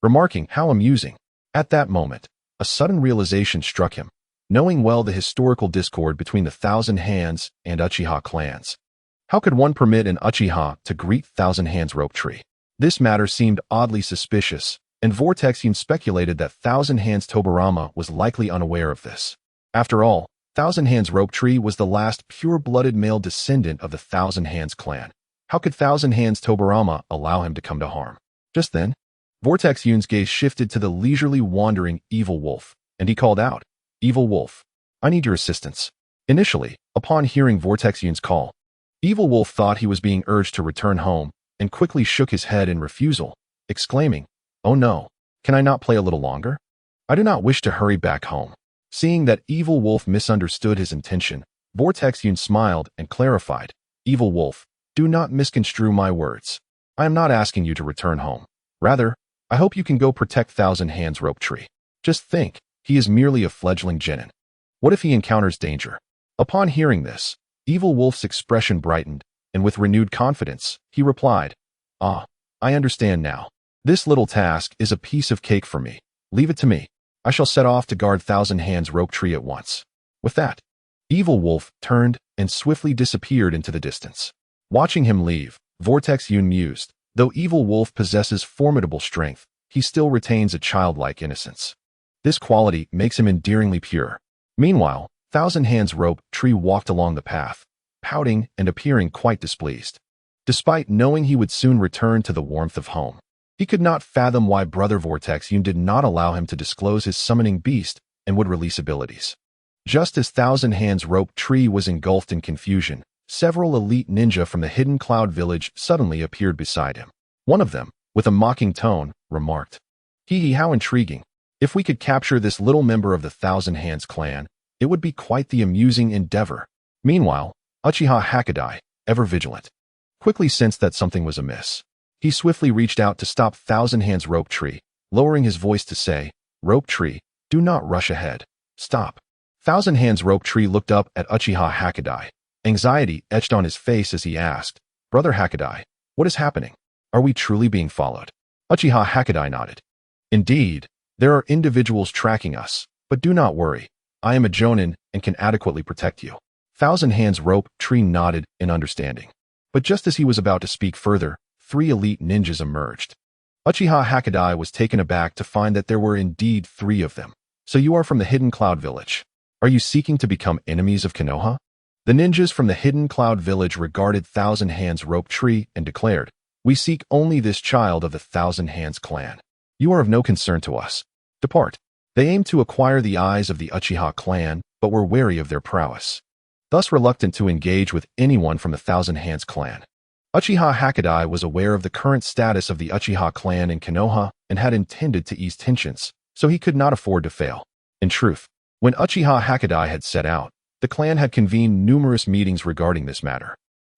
remarking, "How amusing." At that moment, a sudden realization struck him, knowing well the historical discord between the Thousand Hands and Uchiha clans. How could one permit an Uchiha to greet Thousand Hands Rope Tree? This matter seemed oddly suspicious, and Vortex Yun speculated that Thousand Hands Tobarama was likely unaware of this. After all, Thousand Hands Rope Tree was the last pure-blooded male descendant of the Thousand Hands clan. How could Thousand Hands Tobarama allow him to come to harm? Just then, Vortex Yun's gaze shifted to the leisurely wandering Evil Wolf, and he called out, "Evil Wolf, I need your assistance." Initially, upon hearing Vortex Yun's call, Evil Wolf thought he was being urged to return home and quickly shook his head in refusal, exclaiming, "Oh no, can I not play a little longer? I do not wish to hurry back home." Seeing that Evil Wolf misunderstood his intention, Vortex Yun smiled and clarified, "Evil Wolf, do not misconstrue my words. I am not asking you to return home. Rather, I hope you can go protect Thousand Hands Rope Tree. Just think, he is merely a fledgling genin. What if he encounters danger?" Upon hearing this, Evil Wolf's expression brightened, and with renewed confidence, he replied, "Ah, I understand now. This little task is a piece of cake for me. Leave it to me. I shall set off to guard Thousand Hands Rope Tree at once." With that, Evil Wolf turned and swiftly disappeared into the distance. Watching him leave, Vortex Yun mused, though Evil Wolf possesses formidable strength, he still retains a childlike innocence. This quality makes him endearingly pure. Meanwhile, Thousand Hands Rope Tree walked along the path, pouting and appearing quite displeased. despite knowing he would soon return to the warmth of home. He could not fathom why Brother Vortex Yun did not allow him to disclose his summoning beast and would release abilities. Just as Thousand Hands Rope Tree was engulfed in confusion, several elite ninja from the hidden cloud village suddenly appeared beside him. One of them, with a mocking tone, remarked, "Hee, how intriguing. If we could capture this little member of the Thousand Hands clan, it would be quite the amusing endeavor." Meanwhile, Uchiha Hakadai, ever vigilant, quickly sensed that something was amiss. He swiftly reached out to stop Thousand Hands Rope Tree, lowering his voice to say, "Rope Tree, do not rush ahead. Stop." Thousand Hands Rope Tree looked up at Uchiha Hakadai. Anxiety etched on his face as he asked, "Brother Hakadai, what is happening? Are we truly being followed?" Uchiha Hakadai nodded. "Indeed, there are individuals tracking us, but do not worry. I am a Jonin and can adequately protect you." Thousand Hands Rope Tree nodded in understanding. But just as he was about to speak further, 3 elite ninjas emerged. Uchiha Hakadai was taken aback to find that there were indeed 3 of them. "So you are from the Hidden Cloud Village. Are you seeking to become enemies of Konoha?" The ninjas from the Hidden Cloud Village regarded Thousand Hands Rope Tree and declared, "We seek only this child of the Thousand Hands clan. You are of no concern to us. Depart." They aimed to acquire the eyes of the Uchiha clan, but were wary of their prowess, thus reluctant to engage with anyone from the Thousand Hands clan. Uchiha Hakadai was aware of the current status of the Uchiha clan in Konoha and had intended to ease tensions, so he could not afford to fail. In truth, when Uchiha Hakadai had set out, the clan had convened numerous meetings regarding this matter,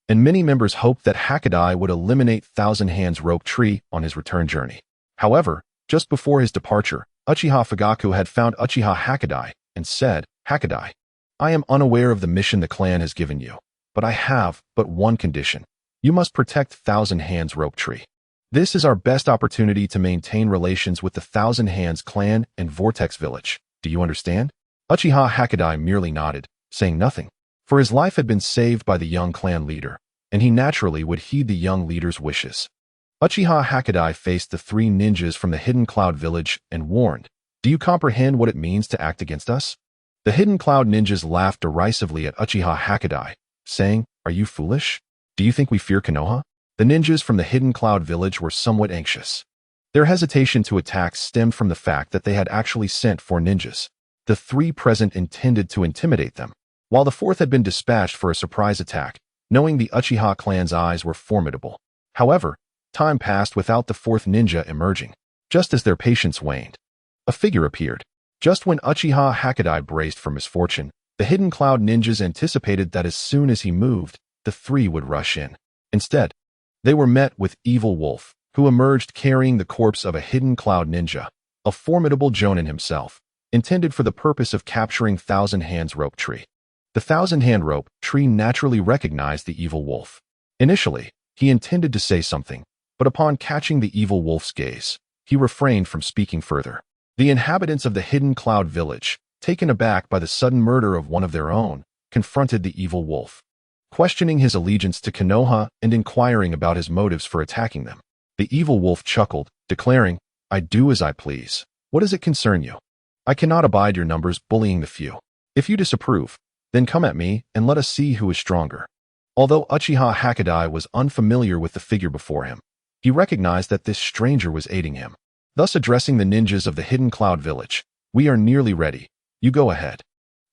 and many members hoped that Hakadai would eliminate Thousand Hands Rope Tree on his return journey. However, just before his departure, Uchiha Fugaku had found Uchiha Hakadai and said, "Hakadai, I am unaware of the mission the clan has given you, but I have but one condition. You must protect Thousand Hands Rope Tree. This is our best opportunity to maintain relations with the Thousand Hands clan and Vortex Village. Do you understand?" Uchiha Hakadai merely nodded, saying nothing, for his life had been saved by the young clan leader, and he naturally would heed the young leader's wishes. Uchiha Hakadai faced the 3 ninjas from the Hidden Cloud Village and warned, "Do you comprehend what it means to act against us?" The Hidden Cloud ninjas laughed derisively at Uchiha Hakadai, saying, "Are you foolish? Do you think we fear Konoha?" The ninjas from the Hidden Cloud Village were somewhat anxious. Their hesitation to attack stemmed from the fact that they had actually sent 4 ninjas. The 3 present intended to intimidate them, while the 4th had been dispatched for a surprise attack, knowing the Uchiha clan's eyes were formidable. However, time passed without the 4th ninja emerging. Just as their patience waned, a figure appeared. Just when Uchiha Hakadai braced for misfortune, the Hidden Cloud ninjas anticipated that as soon as he moved, the 3 would rush in. Instead, they were met with Evil Wolf, who emerged carrying the corpse of a Hidden Cloud ninja, a formidable Jonin himself, intended for the purpose of capturing Thousand Hands Rope Tree. The Thousand Hand Rope Tree naturally recognized the Evil Wolf. Initially, he intended to say something, but upon catching the Evil Wolf's gaze, he refrained from speaking further. The inhabitants of the Hidden Cloud Village, taken aback by the sudden murder of one of their own, confronted the Evil Wolf, questioning his allegiance to Konoha and inquiring about his motives for attacking them. The Evil Wolf chuckled, declaring, "I do as I please. What does it concern you? I cannot abide your numbers bullying the few. If you disapprove, then come at me and let us see who is stronger." Although Uchiha Hakadai was unfamiliar with the figure before him, he recognized that this stranger was aiding him. Thus addressing the ninjas of the Hidden Cloud Village, "We are nearly ready. You go ahead."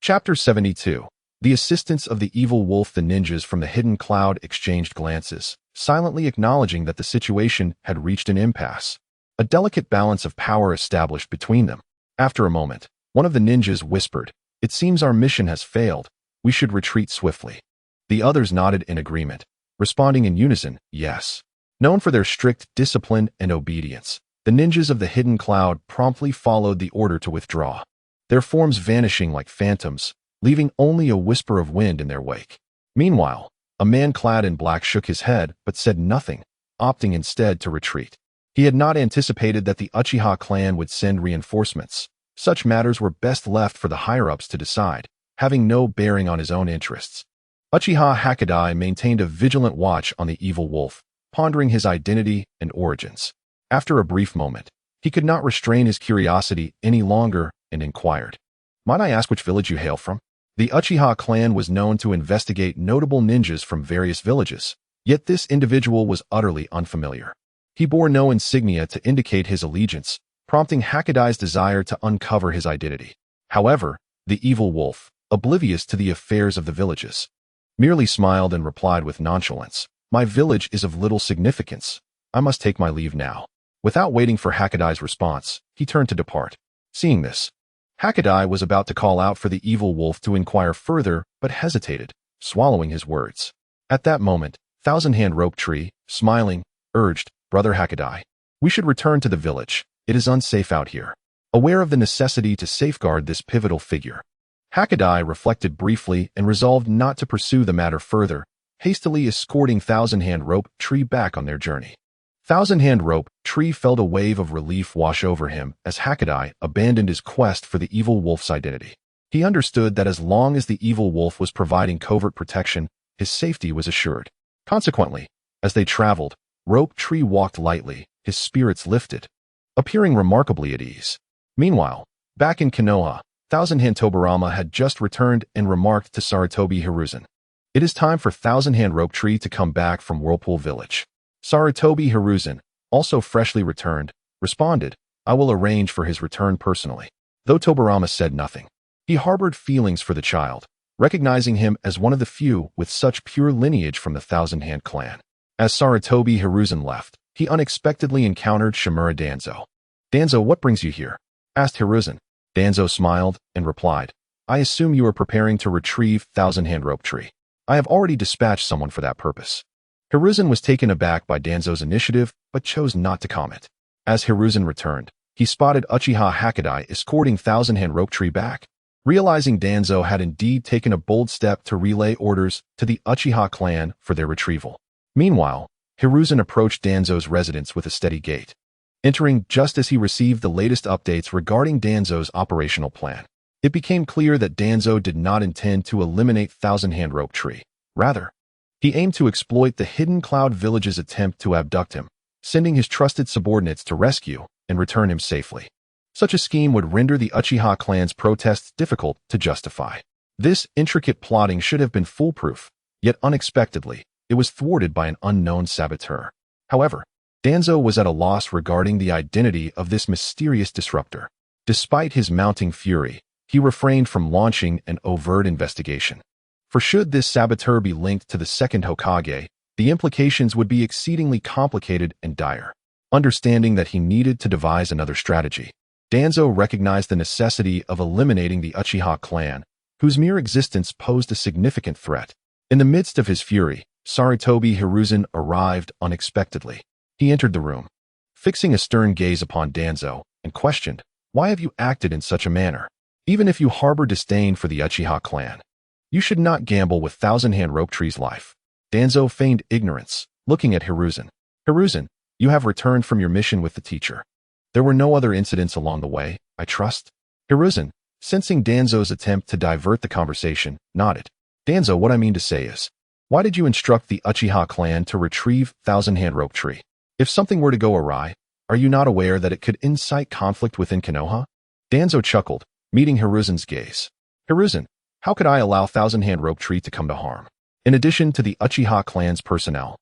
Chapter 72. The assistance of the Evil Wolf. The ninjas from the Hidden Cloud exchanged glances, silently acknowledging that the situation had reached an impasse. A delicate balance of power established between them. After a moment, one of the ninjas whispered, "It seems our mission has failed. We should retreat swiftly." The others nodded in agreement, responding in unison, "Yes." Known for their strict discipline and obedience, the ninjas of the Hidden Cloud promptly followed the order to withdraw, their forms vanishing like phantoms, leaving only a whisper of wind in their wake. Meanwhile, a man clad in black shook his head but said nothing, opting instead to retreat. He had not anticipated that the Uchiha clan would send reinforcements. Such matters were best left for the higher-ups to decide, having no bearing on his own interests. Uchiha Hakadai maintained a vigilant watch on the Evil Wolf, pondering his identity and origins. After a brief moment, he could not restrain his curiosity any longer and inquired, "Might I ask which village you hail from?" The Uchiha clan was known to investigate notable ninjas from various villages, Yet this individual was utterly unfamiliar. He bore no insignia to indicate his allegiance, prompting Hakadai's desire to uncover his identity. However, the evil wolf, oblivious to the affairs of the villages, merely smiled and replied with nonchalance, "My village is of little significance. I must take my leave now." Without waiting for Hakadai's response, he turned to depart. Seeing this, Hakadai was about to call out for the evil wolf to inquire further, but hesitated, swallowing his words. At that moment, Thousand Hand Rope Tree, smiling, urged, "Brother Hakadai, we should return to the village. It is unsafe out here." Aware of the necessity to safeguard this pivotal figure, Hakadai reflected briefly and resolved not to pursue the matter further, hastily escorting Thousand Hand Rope Tree back on their journey. Thousand Hand Rope Tree felt a wave of relief wash over him as Hakadai abandoned his quest for the evil wolf's identity. He understood that as long as the evil wolf was providing covert protection, his safety was assured. Consequently, as they traveled, Rope Tree walked lightly, his spirits lifted, appearing remarkably at ease. Meanwhile, back in Konoha, Thousand Hand Tobarama had just returned and remarked to Sarutobi Hiruzen, "It is time for Thousand Hand Rope Tree to come back from Whirlpool Village." Sarutobi Hiruzen, also freshly returned, responded, "I will arrange for his return personally." Though Tobarama said nothing, he harbored feelings for the child, recognizing him as one of the few with such pure lineage from the Thousand Hand clan. As Sarutobi Hiruzen left, he unexpectedly encountered Shimura Danzo. "Danzo, what brings you here?" asked Hiruzen. Danzo smiled and replied, "I assume you are preparing to retrieve Thousand Hand Rope Tree. I have already dispatched someone for that purpose." Hiruzen was taken aback by Danzo's initiative, but chose not to comment. As Hiruzen returned, he spotted Uchiha Hakadai escorting Thousand Hand Rope Tree back. Realizing Danzo had indeed taken a bold step to relay orders to the Uchiha clan for their retrieval. Meanwhile, Hiruzen approached Danzo's residence with a steady gait, entering just as he received the latest updates regarding Danzo's operational plan. It became clear that Danzo did not intend to eliminate Thousand Hand Rope Tree. Rather, he aimed to exploit the Hidden Cloud Village's attempt to abduct him, sending his trusted subordinates to rescue and return him safely. Such a scheme would render the Uchiha clan's protests difficult to justify. This intricate plotting should have been foolproof, yet unexpectedly, it was thwarted by an unknown saboteur. However, Danzo was at a loss regarding the identity of this mysterious disruptor. Despite his mounting fury, he refrained from launching an overt investigation. For should this saboteur be linked to the second Hokage, the implications would be exceedingly complicated and dire. Understanding that he needed to devise another strategy, Danzo recognized the necessity of eliminating the Uchiha clan, whose mere existence posed a significant threat. In the midst of his fury, Sarutobi Hiruzen arrived unexpectedly. He entered the room, fixing a stern gaze upon Danzo, and questioned, "Why have you acted in such a manner? Even if you harbor disdain for the Uchiha clan, you should not gamble with Thousand Hand Rope Tree's life." Danzo feigned ignorance, looking at Hiruzen. "Hiruzen, you have returned from your mission with the teacher. There were no other incidents along the way, I trust?" Hiruzen, sensing Danzo's attempt to divert the conversation, nodded. "Danzo, what I mean to say is, why did you instruct the Uchiha clan to retrieve Thousand Hand Rope Tree? If something were to go awry, are you not aware that it could incite conflict within Konoha?" Danzo chuckled, meeting Hiruzen's gaze. "Hiruzen, how could I allow Thousand Hand Rope Tree to come to harm? In addition to the Uchiha clan's personnel,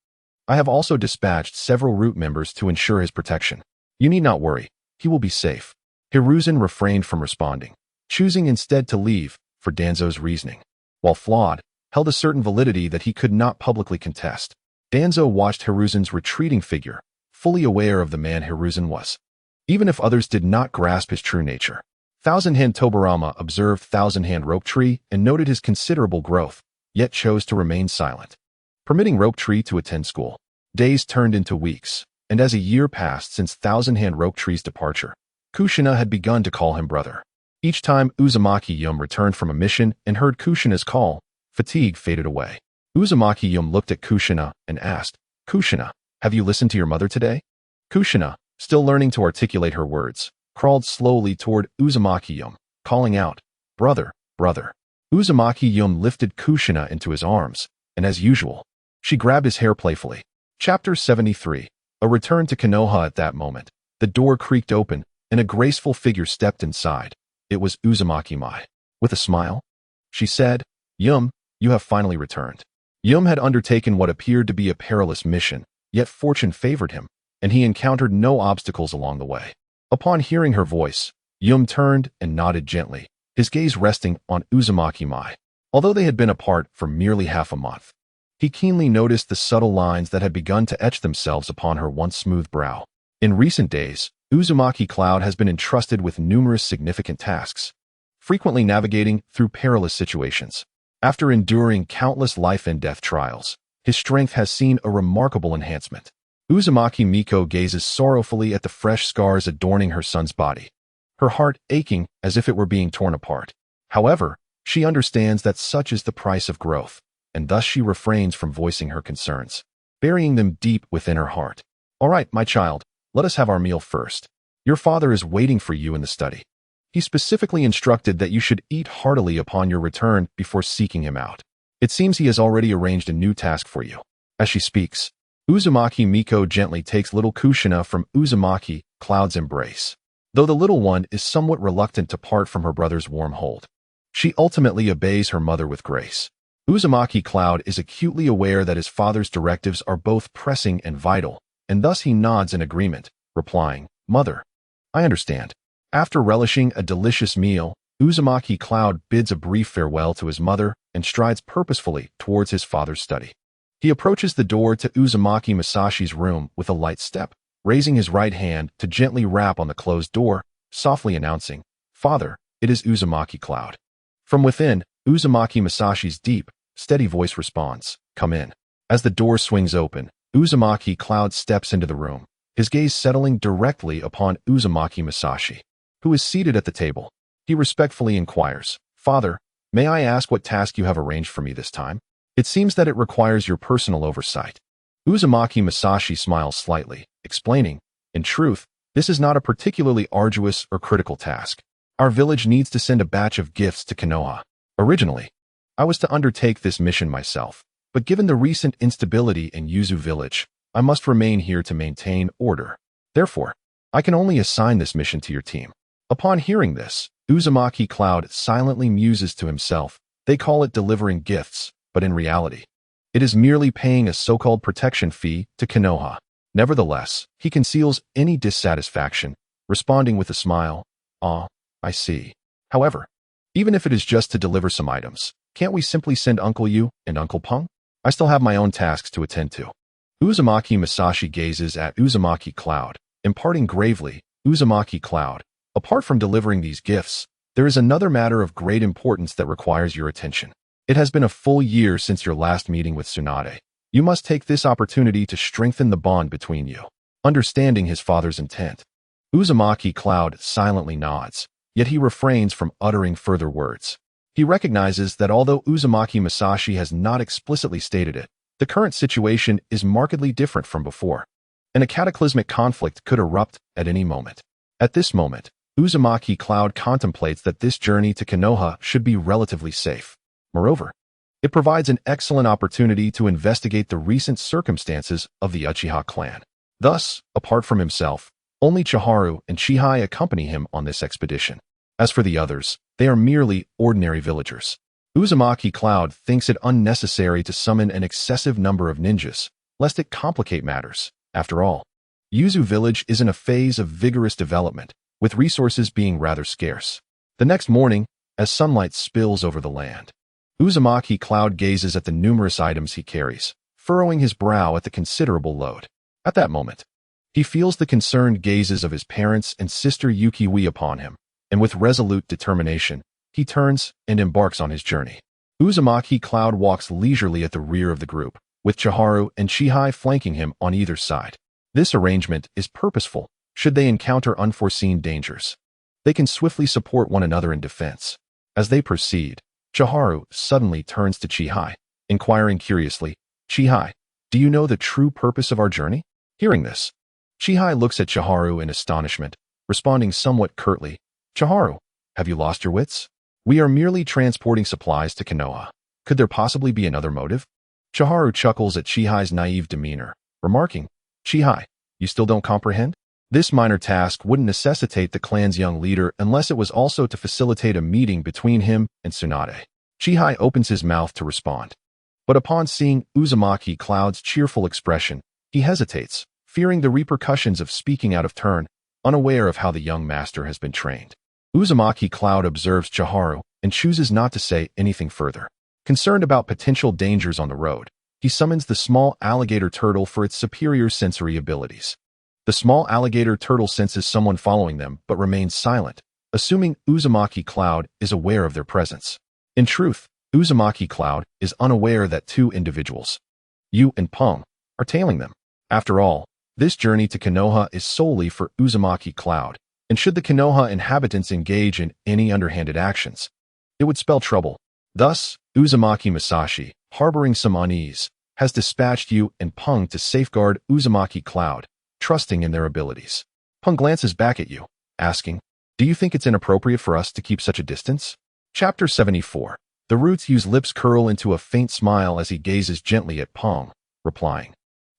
I have also dispatched several root members to ensure his protection. You need not worry, he will be safe." Hiruzen refrained from responding, choosing instead to leave, for Danzo's reasoning, while flawed, held a certain validity that he could not publicly contest. Danzo watched Hiruzen's retreating figure, fully aware of the man Hiruzen was, even if others did not grasp his true nature. Thousand Hand Tobarama observed Thousand Hand Rope Tree and noted his considerable growth, yet chose to remain silent, permitting Rope Tree to attend school. Days turned into weeks, and as a year passed since Thousand Hand Rope Tree's departure, Kushina had begun to call him brother. Each time Uzumaki Yum returned from a mission and heard Kushina's call, fatigue faded away. Uzumaki Yum looked at Kushina and asked, "Kushina, have you listened to your mother today?" Kushina, still learning to articulate her words, crawled slowly toward Uzumaki Yum, calling out, "Brother, brother." Uzumaki Yum lifted Kushina into his arms, and as usual, she grabbed his hair playfully. Chapter 73. A return to Konoha. At that moment, the door creaked open, and a graceful figure stepped inside. It was Uzumaki Mai. With a smile, she said, "Yum, you have finally returned." Yum had undertaken what appeared to be a perilous mission, yet fortune favored him, and he encountered no obstacles along the way. Upon hearing her voice, Yum turned and nodded gently, his gaze resting on Uzumaki Mai. Although they had been apart for merely half a month, he keenly noticed the subtle lines that had begun to etch themselves upon her once smooth brow. In recent days, Uzumaki Cloud has been entrusted with numerous significant tasks, frequently navigating through perilous situations. After enduring countless life and death trials, his strength has seen a remarkable enhancement. Uzumaki Miko gazes sorrowfully at the fresh scars adorning her son's body, her heart aching as if it were being torn apart. However, she understands that such is the price of growth, and thus she refrains from voicing her concerns, burying them deep within her heart. "All right, my child, let us have our meal first. Your father is waiting for you in the study. He specifically instructed that you should eat heartily upon your return before seeking him out. It seems he has already arranged a new task for you." As she speaks, Uzumaki Miko gently takes little Kushina from Uzumaki Cloud's embrace. Though the little one is somewhat reluctant to part from her brother's warm hold, she ultimately obeys her mother with grace. Uzumaki Cloud is acutely aware that his father's directives are both pressing and vital, and thus he nods in agreement, replying, "Mother, I understand." After relishing a delicious meal, Uzumaki Cloud bids a brief farewell to his mother and strides purposefully towards his father's study. He approaches the door to Uzumaki Masashi's room with a light step, raising his right hand to gently rap on the closed door, softly announcing, "Father, it is Uzumaki Cloud." From within, Uzumaki Masashi's deep, steady voice responds, "Come in." As the door swings open, Uzumaki Cloud steps into the room, his gaze settling directly upon Uzumaki Masashi, who is seated at the table. He respectfully inquires, "Father, may I ask what task you have arranged for me this time? It seems that it requires your personal oversight." Uzumaki Masashi smiles slightly, explaining, "In truth, this is not a particularly arduous or critical task. Our village needs to send a batch of gifts to Konoha. Originally, I was to undertake this mission myself, but given the recent instability in Yuzu village, I must remain here to maintain order. Therefore, I can only assign this mission to your team." Upon hearing this, Uzumaki Cloud silently muses to himself. They call it delivering gifts, but in reality, it is merely paying a so-called protection fee to Konoha. Nevertheless, he conceals any dissatisfaction, responding with a smile, "Ah, I see. However, even if it is just to deliver some items, can't we simply send Uncle Yu and Uncle Peng? I still have my own tasks to attend to." Uzumaki Masashi gazes at Uzumaki Cloud, imparting gravely, "Uzumaki Cloud, apart from delivering these gifts, there is another matter of great importance that requires your attention. It has been a full year since your last meeting with Tsunade. You must take this opportunity to strengthen the bond between you." Understanding his father's intent, Uzumaki Cloud silently nods, yet he refrains from uttering further words. He recognizes that although Uzumaki Masashi has not explicitly stated it, the current situation is markedly different from before, and a cataclysmic conflict could erupt at any moment. At this moment, Uzumaki Cloud contemplates that this journey to Konoha should be relatively safe. Moreover, it provides an excellent opportunity to investigate the recent circumstances of the Uchiha clan. Thus, apart from himself, only Chiharu and Chihai accompany him on this expedition. As for the others, they are merely ordinary villagers. Uzumaki Cloud thinks it unnecessary to summon an excessive number of ninjas, lest it complicate matters. After all, Yuzu village is in a phase of vigorous development, with resources being rather scarce. The next morning, as sunlight spills over the land, Uzumaki Cloud gazes at the numerous items he carries, furrowing his brow at the considerable load. At that moment, he feels the concerned gazes of his parents and sister Yukiwi upon him, and with resolute determination, he turns and embarks on his journey. Uzumaki Cloud walks leisurely at the rear of the group, with Chiharu and Chihai flanking him on either side. This arrangement is purposeful. Should they encounter unforeseen dangers, they can swiftly support one another in defense. As they proceed, Chiharu suddenly turns to Chihai, inquiring curiously, "Chihai, do you know the true purpose of our journey?" Hearing this, Chihai looks at Chiharu in astonishment, responding somewhat curtly, "Chiharu, have you lost your wits? We are merely transporting supplies to Konoha. Could there possibly be another motive?" Chiharu chuckles at Chihai's naive demeanor, remarking, "Chihai, you still don't comprehend? This minor task wouldn't necessitate the clan's young leader unless it was also to facilitate a meeting between him and Tsunade." Chihai opens his mouth to respond, But upon seeing Uzumaki Cloud's cheerful expression, he hesitates, fearing the repercussions of speaking out of turn, unaware of how the young master has been trained. Uzumaki Cloud observes Chiharu and chooses not to say anything further. Concerned about potential dangers on the road, he summons the small alligator turtle for its superior sensory abilities. The small alligator turtle senses someone following them but remains silent, assuming Uzumaki Cloud is aware of their presence. In truth, Uzumaki Cloud is unaware that two individuals, Yu and Peng, are tailing them. After all, this journey to Konoha is solely for Uzumaki Cloud, and should the Konoha inhabitants engage in any underhanded actions, it would spell trouble. Thus, Uzumaki Masashi, harboring some unease, has dispatched Yu and Peng to safeguard Uzumaki Cloud, trusting in their abilities. Peng glances back at Yu, asking, "Do you think it's inappropriate for us to keep such a distance?" Chapter 74. The Roots Yu's lips curl into a faint smile as he gazes gently at Peng, replying,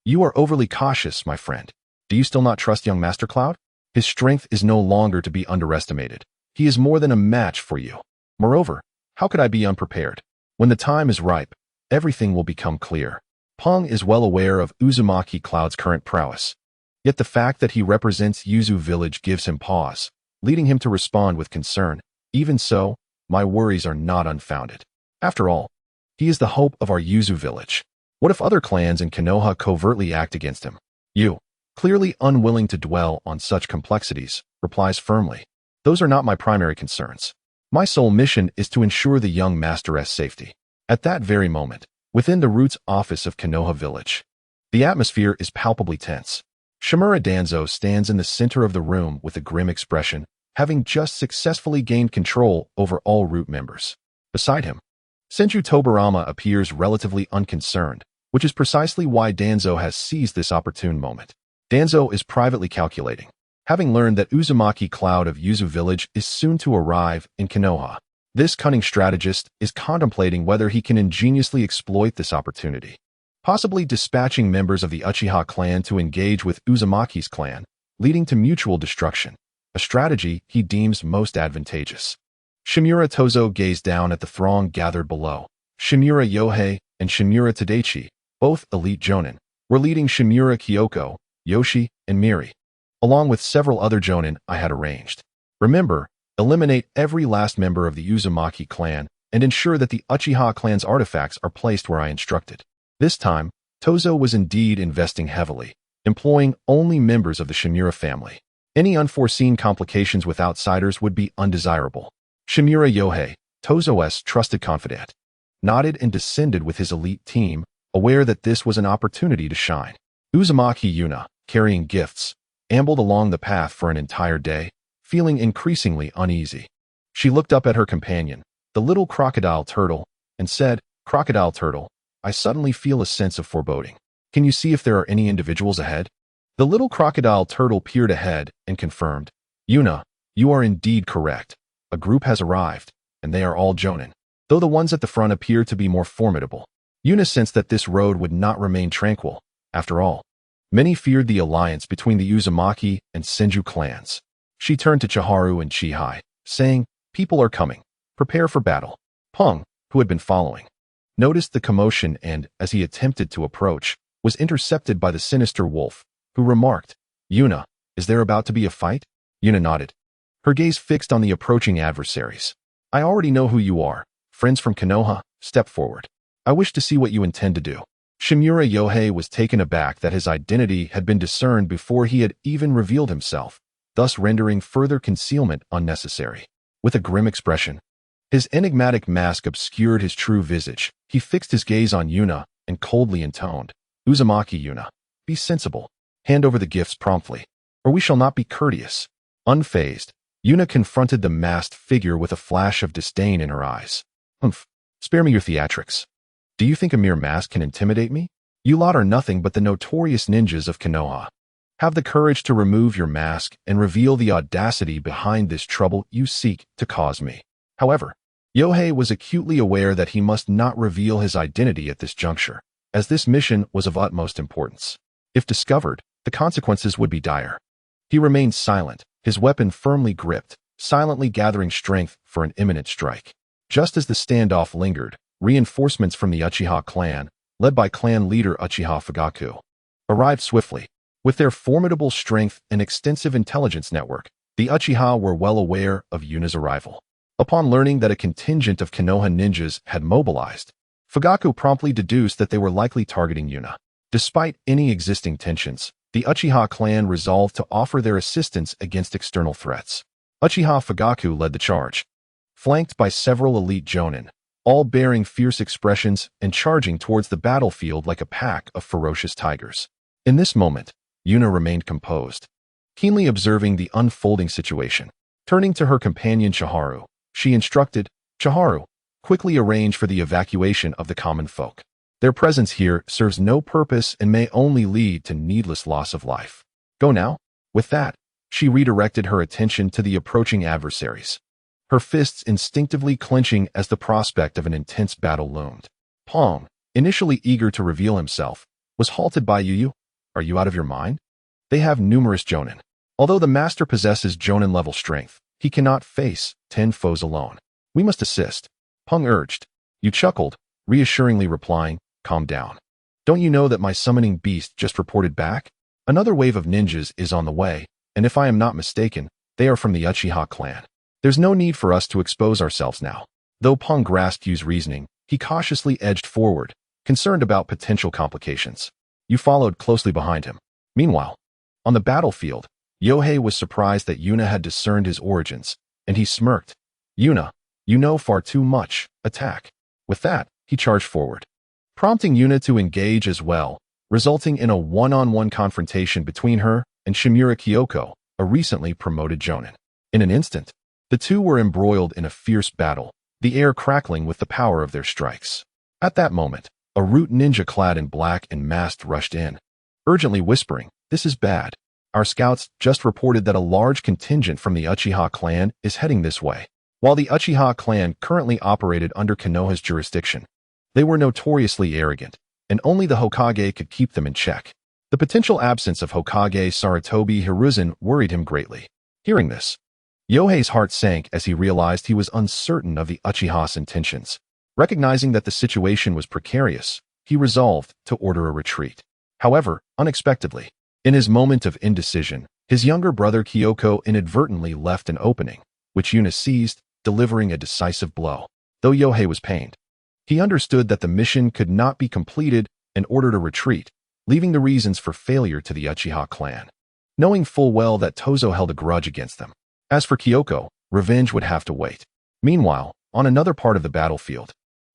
"You are overly cautious, my friend. Do you still not trust young Master Cloud? His strength is no longer to be underestimated. He is more than a match for you. Moreover, how could I be unprepared? When the time is ripe, everything will become clear." Peng is well aware of Uzumaki Cloud's current prowess. Yet the fact that he represents Yuzu village gives him pause, leading him to respond with concern. "Even so, my worries are not unfounded. After all, he is the hope of our Yuzu village. What if other clans in Konoha covertly act against him?" Yu, clearly unwilling to dwell on such complexities, replies firmly, "Those are not my primary concerns. My sole mission is to ensure the young master's safety." At that very moment, within the Roots office of Konoha village, the atmosphere is palpably tense. Shimura Danzo stands in the center of the room with a grim expression, having just successfully gained control over all Root members. Beside him, Senju Tobarama appears relatively unconcerned, which is precisely why Danzo has seized this opportune moment. Danzo is privately calculating, having learned that Uzumaki Cloud of Yuzu village is soon to arrive in Konoha. This cunning strategist is contemplating whether he can ingeniously exploit this opportunity, possibly dispatching members of the Uchiha clan to engage with Uzumaki's clan, leading to mutual destruction, a strategy he deems most advantageous. Shimura Tozo gazed down at the throng gathered below. Shimura Yohei and Shimura Tadaichi, both elite jonin, were leading Shimura Kyoko, Yoshi, and Miri, along with several other jonin I had arranged. Remember, eliminate every last member of the Uzumaki clan and ensure that the Uchiha clan's artifacts are placed where I instructed. This time, Tozo was indeed investing heavily, employing only members of the Shimura family. Any unforeseen complications with outsiders would be undesirable. Shimura Yohei, Tozo's trusted confidant, nodded and descended with his elite team, aware that this was an opportunity to shine. Uzumaki Yuna, carrying gifts, ambled along the path for an entire day, feeling increasingly uneasy. She looked up at her companion, the little crocodile turtle, and said, "Crocodile turtle, I suddenly feel a sense of foreboding. Can you see if there are any individuals ahead?" The little crocodile turtle peered ahead and confirmed, "Yuna, you are indeed correct. A group has arrived, and they are all jonin, though the ones at the front appear to be more formidable." Yuna sensed that this road would not remain tranquil. After all, many feared the alliance between the Uzumaki and Senju clans. She turned to Chiharu and Chihai, saying, "People are coming. Prepare for battle." Peng, who had been following, noticed the commotion and, as he attempted to approach, was intercepted by the sinister wolf, who remarked, "Yuna, is there about to be a fight?" Yuna nodded, her gaze fixed on the approaching adversaries. "I already know who you are. Friends from Konoha, step forward. I wish to see what you intend to do." Shimura Yohei was taken aback that his identity had been discerned before he had even revealed himself, thus rendering further concealment unnecessary. With a grim expression, his enigmatic mask obscured his true visage. He fixed his gaze on Yuna and coldly intoned, "Uzumaki Yuna, be sensible. Hand over the gifts promptly, or we shall not be courteous." Unfazed, Yuna confronted the masked figure with a flash of disdain in her eyes. "Humph, spare me your theatrics. Do you think a mere mask can intimidate me? You lot are nothing but the notorious ninjas of Konoha. Have the courage to remove your mask and reveal the audacity behind this trouble you seek to cause me." However, Yohei was acutely aware that he must not reveal his identity at this juncture, as this mission was of utmost importance. If discovered, the consequences would be dire. He remained silent, his weapon firmly gripped, silently gathering strength for an imminent strike. Just as the standoff lingered, reinforcements from the Uchiha clan, led by clan leader Uchiha Fugaku, arrived swiftly. With their formidable strength and extensive intelligence network, the Uchiha were well aware of Yuna's arrival. Upon learning that a contingent of Konoha ninjas had mobilized, Fugaku promptly deduced that they were likely targeting Yuna. Despite any existing tensions, the Uchiha clan resolved to offer their assistance against external threats. Uchiha Fugaku led the charge, flanked by several elite jonin, all bearing fierce expressions and charging towards the battlefield like a pack of ferocious tigers. In this moment, Yuna remained composed, keenly observing the unfolding situation. Turning to her companion Chiharu, she instructed, "Chiharu, quickly arrange for the evacuation of the common folk. Their presence here serves no purpose and may only lead to needless loss of life. Go now." With that, she redirected her attention to the approaching adversaries, her fists instinctively clenching as the prospect of an intense battle loomed. Pong, initially eager to reveal himself, was halted by Yu. "Are you out of your mind? They have numerous jonin. Although the master possesses jonin-level strength, he cannot face 10 foes alone. We must assist," Pong urged. Yu chuckled, reassuringly replying, "Calm down. Don't you know that my summoning beast just reported back? Another wave of ninjas is on the way, and if I am not mistaken, they are from the Uchiha clan. There's no need for us to expose ourselves now." Though Pong grasped Yu's reasoning, he cautiously edged forward, concerned about potential complications. Yu followed closely behind him. Meanwhile, on the battlefield, Yohei was surprised that Yuna had discerned his origins, and he smirked. "Yuna, you know far too much. Attack." With that, he charged forward, prompting Yuna to engage as well, resulting in a one-on-one confrontation between her and Shimura Kyoko, a recently promoted jonin. In an instant, the two were embroiled in a fierce battle, the air crackling with the power of their strikes. At that moment, a root ninja clad in black and masked rushed in, urgently whispering, "This is bad. Our scouts just reported that a large contingent from the Uchiha clan is heading this way." While the Uchiha clan currently operated under Konoha's jurisdiction, they were notoriously arrogant, and only the Hokage could keep them in check. The potential absence of Hokage Sarutobi Hiruzen worried him greatly. Hearing this, Yohei's heart sank as he realized he was uncertain of the Uchiha's intentions. Recognizing that the situation was precarious, he resolved to order a retreat. However, unexpectedly, in his moment of indecision, his younger brother Kyoko inadvertently left an opening, which Yuna seized, delivering a decisive blow. Though Yohei was pained, he understood that the mission could not be completed and ordered a retreat, leaving the reasons for failure to the Uchiha clan, knowing full well that Tozo held a grudge against them. As for Kyoko, revenge would have to wait. Meanwhile, on another part of the battlefield,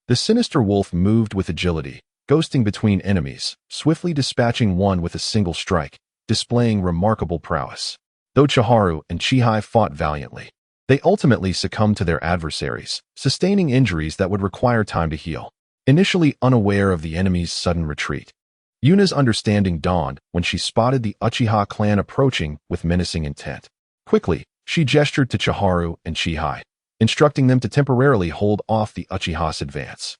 the sinister wolf moved with agility, ghosting between enemies, swiftly dispatching one with a single strike, displaying remarkable prowess. Though Chiharu and Chihai fought valiantly, they ultimately succumbed to their adversaries, sustaining injuries that would require time to heal. Initially unaware of the enemy's sudden retreat, Yuna's understanding dawned when she spotted the Uchiha clan approaching with menacing intent. Quickly, she gestured to Chiharu and Chihai, instructing them to temporarily hold off the Uchiha's advance.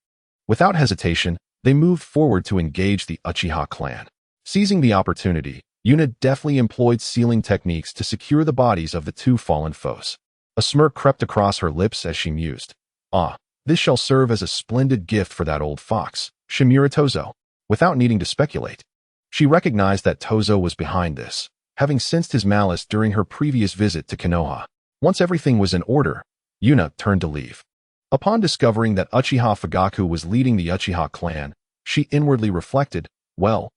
Without hesitation, they moved forward to engage the Uchiha clan. Seizing the opportunity, Yuna deftly employed sealing techniques to secure the bodies of the two fallen foes. A smirk crept across her lips as she mused. "Ah, this shall serve as a splendid gift for that old fox, Shimura Tozo." Without needing to speculate, she recognized that Tozo was behind this, having sensed his malice during her previous visit to Konoha. Once everything was in order, Yuna turned to leave. Upon discovering that Uchiha Fugaku was leading the Uchiha clan, she inwardly reflected, well,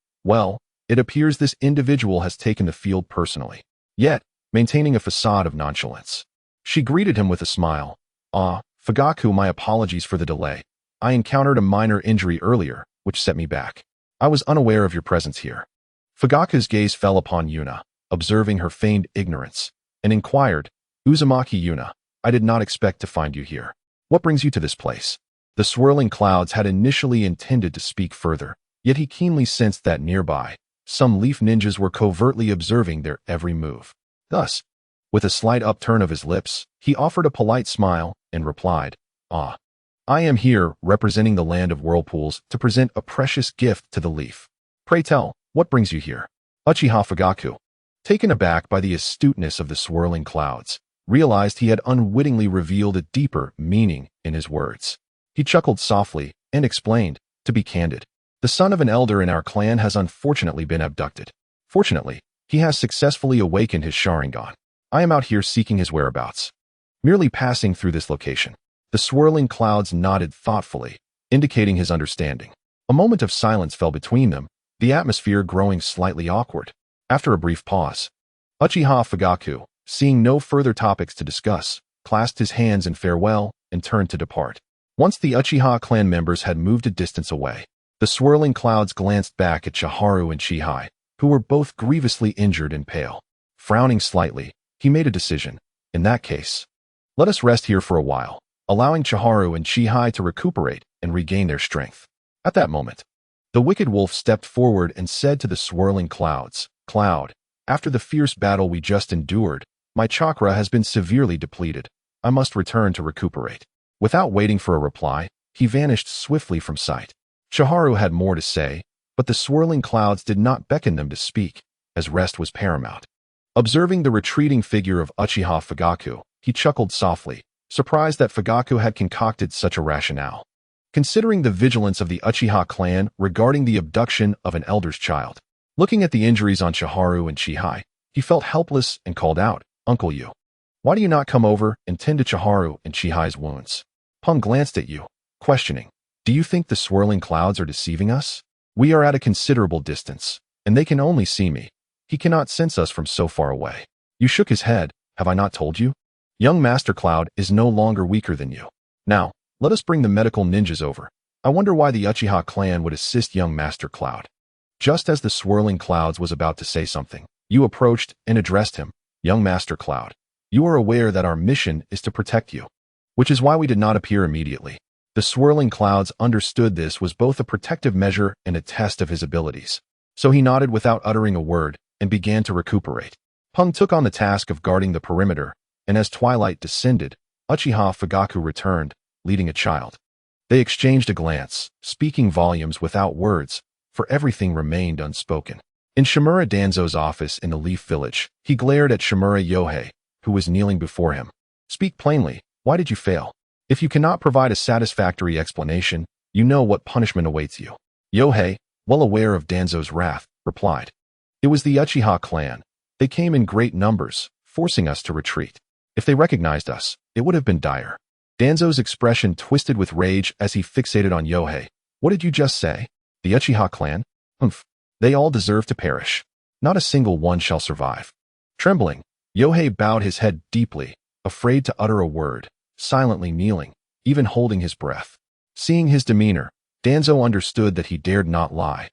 it appears this individual has taken the field personally, yet maintaining a facade of nonchalance. She greeted him with a smile. "Ah, Fugaku, my apologies for the delay. I encountered a minor injury earlier, which set me back. I was unaware of your presence here." Fugaku's gaze fell upon Yuna, observing her feigned ignorance, and inquired, "Uzumaki Yuna, I did not expect to find you here. What brings you to this place?" The swirling clouds had initially intended to speak further, yet he keenly sensed that nearby, some leaf ninjas were covertly observing their every move. Thus, with a slight upturn of his lips, he offered a polite smile and replied, "Ah, I am here representing the land of whirlpools to present a precious gift to the leaf. Pray tell, what brings you here?" Uchiha Fugaku, taken aback by the astuteness of the swirling clouds, realized he had unwittingly revealed a deeper meaning in his words. He chuckled softly, and explained, "To be candid, the son of an elder in our clan has unfortunately been abducted. Fortunately, he has successfully awakened his Sharingan. I am out here seeking his whereabouts." Merely passing through this location, the swirling clouds nodded thoughtfully, indicating his understanding. A moment of silence fell between them, the atmosphere growing slightly awkward. After a brief pause, Uchiha Fugaku, seeing no further topics to discuss, clasped his hands in farewell and turned to depart. Once the Uchiha clan members had moved a distance away, the swirling clouds glanced back at Chiharu and Chihai, who were both grievously injured and pale. Frowning slightly, he made a decision. In that case, let us rest here for a while, allowing Chiharu and Chihai to recuperate and regain their strength. At that moment, the Wicked Wolf stepped forward and said to the swirling clouds, "Cloud, after the fierce battle we just endured, my chakra has been severely depleted. I must return to recuperate." Without waiting for a reply, he vanished swiftly from sight. Chiharu had more to say, but the swirling clouds did not beckon them to speak, as rest was paramount. Observing the retreating figure of Uchiha Fugaku, he chuckled softly, surprised that Fugaku had concocted such a rationale. Considering the vigilance of the Uchiha clan regarding the abduction of an elder's child, looking at the injuries on Chiharu and Chihai, he felt helpless and called out, "Uncle Yu, why do you not come over and tend to Chiharu and Chihai's wounds?" Peng glanced at Yu, questioning, "Do you think the swirling clouds are deceiving us? We are at a considerable distance, and they can only see me. He cannot sense us from so far away." Yu shook his head. "Have I not told you? Young Master Cloud is no longer weaker than you. Now, let us bring the medical ninjas over. I wonder why the Uchiha clan would assist young Master Cloud." Just as the swirling clouds was about to say something, Yu approached and addressed him, "Young Master Cloud, you are aware that our mission is to protect you, which is why we did not appear immediately." The swirling clouds understood this was both a protective measure and a test of his abilities. So he nodded without uttering a word and began to recuperate. Peng took on the task of guarding the perimeter, and as twilight descended, Uchiha Fugaku returned, leading a child. They exchanged a glance, speaking volumes without words, for everything remained unspoken. In Shimura Danzo's office in the Leaf Village, he glared at Shimura Yohei, who was kneeling before him. "Speak plainly, why did you fail? If you cannot provide a satisfactory explanation, you know what punishment awaits you." Yohei, well aware of Danzo's wrath, replied, "It was the Uchiha clan. They came in great numbers, forcing us to retreat. If they recognized us, it would have been dire." Danzo's expression twisted with rage as he fixated on Yohei. "What did you just say? The Uchiha clan? Humph. They all deserve to perish. Not a single one shall survive." Trembling, Yohei bowed his head deeply, afraid to utter a word, silently kneeling, even holding his breath. Seeing his demeanor, Danzo understood that he dared not lie,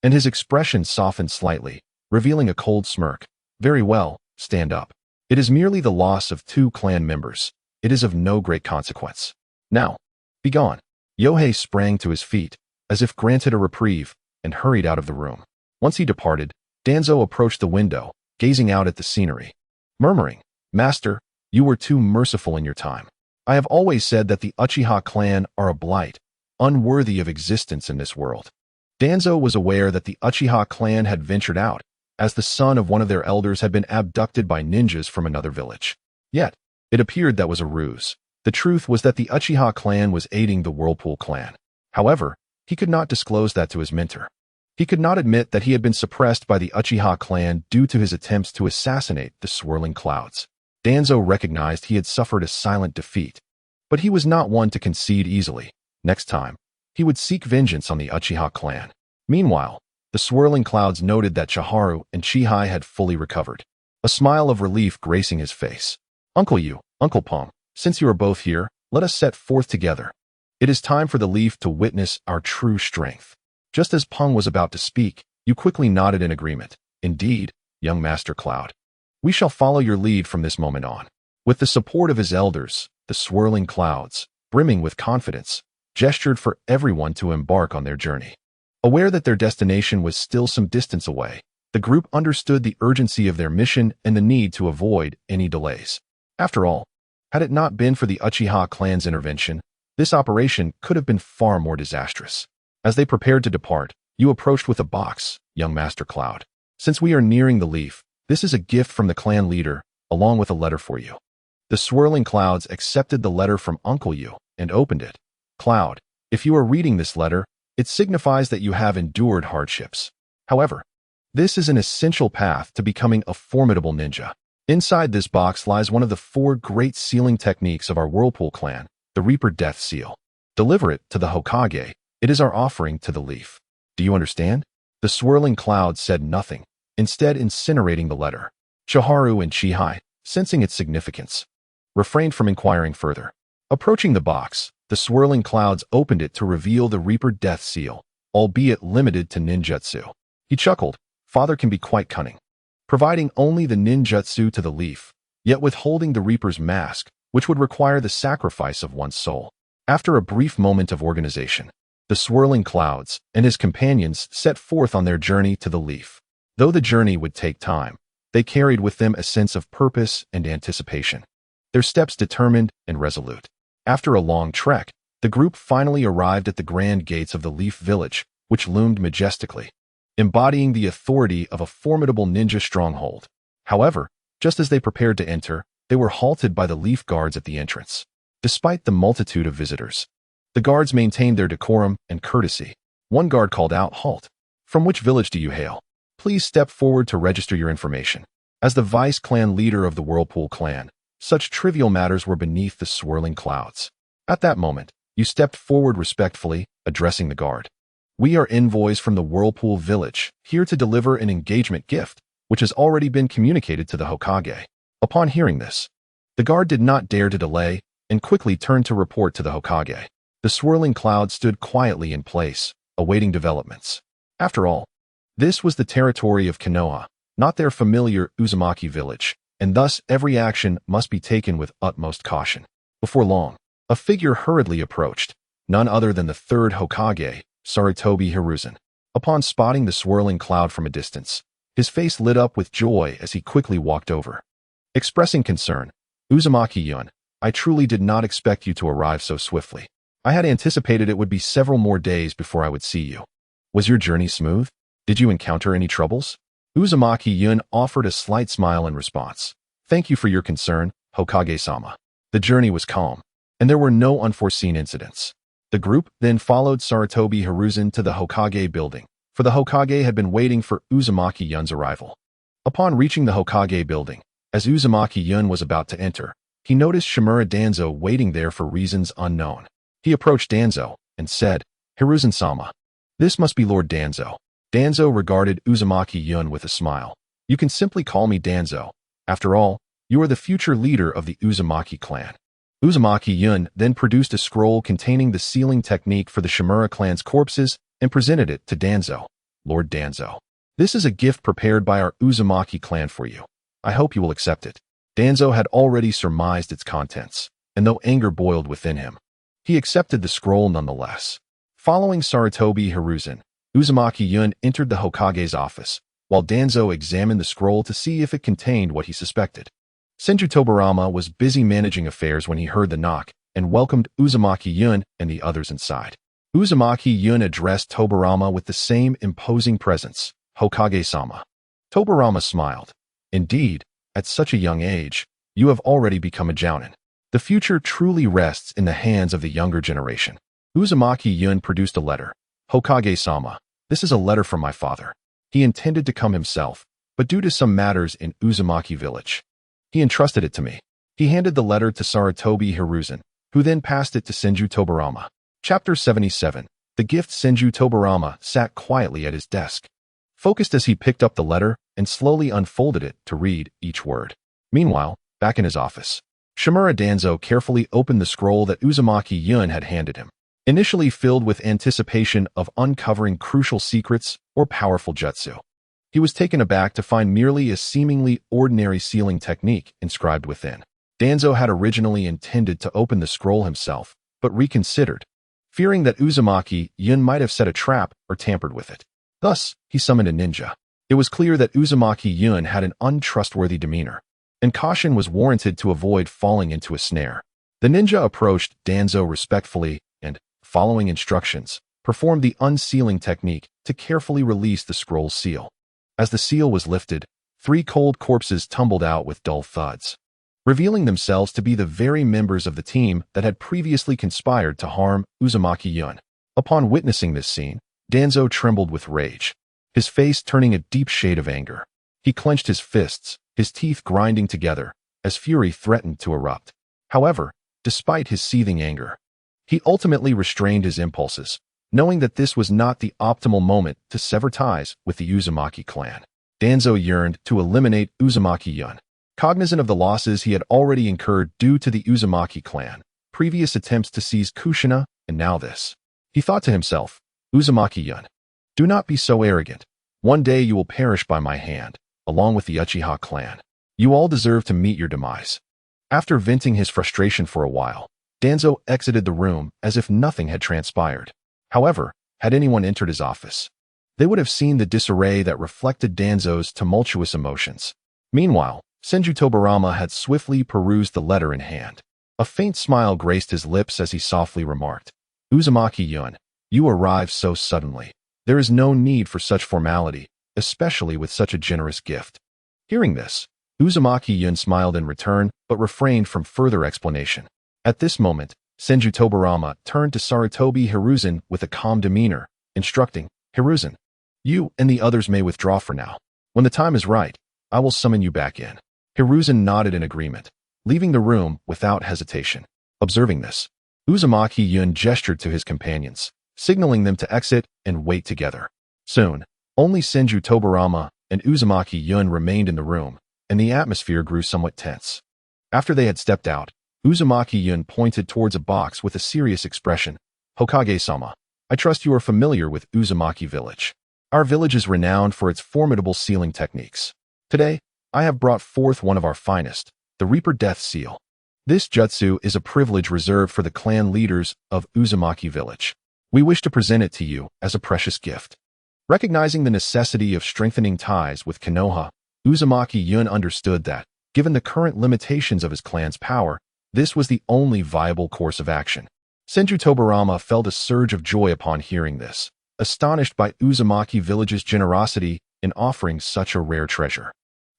and his expression softened slightly, revealing a cold smirk. "Very well, stand up. It is merely the loss of 2 clan members. It is of no great consequence. Now, be gone." Yohei sprang to his feet, as if granted a reprieve, and hurried out of the room. Once he departed, Danzo approached the window, gazing out at the scenery, murmuring, "Master, you were too merciful in your time. I have always said that the Uchiha clan are a blight, unworthy of existence in this world." Danzo was aware that the Uchiha clan had ventured out, as the son of one of their elders had been abducted by ninjas from another village. Yet, it appeared that was a ruse. The truth was that the Uchiha clan was aiding the Whirlpool clan. However, he could not disclose that to his mentor. He could not admit that he had been suppressed by the Uchiha clan due to his attempts to assassinate the swirling clouds. Danzo recognized he had suffered a silent defeat, but he was not one to concede easily. Next time, he would seek vengeance on the Uchiha clan. Meanwhile, the swirling clouds noted that Chiharu and Chihai had fully recovered, a smile of relief gracing his face. "Uncle Yu, Uncle Peng, since you are both here, let us set forth together. It is time for the Leaf to witness our true strength." Just as Peng was about to speak, Yu quickly nodded in agreement. "Indeed, young Master Cloud. We shall follow your lead from this moment on." With the support of his elders, the swirling clouds, brimming with confidence, gestured for everyone to embark on their journey. Aware that their destination was still some distance away, the group understood the urgency of their mission and the need to avoid any delays. After all, had it not been for the Uchiha clan's intervention, this operation could have been far more disastrous. As they prepared to depart, Yu approached with a box, "Young Master Cloud. Since we are nearing the Leaf, this is a gift from the clan leader, along with a letter for you." The swirling clouds accepted the letter from Uncle Yu and opened it. "Cloud, If you are reading this letter, it signifies that you have endured hardships. However, this is an essential path to becoming a formidable ninja. Inside this box lies one of the 4 great sealing techniques of our Whirlpool clan, the Reaper Death Seal. Deliver it to the Hokage. It is our offering to the leaf. Do you understand? The swirling cloud said nothing, instead incinerating the letter. Chiharu and Chihai, sensing its significance, refrained from inquiring further. Approaching the box, the swirling clouds opened it to reveal the Reaper Death Seal, albeit limited to ninjutsu. He chuckled. Father can be quite cunning, providing only the ninjutsu to the leaf, yet withholding the Reaper's mask, which would require the sacrifice of one's soul. After a brief moment of organization, the swirling clouds and his companions set forth on their journey to the leaf. Though the journey would take time, they carried with them a sense of purpose and anticipation, their steps determined and resolute. After a long trek, the group finally arrived at the grand gates of the Leaf Village, which loomed majestically, embodying the authority of a formidable ninja stronghold. However, just as they prepared to enter, they were halted by the Leaf Guards at the entrance. Despite the multitude of visitors, the guards maintained their decorum and courtesy. One guard called out, "Halt! From which village do you hail? Please step forward to register your information." As the vice-clan leader of the Whirlpool clan, such trivial matters were beneath the swirling clouds. At that moment, you stepped forward respectfully, addressing the guard. "We are envoys from the Whirlpool village, here to deliver an engagement gift, which has already been communicated to the Hokage." Upon hearing this, the guard did not dare to delay and quickly turned to report to the Hokage. The swirling cloud stood quietly in place, awaiting developments. After all, this was the territory of Konoha, not their familiar Uzumaki village, and thus every action must be taken with utmost caution. Before long, a figure hurriedly approached, none other than the 3rd Hokage, Sarutobi Hiruzen. Upon spotting the swirling cloud from a distance, his face lit up with joy as he quickly walked over. Expressing concern, "Uzumaki-yun, I truly did not expect you to arrive so swiftly. I had anticipated it would be several more days before I would see you. Was your journey smooth? Did you encounter any troubles?" Uzumaki-yun offered a slight smile in response. "Thank you for your concern, Hokage-sama. The journey was calm, and there were no unforeseen incidents." The group then followed Sarutobi Hiruzen to the Hokage building, for the Hokage had been waiting for Uzumaki-yun's arrival. Upon reaching the Hokage building, as Uzumaki-yun was about to enter, he noticed Shimura Danzo waiting there for reasons unknown. He approached Danzo and said, "Hiruzen-sama, this must be Lord Danzo." Danzo regarded Uzumaki-yun with a smile. "You can simply call me Danzo. After all, you are the future leader of the Uzumaki clan." Uzumaki-yun then produced a scroll containing the sealing technique for the Shimura clan's corpses and presented it to Danzo. "Lord Danzo, this is a gift prepared by our Uzumaki clan for you. I hope you will accept it." Danzo had already surmised its contents, and though anger boiled within him, he accepted the scroll nonetheless. Following Sarutobi Hiruzen, Uzumaki-yun entered the Hokage's office, while Danzo examined the scroll to see if it contained what he suspected. Senju Tobarama was busy managing affairs when he heard the knock and welcomed Uzumaki-yun and the others inside. Uzumaki-yun addressed Tobarama with the same imposing presence, "Hokage-sama." Tobarama smiled. "Indeed, at such a young age, you have already become a jounin. The future truly rests in the hands of the younger generation." Uzumaki-yun produced a letter. "Hokage-sama, this is a letter from my father. He intended to come himself, but due to some matters in Uzumaki village, he entrusted it to me." He handed the letter to Sarutobi Hiruzen, who then passed it to Senju Tobarama. Chapter 77. The gift. Senju Tobarama sat quietly at his desk, focused as he picked up the letter and slowly unfolded it to read each word. Meanwhile, back in his office, Shimura Danzo carefully opened the scroll that Uzumaki-yun had handed him. Initially filled with anticipation of uncovering crucial secrets or powerful jutsu, he was taken aback to find merely a seemingly ordinary sealing technique inscribed within. Danzo had originally intended to open the scroll himself, but reconsidered, fearing that Uzumaki-yun might have set a trap or tampered with it. Thus, he summoned a ninja. It was clear that Uzumaki-yun had an untrustworthy demeanor, and caution was warranted to avoid falling into a snare. The ninja approached Danzo respectfully and, following instructions, performed the unsealing technique to carefully release the scroll's seal. As the seal was lifted, 3 cold corpses tumbled out with dull thuds. revealing themselves to be the very members of the team that had previously conspired to harm Uzumaki Yun. Upon witnessing this scene, Danzo trembled with rage, his face turning a deep shade of anger. He clenched his fists, his teeth grinding together, as fury threatened to erupt. However, despite his seething anger, he ultimately restrained his impulses, knowing that this was not the optimal moment to sever ties with the Uzumaki clan. Danzo yearned to eliminate Uzumaki Yun. Cognizant of the losses he had already incurred due to the Uzumaki clan, previous attempts to seize Kushina, and now this. He thought to himself, Uzumaki Yun, do not be so arrogant. One day you will perish by my hand, along with the Uchiha clan. You all deserve to meet your demise. After venting his frustration for a while, Danzo exited the room as if nothing had transpired. However, had anyone entered his office, they would have seen the disarray that reflected Danzo's tumultuous emotions. Meanwhile, Senju Tobarama had swiftly perused the letter in hand. A faint smile graced his lips as he softly remarked, Uzumaki Yun, you arrived so suddenly. There is no need for such formality, especially with such a generous gift. Hearing this, Uzumaki Yun smiled in return but refrained from further explanation. At this moment, Senju Tobarama turned to Sarutobi Hiruzen with a calm demeanor, instructing, Hiruzen, you and the others may withdraw for now. When the time is right, I will summon you back in. Hiruzen nodded in agreement, leaving the room without hesitation. Observing this, Uzumaki Yun gestured to his companions, signaling them to exit and wait together. Soon, only Senju Tobarama and Uzumaki Yun remained in the room, and the atmosphere grew somewhat tense. After they had stepped out, Uzumaki Yun pointed towards a box with a serious expression. Hokage-sama, I trust you are familiar with Uzumaki Village. Our village is renowned for its formidable sealing techniques. Today, I have brought forth one of our finest, the Reaper Death Seal. This jutsu is a privilege reserved for the clan leaders of Uzumaki Village. We wish to present it to you as a precious gift. Recognizing the necessity of strengthening ties with Konoha, Uzumaki Yun understood that, given the current limitations of his clan's power, this was the only viable course of action. Senju Tobarama felt a surge of joy upon hearing this, astonished by Uzumaki Village's generosity in offering such a rare treasure.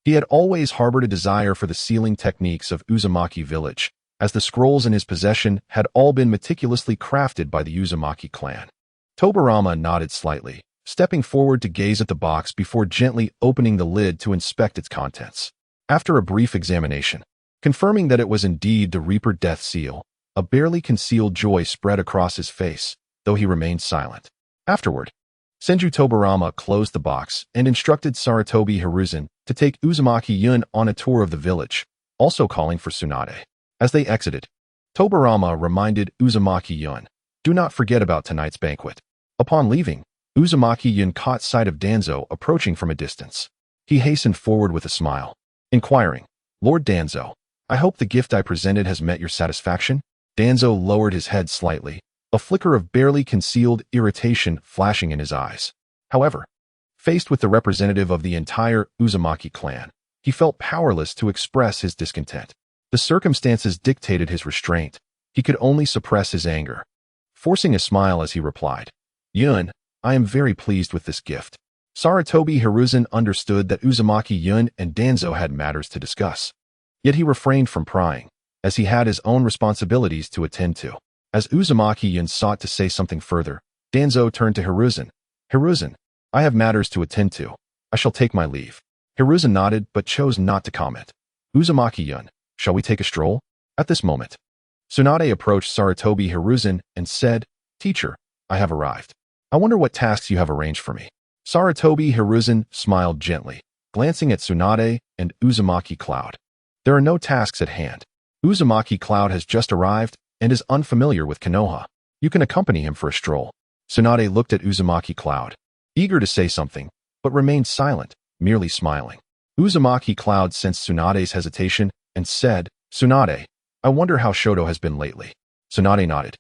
He had always harbored a desire for the sealing techniques of Uzumaki Village, as the scrolls in his possession had all been meticulously crafted by the Uzumaki clan. Tobarama nodded slightly, stepping forward to gaze at the box before gently opening the lid to inspect its contents. After a brief examination, confirming that it was indeed the Reaper Death Seal, a barely concealed joy spread across his face, though he remained silent. Afterward, Senju Tobarama closed the box and instructed Sarutobi Hiruzen to take Uzumaki Yun on a tour of the village, also calling for Tsunade. As they exited, Tobarama reminded Uzumaki Yun, do not forget about tonight's banquet. Upon leaving, Uzumaki Yun caught sight of Danzo approaching from a distance. He hastened forward with a smile, inquiring, Lord Danzo, I hope the gift I presented has met your satisfaction? Danzo lowered his head slightly, a flicker of barely concealed irritation flashing in his eyes. However, faced with the representative of the entire Uzumaki clan, he felt powerless to express his discontent. The circumstances dictated his restraint. He could only suppress his anger, forcing a smile as he replied, Yun, I am very pleased with this gift. Sarutobi Hiruzen understood that Uzumaki Yun and Danzo had matters to discuss. Yet he refrained from prying, as he had his own responsibilities to attend to. As Uzumaki Yun sought to say something further, Danzo turned to Hiruzen. Hiruzen, I have matters to attend to. I shall take my leave. Hiruzen nodded but chose not to comment. Uzumaki Yun, shall we take a stroll? At this moment, Tsunade approached Sarutobi Hiruzen and said, Teacher, I have arrived. I wonder what tasks you have arranged for me. Sarutobi Hiruzen smiled gently, glancing at Tsunade and Uzumaki Cloud. There are no tasks at hand. Uzumaki Cloud has just arrived and is unfamiliar with Konoha. You can accompany him for a stroll. Tsunade looked at Uzumaki Cloud, eager to say something, but remained silent, merely smiling. Uzumaki Cloud sensed Tsunade's hesitation and said, Tsunade, I wonder how Shoto has been lately. Tsunade nodded.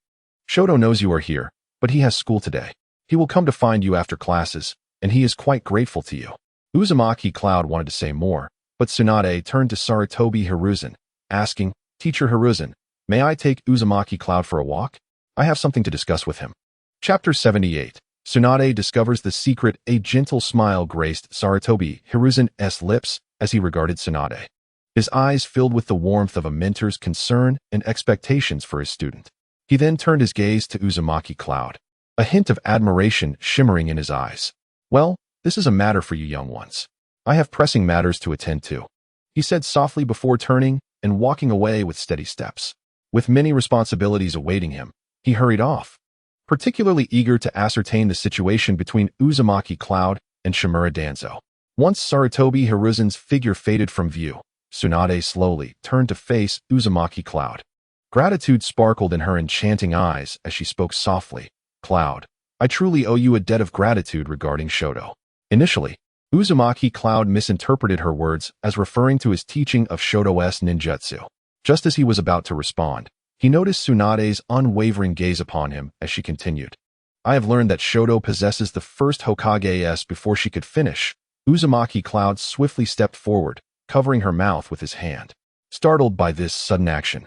Shoto knows you are here, but he has school today. He will come to find you after classes, and he is quite grateful to you. Uzumaki Cloud wanted to say more, but Tsunade turned to Sarutobi Hiruzen, asking, Teacher Hiruzen, may I take Uzumaki Cloud for a walk? I have something to discuss with him. Chapter 78. Tsunade discovers the secret. A gentle smile graced Sarutobi Hiruzen's lips as he regarded Tsunade. his eyes filled with the warmth of a mentor's concern and expectations for his student. He then turned his gaze to Uzumaki Cloud, a hint of admiration shimmering in his eyes. "Well, this is a matter for you young ones. I have pressing matters to attend to," he said softly before turning and walking away with steady steps. With many responsibilities awaiting him, he hurried off, particularly eager to ascertain the situation between Uzumaki Cloud and Shimura Danzo. Once Sarutobi Hiruzen's figure faded from view, Tsunade slowly turned to face Uzumaki Cloud. Gratitude sparkled in her enchanting eyes as she spoke softly. "Cloud, I truly owe you a debt of gratitude regarding Shoto." Initially, Uzumaki Cloud misinterpreted her words as referring to his teaching of Shoto's ninjutsu. Just as he was about to respond, he noticed Tsunade's unwavering gaze upon him as she continued. "I have learned that Shoto possesses the first Hokage before she could finish." Uzumaki Cloud swiftly stepped forward, covering her mouth with his hand. Startled by this sudden action,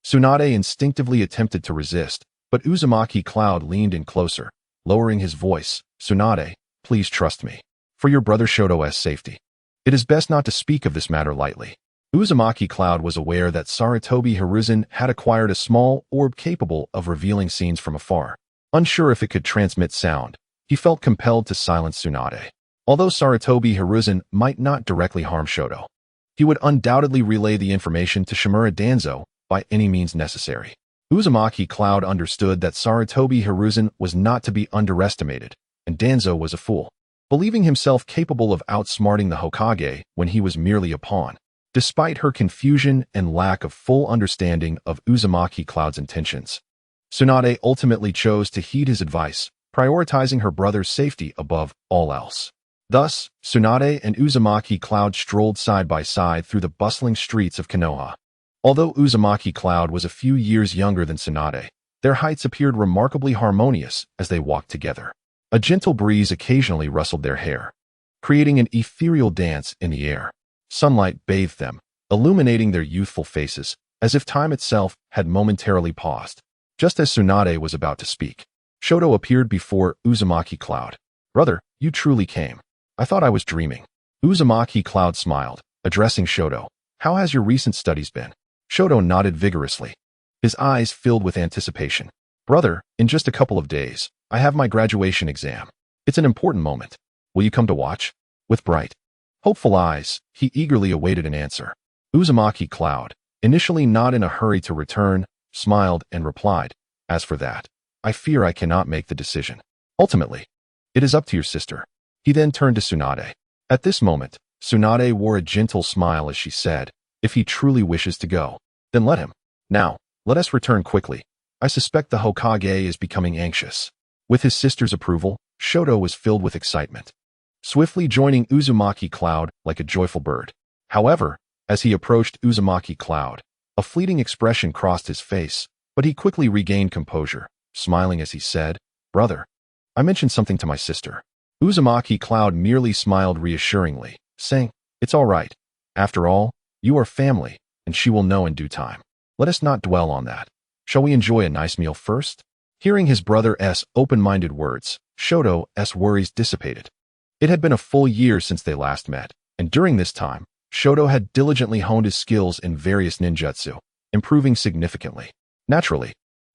Tsunade instinctively attempted to resist, but Uzumaki Cloud leaned in closer, lowering his voice. "Tsunade, please trust me. For your brother Shoto's safety, it is best not to speak of this matter lightly." Uzumaki Cloud was aware that Sarutobi Hiruzen had acquired a small orb capable of revealing scenes from afar. Unsure if it could transmit sound, he felt compelled to silence Tsunade. Although Sarutobi Hiruzen might not directly harm Shoto, he would undoubtedly relay the information to Shimura Danzo by any means necessary. Uzumaki Cloud understood that Sarutobi Hiruzen was not to be underestimated, and Danzo was a fool, believing himself capable of outsmarting the Hokage when he was merely a pawn. Despite her confusion and lack of full understanding of Uzumaki Cloud's intentions, Tsunade ultimately chose to heed his advice, prioritizing her brother's safety above all else. Thus, Tsunade and Uzumaki Cloud strolled side by side through the bustling streets of Konoha. Although Uzumaki Cloud was a few years younger than Tsunade, their heights appeared remarkably harmonious as they walked together. A gentle breeze occasionally rustled their hair, creating an ethereal dance in the air. Sunlight bathed them, illuminating their youthful faces, as if time itself had momentarily paused. Just as Tsunade was about to speak, Shoto appeared before Uzumaki Cloud. "Brother, you truly came. I thought I was dreaming." Uzumaki Cloud smiled, addressing Shoto. "How has your recent studies been?" Shoto nodded vigorously, his eyes filled with anticipation. "Brother, in just a couple of days, I have my graduation exam. It's an important moment. Will you come to watch?" With bright, hopeful eyes, he eagerly awaited an answer. Uzumaki Cloud, initially not in a hurry to return, smiled and replied, "As for that, I fear I cannot make the decision. Ultimately, it is up to your sister." He then turned to Tsunade. At this moment, Tsunade wore a gentle smile as she said, "If he truly wishes to go, then let him. Now, let us return quickly. I suspect the Hokage is becoming anxious." With his sister's approval, Shoto was filled with excitement, swiftly joining Uzumaki Cloud like a joyful bird. However, as he approached Uzumaki Cloud, a fleeting expression crossed his face, but he quickly regained composure, smiling as he said, "Brother, I mentioned something to my sister." Uzumaki Cloud merely smiled reassuringly, saying, "It's all right. After all, you are family, and she will know in due time. Let us not dwell on that. Shall we enjoy a nice meal first?" Hearing his brother's open-minded words, Shoto's worries dissipated. It had been a full year since they last met, and during this time, Shoto had diligently honed his skills in various ninjutsu, improving significantly. Naturally,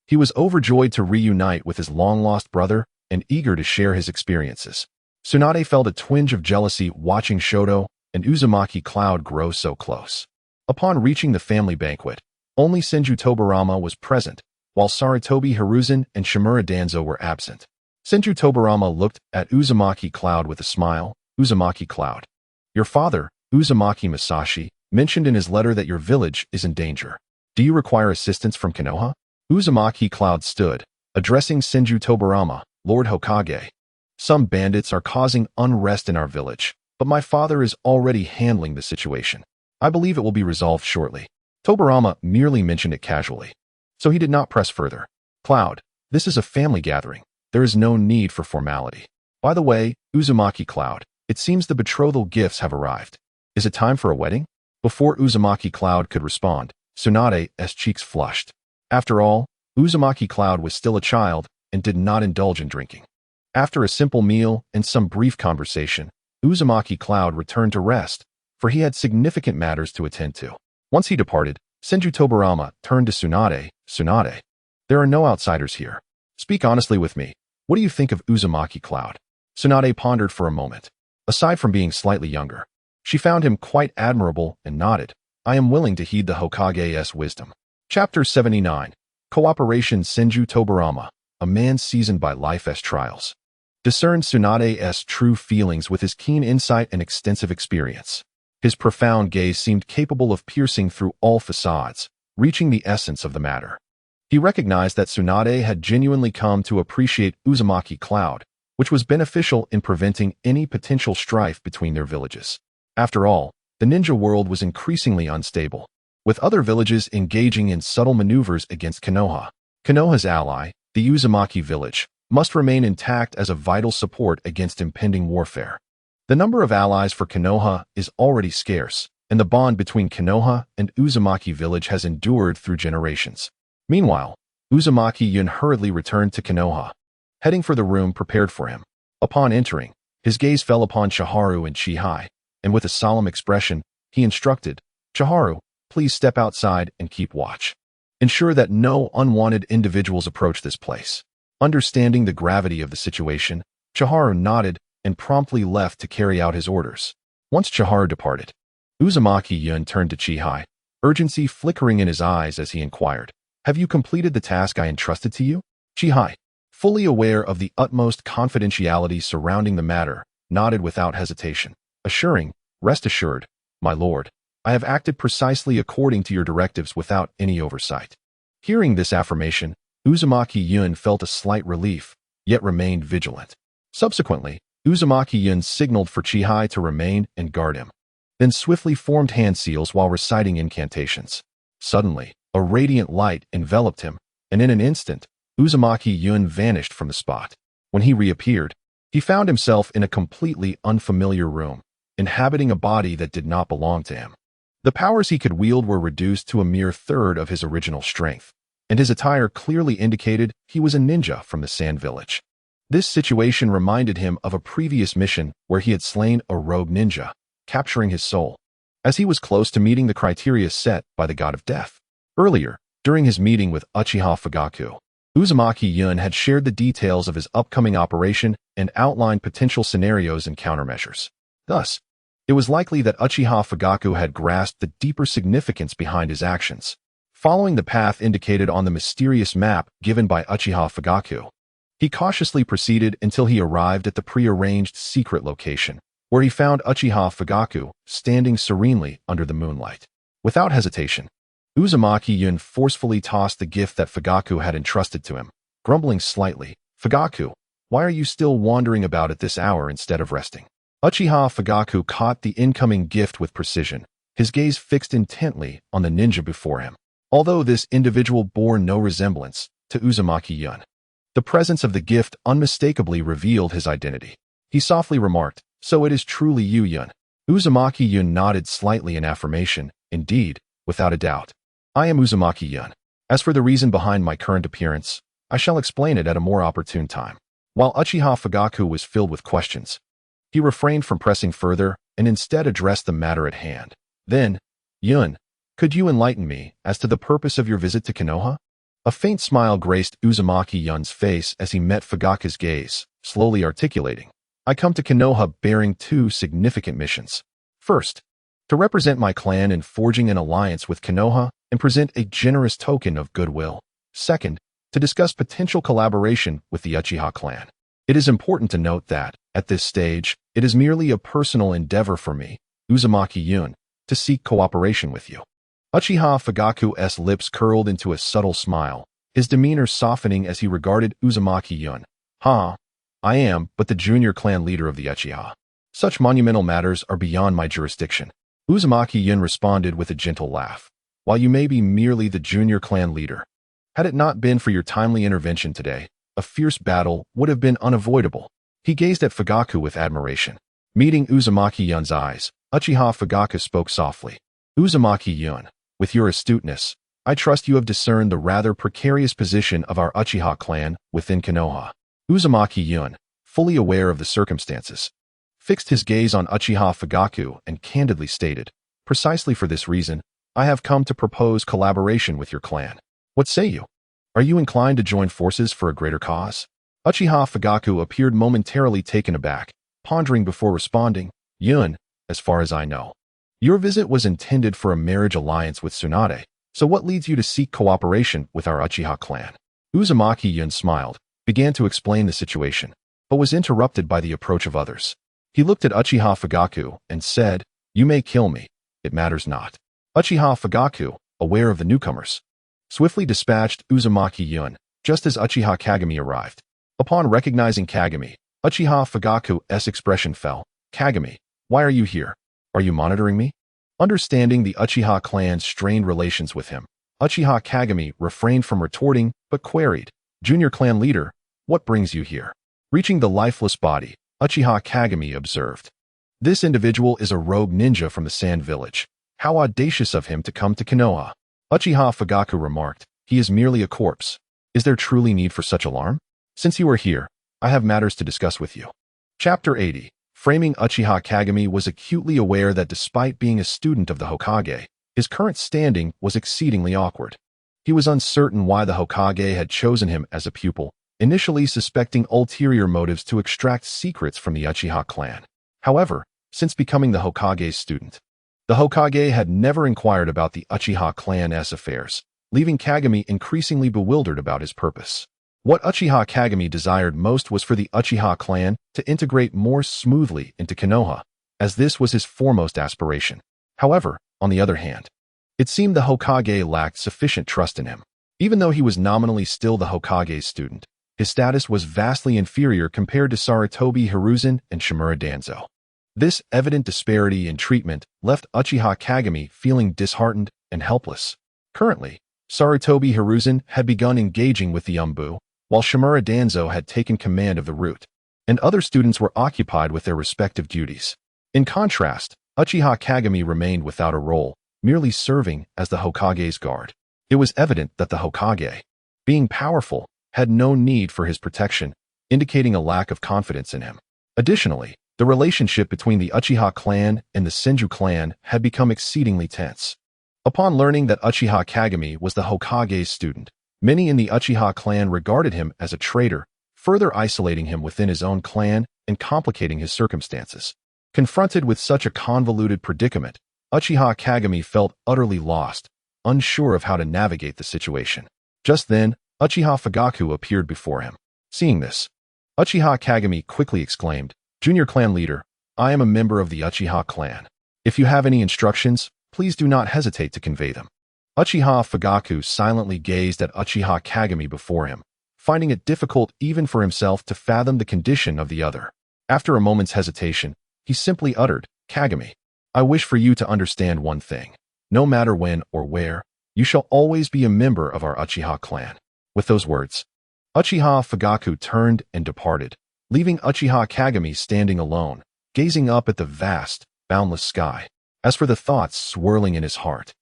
he was overjoyed to reunite with his long-lost brother and eager to share his experiences. Tsunade felt a twinge of jealousy watching Shoto and Uzumaki Cloud grow so close. Upon reaching the family banquet, only Senju Tobarama was present, while Sarutobi Hiruzen and Shimura Danzo were absent. Senju Tobarama looked at Uzumaki Cloud with a smile. "Uzumaki Cloud, your father, Uzumaki Masashi, mentioned in his letter that your village is in danger. Do you require assistance from Konoha?" Uzumaki Cloud stood, addressing Senju Tobarama, "Lord Hokage, some bandits are causing unrest in our village, but my father is already handling the situation. I believe it will be resolved shortly." Tobarama merely mentioned it casually, so he did not press further. "Cloud, this is a family gathering. There is no need for formality. By the way, Uzumaki Cloud, it seems the betrothal gifts have arrived. Is it time for a wedding?" Before Uzumaki Cloud could respond, Tsunade's cheeks flushed. After all, Uzumaki Cloud was still a child and did not indulge in drinking. After a simple meal and some brief conversation, Uzumaki Cloud returned to rest, for he had significant matters to attend to. Once he departed, Senju Tobarama turned to Tsunade. Tsunade, there are no outsiders here. Speak honestly with me. What do you think of Uzumaki Cloud? Tsunade pondered for a moment. Aside from being slightly younger, she found him quite admirable and nodded. I am willing to heed the Hokage's wisdom. Chapter 79. Cooperation. Senju Tobarama, a man seasoned by life's trials, discerned Tsunade's true feelings with his keen insight and extensive experience. His profound gaze seemed capable of piercing through all facades, reaching the essence of the matter. He recognized that Tsunade had genuinely come to appreciate Uzumaki Cloud, which was beneficial in preventing any potential strife between their villages. After all, the ninja world was increasingly unstable, with other villages engaging in subtle maneuvers against Konoha. Konoha's ally, the Uzumaki village, must remain intact as a vital support against impending warfare. The number of allies for Konoha is already scarce, and the bond between Konoha and Uzumaki village has endured through generations. Meanwhile, Uzumaki Yun hurriedly returned to Konoha, heading for the room prepared for him. Upon entering, his gaze fell upon Chiharu and Chihai, and with a solemn expression, he instructed, Chiharu, please step outside and keep watch. Ensure that no unwanted individuals approach this place. Understanding the gravity of the situation, Chiharu nodded and promptly left to carry out his orders. Once Chiharu departed, Uzumaki Yun turned to Chihai, urgency flickering in his eyes as he inquired, have you completed the task I entrusted to you? Chihai, fully aware of the utmost confidentiality surrounding the matter, nodded without hesitation, assuring, rest assured, my lord, I have acted precisely according to your directives without any oversight. Hearing this affirmation, Uzumaki Yun felt a slight relief, yet remained vigilant. Subsequently, Uzumaki Yun signaled for Chihai to remain and guard him, then swiftly formed hand seals while reciting incantations. Suddenly, a radiant light enveloped him, and in an instant, Uzumaki Yun vanished from the spot. When he reappeared, he found himself in a completely unfamiliar room, inhabiting a body that did not belong to him. The powers he could wield were reduced to a mere third of his original strength, and his attire clearly indicated he was a ninja from the Sand Village. This situation reminded him of a previous mission where he had slain a rogue ninja, capturing his soul, as he was close to meeting the criteria set by the god of death. Earlier, during his meeting with Uchiha Fugaku, Uzumaki Yun had shared the details of his upcoming operation and outlined potential scenarios and countermeasures. Thus, it was likely that Uchiha Fugaku had grasped the deeper significance behind his actions. Following the path indicated on the mysterious map given by Uchiha Fugaku, he cautiously proceeded until he arrived at the prearranged secret location, where he found Uchiha Fugaku standing serenely under the moonlight. Without hesitation, Uzumaki Yun forcefully tossed the gift that Fugaku had entrusted to him, grumbling slightly, Fugaku, why are you still wandering about at this hour instead of resting? Uchiha Fugaku caught the incoming gift with precision, his gaze fixed intently on the ninja before him. Although this individual bore no resemblance to Uzumaki Yun, the presence of the gift unmistakably revealed his identity. He softly remarked, so it is truly you, Yun. Uzumaki Yun nodded slightly in affirmation. Indeed, without a doubt. I am Uzumaki Yun. As for the reason behind my current appearance, I shall explain it at a more opportune time. While Uchiha Fugaku was filled with questions, he refrained from pressing further and instead addressed the matter at hand. Then, Yun, could you enlighten me as to the purpose of your visit to Konoha? A faint smile graced Uzumaki Yun's face as he met Fugaku's gaze, slowly articulating, I come to Konoha bearing two significant missions. First, to represent my clan in forging an alliance with Konoha and present a generous token of goodwill. Second, to discuss potential collaboration with the Uchiha clan. It is important to note that, at this stage, it is merely a personal endeavor for me, Uzumaki Yun, to seek cooperation with you. Uchiha Fugaku's lips curled into a subtle smile, his demeanor softening as he regarded Uzumaki Yun. I am but the junior clan leader of the Uchiha. Such monumental matters are beyond my jurisdiction. Uzumaki Yun responded with a gentle laugh. While you may be merely the junior clan leader, had it not been for your timely intervention today, a fierce battle would have been unavoidable. He gazed at Fugaku with admiration. Meeting Uzumaki Yun's eyes, Uchiha Fugaku spoke softly. Uzumaki Yun, with your astuteness, I trust you have discerned the rather precarious position of our Uchiha clan within Konoha. Uzumaki Yun, fully aware of the circumstances, fixed his gaze on Uchiha Fugaku and candidly stated, "Precisely for this reason, I have come to propose collaboration with your clan. What say you? Are you inclined to join forces for a greater cause?" Uchiha Fugaku appeared momentarily taken aback, pondering before responding, "Yun, as far as I know, your visit was intended for a marriage alliance with Tsunade, so what leads you to seek cooperation with our Uchiha clan?" Uzumaki Yun smiled, began to explain the situation, but was interrupted by the approach of others. He looked at Uchiha Fugaku and said, "You may kill me, it matters not." Uchiha Fugaku, aware of the newcomers, swiftly dispatched Uzumaki Yun just as Uchiha Kagami arrived. Upon recognizing Kagami, Uchiha Fugaku's expression fell. "Kagami, why are you here? Are you monitoring me?" Understanding the Uchiha clan's strained relations with him, Uchiha Kagami refrained from retorting but queried, "Junior clan leader, what brings you here?" Reaching the lifeless body, Uchiha Kagami observed, "This individual is a rogue ninja from the Sand Village. How audacious of him to come to Konoha." Uchiha Fugaku remarked, "He is merely a corpse. Is there truly need for such alarm? Since you are here, I have matters to discuss with you." Chapter 80. Framing. Uchiha Kagami was acutely aware that despite being a student of the Hokage, his current standing was exceedingly awkward. He was uncertain why the Hokage had chosen him as a pupil, initially suspecting ulterior motives to extract secrets from the Uchiha clan. However, since becoming the Hokage's student, the Hokage had never inquired about the Uchiha clan's affairs, leaving Kagami increasingly bewildered about his purpose. What Uchiha Kagami desired most was for the Uchiha clan to integrate more smoothly into Konoha, as this was his foremost aspiration. However, on the other hand, it seemed the Hokage lacked sufficient trust in him. Even though he was nominally still the Hokage's student, his status was vastly inferior compared to Sarutobi Hiruzen and Shimura Danzo. This evident disparity in treatment left Uchiha Kagami feeling disheartened and helpless. Currently, Sarutobi Hiruzen had begun engaging with the Umbu, while Shimura Danzo had taken command of the route, and other students were occupied with their respective duties. In contrast, Uchiha Kagami remained without a role, merely serving as the Hokage's guard. It was evident that the Hokage, being powerful, had no need for his protection, indicating a lack of confidence in him. Additionally, the relationship between the Uchiha clan and the Senju clan had become exceedingly tense. Upon learning that Uchiha Kagami was the Hokage's student, many in the Uchiha clan regarded him as a traitor, further isolating him within his own clan and complicating his circumstances. Confronted with such a convoluted predicament, Uchiha Kagami felt utterly lost, unsure of how to navigate the situation. Just then, Uchiha Fugaku appeared before him. Seeing this, Uchiha Kagami quickly exclaimed, "Junior clan leader, I am a member of the Uchiha clan. If you have any instructions, please do not hesitate to convey them." Uchiha Fugaku silently gazed at Uchiha Kagami before him, finding it difficult even for himself to fathom the condition of the other. After a moment's hesitation, he simply uttered, "Kagami, I wish for you to understand one thing. No matter when or where, you shall always be a member of our Uchiha clan." With those words, Uchiha Fugaku turned and departed, leaving Uchiha Kagami standing alone, gazing up at the vast, boundless sky. As for the thoughts swirling in his heart,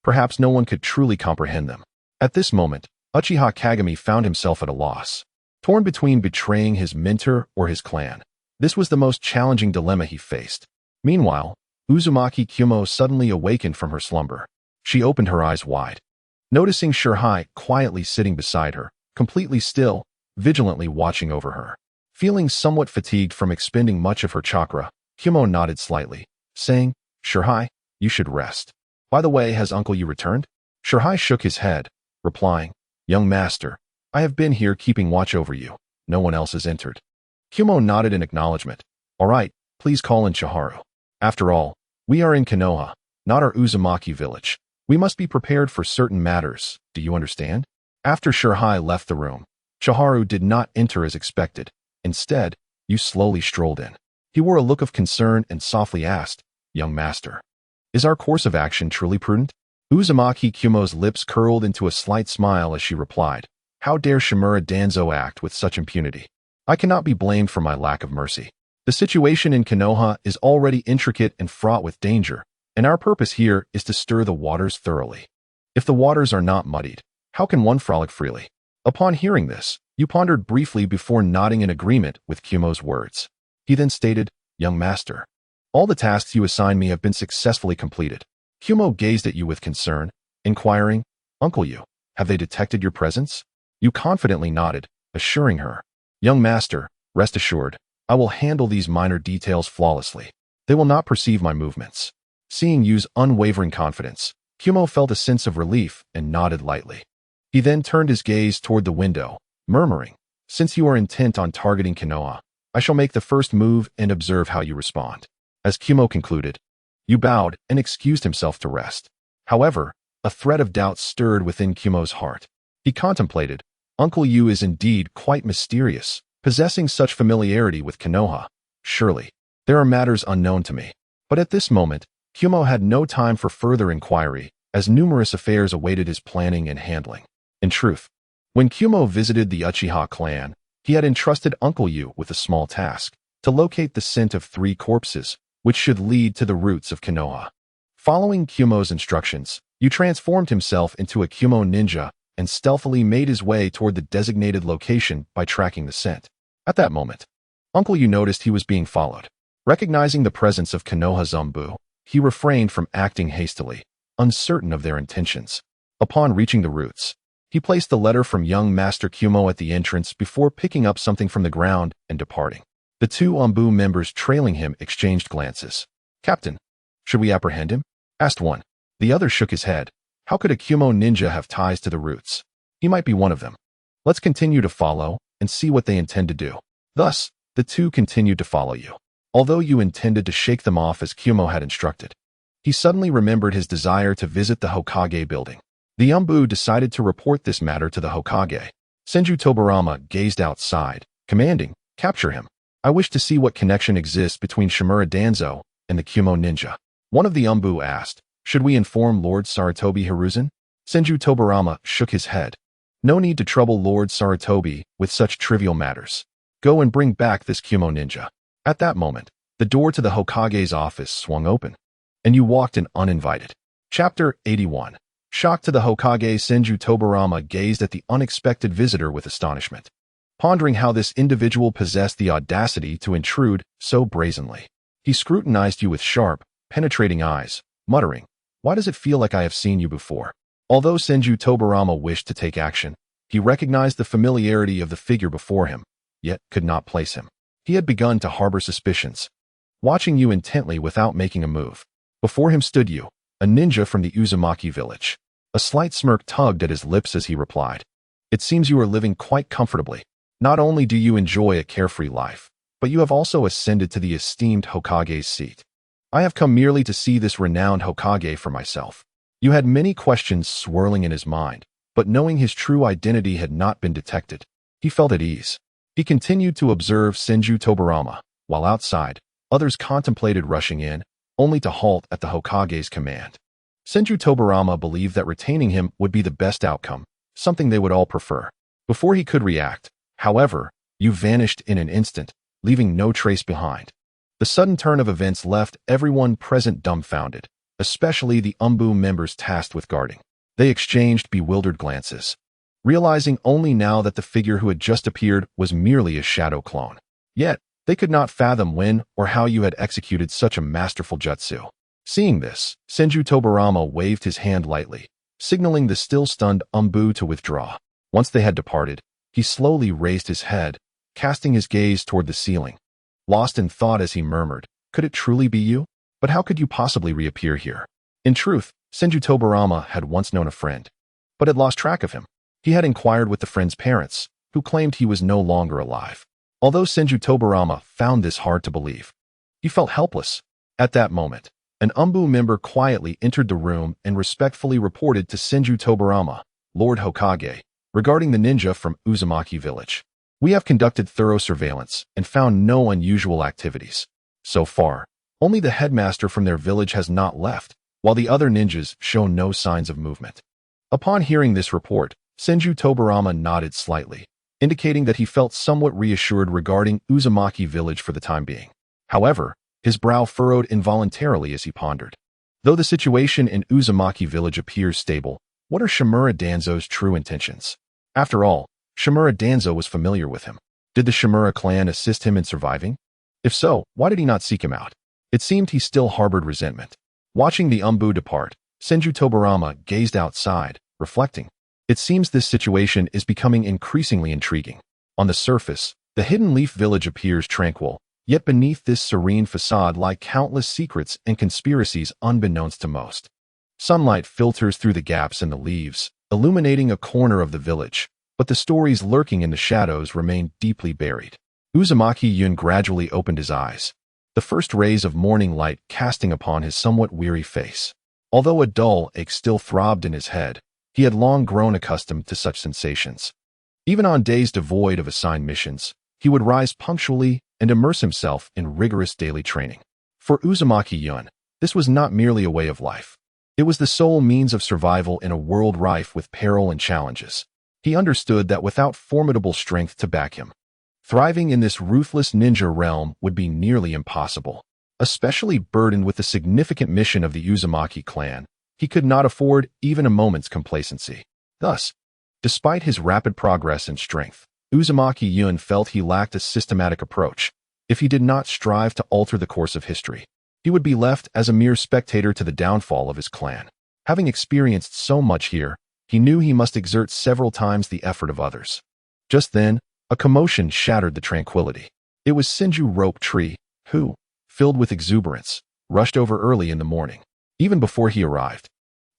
perhaps no one could truly comprehend them. At this moment, Uchiha Kagami found himself at a loss. Torn between betraying his mentor or his clan, this was the most challenging dilemma he faced. Meanwhile, Uzumaki Kumo suddenly awakened from her slumber. She opened her eyes wide, noticing Shirhai quietly sitting beside her, completely still, vigilantly watching over her. Feeling somewhat fatigued from expending much of her chakra, Kumo nodded slightly, saying, "Shirhai, you should rest. By the way, has Uncle Yu returned?" Shirhai shook his head, replying, "Young master, I have been here keeping watch over you. No one else has entered." Kumo nodded in acknowledgement. "All right, please call in Chiharu. After all, we are in Konoha, not our Uzumaki village. We must be prepared for certain matters, do you understand?" After Shirhai left the room, Chiharu did not enter as expected. Instead, Yu slowly strolled in. He wore a look of concern and softly asked, "Young master, is our course of action truly prudent?" Uzumaki Kumo's lips curled into a slight smile as she replied, "How dare Shimura Danzo act with such impunity? I cannot be blamed for my lack of mercy. The situation in Konoha is already intricate and fraught with danger, and our purpose here is to stir the waters thoroughly. If the waters are not muddied, how can one frolic freely?" Upon hearing this, Yu pondered briefly before nodding in agreement with Kumo's words. He then stated, young master. All the tasks you assigned me have been successfully completed. Kumo gazed at you with concern, inquiring, Uncle Yu, have they detected your presence? You confidently nodded, assuring her, Young master, rest assured, I will handle these minor details flawlessly. They will not perceive my movements. Seeing Yu's unwavering confidence, Kumo felt a sense of relief and nodded lightly. He then turned his gaze toward the window, murmuring, Since you are intent on targeting Konoha, I shall make the first move and observe how you respond. As Kumo concluded, Yu bowed and excused himself to rest. However, a thread of doubt stirred within Kumo's heart. He contemplated, Uncle Yu is indeed quite mysterious, possessing such familiarity with Konoha. Surely, there are matters unknown to me. But at this moment, Kumo had no time for further inquiry, as numerous affairs awaited his planning and handling. In truth, when Kumo visited the Uchiha clan, he had entrusted Uncle Yu with a small task, to locate the scent of 3 corpses, which should lead to the roots of Konoha. Following Kumo's instructions, Yu transformed himself into a Kumo ninja and stealthily made his way toward the designated location by tracking the scent. At that moment, Uncle Yu noticed he was being followed. Recognizing the presence of Konoha's Umbu, he refrained from acting hastily, uncertain of their intentions. Upon reaching the roots, he placed the letter from young Master Kumo at the entrance before picking up something from the ground and departing. The 2 Umbu members trailing him exchanged glances. Captain, should we apprehend him? Asked one. The other shook his head. How could a Kumo ninja have ties to the roots? He might be one of them. Let's continue to follow and see what they intend to do. Thus, the 2 continued to follow you. Although Yu intended to shake them off as Kumo had instructed, he suddenly remembered his desire to visit the Hokage building. The Umbu decided to report this matter to the Hokage. Senju Tobarama gazed outside, commanding, Capture him. I wish to see what connection exists between Shimura Danzo and the Kumo ninja. One of the Umbu asked, Should we inform Lord Sarutobi Hiruzen? Senju Tobarama shook his head. No need to trouble Lord Sarutobi with such trivial matters. Go and bring back this Kumo ninja. At that moment, the door to the Hokage's office swung open, and you walked in uninvited. Chapter 81. Shocked to the Hokage, Senju Tobarama gazed at the unexpected visitor with astonishment, pondering how this individual possessed the audacity to intrude so brazenly. He scrutinized you with sharp, penetrating eyes, muttering, Why does it feel like I have seen you before? Although Senju Tobarama wished to take action, he recognized the familiarity of the figure before him, yet could not place him. He had begun to harbor suspicions, watching you intently without making a move. Before him stood you, a ninja from the Uzumaki village. A slight smirk tugged at his lips as he replied, It seems you are living quite comfortably. Not only do you enjoy a carefree life, but you have also ascended to the esteemed Hokage's seat. I have come merely to see this renowned Hokage for myself. You had many questions swirling in his mind, but knowing his true identity had not been detected, he felt at ease. He continued to observe Senju Tobarama, while outside, others contemplated rushing in, only to halt at the Hokage's command. Senju Tobarama believed that retaining him would be the best outcome, something they would all prefer. Before he could react, however, you vanished in an instant, leaving no trace behind. The sudden turn of events left everyone present dumbfounded, especially the Umbu members tasked with guarding. They exchanged bewildered glances, realizing only now that the figure who had just appeared was merely a shadow clone. Yet, they could not fathom when or how you had executed such a masterful jutsu. Seeing this, Senju Tobarama waved his hand lightly, signaling the still-stunned Umbu to withdraw. Once they had departed, he slowly raised his head, casting his gaze toward the ceiling. Lost in thought as he murmured, Could it truly be you? But how could you possibly reappear here? In truth, Senju Tobarama had once known a friend, but had lost track of him. He had inquired with the friend's parents, who claimed he was no longer alive. Although Senju Tobarama found this hard to believe, he felt helpless. At that moment, an Umbu member quietly entered the room and respectfully reported to Senju Tobarama, Lord Hokage, regarding the ninja from Uzumaki village. We have conducted thorough surveillance and found no unusual activities. So far, only the headmaster from their village has not left, while the other ninjas show no signs of movement. Upon hearing this report, Senju Tobarama nodded slightly, indicating that he felt somewhat reassured regarding Uzumaki village for the time being. However, his brow furrowed involuntarily as he pondered. Though the situation in Uzumaki village appears stable, what are Shimura Danzo's true intentions? After all, Shimura Danzo was familiar with him. Did the Shimura clan assist him in surviving? If so, why did he not seek him out? It seemed he still harbored resentment. Watching the Umbu depart, Senju Tobarama gazed outside, reflecting. It seems this situation is becoming increasingly intriguing. On the surface, the Hidden Leaf Village appears tranquil, yet beneath this serene facade lie countless secrets and conspiracies unbeknownst to most. Sunlight filters through the gaps in the leaves, illuminating a corner of the village, but the stories lurking in the shadows remain deeply buried. Uzumaki Yun gradually opened his eyes, the first rays of morning light casting upon his somewhat weary face. Although a dull ache still throbbed in his head, he had long grown accustomed to such sensations. Even on days devoid of assigned missions, he would rise punctually and immerse himself in rigorous daily training. For Uzumaki Yun, this was not merely a way of life. It was the sole means of survival in a world rife with peril and challenges. He understood that without formidable strength to back him, thriving in this ruthless ninja realm would be nearly impossible. Especially burdened with the significant mission of the Uzumaki clan, he could not afford even a moment's complacency. Thus, despite his rapid progress and strength, Uzumaki Yun felt he lacked a systematic approach. If he did not strive to alter the course of history, he would be left as a mere spectator to the downfall of his clan. Having experienced so much here, he knew he must exert several times the effort of others. Just then, a commotion shattered the tranquility. It was Senju Rope Tree, who, filled with exuberance, rushed over early in the morning. Even before he arrived,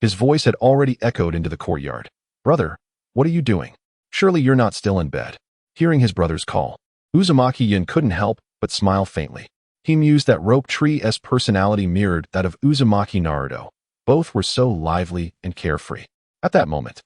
his voice had already echoed into the courtyard. "Brother, what are you doing? Surely you're not still in bed." Hearing his brother's call, Uzumaki Yun couldn't help but smile faintly. He mused that Rope Tree's personality mirrored that of Uzumaki Naruto. Both were so lively and carefree. At that moment,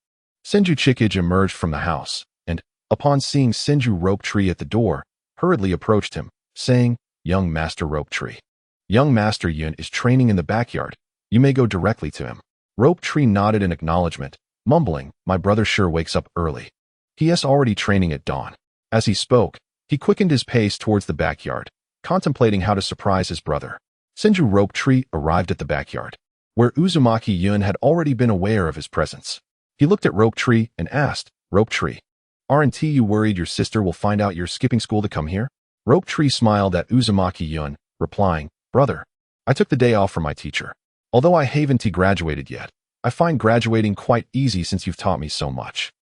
Senju Chikage emerged from the house, and, upon seeing Senju Rope Tree at the door, hurriedly approached him, saying, "Young Master Rope Tree. Young Master Yun is training in the backyard. You may go directly to him." Rope Tree nodded in acknowledgement, mumbling, "My brother sure wakes up early. He is already training at dawn." As he spoke, he quickened his pace towards the backyard, contemplating how to surprise his brother. Senju Rope Tree arrived at the backyard, where Uzumaki Yun had already been aware of his presence. He looked at Rope Tree and asked, "Rope Tree, aren't you worried your sister will find out you're skipping school to come here?" Rope Tree smiled at Uzumaki Yun, replying, "Brother, I took the day off from my teacher. Although I haven't graduated yet, I find graduating quite easy since you've taught me so much.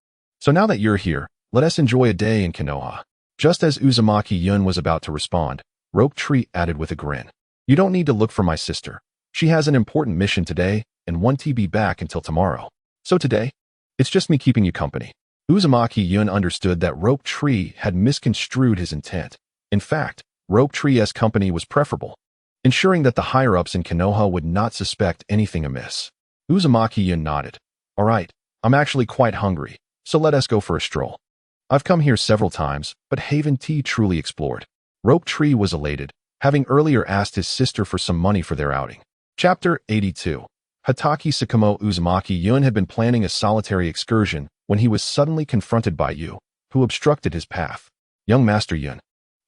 So now that you're here, let us enjoy a day in Konoha." Just as Uzumaki Yun was about to respond, Rope Tree added with a grin, "You don't need to look for my sister. She has an important mission today and won't be back until tomorrow. So today, it's just me keeping you company." Uzumaki Yun understood that Rope Tree had misconstrued his intent. In fact, Rope Tree's company was preferable, ensuring that the higher-ups in Konoha would not suspect anything amiss. Uzumaki Yun nodded. "All right, I'm actually quite hungry, so let us go for a stroll. I've come here several times, but haven't truly explored." Rope Tree was elated, having earlier asked his sister for some money for their outing. Chapter 82. Hataki Sakamo. Uzumaki Yun had been planning a solitary excursion when he was suddenly confronted by Yu, who obstructed his path. "Young Master Yun,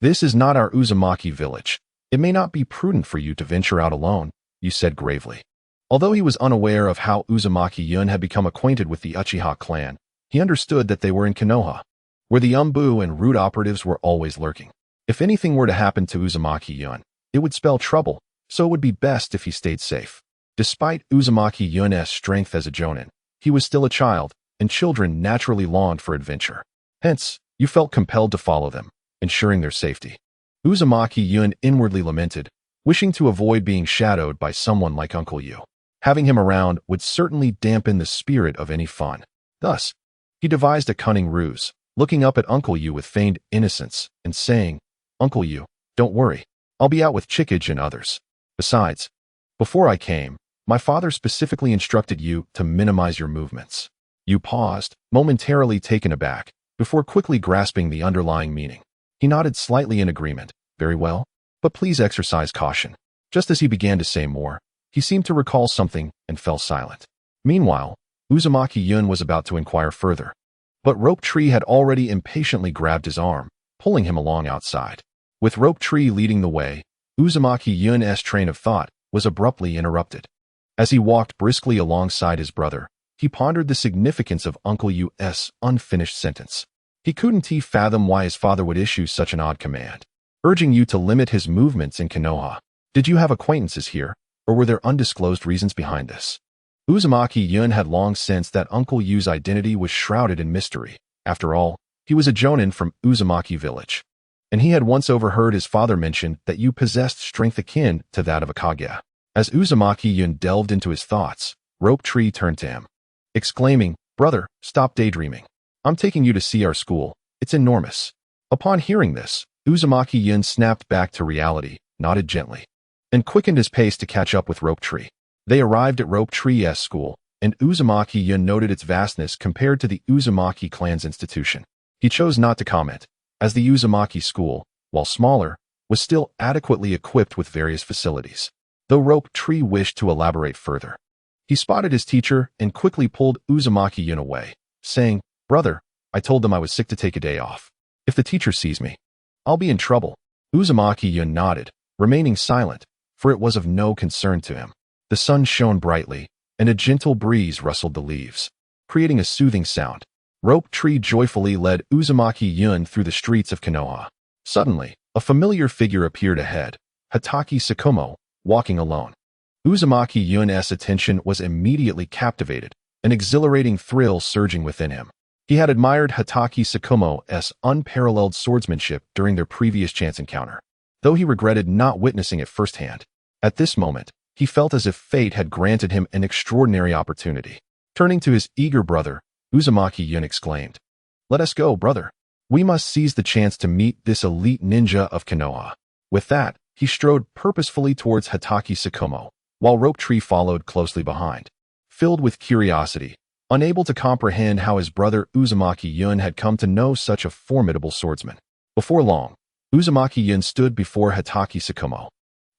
this is not our Uzumaki village. It may not be prudent for you to venture out alone," Yu said gravely. Although he was unaware of how Uzumaki Yun had become acquainted with the Uchiha clan, he understood that they were in Konoha, where the Umbu and root operatives were always lurking. If anything were to happen to Uzumaki Yun, it would spell trouble, so it would be best if he stayed safe. Despite Uzumaki Yun's strength as a jonin, he was still a child, and children naturally longed for adventure. Hence, Yu felt compelled to follow them, ensuring their safety. Uzumaki Yun inwardly lamented, wishing to avoid being shadowed by someone like Uncle Yu. Having him around would certainly dampen the spirit of any fun. Thus, he devised a cunning ruse, looking up at Uncle Yu with feigned innocence and saying, "Uncle Yu, don't worry, I'll be out with Chikage and others. Besides, before I came, my father specifically instructed you to minimize your movements." Yu paused, momentarily taken aback, before quickly grasping the underlying meaning. He nodded slightly in agreement. "Very well, but please exercise caution." Just as he began to say more, he seemed to recall something and fell silent. Meanwhile, Uzumaki Yun was about to inquire further, but Rope Tree had already impatiently grabbed his arm, pulling him along outside. With Rope Tree leading the way, Uzumaki Yun's train of thought was abruptly interrupted. As he walked briskly alongside his brother, he pondered the significance of Uncle Yu's unfinished sentence. He couldn't fathom why his father would issue such an odd command. urging you to limit his movements in Konoha. Did you have acquaintances here, or were there undisclosed reasons behind this? Uzumaki Yun had long sensed that Uncle Yu's identity was shrouded in mystery. After all, he was a jonin from Uzumaki village. And he had once overheard his father mention that you possessed strength akin to that of a Kage. As Uzumaki Yun delved into his thoughts, Rope Tree turned to him, exclaiming, "Brother, stop daydreaming. I'm taking you to see our school. It's enormous." Upon hearing this, Uzumaki Yun snapped back to reality, nodded gently, and quickened his pace to catch up with Rope Tree. They arrived at Rope Tree's school, and Uzumaki Yun noted its vastness compared to the Uzumaki clan's institution. He chose not to comment, as the Uzumaki school, while smaller, was still adequately equipped with various facilities. Though Rope Tree wished to elaborate further, he spotted his teacher and quickly pulled Uzumaki Yun away, saying, "Brother, I told them I was sick to take a day off. If the teacher sees me, I'll be in trouble." Uzumaki Yun nodded, remaining silent, for it was of no concern to him. The sun shone brightly, and a gentle breeze rustled the leaves, creating a soothing sound. Rope Tree joyfully led Uzumaki Yun through the streets of Konoha. Suddenly, a familiar figure appeared ahead, Hatake Tsukumo, walking alone. Uzumaki Yun's attention was immediately captivated, an exhilarating thrill surging within him. He had admired Hatake Tsukumo's unparalleled swordsmanship during their previous chance encounter, though he regretted not witnessing it firsthand. At this moment, he felt as if fate had granted him an extraordinary opportunity. Turning to his eager brother, Uzumaki Yun exclaimed, "Let us go, brother. We must seize the chance to meet this elite ninja of Konoha." With that, he strode purposefully towards Hatake Tsukumo, while Rope Tree followed closely behind. Filled with curiosity, unable to comprehend how his brother Uzumaki Yun had come to know such a formidable swordsman. Before long, Uzumaki Yun stood before Hatake Tsukumo,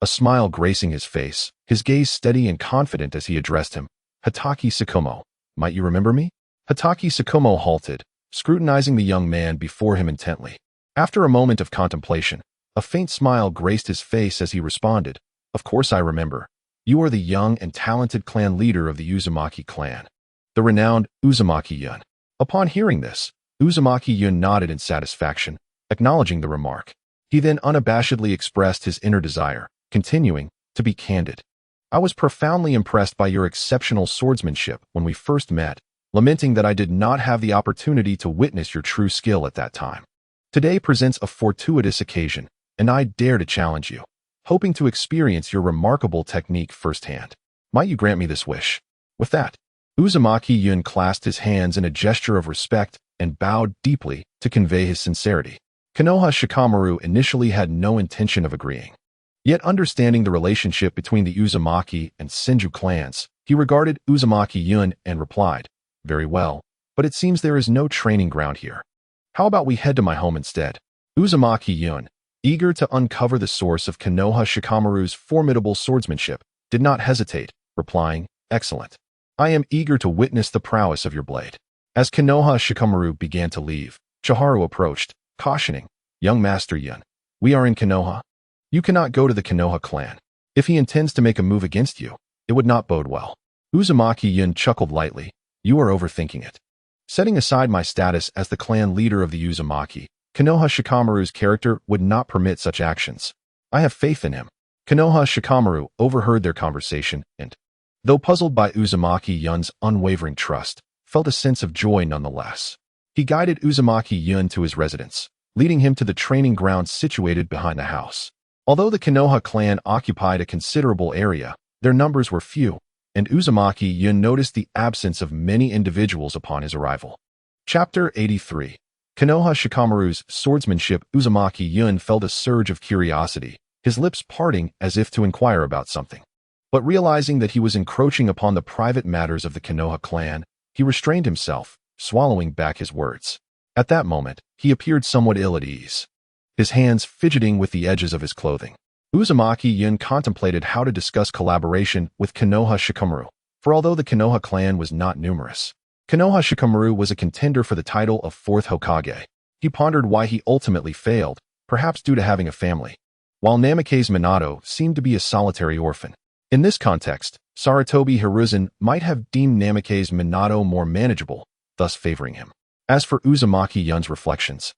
a smile gracing his face, his gaze steady and confident as he addressed him. "Hatake Tsukumo, might you remember me?" Hatake Tsukumo halted, scrutinizing the young man before him intently. After a moment of contemplation, a faint smile graced his face as he responded, "Of course I remember. You are the young and talented clan leader of the Uzumaki clan, the renowned Uzumaki Yun." Upon hearing this, Uzumaki Yun nodded in satisfaction, acknowledging the remark. He then unabashedly expressed his inner desire, continuing, "To be candid, I was profoundly impressed by your exceptional swordsmanship when we first met, lamenting that I did not have the opportunity to witness your true skill at that time. Today presents a fortuitous occasion, and I dare to challenge you, hoping to experience your remarkable technique firsthand. Might you grant me this wish?" With that, Uzumaki Yun clasped his hands in a gesture of respect and bowed deeply to convey his sincerity. Konoha Shikamaru initially had no intention of agreeing. Yet understanding the relationship between the Uzumaki and Senju clans, he regarded Uzumaki Yun and replied, "Very well, but it seems there is no training ground here. How about we head to my home instead?" Uzumaki Yun, eager to uncover the source of Konoha Shikamaru's formidable swordsmanship, did not hesitate, replying, "Excellent. I am eager to witness the prowess of your blade." As Konoha Shikamaru began to leave, Chiharu approached, cautioning, "Young Master Yun, we are in Konoha. You cannot go to the Konoha clan. If he intends to make a move against you, it would not bode well." Uzumaki Yun chuckled lightly, "You are overthinking it. Setting aside my status as the clan leader of the Uzumaki, Konoha Shikamaru's character would not permit such actions. I have faith in him." Konoha Shikamaru overheard their conversation and, though puzzled by Uzumaki Yun's unwavering trust, felt a sense of joy nonetheless. He guided Uzumaki Yun to his residence, leading him to the training ground situated behind the house. Although the Konoha clan occupied a considerable area, their numbers were few, and Uzumaki Yun noticed the absence of many individuals upon his arrival. Chapter 83. Konoha Shikamaru's swordsmanship. Uzumaki Yun felt a surge of curiosity, his lips parting as if to inquire about something. But realizing that he was encroaching upon the private matters of the Konoha clan, he restrained himself, swallowing back his words. At that moment, he appeared somewhat ill at ease, his hands fidgeting with the edges of his clothing. Uzumaki Yun contemplated how to discuss collaboration with Konoha Shikamaru, for although the Konoha clan was not numerous, Konoha Shikamaru was a contender for the title of 4th Hokage. He pondered why he ultimately failed, perhaps due to having a family, while Namake's Minato seemed to be a solitary orphan. In this context, Sarutobi Hiruzen might have deemed Namake's Minato more manageable, thus favoring him. As for Uzumaki Yun's reflections,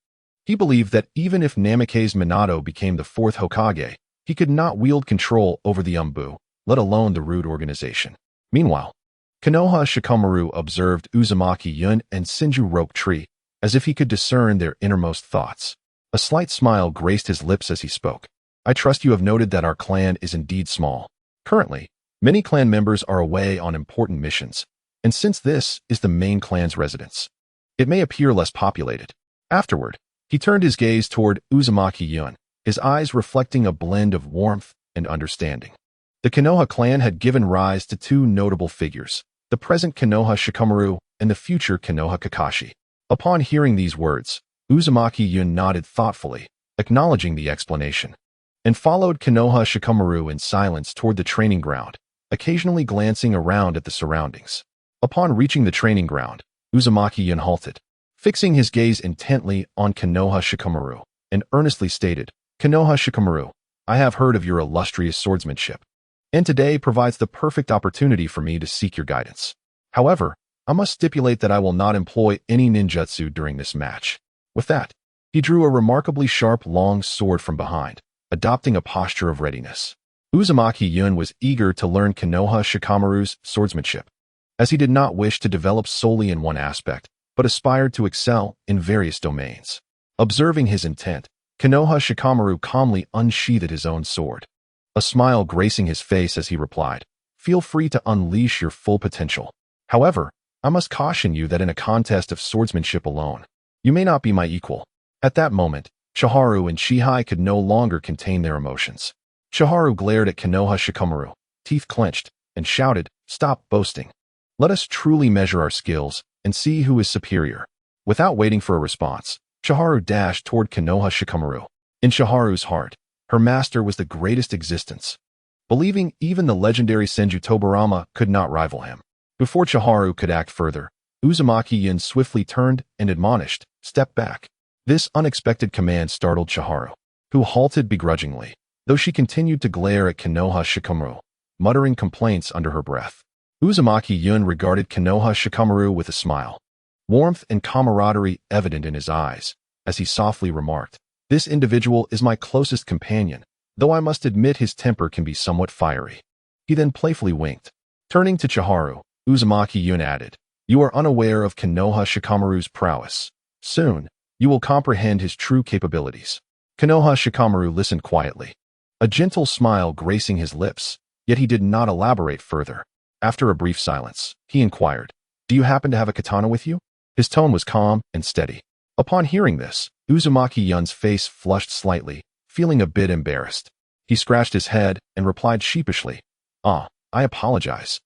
He believed that even if Namikaze Minato became the fourth Hokage, he could not wield control over the Umbu, let alone the rude organization. Meanwhile, Konoha Shikamaru observed Uzumaki Yun and Shinju Rope Tree, as if he could discern their innermost thoughts. A slight smile graced his lips as he spoke. I trust you have noted that our clan is indeed small. Currently, many clan members are away on important missions, and since this is the main clan's residence, it may appear less populated. Afterward, he turned his gaze toward Uzumaki Yun, his eyes reflecting a blend of warmth and understanding. The Konoha clan had given rise to two notable figures, the present Konoha Shikamaru and the future Konoha Kakashi. Upon hearing these words, Uzumaki Yun nodded thoughtfully, acknowledging the explanation, and followed Konoha Shikamaru in silence toward the training ground, occasionally glancing around at the surroundings. Upon reaching the training ground, Uzumaki Yun halted, fixing his gaze intently on Konoha Shikamaru, and earnestly stated, Konoha Shikamaru, I have heard of your illustrious swordsmanship, and today provides the perfect opportunity for me to seek your guidance. However, I must stipulate that I will not employ any ninjutsu during this match. With that, he drew a remarkably sharp long sword from behind, adopting a posture of readiness. Uzumaki Yun was eager to learn Konoha Shikamaru's swordsmanship, as he did not wish to develop solely in one aspect, but aspired to excel in various domains. Observing his intent, Konoha Shikamaru calmly unsheathed his own sword, a smile gracing his face as he replied, Feel free to unleash your full potential. However, I must caution you that in a contest of swordsmanship alone, you may not be my equal. At that moment, Chiharu and Chihai could no longer contain their emotions. Chiharu glared at Konoha Shikamaru, teeth clenched, and shouted, Stop boasting. Let us truly measure our skills and see who is superior. Without waiting for a response, Chiharu dashed toward Konoha Shikamaru. In Chiharu's heart, her master was the greatest existence, believing even the legendary Senju Tobarama could not rival him. Before Chiharu could act further, Uzumaki Yun swiftly turned and admonished, Step back. This unexpected command startled Chiharu, who halted begrudgingly, though she continued to glare at Konoha Shikamaru, muttering complaints under her breath. Uzumaki Yun regarded Konoha Shikamaru with a smile, warmth and camaraderie evident in his eyes, as he softly remarked, This individual is my closest companion, though I must admit his temper can be somewhat fiery. He then playfully winked. Turning to Chiharu, Uzumaki Yun added, You are unaware of Konoha Shikamaru's prowess. Soon, you will comprehend his true capabilities. Konoha Shikamaru listened quietly, a gentle smile gracing his lips, yet he did not elaborate further. After a brief silence, he inquired, Do you happen to have a katana with you? His tone was calm and steady. Upon hearing this, Uzumaki Yun's face flushed slightly, feeling a bit embarrassed. He scratched his head and replied sheepishly, I apologize.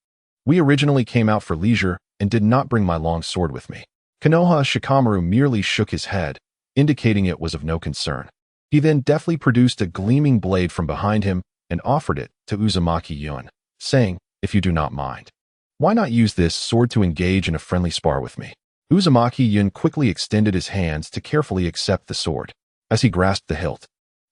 We originally came out for leisure and did not bring my long sword with me. Konoha Shikamaru merely shook his head, indicating it was of no concern. He then deftly produced a gleaming blade from behind him and offered it to Uzumaki Yun, saying, If you do not mind, why not use this sword to engage in a friendly spar with me? Uzumaki Yun quickly extended his hands to carefully accept the sword. As he grasped the hilt,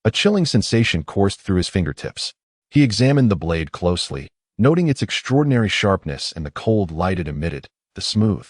a chilling sensation coursed through his fingertips. He examined the blade closely, noting its extraordinary sharpness and the cold light it emitted. The smooth,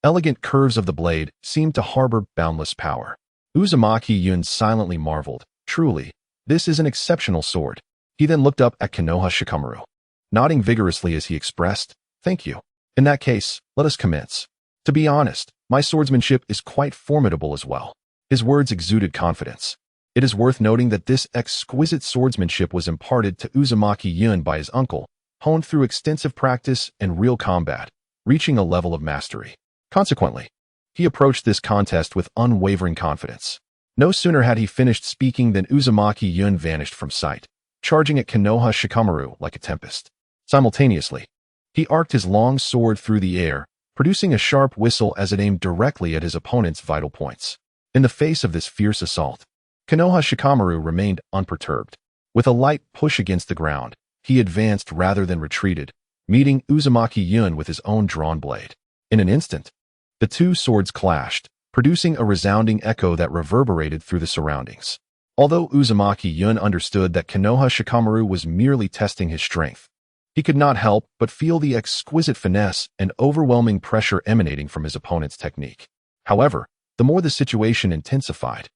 elegant curves of the blade seemed to harbor boundless power. Uzumaki Yun silently marveled, Truly, this is an exceptional sword. He then looked up at Konoha Shikamaru, nodding vigorously as he expressed, Thank you. In that case, let us commence. To be honest, my swordsmanship is quite formidable as well. His words exuded confidence. It is worth noting that this exquisite swordsmanship was imparted to Uzumaki Yun by his uncle, honed through extensive practice and real combat, reaching a level of mastery. Consequently, he approached this contest with unwavering confidence. No sooner had he finished speaking than Uzumaki Yun vanished from sight, charging at Konoha Shikamaru like a tempest. Simultaneously, he arced his long sword through the air, producing a sharp whistle as it aimed directly at his opponent's vital points. In the face of this fierce assault, Konoha Shikamaru remained unperturbed. With a light push against the ground, he advanced rather than retreated, meeting Uzumaki Yun with his own drawn blade. In an instant, the two swords clashed, producing a resounding echo that reverberated through the surroundings. Although Uzumaki Yun understood that Konoha Shikamaru was merely testing his strength, he could not help but feel the exquisite finesse and overwhelming pressure emanating from his opponent's technique. However, the more the situation intensified,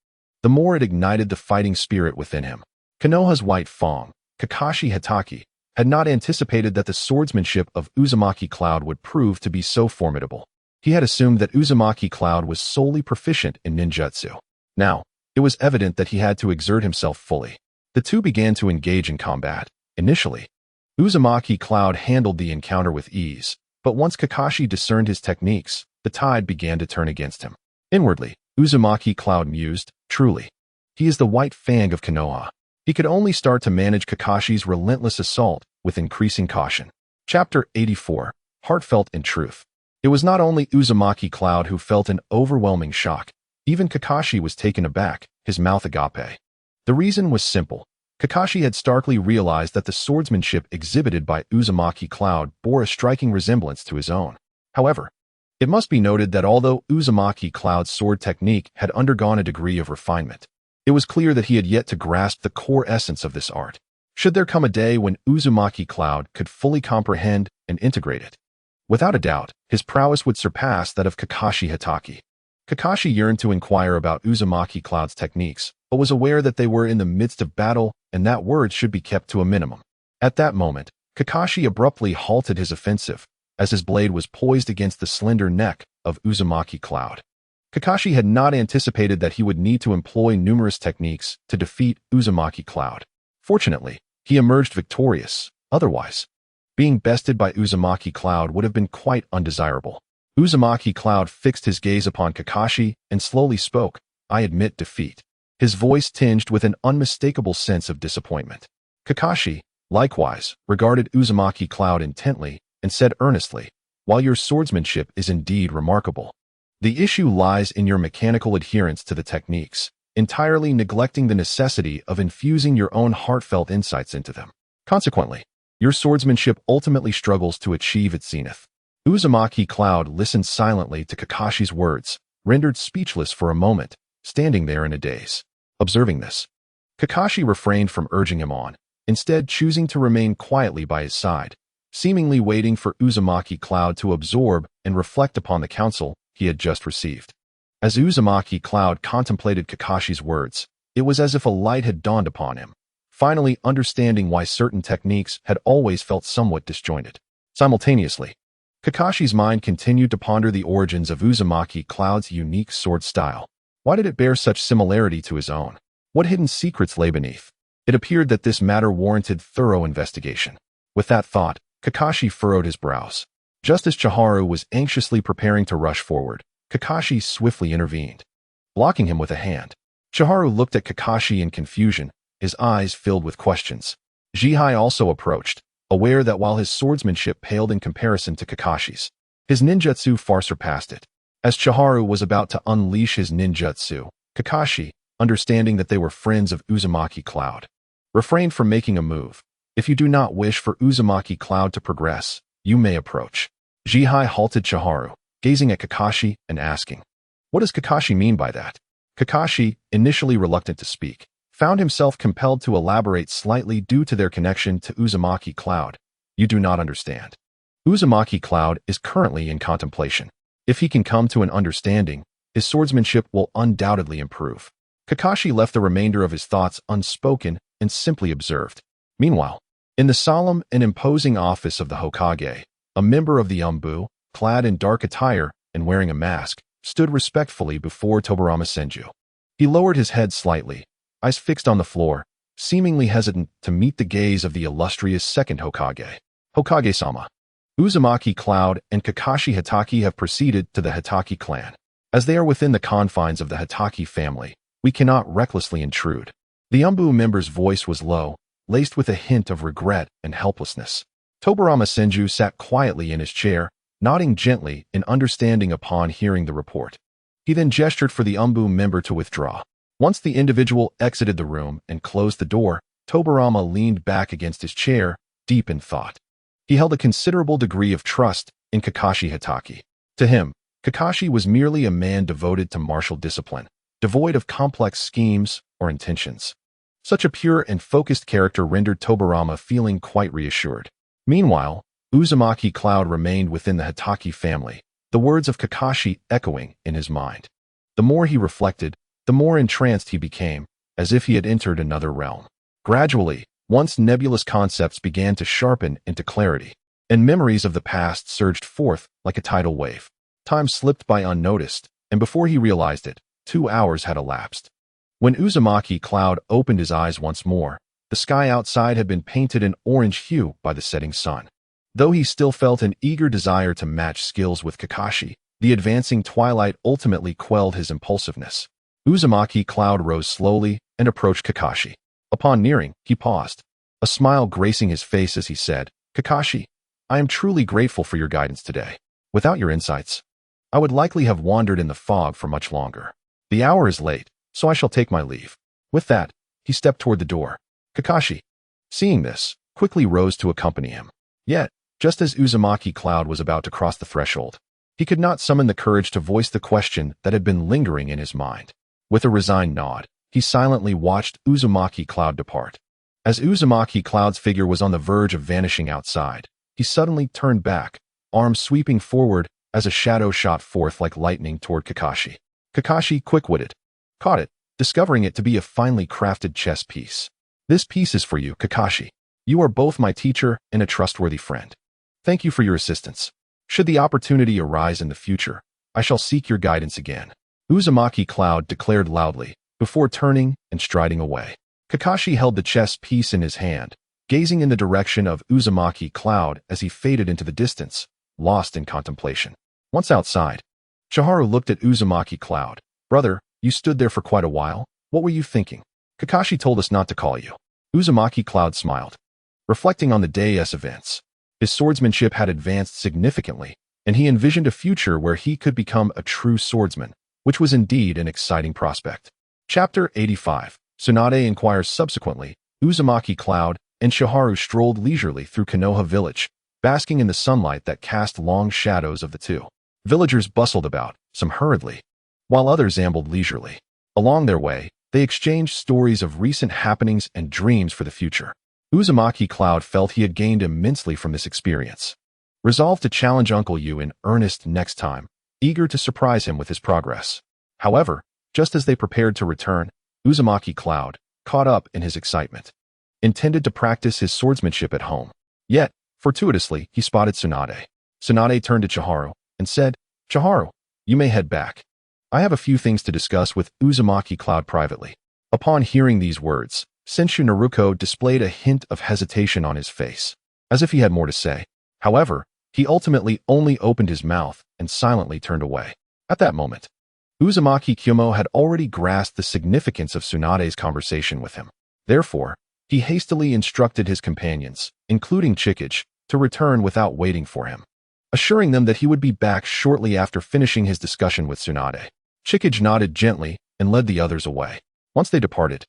the more it ignited the fighting spirit within him. Konoha's white Fong, Kakashi Hitaki, had not anticipated that the swordsmanship of Uzumaki Cloud would prove to be so formidable. He had assumed that Uzumaki Cloud was solely proficient in ninjutsu. Now, it was evident that he had to exert himself fully. The two began to engage in combat. Initially, Uzumaki Cloud handled the encounter with ease, but once Kakashi discerned his techniques, the tide began to turn against him. Inwardly, Uzumaki Cloud mused, truly, he is the white fang of Konoha. He could only start to manage Kakashi's relentless assault with increasing caution. Chapter 84, Heartfelt in Truth. It was not only Uzumaki Cloud who felt an overwhelming shock. Even Kakashi was taken aback, his mouth agape. The reason was simple. Kakashi had starkly realized that the swordsmanship exhibited by Uzumaki Cloud bore a striking resemblance to his own. However, it must be noted that although Uzumaki Cloud's sword technique had undergone a degree of refinement, it was clear that he had yet to grasp the core essence of this art. Should there come a day when Uzumaki Cloud could fully comprehend and integrate it? Without a doubt, his prowess would surpass that of Kakashi Hitaki. Kakashi yearned to inquire about Uzumaki Cloud's techniques, but was aware that they were in the midst of battle and that words should be kept to a minimum. At that moment, Kakashi abruptly halted his offensive, as his blade was poised against the slender neck of Uzumaki Cloud. Kakashi had not anticipated that he would need to employ numerous techniques to defeat Uzumaki Cloud. Fortunately, he emerged victorious. Otherwise, being bested by Uzumaki Cloud would have been quite undesirable. Uzumaki Cloud fixed his gaze upon Kakashi and slowly spoke, "I admit defeat." His voice tinged with an unmistakable sense of disappointment. Kakashi, likewise, regarded Uzumaki Cloud intently and said earnestly, "While your swordsmanship is indeed remarkable, the issue lies in your mechanical adherence to the techniques, entirely neglecting the necessity of infusing your own heartfelt insights into them. Consequently, your swordsmanship ultimately struggles to achieve its zenith." Uzumaki Cloud listened silently to Kakashi's words, rendered speechless for a moment, standing there in a daze. Observing this, Kakashi refrained from urging him on, instead choosing to remain quietly by his side, seemingly waiting for Uzumaki Cloud to absorb and reflect upon the counsel he had just received. As Uzumaki Cloud contemplated Kakashi's words, it was as if a light had dawned upon him, finally understanding why certain techniques had always felt somewhat disjointed. Simultaneously, Kakashi's mind continued to ponder the origins of Uzumaki Cloud's unique sword style. Why did it bear such similarity to his own? What hidden secrets lay beneath? It appeared that this matter warranted thorough investigation. With that thought, Kakashi furrowed his brows. Just as Chiharu was anxiously preparing to rush forward, Kakashi swiftly intervened, blocking him with a hand. Chiharu looked at Kakashi in confusion, his eyes filled with questions. Jihai also approached, aware that while his swordsmanship paled in comparison to Kakashi's, his ninjutsu far surpassed it. As Chiharu was about to unleash his ninjutsu, Kakashi, understanding that they were friends of Uzumaki Cloud, refrained from making a move. "If you do not wish for Uzumaki Cloud to progress, you may approach." Jihai halted Chiharu, gazing at Kakashi and asking, "What does Kakashi mean by that?" Kakashi, initially reluctant to speak, found himself compelled to elaborate slightly due to their connection to Uzumaki Cloud. "You do not understand. Uzumaki Cloud is currently in contemplation. If he can come to an understanding, his swordsmanship will undoubtedly improve." Kakashi left the remainder of his thoughts unspoken and simply observed. Meanwhile, in the solemn and imposing office of the Hokage, a member of the Umbu, clad in dark attire and wearing a mask, stood respectfully before Tobarama Senju. He lowered his head slightly, eyes fixed on the floor, seemingly hesitant to meet the gaze of the illustrious second Hokage. "Hokage-sama, Uzumaki Cloud and Kakashi Hitaki have proceeded to the Hitaki clan. As they are within the confines of the Hitaki family, we cannot recklessly intrude." The Umbu member's voice was low, laced with a hint of regret and helplessness. Tobarama Senju sat quietly in his chair, nodding gently in understanding upon hearing the report. He then gestured for the Umbu member to withdraw. Once the individual exited the room and closed the door, Tobarama leaned back against his chair, deep in thought. He held a considerable degree of trust in Kakashi Hitaki. To him, Kakashi was merely a man devoted to martial discipline, devoid of complex schemes or intentions. Such a pure and focused character rendered Tobarama feeling quite reassured. Meanwhile, Uzumaki Cloud remained within the Hitaki family, the words of Kakashi echoing in his mind. The more he reflected, the more entranced he became, as if he had entered another realm. Gradually, once nebulous concepts began to sharpen into clarity, and memories of the past surged forth like a tidal wave. Time slipped by unnoticed, and before he realized it, 2 hours had elapsed. When Uzumaki Cloud opened his eyes once more, the sky outside had been painted an orange hue by the setting sun. Though he still felt an eager desire to match skills with Kakashi, the advancing twilight ultimately quelled his impulsiveness. Uzumaki Cloud rose slowly and approached Kakashi. Upon nearing, he paused, a smile gracing his face as he said, "Kakashi, I am truly grateful for your guidance today. Without your insights, I would likely have wandered in the fog for much longer. The hour is late, so I shall take my leave." With that, he stepped toward the door. Kakashi, seeing this, quickly rose to accompany him. Yet, just as Uzumaki Cloud was about to cross the threshold, he could not summon the courage to voice the question that had been lingering in his mind. With a resigned nod, he silently watched Uzumaki Cloud depart. As Uzumaki Cloud's figure was on the verge of vanishing outside, he suddenly turned back, arms sweeping forward as a shadow shot forth like lightning toward Kakashi. Kakashi, quick-witted, caught it, discovering it to be a finely crafted chess piece. "This piece is for you, Kakashi. You are both my teacher and a trustworthy friend. Thank you for your assistance. Should the opportunity arise in the future, I shall seek your guidance again," Uzumaki Cloud declared loudly, before turning and striding away. Kakashi held the chess piece in his hand, gazing in the direction of Uzumaki Cloud as he faded into the distance, lost in contemplation. Once outside, Chiharu looked at Uzumaki Cloud. "Brother, you stood there for quite a while. What were you thinking?" "Kakashi told us not to call you." Uzumaki Cloud smiled, reflecting on the day's events. His swordsmanship had advanced significantly, and he envisioned a future where he could become a true swordsman, which was indeed an exciting prospect. Chapter 85. Tsunade inquires. Subsequently, Uzumaki Cloud and Chiharu strolled leisurely through Konoha village, basking in the sunlight that cast long shadows of the two. Villagers bustled about, some hurriedly, while others ambled leisurely. Along their way, they exchanged stories of recent happenings and dreams for the future. Uzumaki Cloud felt he had gained immensely from this experience. Resolved to challenge Uncle Yu in earnest next time, eager to surprise him with his progress. However, just as they prepared to return, Uzumaki Cloud, caught up in his excitement, intended to practice his swordsmanship at home. Yet, fortuitously, he spotted Tsunade. Tsunade turned to Chiharu and said, "Chiharu, you may head back. I have a few things to discuss with Uzumaki Cloud privately." Upon hearing these words, Senshu Naruko displayed a hint of hesitation on his face, as if he had more to say. However, he ultimately only opened his mouth and silently turned away. At that moment, Uzumaki Kyumo had already grasped the significance of Tsunade's conversation with him. Therefore, he hastily instructed his companions, including Chikage, to return without waiting for him, assuring them that he would be back shortly after finishing his discussion with Tsunade. Chikage nodded gently and led the others away. Once they departed,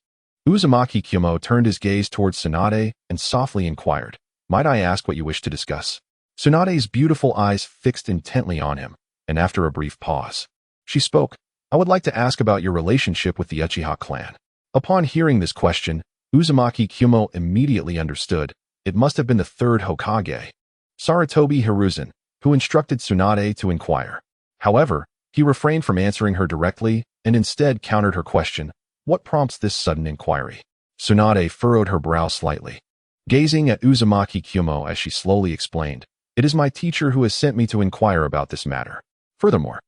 Uzumaki Kyumo turned his gaze towards Tsunade and softly inquired, "Might I ask what you wish to discuss?" Tsunade's beautiful eyes fixed intently on him, and after a brief pause, she spoke, "I would like to ask about your relationship with the Uchiha clan." Upon hearing this question, Uzumaki Kyumo immediately understood. It must have been the third Hokage, Sarutobi Hiruzen, who instructed Tsunade to inquire. However, he refrained from answering her directly and instead countered her question, "What prompts this sudden inquiry?" Tsunade furrowed her brow slightly, gazing at Uzumaki Kyumo as she slowly explained, "It is my teacher who has sent me to inquire about this matter. Furthermore,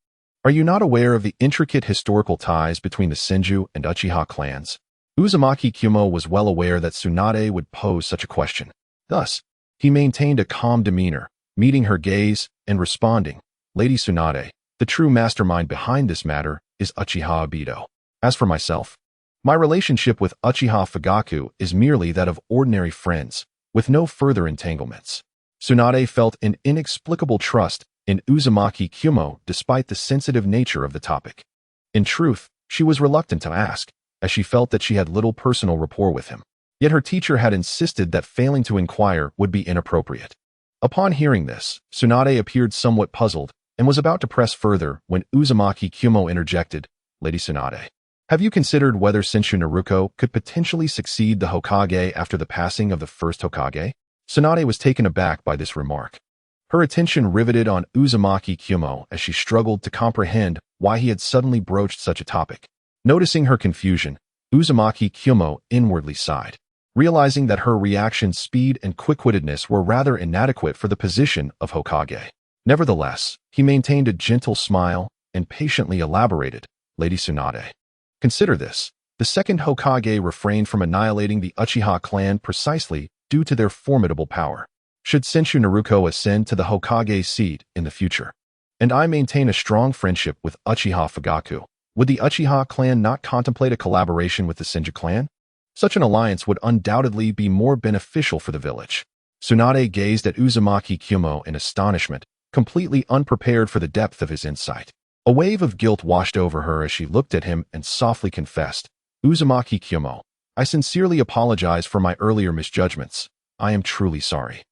are you not aware of the intricate historical ties between the Senju and Uchiha clans?" Uzumaki Kyumo was well aware that Tsunade would pose such a question. Thus, he maintained a calm demeanor, meeting her gaze and responding, "Lady Tsunade, the true mastermind behind this matter is Uchiha Obito. As for myself, my relationship with Uchiha Fugaku is merely that of ordinary friends, with no further entanglements." Tsunade felt an inexplicable trust in Uzumaki Kyumo despite the sensitive nature of the topic. In truth, she was reluctant to ask, as she felt that she had little personal rapport with him. Yet her teacher had insisted that failing to inquire would be inappropriate. Upon hearing this, Tsunade appeared somewhat puzzled and was about to press further when Uzumaki Kyumo interjected, "Lady Tsunade, have you considered whether Senshu Naruko could potentially succeed the Hokage after the passing of the first Hokage?" Tsunade was taken aback by this remark. Her attention riveted on Uzumaki Kyumo as she struggled to comprehend why he had suddenly broached such a topic. Noticing her confusion, Uzumaki Kyumo inwardly sighed, realizing that her reaction speed and quick-wittedness were rather inadequate for the position of Hokage. Nevertheless, he maintained a gentle smile and patiently elaborated, Lady Tsunade. Consider this. The second Hokage refrained from annihilating the Uchiha clan precisely due to their formidable power. Should Senshu Naruko ascend to the Hokage seat in the future, and I maintain a strong friendship with Uchiha Fugaku, would the Uchiha clan not contemplate a collaboration with the Senju clan? Such an alliance would undoubtedly be more beneficial for the village. Tsunade gazed at Uzumaki Kyumo in astonishment, completely unprepared for the depth of his insight. A wave of guilt washed over her as she looked at him and softly confessed, Uzumaki Kyumo, I sincerely apologize for my earlier misjudgments. I am truly sorry.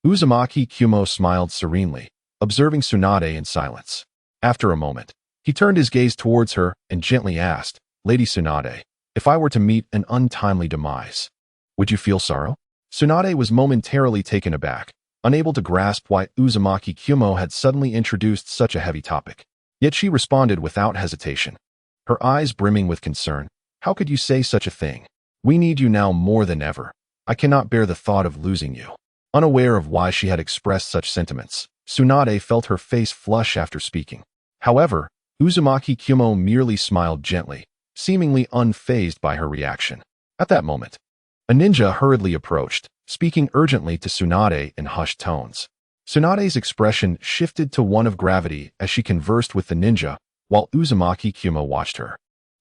Uzumaki Kyumo smiled serenely, observing Tsunade in silence. After a moment, he turned his gaze towards her and gently asked, Lady Tsunade, if I were to meet an untimely demise, would you feel sorrow? Tsunade was momentarily taken aback, unable to grasp why Uzumaki Kyumo had suddenly introduced such a heavy topic. Yet she responded without hesitation, her eyes brimming with concern. How could you say such a thing? We need you now more than ever. I cannot bear the thought of losing you. Unaware of why she had expressed such sentiments, Tsunade felt her face flush after speaking. However, Uzumaki Kyumo merely smiled gently, seemingly unfazed by her reaction. At that moment, a ninja hurriedly approached, speaking urgently to Tsunade in hushed tones. Tsunade's expression shifted to one of gravity as she conversed with the ninja, while Uzumaki Kyumo watched her,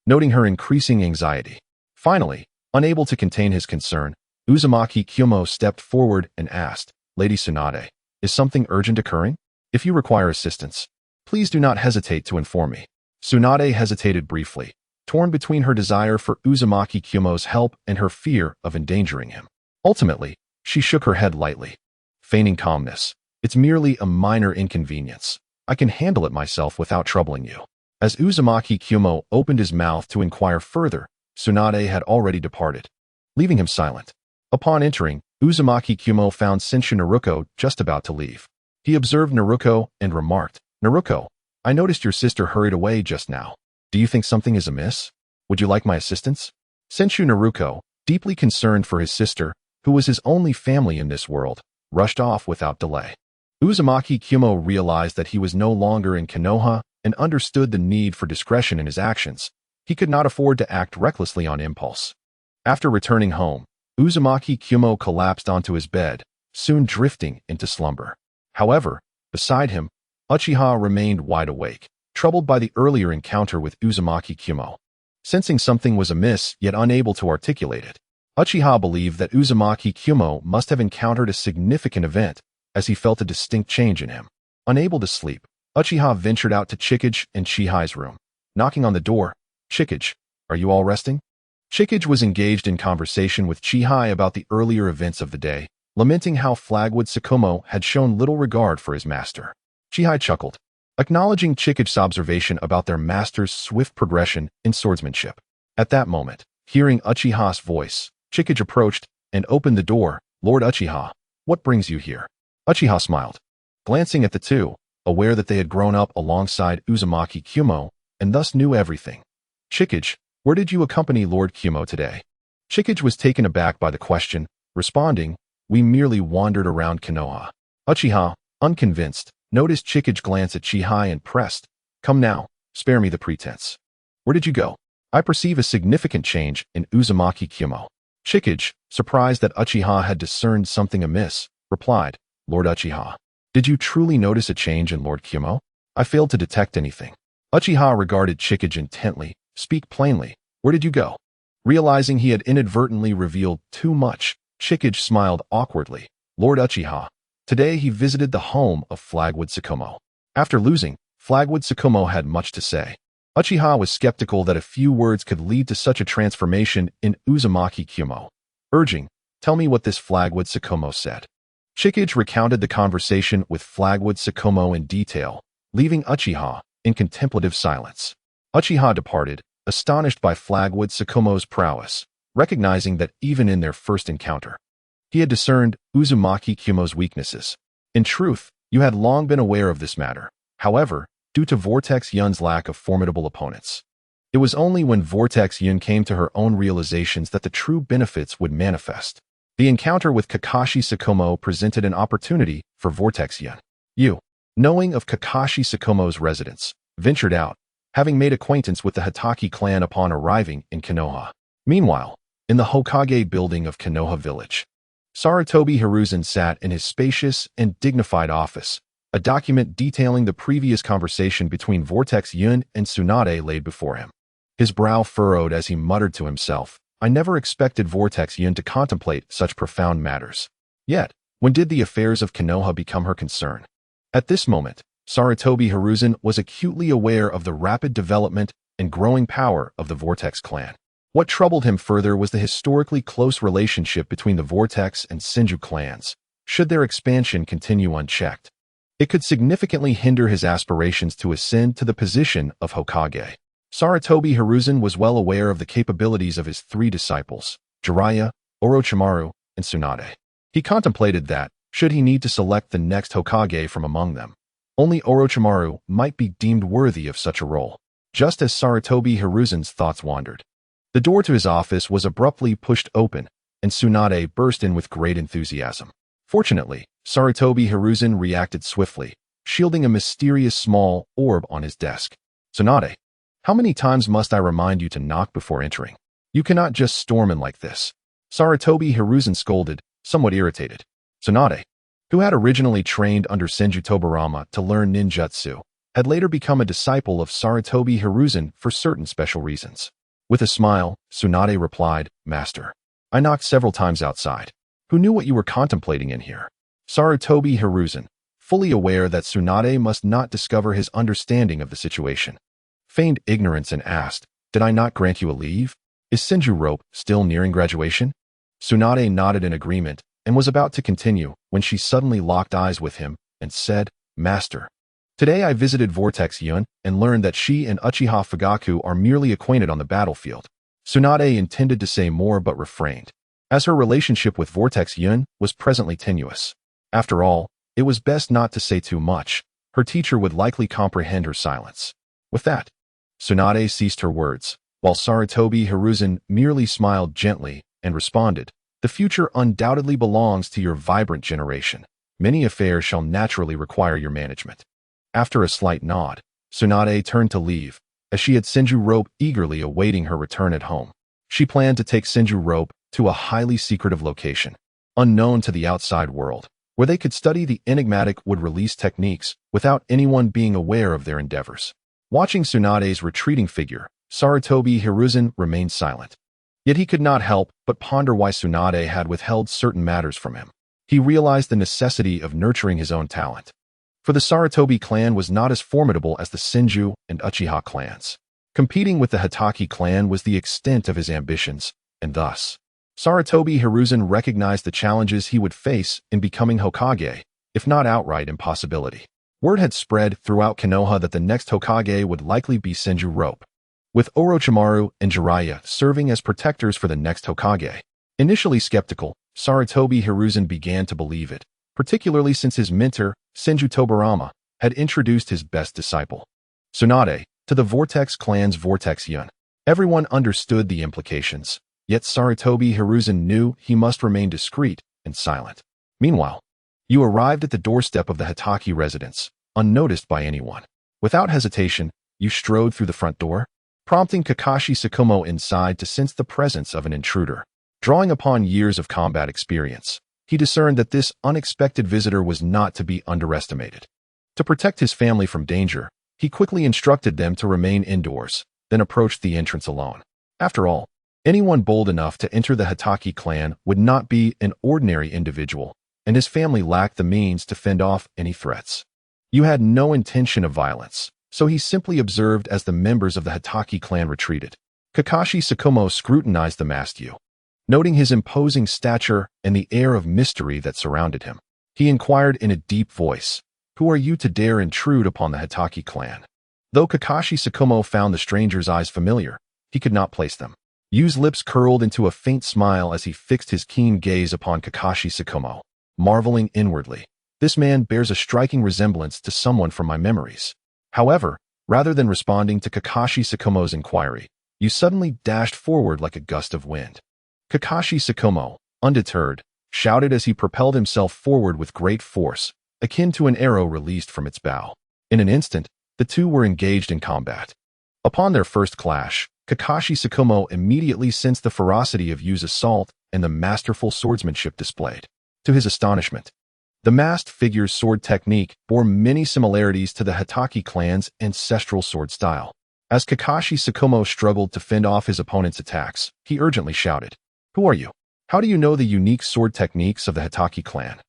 noting her increasing anxiety. Finally, unable to contain his concern, Uzumaki Kyumo stepped forward and asked, Lady Tsunade, is something urgent occurring? If you require assistance, please do not hesitate to inform me. Tsunade hesitated briefly, torn between her desire for Uzumaki Kyumo's help and her fear of endangering him. Ultimately, she shook her head lightly, feigning calmness. It's merely a minor inconvenience. I can handle it myself without troubling you. As Uzumaki Kyumo opened his mouth to inquire further, Tsunade had already departed, leaving him silent. Upon entering, Uzumaki Kyumo found Senshu Naruko just about to leave. He observed Naruko and remarked, Naruko, I noticed your sister hurried away just now. Do you think something is amiss? Would you like my assistance? Senshu Naruko, deeply concerned for his sister, who was his only family in this world, rushed off without delay. Uzumaki Kyumo realized that he was no longer in Konoha and understood the need for discretion in his actions. He could not afford to act recklessly on impulse. After returning home, Uzumaki Kyumo collapsed onto his bed, soon drifting into slumber. However, beside him, Uchiha remained wide awake, troubled by the earlier encounter with Uzumaki Kyumo. Sensing something was amiss yet unable to articulate it, Uchiha believed that Uzumaki Kyumo must have encountered a significant event, as he felt a distinct change in him. Unable to sleep, Uchiha ventured out to Chikage and Chihai's room. Knocking on the door, Chikage, are you all resting? Chikage was engaged in conversation with Chihai about the earlier events of the day, lamenting how Flagwood Tsukumo had shown little regard for his master. Chihai chuckled, acknowledging Chikage's observation about their master's swift progression in swordsmanship. At that moment, hearing Uchiha's voice, Chikage approached and opened the door. Lord Uchiha, what brings you here? Uchiha smiled, glancing at the two, aware that they had grown up alongside Uzumaki Kyumo and thus knew everything. Chikage, where did you accompany Lord Kyumo today? Chikage was taken aback by the question, responding, we merely wandered around Konoha. Uchiha, unconvinced, noticed Chikage glance at Chihai and pressed, come now, spare me the pretense. Where did you go? I perceive a significant change in Uzumaki Kyumo. Chikage, surprised that Uchiha had discerned something amiss, replied, Lord Uchiha, did you truly notice a change in Lord Kyumo? I failed to detect anything. Uchiha regarded Chikage intently. Speak plainly, where did you go? Realizing he had inadvertently revealed too much, Chikage smiled awkwardly. Lord Uchiha, today he visited the home of Flagwood Tsukumo. After losing, Flagwood Tsukumo had much to say. Uchiha was skeptical that a few words could lead to such a transformation in Uzumaki Kyumo, urging, tell me what this Flagwood Tsukumo said. Chikage recounted the conversation with Flagwood Tsukumo in detail, leaving Uchiha in contemplative silence. Uchiha departed, astonished by Flagwood Tsukumo's prowess, recognizing that even in their first encounter, he had discerned Uzumaki Kyumo's weaknesses. In truth, you had long been aware of this matter. However, due to Vortex Yun's lack of formidable opponents, It was only when Vortex Yun came to her own realizations that the true benefits would manifest. The encounter with Kakashi Tsukumo presented an opportunity for Vortex Yun. Yu, knowing of Kakashi Tsukumo's residence, ventured out, having made acquaintance with the Hitaki clan upon arriving in Konoha. Meanwhile, in the Hokage building of Konoha village, Sarutobi Hiruzen sat in his spacious and dignified office, a document detailing the previous conversation between Vortex Yun and Tsunade laid before him. His brow furrowed as he muttered to himself, I never expected Vortex Yun to contemplate such profound matters. Yet, when did the affairs of Konoha become her concern? At this moment, Sarutobi Hiruzen was acutely aware of the rapid development and growing power of the Vortex clan. What troubled him further was the historically close relationship between the Vortex and Senju clans. Should their expansion continue unchecked, it could significantly hinder his aspirations to ascend to the position of Hokage. Sarutobi Hiruzen was well aware of the capabilities of his three disciples, Jiraiya, Orochimaru, and Tsunade. He contemplated that, should he need to select the next Hokage from among them, only Orochimaru might be deemed worthy of such a role. Just as Sarutobi Hiruzen's thoughts wandered, the door to his office was abruptly pushed open, and Tsunade burst in with great enthusiasm. Fortunately, Sarutobi Hiruzen reacted swiftly, shielding a mysterious small orb on his desk. Tsunade, how many times must I remind you to knock before entering? You cannot just storm in like this. Sarutobi Hiruzen scolded, somewhat irritated. Tsunade, who had originally trained under Senju Tobarama to learn ninjutsu, had later become a disciple of Sarutobi Hiruzen for certain special reasons. With a smile, Tsunade replied, Master, I knocked several times outside. Who knew what you were contemplating in here? Sarutobi Hiruzen, fully aware that Tsunade must not discover his understanding of the situation, feigned ignorance and asked, Did I not grant you a leave? Is Senju Rope still nearing graduation? Tsunade nodded in agreement and was about to continue when she suddenly locked eyes with him and said, Master, today I visited Vortex Yun and learned that she and Uchiha Fugaku are merely acquainted on the battlefield. Tsunade intended to say more but refrained, as her relationship with Vortex Yun was presently tenuous. After all, it was best not to say too much. Her teacher would likely comprehend her silence. With that, Tsunade ceased her words, while Sarutobi Hiruzen merely smiled gently and responded, The future undoubtedly belongs to your vibrant generation. Many affairs shall naturally require your management. After a slight nod, Tsunade turned to leave, as she had Senju Rope eagerly awaiting her return at home. She planned to take Senju Rope to a highly secretive location, unknown to the outside world, where they could study the enigmatic wood-release techniques without anyone being aware of their endeavors. Watching Tsunade's retreating figure, Sarutobi Hiruzen remained silent. Yet he could not help but ponder why Tsunade had withheld certain matters from him. He realized the necessity of nurturing his own talent. For the Sarutobi clan was not as formidable as the Senju and Uchiha clans. Competing with the Hitaki clan was the extent of his ambitions, and thus, Sarutobi Hiruzen recognized the challenges he would face in becoming Hokage, if not outright impossibility. Word had spread throughout Konoha that the next Hokage would likely be Senju Rope, with Orochimaru and Jiraiya serving as protectors for the next Hokage. Initially skeptical, Sarutobi Hiruzen began to believe it, particularly since his mentor, Senju Tobarama, had introduced his best disciple, Tsunade, to the Vortex clan's Vortex Yun. Everyone understood the implications, yet Sarutobi Hiruzen knew he must remain discreet and silent. Meanwhile, you arrived at the doorstep of the Hitaki residence, unnoticed by anyone. Without hesitation, you strode through the front door, prompting Kakashi Tsukumo inside to sense the presence of an intruder. Drawing upon years of combat experience, he discerned that this unexpected visitor was not to be underestimated. To protect his family from danger, he quickly instructed them to remain indoors, then approached the entrance alone. After all, anyone bold enough to enter the Hitaki clan would not be an ordinary individual, and his family lacked the means to fend off any threats. You had no intention of violence, so he simply observed as the members of the Hitaki clan retreated. Kakashi Tsukumo scrutinized the masked youth. Noting his imposing stature and the air of mystery that surrounded him, he inquired in a deep voice, Who are you to dare intrude upon the Hitaki clan? Though Kakashi Tsukumo found the stranger's eyes familiar, he could not place them. Yu's lips curled into a faint smile as he fixed his keen gaze upon Kakashi Tsukumo, marveling inwardly. This man bears a striking resemblance to someone from my memories. However, Rather than responding to Kakashi Sakumo's inquiry, you suddenly dashed forward like a gust of wind. Kakashi Sakumo, undeterred, shouted as he propelled himself forward with great force, akin to an arrow released from its bow. In an instant, the two were engaged in combat. Upon their first clash, Kakashi Sakumo immediately sensed the ferocity of Yu's assault and the masterful swordsmanship displayed. To his astonishment, the masked figure's sword technique bore many similarities to the Hitaki clan's ancestral sword style. As Kakashi Sakumo struggled to fend off his opponent's attacks, he urgently shouted, "Who are you? How do you know the unique sword techniques of the Hitaki clan?"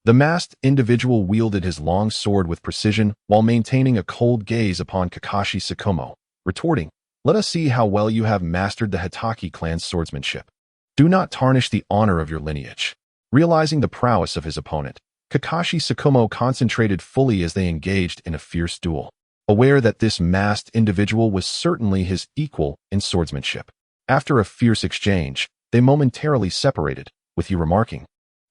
The masked individual wielded his long sword with precision while maintaining a cold gaze upon Kakashi Sakumo, retorting, "Let us see how well you have mastered the Hitaki clan's swordsmanship. Do not tarnish the honor of your lineage." Realizing the prowess of his opponent, Kakashi Sakumo concentrated fully as they engaged in a fierce duel, aware that this masked individual was certainly his equal in swordsmanship. After a fierce exchange, they momentarily separated, with Yu remarking,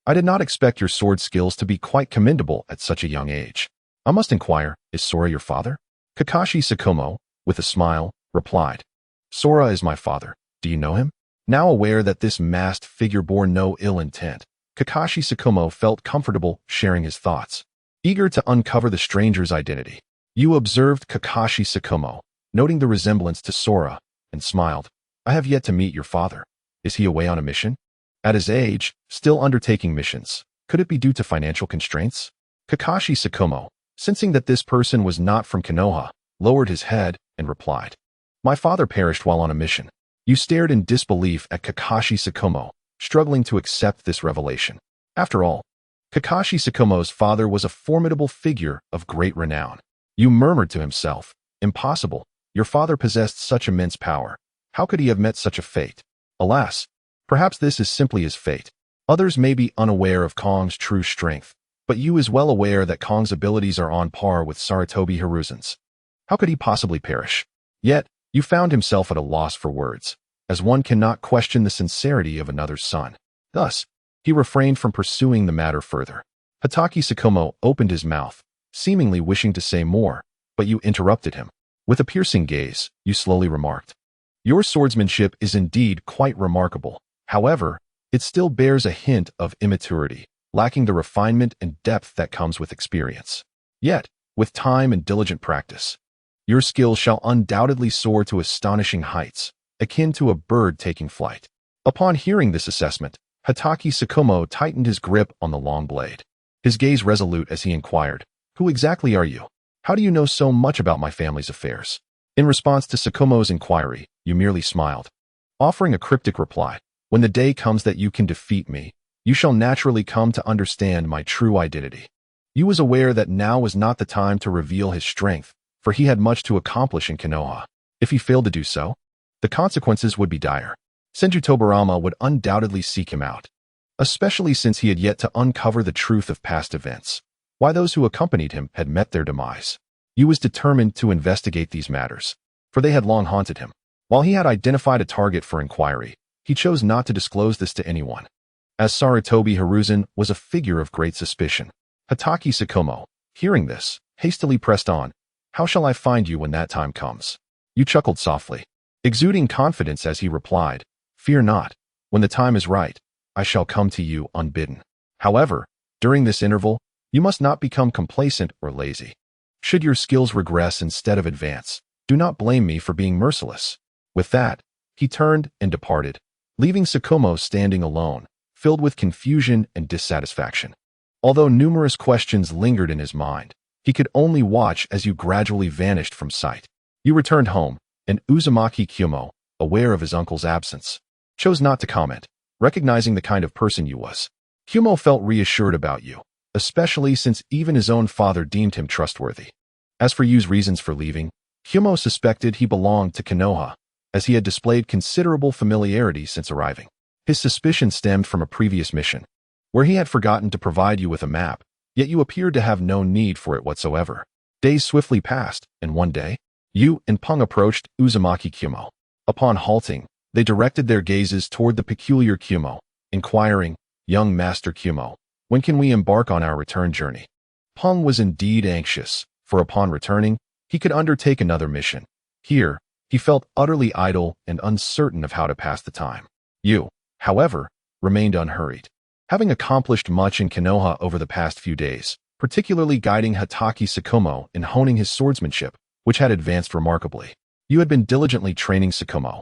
"I did not expect your sword skills to be quite commendable at such a young age. I must inquire, is Sora your father?" Kakashi Sakumo, with a smile, replied, "Sora is my father. Do you know him?" Now aware that this masked figure bore no ill intent, Kakashi Sakumo felt comfortable sharing his thoughts. Eager to uncover the stranger's identity, Yu observed Kakashi Sakumo, noting the resemblance to Sora, and smiled. "I have yet to meet your father. Is he away on a mission? At his age, still undertaking missions. Could it be due to financial constraints?" Kakashi Sakumo, sensing that this person was not from Konoha, lowered his head and replied, "My father perished while on a mission." Yu stared in disbelief at Kakashi Sakumo, struggling to accept this revelation. After all, Kakashi Sakumo's father was a formidable figure of great renown. Yu murmured to himself, "Impossible. Your father possessed such immense power. How could he have met such a fate?" Alas, perhaps this is simply his fate. Others may be unaware of Kong's true strength, but Yu is well aware that Kong's abilities are on par with Sarutobi Hiruzen's. How could he possibly perish? Yet, Yu found himself at a loss for words, as one cannot question the sincerity of another's son. Thus, he refrained from pursuing the matter further. Hitaki Sakumo opened his mouth, seemingly wishing to say more, but Yu interrupted him. With a piercing gaze, Yu slowly remarked, "Your swordsmanship is indeed quite remarkable. However, it still bears a hint of immaturity, lacking the refinement and depth that comes with experience. Yet, with time and diligent practice, your skills shall undoubtedly soar to astonishing heights, akin to a bird taking flight." Upon hearing this assessment, Hitaki Sakumo tightened his grip on the long blade, his gaze resolute as he inquired, "Who exactly are you? How do you know so much about my family's affairs?" In response to Sakumo's inquiry, Yu merely smiled, offering a cryptic reply, "When the day comes that you can defeat me, you shall naturally come to understand my true identity." Yu was aware that now was not the time to reveal his strength, for he had much to accomplish in Konoha. If he failed to do so, the consequences would be dire. Senju Tobarama would undoubtedly seek him out, especially since he had yet to uncover the truth of past events, why those who accompanied him had met their demise. Yu was determined to investigate these matters, for they had long haunted him. While he had identified a target for inquiry, he chose not to disclose this to anyone, as Sarutobi Hiruzen was a figure of great suspicion. Hitaki Sakumo, hearing this, hastily pressed on, "How shall I find you when that time comes?" Yu chuckled softly, exuding confidence as he replied, "Fear not. When the time is right, I shall come to you unbidden. However, during this interval, you must not become complacent or lazy. Should your skills regress instead of advance, do not blame me for being merciless." With that, he turned and departed, leaving Sakumo standing alone, filled with confusion and dissatisfaction. Although numerous questions lingered in his mind, he could only watch as Yu gradually vanished from sight. Yu returned home, and Uzumaki Kyumo, aware of his uncle's absence, chose not to comment, recognizing the kind of person Yu was. Kyumo felt reassured about Yu, especially since even his own father deemed him trustworthy. As for Yu's reasons for leaving, Kyumo suspected he belonged to Konoha, as he had displayed considerable familiarity since arriving. His suspicion stemmed from a previous mission, where he had forgotten to provide you with a map, yet you appeared to have no need for it whatsoever. Days swiftly passed, and one day, Yu and Peng approached Uzumaki Kyumo. Upon halting, they directed their gazes toward the peculiar Kyumo, inquiring, "Young Master Kyumo, when can we embark on our return journey?" Peng was indeed anxious, for upon returning, he could undertake another mission. Here, he felt utterly idle and uncertain of how to pass the time. Yu, however, remained unhurried. Having accomplished much in Konoha over the past few days, particularly guiding Hatake Tsukumo in honing his swordsmanship, which had advanced remarkably, Yu had been diligently training Tsukumo,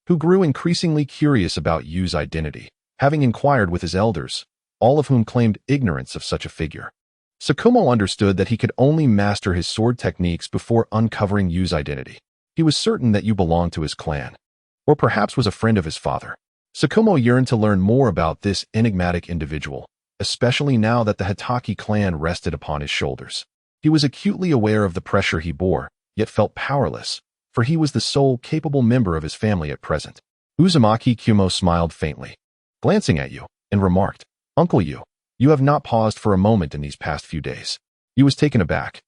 who grew increasingly curious about Yu's identity, having inquired with his elders, all of whom claimed ignorance of such a figure. Tsukumo understood that he could only master his sword techniques before uncovering Yu's identity. He was certain that Yu belonged to his clan, or perhaps was a friend of his father. Tsukumo yearned to learn more about this enigmatic individual, especially now that the Hatake clan rested upon his shoulders. He was acutely aware of the pressure he bore, yet felt powerless, for he was the sole capable member of his family at present. Uzumaki Kumo smiled faintly, glancing at Yu, and remarked, "Uncle Yu, you have not paused for a moment in these past few days." Yu was taken aback,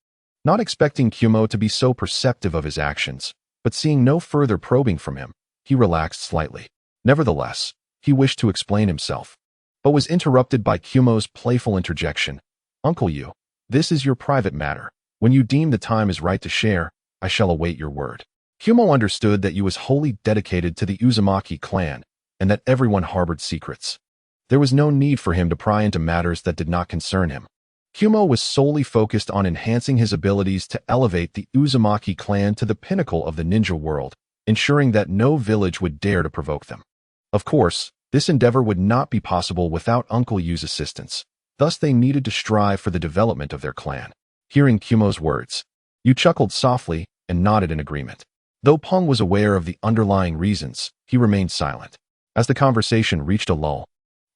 not expecting Kumo to be so perceptive of his actions, but seeing no further probing from him, he relaxed slightly. Nevertheless, he wished to explain himself, but was interrupted by Kumo's playful interjection. "Uncle Yu, this is your private matter. When you deem the time is right to share, I shall await your word." Kumo understood that Yu was wholly dedicated to the Uzumaki clan, and that everyone harbored secrets. There was no need for him to pry into matters that did not concern him. Kumo was solely focused on enhancing his abilities to elevate the Uzumaki clan to the pinnacle of the ninja world, ensuring that no village would dare to provoke them. Of course, this endeavor would not be possible without Uncle Yu's assistance. Thus they needed to strive for the development of their clan. Hearing Kumo's words, Yu chuckled softly and nodded in agreement. Though Peng was aware of the underlying reasons, he remained silent. As the conversation reached a lull,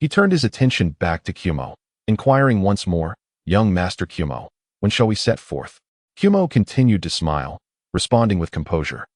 he turned his attention back to Kumo, inquiring once more, "Young Master Kumo, when shall we set forth?" Kumo continued to smile, responding with composure.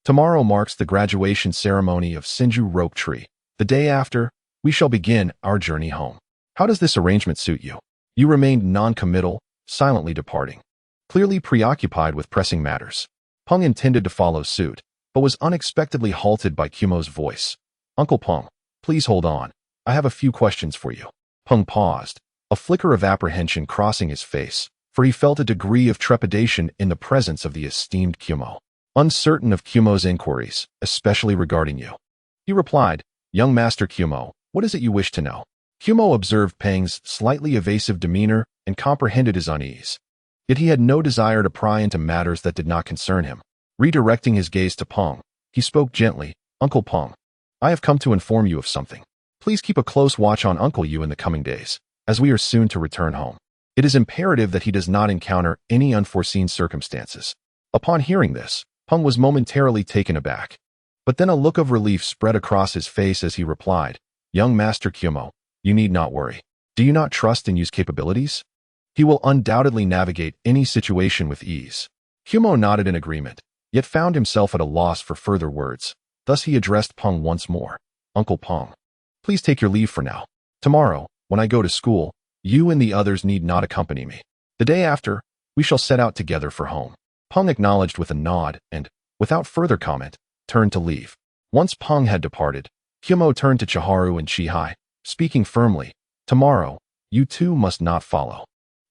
"Tomorrow marks the graduation ceremony of Senju Rope Tree. The day after, we shall begin our journey home. How does this arrangement suit you?" Yu remained non-committal, silently departing, clearly preoccupied with pressing matters. Peng intended to follow suit, but was unexpectedly halted by Kumo's voice. "Uncle Peng, please hold on. I have a few questions for you." Peng paused, a flicker of apprehension crossing his face, for he felt a degree of trepidation in the presence of the esteemed Kumo. Uncertain of Kumo's inquiries, especially regarding Yu, he replied, "Young Master Kumo, what is it you wish to know?" Kumo observed Peng's slightly evasive demeanor and comprehended his unease. Yet he had no desire to pry into matters that did not concern him. Redirecting his gaze to Peng, he spoke gently, "Uncle Peng, I have come to inform you of something. Please keep a close watch on Uncle Yu in the coming days, as we are soon to return home. It is imperative that he does not encounter any unforeseen circumstances." Upon hearing this, Peng was momentarily taken aback, but then a look of relief spread across his face as he replied, "Young Master Kumo, you need not worry. Do you not trust in Yu's capabilities? He will undoubtedly navigate any situation with ease." Kumo nodded in agreement, yet found himself at a loss for further words. Thus he addressed Peng once more, "Uncle Peng, please take your leave for now. Tomorrow, when I go to school, you and the others need not accompany me. The day after, we shall set out together for home." Peng acknowledged with a nod and, without further comment, turned to leave. Once Peng had departed, Kumo turned to Chiharu and Chihai, speaking firmly, "Tomorrow, you two must not follow.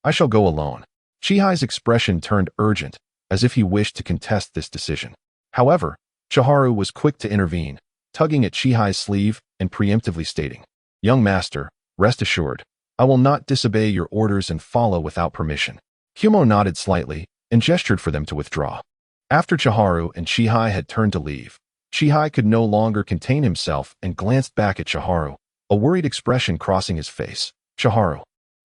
I shall go alone." Chihai's expression turned urgent, as if he wished to contest this decision. However, Chiharu was quick to intervene, tugging at Chihai's sleeve and preemptively stating, "Young master, rest assured, I will not disobey your orders and follow without permission." Kumo nodded slightly and gestured for them to withdraw. After Chiharu and Chihai had turned to leave, Chihai could no longer contain himself and glanced back at Chiharu, a worried expression crossing his face. "Chiharu,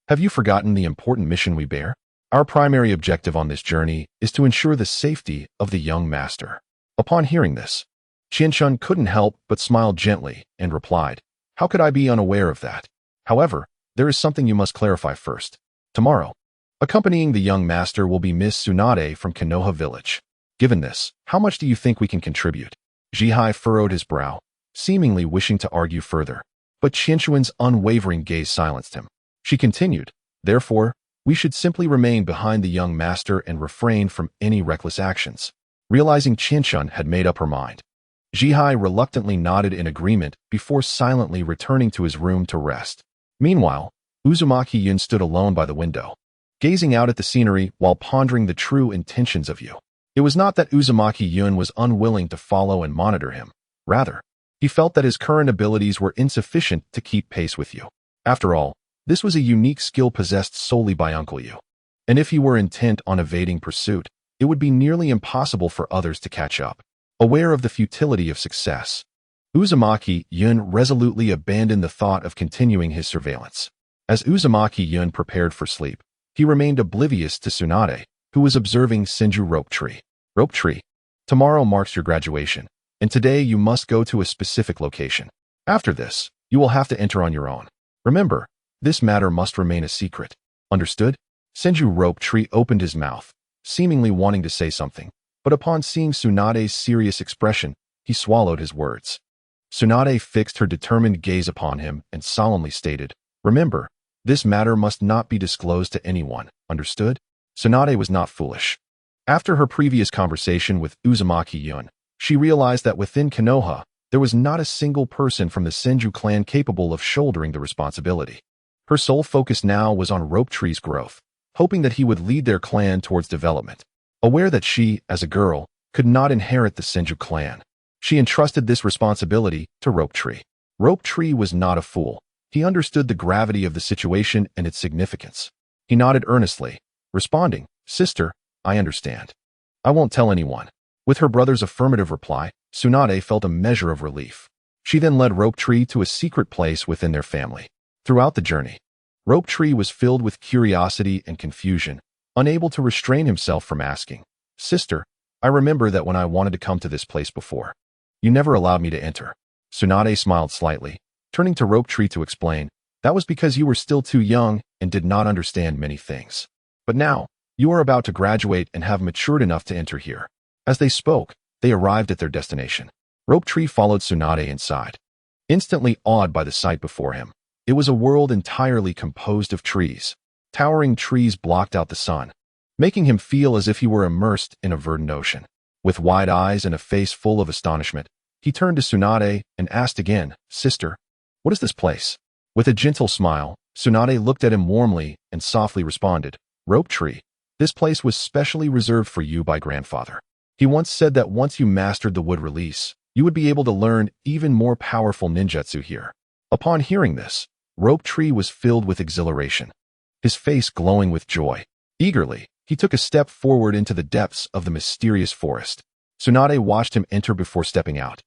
have you forgotten the important mission we bear? Our primary objective on this journey is to ensure the safety of the young master." Upon hearing this, Qianshun couldn't help but smile gently and replied, "How could I be unaware of that? However, there is something you must clarify first. Tomorrow, accompanying the young master will be Miss Tsunade from Konoha village. Given this, how much do you think we can contribute?" Chihai furrowed his brow, seemingly wishing to argue further, but Qianshun's unwavering gaze silenced him. She continued, "Therefore, we should simply remain behind the young master and refrain from any reckless actions." Realizing Qianshun had made up her mind, Chihai reluctantly nodded in agreement before silently returning to his room to rest. Meanwhile, Uzumaki Yun stood alone by the window, gazing out at the scenery while pondering the true intentions of Yu. It was not that Uzumaki Yun was unwilling to follow and monitor him. Rather, he felt that his current abilities were insufficient to keep pace with you. After all, this was a unique skill possessed solely by Uncle Yu. And if he were intent on evading pursuit, it would be nearly impossible for others to catch up. Aware of the futility of success, Uzumaki Yun resolutely abandoned the thought of continuing his surveillance. As Uzumaki Yun prepared for sleep, he remained oblivious to Tsunade, who was observing Senju Rope Tree. Rope Tree, tomorrow marks your graduation, and today you must go to a specific location. After this, you will have to enter on your own. Remember, this matter must remain a secret. Understood? Senju Rope Tree opened his mouth, seemingly wanting to say something, but upon seeing Tsunade's serious expression, he swallowed his words. Tsunade fixed her determined gaze upon him and solemnly stated, "Remember, this matter must not be disclosed to anyone, understood?" Tsunade was not foolish. After her previous conversation with Uzumaki Yun, she realized that within Konoha, there was not a single person from the Senju clan capable of shouldering the responsibility. Her sole focus now was on Rope Tree's growth, hoping that he would lead their clan towards development. Aware that she, as a girl, could not inherit the Senju clan, she entrusted this responsibility to Rope Tree. Rope Tree was not a fool. He understood the gravity of the situation and its significance. He nodded earnestly, responding, "Sister, I understand. I won't tell anyone." With her brother's affirmative reply, Tsunade felt a measure of relief. She then led Rope Tree to a secret place within their family. Throughout the journey, Rope Tree was filled with curiosity and confusion, unable to restrain himself from asking, "Sister, I remember that when I wanted to come to this place before, you never allowed me to enter." Tsunade smiled slightly, turning to Rope Tree to explain, "That was because you were still too young and did not understand many things. But now, you are about to graduate and have matured enough to enter here." As they spoke, they arrived at their destination. Rope Tree followed Tsunade inside. Instantly awed by the sight before him, it was a world entirely composed of trees. Towering trees blocked out the sun, making him feel as if he were immersed in a verdant ocean. With wide eyes and a face full of astonishment, he turned to Tsunade and asked again, "Sister, what is this place?" With a gentle smile, Tsunade looked at him warmly and softly responded, "Rope Tree, this place was specially reserved for you by grandfather. He once said that once you mastered the wood release, you would be able to learn even more powerful ninjutsu here." Upon hearing this, Rope Tree was filled with exhilaration, his face glowing with joy. Eagerly, he took a step forward into the depths of the mysterious forest. Tsunade watched him enter before stepping out,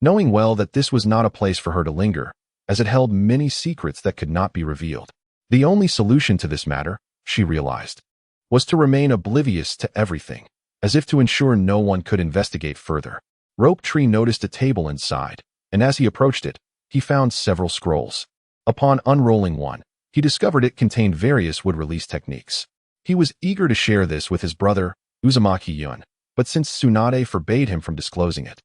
knowing well that this was not a place for her to linger, as it held many secrets that could not be revealed. The only solution to this matter, she realized, was to remain oblivious to everything, as if to ensure no one could investigate further. Rope Tree noticed a table inside, and as he approached it, he found several scrolls. Upon unrolling one, he discovered it contained various wood release techniques. He was eager to share this with his brother, Uzumaki Yun, but since Tsunade forbade him from disclosing it,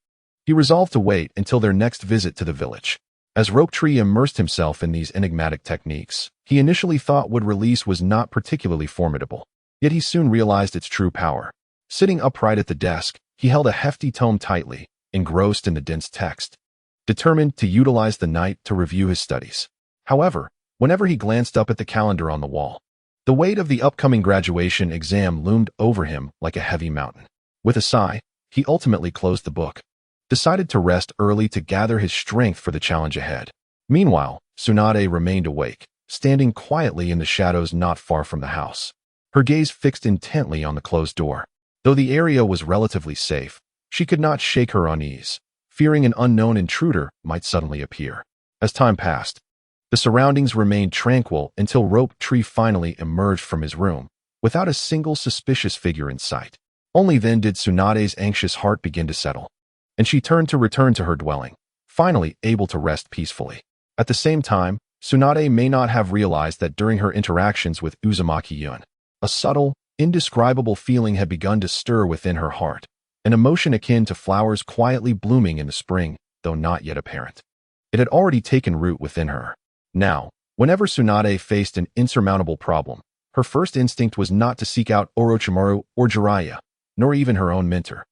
he resolved to wait until their next visit to the village. As Rope Tree immersed himself in these enigmatic techniques, he initially thought wood release was not particularly formidable, yet he soon realized its true power. Sitting upright at the desk, he held a hefty tome tightly, engrossed in the dense text, determined to utilize the night to review his studies. However, whenever he glanced up at the calendar on the wall, the weight of the upcoming graduation exam loomed over him like a heavy mountain. With a sigh, he ultimately closed the book, decided to rest early to gather his strength for the challenge ahead. Meanwhile, Tsunade remained awake, standing quietly in the shadows not far from the house, her gaze fixed intently on the closed door. Though the area was relatively safe, she could not shake her unease, fearing an unknown intruder might suddenly appear. As time passed, the surroundings remained tranquil until Rope Tree finally emerged from his room, without a single suspicious figure in sight. Only then did Tsunade's anxious heart begin to settle, and she turned to return to her dwelling, finally able to rest peacefully. At the same time, Tsunade may not have realized that during her interactions with Uzumaki Yun, a subtle, indescribable feeling had begun to stir within her heart, an emotion akin to flowers quietly blooming in the spring, though not yet apparent. It had already taken root within her. Now, whenever Tsunade faced an insurmountable problem, her first instinct was not to seek out Orochimaru or Jiraiya, nor even her own mentor,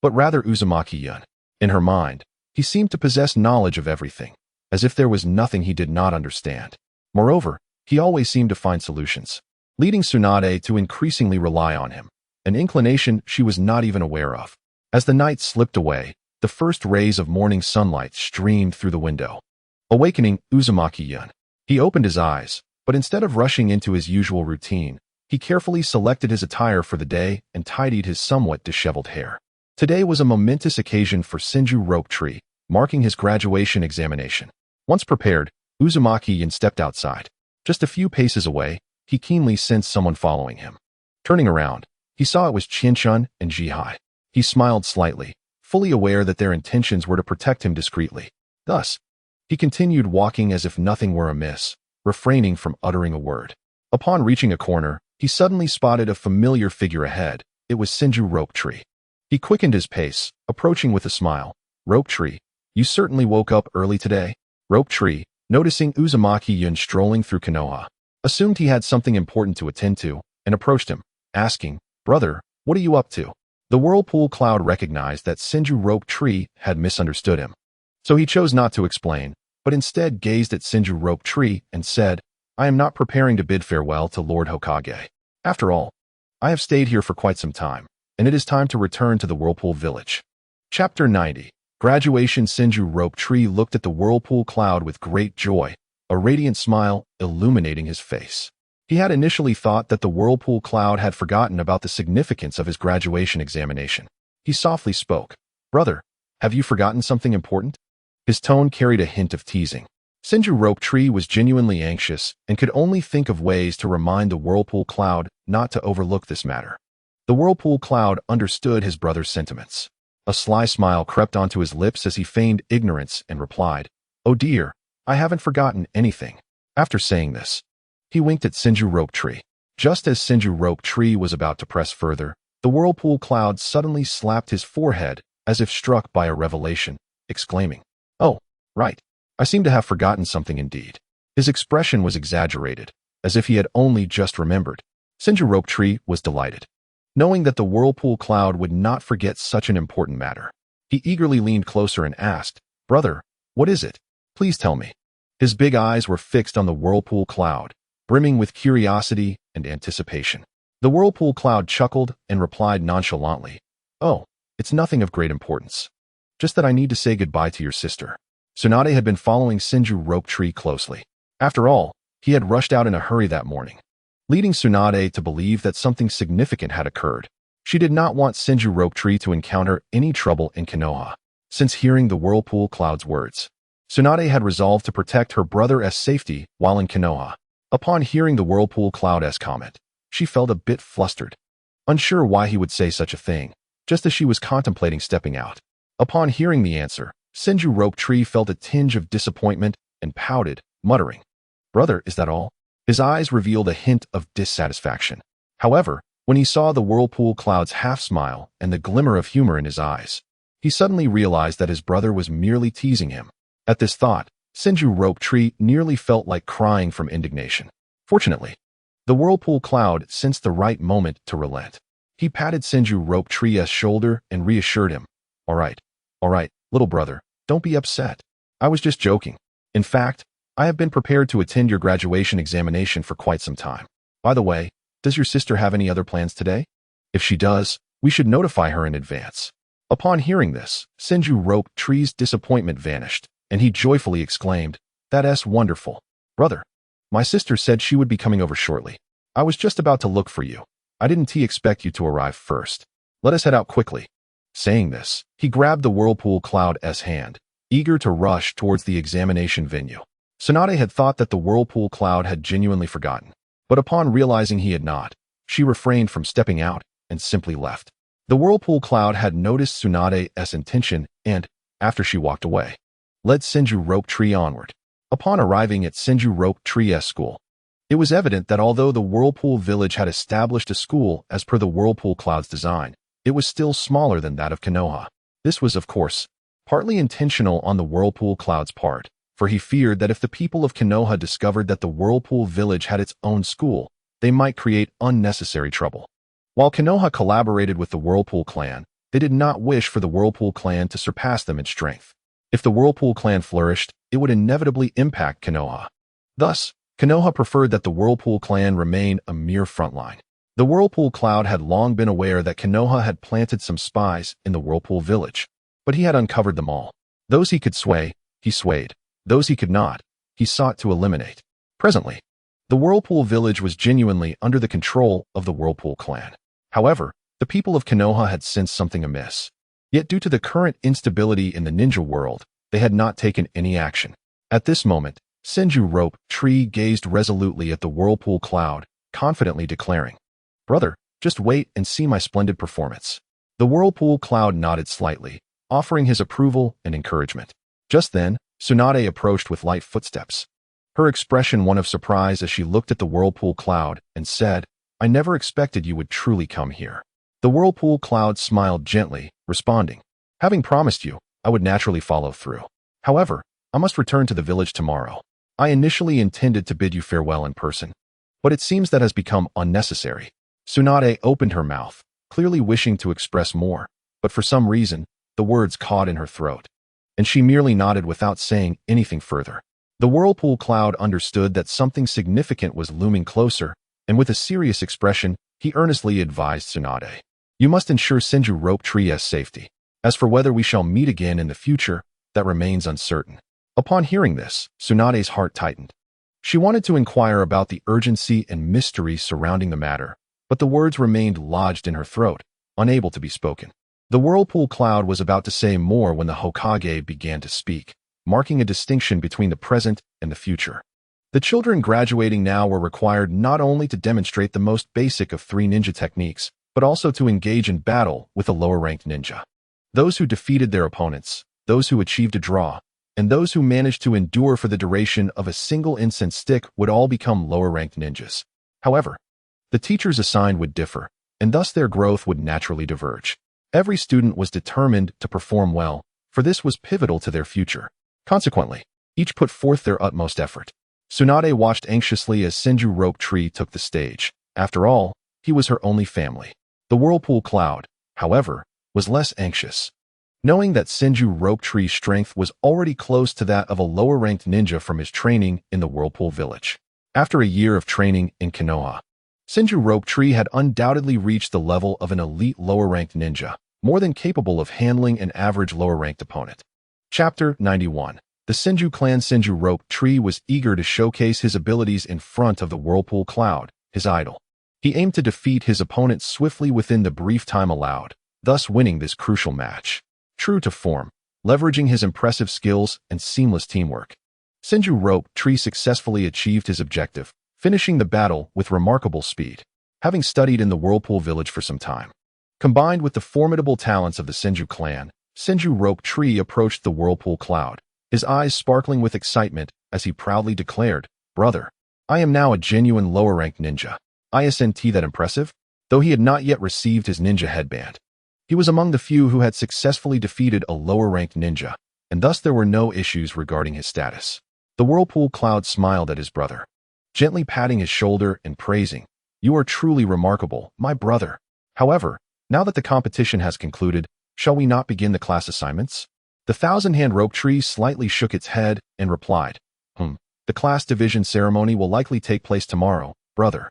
but rather Uzumaki Yun. In her mind, he seemed to possess knowledge of everything, as if there was nothing he did not understand. Moreover, he always seemed to find solutions, leading Tsunade to increasingly rely on him. an inclination she was not even aware of. As the night slipped away, the first rays of morning sunlight streamed through the window, awakening Uzumaki-yun. He opened his eyes, but instead of rushing into his usual routine, he carefully selected his attire for the day and tidied his somewhat disheveled hair. Today was a momentous occasion for Senju Rope Tree, marking his graduation examination. Once prepared, Uzumaki-yun stepped outside. Just a few paces away, he keenly sensed someone following him. Turning around, he saw it was Chin-chun and Ji-hai. He smiled slightly, fully aware that their intentions were to protect him discreetly. Thus, he continued walking as if nothing were amiss, refraining from uttering a word. Upon reaching a corner, he suddenly spotted a familiar figure ahead. It was Senju Rope Tree. He quickened his pace, approaching with a smile. "Rope Tree, you certainly woke up early today." Rope Tree, noticing Uzumaki-yun strolling through Konoha, assumed he had something important to attend to, and approached him, asking, "Brother, what are you up to?" The Whirlpool Cloud recognized that Senju Rope Tree had misunderstood him. So he chose not to explain, but instead gazed at Senju Rope Tree and said, "I am not preparing to bid farewell to Lord Hokage. After all, I have stayed here for quite some time, and it is time to return to the Whirlpool Village." Chapter 90. Graduation. Senju Rope Tree looked at the Whirlpool Cloud with great joy, a radiant smile illuminating his face. He had initially thought that the Whirlpool Cloud had forgotten about the significance of his graduation examination. He softly spoke, "Brother, have you forgotten something important?" His tone carried a hint of teasing. Senju Rope Tree was genuinely anxious and could only think of ways to remind the Whirlpool Cloud not to overlook this matter. The Whirlpool Cloud understood his brother's sentiments. A sly smile crept onto his lips as he feigned ignorance and replied, "Oh dear, I haven't forgotten anything." After saying this, he winked at Senju Rope Tree. Just as Senju Rope Tree was about to press further, the Whirlpool Cloud suddenly slapped his forehead as if struck by a revelation, exclaiming, "Oh, right. I seem to have forgotten something indeed." His expression was exaggerated, as if he had only just remembered. Senju Rope Tree was delighted. Knowing that the Whirlpool Cloud would not forget such an important matter, he eagerly leaned closer and asked, "Brother, what is it? Please tell me." His big eyes were fixed on the Whirlpool Cloud, brimming with curiosity and anticipation. The Whirlpool Cloud chuckled and replied nonchalantly, "Oh, it's nothing of great importance. Just that I need to say goodbye to your sister." Tsunade had been following Senju Rope Tree closely. After all, he had rushed out in a hurry that morning, leading Tsunade to believe that something significant had occurred. She did not want Senju Rope Tree to encounter any trouble in Konoha. Since hearing the Whirlpool Cloud's words, Tsunade had resolved to protect her brother's safety while in Konoha. Upon hearing the Whirlpool Cloud's comment, she felt a bit flustered, unsure why he would say such a thing, just as she was contemplating stepping out. Upon hearing the answer, Senju Rope Tree felt a tinge of disappointment and pouted, muttering, "Brother, is that all?" His eyes revealed a hint of dissatisfaction. However, when he saw the Whirlpool Cloud's half-smile and the glimmer of humor in his eyes, he suddenly realized that his brother was merely teasing him. At this thought, Senju Rope Tree nearly felt like crying from indignation. Fortunately, the Whirlpool Cloud sensed the right moment to relent. He patted Senju Rope Tree's shoulder and reassured him, all right, little brother, don't be upset. I was just joking. In fact, I have been prepared to attend your graduation examination for quite some time. By the way, does your sister have any other plans today? If she does, we should notify her in advance." Upon hearing this, Senju Rope Tree's disappointment vanished, and he joyfully exclaimed, "That's wonderful. Brother, my sister said she would be coming over shortly. I was just about to look for you. I didn't expect you to arrive first. Let us head out quickly." Saying this, he grabbed the Whirlpool Cloud's hand, eager to rush towards the examination venue. Tsunade had thought that the Whirlpool Cloud had genuinely forgotten, but upon realizing he had not, she refrained from stepping out and simply left. The Whirlpool Cloud had noticed Tsunade's intention and, after she walked away, led Senju Rope Tree onward. Upon arriving at Senju Rope Tree's school, it was evident that although the Whirlpool Village had established a school as per the Whirlpool Cloud's design, it was still smaller than that of Konoha. This was, of course, partly intentional on the Whirlpool Cloud's part, for he feared that if the people of Konoha discovered that the Whirlpool Village had its own school, they might create unnecessary trouble. While Konoha collaborated with the Whirlpool clan, they did not wish for the Whirlpool clan to surpass them in strength. If the Whirlpool clan flourished, it would inevitably impact Konoha. Thus, Konoha preferred that the Whirlpool clan remain a mere frontline. The Whirlpool Cloud had long been aware that Konoha had planted some spies in the Whirlpool village, but he had uncovered them all. Those he could sway, he swayed. Those he could not, he sought to eliminate. Presently, the Whirlpool village was genuinely under the control of the Whirlpool clan. However, the people of Konoha had sensed something amiss. Yet due to the current instability in the ninja world, they had not taken any action. At this moment, Senju Rope Tree gazed resolutely at the Whirlpool Cloud, confidently declaring, "Brother, just wait and see my splendid performance." The Whirlpool Cloud nodded slightly, offering his approval and encouragement. Just then, Tsunade approached with light footsteps. Her expression one of surprise as she looked at the Whirlpool Cloud and said, "I never expected you would truly come here." The Whirlpool Cloud smiled gently, responding, "Having promised you, I would naturally follow through. However, I must return to the village tomorrow. I initially intended to bid you farewell in person, but it seems that has become unnecessary." Tsunade opened her mouth, clearly wishing to express more, but for some reason, the words caught in her throat, and she merely nodded without saying anything further. The Whirlpool Cloud understood that something significant was looming closer, and with a serious expression, he earnestly advised Tsunade, "You must ensure Senju Rope Tree's safety. As for whether we shall meet again in the future, that remains uncertain." Upon hearing this, Tsunade's heart tightened. She wanted to inquire about the urgency and mystery surrounding the matter, but the words remained lodged in her throat, unable to be spoken. The Whirlpool Cloud was about to say more when the Hokage began to speak, marking a distinction between the present and the future. The children graduating now were required not only to demonstrate the most basic of 3 ninja techniques, but also to engage in battle with a lower-ranked ninja. Those who defeated their opponents, those who achieved a draw, and those who managed to endure for the duration of a single incense stick would all become lower-ranked ninjas. However, the teachers assigned would differ, and thus their growth would naturally diverge. Every student was determined to perform well, for this was pivotal to their future. Consequently, each put forth their utmost effort. Tsunade watched anxiously as Senju Rope Tree took the stage. After all, he was her only family. The Whirlpool Cloud, however, was less anxious. Knowing that Senju Rope Tree's strength was already close to that of a lower-ranked ninja from his training in the Whirlpool Village. After a year of training in Konoha, Senju Rope Tree had undoubtedly reached the level of an elite lower-ranked ninja, more than capable of handling an average lower-ranked opponent. Chapter 91. The Senju clan. Senju Rope Tree was eager to showcase his abilities in front of the Whirlpool Cloud, his idol. He aimed to defeat his opponent swiftly within the brief time allowed, thus winning this crucial match. True to form, leveraging his impressive skills and seamless teamwork, Senju Rope Tree successfully achieved his objective, finishing the battle with remarkable speed. Having studied in the Whirlpool Village for some time, combined with the formidable talents of the Senju clan, Senju Rope Tree approached the Whirlpool Cloud, his eyes sparkling with excitement as he proudly declared, "Brother, I am now a genuine lower-ranked ninja. Isn't that impressive?" Though he had not yet received his ninja headband, he was among the few who had successfully defeated a lower-ranked ninja, and thus there were no issues regarding his status. The Whirlpool Cloud smiled at his brother, gently patting his shoulder and praising, "You are truly remarkable, my brother. However, now that the competition has concluded, shall we not begin the class assignments?" The thousand-hand rope tree slightly shook its head and replied, The class division ceremony will likely take place tomorrow, brother.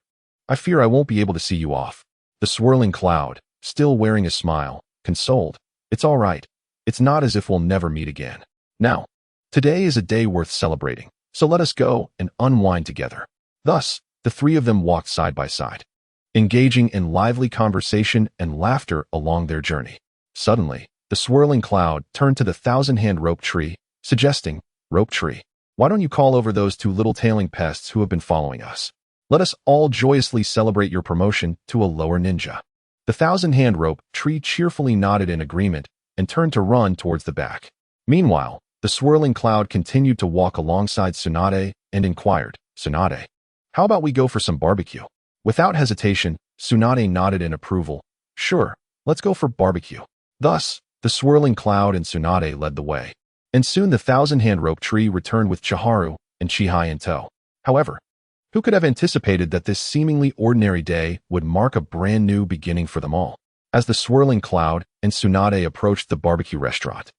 I fear I won't be able to see you off." The swirling cloud, still wearing a smile, consoled, "It's all right. It's not as if we'll never meet again. Now, today is a day worth celebrating, so let us go and unwind together." Thus, the 3 of them walked side by side, engaging in lively conversation and laughter along their journey. Suddenly, the swirling cloud turned to the thousand-hand rope tree, suggesting, "Rope Tree, why don't you call over those 2 little tailing pests who have been following us? Let us all joyously celebrate your promotion to a lower ninja." The thousand-hand rope tree cheerfully nodded in agreement and turned to run towards the back. Meanwhile, the swirling cloud continued to walk alongside Tsunade and inquired, "Tsunade, how about we go for some barbecue?" Without hesitation, Tsunade nodded in approval. "Sure, let's go for barbecue." Thus, the swirling cloud and Tsunade led the way, and soon the thousand-hand rope tree returned with Chiharu and Chihai in tow. However, who could have anticipated that this seemingly ordinary day would mark a brand new beginning for them all? As the swirling cloud and Tsunade approached the barbecue restaurant,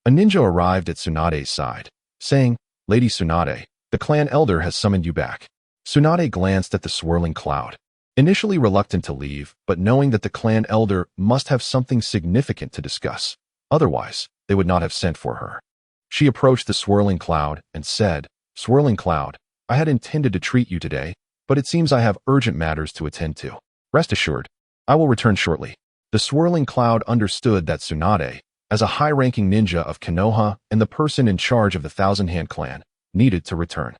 a ninja arrived at Tsunade's side, saying, "Lady Tsunade, the clan elder has summoned you back." Tsunade glanced at the swirling cloud. initially reluctant to leave, but knowing that the clan elder must have something significant to discuss. Otherwise, they would not have sent for her. She approached the swirling cloud and said, "Swirling cloud, I had intended to treat you today, but it seems I have urgent matters to attend to. Rest assured, I will return shortly." The swirling cloud understood that Tsunade, as a high-ranking ninja of Konoha and the person in charge of the Thousand Hand clan, needed to return.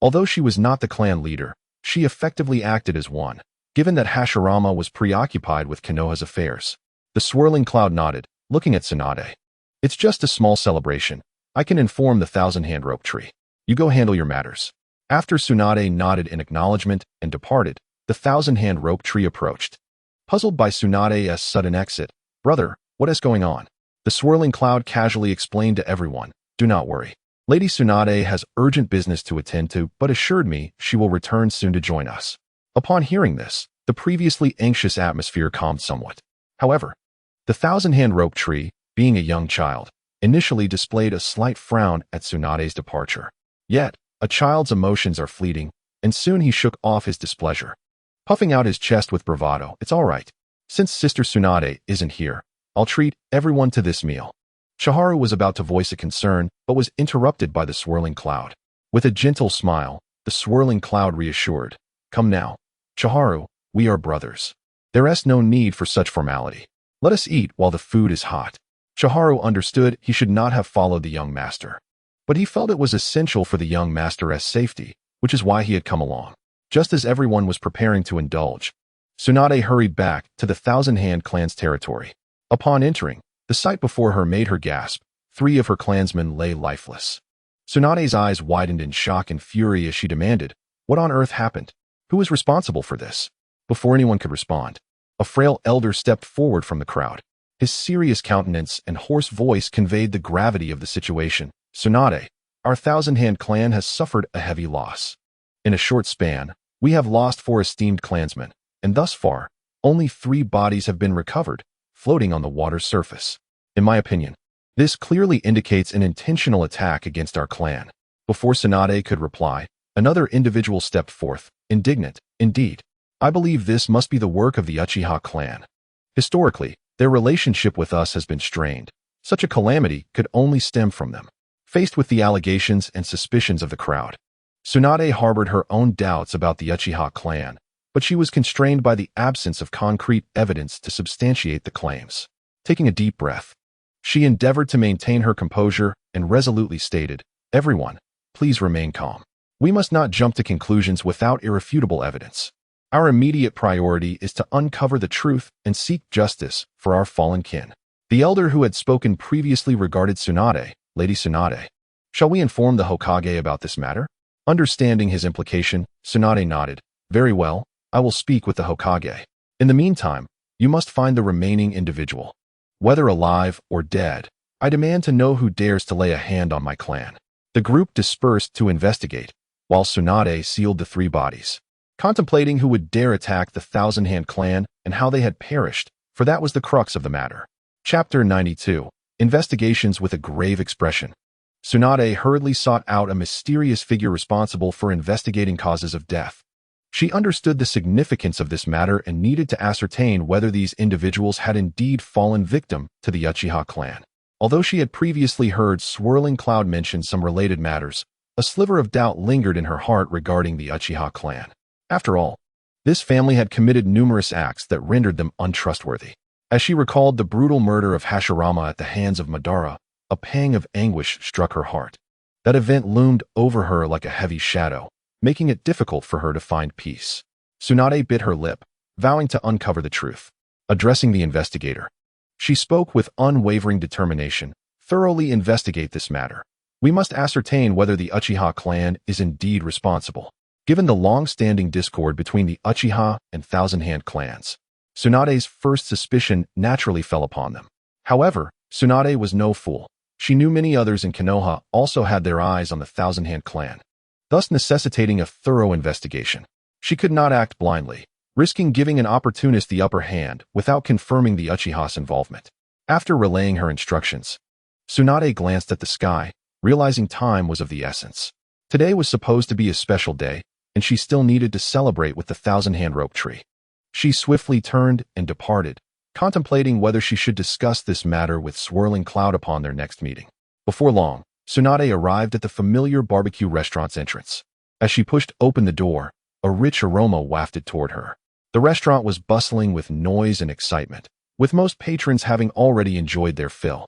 Although she was not the clan leader, she effectively acted as one, given that Hashirama was preoccupied with Konoha's affairs. The swirling cloud nodded, looking at Tsunade. "It's just a small celebration. I can inform the Thousand Hand rope tree. You go handle your matters." After Tsunade nodded in acknowledgement and departed, the Thousand Hand rope tree approached. Puzzled by Tsunade's sudden exit, "Brother, what is going on?" The swirling cloud casually explained to everyone, "Do not worry. Lady Tsunade has urgent business to attend to, but assured me she will return soon to join us." Upon hearing this, the previously anxious atmosphere calmed somewhat. However, the Thousand Hand rope tree, being a young child, initially displayed a slight frown at Tsunade's departure. Yet, a child's emotions are fleeting, and soon he shook off his displeasure. Puffing out his chest with bravado, "It's all right. Since Sister Tsunade isn't here, I'll treat everyone to this meal." Chiharu was about to voice a concern, but was interrupted by the swirling cloud. With a gentle smile, the swirling cloud reassured, "Come now, Chiharu, we are brothers. There is no need for such formality. Let us eat while the food is hot." Chiharu understood he should not have followed the young master, but he felt it was essential for the young master's safety, which is why he had come along. Just as everyone was preparing to indulge, Tsunade hurried back to the Thousand Hand clan's territory. Upon entering, the sight before her made her gasp. 3 of her clansmen lay lifeless. Tsunade's eyes widened in shock and fury as she demanded, "What on earth happened? Who is responsible for this?" Before anyone could respond, a frail elder stepped forward from the crowd. His serious countenance and hoarse voice conveyed the gravity of the situation. "Tsunade, our Thousand Hand clan has suffered a heavy loss. In a short span, we have lost 4 esteemed clansmen, and thus far, only 3 bodies have been recovered, floating on the water's surface. In my opinion, this clearly indicates an intentional attack against our clan." Before Tsunade could reply, another individual stepped forth, indignant, "Indeed, I believe this must be the work of the Uchiha clan. Historically, their relationship with us has been strained. Such a calamity could only stem from them." Faced with the allegations and suspicions of the crowd, Tsunade harbored her own doubts about the Uchiha clan, but she was constrained by the absence of concrete evidence to substantiate the claims. Taking a deep breath, she endeavored to maintain her composure and resolutely stated, "Everyone, please remain calm. We must not jump to conclusions without irrefutable evidence. Our immediate priority is to uncover the truth and seek justice for our fallen kin." The elder who had spoken previously regarded Tsunade, "Lady Tsunade, shall we inform the Hokage about this matter?" Understanding his implication, Tsunade nodded, "Very well, I will speak with the Hokage. In the meantime, you must find the remaining individual. Whether alive or dead, I demand to know who dares to lay a hand on my clan." The group dispersed to investigate, while Tsunade sealed the 3 bodies, contemplating who would dare attack the Thousand Hand clan and how they had perished, for that was the crux of the matter. Chapter 92. Investigations with a grave expression. Tsunade hurriedly sought out a mysterious figure responsible for investigating causes of death. She understood the significance of this matter and needed to ascertain whether these individuals had indeed fallen victim to the Uchiha clan. Although she had previously heard Swirling Cloud mention some related matters, a sliver of doubt lingered in her heart regarding the Uchiha clan. After all, this family had committed numerous acts that rendered them untrustworthy. As she recalled the brutal murder of Hashirama at the hands of Madara, a pang of anguish struck her heart. That event loomed over her like a heavy shadow, making it difficult for her to find peace. Tsunade bit her lip, vowing to uncover the truth. Addressing the investigator, she spoke with unwavering determination, "Thoroughly investigate this matter. We must ascertain whether the Uchiha clan is indeed responsible." Given the long-standing discord between the Uchiha and Thousand Hand clans, Tsunade's first suspicion naturally fell upon them. However, Tsunade was no fool. She knew many others in Konoha also had their eyes on the Thousand Hand clan, thus necessitating a thorough investigation. She could not act blindly, risking giving an opportunist the upper hand without confirming the Uchiha's involvement. After relaying her instructions, Tsunade glanced at the sky, realizing time was of the essence. Today was supposed to be a special day, and she still needed to celebrate with the Thousand Hand rope tree. She swiftly turned and departed, contemplating whether she should discuss this matter with Swirling Cloud upon their next meeting. Before long, Tsunade arrived at the familiar barbecue restaurant's entrance. As she pushed open the door, a rich aroma wafted toward her. The restaurant was bustling with noise and excitement, with most patrons having already enjoyed their fill.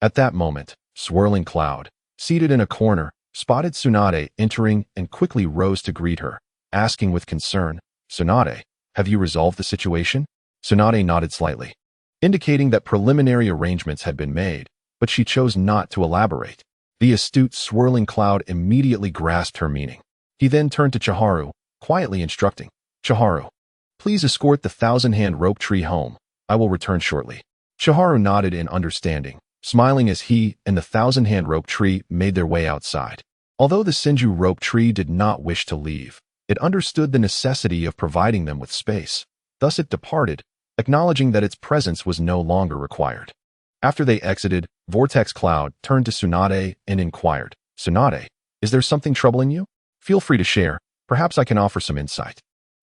At that moment, Swirling Cloud, seated in a corner, spotted Tsunade entering and quickly rose to greet her, asking with concern, "Tsunade, have you resolved the situation?" Tsunade nodded slightly, indicating that preliminary arrangements had been made, but she chose not to elaborate. The astute Swirling Cloud immediately grasped her meaning. He then turned to Chiharu, quietly instructing, "Chiharu, please escort the thousand-hand rope tree home. I will return shortly." Chiharu nodded in understanding, smiling as he and the thousand-hand rope tree made their way outside. Although the Senju rope tree did not wish to leave, it understood the necessity of providing them with space. Thus it departed, acknowledging that its presence was no longer required. After they exited, Vortex Cloud turned to Tsunade and inquired, "Tsunade, is there something troubling you? Feel free to share. Perhaps I can offer some insight."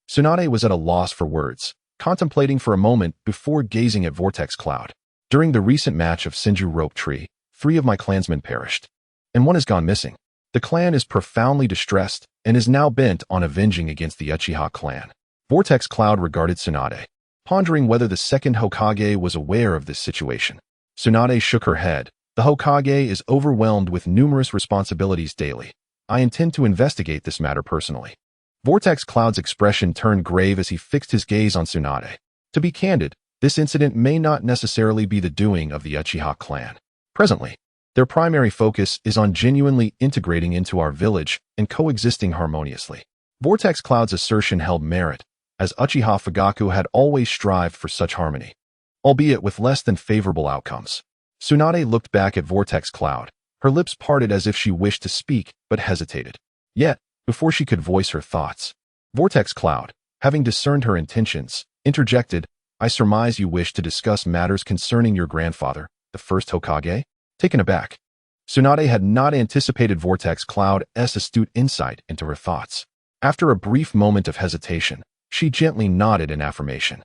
Tsunade was at a loss for words, contemplating for a moment before gazing at Vortex Cloud. "During the recent match of Senju Rope Tree, 3 of my clansmen perished, and 1 has gone missing. The clan is profoundly distressed and is now bent on avenging against the Uchiha clan." Vortex Cloud regarded Tsunade, pondering whether the second Hokage was aware of this situation. Tsunade shook her head. "The Hokage is overwhelmed with numerous responsibilities daily. I intend to investigate this matter personally." Vortex Cloud's expression turned grave as he fixed his gaze on Tsunade. To be candid, this incident may not necessarily be the doing of the Uchiha clan. Presently, their primary focus is on genuinely integrating into our village and coexisting harmoniously. Vortex Cloud's assertion held merit, as Uchiha Fugaku had always strived for such harmony, albeit with less than favorable outcomes. Tsunade looked back at Vortex Cloud, her lips parted as if she wished to speak but hesitated. Yet, before she could voice her thoughts, Vortex Cloud, having discerned her intentions, interjected, "I surmise you wish to discuss matters concerning your grandfather, the first Hokage?" Taken aback, Tsunade had not anticipated Vortex Cloud's astute insight into her thoughts. After a brief moment of hesitation, she gently nodded in affirmation.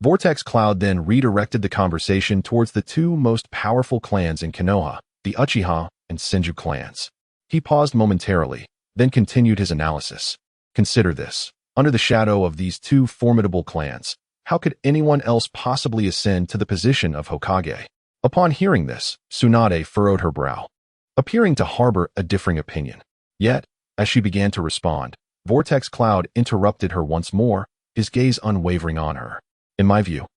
Vortex Cloud then redirected the conversation towards the 2 most powerful clans in Konoha, the Uchiha and Senju clans. He paused momentarily, then continued his analysis. "Consider this. Under the shadow of these 2 formidable clans, how could anyone else possibly ascend to the position of Hokage?" Upon hearing this, Tsunade furrowed her brow, appearing to harbor a differing opinion. Yet, as she began to respond, Vortex Cloud interrupted her once more, his gaze unwavering on her. "In my view,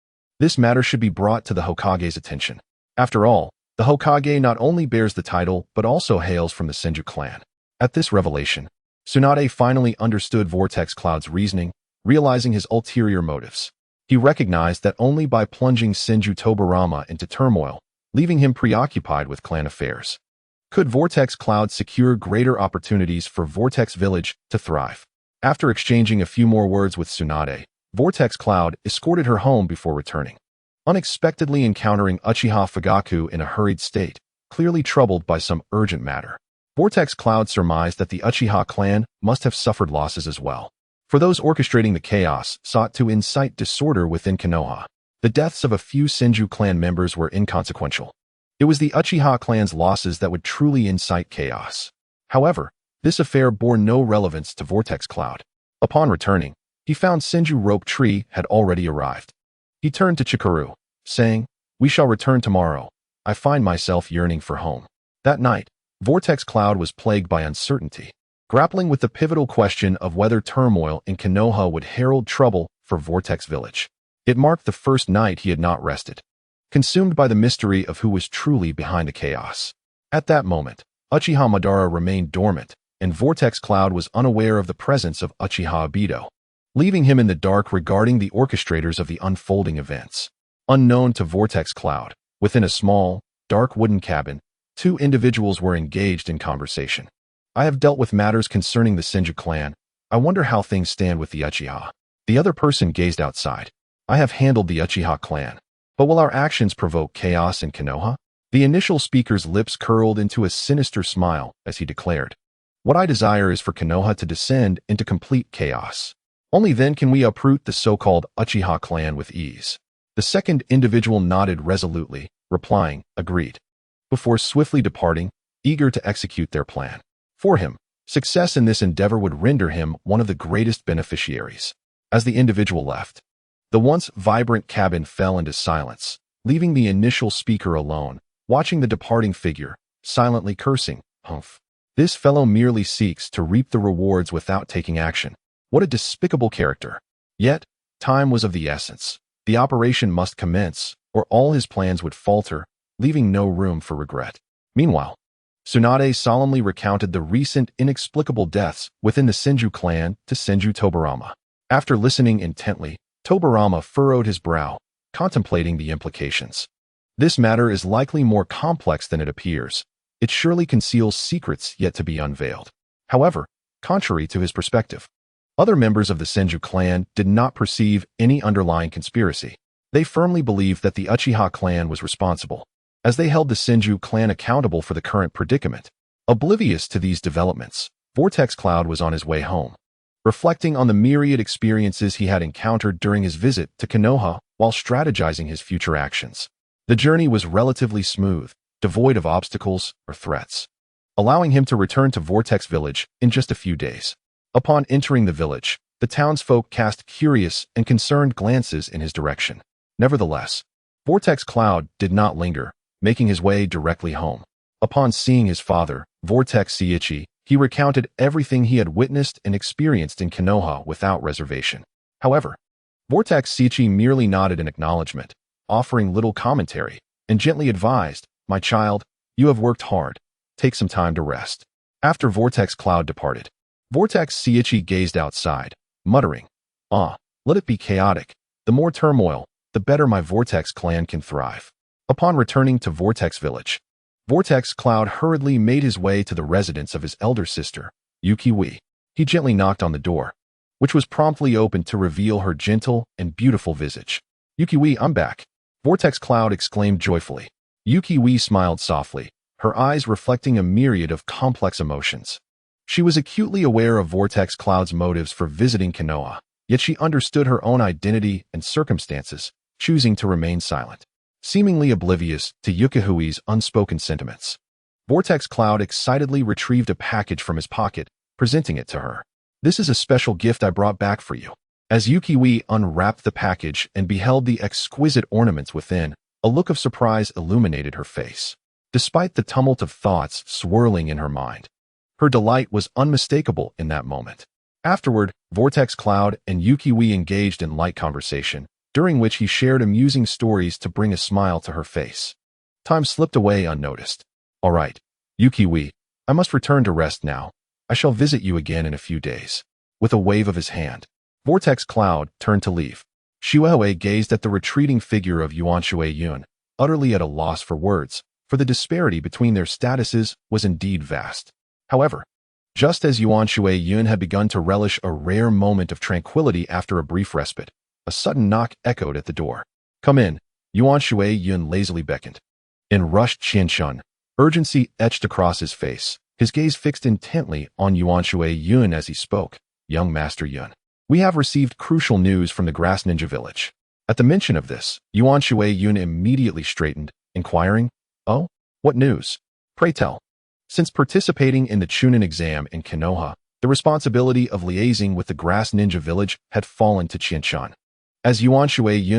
this matter should be brought to the Hokage's attention. After all, the Hokage not only bears the title but also hails from the Senju clan." At this revelation, Tsunade finally understood Vortex Cloud's reasoning, realizing his ulterior motives. He recognized that only by plunging Senju Tobarama into turmoil, leaving him preoccupied with clan affairs, could Vortex Cloud secure greater opportunities for Vortex Village to thrive. After exchanging a few more words with Tsunade, Vortex Cloud escorted her home before returning. Unexpectedly encountering Uchiha Fugaku in a hurried state, clearly troubled by some urgent matter, Vortex Cloud surmised that the Uchiha clan must have suffered losses as well. For those orchestrating the chaos sought to incite disorder within Konoha. The deaths of a few Senju clan members were inconsequential. It was the Uchiha clan's losses that would truly incite chaos. However, this affair bore no relevance to Vortex Cloud. Upon returning, he found Senju Rope Tree had already arrived. He turned to Chikuru, saying, "We shall return tomorrow. I find myself yearning for home." That night, Vortex Cloud was plagued by uncertainty, grappling with the pivotal question of whether turmoil in Konoha would herald trouble for Vortex Village. It marked the first night he had not rested, consumed by the mystery of who was truly behind the chaos. At that moment, Uchiha Madara remained dormant, and Vortex Cloud was unaware of the presence of Uchiha Obito, leaving him in the dark regarding the orchestrators of the unfolding events. Unknown to Vortex Cloud, within a small, dark wooden cabin, 2 individuals were engaged in conversation. "I have dealt with matters concerning the Senju clan. I wonder how things stand with the Uchiha." The other person gazed outside. "I have handled the Uchiha clan. But will our actions provoke chaos in Konoha?" The initial speaker's lips curled into a sinister smile as he declared, "What I desire is for Konoha to descend into complete chaos. Only then can we uproot the so-called Uchiha clan with ease. The second individual nodded resolutely, replying, agreed, before swiftly departing, eager to execute their plan. For him, success in this endeavor would render him one of the greatest beneficiaries. As the individual left, the once vibrant cabin fell into silence, leaving the initial speaker alone, watching the departing figure, silently cursing, humph. This fellow merely seeks to reap the rewards without taking action. What a despicable character. Yet, time was of the essence. The operation must commence, or all his plans would falter, leaving no room for regret. Meanwhile, Tsunade solemnly recounted the recent inexplicable deaths within the Senju clan to Senju Tobarama. After listening intently, Tobarama furrowed his brow, contemplating the implications. This matter is likely more complex than it appears. It surely conceals secrets yet to be unveiled. However, contrary to his perspective, other members of the Senju clan did not perceive any underlying conspiracy. They firmly believed that the Uchiha clan was responsible, as they held the Senju clan accountable for the current predicament. Oblivious to these developments, Vortex Cloud was on his way home, reflecting on the myriad experiences he had encountered during his visit to Konoha while strategizing his future actions. The journey was relatively smooth, devoid of obstacles or threats, allowing him to return to Vortex Village in just a few days. Upon entering the village, the townsfolk cast curious and concerned glances in his direction. Nevertheless, Vortex Cloud did not linger, making his way directly home. Upon seeing his father, Vortex Seiichi, he recounted everything he had witnessed and experienced in Konoha without reservation. However, Vortex Seiichi merely nodded in acknowledgement, offering little commentary, and gently advised, "My child, you have worked hard. Take some time to rest." After Vortex Cloud departed, Vortex Seiichi gazed outside, muttering, let it be chaotic. The more turmoil, the better my Vortex clan can thrive." Upon returning to Vortex Village, Vortex Cloud hurriedly made his way to the residence of his elder sister, Yuki. He gently knocked on the door, which was promptly opened to reveal her gentle and beautiful visage. "Yuki, I'm back," Vortex Cloud exclaimed joyfully. Yuki smiled softly, her eyes reflecting a myriad of complex emotions. She was acutely aware of Vortex Cloud's motives for visiting Konoha, yet she understood her own identity and circumstances, choosing to remain silent. Seemingly oblivious to Yuki's unspoken sentiments, Vortex Cloud excitedly retrieved a package from his pocket, presenting it to her. "This is a special gift I brought back for you." As Yuki unwrapped the package and beheld the exquisite ornaments within, a look of surprise illuminated her face. Despite the tumult of thoughts swirling in her mind, her delight was unmistakable in that moment. Afterward, Vortex Cloud and Yuki engaged in light conversation, during which he shared amusing stories to bring a smile to her face. Time slipped away unnoticed. "All right, Yuki, I must return to rest now. I shall visit you again in a few days." With a wave of his hand, Vortex Cloud turned to leave. Shuehui gazed at the retreating figure of Yuan, utterly at a loss for words, for the disparity between their statuses was indeed vast. However, just as Yuan had begun to relish a rare moment of tranquility after a brief respite, a sudden knock echoed at the door. "Come in," Yuan lazily beckoned. In rushed Qianshun, urgency etched across his face, his gaze fixed intently on Yuan as he spoke. "Young Master Yun, we have received crucial news from the Grass Ninja Village." At the mention of this, Yuan immediately straightened, inquiring, "Oh, what news? Pray tell." Since participating in the Chunin exam in Konoha, the responsibility of liaising with the Grass Ninja Village had fallen to Qianshun. As Yuan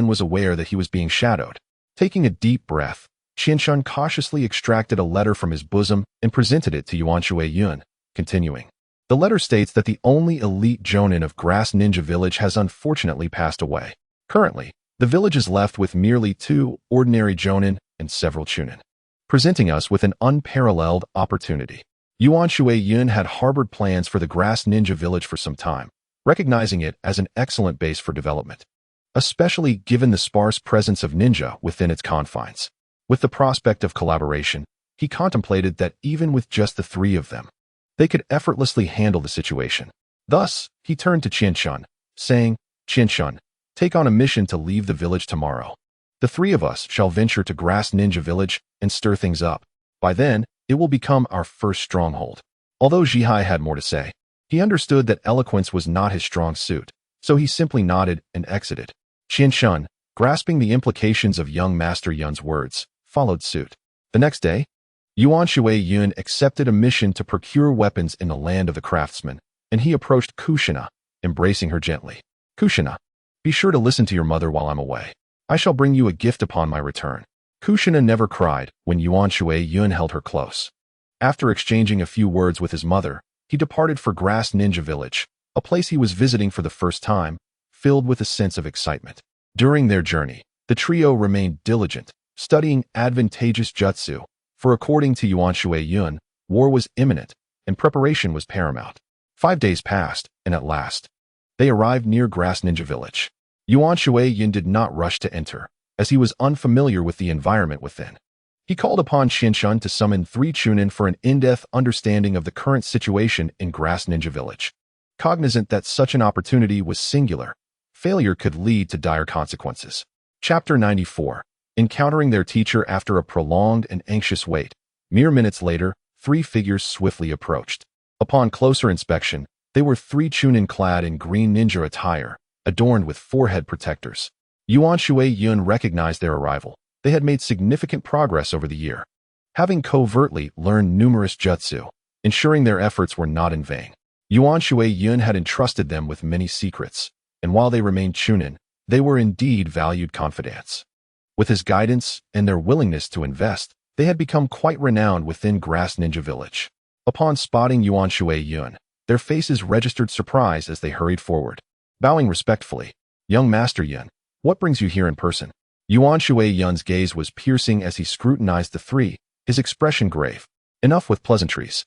was aware that he was being shadowed, taking a deep breath, Qianshun cautiously extracted a letter from his bosom and presented it to Yuan, continuing. The letter states that the only elite jonin of Grass Ninja Village has unfortunately passed away. Currently, the village is left with merely 2 ordinary jonin and several chunin, presenting us with an unparalleled opportunity. Yuan had harbored plans for the Grass Ninja Village for some time, recognizing it as an excellent base for development, especially given the sparse presence of ninja within its confines. With the prospect of collaboration, he contemplated that even with just the 3 of them, they could effortlessly handle the situation. Thus, he turned to Qianshun, saying, "Qianshun, take on a mission to leave the village tomorrow. The 3 of us shall venture to Grass Ninja Village and stir things up. By then, it will become our first stronghold." Although Jihai had more to say, he understood that eloquence was not his strong suit, so he simply nodded and exited. Qianshun, grasping the implications of young Master Yun's words, followed suit. The next day, Yuan Shui Yun accepted a mission to procure weapons in the land of the craftsmen, and he approached Kushina, embracing her gently. Kushina, be sure to listen to your mother while I'm away. I shall bring you a gift upon my return. Kushina never cried when Yuan Shui Yun held her close. After exchanging a few words with his mother, he departed for Grass Ninja Village, a place he was visiting for the first time, filled with a sense of excitement. During their journey, the trio remained diligent, studying advantageous jutsu, for according to Yuan Shui Yun, war was imminent, and preparation was paramount. 5 days passed, and at last, they arrived near Grass Ninja Village. Yuan Shui Yun did not rush to enter, as he was unfamiliar with the environment within. He called upon Qianshun to summon 3 Chunin for an in-depth understanding of the current situation in Grass Ninja Village. Cognizant that such an opportunity was singular, failure could lead to dire consequences. Chapter 94. Encountering their teacher after a prolonged and anxious wait. Mere minutes later, 3 figures swiftly approached. Upon closer inspection, they were 3 Chunin clad in green ninja attire, adorned with forehead protectors. Yuan Shui Yun recognized their arrival. They had made significant progress over the year, having covertly learned numerous jutsu, ensuring their efforts were not in vain. Yuan Shui Yun had entrusted them with many secrets, and while they remained Chunin, they were indeed valued confidants. With his guidance and their willingness to invest, they had become quite renowned within Grass Ninja Village. Upon spotting Yuan Shui Yun, their faces registered surprise as they hurried forward. Bowing respectfully, "Young Master Yun, what brings you here in person?" Yuan Shui Yun's gaze was piercing as he scrutinized the 3, his expression grave. "Enough with pleasantries.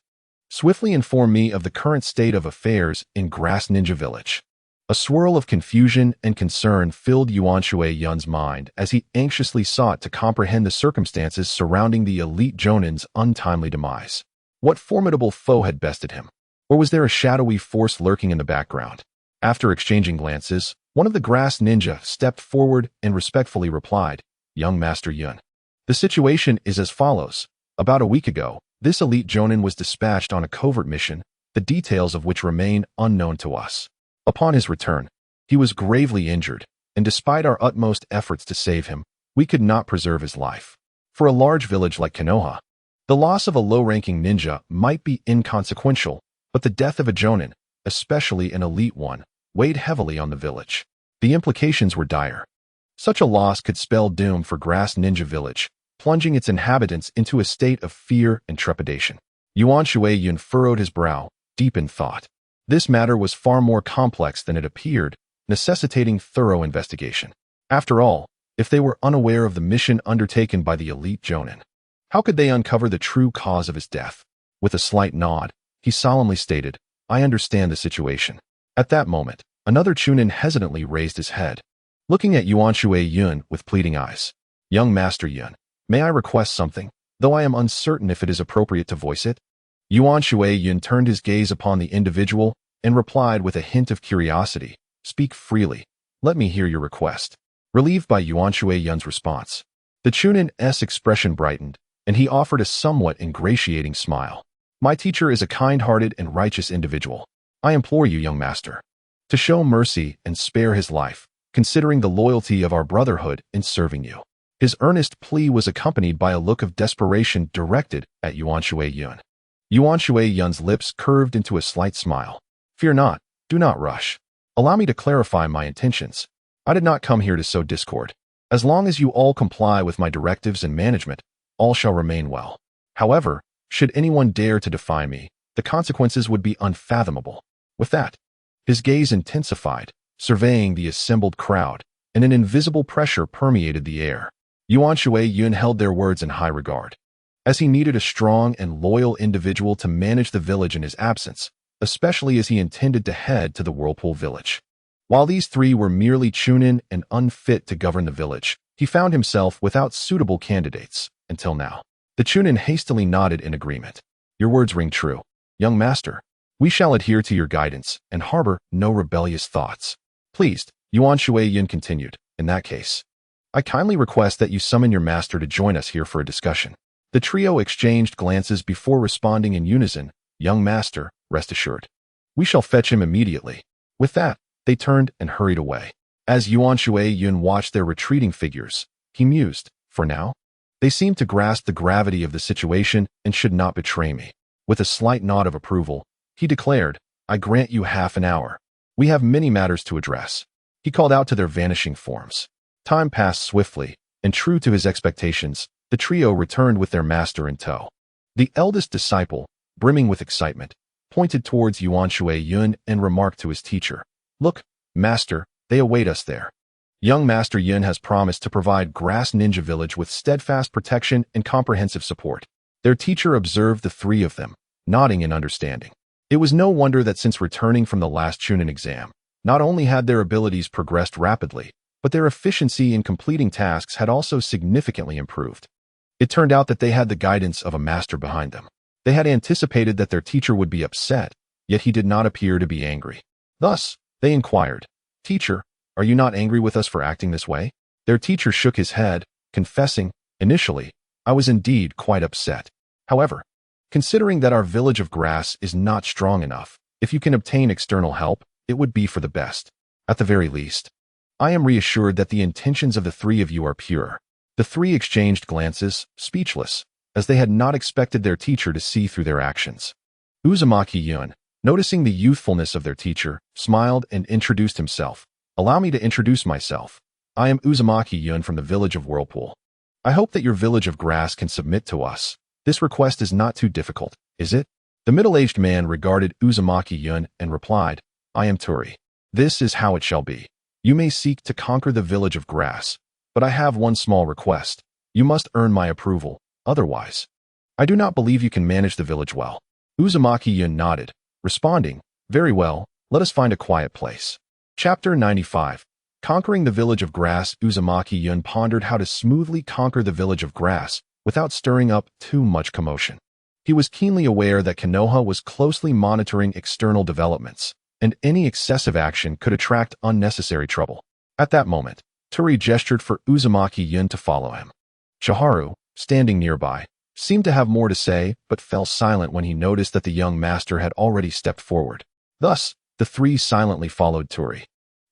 Swiftly inform me of the current state of affairs in Grass Ninja Village." A swirl of confusion and concern filled Yuan Shui Yun's mind as he anxiously sought to comprehend the circumstances surrounding the elite Jonin's untimely demise. What formidable foe had bested him? Or was there a shadowy force lurking in the background? After exchanging glances, one of the Grass Ninja stepped forward and respectfully replied, "Young Master Yun, the situation is as follows. About a week ago, this elite Jonin was dispatched on a covert mission, the details of which remain unknown to us. Upon his return, he was gravely injured, and despite our utmost efforts to save him, we could not preserve his life. For a large village like Konoha, the loss of a low-ranking ninja might be inconsequential, but the death of a Jonin, especially an elite one, weighed heavily on the village. The implications were dire. Such a loss could spell doom for Grass Ninja Village, plunging its inhabitants into a state of fear and trepidation." Yuan Shui Yun furrowed his brow, deep in thought. This matter was far more complex than it appeared, necessitating thorough investigation. After all, if they were unaware of the mission undertaken by the elite Jonin, how could they uncover the true cause of his death? With a slight nod, he solemnly stated, "I understand the situation." At that moment, another Chunin hesitantly raised his head, looking at Yuan Shui Yun with pleading eyes. "Young Master Yun, may I request something, though I am uncertain if it is appropriate to voice it?" Yuan Shui Yun turned his gaze upon the individual and replied with a hint of curiosity, "Speak freely. Let me hear your request." Relieved by Yuan Shui Yun's response, the Chunin's expression brightened, and he offered a somewhat ingratiating smile. "My teacher is a kind-hearted and righteous individual. I implore you, young master, to show mercy and spare his life, considering the loyalty of our brotherhood in serving you." His earnest plea was accompanied by a look of desperation directed at Yuan Shui Yun. Yuan Shui Yun's lips curved into a slight smile. "Fear not, do not rush. Allow me to clarify my intentions. I did not come here to sow discord. As long as you all comply with my directives and management, all shall remain well. However, should anyone dare to defy me, the consequences would be unfathomable." With that, his gaze intensified, surveying the assembled crowd, and an invisible pressure permeated the air. Yuan Shui Yun held their words in high regard, as he needed a strong and loyal individual to manage the village in his absence, especially as he intended to head to the Whirlpool Village. While these 3 were merely Chunin and unfit to govern the village, he found himself without suitable candidates, until now. The Chunin hastily nodded in agreement. "Your words ring true, young master. We shall adhere to your guidance and harbor no rebellious thoughts." Pleased, Yuan Shui Yun continued, "In that case, I kindly request that you summon your master to join us here for a discussion." The trio exchanged glances before responding in unison, "Young master, rest assured. We shall fetch him immediately." With that, They turned and hurried away. As Yuan Shui Yun watched their retreating figures, he mused, for now, they seem to grasp the gravity of the situation and should not betray me. With a slight nod of approval, he declared, I grant you half an hour. We have many matters to address. He called out to their vanishing forms. Time passed swiftly, and true to his expectations, the trio returned with their master in tow. The eldest disciple, brimming with excitement, pointed towards Yuan Shui Yun and remarked to his teacher, Look, master, they await us there. Young Master Yun has promised to provide Grass Ninja Village with steadfast protection and comprehensive support. Their teacher observed the three of them, nodding in understanding. It was no wonder that since returning from the last Chunin exam, not only had their abilities progressed rapidly, but their efficiency in completing tasks had also significantly improved. It turned out that they had the guidance of a master behind them. They had anticipated that their teacher would be upset, yet he did not appear to be angry. Thus, they inquired, Teacher, are you not angry with us for acting this way? Their teacher shook his head, confessing, Initially, I was indeed quite upset. However, considering that our village of grass is not strong enough, if you can obtain external help, it would be for the best. At the very least, I am reassured that the intentions of the three of you are pure. The three exchanged glances, speechless, as they had not expected their teacher to see through their actions. Uzumaki Yun, noticing the youthfulness of their teacher, smiled and introduced himself. Allow me to introduce myself. I am Uzumaki Yun from the village of Whirlpool. I hope that your village of grass can submit to us. This request is not too difficult, is it? The middle-aged man regarded Uzumaki Yun and replied, I am Turi. This is how it shall be. You may seek to conquer the village of grass, but I have one small request. You must earn my approval, otherwise, I do not believe you can manage the village well. Uzumaki Yun nodded, responding, Very well, let us find a quiet place. Chapter 95. Conquering the village of grass. Uzumaki Yun pondered how to smoothly conquer the village of grass without stirring up too much commotion. He was keenly aware that Konoha was closely monitoring external developments, and any excessive action could attract unnecessary trouble. At that moment, Turi gestured for Uzumaki Yun to follow him. Chiharu, standing nearby, seemed to have more to say, but fell silent when he noticed that the young master had already stepped forward. Thus, the three silently followed Turi.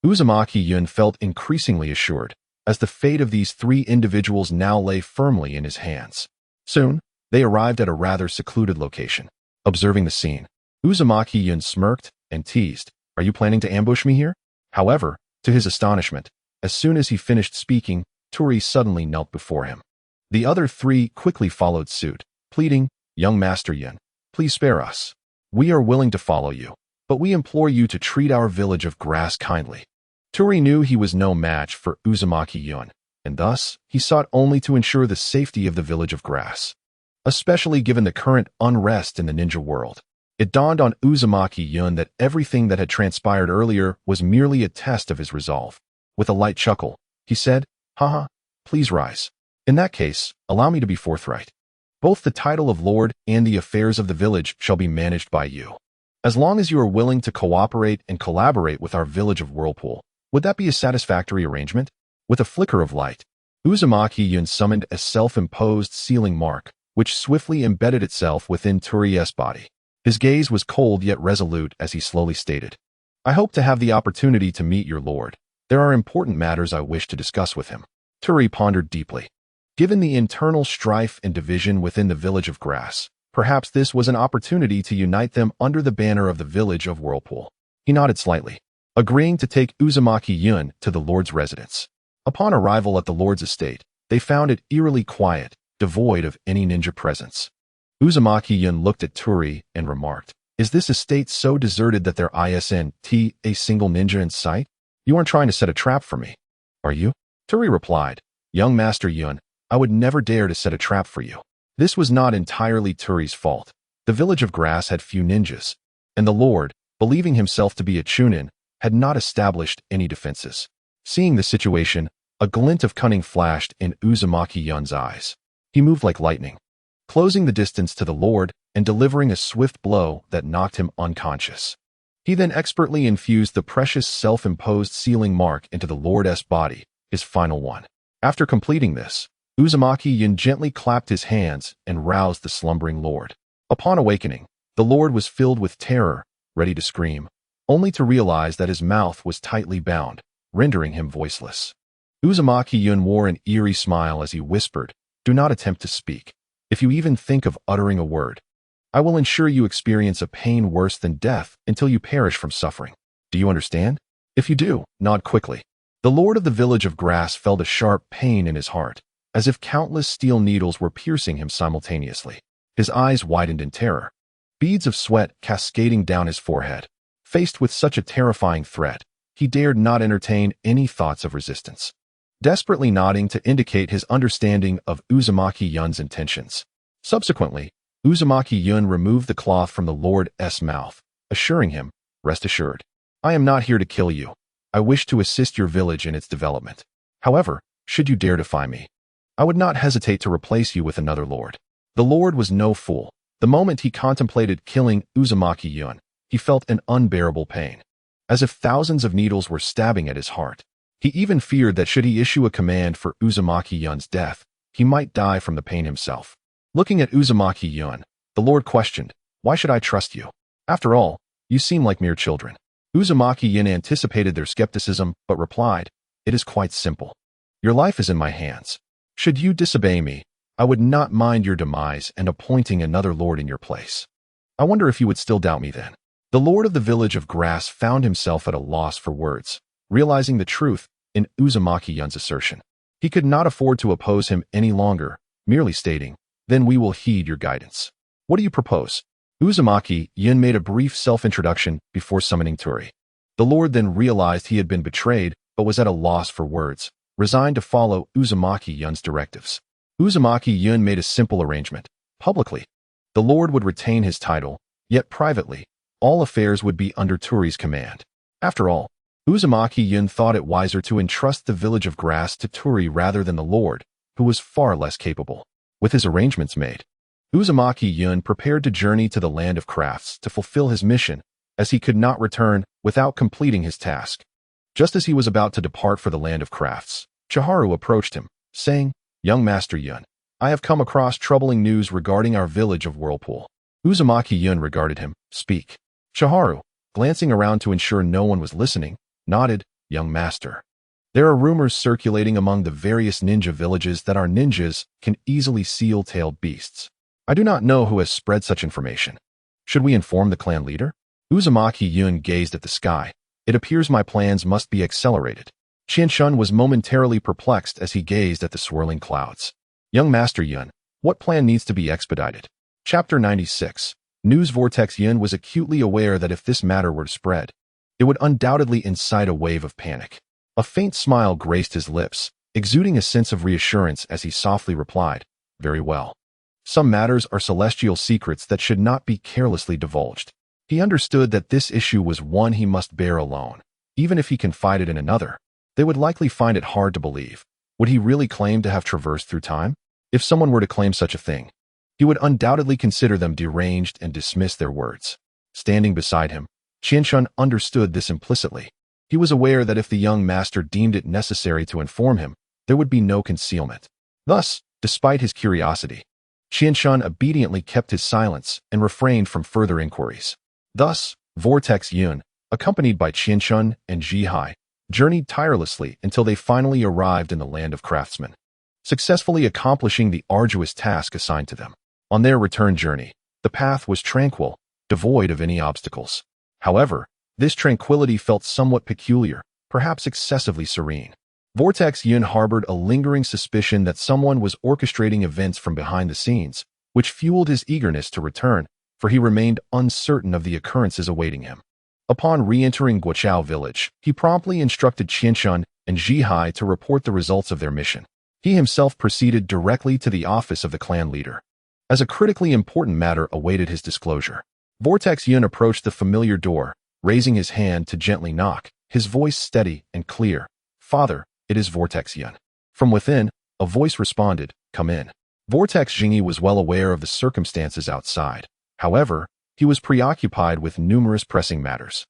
Uzumaki Yun felt increasingly assured, as the fate of these three individuals now lay firmly in his hands. Soon, they arrived at a rather secluded location. Observing the scene, Uzumaki Yun smirked and teased, Are you planning to ambush me here? However, to his astonishment, as soon as he finished speaking, Turi suddenly knelt before him. The other three quickly followed suit, pleading, Young Master Yun, please spare us. We are willing to follow you, but we implore you to treat our village of grass kindly. Turi knew he was no match for Uzumaki Yun, and thus he sought only to ensure the safety of the village of grass. Especially given the current unrest in the ninja world, it dawned on Uzumaki Yun that everything that had transpired earlier was merely a test of his resolve. With a light chuckle, he said, Haha, please rise. In that case, allow me to be forthright. Both the title of Lord and the affairs of the village shall be managed by you. As long as you are willing to cooperate and collaborate with our village of Whirlpool, would that be a satisfactory arrangement? With a flicker of light, Uzumaki Yun summoned a self-imposed sealing mark, which swiftly embedded itself within Turi's body. His gaze was cold yet resolute as he slowly stated, I hope to have the opportunity to meet your lord. There are important matters I wish to discuss with him. Turi pondered deeply. Given the internal strife and division within the village of grass, perhaps this was an opportunity to unite them under the banner of the village of Whirlpool. He nodded slightly, agreeing to take Uzumaki Yun to the lord's residence. Upon arrival at the lord's estate, they found it eerily quiet, devoid of any ninja presence. Uzumaki Yun looked at Turi and remarked, Is this estate so deserted that there isn't a single ninja in sight? You aren't trying to set a trap for me, are you? Turi replied, Young Master Yun, I would never dare to set a trap for you. This was not entirely Turi's fault. The village of grass had few ninjas, and the lord, believing himself to be a chunin, had not established any defenses. Seeing the situation, a glint of cunning flashed in Uzumaki Yun's eyes. He moved like lightning, closing the distance to the lord and delivering a swift blow that knocked him unconscious. He then expertly infused the precious self-imposed sealing mark into the lord's body, his final one. After completing this, Uzumaki Yun gently clapped his hands and roused the slumbering lord. Upon awakening, the lord was filled with terror, ready to scream, only to realize that his mouth was tightly bound, rendering him voiceless. Uzumaki Yun wore an eerie smile as he whispered, "Do not attempt to speak. If you even think of uttering a word, I will ensure you experience a pain worse than death until you perish from suffering. Do you understand? If you do, nod quickly." The lord of the village of grass felt a sharp pain in his heart, as if countless steel needles were piercing him simultaneously. His eyes widened in terror, beads of sweat cascading down his forehead. Faced with such a terrifying threat, he dared not entertain any thoughts of resistance. Desperately nodding to indicate his understanding of Uzumaki Yun's intentions. Subsequently, Uzumaki Yun removed the cloth from the lord's mouth, assuring him, "Rest assured, I am not here to kill you. I wish to assist your village in its development. However, should you dare defy me, I would not hesitate to replace you with another lord." The lord was no fool. The moment he contemplated killing Uzumaki Yun, he felt an unbearable pain, as if thousands of needles were stabbing at his heart. He even feared that should he issue a command for Uzumaki Yun's death, he might die from the pain himself. Looking at Uzumaki Yun, the lord questioned, "Why should I trust you? After all, you seem like mere children." Uzumaki Yun anticipated their skepticism, but replied, "It is quite simple. Your life is in my hands. Should you disobey me, I would not mind your demise and appointing another lord in your place. I wonder if you would still doubt me then." The lord of the village of grass found himself at a loss for words, realizing the truth in Uzumaki Yun's assertion. He could not afford to oppose him any longer, merely stating, "Then we will heed your guidance. What do you propose?" Uzumaki Yun made a brief self-introduction before summoning Turi. The lord then realized he had been betrayed, but was at a loss for words, resigned to follow Uzumaki Yun's directives. Uzumaki Yun made a simple arrangement. Publicly, the lord would retain his title, yet privately, all affairs would be under Turi's command. After all, Uzumaki Yun thought it wiser to entrust the village of grass to Turi rather than the lord, who was far less capable. With his arrangements made, Uzumaki Yun prepared to journey to the land of crafts to fulfill his mission, as he could not return without completing his task. Just as he was about to depart for the land of crafts, Chiharu approached him, saying, "Young Master Yun, I have come across troubling news regarding our village of Whirlpool." Uzumaki Yun regarded him. "Speak." Chiharu, glancing around to ensure no one was listening, nodded, "Young Master, there are rumors circulating among the various ninja villages that our ninjas can easily seal-tailed beasts. I do not know who has spread such information. Should we inform the clan leader?" Uzumaki Yun gazed at the sky. "It appears my plans must be accelerated." Qianshun was momentarily perplexed as he gazed at the swirling clouds. "Young Master Yun, what plan needs to be expedited?" Chapter 96. News Vortex. Yun was acutely aware that if this matter were to spread, it would undoubtedly incite a wave of panic. A faint smile graced his lips, exuding a sense of reassurance as he softly replied, "Very well. Some matters are celestial secrets that should not be carelessly divulged." He understood that this issue was one he must bear alone. Even if he confided in another, they would likely find it hard to believe. Would he really claim to have traversed through time? If someone were to claim such a thing, he would undoubtedly consider them deranged and dismiss their words. Standing beside him, Qianshun understood this implicitly. He was aware that if the young master deemed it necessary to inform him, there would be no concealment. Thus, despite his curiosity, Qianshun obediently kept his silence and refrained from further inquiries. Thus, Vortex Yun, accompanied by Qianshun and Jihai, journeyed tirelessly until they finally arrived in the land of craftsmen, successfully accomplishing the arduous task assigned to them. On their return journey, the path was tranquil, devoid of any obstacles. However, this tranquility felt somewhat peculiar, perhaps excessively serene. Vortex Yun harbored a lingering suspicion that someone was orchestrating events from behind the scenes, which fueled his eagerness to return, for he remained uncertain of the occurrences awaiting him. Upon re-entering Guoqiao village, he promptly instructed Qianshun and Jihai to report the results of their mission. He himself proceeded directly to the office of the clan leader, as a critically important matter awaited his disclosure. Vortex Yun approached the familiar door, raising his hand to gently knock, his voice steady and clear. "Father, it is Vortex Yun." From within, a voice responded, "Come in." Vortex Jingi was well aware of the circumstances outside. However, he was preoccupied with numerous pressing matters.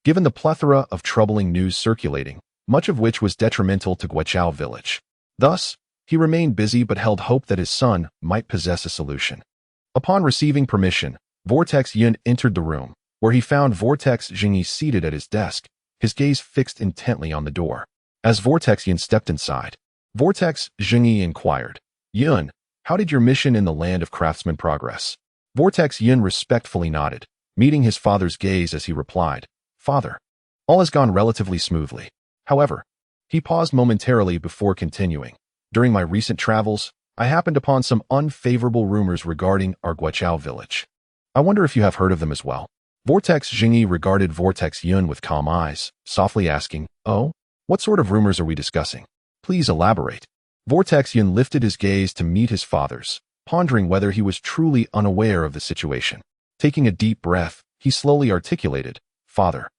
Given the plethora of troubling news circulating, much of which was detrimental to Guoqiao village. Thus, he remained busy but held hope that his son might possess a solution. Upon receiving permission, Vortex Yun entered the room, where he found Vortex Jingyi seated at his desk, his gaze fixed intently on the door. As Vortex Yun stepped inside, Vortex Jingyi inquired, "Yun, how did your mission in the land of craftsmen progress?" Vortex Yun respectfully nodded, meeting his father's gaze as he replied, "Father, all has gone relatively smoothly. However," he paused momentarily before continuing, "during my recent travels, I happened upon some unfavorable rumors regarding our Guoqiao village. I wonder if you have heard of them as well." Vortex Jingyi regarded Vortex Yun with calm eyes, softly asking, "Oh, what sort of rumors are we discussing? Please elaborate." Vortex Yun lifted his gaze to meet his father's, pondering whether he was truly unaware of the situation. Taking a deep breath, he slowly articulated, "Father,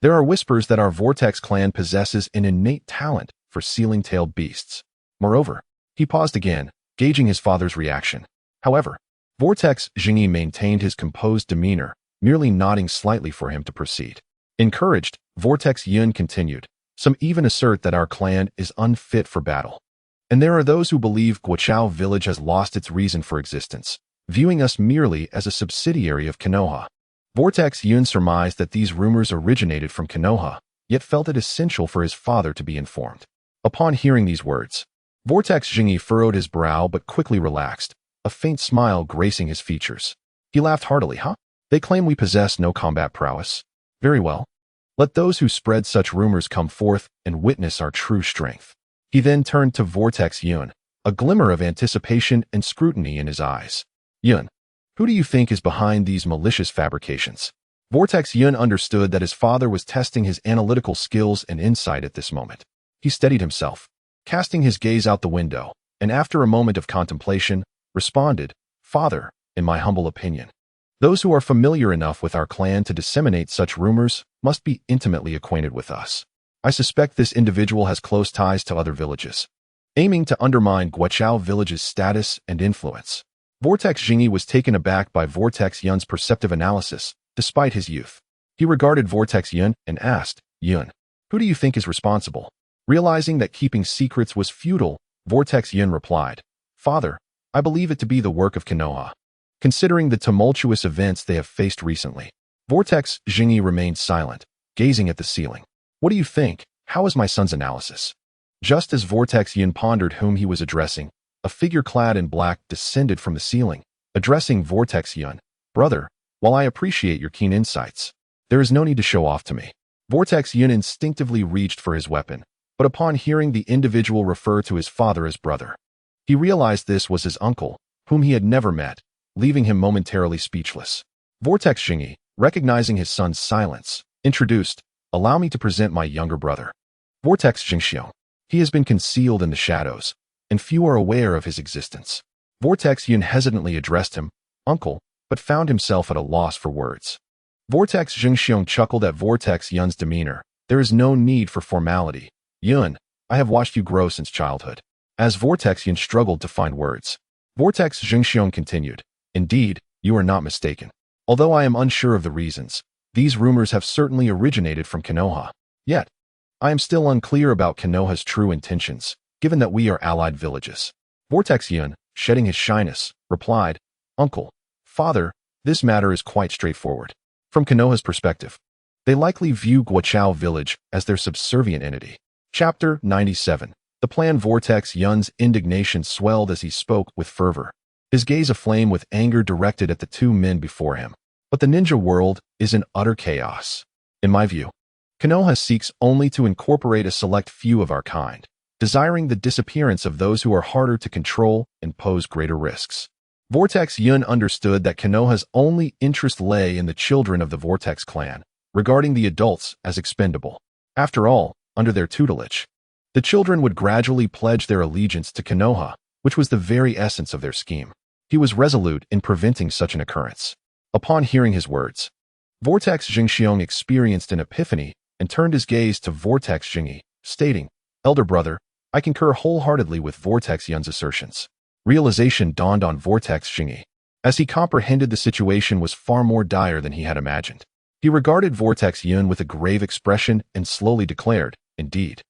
there are whispers that our Vortex clan possesses an innate talent for ceiling-tailed beasts. Moreover," he paused again, gauging his father's reaction. However, Vortex Jingyi maintained his composed demeanor, merely nodding slightly for him to proceed. Encouraged, Vortex Yun continued, "Some even assert that our clan is unfit for battle. And there are those who believe Guoqiao village has lost its reason for existence, viewing us merely as a subsidiary of Konoha." Vortex Yun surmised that these rumors originated from Konoha, yet felt it essential for his father to be informed. Upon hearing these words, Vortex Jingyi furrowed his brow but quickly relaxed, a faint smile gracing his features. He laughed heartily. "Huh? They claim we possess no combat prowess. Very well. Let those who spread such rumors come forth and witness our true strength." He then turned to Vortex Yun, a glimmer of anticipation and scrutiny in his eyes. "Yun, who do you think is behind these malicious fabrications?" Vortex Yun understood that his father was testing his analytical skills and insight at this moment. He steadied himself, casting his gaze out the window, and after a moment of contemplation, responded, "Father, in my humble opinion, those who are familiar enough with our clan to disseminate such rumors must be intimately acquainted with us. I suspect this individual has close ties to other villages, aiming to undermine Guoqiao village's status and influence." Vortex Jingyi was taken aback by Vortex Yun's perceptive analysis, despite his youth. He regarded Vortex Yun and asked, "Yun, who do you think is responsible?" Realizing that keeping secrets was futile, Vortex Yun replied, "Father, I believe it to be the work of Konoha, considering the tumultuous events they have faced recently." Vortex Jingyi remained silent, gazing at the ceiling. "What do you think? How is my son's analysis?" Just as Vortex Yun pondered whom he was addressing, a figure clad in black descended from the ceiling, addressing Vortex Yun. "Brother, while I appreciate your keen insights, there is no need to show off to me." Vortex Yun instinctively reached for his weapon, but upon hearing the individual refer to his father as brother, he realized this was his uncle, whom he had never met, leaving him momentarily speechless. Vortex Jingyi, recognizing his son's silence, introduced, "Allow me to present my younger brother, Vortex Jingxiong. He has been concealed in the shadows, and few are aware of his existence." Vortex Yun hesitantly addressed him, "Uncle," but found himself at a loss for words. Vortex Jingxiong chuckled at Vortex Yun's demeanor. "There is no need for formality. Yun, I have watched you grow since childhood." As Vortex Yun struggled to find words, Vortex Jingxiong continued, "Indeed, you are not mistaken. Although I am unsure of the reasons, these rumors have certainly originated from Konoha. Yet, I am still unclear about Konoha's true intentions, given that we are allied villages." Vortex Yun, shedding his shyness, replied, "Uncle, Father, this matter is quite straightforward. From Konoha's perspective, they likely view Guoqiao village as their subservient entity." Chapter 97. The plan. Vortex Yun's indignation swelled as he spoke with fervor, his gaze aflame with anger directed at the two men before him. "But the ninja world is in utter chaos. In my view, Konoha seeks only to incorporate a select few of our kind, desiring the disappearance of those who are harder to control and pose greater risks." Vortex Yun understood that Konoha's only interest lay in the children of the Vortex clan, regarding the adults as expendable. After all, under their tutelage, the children would gradually pledge their allegiance to Konoha, which was the very essence of their scheme. He was resolute in preventing such an occurrence. Upon hearing his words, Vortex Jingxiong experienced an epiphany and turned his gaze to Vortex Jingyi, stating, "Elder brother, I concur wholeheartedly with Vortex Yun's assertions." Realization dawned on Vortex Jingyi, as he comprehended the situation was far more dire than he had imagined. He regarded Vortex Yun with a grave expression and slowly declared, "Indeed,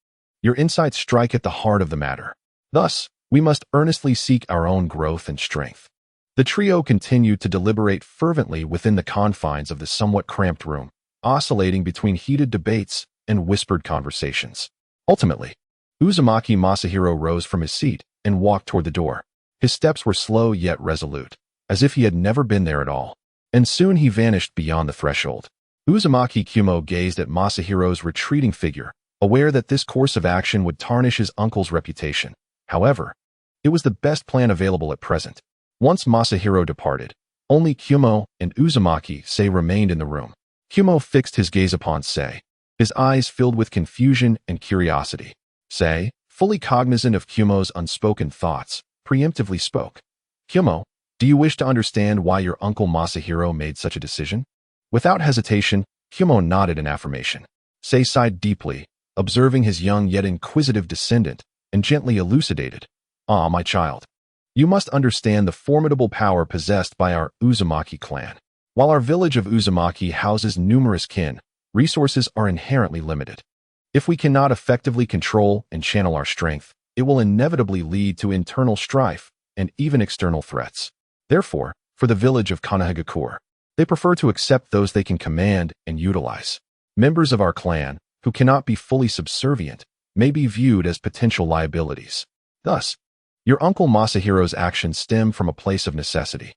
your insights strike at the heart of the matter. Thus, we must earnestly seek our own growth and strength. The trio continued to deliberate fervently within the confines of the somewhat cramped room, oscillating between heated debates and whispered conversations. Ultimately, Uzumaki Masahiro rose from his seat and walked toward the door. His steps were slow yet resolute, as if he had never been there at all. And soon he vanished beyond the threshold. Uzumaki Kumo gazed at Masahiro's retreating figure, aware that this course of action would tarnish his uncle's reputation. However, it was the best plan available at present. Once Masahiro departed, only Kumo and Uzumaki Sei remained in the room. Kumo fixed his gaze upon Sei, his eyes filled with confusion and curiosity. Sei, fully cognizant of Kumo's unspoken thoughts, preemptively spoke. "Kumo, do you wish to understand why your uncle Masahiro made such a decision?" Without hesitation, Kumo nodded in affirmation. Sei sighed deeply, observing his young yet inquisitive descendant, and gently elucidated. "Ah, my child. You must understand the formidable power possessed by our Uzumaki clan. While our village of Uzumaki houses numerous kin, resources are inherently limited. If we cannot effectively control and channel our strength, it will inevitably lead to internal strife and even external threats. Therefore, for the village of Konoha, they prefer to accept those they can command and utilize. Members of our clan, who cannot be fully subservient, may be viewed as potential liabilities. Thus, your uncle Masahiro's actions stem from a place of necessity."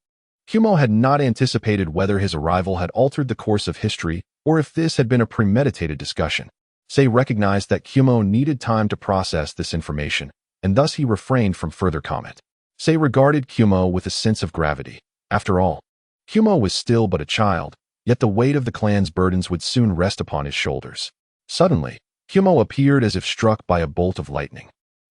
Kumo had not anticipated whether his arrival had altered the course of history or if this had been a premeditated discussion. Sei recognized that Kumo needed time to process this information, and thus he refrained from further comment. Sei regarded Kumo with a sense of gravity. After all, Kumo was still but a child, yet the weight of the clan's burdens would soon rest upon his shoulders. Suddenly, Kumo appeared as if struck by a bolt of lightning,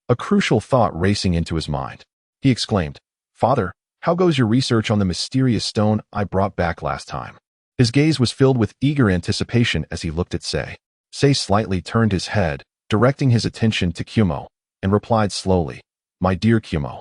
a crucial thought racing into his mind. He exclaimed, "Father, how goes your research on the mysterious stone I brought back last time?" His gaze was filled with eager anticipation as he looked at Sei. Sei slightly turned his head, directing his attention to Kumo, and replied slowly, "My dear Kumo,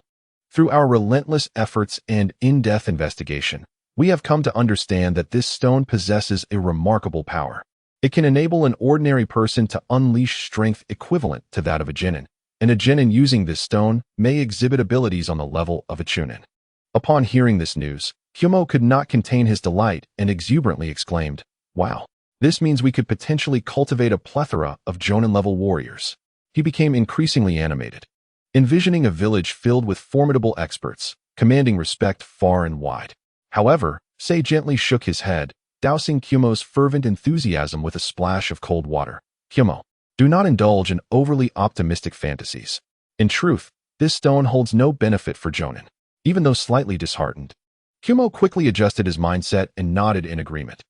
through our relentless efforts and in-depth investigation, we have come to understand that this stone possesses a remarkable power. It can enable an ordinary person to unleash strength equivalent to that of a genin, and a genin using this stone may exhibit abilities on the level of a chunin." Upon hearing this news, Kumo could not contain his delight and exuberantly exclaimed, "Wow, this means we could potentially cultivate a plethora of jonin-level warriors." He became increasingly animated, envisioning a village filled with formidable experts, commanding respect far and wide. However, Sei gently shook his head, dousing Kumo's fervent enthusiasm with a splash of cold water. "Kumo, do not indulge in overly optimistic fantasies. In truth, this stone holds no benefit for jonin, even though slightly disheartened." Kumo quickly adjusted his mindset and nodded in agreement.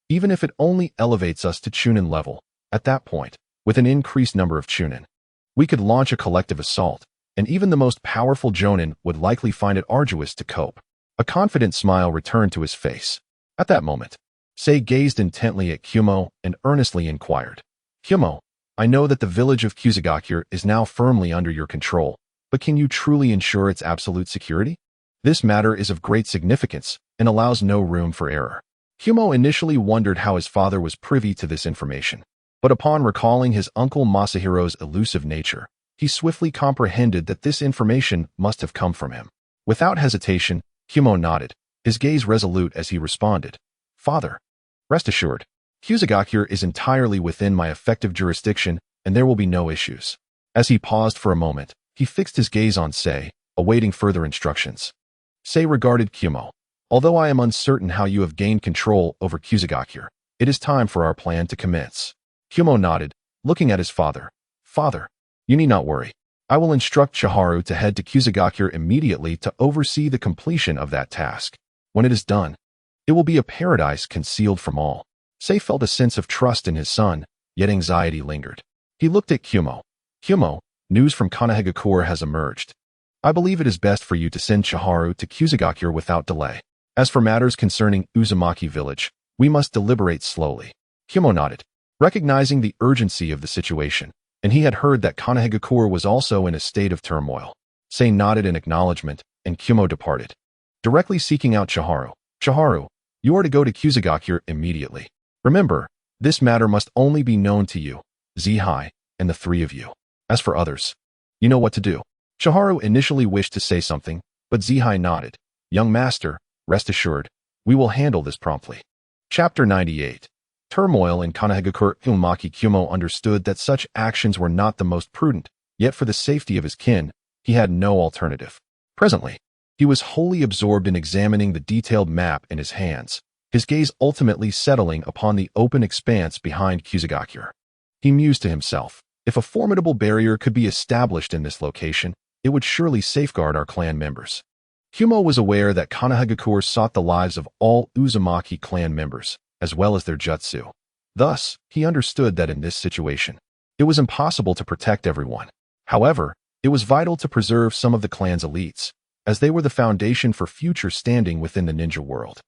"Even if it only elevates us to chunin level, at that point, with an increased number of chunin, we could launch a collective assault, and even the most powerful jonin would likely find it arduous to cope." A confident smile returned to his face. At that moment, Sei gazed intently at Kumo and earnestly inquired, "Kumo, I know that the village of Kusagakur is now firmly under your control, but can you truly ensure its absolute security? This matter is of great significance and allows no room for error." Kumo initially wondered how his father was privy to this information, but upon recalling his uncle Masahiro's elusive nature, he swiftly comprehended that this information must have come from him. Without hesitation, Kumo nodded, his gaze resolute as he responded, "Father, rest assured, Kusagakur is entirely within my effective jurisdiction and there will be no issues." As he paused for a moment, he fixed his gaze on Sei, awaiting further instructions. Sei regarded Kumo. "Although I am uncertain how you have gained control over Kusagakur, it is time for our plan to commence." Kumo nodded, looking at his father. "Father, you need not worry. I will instruct Chiharu to head to Kusagakur immediately to oversee the completion of that task. When it is done, it will be a paradise concealed from all." Sei felt a sense of trust in his son, yet anxiety lingered. He looked at Kumo. "Kumo, news from Konoha has emerged. I believe it is best for you to send Chiharu to Kusagakur without delay. As for matters concerning Uzumaki village, we must deliberate slowly." Kumo nodded, recognizing the urgency of the situation, and he had heard that Konoha was also in a state of turmoil. Sei nodded in acknowledgement, and Kumo departed, directly seeking out Chiharu. "Chiharu, you are to go to Kusagakur immediately. Remember, this matter must only be known to you, Zihai, and the three of you. As for others, you know what to do." Chiharu initially wished to say something, but Zihai nodded, Young master, rest assured, we will handle this promptly. Chapter 98. Turmoil in Konoha. Uzumaki Kumo understood that such actions were not the most prudent, yet for the safety of his kin, he had no alternative. Presently, he was wholly absorbed in examining the detailed map in his hands, his gaze ultimately settling upon the open expanse behind Kusagakure. He mused to himself, if a formidable barrier could be established in this location, it would surely safeguard our clan members. Kumo was aware that Konoha sought the lives of all Uzumaki clan members, as well as their jutsu. Thus, he understood that in this situation, it was impossible to protect everyone. However, it was vital to preserve some of the clan's elites, as they were the foundation for future standing within the ninja world.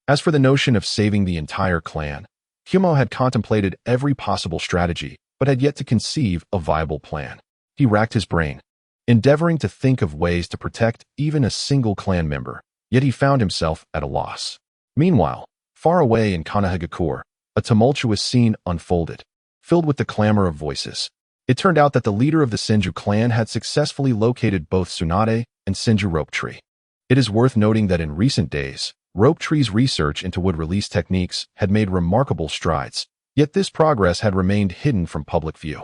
As for the notion of saving the entire clan, Kumo had contemplated every possible strategy, but had yet to conceive a viable plan. He racked his brain, endeavoring to think of ways to protect even a single clan member, yet he found himself at a loss. Meanwhile, far away in Konoha, a tumultuous scene unfolded, filled with the clamor of voices. It turned out that the leader of the Senju clan had successfully located both Tsunade and Senju Rope Tree. It is worth noting that in recent days, Rope Tree's research into wood release techniques had made remarkable strides, yet this progress had remained hidden from public view.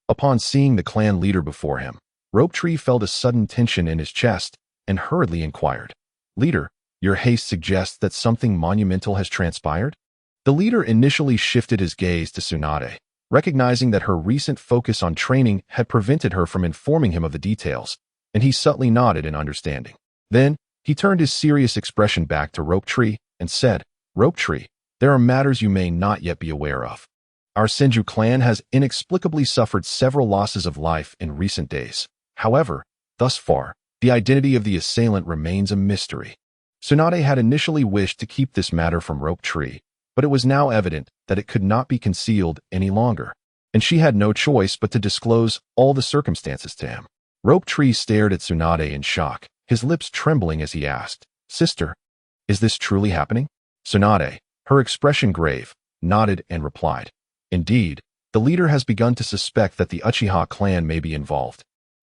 Upon seeing the clan leader before him, Rope Tree felt a sudden tension in his chest and hurriedly inquired, "Leader, your haste suggests that something monumental has transpired?" The leader initially shifted his gaze to Tsunade, recognizing that her recent focus on training had prevented her from informing him of the details, and he subtly nodded in understanding. Then, he turned his serious expression back to Rope Tree and said, "Rope Tree, there are matters you may not yet be aware of. Our Senju clan has inexplicably suffered several losses of life in recent days. However, thus far, the identity of the assailant remains a mystery." Tsunade had initially wished to keep this matter from Rope Tree, but it was now evident that it could not be concealed any longer, and she had no choice but to disclose all the circumstances to him. Rope Tree stared at Tsunade in shock, his lips trembling as he asked, "Sister, is this truly happening?" Tsunade, her expression grave, nodded and replied, "Indeed, the leader has begun to suspect that the Uchiha clan may be involved.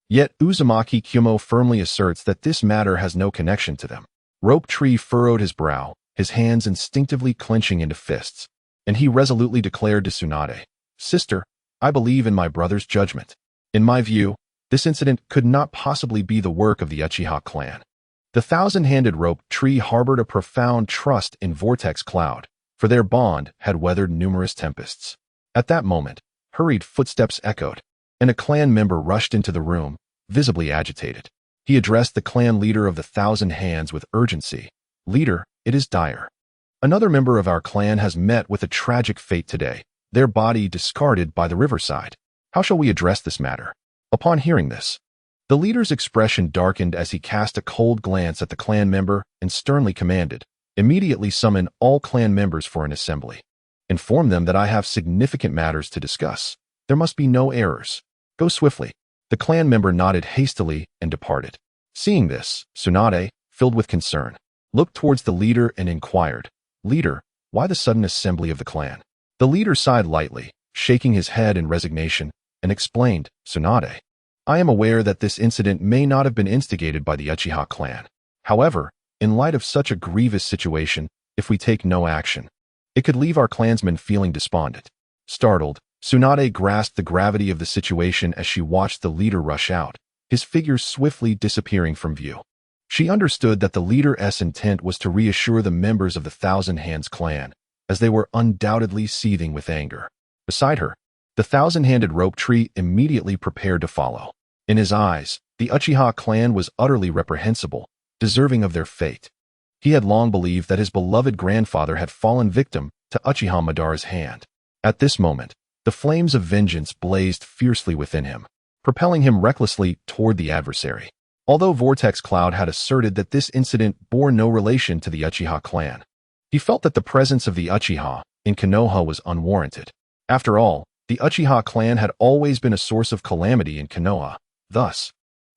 Yet Uzumaki Kumo firmly asserts that this matter has no connection to them." Rope Tree furrowed his brow, his hands instinctively clenching into fists, and he resolutely declared to Tsunade, "Sister, I believe in my brother's judgment. In my view, this incident could not possibly be the work of the Uchiha clan." The thousand-handed Rope Tree harbored a profound trust in Vortex Cloud, for their bond had weathered numerous tempests. At that moment, hurried footsteps echoed, and a clan member rushed into the room, visibly agitated. He addressed the clan leader of the Thousand Hands with urgency. "Leader, it is dire. Another member of our clan has met with a tragic fate today, their body discarded by the riverside. How shall we address this matter?" Upon hearing this, the leader's expression darkened as he cast a cold glance at the clan member and sternly commanded, "Immediately summon all clan members for an assembly. Inform them that I have significant matters to discuss. There must be no errors. Go swiftly." The clan member nodded hastily and departed. Seeing this, Tsunade, filled with concern, looked towards the leader and inquired, "Leader, why the sudden assembly of the clan?" The leader sighed lightly, shaking his head in resignation, and explained, "Tsunade, I am aware that this incident may not have been instigated by the Uchiha clan. However, in light of such a grievous situation, if we take no action, it could leave our clansmen feeling despondent." Startled, Tsunade grasped the gravity of the situation as she watched the leader rush out, his figure swiftly disappearing from view. She understood that the leader's intent was to reassure the members of the Thousand Hands clan, as they were undoubtedly seething with anger. Beside her, the thousand-handed Rope Tree immediately prepared to follow. In his eyes, the Uchiha clan was utterly reprehensible, deserving of their fate. He had long believed that his beloved grandfather had fallen victim to Uchiha Madara's hand. At this moment, the flames of vengeance blazed fiercely within him, propelling him recklessly toward the adversary. Although Vortex Cloud had asserted that this incident bore no relation to the Uchiha clan, he felt that the presence of the Uchiha in Konoha was unwarranted. After all, the Uchiha clan had always been a source of calamity in Konoha. Thus,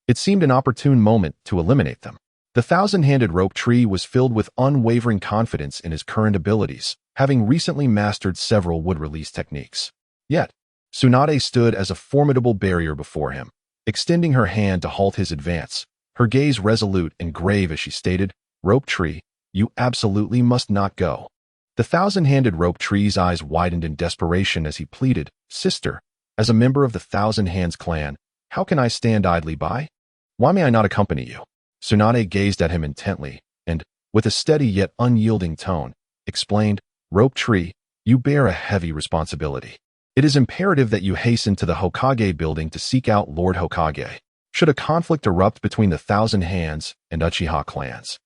it seemed an opportune moment to eliminate them. The thousand-handed Rope Tree was filled with unwavering confidence in his current abilities, having recently mastered several wood release techniques. Yet, Tsunade stood as a formidable barrier before him, extending her hand to halt his advance, her gaze resolute and grave as she stated, Rope Tree, you absolutely must not go. The thousand-handed Rope Tree's eyes widened in desperation as he pleaded, Sister, as a member of the Thousand Hands clan, how can I stand idly by? Why may I not accompany you? Tsunade gazed at him intently, and, with a steady yet unyielding tone, explained, Rope Tree, you bear a heavy responsibility. It is imperative that you hasten to the Hokage building to seek out Lord Hokage. Should a conflict erupt between the Thousand Hands and Uchiha clans,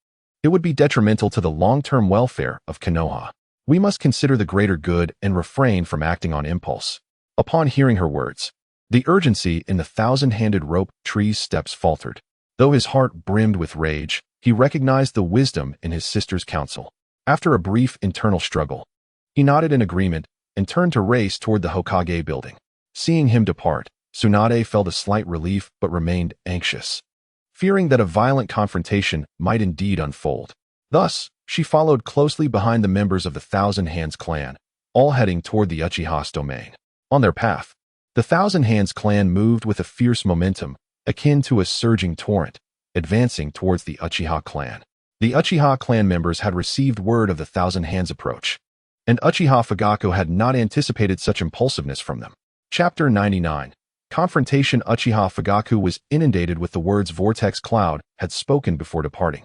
it would be detrimental to the long-term welfare of Konoha. We must consider the greater good and refrain from acting on impulse. Upon hearing her words, the urgency in the thousand-handed Rope Tree's steps faltered. Though his heart brimmed with rage, he recognized the wisdom in his sister's counsel. After a brief internal struggle, he nodded in agreement and turned to race toward the Hokage building. Seeing him depart, Tsunade felt a slight relief but remained anxious, fearing that a violent confrontation might indeed unfold. Thus, she followed closely behind the members of the Thousand Hands clan, all heading toward the Uchiha's domain. On their path, the Thousand Hands clan moved with a fierce momentum, akin to a surging torrent, advancing towards the Uchiha clan. The Uchiha clan members had received word of the Thousand Hands approach, and Uchiha Fugaku had not anticipated such impulsiveness from them. Chapter 99. Confrontation. Uchiha Fugaku was inundated with the words Vortex Cloud had spoken before departing,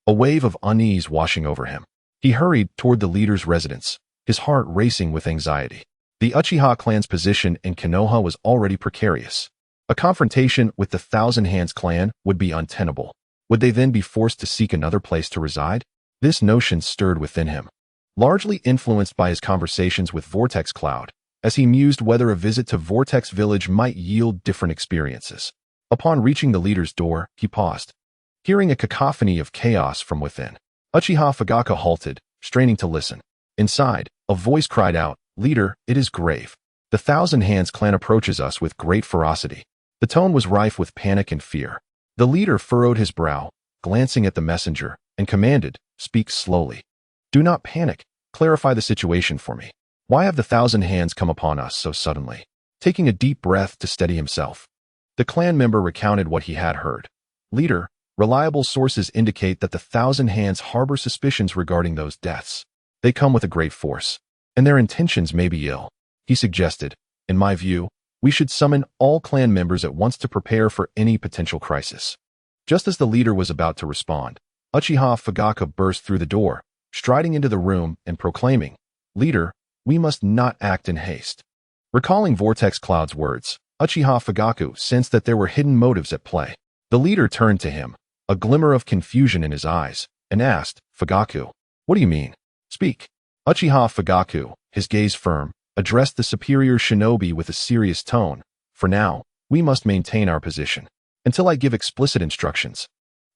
a wave of unease washing over him. He hurried toward the leader's residence, his heart racing with anxiety. The Uchiha clan's position in Konoha was already precarious. A confrontation with the Thousand Hands clan would be untenable. Would they then be forced to seek another place to reside? This notion stirred within him, largely influenced by his conversations with Vortex Cloud, as he mused whether a visit to Vortex Village might yield different experiences. Upon reaching the leader's door, he paused, hearing a cacophony of chaos from within. Uchiha Fugaku halted, straining to listen. Inside, a voice cried out, Leader, it is grave. The Thousand Hands clan approaches us with great ferocity. The tone was rife with panic and fear. The leader furrowed his brow, glancing at the messenger, and commanded, Speak slowly. Do not panic. Clarify the situation for me. Why have the Thousand Hands come upon us so suddenly? Taking a deep breath to steady himself, the clan member recounted what he had heard. Leader, reliable sources indicate that the Thousand Hands harbor suspicions regarding those deaths. They come with a great force, and their intentions may be ill. He suggested, in my view, we should summon all clan members at once to prepare for any potential crisis. Just as the leader was about to respond, Uchiha Fugaku burst through the door, striding into the room and proclaiming, Leader, we must not act in haste. Recalling Vortex Cloud's words, Uchiha Fugaku sensed that there were hidden motives at play. The leader turned to him, a glimmer of confusion in his eyes, and asked, Fugaku, what do you mean? Speak. Uchiha Fugaku, his gaze firm, addressed the superior shinobi with a serious tone. For now, we must maintain our position, until I give explicit instructions.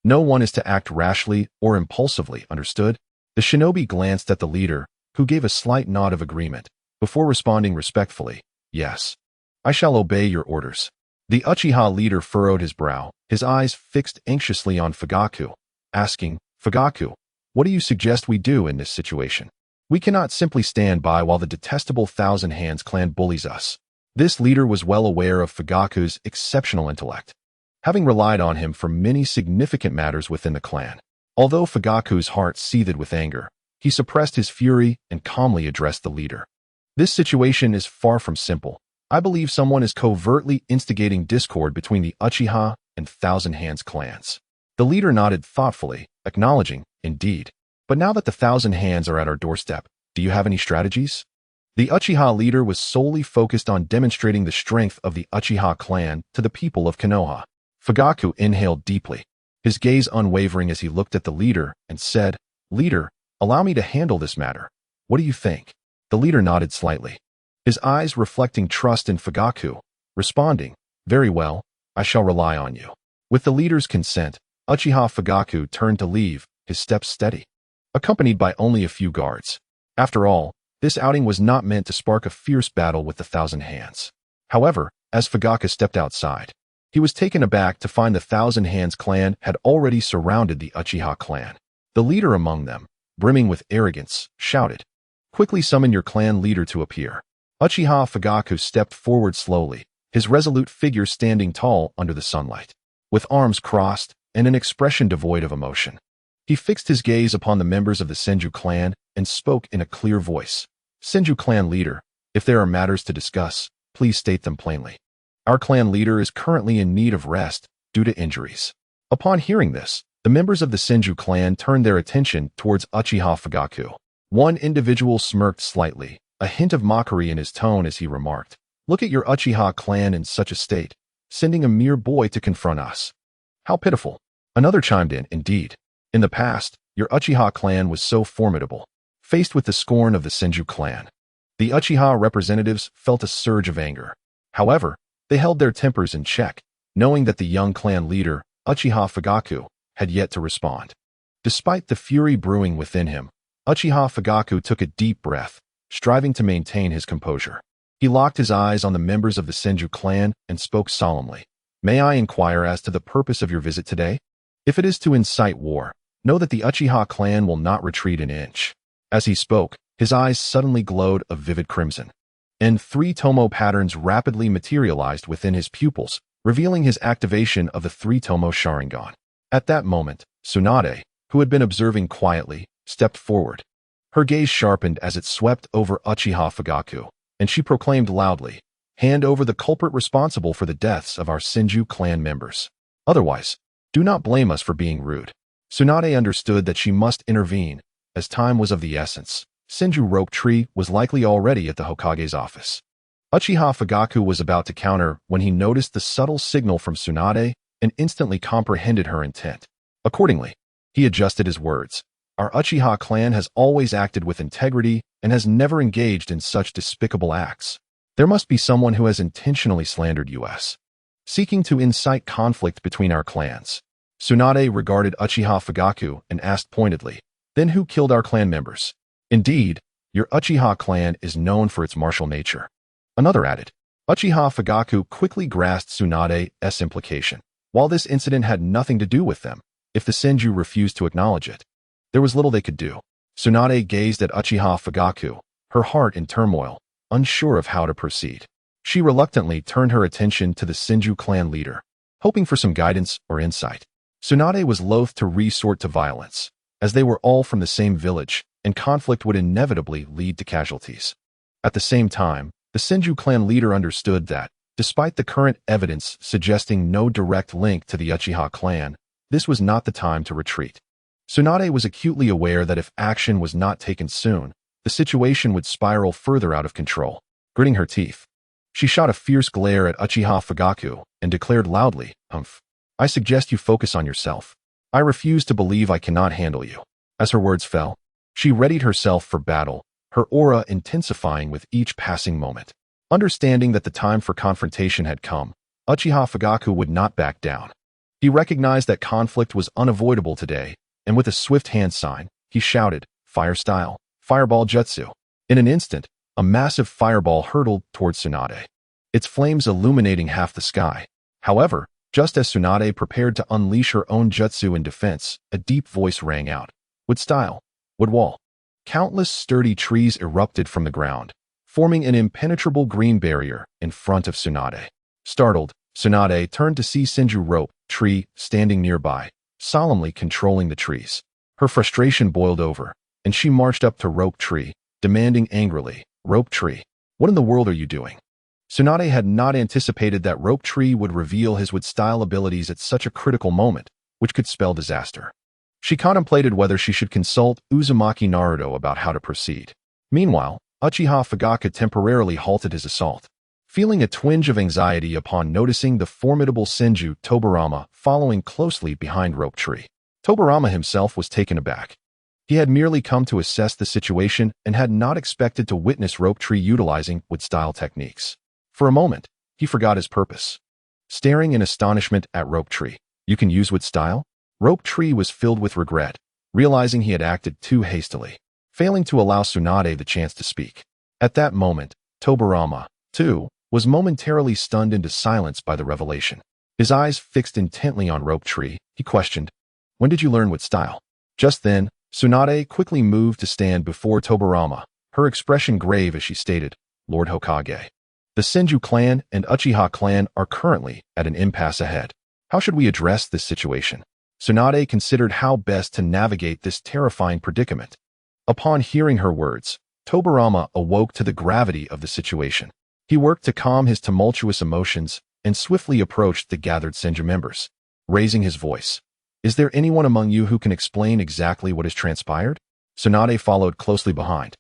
No one is to act rashly or impulsively, understood? The shinobi glanced at the leader, who gave a slight nod of agreement, before responding respectfully, Yes. I shall obey your orders. The Uchiha leader furrowed his brow, his eyes fixed anxiously on Fugaku, asking, Fugaku, what do you suggest we do in this situation? We cannot simply stand by while the detestable Thousand Hands clan bullies us. This leader was well aware of Fugaku's exceptional intellect, having relied on him for many significant matters within the clan. Although Fugaku's heart seethed with anger, he suppressed his fury and calmly addressed the leader. This situation is far from simple. I believe someone is covertly instigating discord between the Uchiha and Thousand Hands clans. The leader nodded thoughtfully, acknowledging, indeed. But now that the Thousand Hands are at our doorstep, do you have any strategies? The Uchiha leader was solely focused on demonstrating the strength of the Uchiha clan to the people of Konoha. Fugaku inhaled deeply, his gaze unwavering as he looked at the leader and said, Leader, allow me to handle this matter. What do you think? The leader nodded slightly, his eyes reflecting trust in Fugaku, responding, Very well, I shall rely on you. With the leader's consent, Uchiha Fugaku turned to leave, his steps steady, accompanied by only a few guards. After all, this outing was not meant to spark a fierce battle with the Thousand Hands. However, as Fugaku stepped outside, he was taken aback to find the Thousand Hands clan had already surrounded the Uchiha clan. The leader among them, brimming with arrogance, shouted, Quickly summon your clan leader to appear. Uchiha Fugaku stepped forward slowly, his resolute figure standing tall under the sunlight, with arms crossed and an expression devoid of emotion. He fixed his gaze upon the members of the Senju clan and spoke in a clear voice. Senju clan leader, if there are matters to discuss, please state them plainly. Our clan leader is currently in need of rest due to injuries. Upon hearing this, the members of the Senju clan turned their attention towards Uchiha Fugaku. One individual smirked slightly, a hint of mockery in his tone as he remarked, "Look at your Uchiha clan in such a state, sending a mere boy to confront us. How pitiful." Another chimed in, "Indeed. In the past, your Uchiha clan was so formidable." Faced with the scorn of the Senju clan, the Uchiha representatives felt a surge of anger. However, they held their tempers in check, knowing that the young clan leader, Uchiha Fugaku, had yet to respond. Despite the fury brewing within him, Uchiha Fugaku took a deep breath, striving to maintain his composure. He locked his eyes on the members of the Senju clan and spoke solemnly. "May I inquire as to the purpose of your visit today? If it is to incite war, know that the Uchiha clan will not retreat an inch." As he spoke, his eyes suddenly glowed a vivid crimson, and 3 Tomo patterns rapidly materialized within his pupils, revealing his activation of the 3 Tomo Sharingan. At that moment, Tsunade, who had been observing quietly, stepped forward. Her gaze sharpened as it swept over Uchiha Fugaku, and she proclaimed loudly, "Hand over the culprit responsible for the deaths of our Senju clan members. Otherwise, do not blame us for being rude." Tsunade understood that she must intervene, as time was of the essence. Senju Rope Tree was likely already at the Hokage's office. Uchiha Fugaku was about to counter when he noticed the subtle signal from Tsunade and instantly comprehended her intent. Accordingly, he adjusted his words. "Our Uchiha clan has always acted with integrity and has never engaged in such despicable acts. There must be someone who has intentionally slandered us, seeking to incite conflict between our clans." Tsunade regarded Uchiha Fugaku and asked pointedly, "Then who killed our clan members?" "Indeed, your Uchiha clan is known for its martial nature." Another added. Uchiha Fugaku quickly grasped Tsunade's implication. While this incident had nothing to do with them, if the Senju refused to acknowledge it, there was little they could do. Tsunade gazed at Uchiha Fugaku, her heart in turmoil, unsure of how to proceed. She reluctantly turned her attention to the Senju clan leader, hoping for some guidance or insight. Tsunade was loath to resort to violence, as they were all from the same village, and conflict would inevitably lead to casualties. At the same time, the Senju clan leader understood that, despite the current evidence suggesting no direct link to the Uchiha clan, this was not the time to retreat. Tsunade was acutely aware that if action was not taken soon, the situation would spiral further out of control. Gritting her teeth, she shot a fierce glare at Uchiha Fugaku and declared loudly, "Humph. I suggest you focus on yourself. I refuse to believe I cannot handle you." As her words fell, she readied herself for battle, her aura intensifying with each passing moment. Understanding that the time for confrontation had come, Uchiha Fugaku would not back down. He recognized that conflict was unavoidable today, and with a swift hand sign, he shouted, "Fire style, fireball jutsu." In an instant, a massive fireball hurtled towards Tsunade, its flames illuminating half the sky. However, just as Tsunade prepared to unleash her own jutsu in defense, a deep voice rang out. "Wood style, wood wall." Countless sturdy trees erupted from the ground, forming an impenetrable green barrier in front of Tsunade. Startled, Tsunade turned to see Senju Rope Tree standing nearby, solemnly controlling the trees. Her frustration boiled over, and she marched up to Rope Tree, demanding angrily, "Rope Tree, what in the world are you doing?" Tsunade had not anticipated that Rope Tree would reveal his wood-style abilities at such a critical moment, which could spell disaster. She contemplated whether she should consult Uzumaki Naruto about how to proceed. Meanwhile, Uchiha Fugaku temporarily halted his assault, feeling a twinge of anxiety upon noticing the formidable Senju Tobirama following closely behind Rope Tree. Tobirama himself was taken aback. He had merely come to assess the situation and had not expected to witness Rope Tree utilizing wood-style techniques. For a moment, he forgot his purpose. Staring in astonishment at Rope Tree, "You can use wood style?" Rope Tree was filled with regret, realizing he had acted too hastily, failing to allow Tsunade the chance to speak. At that moment, Tobirama, too, was momentarily stunned into silence by the revelation. His eyes fixed intently on Rope Tree, he questioned, "When did you learn wood style?" Just then, Tsunade quickly moved to stand before Tobirama, her expression grave as she stated, "Lord Hokage, the Senju clan and Uchiha clan are currently at an impasse ahead. How should we address this situation?" Tsunade considered how best to navigate this terrifying predicament. Upon hearing her words, Tobarama awoke to the gravity of the situation. He worked to calm his tumultuous emotions and swiftly approached the gathered Senju members. Raising his voice, "Is there anyone among you who can explain exactly what has transpired?" Tsunade followed closely behind,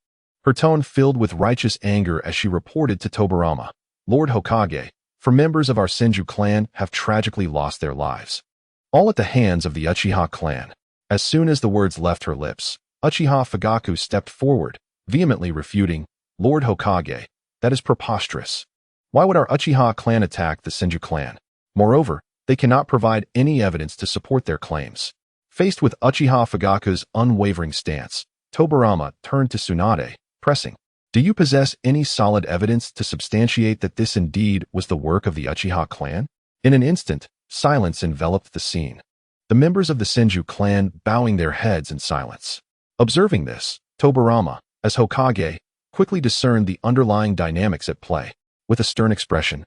her tone filled with righteous anger as she reported to Tobarama, "Lord Hokage, 4 members of our Senju clan have tragically lost their lives. All at the hands of the Uchiha clan." As soon as the words left her lips, Uchiha Fugaku stepped forward, vehemently refuting, "Lord Hokage, that is preposterous. Why would our Uchiha clan attack the Senju clan? Moreover, they cannot provide any evidence to support their claims." Faced with Uchiha Fugaku's unwavering stance, Tobarama turned to Tsunade, pressing, "Do you possess any solid evidence to substantiate that this indeed was the work of the Uchiha clan?" In an instant, silence enveloped the scene, the members of the Senju clan bowing their heads in silence. Observing this, Tobarama, as Hokage, quickly discerned the underlying dynamics at play. With a stern expression,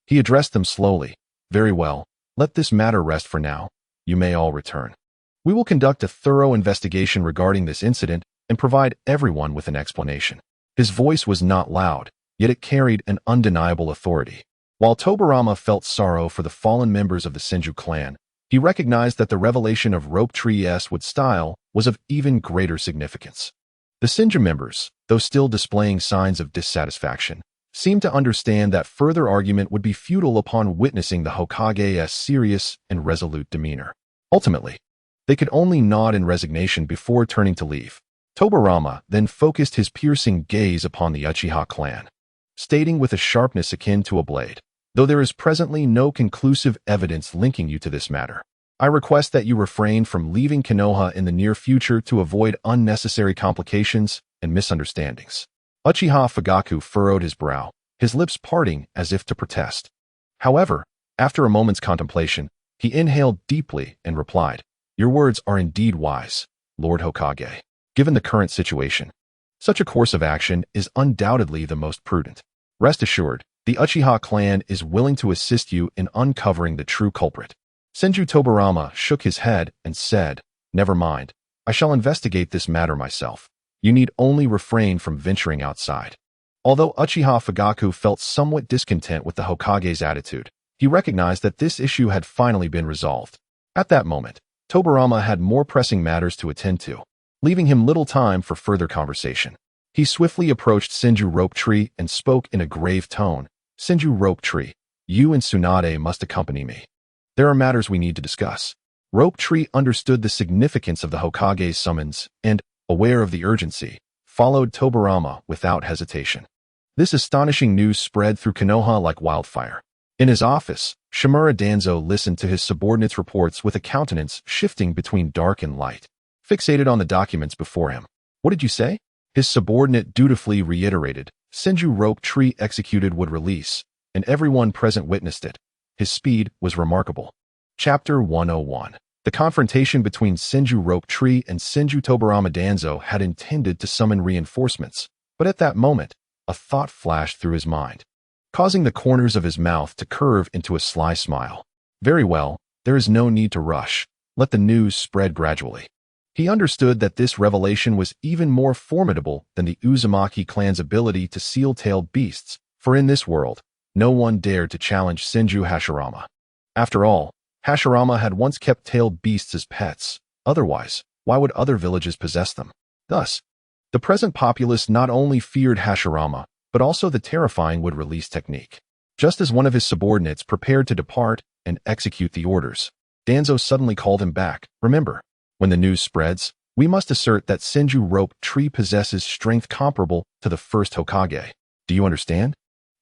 he addressed them slowly, "Very well, let this matter rest for now. You may all return. We will conduct a thorough investigation regarding this incident and provide everyone with an explanation." His voice was not loud, yet it carried an undeniable authority. While Tobarama felt sorrow for the fallen members of the Senju clan, he recognized that the revelation of Rope Tree's wood style was of even greater significance. The Senju members, though still displaying signs of dissatisfaction, seemed to understand that further argument would be futile upon witnessing the Hokage's serious and resolute demeanor. Ultimately, they could only nod in resignation before turning to leave. Tobarama then focused his piercing gaze upon the Uchiha clan, stating with a sharpness akin to a blade, "Though there is presently no conclusive evidence linking you to this matter, I request that you refrain from leaving Konoha in the near future to avoid unnecessary complications and misunderstandings." Uchiha Fugaku furrowed his brow, his lips parting as if to protest. However, after a moment's contemplation, he inhaled deeply and replied, "Your words are indeed wise, Lord Hokage. Given the current situation, such a course of action is undoubtedly the most prudent. Rest assured, the Uchiha clan is willing to assist you in uncovering the true culprit." Senju Tobarama shook his head and said, "Never mind, I shall investigate this matter myself. You need only refrain from venturing outside." Although Uchiha Fugaku felt somewhat discontent with the Hokage's attitude, he recognized that this issue had finally been resolved. At that moment, Tobarama had more pressing matters to attend to, leaving him little time for further conversation. He swiftly approached Senju Rope Tree and spoke in a grave tone, "Senju Rope Tree, you and Tsunade must accompany me. There are matters we need to discuss." Rope Tree understood the significance of the Hokage's summons and, aware of the urgency, followed Tobarama without hesitation. This astonishing news spread through Konoha like wildfire. In his office, Shimura Danzo listened to his subordinates' reports with a countenance shifting between dark and light, fixated on the documents before him. "What did you say?" His subordinate dutifully reiterated, "Senju Rope Tree executed would release," and everyone present witnessed it. His speed was remarkable. Chapter 101. The confrontation between Senju Rope Tree and Senju Tobarama Danzo had intended to summon reinforcements, but at that moment, a thought flashed through his mind, causing the corners of his mouth to curve into a sly smile. "Very well, there is no need to rush. Let the news spread gradually." He understood that this revelation was even more formidable than the Uzumaki clan's ability to seal-tailed beasts, for in this world, no one dared to challenge Senju Hashirama. After all, Hashirama had once kept tailed beasts as pets. Otherwise, why would other villages possess them? Thus, the present populace not only feared Hashirama, but also the terrifying would-release technique. Just as one of his subordinates prepared to depart and execute the orders, Danzo suddenly called him back. "Remember, when the news spreads, we must assert that Senju Rope Tree possesses strength comparable to the first Hokage. Do you understand?"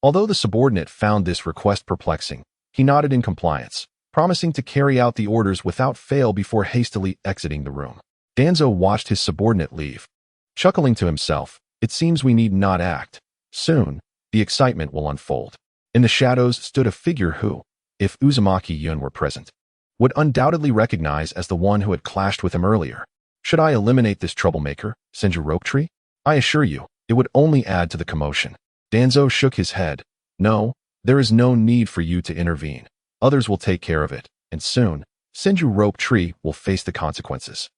Although the subordinate found this request perplexing, he nodded in compliance, promising to carry out the orders without fail before hastily exiting the room. Danzo watched his subordinate leave, chuckling to himself, "It seems we need not act. Soon, the excitement will unfold." In the shadows stood a figure who, if Uzumaki Yun were present, would undoubtedly recognize as the one who had clashed with him earlier. "Should I eliminate this troublemaker, Senju Rope Tree? I assure you, it would only add to the commotion." Danzo shook his head. "No, there is no need for you to intervene. Others will take care of it, and soon, Senju Rope Tree will face the consequences.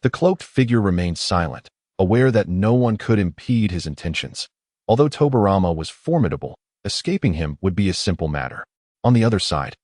The cloaked figure remained silent, aware that no one could impede his intentions. Although Tobarama was formidable, escaping him would be a simple matter. On the other side,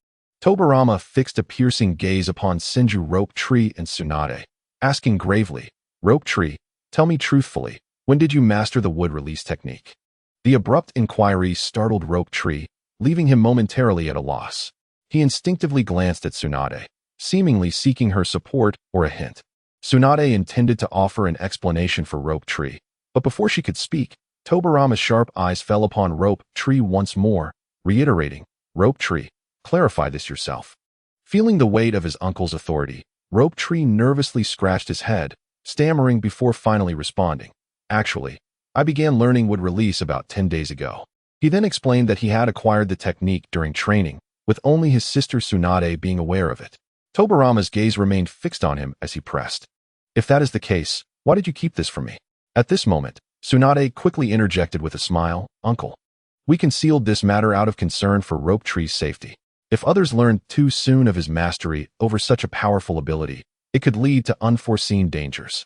Tobarama fixed a piercing gaze upon Senju Rope Tree and Tsunade, asking gravely, "Rope Tree, tell me truthfully, when did you master the wood release technique?" The abrupt inquiry startled Rope Tree, leaving him momentarily at a loss. He instinctively glanced at Tsunade, seemingly seeking her support or a hint. Tsunade intended to offer an explanation for Rope Tree, but before she could speak, Tobarama's sharp eyes fell upon Rope Tree once more, reiterating, "Rope Tree, clarify this yourself." Feeling the weight of his uncle's authority, Rope Tree nervously scratched his head, stammering before finally responding, "Actually, I began learning wood release about 10 days ago." He then explained that he had acquired the technique during training, with only his sister Tsunade being aware of it. Tobarama's gaze remained fixed on him as he pressed, "If that is the case, why did you keep this from me?" At this moment, Tsunade quickly interjected with a smile, "Uncle, we concealed this matter out of concern for Rope Tree's safety. If others learned too soon of his mastery over such a powerful ability, it could lead to unforeseen dangers."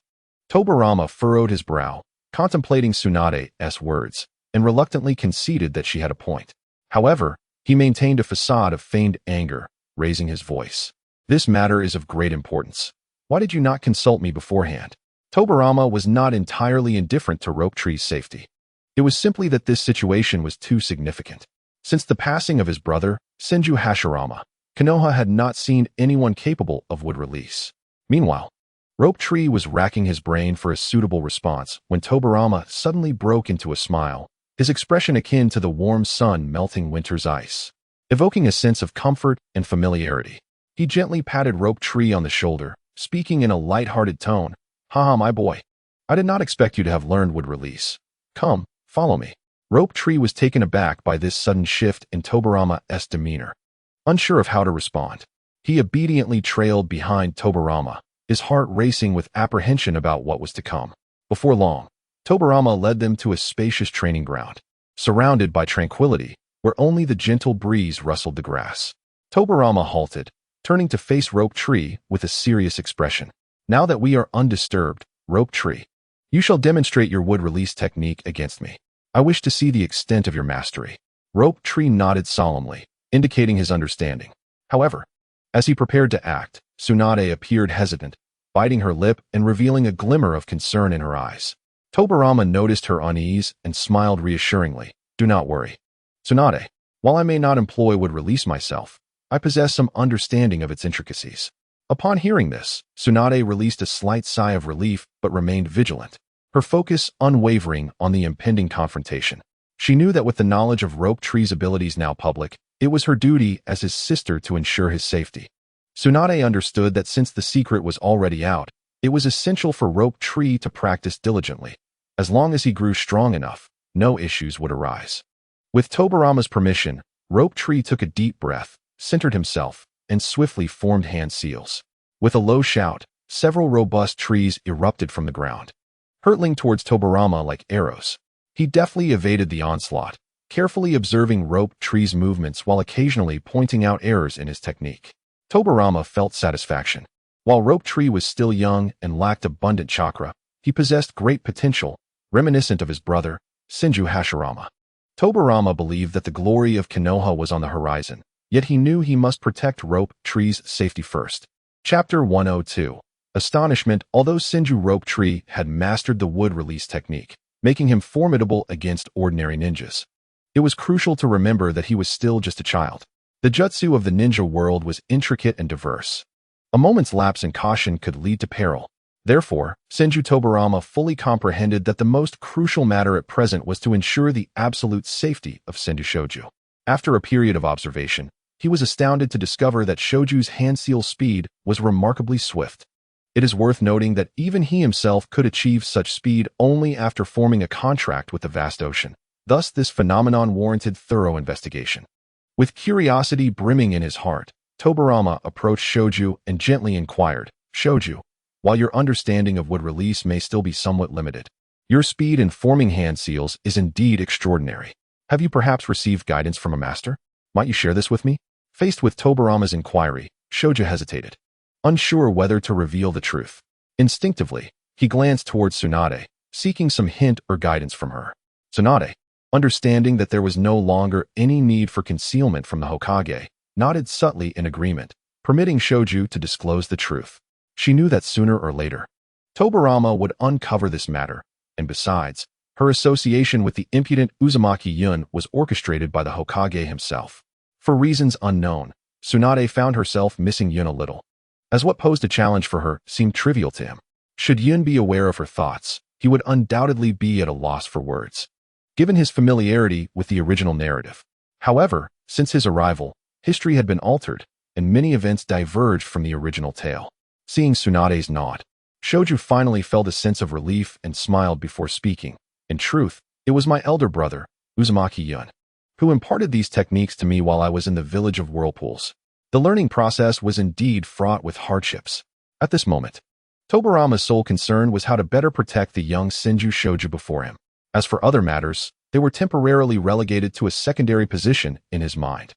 Tobarama furrowed his brow, contemplating Tsunade's words, and reluctantly conceded that she had a point. However, he maintained a facade of feigned anger, raising his voice. "This matter is of great importance. Why did you not consult me beforehand?" Tobarama was not entirely indifferent to Rope Tree's safety. It was simply that this situation was too significant. Since the passing of his brother, Senju Hashirama, Konoha had not seen anyone capable of wood release. Meanwhile, Rope Tree was racking his brain for a suitable response when Tobarama suddenly broke into a smile, his expression akin to the warm sun melting winter's ice, evoking a sense of comfort and familiarity. He gently patted Rope Tree on the shoulder, speaking in a light-hearted tone, "Haha, my boy. I did not expect you to have learned wood release. Come, follow me." Rope Tree was taken aback by this sudden shift in Tobarama's demeanor. Unsure of how to respond, he obediently trailed behind Tobarama, his heart racing with apprehension about what was to come. Before long, Tobarama led them to a spacious training ground, surrounded by tranquility, where only the gentle breeze rustled the grass. Tobarama halted, turning to face Rope Tree with a serious expression. "Now that we are undisturbed, Rope Tree, you shall demonstrate your wood release technique against me. I wish to see the extent of your mastery." Rope Tree nodded solemnly, indicating his understanding. However, as he prepared to act, Tsunade appeared hesitant, biting her lip and revealing a glimmer of concern in her eyes. Tobarama noticed her unease and smiled reassuringly. "Do not worry, Tsunade. While I may not employ wood release myself, I possess some understanding of its intricacies." Upon hearing this, Tsunade released a slight sigh of relief but remained vigilant, her focus unwavering on the impending confrontation. She knew that with the knowledge of Rope Tree's abilities now public, it was her duty as his sister to ensure his safety. Tsunade understood that since the secret was already out, it was essential for Rope Tree to practice diligently. As long as he grew strong enough, no issues would arise. With Tobarama's permission, Rope Tree took a deep breath, centered himself, and swiftly formed hand seals. With a low shout, several robust trees erupted from the ground, hurtling towards Tobarama like arrows. He deftly evaded the onslaught, carefully observing Rope Tree's movements while occasionally pointing out errors in his technique. Tobarama felt satisfaction. While Rope Tree was still young and lacked abundant chakra, he possessed great potential, reminiscent of his brother, Senju Hashirama. Tobarama believed that the glory of Konoha was on the horizon, yet he knew he must protect Rope Tree's safety first. Chapter 102. Astonishment. Although Senju Rope Tree had mastered the wood release technique, making him formidable against ordinary ninjas, it was crucial to remember that he was still just a child. The jutsu of the ninja world was intricate and diverse. A moment's lapse in caution could lead to peril. Therefore, Senju Tobarama fully comprehended that the most crucial matter at present was to ensure the absolute safety of Senju Shoju. After a period of observation, he was astounded to discover that Shoju's hand seal speed was remarkably swift. It is worth noting that even he himself could achieve such speed only after forming a contract with the vast ocean. Thus, this phenomenon warranted thorough investigation. With curiosity brimming in his heart, Tobarama approached Shoju and gently inquired, "Shoju, while your understanding of wood release may still be somewhat limited, your speed in forming hand seals is indeed extraordinary. Have you perhaps received guidance from a master? Might you share this with me?" Faced with Tobarama's inquiry, Shoju hesitated. unsure whether to reveal the truth. Instinctively, he glanced towards Tsunade, seeking some hint or guidance from her. Tsunade, understanding that there was no longer any need for concealment from the Hokage, nodded subtly in agreement, permitting Shoju to disclose the truth. She knew that sooner or later, Tobarama would uncover this matter, and besides, her association with the impudent Uzumaki Yun was orchestrated by the Hokage himself. For reasons unknown, Tsunade found herself missing Yun a little, as what posed a challenge for her seemed trivial to him. Should Yun be aware of her thoughts, he would undoubtedly be at a loss for words, given his familiarity with the original narrative. However, since his arrival, history had been altered, and many events diverged from the original tale. Seeing Tsunade's nod, Shoju finally felt a sense of relief and smiled before speaking. In truth, it was my elder brother, Uzumaki Yun, who imparted these techniques to me while I was in the village of whirlpools. The learning process was indeed fraught with hardships. At this moment, Tobarama's sole concern was how to better protect the young Senju Shoju before him. As for other matters, they were temporarily relegated to a secondary position in his mind.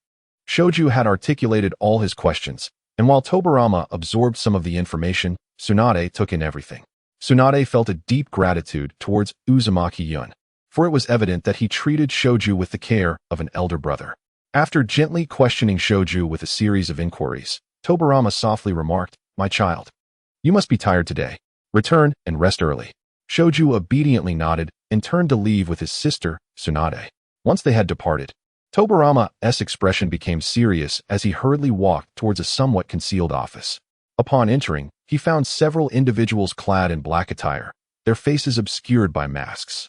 Shoju had articulated all his questions, and while Tobarama absorbed some of the information, Tsunade took in everything. Tsunade felt a deep gratitude towards Uzumaki Yun, for it was evident that he treated Shoju with the care of an elder brother. After gently questioning Shoju with a series of inquiries, Tobarama softly remarked, "My child, you must be tired today. Return and rest early." Shoju obediently nodded and turned to leave with his sister, Tsunade. Once they had departed, Tobarama's expression became serious as he hurriedly walked towards a somewhat concealed office. Upon entering, he found several individuals clad in black attire, their faces obscured by masks.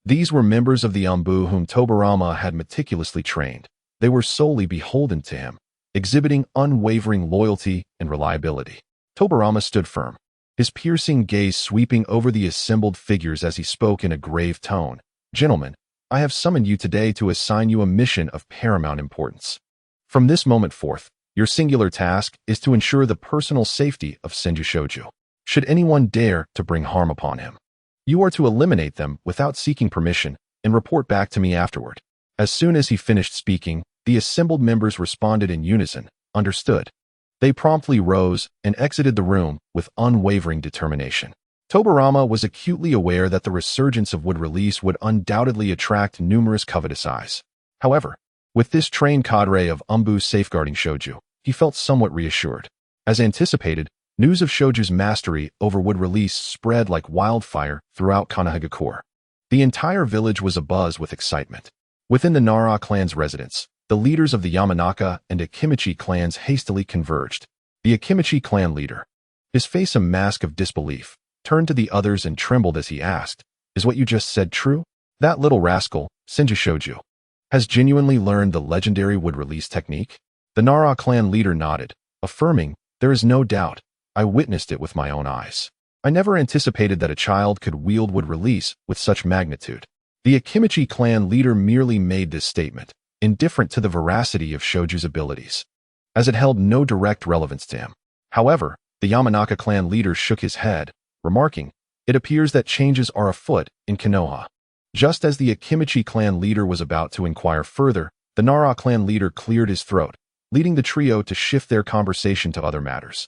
These were members of the Anbu whom Tobarama had meticulously trained. They were solely beholden to him, exhibiting unwavering loyalty and reliability. Tobarama stood firm, his piercing gaze sweeping over the assembled figures as he spoke in a grave tone. "Gentlemen, I have summoned you today to assign you a mission of paramount importance. From this moment forth, your singular task is to ensure the personal safety of Senju Shoju. Should anyone dare to bring harm upon him, you are to eliminate them without seeking permission and report back to me afterward." As soon as he finished speaking, the assembled members responded in unison, "Understood." They promptly rose and exited the room with unwavering determination. Tobarama was acutely aware that the resurgence of wood release would undoubtedly attract numerous covetous eyes. However, with this trained cadre of Anbu safeguarding Shoju, he felt somewhat reassured. As anticipated, news of Shoju's mastery over wood release spread like wildfire throughout Konoha. The entire village was abuzz with excitement. Within the Nara clan's residence, the leaders of the Yamanaka and Akimichi clans hastily converged. The Akimichi clan leader, his face a mask of disbelief, turned to the others and trembled as he asked, "Is what you just said true? That little rascal, Senju Shoju, has genuinely learned the legendary wood release technique?" The Nara clan leader nodded, affirming, "There is no doubt. I witnessed it with my own eyes. I never anticipated that a child could wield wood release with such magnitude." The Akimichi clan leader merely made this statement, indifferent to the veracity of Shoju's abilities, as it held no direct relevance to him. However, the Yamanaka clan leader shook his head, remarking, "It appears that changes are afoot in Konoha." Just as the Akimichi clan leader was about to inquire further, the Nara clan leader cleared his throat, leading the trio to shift their conversation to other matters,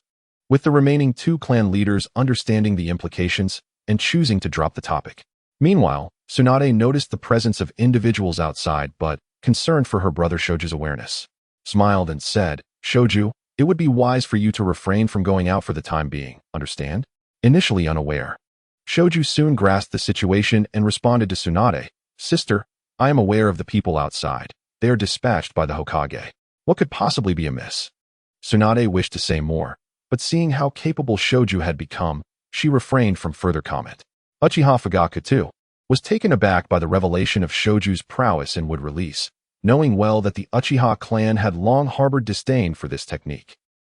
with the remaining two clan leaders understanding the implications and choosing to drop the topic. Meanwhile, Tsunade noticed the presence of individuals outside but, concerned for her brother Shoju's awareness, smiled and said, "Shoju, it would be wise for you to refrain from going out for the time being, understand?" Initially unaware, Shoju soon grasped the situation and responded to Tsunade, "Sister, I am aware of the people outside. They are dispatched by the Hokage. What could possibly be amiss?" Tsunade wished to say more, but seeing how capable Shoju had become, she refrained from further comment. Uchiha Fugaku, too, was taken aback by the revelation of Shoju's prowess in wood release, knowing well that the Uchiha clan had long harbored disdain for this technique.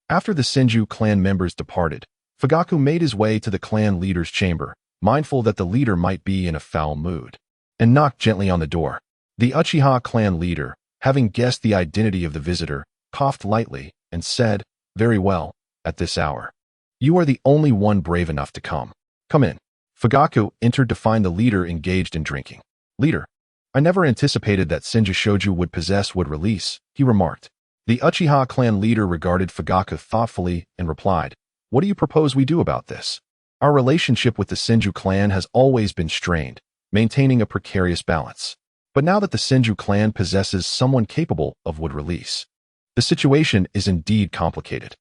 After the Senju clan members departed, Fugaku made his way to the clan leader's chamber, mindful that the leader might be in a foul mood, and knocked gently on the door. The Uchiha clan leader, having guessed the identity of the visitor, coughed lightly and said, "Very well, at this hour. You are the only one brave enough to come. Come in." Fugaku entered to find the leader engaged in drinking. "Leader, I never anticipated that Senju Shoju would possess wood release," he remarked. The Uchiha clan leader regarded Fugaku thoughtfully and replied, What do you propose we do about this? Our relationship with the Senju clan has always been strained, maintaining a precarious balance. But now that the Senju clan possesses someone capable of wood release, the situation is indeed complicated.